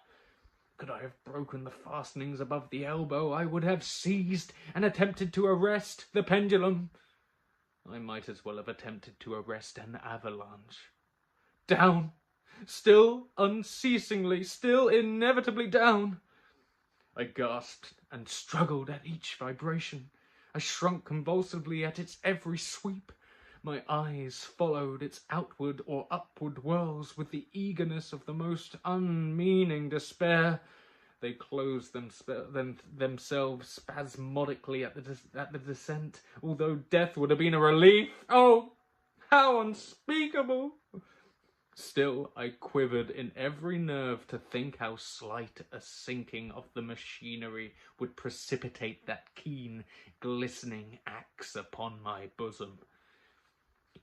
Could I have broken the fastenings above the elbow, I would have seized and attempted to arrest the pendulum. I might as well have attempted to arrest an avalanche. Down! Still unceasingly, still inevitably down. I gasped and struggled at each vibration. I shrunk convulsively at its every sweep. My eyes followed its outward or upward whirls with the eagerness of the most unmeaning despair. They closed themselves spasmodically at the descent, although death would have been a relief. Oh, how unspeakable! Still, I quivered in every nerve to think how slight a sinking of the machinery would precipitate that keen, glistening axe upon my bosom.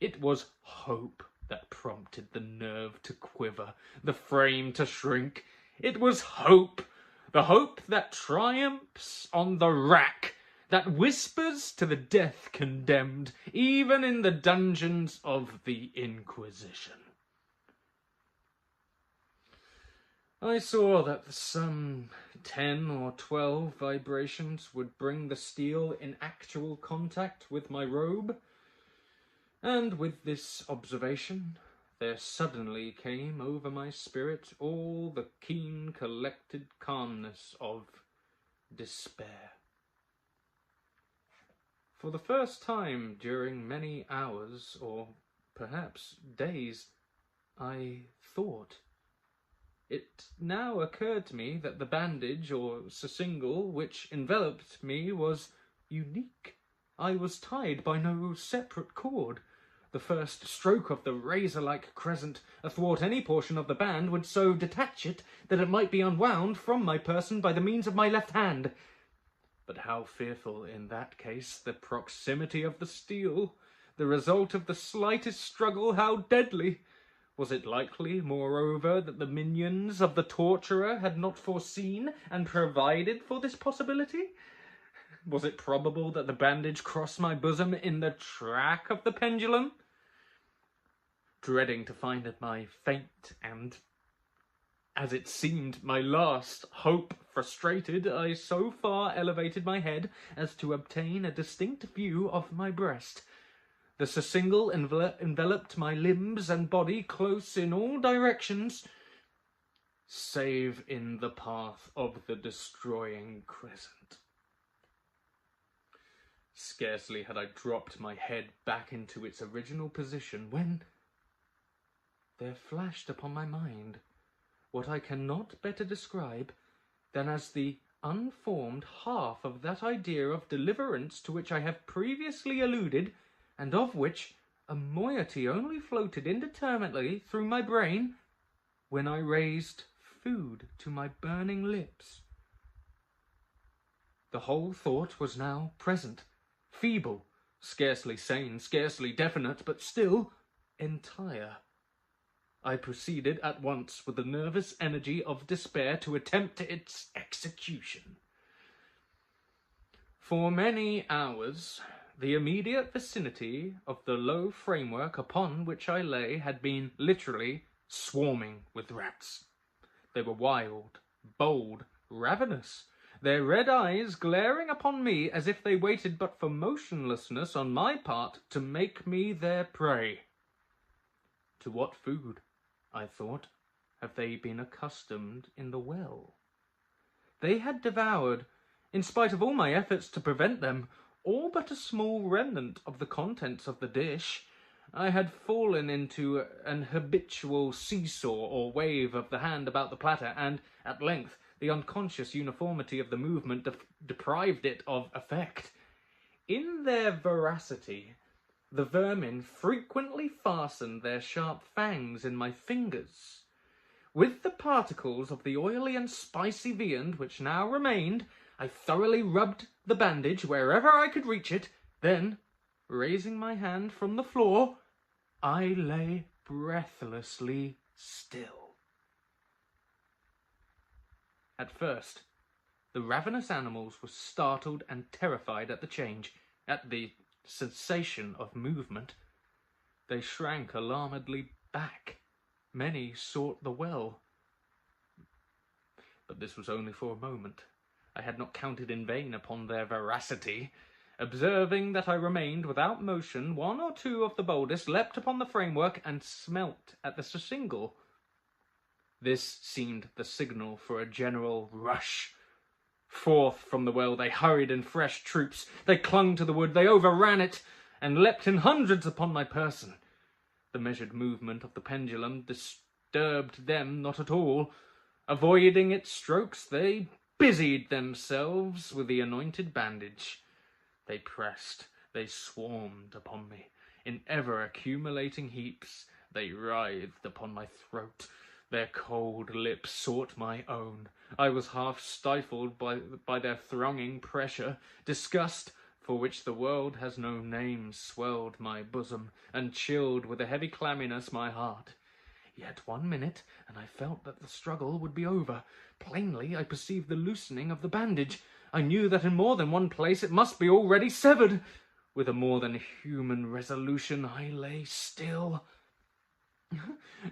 It was hope that prompted the nerve to quiver, the frame to shrink. It was hope, the hope that triumphs on the rack, that whispers to the death condemned, even in the dungeons of the Inquisition. I saw that some 10 or 12 vibrations would bring the steel in actual contact with my robe, and with this observation there suddenly came over my spirit all the keen collected calmness of despair. For the first time during many hours, or perhaps days, I thought. It now occurred to me that the bandage, or surcingle, which enveloped me was unique. I was tied by no separate cord. The first stroke of the razor-like crescent athwart any portion of the band would so detach it that it might be unwound from my person by the means of my left hand. But how fearful in that case the proximity of the steel, the result of the slightest struggle, how deadly! Was it likely, moreover, that the minions of the torturer had not foreseen and provided for this possibility? Was it probable that the bandage crossed my bosom in the track of the pendulum? Dreading to find that my faint and, as it seemed, my last hope frustrated, I so far elevated my head as to obtain a distinct view of my breast. The surcingle enveloped my limbs and body close in all directions, save in the path of the destroying crescent. Scarcely had I dropped my head back into its original position when there flashed upon my mind what I cannot better describe than as the unformed half of that idea of deliverance to which I have previously alluded, and of which a moiety only floated indeterminately through my brain when I raised food to my burning lips. The whole thought was now present, feeble, scarcely sane, scarcely definite, but still entire. I proceeded at once with the nervous energy of despair to attempt its execution. For many hours, the immediate vicinity of the low framework upon which I lay had been literally swarming with rats. They were wild, bold, ravenous, their red eyes glaring upon me as if they waited but for motionlessness on my part to make me their prey. To what food, I thought, have they been accustomed in the well? They had devoured, in spite of all my efforts to prevent them, all but a small remnant of the contents of the dish. I had fallen into an habitual seesaw or wave of the hand about the platter, and, at length, the unconscious uniformity of the movement deprived it of effect. In their voracity, the vermin frequently fastened their sharp fangs in my fingers. With the particles of the oily and spicy viand which now remained, I thoroughly rubbed the bandage wherever I could reach it. Then, raising my hand from the floor, I lay breathlessly still. At first, the ravenous animals were startled and terrified at the change, at the sensation of movement. They shrank alarmedly back. Many sought the well. But this was only for a moment. I had not counted in vain upon their voracity. Observing that I remained without motion, one or two of the boldest leapt upon the framework and smelt at the surcingle. This seemed the signal for a general rush. Forth from the well they hurried in fresh troops. They clung to the wood, they overran it, and leapt in hundreds upon my person. The measured movement of the pendulum disturbed them not at all. Avoiding its strokes, they busied themselves with the anointed bandage. They pressed, they swarmed upon me. In ever-accumulating heaps, they writhed upon my throat. Their cold lips sought my own. I was half stifled by their thronging pressure. Disgust, for which the world has no name, swelled my bosom, and chilled with a heavy clamminess my heart. Yet 1 minute, and I felt that the struggle would be over. Plainly I perceived the loosening of the bandage. I knew that in more than one place it must be already severed. With a more than human resolution I lay still.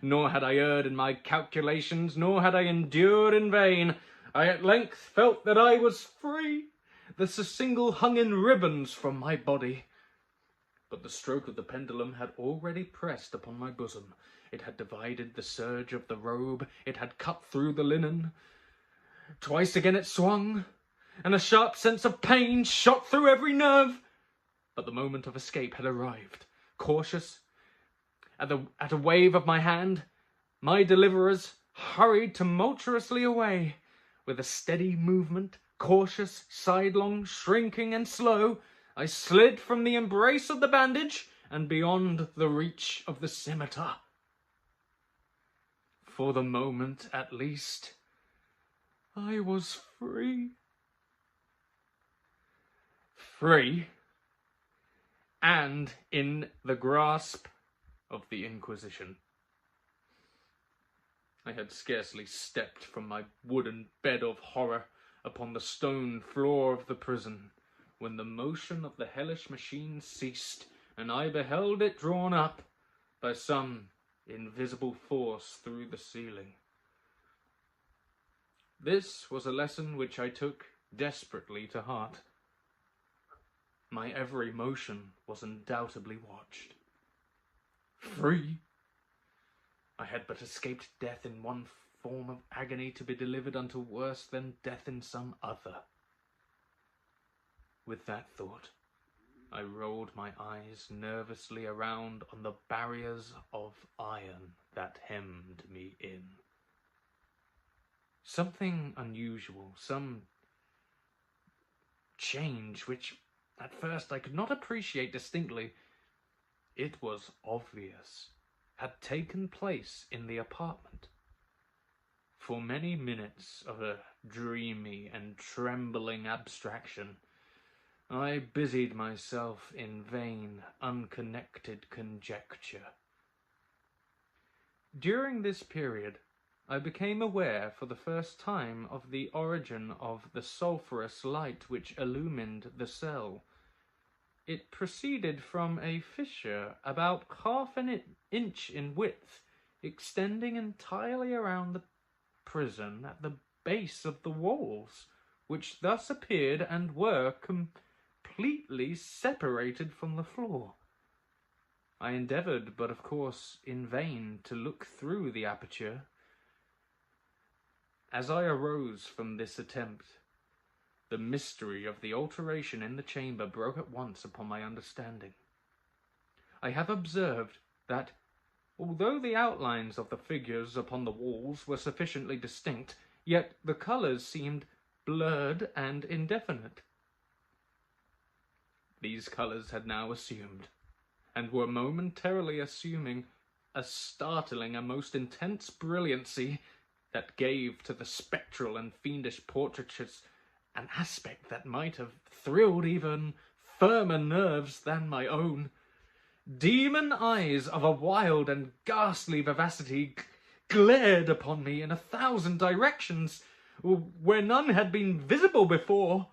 Nor had I erred in my calculations, nor had I endured in vain. I at length felt that I was free. The surcingle hung in ribbons from my body. But the stroke of the pendulum had already pressed upon my bosom. It had divided the serge of the robe. It had cut through the linen. Twice again it swung, and a sharp sense of pain shot through every nerve. But the moment of escape had arrived. Cautious, at a wave of my hand, my deliverers hurried tumultuously away. With a steady movement, cautious, sidelong, shrinking and slow, I slid from the embrace of the bandage and beyond the reach of the scimitar. For the moment, at least, I was free. Free, and in the grasp of the Inquisition. I had scarcely stepped from my wooden bed of horror upon the stone floor of the prison, when the motion of the hellish machine ceased, and I beheld it drawn up by some invisible force through the ceiling. This was a lesson which I took desperately to heart. My every motion was undoubtedly watched. Free! I had but escaped death in one form of agony to be delivered unto worse than death in some other. With that thought, I rolled my eyes nervously around on the barriers of iron that hemmed me in. Something unusual, some change which at first I could not appreciate distinctly, it was obvious, had taken place in the apartment. For many minutes of a dreamy and trembling abstraction, I busied myself in vain, unconnected conjecture. During this period, I became aware for the first time of the origin of the sulphurous light which illumined the cell. It proceeded from a fissure about half an inch in width, extending entirely around the prison at the base of the walls, which thus appeared and were completely separated from the floor. I endeavoured, but of course in vain, to look through the aperture. As I arose from this attempt, the mystery of the alteration in the chamber broke at once upon my understanding. I have observed that, although the outlines of the figures upon the walls were sufficiently distinct, yet the colours seemed blurred and indefinite. These colours had now assumed, and were momentarily assuming, a startling and most intense brilliancy that gave to the spectral and fiendish portraitures an aspect that might have thrilled even firmer nerves than my own. Demon eyes of a wild and ghastly vivacity glared upon me in 1,000 directions, where none had been visible before,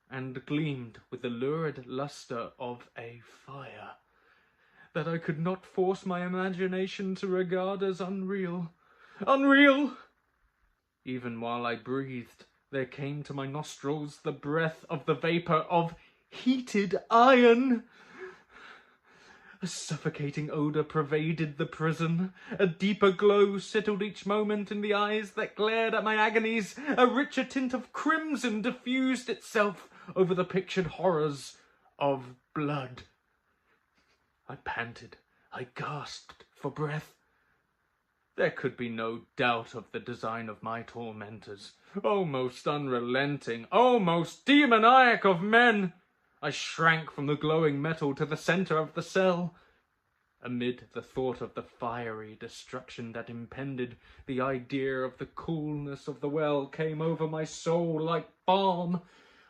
and gleamed with the lurid lustre of a fire that I could not force my imagination to regard as unreal. Unreal! Even while I breathed, there came to my nostrils the breath of the vapour of heated iron. A suffocating odour pervaded the prison. A deeper glow settled each moment in the eyes that glared at my agonies. A richer tint of crimson diffused itself over the pictured horrors of blood. I panted. I gasped for breath. There could be no doubt of the design of my tormentors. O most unrelenting, O most demoniac of men! I shrank from the glowing metal to the centre of the cell. Amid the thought of the fiery destruction that impended, the idea of the coolness of the well came over my soul like balm.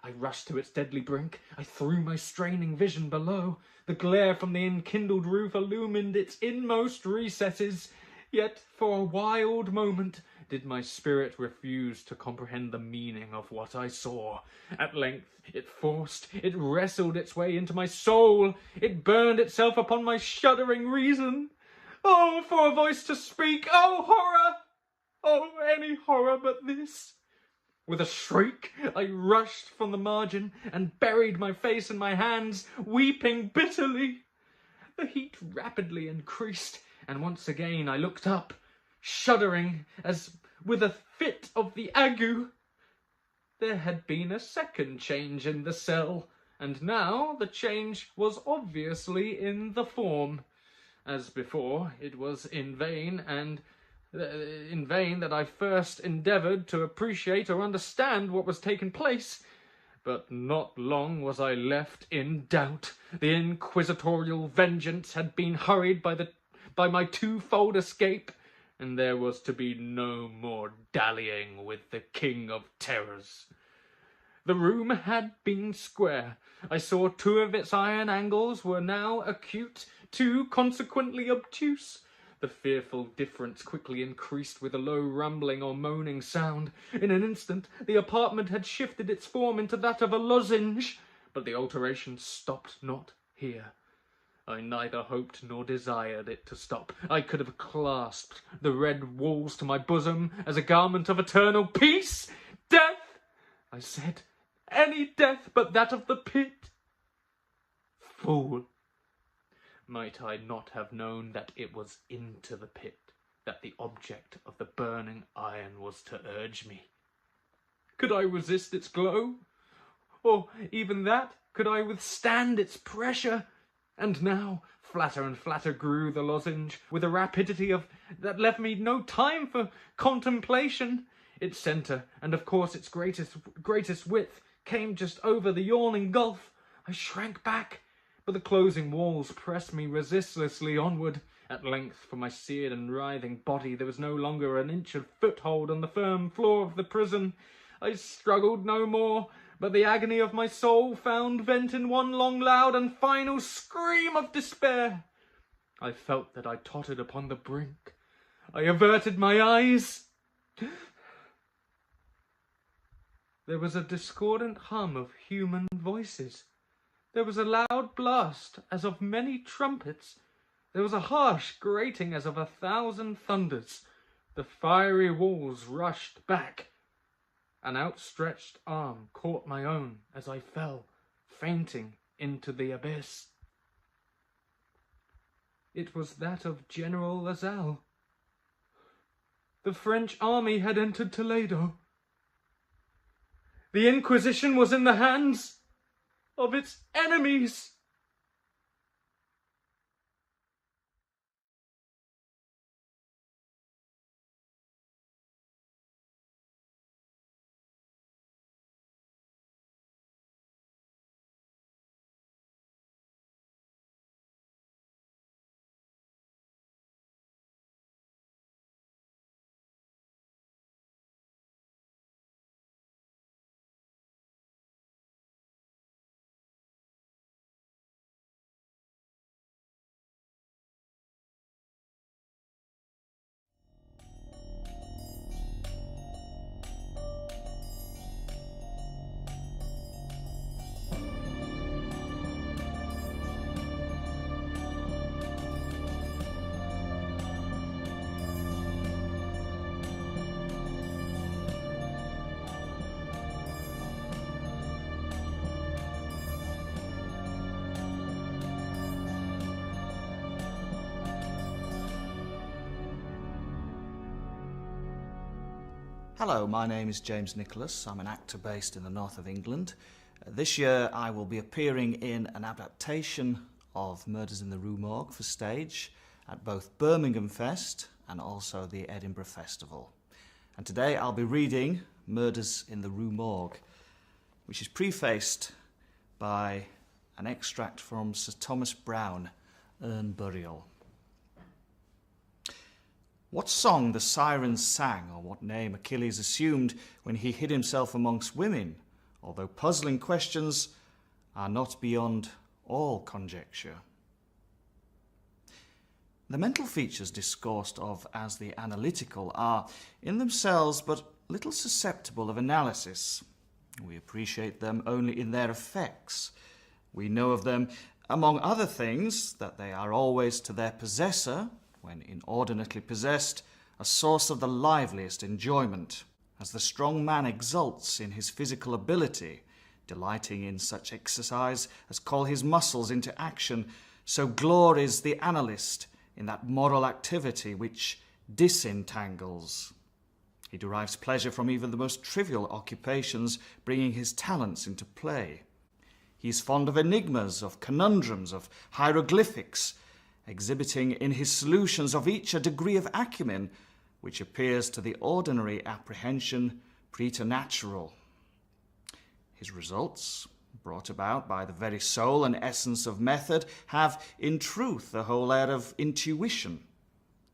I rushed to its deadly brink. I threw my straining vision below. The glare from the enkindled roof illumined its inmost recesses. Yet for a wild moment did my spirit refuse to comprehend the meaning of what I saw. At length it wrestled its way into my soul. It burned itself upon my shuddering reason. Oh, for a voice to speak! Oh, horror! Oh, any horror but this! With a shriek, I rushed from the margin and buried my face in my hands, weeping bitterly. The heat rapidly increased, and once again I looked up, shuddering as with a fit of the ague. There had been a second change in the cell, and now the change was obviously in the form. As before, it was in vain that I first endeavoured to appreciate or understand what was taking place. But not long was I left in doubt. The inquisitorial vengeance had been hurried by my twofold escape, and there was to be no more dallying with the King of Terrors. The room had been square. I saw 2 of its iron angles were now acute, 2 consequently obtuse. The fearful difference quickly increased with a low rumbling or moaning sound. In an instant, the apartment had shifted its form into that of a lozenge, but the alteration stopped not here. I neither hoped nor desired it to stop. I could have clasped the red walls to my bosom as a garment of eternal peace. Death, I said, any death but that of the pit. Fool! Might I not have known that it was into the pit that the object of the burning iron was to urge me? Could I resist its glow? Or even that, could I withstand its pressure? And now, flatter and flatter grew the lozenge, with a rapidity that left me no time for contemplation. Its centre, and of course its greatest width, came just over the yawning gulf. I shrank back, but the closing walls pressed me resistlessly onward. At length, for my seared and writhing body, there was no longer an inch of foothold on the firm floor of the prison. I struggled no more, but the agony of my soul found vent in one long, loud, and final scream of despair. I felt that I tottered upon the brink. I averted my eyes. There was a discordant hum of human voices. There was a loud blast as of many trumpets. There was a harsh grating as of 1,000 thunders. The fiery walls rushed back. An outstretched arm caught my own as I fell, fainting, into the abyss. It was that of General Lasalle. The French army had entered Toledo. The Inquisition was in the hands of its enemies. Hello, my name is James Nicolas. I'm an actor based in the north of England. This year I will be appearing in an adaptation of Murders in the Rue Morgue for stage at both Birmingham Fest and also the Edinburgh Festival. And today I'll be reading Murders in the Rue Morgue, which is prefaced by an extract from Sir Thomas Browne, Urn Burial. What song the sirens sang, or what name Achilles assumed when he hid himself amongst women, although puzzling questions are not beyond all conjecture. The mental features discoursed of as the analytical are, in themselves, but little susceptible of analysis. We appreciate them only in their effects. We know of them, among other things, that they are always to their possessor, when inordinately possessed, a source of the liveliest enjoyment, as the strong man exults in his physical ability, delighting in such exercise as call his muscles into action, so glories the analyst in that moral activity which disentangles. He derives pleasure from even the most trivial occupations, bringing his talents into play. He is fond of enigmas, of conundrums, of hieroglyphics, exhibiting in his solutions of each a degree of acumen which appears to the ordinary apprehension preternatural. His results, brought about by the very soul and essence of method, have in truth the whole air of intuition.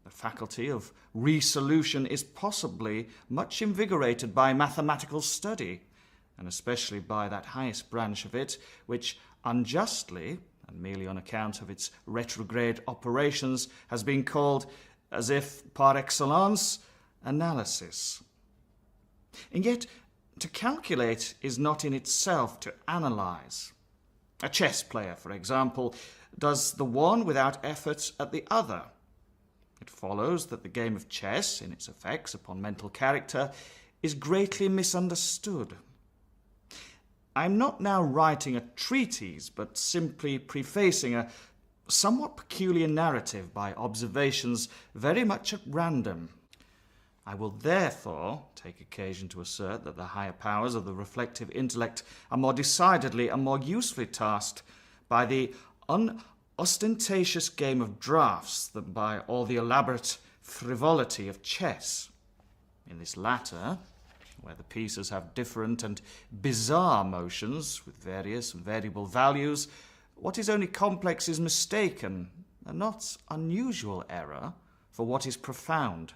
The faculty of resolution is possibly much invigorated by mathematical study, and especially by that highest branch of it which unjustly, and merely on account of its retrograde operations, has been called, as if par excellence, analysis. And yet, to calculate is not in itself to analyse. A chess player, for example, does the one without effort at the other. It follows that the game of chess, in its effects upon mental character, is greatly misunderstood. I am not now writing a treatise, but simply prefacing a somewhat peculiar narrative by observations very much at random. I will therefore take occasion to assert that the higher powers of the reflective intellect are more decidedly and more usefully tasked by the unostentatious game of draughts than by all the elaborate frivolity of chess. In this latter, where the pieces have different and bizarre motions with various and variable values, what is only complex is mistaken, and not unusual error, for what is profound.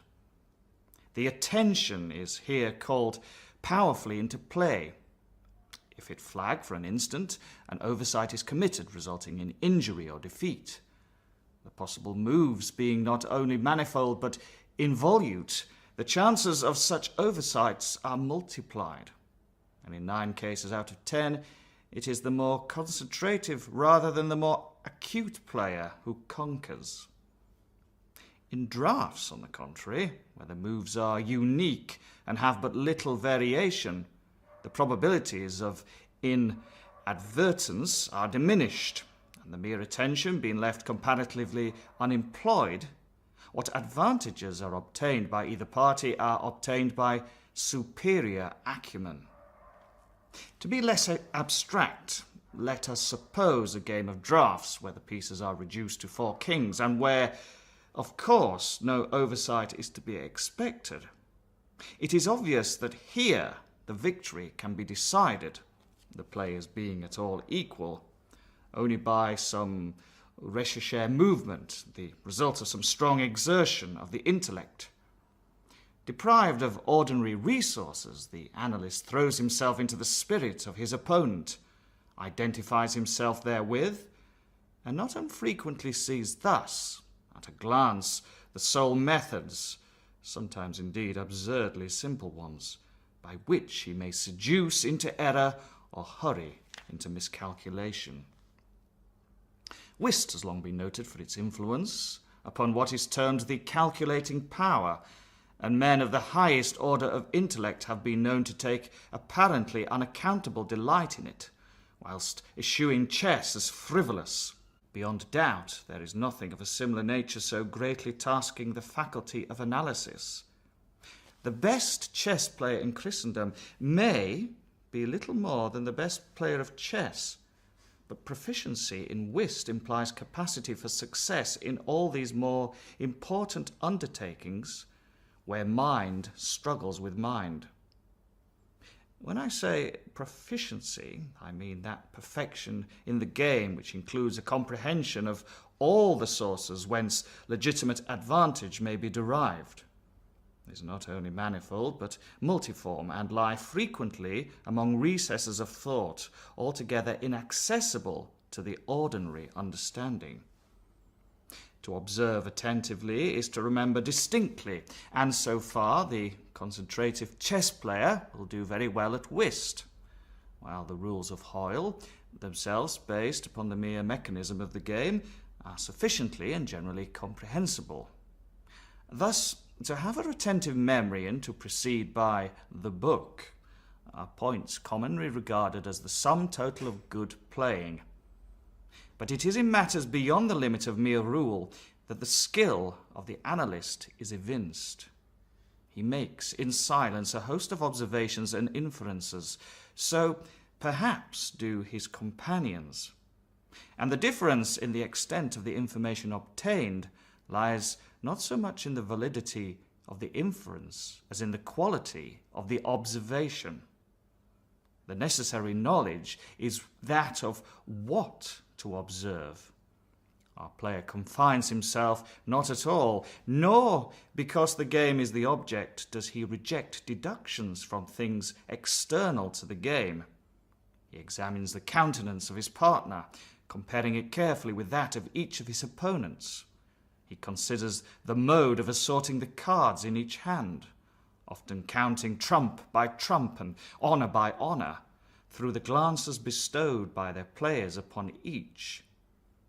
The attention is here called powerfully into play. If it flag for an instant, an oversight is committed, resulting in injury or defeat. The possible moves being not only manifold, but involute, the chances of such oversights are multiplied. And in 9 cases out of 10, it is the more concentrative rather than the more acute player who conquers. In drafts, on the contrary, where the moves are unique and have but little variation, the probabilities of inadvertence are diminished, and the mere attention being left comparatively unemployed, what advantages are obtained by either party are obtained by superior acumen. To be less abstract, let us suppose a game of draughts where the pieces are reduced to 4 kings, and where, of course, no oversight is to be expected. It is obvious that here the victory can be decided, the players being at all equal, only by some Rogêt movement, the result of some strong exertion of the intellect. Deprived of ordinary resources, the analyst throws himself into the spirit of his opponent, identifies himself therewith, and not unfrequently sees thus, at a glance, the sole methods, sometimes indeed absurdly simple ones, by which he may seduce into error or hurry into miscalculation. Whist has long been noted for its influence upon what is termed the calculating power, and men of the highest order of intellect have been known to take apparently unaccountable delight in it, whilst eschewing chess as frivolous. Beyond doubt, there is nothing of a similar nature so greatly tasking the faculty of analysis. The best chess player in Christendom may be little more than the best player of chess, but proficiency in whist implies capacity for success in all these more important undertakings where mind struggles with mind. When I say proficiency, I mean that perfection in the game which includes a comprehension of all the sources whence legitimate advantage may be derived. It is not only manifold, but multiform, and lie frequently among recesses of thought, altogether inaccessible to the ordinary understanding. To observe attentively is to remember distinctly, and so far the concentrative chess player will do very well at whist, while the rules of Hoyle, themselves based upon the mere mechanism of the game, are sufficiently and generally comprehensible. Thus, to have a retentive memory and to proceed by the book are points commonly regarded as the sum total of good playing. But it is in matters beyond the limit of mere rule that the skill of the analyst is evinced. He makes, in silence, a host of observations and inferences, so perhaps do his companions. And the difference in the extent of the information obtained lies not so much in the validity of the inference as in the quality of the observation. The necessary knowledge is that of what to observe. Our player confines himself not at all, nor because the game is the object does he reject deductions from things external to the game. He examines the countenance of his partner, comparing it carefully with that of each of his opponents. He considers the mode of assorting the cards in each hand, often counting trump by trump and honour by honour, through the glances bestowed by their players upon each.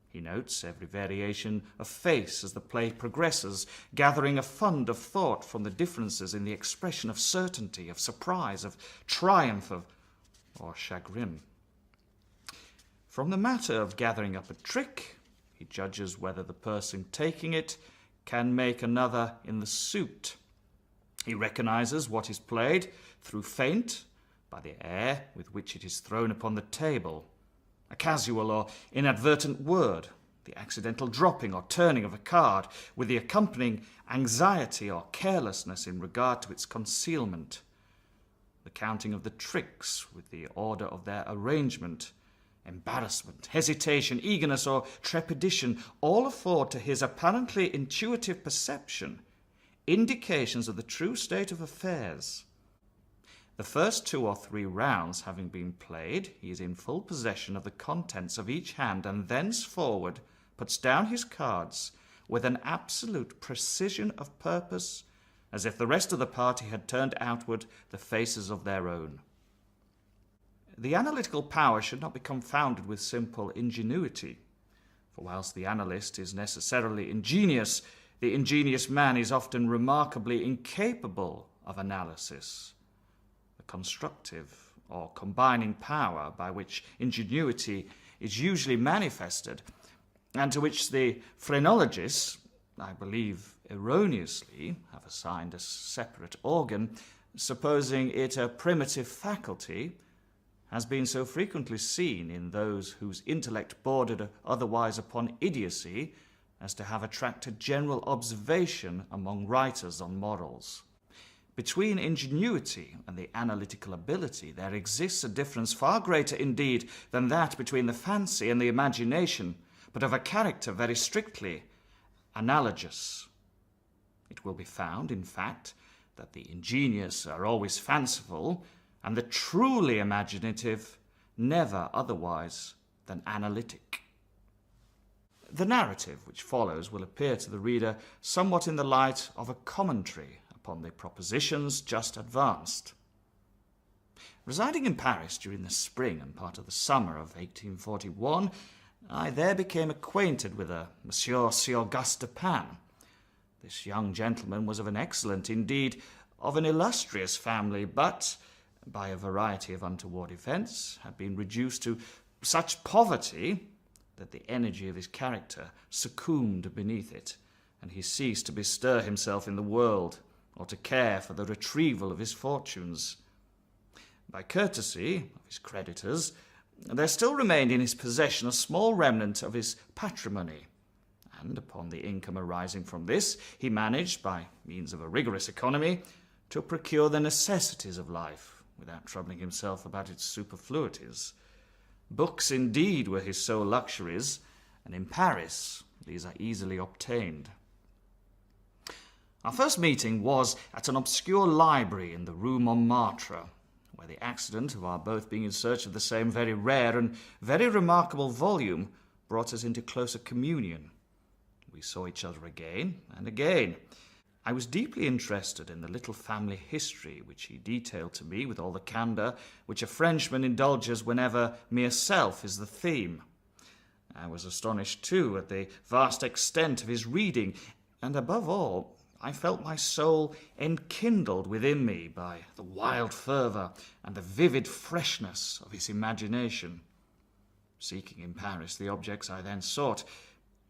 He notes every variation of face as the play progresses, gathering a fund of thought from the differences in the expression of certainty, of surprise, of triumph, or chagrin. From the matter of gathering up a trick, he judges whether the person taking it can make another in the suit. He recognizes what is played through feint, by the air with which it is thrown upon the table, a casual or inadvertent word, the accidental dropping or turning of a card, with the accompanying anxiety or carelessness in regard to its concealment, the counting of the tricks with the order of their arrangement, embarrassment, hesitation, eagerness, or trepidation, all afford to his apparently intuitive perception indications of the true state of affairs. The first 2 or 3 rounds having been played, he is in full possession of the contents of each hand, and thenceforward puts down his cards with an absolute precision of purpose, as if the rest of the party had turned outward the faces of their own. The analytical power should not be confounded with simple ingenuity, for whilst the analyst is necessarily ingenious, the ingenious man is often remarkably incapable of analysis. The constructive or combining power by which ingenuity is usually manifested, and to which the phrenologists, I believe erroneously, have assigned a separate organ, supposing it a primitive faculty, has been so frequently seen in those whose intellect bordered otherwise upon idiocy as to have attracted general observation among writers on morals. Between ingenuity and the analytical ability there exists a difference far greater indeed than that between the fancy and the imagination, but of a character very strictly analogous. It will be found, in fact, that the ingenious are always fanciful, and the truly imaginative never otherwise than analytic. The narrative which follows will appear to the reader somewhat in the light of a commentary upon the propositions just advanced. Residing in Paris during the spring and part of the summer of 1841, I there became acquainted with a Monsieur Sir Auguste Dupin. This young gentleman was of an excellent, indeed, of an illustrious family, but, by a variety of untoward events, had been reduced to such poverty that the energy of his character succumbed beneath it, and he ceased to bestir himself in the world, or to care for the retrieval of his fortunes. By courtesy of his creditors, there still remained in his possession a small remnant of his patrimony, and upon the income arising from this, he managed, by means of a rigorous economy, to procure the necessities of life, without troubling himself about its superfluities. Books, indeed, were his sole luxuries, and in Paris these are easily obtained. Our first meeting was at an obscure library in the Rue Montmartre, where the accident of our both being in search of the same very rare and very remarkable volume brought us into closer communion. We saw each other again and again. I was deeply interested in the little family history which he detailed to me with all the candour which a Frenchman indulges whenever mere self is the theme. I was astonished, too, at the vast extent of his reading, and above all, I felt my soul enkindled within me by the wild fervour and the vivid freshness of his imagination. Seeking in Paris the objects I then sought,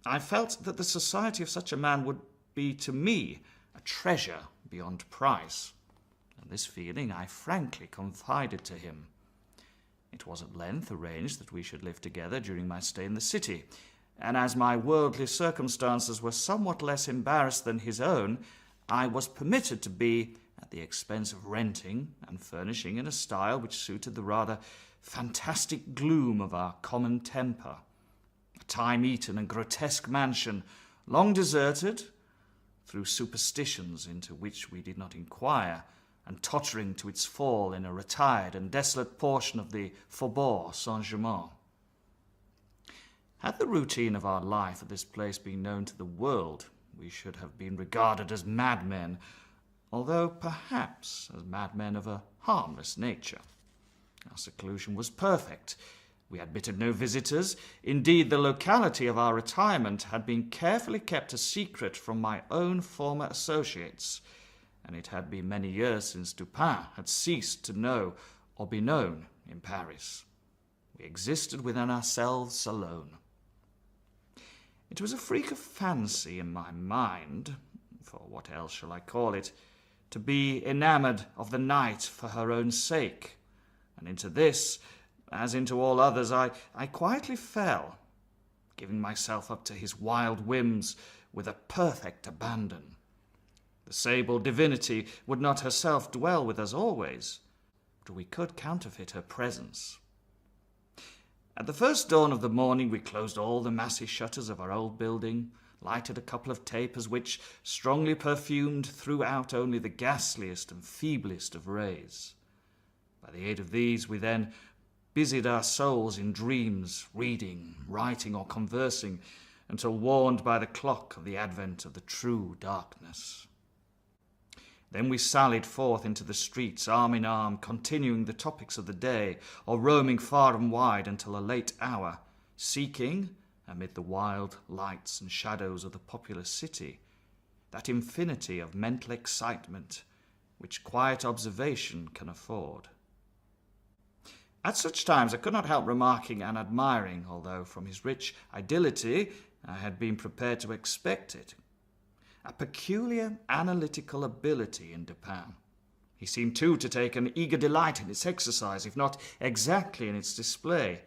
I felt that the society of such a man would be to me a treasure beyond price, and this feeling I frankly confided to him. It was at length arranged that we should live together during my stay in the city, and as my worldly circumstances were somewhat less embarrassed than his own, I was permitted to be at the expense of renting and furnishing in a style which suited the rather fantastic gloom of our common temper. A time-eaten and grotesque mansion, long deserted, through superstitions into which we did not inquire, and tottering to its fall in a retired and desolate portion of the Faubourg Saint-Germain. Had the routine of our life at this place been known to the world, we should have been regarded as madmen, although perhaps as madmen of a harmless nature. Our seclusion was perfect. We admitted no visitors. Indeed, the locality of our retirement had been carefully kept a secret from my own former associates, and it had been many years since Dupin had ceased to know or be known in Paris. We existed within ourselves alone. It was a freak of fancy in my mind, for what else shall I call it, to be enamoured of the night for her own sake, and into this, as into all others, I quietly fell, giving myself up to his wild whims with a perfect abandon. The sable divinity would not herself dwell with us always, but we could counterfeit her presence. At the first dawn of the morning we closed all the massy shutters of our old building, lighted a couple of tapers which, strongly perfumed, threw out only the ghastliest and feeblest of rays. By the aid of these we then busied our souls in dreams, reading, writing, or conversing, until warned by the clock of the advent of the true darkness. Then we sallied forth into the streets, arm in arm, continuing the topics of the day, or roaming far and wide until a late hour, seeking, amid the wild lights and shadows of the populous city, that infinity of mental excitement which quiet observation can afford. At such times I could not help remarking and admiring, although from his rich idylity I had been prepared to expect it, a peculiar analytical ability in Dupin. He seemed too to take an eager delight in its exercise, if not exactly in its display,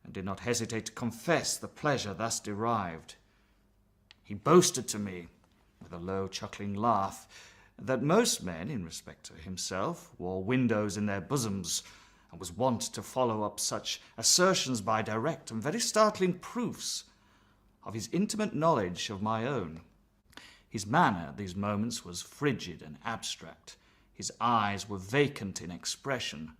and did not hesitate to confess the pleasure thus derived. He boasted to me, with a low chuckling laugh, that most men, in respect to himself, wore windows in their bosoms, and was wont to follow up such assertions by direct and very startling proofs of his intimate knowledge of my own. His manner at these moments was frigid and abstract. His eyes were vacant in expression,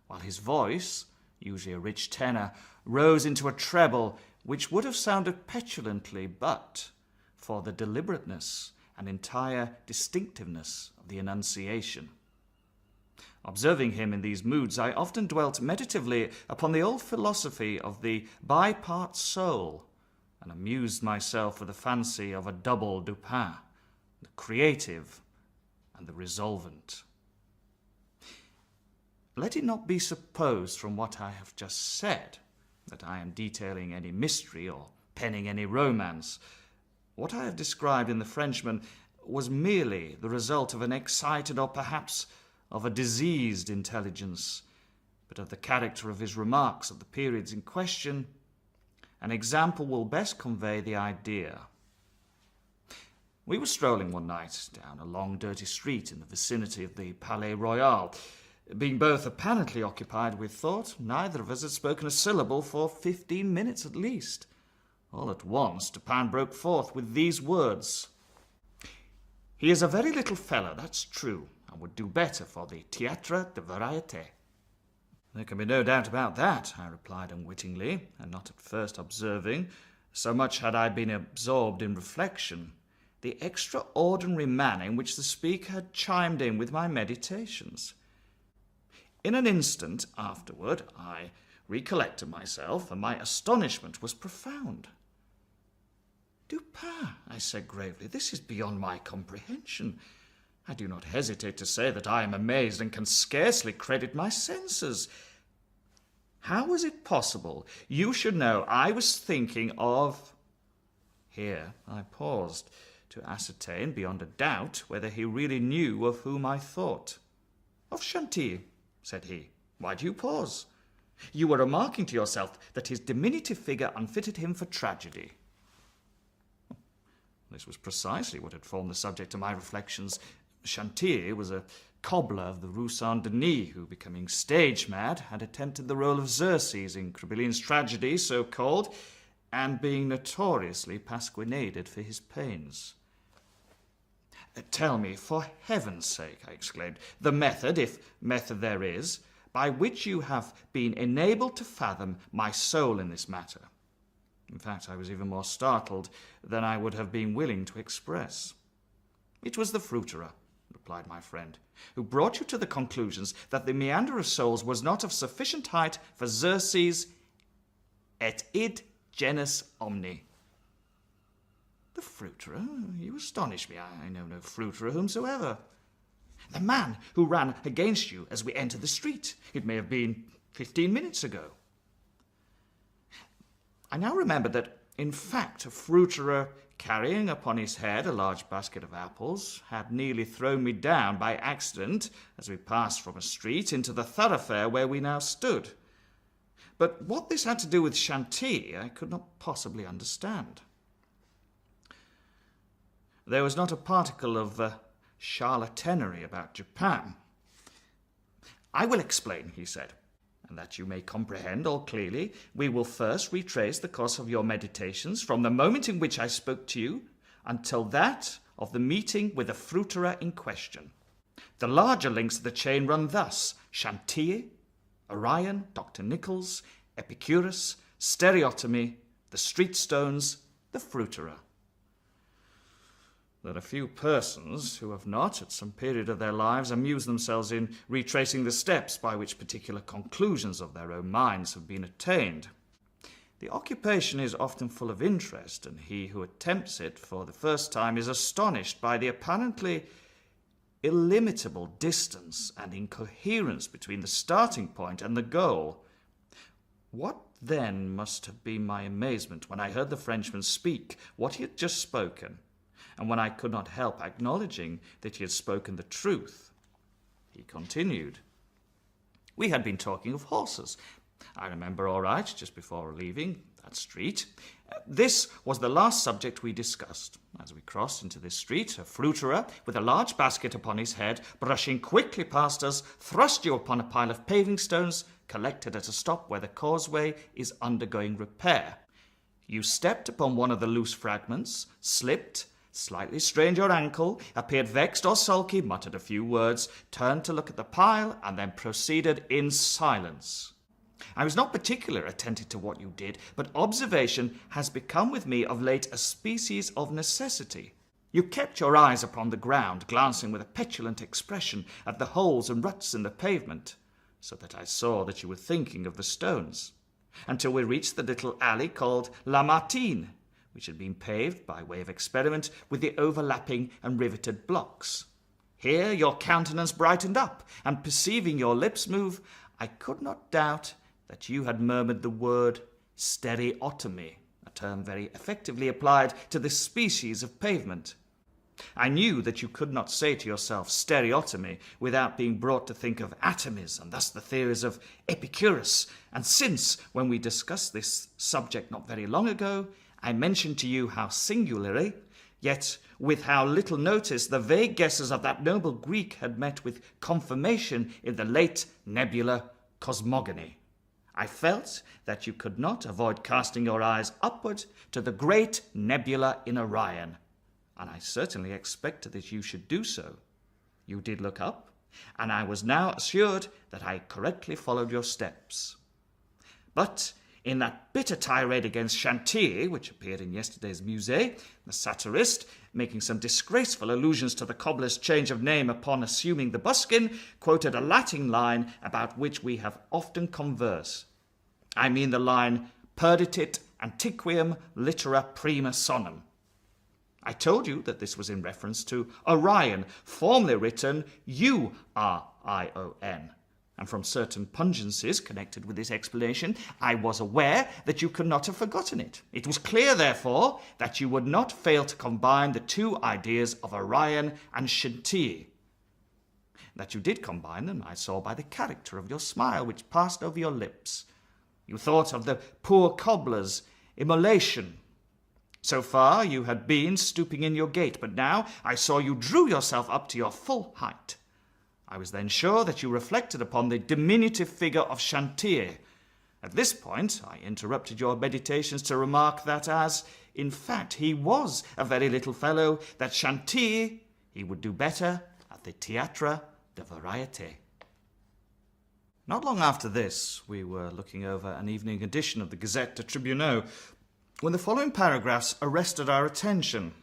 while his voice, usually a rich tenor, rose into a treble which would have sounded petulantly but for the deliberateness and entire distinctiveness of the enunciation. Observing him in these moods, I often dwelt meditatively upon the old philosophy of the bipart soul, and amused myself with the fancy of a double Dupin, the creative and the resolvent. Let it not be supposed from what I have just said that I am detailing any mystery or penning any romance. What I have described in The Frenchman was merely the result of an excited or perhaps of a diseased intelligence, but of the character of his remarks at the periods in question, an example will best convey the idea. We were strolling one night down a long dirty street in the vicinity of the Palais Royal. Being both apparently occupied with thought, neither of us had spoken a syllable for 15 minutes at least. All at once Dupin broke forth with these words: "He is a very little fellow, that's true, and would do better for the Théâtre de Variété." "There can be no doubt about that," I replied unwittingly, and not at first observing, so much had I been absorbed in reflection, the extraordinary manner in which the speaker had chimed in with my meditations. In an instant afterward I recollected myself, and my astonishment was profound. "Dupin," I said gravely, "this is beyond my comprehension. I do not hesitate to say that I am amazed and can scarcely credit my senses. How is it possible you should know I was thinking of—" Here I paused to ascertain beyond a doubt whether he really knew of whom I thought. "Of Chantilly," said he. "Why do you pause? You were remarking to yourself that his diminutive figure unfitted him for tragedy." This was precisely what had formed the subject of my reflections. Chantilly was a cobbler of the Rue Saint-Denis who, becoming stage-mad, had attempted the role of Xerxes in Crebillion's tragedy, so called, and being notoriously pasquinaded for his pains. "Tell me, for heaven's sake," I exclaimed, "the method, if method there is, by which you have been enabled to fathom my soul in this matter." In fact, I was even more startled than I would have been willing to express. "It was the fruiterer," replied my friend, "who brought you to the conclusions that the meander of souls was not of sufficient height for Xerxes et id genus omni." "The fruiterer? You astonish me. I know no fruiterer whomsoever." "The man who ran against you as we entered the street. It may have been 15 minutes ago." I now remembered that, in fact, a fruiterer carrying upon his head a large basket of apples had nearly thrown me down by accident as we passed from a street into the thoroughfare where we now stood. But what this had to do with Chantilly I could not possibly understand. There was not a particle of charlatanerie about Dupin. "I will explain," he said, "and that you may comprehend all clearly, we will first retrace the course of your meditations from the moment in which I spoke to you until that of the meeting with the fruiterer in question. The larger links of the chain run thus: Chantilly, Orion, Dr. Nichols, Epicurus, stereotomy, the street stones, the fruiterer. There are few persons who have not, at some period of their lives, amused themselves in retracing the steps by which particular conclusions of their own minds have been attained. The occupation is often full of interest, and he who attempts it for the first time is astonished by the apparently illimitable distance and incoherence between the starting point and the goal. What then must have been my amazement when I heard the Frenchman speak what he had just spoken, and when I could not help acknowledging that he had spoken the truth. He continued. We had been talking of horses. I remember all right, just before leaving that street. This was the last subject we discussed. As we crossed into this street, a fruiterer, with a large basket upon his head, brushing quickly past us, thrust you upon a pile of paving stones collected at a stop where the causeway is undergoing repair. You stepped upon one of the loose fragments, slipped, slightly strained your ankle, appeared vexed or sulky, muttered a few words, turned to look at the pile, and then proceeded in silence. I was not particular attentive to what you did, but observation has become with me of late a species of necessity. You kept your eyes upon the ground, glancing with a petulant expression at the holes and ruts in the pavement, so that I saw that you were thinking of the stones, until we reached the little alley called La Martine, which had been paved by way of experiment with the overlapping and riveted blocks. Here your countenance brightened up, and perceiving your lips move, I could not doubt that you had murmured the word stereotomy, a term very effectively applied to this species of pavement. I knew that you could not say to yourself stereotomy without being brought to think of atomies, and thus the theories of Epicurus, and since, when we discussed this subject not very long ago, I mentioned to you how singularly, yet with how little notice, the vague guesses of that noble Greek had met with confirmation in the late nebular cosmogony, I felt that you could not avoid casting your eyes upward to the great nebula in Orion, and I certainly expected that you should do so. You did look up, and I was now assured that I correctly followed your steps. But in that bitter tirade against Chantilly, which appeared in yesterday's Musée, the satirist, making some disgraceful allusions to the cobbler's change of name upon assuming the buskin, quoted a Latin line about which we have often conversed. I mean the line, perditit antiquum littera prima sonum. I told you that this was in reference to Orion, formerly written U-R-I-O-N. And from certain pungencies connected with this explanation, I was aware that you could not have forgotten it. It was clear, therefore, that you would not fail to combine the two ideas of Orion and Chantilly. That you did combine them, I saw by the character of your smile which passed over your lips. You thought of the poor cobbler's immolation. So far you had been stooping in your gait, but now I saw you drew yourself up to your full height. I was then sure that you reflected upon the diminutive figure of Chantilly. At this point I interrupted your meditations to remark that as, in fact, he was a very little fellow, that Chantilly he would do better at the Théâtre de Variété. Not long after this, we were looking over an evening edition of the Gazette de Tribunaux, when the following paragraphs arrested our attention.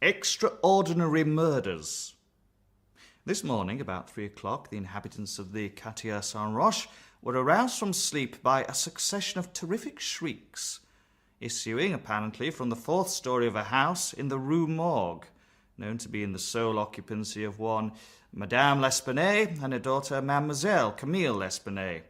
Extraordinary murders. This morning, about 3 o'clock, the inhabitants of the Quartier Saint-Roch were aroused from sleep by a succession of terrific shrieks, issuing apparently from the 4th story of a house in the Rue Morgue, known to be in the sole occupancy of one Madame L'Espanaye and her daughter Mademoiselle Camille L'Espanaye.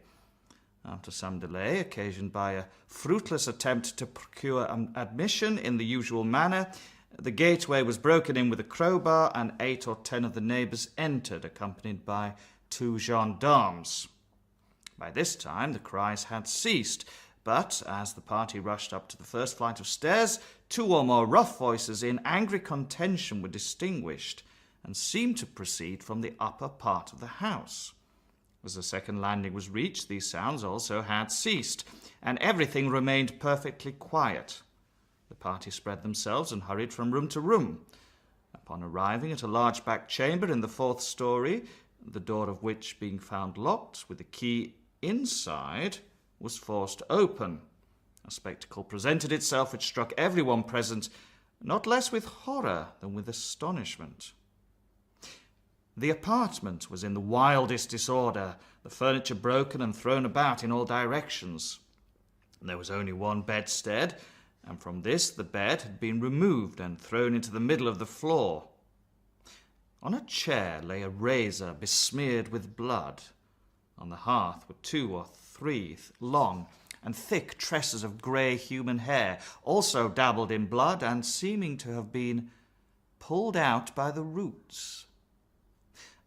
After some delay, occasioned by a fruitless attempt to procure admission in the usual manner, the gateway was broken in with a crowbar, and 8 or 10 of the neighbours entered, accompanied by 2 gendarmes. By this time the cries had ceased, but as the party rushed up to the first flight of stairs, 2 or more rough voices in angry contention were distinguished, and seemed to proceed from the upper part of the house. As the second landing was reached, these sounds also had ceased, and everything remained perfectly quiet. The party spread themselves and hurried from room to room. Upon arriving at a large back chamber in the 4th story, the door of which, being found locked with the key inside, was forced open. A spectacle presented itself which struck everyone present not less with horror than with astonishment. The apartment was in the wildest disorder, the furniture broken and thrown about in all directions. There was only one bedstead, and from this the bed had been removed and thrown into the middle of the floor. On a chair lay a razor besmeared with blood. On the hearth were 2 or 3 long and thick tresses of grey human hair, also dabbled in blood and seeming to have been pulled out by the roots.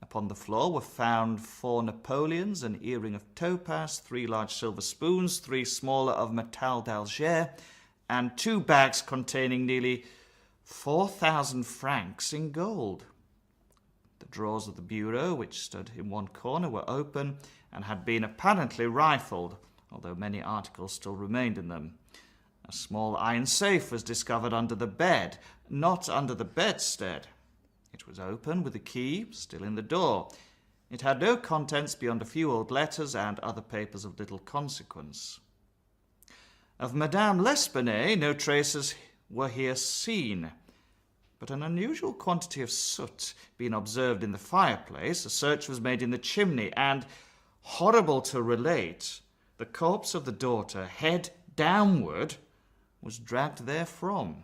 Upon the floor were found 4 Napoleons, an earring of topaz, 3 large silver spoons, 3 smaller of metal d'Alger, and 2 bags containing nearly 4,000 francs in gold. The drawers of the bureau, which stood in one corner, were open and had been apparently rifled, although many articles still remained in them. A small iron safe was discovered under the bed, not under the bedstead. It was open with the key still in the door. It had no contents beyond a few old letters and other papers of little consequence. Of Madame L'Espanaye no traces were here seen, but an unusual quantity of soot being observed in the fireplace, a search was made in the chimney, and, horrible to relate, the corpse of the daughter, head downward, was dragged therefrom,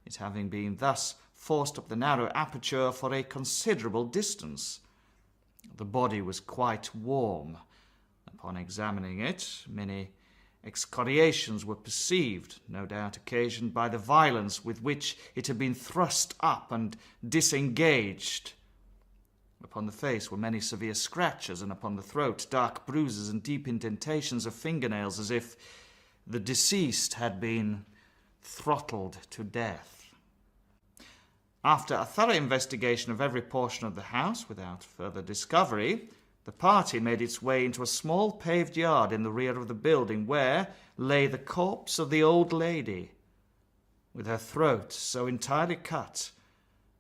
it having been thus forced up the narrow aperture for a considerable distance. The body was quite warm. Upon examining it, many excoriations were perceived, no doubt occasioned by the violence with which it had been thrust up and disengaged. Upon the face were many severe scratches, and upon the throat dark bruises and deep indentations of fingernails, as if the deceased had been throttled to death. After a thorough investigation of every portion of the house, without further discovery, the party made its way into a small paved yard in the rear of the building, where lay the corpse of the old lady, with her throat so entirely cut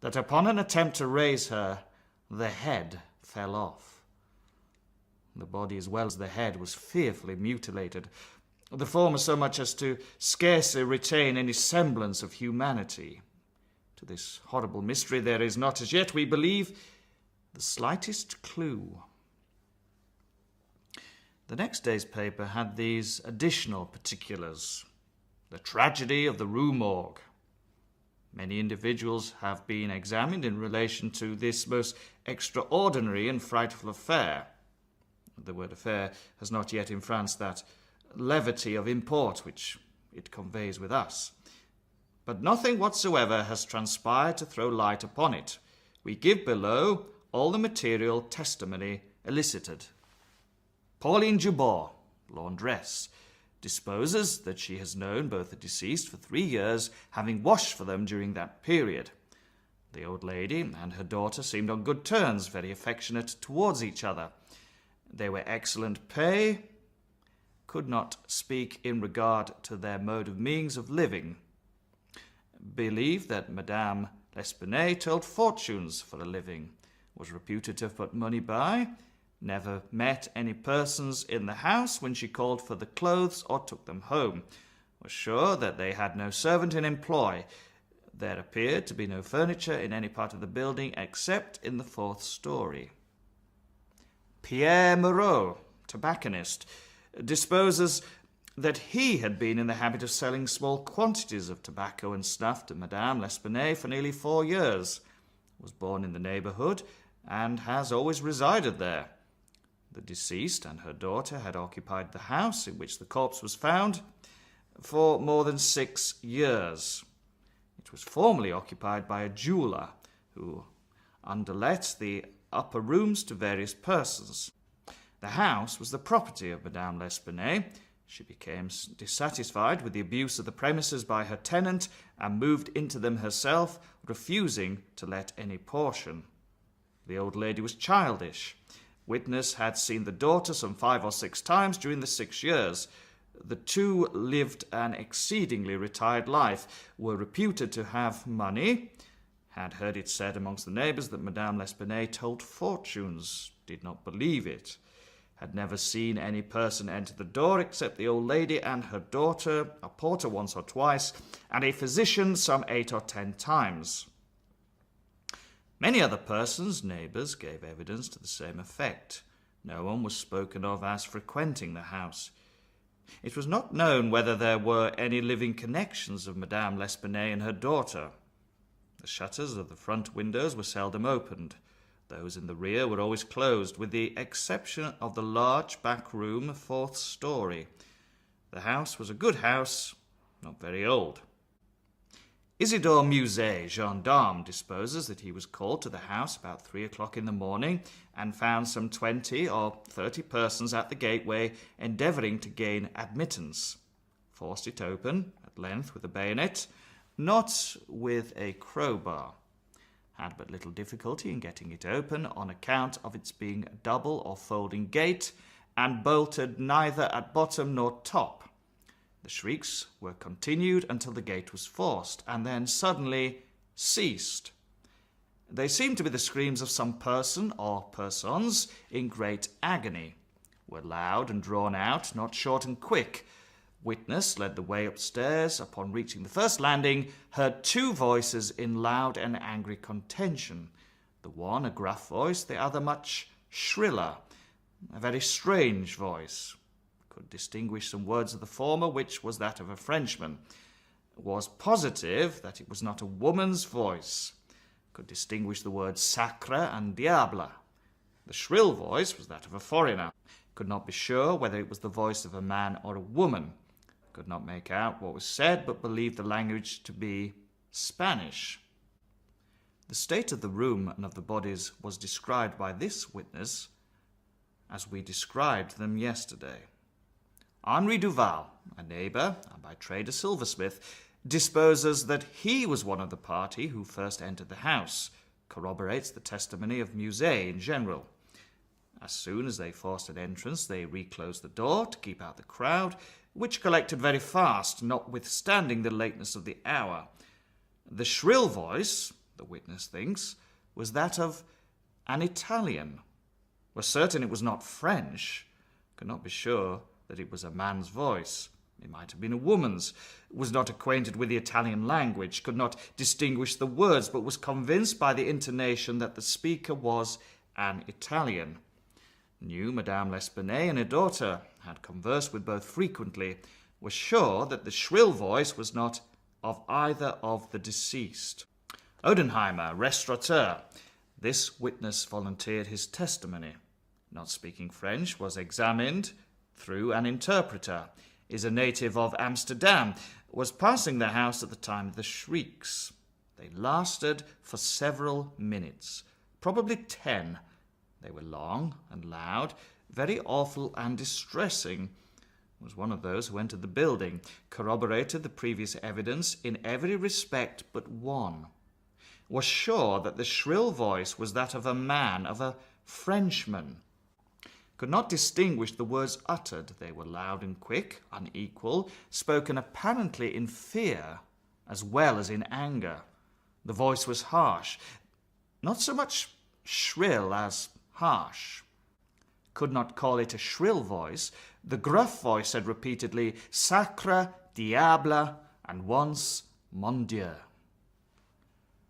that upon an attempt to raise her, the head fell off. The body as well as the head was fearfully mutilated, the former so much as to scarcely retain any semblance of humanity. To this horrible mystery there is not as yet, we believe, the slightest clue. The next day's paper had these additional particulars. The tragedy of the Rue Morgue. Many individuals have been examined in relation to this most extraordinary and frightful affair. The word affair has not yet in France that levity of import which it conveys with us. But nothing whatsoever has transpired to throw light upon it. We give below all the material testimony elicited. Pauline Jubor, laundress, disposes that she has known both the deceased for 3 years, having washed for them during that period. The old lady and her daughter seemed on good terms, very affectionate towards each other. They were excellent pay, could not speak in regard to their mode of means of living. Believed that Madame L'Espanaye told fortunes for a living, was reputed to have put money by, never met any persons in the house when she called for the clothes or took them home, was sure that they had no servant in employ. There appeared to be no furniture in any part of the building except in the 4th story. Pierre Moreau, tobacconist, disposes that he had been in the habit of selling small quantities of tobacco and snuff to Madame L'Espanaye for nearly 4 years, was born in the neighbourhood, and has always resided there. The deceased and her daughter had occupied the house in which the corpse was found for more than 6 years. It was formerly occupied by a jeweller who underlet the upper rooms to various persons. The house was the property of Madame L'Espanaye. She became dissatisfied with the abuse of the premises by her tenant and moved into them herself, refusing to let any portion. The old lady was childish. Witness had seen the daughter some 5 or 6 times during the 6 years. The two lived an exceedingly retired life, were reputed to have money, had heard it said amongst the neighbours that Madame L'Espanaye told fortunes, did not believe it, had never seen any person enter the door except the old lady and her daughter, a porter once or twice, and a physician some 8 or 10 times. Many other persons, neighbours, gave evidence to the same effect. No one was spoken of as frequenting the house. It was not known whether there were any living connections of Madame L'Espanaye and her daughter. The shutters of the front windows were seldom opened. Those in the rear were always closed, with the exception of the large back room, 4th story. The house was a good house, not very old. Isidore Musset, gendarme, disposes that he was called to the house about 3 o'clock in the morning and found some 20 or 30 persons at the gateway endeavouring to gain admittance. Forced it open, at length with a bayonet, not with a crowbar. Had but little difficulty in getting it open on account of its being a double or folding gate and bolted neither at bottom nor top. The shrieks were continued until the gate was forced, and then suddenly ceased. They seemed to be the screams of some person or persons in great agony, were loud and drawn out, not short and quick. Witness led the way upstairs. Upon reaching the first landing, heard 2 voices in loud and angry contention. The one a gruff voice, the other much shriller, a very strange voice. Could distinguish some words of the former, which was that of a Frenchman. Was positive that it was not a woman's voice. Could distinguish the words sacre and diable. The shrill voice was that of a foreigner. Could not be sure whether it was the voice of a man or a woman. Could not make out what was said, but believed the language to be Spanish. The state of the room and of the bodies was described by this witness as we described them yesterday. Henri Duval, a neighbour, and by trade a silversmith, disposes that he was one of the party who first entered the house, corroborates the testimony of Musset in general. As soon as they forced an entrance, they reclosed the door to keep out the crowd, which collected very fast, notwithstanding the lateness of the hour. The shrill voice, the witness thinks, was that of an Italian. Was certain it was not French, could not be sure that it was a man's voice. It might have been a woman's. Was not acquainted with the Italian language, could not distinguish the words, but was convinced by the intonation that the speaker was an Italian. Knew Madame L'Espanaye and her daughter, had conversed with both frequently, was sure that the shrill voice was not of either of the deceased. Odenheimer, restaurateur. This witness volunteered his testimony. Not speaking French, was examined through an interpreter, is a native of Amsterdam, was passing the house at the time of the shrieks. They lasted for several minutes, probably 10. They were long and loud, very awful and distressing. Was one of those who entered the building, corroborated the previous evidence in every respect but one. Was sure that the shrill voice was that of a man, of a Frenchman. Could not distinguish the words uttered. They were loud and quick, unequal, spoken apparently in fear as well as in anger. The voice was harsh, not so much shrill as harsh. Could not call it a shrill voice. The gruff voice said repeatedly, sacre, diable, and once, mon Dieu.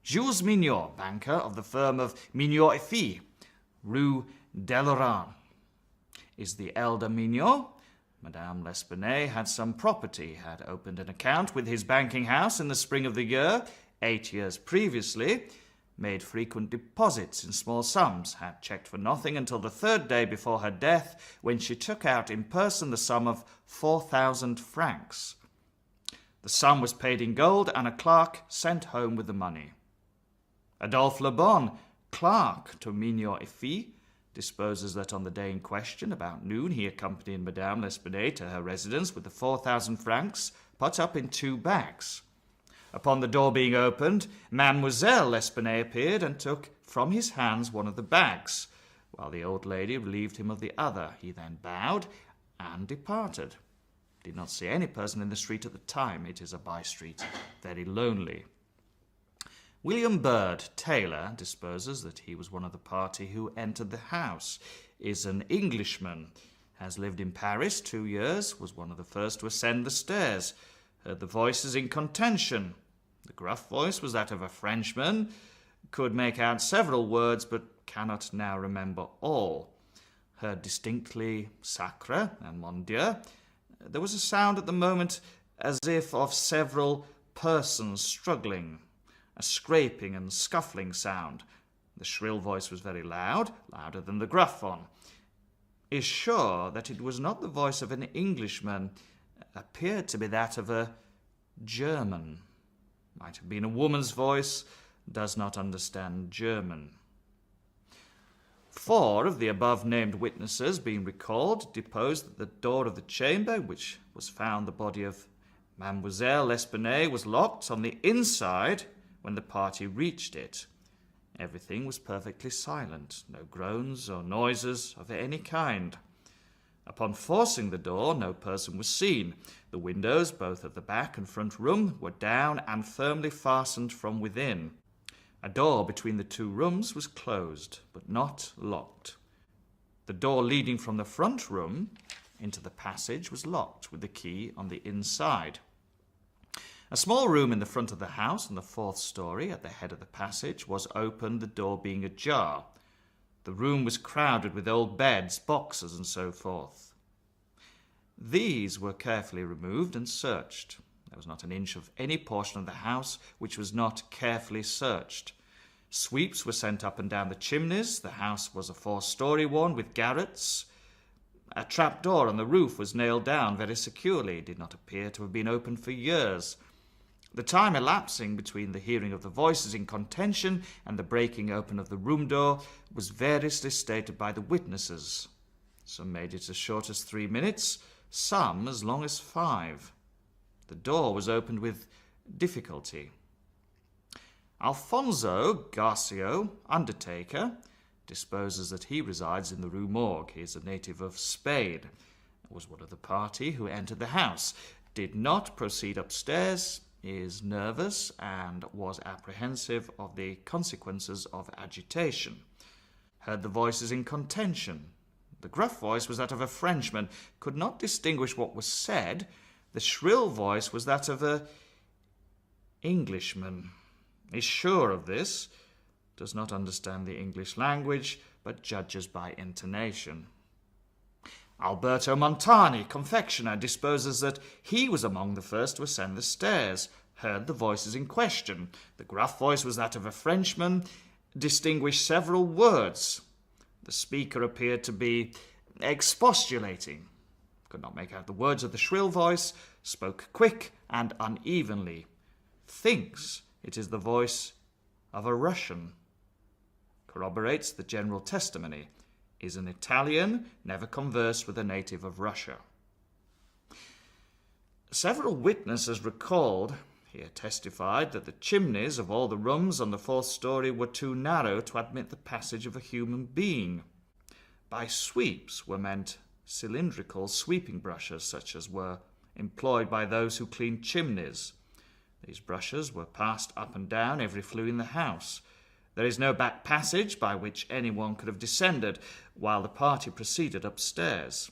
Jules Mignot, banker of the firm of Mignot et Fils, Rue Deloran. Is the elder Mignot. Madame L'Espanaye had some property, had opened an account with his banking house in the spring of the year, 8 years previously, made frequent deposits in small sums, had checked for nothing until the 3rd day before her death, when she took out in person the sum of 4,000 francs. The sum was paid in gold, and a clerk sent home with the money. Adolphe Le Bon, clerk to Mignot et Fils, disposes that on the day in question, about noon, he accompanied Madame L'Espanaye to her residence with the 4,000 francs put up in 2 bags. Upon the door being opened, Mademoiselle L'Espanaye appeared and took from his hands one of the bags, while the old lady relieved him of the other. He then bowed and departed. Did not see any person in the street at the time. It is a by-street, very lonely. William Bird, tailor, disposes that he was one of the party who entered the house. is an Englishman. Has lived in Paris 2 years, was one of the first to ascend the stairs. Heard the voices in contention. The gruff voice was that of a Frenchman. Could make out several words, but cannot now remember all. Heard distinctly sacre and mon Dieu. There was a sound at the moment as if of several persons struggling, a scraping and scuffling sound. The shrill voice was very loud, louder than the gruff one. Is sure that it was not the voice of an Englishman, appeared to be that of a German. Might have been a woman's voice, does not understand German. 4 of the above-named witnesses, being recalled, deposed that the door of the chamber in which was found the body of Mademoiselle L'Espanaye was locked on the inside when the party reached it. Everything was perfectly silent, no groans or noises of any kind. Upon forcing the door, no person was seen. The windows, both at the back and front room, were down and firmly fastened from within. A door between the 2 rooms was closed, but not locked. The door leading from the front room into the passage was locked with the key on the inside. A small room in the front of the house on the 4th story at the head of the passage was open, the door being ajar. The room was crowded with old beds, boxes, and so forth. These were carefully removed and searched. There was not an inch of any portion of the house which was not carefully searched. Sweeps were sent up and down the chimneys. The house was a 4-story one with garrets. A trap-door on the roof was nailed down very securely. It did not appear to have been opened for years. The time elapsing between the hearing of the voices in contention and the breaking open of the room door was variously stated by the witnesses. Some made it as short as 3 minutes, some as long as 5. The door was opened with difficulty. Alfonso Garcio, undertaker, disposes that he resides in the Rue Morgue. He is a native of Spain, was one of the party who entered the house, did not proceed upstairs, is nervous and was apprehensive of the consequences of agitation. Heard the voices in contention. The gruff voice was that of a Frenchman, could not distinguish what was said. The shrill voice was that of a Englishman. Is sure of this, does not understand the English language, but judges by intonation. Alberto Montani, confectioner, disposes that he was among the first to ascend the stairs, heard the voices in question. The gruff voice was that of a Frenchman, distinguished several words. The speaker appeared to be expostulating, could not make out the words of the shrill voice, spoke quick and unevenly, thinks it is the voice of a Russian, corroborates the general testimony, is an Italian, never conversed with a native of Russia. Several witnesses recalled, here testified, that the chimneys of all the rooms on the 4th story were too narrow to admit the passage of a human being. By sweeps were meant cylindrical sweeping brushes, such as were employed by those who cleaned chimneys. These brushes were passed up and down every flue in the house. There is no back passage by which anyone could have descended while the party proceeded upstairs.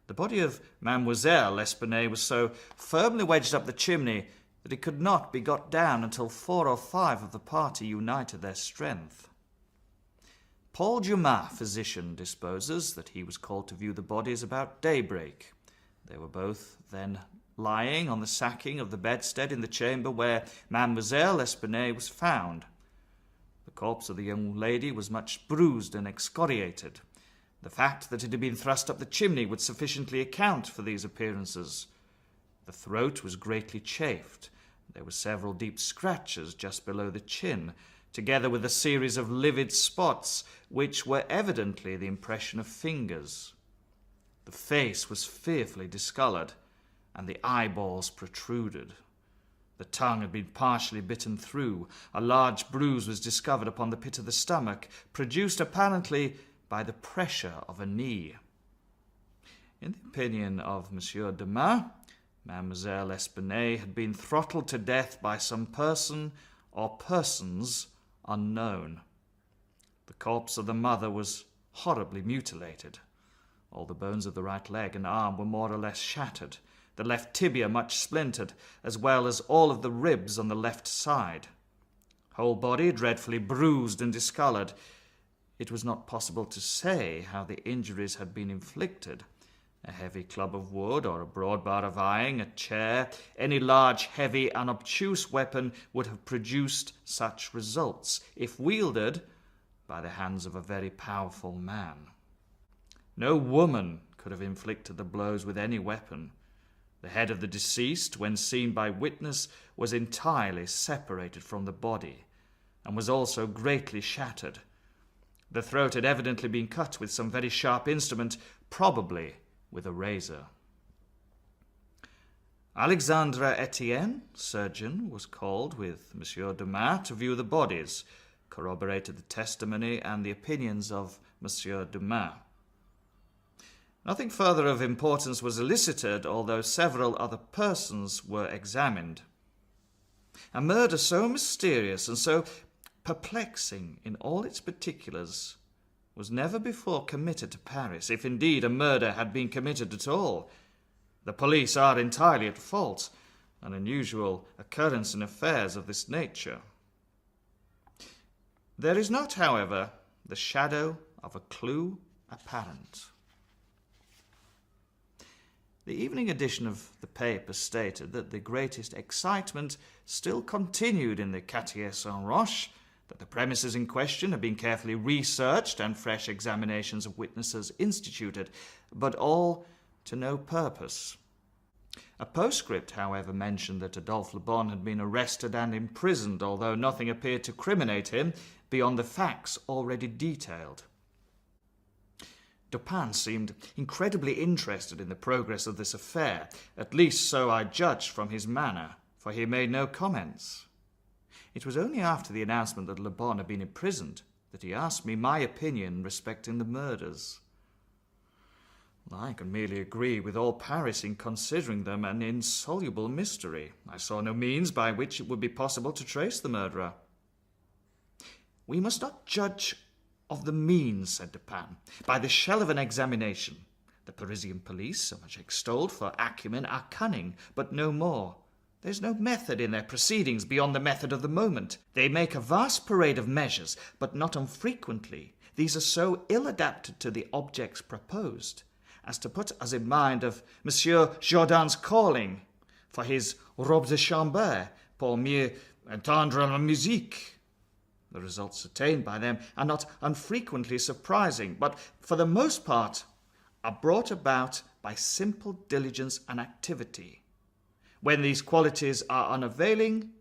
The body of Mademoiselle L'Espanaye was so firmly wedged up the chimney that it could not be got down until 4 or 5 of the party united their strength. Paul Dumas, physician, disposes that he was called to view the bodies about daybreak. They were both then lying on the sacking of the bedstead in the chamber where Mademoiselle L'Espanaye was found. The corpse of the young lady was much bruised and excoriated. The fact that it had been thrust up the chimney would sufficiently account for these appearances. The throat was greatly chafed. There were several deep scratches just below the chin, together with a series of livid spots, which were evidently the impression of fingers. The face was fearfully discoloured, and the eyeballs protruded. The tongue had been partially bitten through. A large bruise was discovered upon the pit of the stomach, produced apparently by the pressure of a knee. In the opinion of Monsieur Dumas, Mademoiselle L'Espanaye had been throttled to death by some person or persons unknown. The corpse of the mother was horribly mutilated. All the bones of the right leg and arm were more or less shattered, the left tibia much splintered, as well as all of the ribs on the left side. Whole body dreadfully bruised and discoloured. It was not possible to say how the injuries had been inflicted. A heavy club of wood, or a broad bar of iron, a chair, any large, heavy, and obtuse weapon would have produced such results, if wielded by the hands of a very powerful man. No woman could have inflicted the blows with any weapon. The head of the deceased, when seen by witness, was entirely separated from the body, and was also greatly shattered. The throat had evidently been cut with some very sharp instrument, probably with a razor. Alexandre Etienne, surgeon, was called with Monsieur Dumas to view the bodies, corroborated the testimony and the opinions of Monsieur Dumas. Nothing further of importance was elicited, although several other persons were examined. A murder so mysterious and so perplexing in all its particulars was never before committed to Paris, if indeed a murder had been committed at all. The police are entirely at fault, an unusual occurrence in affairs of this nature. There is not, however, the shadow of a clue apparent. The evening edition of the paper stated that the greatest excitement still continued in the Quartier Saint-Roch, that the premises in question had been carefully researched and fresh examinations of witnesses instituted, but all to no purpose. A postscript, however, mentioned that Adolphe Le Bon had been arrested and imprisoned, although nothing appeared to criminate him beyond the facts already detailed. Dupin seemed incredibly interested in the progress of this affair, at least so I judged from his manner, for he made no comments. It was only after the announcement that Le Bon had been imprisoned that he asked me my opinion respecting the murders. I can merely agree with all Paris in considering them an insoluble mystery. I saw no means by which it would be possible to trace the murderer. We must not judge of the means, said Dupin, by the shell of an examination. The Parisian police, so much extolled for acumen, are cunning, but no more. There's no method in their proceedings beyond the method of the moment. They make a vast parade of measures, but not unfrequently these are so ill adapted to the objects proposed as to put us in mind of Monsieur Jourdan's calling for his robe de chambre pour mieux entendre la musique. The results attained by them are not unfrequently surprising, but for the most part are brought about by simple diligence and activity. When these qualities are unavailing,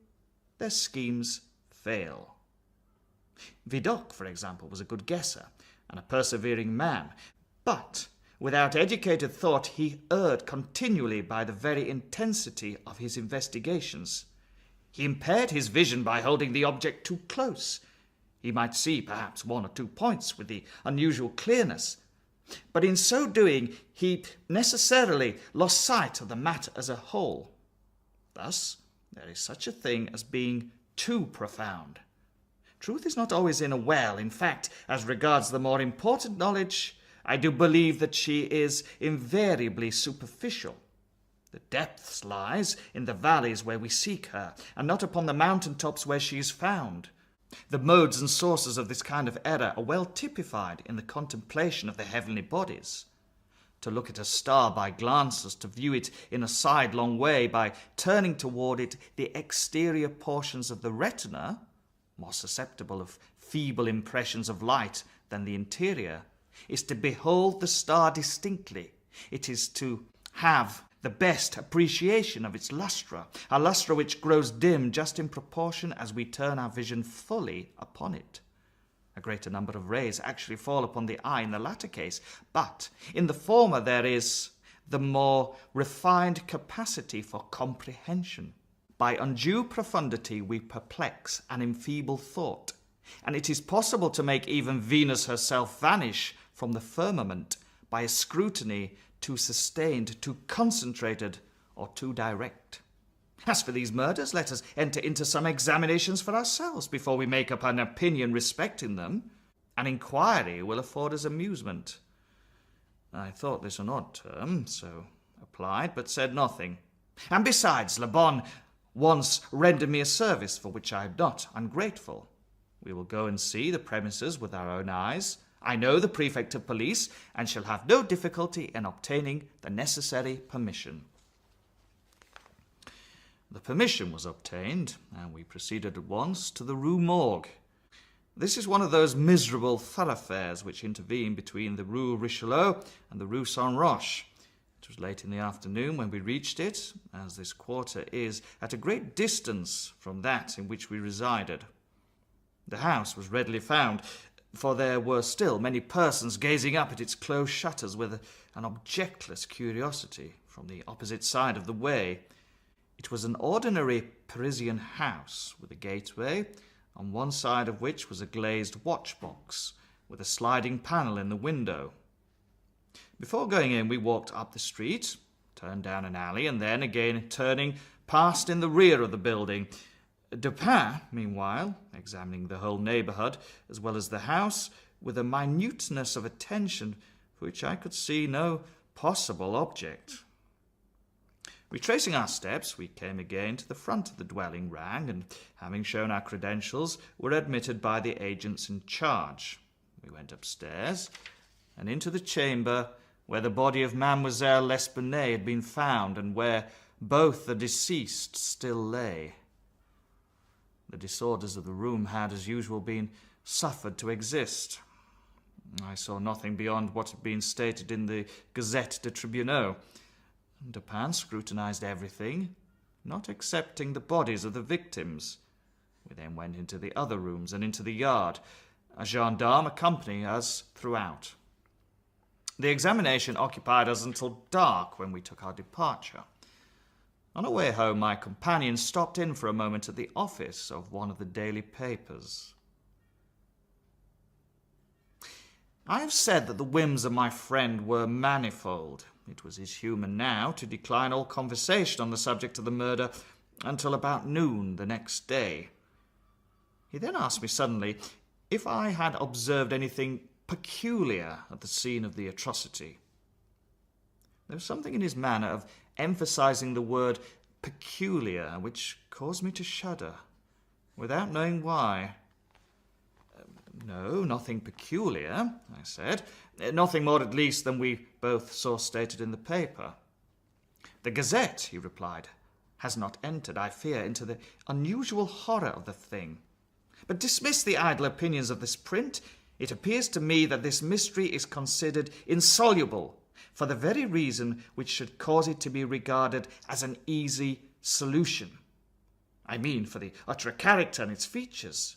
their schemes fail. Vidocq, for example, was a good guesser and a persevering man, but without educated thought he erred continually by the very intensity of his investigations. He impaired his vision by holding the object too close. He might see perhaps 1 or 2 points with the unusual clearness, but in so doing he necessarily lost sight of the matter as a whole. Thus, there is such a thing as being too profound. Truth is not always in a well. In fact, as regards the more important knowledge, I do believe that she is invariably superficial. The depths lies in the valleys where we seek her, and not upon the mountain tops where she is found. The modes and sources of this kind of error are well typified in the contemplation of the heavenly bodies. To look at a star by glances, to view it in a sidelong way by turning toward it the exterior portions of the retina, more susceptible of feeble impressions of light than the interior, is to behold the star distinctly. It is to have the best appreciation of its lustre, a lustre which grows dim just in proportion as we turn our vision fully upon it. A greater number of rays actually fall upon the eye in the latter case, but in the former there is the more refined capacity for comprehension. By undue profundity we perplex and enfeeble thought, and it is possible to make even Venus herself vanish from the firmament by a scrutiny too sustained, too concentrated, or too direct. As for these murders, let us enter into some examinations for ourselves before we make up an opinion respecting them. An inquiry will afford us amusement. I thought this an odd term, so applied, but said nothing. And besides, Le Bon once rendered me a service for which I am not ungrateful. We will go and see the premises with our own eyes. I know the prefect of police, and shall have no difficulty in obtaining the necessary permission. The permission was obtained, and we proceeded at once to the Rue Morgue. This is one of those miserable thoroughfares which intervene between the Rue Richelieu and the Rue Saint-Roch. It was late in the afternoon when we reached it, as this quarter is at a great distance from that in which we resided. The house was readily found, for there were still many persons gazing up at its closed shutters with an objectless curiosity from the opposite side of the way. It was an ordinary Parisian house, with a gateway, on one side of which was a glazed watch-box, with a sliding panel in the window. Before going in, we walked up the street, turned down an alley, and then, again turning, passed in the rear of the building. Dupin, meanwhile, examining the whole neighbourhood, as well as the house, with a minuteness of attention for which I could see no possible object. Retracing our steps, we came again to the front of the dwelling, rang, and, having shown our credentials, were admitted by the agents in charge. We went upstairs, and into the chamber where the body of Mademoiselle L'Espanaye had been found, and where both the deceased still lay. The disorders of the room had, as usual, been suffered to exist. I saw nothing beyond what had been stated in the Gazette des Tribunaux. Dupin scrutinized everything, not excepting the bodies of the victims. We then went into the other rooms and into the yard. A gendarme accompanied us throughout. The examination occupied us until dark, when we took our departure. On our way home, my companion stopped in for a moment at the office of one of the daily papers. I have said that the whims of my friend were manifold. It was his humour now to decline all conversation on the subject of the murder until about noon the next day. He then asked me suddenly if I had observed anything peculiar at the scene of the atrocity. There was something in his manner of emphasizing the word peculiar which caused me to shudder, without knowing why. No, nothing peculiar, I said. Nothing more, at least, than we both saw stated in the paper. The Gazette, he replied, has not entered, I fear, into the unusual horror of the thing. But dismiss the idle opinions of this print. It appears to me that this mystery is considered insoluble, for the very reason which should cause it to be regarded as an easy solution. I mean, for the utter character and its features.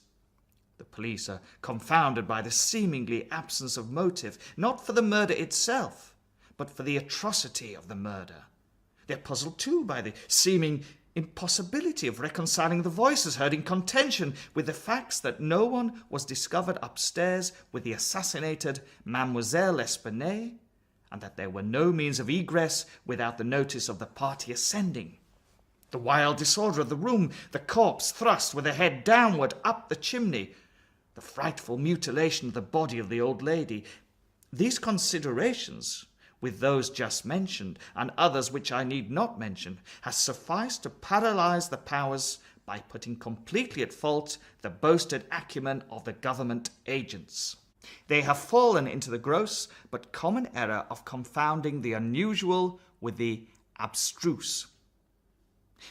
The police are confounded by the seemingly absence of motive, not for the murder itself, but for the atrocity of the murder. They are puzzled, too, by the seeming impossibility of reconciling the voices heard in contention with the facts that no one was discovered upstairs with the assassinated Mademoiselle L'Espanaye, and that there were no means of egress without the notice of the party ascending. The wild disorder of the room, the corpse thrust with the head downward up the chimney, the frightful mutilation of the body of the old lady. These considerations, with those just mentioned, and others which I need not mention, has sufficed to paralyze the powers by putting completely at fault the boasted acumen of the government agents. They have fallen into the gross but common error of confounding the unusual with the abstruse.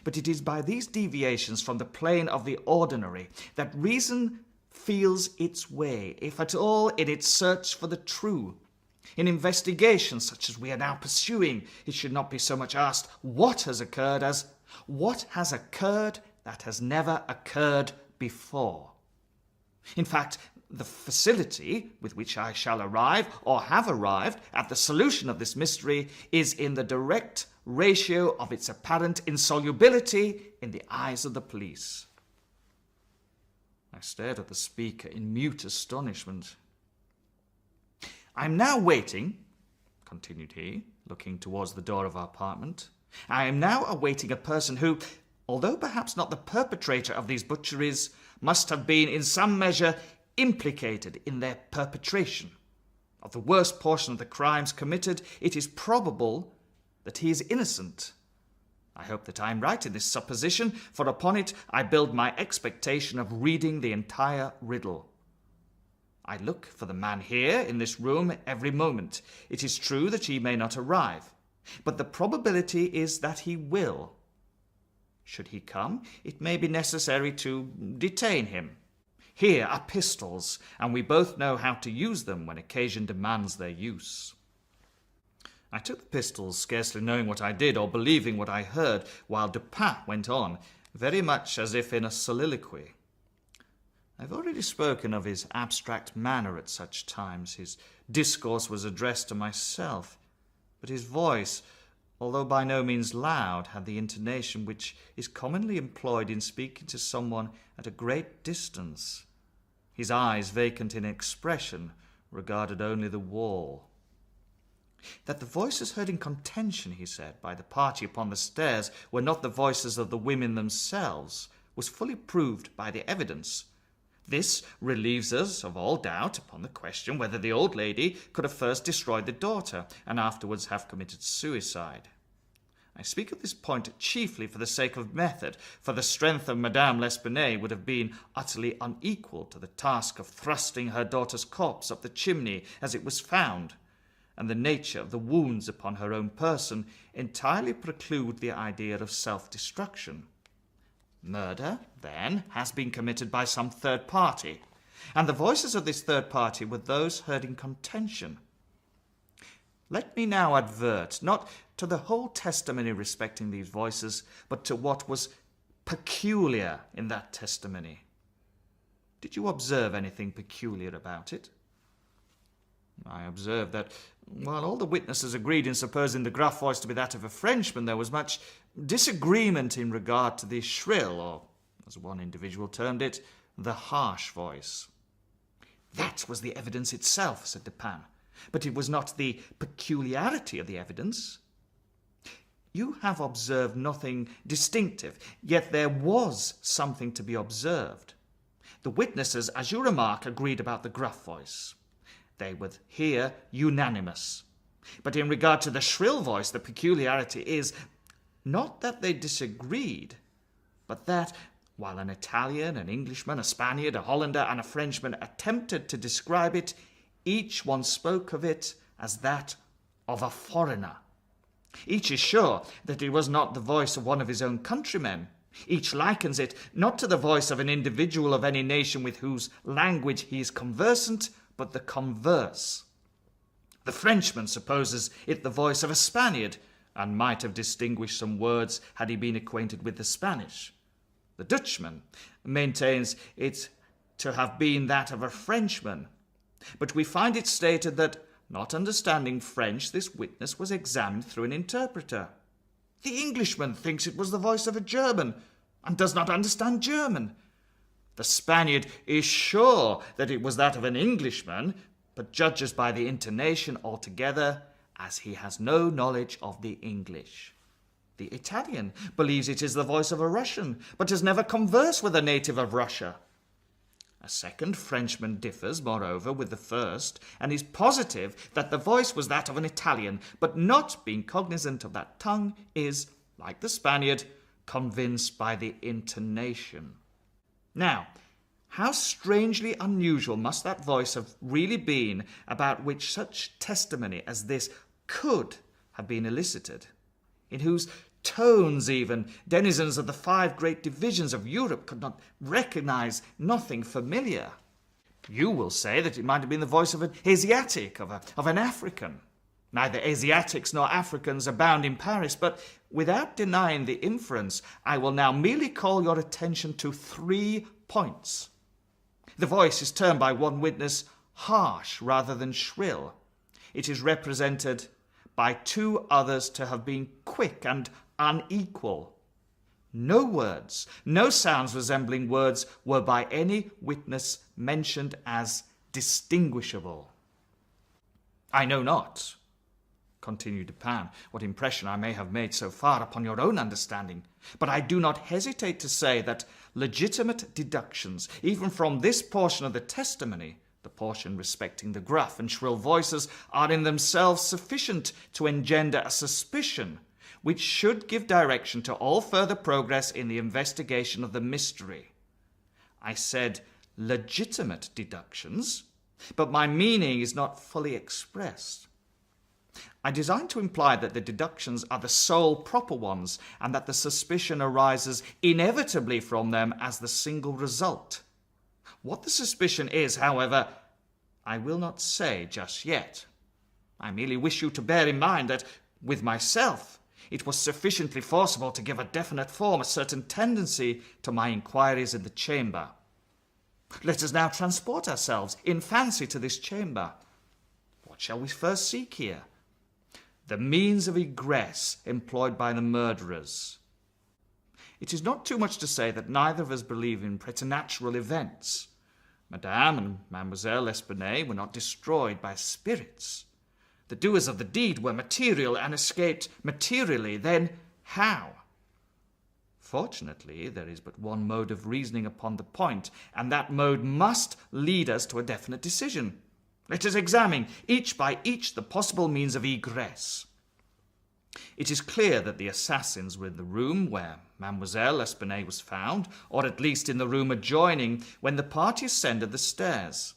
But it is by these deviations from the plane of the ordinary that reason feels its way, if at all, in its search for the true. In investigations such as we are now pursuing, it should not be so much asked what has occurred as what has occurred that has never occurred before. In fact, the facility with which I shall arrive, or have arrived, at the solution of this mystery is in the direct ratio of its apparent insolubility in the eyes of the police. I stared at the speaker in mute astonishment. I am now waiting, continued he, looking towards the door of our apartment, I am now awaiting a person who, although perhaps not the perpetrator of these butcheries, must have been in some measure implicated in their perpetration. Of the worst portion of the crimes committed, it is probable that he is innocent. I hope that I am right in this supposition, for upon it I build my expectation of reading the entire riddle. I look for the man here in this room every moment. It is true that he may not arrive, but the probability is that he will. Should he come, it may be necessary to detain him. Here are pistols, and we both know how to use them when occasion demands their use. I took the pistols, scarcely knowing what I did or believing what I heard, while Dupin went on, very much as if in a soliloquy. I've already spoken of his abstract manner at such times. His discourse was addressed to myself, but his voice, although by no means loud, had the intonation which is commonly employed in speaking to someone at a great distance. His eyes, vacant in expression, regarded only the wall. That the voices heard in contention, he said, by the party upon the stairs were not the voices of the women themselves, was fully proved by the evidence. This relieves us of all doubt upon the question whether the old lady could have first destroyed the daughter and afterwards have committed suicide. I speak of this point chiefly for the sake of method, for the strength of Madame L'Espanaye would have been utterly unequal to the task of thrusting her daughter's corpse up the chimney as it was found, and the nature of the wounds upon her own person entirely preclude the idea of self-destruction. Murder, then, has been committed by some third party, and the voices of this third party were those heard in contention. Let me now advert, not to the whole testimony respecting these voices, but to what was peculiar in that testimony. Did you observe anything peculiar about it? I observed that, while all the witnesses agreed in supposing the gruff voice to be that of a Frenchman, there was much disagreement in regard to the shrill, or, as one individual termed it, the harsh voice. That was the evidence itself, said Dupin, but it was not the peculiarity of the evidence. You have observed nothing distinctive, yet there was something to be observed. The witnesses, as you remark, agreed about the gruff voice. They were here unanimous. But in regard to the shrill voice, the peculiarity is not that they disagreed, but that, while an Italian, an Englishman, a Spaniard, a Hollander, and a Frenchman attempted to describe it, each one spoke of it as that of a foreigner. Each is sure that it was not the voice of one of his own countrymen. Each likens it not to the voice of an individual of any nation with whose language he is conversant, but the converse. The Frenchman supposes it the voice of a Spaniard, and might have distinguished some words had he been acquainted with the Spanish. The Dutchman maintains it to have been that of a Frenchman, but we find it stated that, not understanding French, this witness was examined through an interpreter. The Englishman thinks it was the voice of a German, and does not understand German. The Spaniard is sure that it was that of an Englishman, but judges by the intonation altogether, as he has no knowledge of the English. The Italian believes it is the voice of a Russian, but has never conversed with a native of Russia. A second Frenchman differs, moreover, with the first, and is positive that the voice was that of an Italian, but not being cognizant of that tongue, is, like the Spaniard, convinced by the intonation. Now, how strangely unusual must that voice have really been, about which such testimony as this could have been elicited, in whose tones even denizens of the 5 great divisions of Europe could not recognize nothing familiar. You will say that it might have been the voice of an Asiatic, of an African. Neither Asiatics nor Africans abound in Paris, but without denying the inference, I will now merely call your attention to 3 points. The voice is termed by one witness harsh rather than shrill. It is represented by 2 others to have been quick and unequal. No words, no sounds resembling words were by any witness mentioned as distinguishable. I know not. continued Dupin, what impression I may have made so far upon your own understanding, but I do not hesitate to say that legitimate deductions, even from this portion of the testimony, the portion respecting the gruff and shrill voices, are in themselves sufficient to engender a suspicion which should give direction to all further progress in the investigation of the mystery. I said legitimate deductions, but my meaning is not fully expressed. I design to imply that the deductions are the sole proper ones, and that the suspicion arises inevitably from them as the single result. What the suspicion is, however, I will not say just yet. I merely wish you to bear in mind that, with myself, it was sufficiently forcible to give a definite form, a certain tendency, to my inquiries in the chamber. Let us now transport ourselves in fancy to this chamber. What shall we first seek here? The means of egress employed by the murderers. It is not too much to say that neither of us believe in preternatural events. Madame and Mademoiselle L'Espanaye were not destroyed by spirits. The doers of the deed were material and escaped materially. Then how? Fortunately, there is but one mode of reasoning upon the point, and that mode must lead us to a definite decision. Let us examine, each by each, the possible means of egress. It is clear that the assassins were in the room where Mademoiselle L'Espanaye was found, or at least in the room adjoining, when the party ascended the stairs.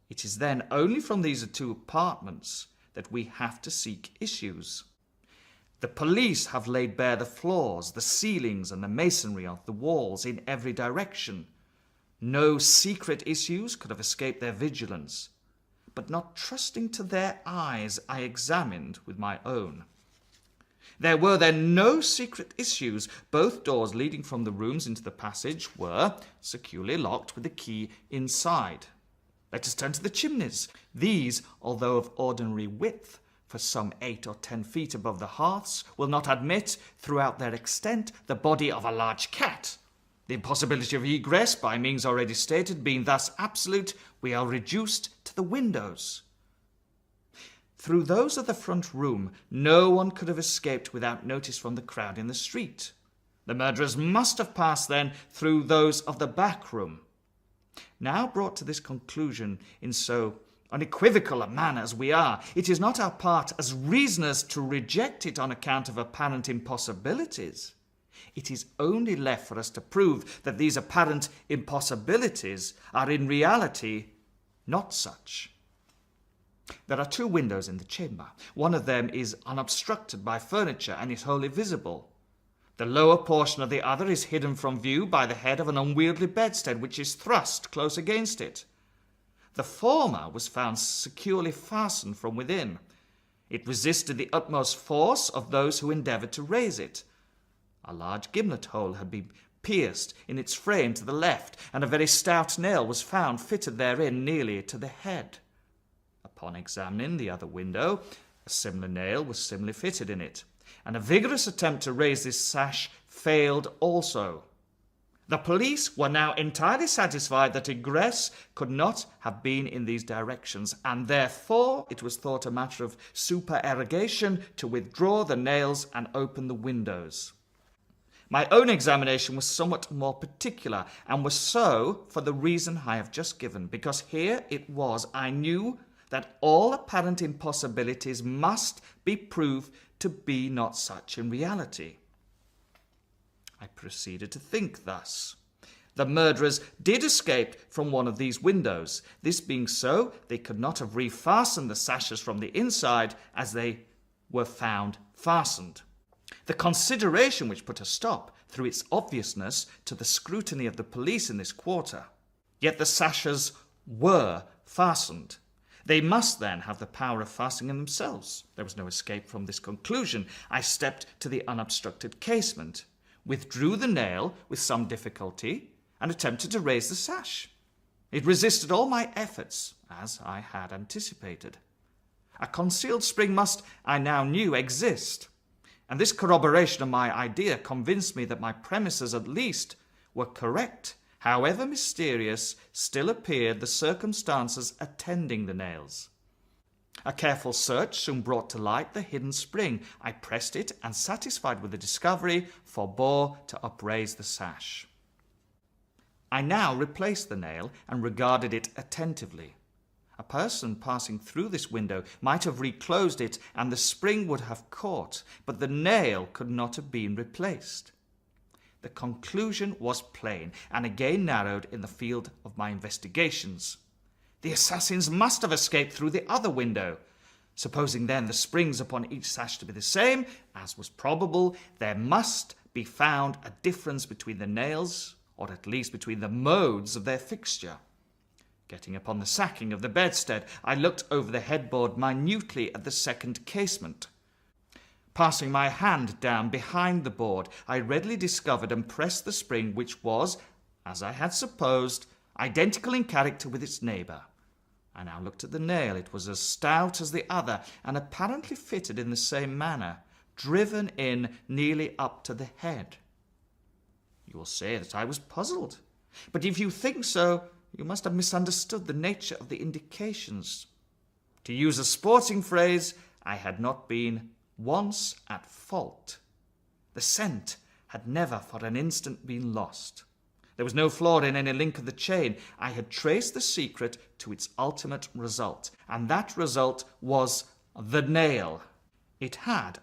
It is then only from these two apartments that we have to seek issues. The police have laid bare the floors, the ceilings, and the masonry of the walls in every direction. No secret issues could have escaped their vigilance. But not trusting to their eyes, I examined with my own. There were then no secret issues. Both doors leading from the rooms into the passage were securely locked with the key inside. Let us turn to the chimneys. These, although of ordinary width, for some 8 or 10 feet above the hearths, will not admit, throughout their extent, the body of a large cat. The impossibility of egress, by means already stated, being thus absolute, we are reduced to the windows. Through those of the front room, no one could have escaped without notice from the crowd in the street. The murderers must have passed, then, through those of the back room. Now brought to this conclusion in so unequivocal a manner as we are, it is not our part as reasoners to reject it on account of apparent impossibilities. It is only left for us to prove that these apparent impossibilities are in reality not such. There are 2 windows in the chamber. One of them is unobstructed by furniture and is wholly visible. The lower portion of the other is hidden from view by the head of an unwieldy bedstead which is thrust close against it. The former was found securely fastened from within. It resisted the utmost force of those who endeavoured to raise it. A large gimlet hole had been pierced in its frame to the left, and a very stout nail was found fitted therein nearly to the head. Upon examining the other window, a similar nail was similarly fitted in it, and a vigorous attempt to raise this sash failed also. The police were now entirely satisfied that egress could not have been in these directions, and therefore it was thought a matter of supererogation to withdraw the nails and open the windows. My own examination was somewhat more particular, and was so for the reason I have just given, because here it was I knew that all apparent impossibilities must be proved to be not such in reality. I proceeded to think thus. The murderers did escape from one of these windows. This being so, they could not have refastened the sashes from the inside as they were found fastened. The consideration which put a stop, through its obviousness, to the scrutiny of the police in this quarter. Yet the sashes were fastened. They must then have the power of fastening themselves. There was no escape from this conclusion. I stepped to the unobstructed casement, withdrew the nail with some difficulty, and attempted to raise the sash. It resisted all my efforts, as I had anticipated. A concealed spring must, I now knew, exist, and this corroboration of my idea convinced me that my premises at least were correct. However mysterious still appeared the circumstances attending the nails. A careful search soon brought to light the hidden spring. I pressed it, and satisfied with the discovery, forbore to upraise the sash. I now replaced the nail and regarded it attentively. A person passing through this window might have reclosed it, and the spring would have caught, but the nail could not have been replaced. The conclusion was plain, and again narrowed in the field of my investigations. The assassins must have escaped through the other window. Supposing then the springs upon each sash to be the same, as was probable, there must be found a difference between the nails, or at least between the modes of their fixture. Getting upon the sacking of the bedstead, I looked over the headboard minutely at the second casement. Passing my hand down behind the board, I readily discovered and pressed the spring which was, as I had supposed, identical in character with its neighbour. I now looked at the nail. It was as stout as the other, and apparently fitted in the same manner, driven in nearly up to the head. You will say that I was puzzled, but if you think so, you must have misunderstood the nature of the indications. To use a sporting phrase, I had not been once at fault. The scent had never for an instant been lost. There was no flaw in any link of the chain. I had traced the secret to its ultimate result, and that result was the nail. It had,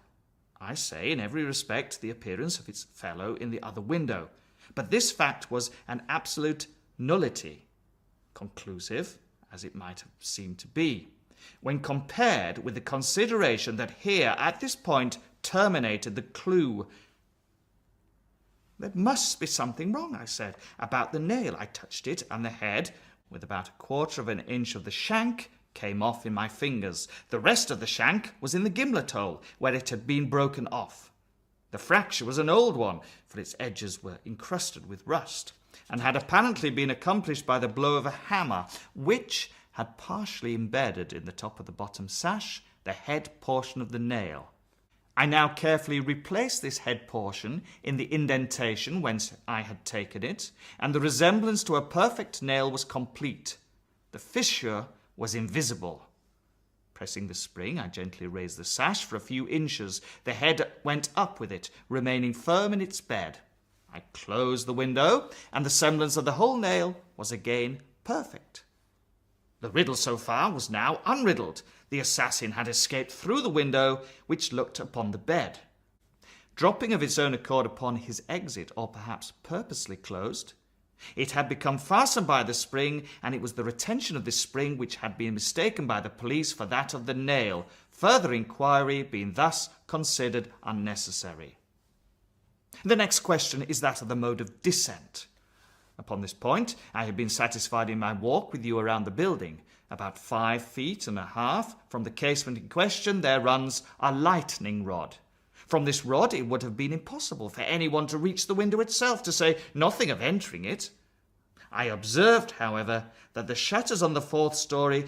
I say, in every respect, the appearance of its fellow in the other window, but this fact was an absolute nullity, conclusive as it might have seemed to be, when compared with the consideration that here, at this point, terminated the clue. There must be something wrong, I said, about the nail. I touched it, and the head, with about 1/4 of an inch of the shank, came off in my fingers. The rest of the shank was in the gimlet hole, where it had been broken off. The fracture was an old one, for its edges were encrusted with rust, and had apparently been accomplished by the blow of a hammer, which had partially embedded in the top of the bottom sash the head portion of the nail. I now carefully replaced this head portion in the indentation whence I had taken it, and the resemblance to a perfect nail was complete. The fissure was invisible. Pressing the spring, I gently raised the sash for a few inches. The head went up with it, remaining firm in its bed. I closed the window, and the semblance of the whole nail was again perfect. The riddle so far was now unriddled. The assassin had escaped through the window which looked upon the bed. Dropping of its own accord upon his exit, or perhaps purposely closed, it had become fastened by the spring, and it was the retention of this spring which had been mistaken by the police for that of the nail, further inquiry being thus considered unnecessary. The next question is that of the mode of descent. Upon this point, I had been satisfied in my walk with you around the building. About 5.5 feet from the casement in question there runs a lightning rod. From this rod it would have been impossible for anyone to reach the window itself, to say nothing of entering it. I observed, however, that the shutters on the 4th story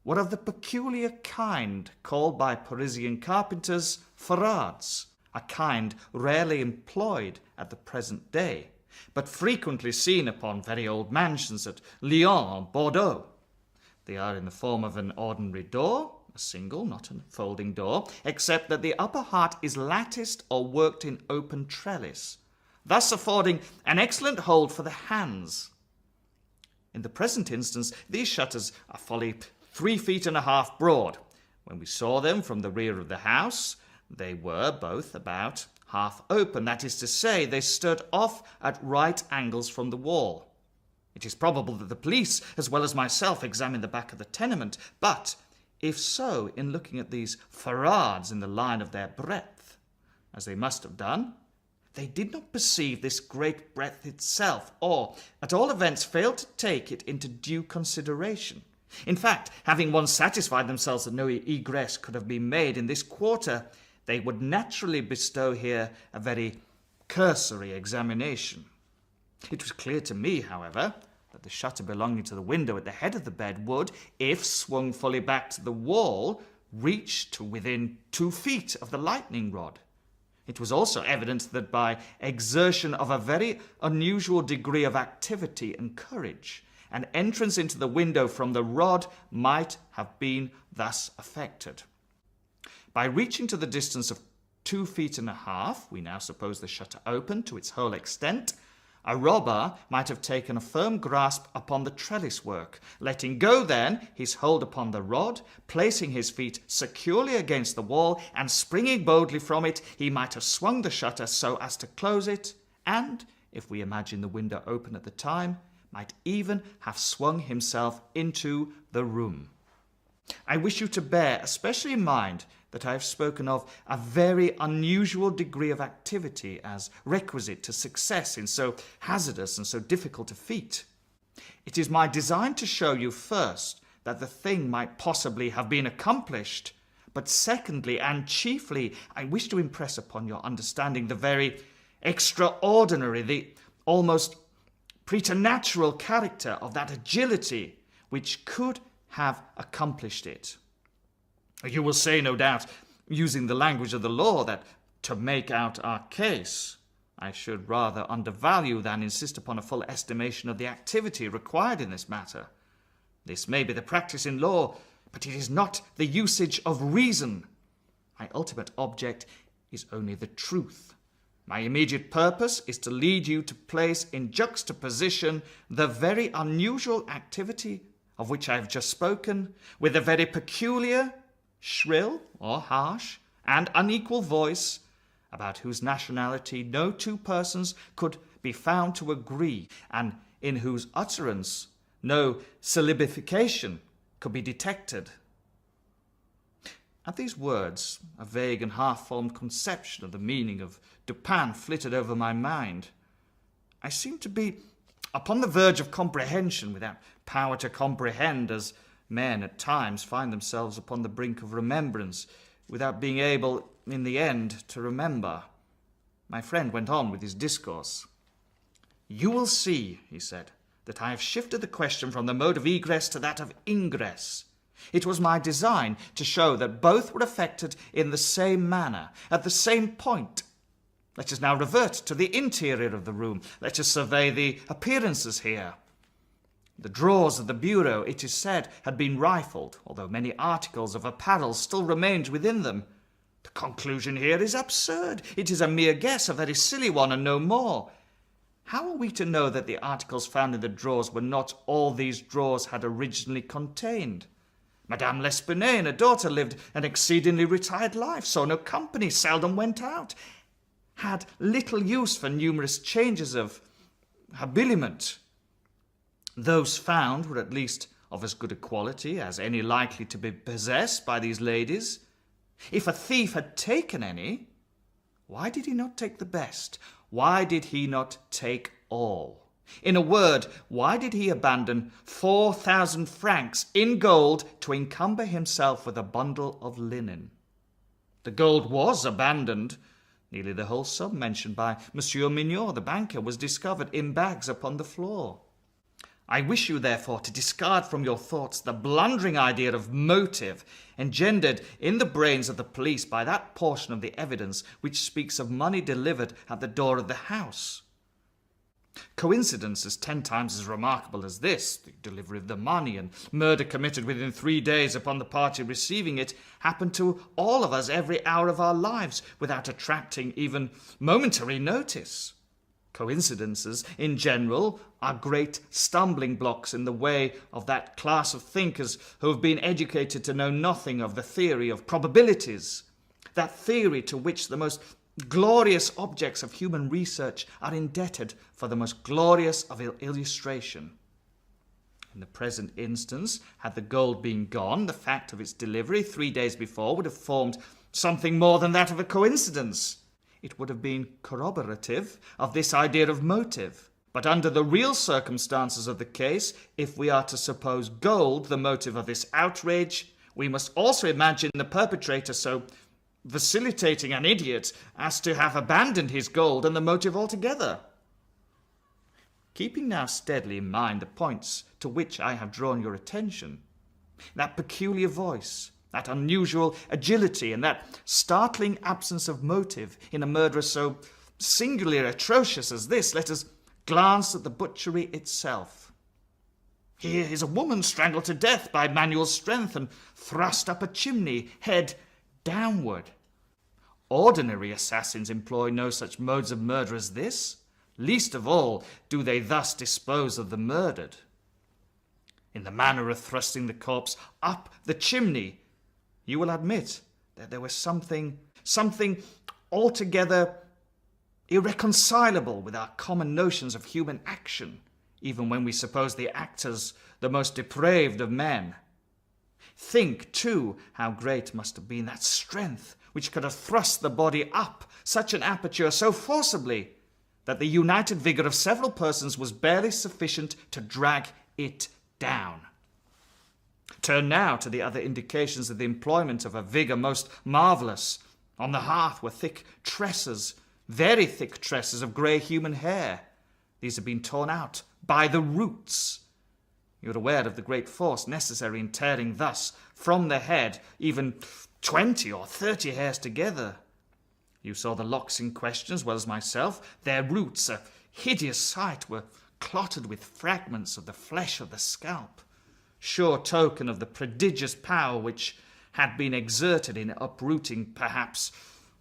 were of the peculiar kind called by Parisian carpenters ferrades, a kind rarely employed at the present day, but frequently seen upon very old mansions at Lyon and Bordeaux. They are in the form of an ordinary door, a single, not a folding door, except that the upper part is latticed or worked in open trellis, thus affording an excellent hold for the hands. In the present instance, these shutters are fully 3.5 feet broad. When we saw them from the rear of the house, they were both about half open, that is to say, they stood off at right angles from the wall. It is probable that the police, as well as myself, examined the back of the tenement, but if so, in looking at these ferrades in the line of their breadth, as they must have done, they did not perceive this great breadth itself, or, at all events, failed to take it into due consideration. In fact, having once satisfied themselves that no egress could have been made in this quarter, they would naturally bestow here a very cursory examination. It was clear to me, however, that the shutter belonging to the window at the head of the bed would, if swung fully back to the wall, reach to within 2 feet of the lightning rod. It was also evident that by exertion of a very unusual degree of activity and courage, and entrance into the window from the rod might have been thus effected. By reaching to the distance of 2.5 feet, we now suppose the shutter open to its whole extent, a robber might have taken a firm grasp upon the trellis work, letting go then his hold upon the rod, placing his feet securely against the wall, and springing boldly from it, he might have swung the shutter so as to close it, and, if we imagine the window open at the time, might even have swung himself into the room. I wish you to bear especially in mind that I have spoken of a very unusual degree of activity as requisite to success in so hazardous and so difficult a feat. It is my design to show you first that the thing might possibly have been accomplished, but secondly and chiefly I wish to impress upon your understanding the very extraordinary, the almost preternatural character of that agility which could have accomplished it. You will say, no doubt, using the language of the law, that to make out our case, I should rather undervalue than insist upon a full estimation of the activity required in this matter. This may be the practice in law, but it is not the usage of reason. My ultimate object is only the truth. My immediate purpose is to lead you to place in juxtaposition the very unusual activity of which I have just spoken, with a very peculiar, shrill or harsh, and unequal voice, about whose nationality no two persons could be found to agree, and in whose utterance no syllabification could be detected. At these words, a vague and half-formed conception of the meaning of Dupin flitted over my mind. I seemed to be upon the verge of comprehension without power to comprehend, as men at times find themselves upon the brink of remembrance without being able, in the end, to remember. My friend went on with his discourse. "You will see," he said, "that I have shifted the question from the mode of egress to that of ingress. It was my design to show that both were effected in the same manner, at the same point. Let us now revert to the interior of the room. Let us survey the appearances here. The drawers of the bureau, it is said, had been rifled, although many articles of apparel still remained within them. The conclusion here is absurd. It is a mere guess, a very silly one, and no more. How are we to know that the articles found in the drawers were not all these drawers had originally contained? Madame L'Espinay and her daughter lived an exceedingly retired life, saw no company, seldom went out, had little use for numerous changes of habiliment. Those found were at least of as good a quality as any likely to be possessed by these ladies. If a thief had taken any, why did he not take the best? Why did he not take all? In a word, why did he abandon 4,000 francs in gold to encumber himself with a bundle of linen? The gold was abandoned. Nearly the whole sum mentioned by Monsieur Mignon, the banker, was discovered in bags upon the floor. I wish you, therefore, to discard from your thoughts the blundering idea of motive engendered in the brains of the police by that portion of the evidence which speaks of money delivered at the door of the house. Coincidences 10 times as remarkable as this, the delivery of the money and murder committed within 3 days upon the party receiving it, happen to all of us every hour of our lives without attracting even momentary notice. Coincidences, in general, are great stumbling blocks in the way of that class of thinkers who have been educated to know nothing of the theory of probabilities, that theory to which the most glorious objects of human research are indebted for the most glorious of illustration. In the present instance, had the gold been gone, the fact of its delivery 3 days before would have formed something more than that of a coincidence. It would have been corroborative of this idea of motive. But under the real circumstances of the case, if we are to suppose gold the motive of this outrage, we must also imagine the perpetrator so facilitating an idiot as to have abandoned his gold and the motive altogether. Keeping now steadily in mind the points to which I have drawn your attention, that peculiar voice, that unusual agility, and that startling absence of motive in a murder so singularly atrocious as this, let us glance at the butchery itself. Here is a woman strangled to death by manual strength and thrust up a chimney, head downward. Ordinary assassins employ no such modes of murder as this. Least of all do they thus dispose of the murdered. In the manner of thrusting the corpse up the chimney, you will admit that there was something altogether irreconcilable with our common notions of human action, even when we suppose the actors the most depraved of men. Think, too, how great must have been that strength which could have thrust the body up such an aperture so forcibly that the united vigour of several persons was barely sufficient to drag it down. Turn now to the other indications of the employment of a vigour most marvellous. On the hearth were thick tresses, very thick tresses of grey human hair. These had been torn out by the roots. You are aware of the great force necessary in tearing thus from the head even 20 or 30 hairs together. You saw the locks in question as well as myself. Their roots, a hideous sight, were clotted with fragments of the flesh of the scalp, sure token of the prodigious power which had been exerted in uprooting perhaps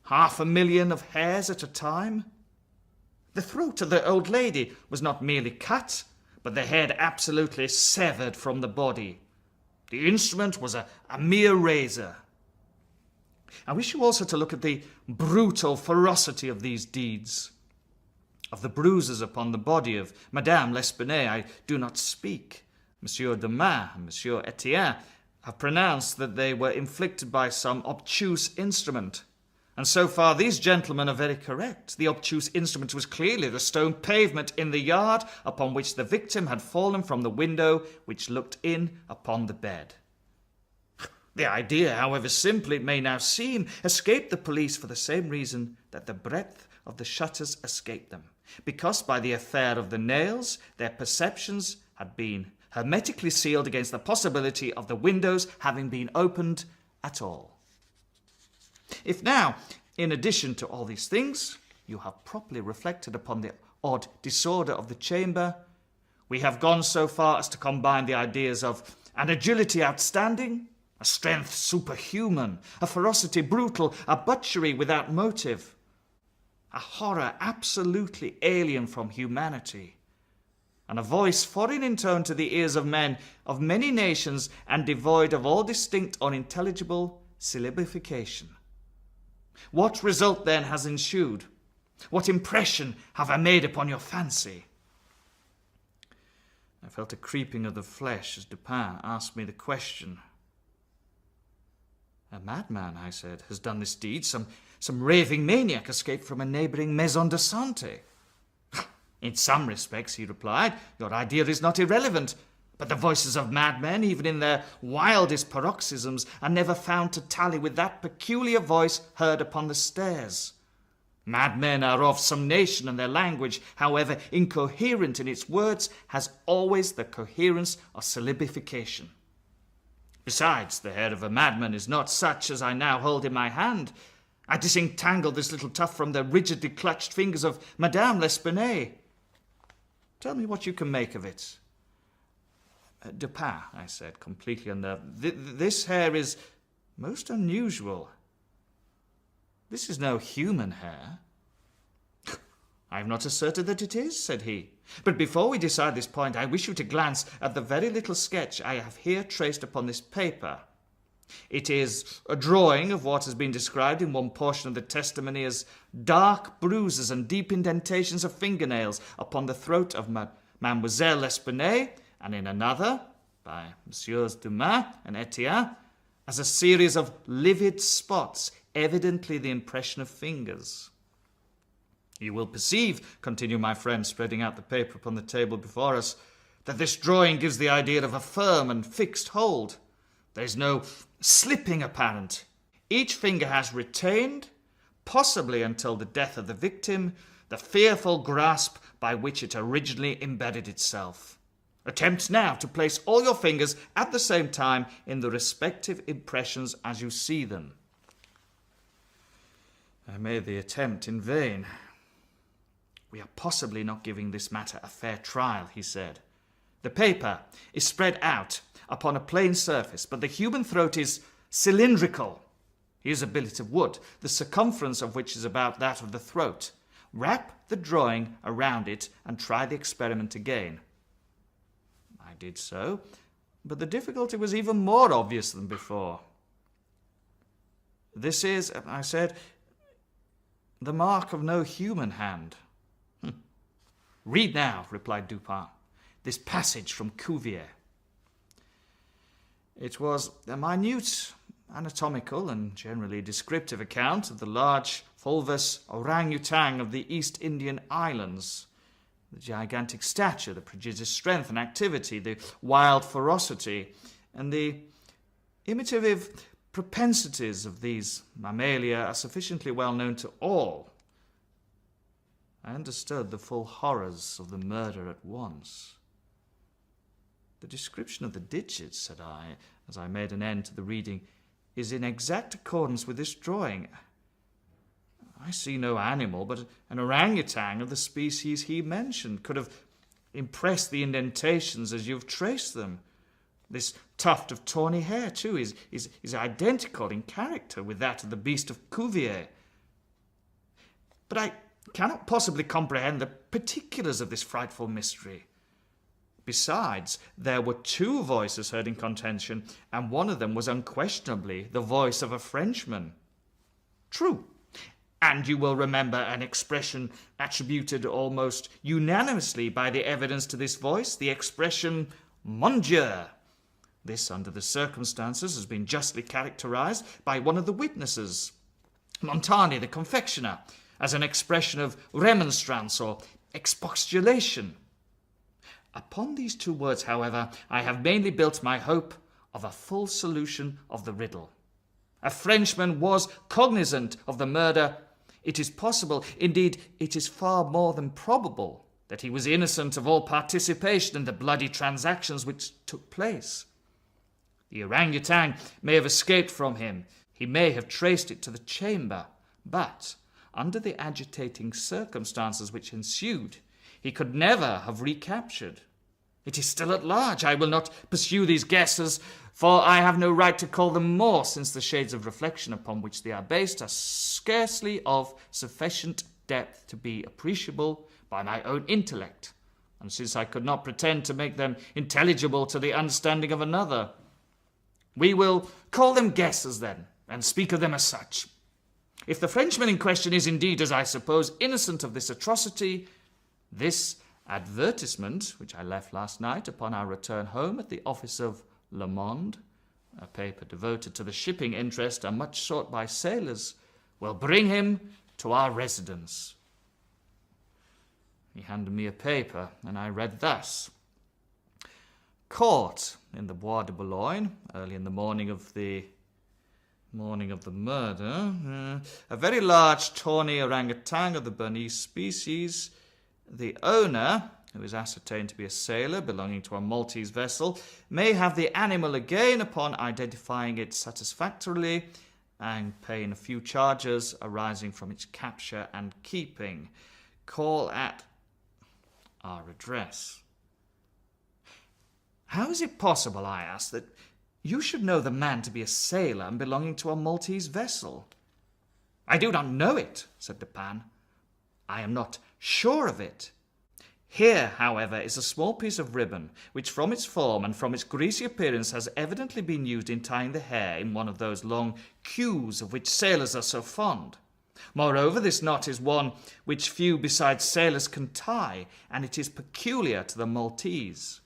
500,000 of hairs at a time. The throat of the old lady was not merely cut, but the head absolutely severed from the body. The instrument was a mere razor. I wish you also to look at the brutal ferocity of these deeds. Of the bruises upon the body of Madame L'Espanaye I do not speak. Monsieur Dumas and Monsieur Etienne have pronounced that they were inflicted by some obtuse instrument. And so far these gentlemen are very correct. The obtuse instrument was clearly the stone pavement in the yard upon which the victim had fallen from the window which looked in upon the bed. The idea, however simple it may now seem, escaped the police for the same reason that the breadth of the shutters escaped them, because by the affair of the nails their perceptions had been hermetically sealed against the possibility of the windows having been opened at all. If now, in addition to all these things, you have properly reflected upon the odd disorder of the chamber, we have gone so far as to combine the ideas of an agility outstanding, a strength superhuman, a ferocity brutal, a butchery without motive, a horror absolutely alien from humanity, and a voice foreign in tone to the ears of men of many nations and devoid of all distinct or intelligible syllabification. What result then has ensued? What impression have I made upon your fancy? I felt a creeping of the flesh as Dupin asked me the question. A madman, I said, has done this deed. Some raving maniac escaped from a neighbouring maison de santé. In some respects, he replied, your idea is not irrelevant, but the voices of madmen, even in their wildest paroxysms, are never found to tally with that peculiar voice heard upon the stairs. Madmen are of some nation, and their language, however incoherent in its words, has always the coherence of syllabification. Besides, the hair of a madman is not such as I now hold in my hand. I disentangled this little tuft from the rigidly clutched fingers of Madame L'Espanaye. Tell me what you can make of it. Dupin, I said, completely unnerved. This hair is most unusual. This is no human hair. I have not asserted that it is, said he. But before we decide this point, I wish you to glance at the very little sketch I have here traced upon this paper. It is a drawing of what has been described in one portion of the testimony as dark bruises and deep indentations of fingernails upon the throat of Mademoiselle L'Espanaye, and in another, by Messieurs Dumas and Etienne, as a series of livid spots, evidently the impression of fingers. You will perceive, continued my friend, spreading out the paper upon the table before us, that this drawing gives the idea of a firm and fixed hold. There is no slipping apparent. Each finger has retained, possibly until the death of the victim, the fearful grasp by which it originally embedded itself. Attempt now to place all your fingers at the same time in the respective impressions as you see them. I made the attempt in vain. We are possibly not giving this matter a fair trial, he said. The paper is spread out upon a plain surface, but the human throat is cylindrical. Here's a billet of wood, the circumference of which is about that of the throat. Wrap the drawing around it and try the experiment again. I did so, but the difficulty was even more obvious than before. This is, I said, the mark of no human hand. Read now, replied Dupin, this passage from Cuvier. It was a minute, anatomical and generally descriptive account of the large fulvous orangutan of the East Indian Islands. The gigantic stature, the prodigious strength and activity, the wild ferocity, and the imitative propensities of these mammalia are sufficiently well known to all. I understood the full horrors of the murder at once. The description of the digits, said I, as I made an end to the reading, is in exact accordance with this drawing. I see no animal, but an orangutan of the species he mentioned could have impressed the indentations as you've traced them. This tuft of tawny hair, too, is identical in character with that of the beast of Cuvier. But I cannot possibly comprehend the particulars of this frightful mystery. Besides, there were two voices heard in contention, and one of them was unquestionably the voice of a Frenchman. True. And you will remember an expression attributed almost unanimously by the evidence to this voice, the expression, mon Dieu. This, under the circumstances, has been justly characterized by one of the witnesses, Montani, the confectioner, as an expression of remonstrance or expostulation. Upon these two words, however, I have mainly built my hope of a full solution of the riddle. A Frenchman was cognizant of the murder. It is possible, indeed, it is far more than probable, that he was innocent of all participation in the bloody transactions which took place. The orangutan may have escaped from him. He may have traced it to the chamber, but under the agitating circumstances which ensued, he could never have recaptured. It is still at large. I will not pursue these guesses, for I have no right to call them more, since the shades of reflection upon which they are based are scarcely of sufficient depth to be appreciable by my own intellect, and since I could not pretend to make them intelligible to the understanding of another. We will call them guesses, then, and speak of them as such. If the Frenchman in question is indeed, as I suppose, innocent of this atrocity, this advertisement, which I left last night upon our return home at the office of Le Monde, a paper devoted to the shipping interest and much sought by sailors, will bring him to our residence. He handed me a paper, and I read thus. Caught in the Bois de Boulogne, early in the morning of the murder, a very large tawny orangutan of the Berenice species. The owner, who is ascertained to be a sailor belonging to a Maltese vessel, may have the animal again upon identifying it satisfactorily and paying a few charges arising from its capture and keeping. Call at our address. How is it possible, I asked, that you should know the man to be a sailor and belonging to a Maltese vessel? I do not know it, said Dupin. I am not sure of it. Here, however, is a small piece of ribbon, which from its form and from its greasy appearance has evidently been used in tying the hair in one of those long queues of which sailors are so fond. Moreover, this knot is one which few besides sailors can tie, and it is peculiar to the Maltese.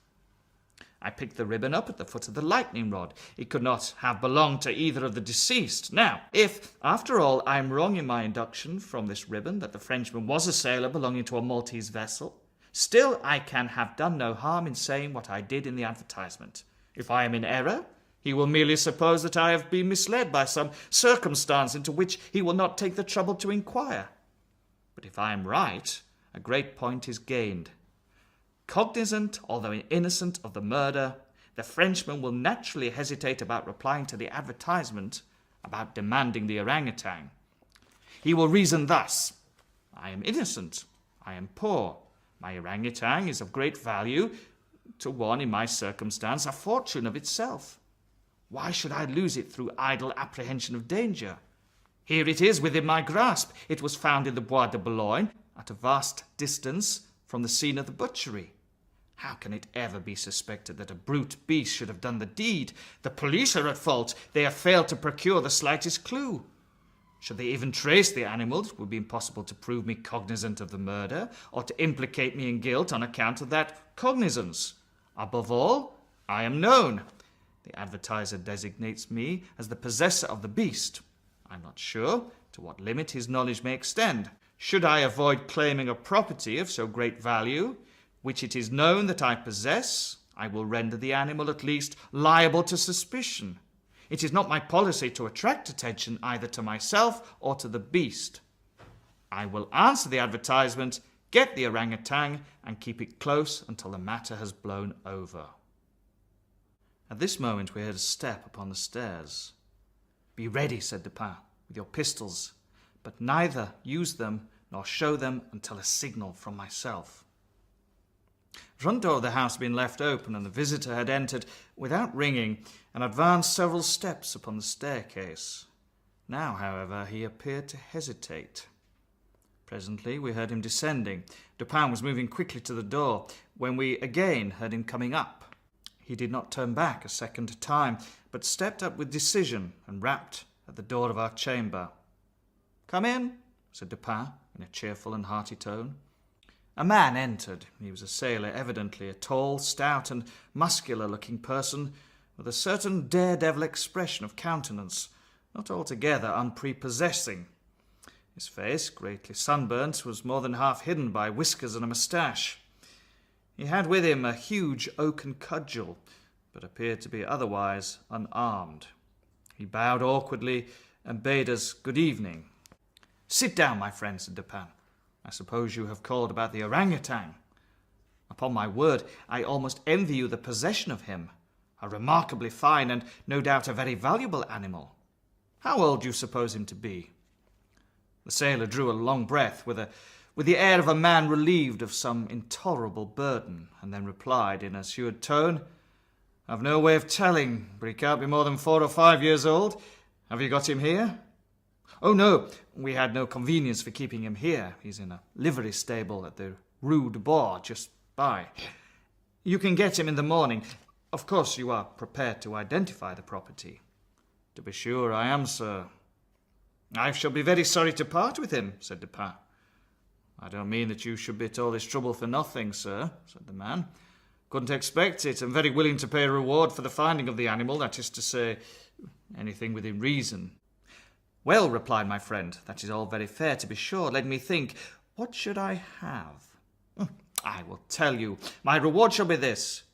I picked the ribbon up at the foot of the lightning rod. It could not have belonged to either of the deceased. Now, if, after all, I am wrong in my induction from this ribbon that the Frenchman was a sailor belonging to a Maltese vessel, still I can have done no harm in saying what I did in the advertisement. If I am in error, he will merely suppose that I have been misled by some circumstance into which he will not take the trouble to inquire. But if I am right, a great point is gained. Cognizant, although innocent, of the murder, the Frenchman will naturally hesitate about replying to the advertisement, about demanding the orangutan. He will reason thus: I am innocent, I am poor, my orangutan is of great value, to one in my circumstance, a fortune of itself. Why should I lose it through idle apprehension of danger? Here it is within my grasp. It was found in the Bois de Boulogne, at a vast distance from the scene of the butchery. How can it ever be suspected that a brute beast should have done the deed? The police are at fault. They have failed to procure the slightest clue. Should they even trace the animal, it would be impossible to prove me cognizant of the murder, or to implicate me in guilt on account of that cognizance. Above all, I am known. The advertiser designates me as the possessor of the beast. I'm not sure to what limit his knowledge may extend. Should I avoid claiming a property of so great value, which it is known that I possess, I will render the animal at least liable to suspicion. It is not my policy to attract attention either to myself or to the beast. I will answer the advertisement, get the orangutan, and keep it close until the matter has blown over. At this moment we heard a step upon the stairs. "Be ready," said Dupin, "with your pistols, but neither use them nor show them until a signal from myself." The front door of the house had been left open, and the visitor had entered without ringing and advanced several steps upon the staircase. Now, however, he appeared to hesitate. Presently we heard him descending. Dupin was moving quickly to the door, when we again heard him coming up. He did not turn back a second time, but stepped up with decision and rapped at the door of our chamber. "Come in," said Dupin, in a cheerful and hearty tone. A man entered. He was a sailor, evidently, a tall, stout, and muscular-looking person, with a certain daredevil expression of countenance, not altogether unprepossessing. His face, greatly sunburnt, was more than half hidden by whiskers and a moustache. He had with him a huge oaken cudgel, but appeared to be otherwise unarmed. He bowed awkwardly and bade us good evening. "Sit down, my friend," said Dupin. "I suppose you have called about the orangutan. Upon my word, I almost envy you the possession of him. A remarkably fine and no doubt a very valuable animal. How old do you suppose him to be?" The sailor drew a long breath with the air of a man relieved of some intolerable burden, and then replied in an assured tone, "I've no way of telling, but he can't be more than 4 or 5 years old. Have you got him here?" "Oh, no, we had no convenience for keeping him here. He's in a livery stable at the Rue du Bois, just by. You can get him in the morning. Of course you are prepared to identify the property." "To be sure I am, sir." "I shall be very sorry to part with him," said Dupin. "I don't mean that you should be at all this trouble for nothing, sir," said the man. "Couldn't expect it. I'm very willing to pay a reward for the finding of the animal, that is to say, anything within reason." "Well," replied my friend, "that is all very fair, to be sure. Let me think. What should I have? I will tell you. My reward shall be this.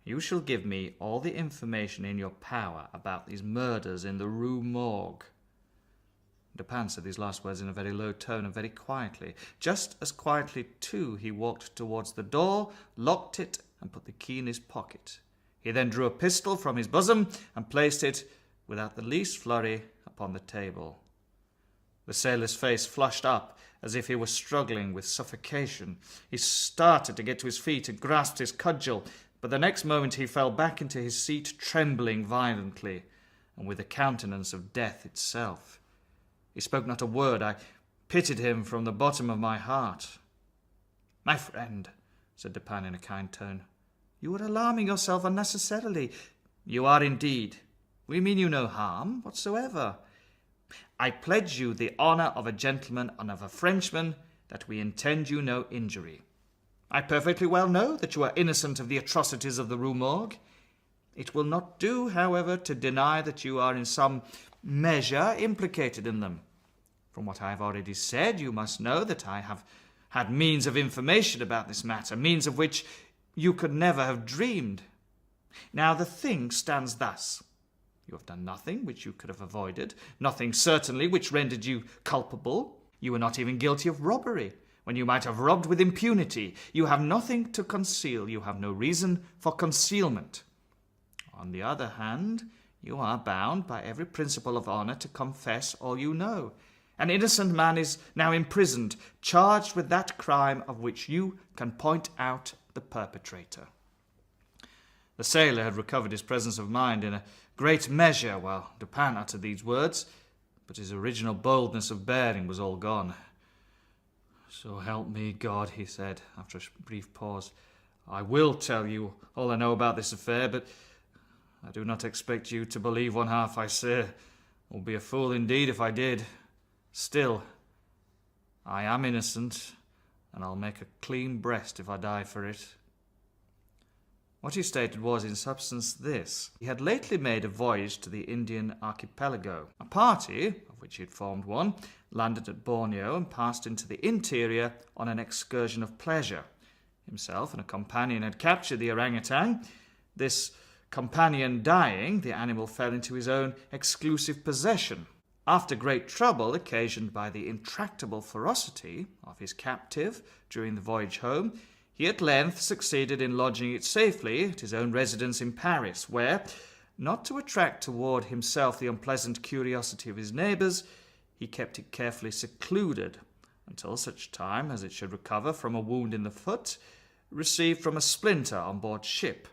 You shall give me all the information in your power about these murders in the Rue Morgue." Dupin said these last words in a very low tone and very quietly. Just as quietly, too, he walked towards the door, locked it, and put the key in his pocket. He then drew a pistol from his bosom and placed it, without the least flurry, upon the table. The sailor's face flushed up, as if he were struggling with suffocation. He started to get to his feet and grasped his cudgel, but the next moment he fell back into his seat, trembling violently, and with the countenance of death itself. He spoke not a word. I pitied him from the bottom of my heart. "My friend," said Dupin in a kind tone, "you are alarming yourself unnecessarily." "You are indeed. We mean you no harm whatsoever. I pledge you the honour of a gentleman and of a Frenchman that we intend you no injury. I perfectly well know that you are innocent of the atrocities of the Rue Morgue. It will not do, however, to deny that you are in some measure implicated in them. From what I have already said, you must know that I have had means of information about this matter, means of which you could never have dreamed. Now the thing stands thus. You have done nothing which you could have avoided, nothing certainly which rendered you culpable. You were not even guilty of robbery, when you might have robbed with impunity. You have nothing to conceal. You have no reason for concealment. On the other hand, you are bound by every principle of honour to confess all you know. An innocent man is now imprisoned, charged with that crime of which you can point out the perpetrator. The sailor had recovered his presence of mind in a great measure while Dupin uttered these words, but his original boldness of bearing was all gone. "So help me God," he said, after a brief pause. "I will tell you all I know about this affair, but I do not expect you to believe one half I say. I would be a fool indeed if I did. Still, I am innocent, and I'll make a clean breast if I die for it." What he stated was, in substance, this. He had lately made a voyage to the Indian archipelago. A party, of which he had formed one, landed at Borneo and passed into the interior on an excursion of pleasure. Himself and a companion had captured the orangutan. This companion dying, the animal fell into his own exclusive possession. After great trouble occasioned by the intractable ferocity of his captive during the voyage home, he at length succeeded in lodging it safely at his own residence in Paris, where, not to attract toward himself the unpleasant curiosity of his neighbours, he kept it carefully secluded until such time as it should recover from a wound in the foot, received from a splinter on board ship.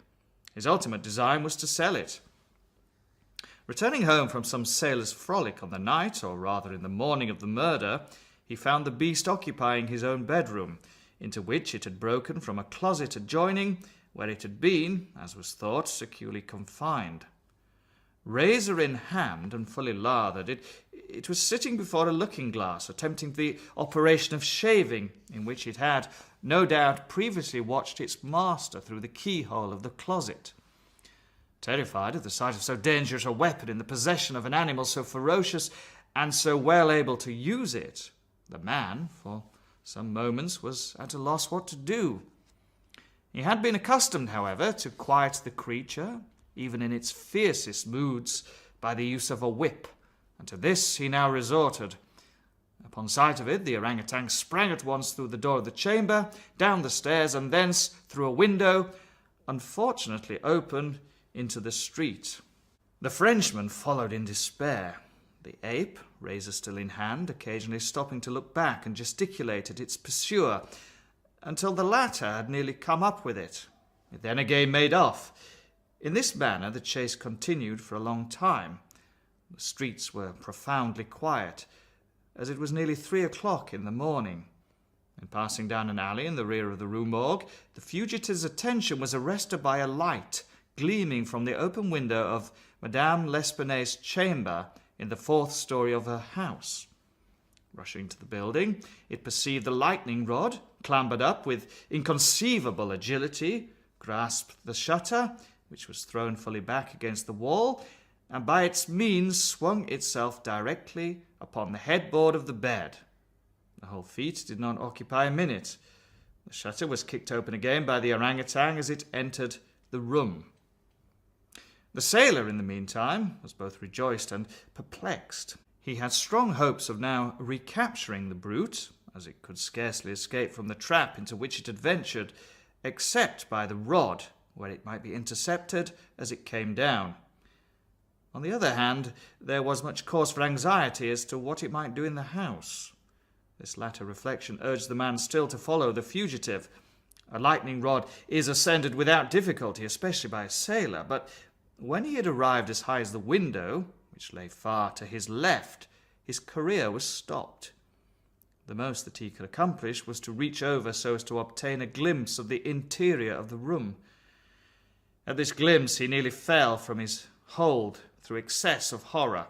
His ultimate design was to sell it. Returning home from some sailor's frolic on the night, or rather in the morning of the murder, he found the beast occupying his own bedroom, into which it had broken from a closet adjoining, where it had been, as was thought, securely confined. Razor in hand and fully lathered, it was sitting before a looking-glass, attempting the operation of shaving, in which it had, no doubt, previously watched its master through the keyhole of the closet. Terrified at the sight of so dangerous a weapon in the possession of an animal so ferocious and so well able to use it, the man, for some moments, was at a loss what to do. He had been accustomed, however, to quiet the creature, even in its fiercest moods, by the use of a whip, and to this he now resorted. Upon sight of it, the orangutan sprang at once through the door of the chamber, down the stairs, and thence through a window, unfortunately open, into the street. The Frenchman followed in despair. The ape, razor still in hand, occasionally stopping to look back and gesticulate at its pursuer, until the latter had nearly come up with it. It then again made off. In this manner the chase continued for a long time. The streets were profoundly quiet, as it was nearly 3 o'clock in the morning. In passing down an alley in the rear of the Rue Morgue, the fugitive's attention was arrested by a light gleaming from the open window of Madame L'Espanaye's chamber in the 4th story of her house. Rushing to the building, it perceived the lightning rod, clambered up with inconceivable agility, grasped the shutter, which was thrown fully back against the wall, and by its means swung itself directly upon the headboard of the bed. The whole feat did not occupy a minute. The shutter was kicked open again by the orangutan as it entered the room. The sailor, in the meantime, was both rejoiced and perplexed. He had strong hopes of now recapturing the brute, as it could scarcely escape from the trap into which it had ventured, except by the rod, where it might be intercepted as it came down. On the other hand, there was much cause for anxiety as to what it might do in the house. This latter reflection urged the man still to follow the fugitive. A lightning rod is ascended without difficulty, especially by a sailor, but when he had arrived as high as the window, which lay far to his left, his career was stopped. The most that he could accomplish was to reach over so as to obtain a glimpse of the interior of the room. At this glimpse he nearly fell from his hold through excess of horror.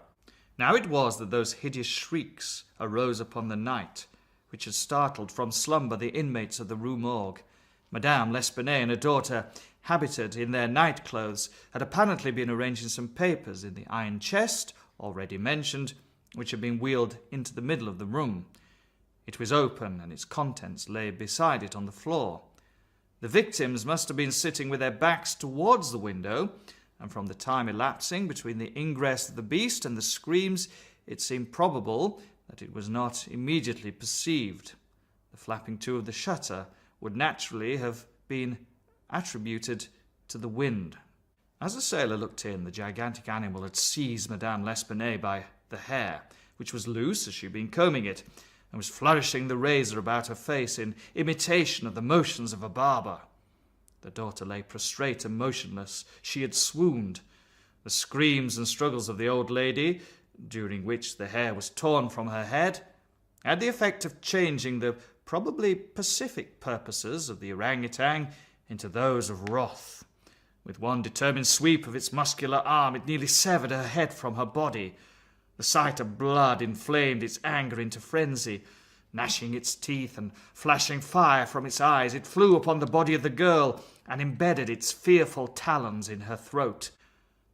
Now it was that those hideous shrieks arose upon the night, which had startled from slumber the inmates of the Rue Morgue. Madame L'Espanaye and her daughter, habited in their night clothes, had apparently been arranging some papers in the iron chest, already mentioned, which had been wheeled into the middle of the room. It was open, and its contents lay beside it on the floor. The victims must have been sitting with their backs towards the window, and from the time elapsing between the ingress of the beast and the screams, it seemed probable that it was not immediately perceived. The flapping to of the shutter would naturally have been attributed to the wind. As the sailor looked in, the gigantic animal had seized Madame L'Espanaye by the hair, which was loose as she had been combing it, and was flourishing the razor about her face in imitation of the motions of a barber. The daughter lay prostrate and motionless. She had swooned. The screams and struggles of the old lady, during which the hair was torn from her head, had the effect of changing the probably pacific purposes of the orangutan into those of wrath. With one determined sweep of its muscular arm, it nearly severed her head from her body. The sight of blood inflamed its anger into frenzy. Gnashing its teeth and flashing fire from its eyes, it flew upon the body of the girl and embedded its fearful talons in her throat,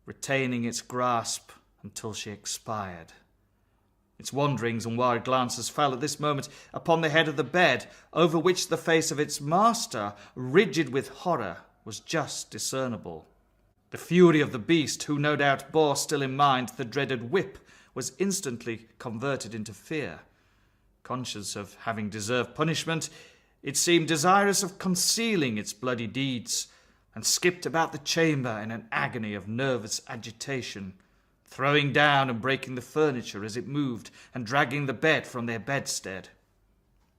retaining its grasp until she expired. Its wanderings and wild glances fell at this moment upon the head of the bed, over which the face of its master, rigid with horror, was just discernible. The fury of the beast, who no doubt bore still in mind the dreaded whip, was instantly converted into fear. Conscious of having deserved punishment, it seemed desirous of concealing its bloody deeds, and skipped about the chamber in an agony of nervous agitation, throwing down and breaking the furniture as it moved, and dragging the bed from their bedstead.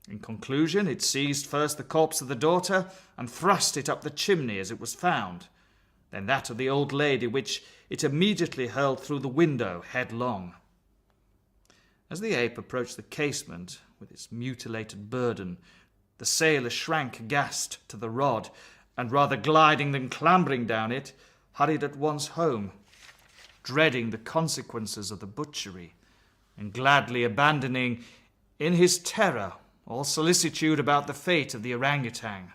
In conclusion, it seized first the corpse of the daughter, and thrust it up the chimney as it was found, then that of the old lady, which it immediately hurled through the window headlong. As the ape approached the casement with its mutilated burden, the sailor shrank aghast to the rod, and rather gliding than clambering down it, hurried at once home, dreading the consequences of the butchery, and gladly abandoning, in his terror, all solicitude about the fate of the orangutan.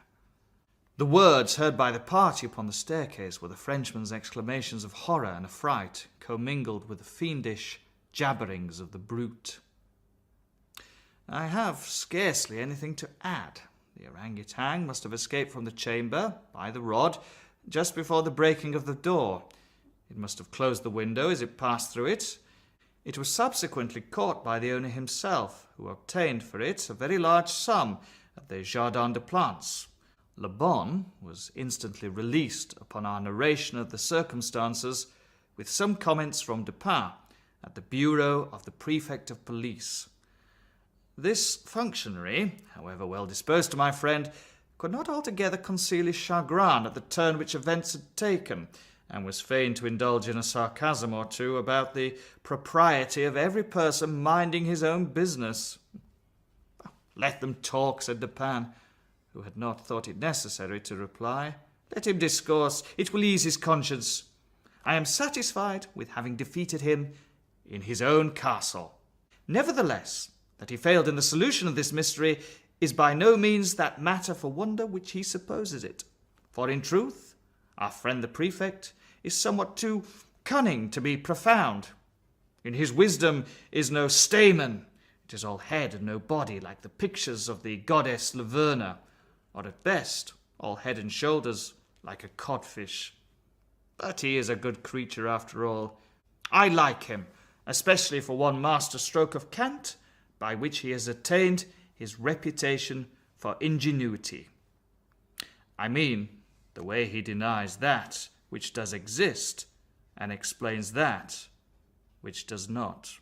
The words heard by the party upon the staircase were the Frenchman's exclamations of horror and affright, commingled with the fiendish jabberings of the brute. I have scarcely anything to add. The orangutan must have escaped from the chamber, by the rod, just before the breaking of the door. It must have closed the window as it passed through it. It was subsequently caught by the owner himself, who obtained for it a very large sum at the Jardin des Plantes. Le Bon was instantly released upon our narration of the circumstances, with some comments from Dupin, at the bureau of the Prefect of Police. This functionary, however well disposed to my friend, could not altogether conceal his chagrin at the turn which events had taken, and was fain to indulge in a sarcasm or two about the propriety of every person minding his own business. "Let them talk," said Dupin, who had not thought it necessary to reply. "Let him discourse. It will ease his conscience. I am satisfied with having defeated him in his own castle. Nevertheless, that he failed in the solution of this mystery is by no means that matter for wonder which he supposes it. For in truth, our friend the prefect is somewhat too cunning to be profound. In his wisdom is no stamen. It is all head and no body, like the pictures of the goddess Laverna, or at best, all head and shoulders, like a codfish. But he is a good creature after all. I like him, especially for one master stroke of cant, by which he has attained his reputation for ingenuity. I mean, the way he denies that which does exist, and explains that which does not.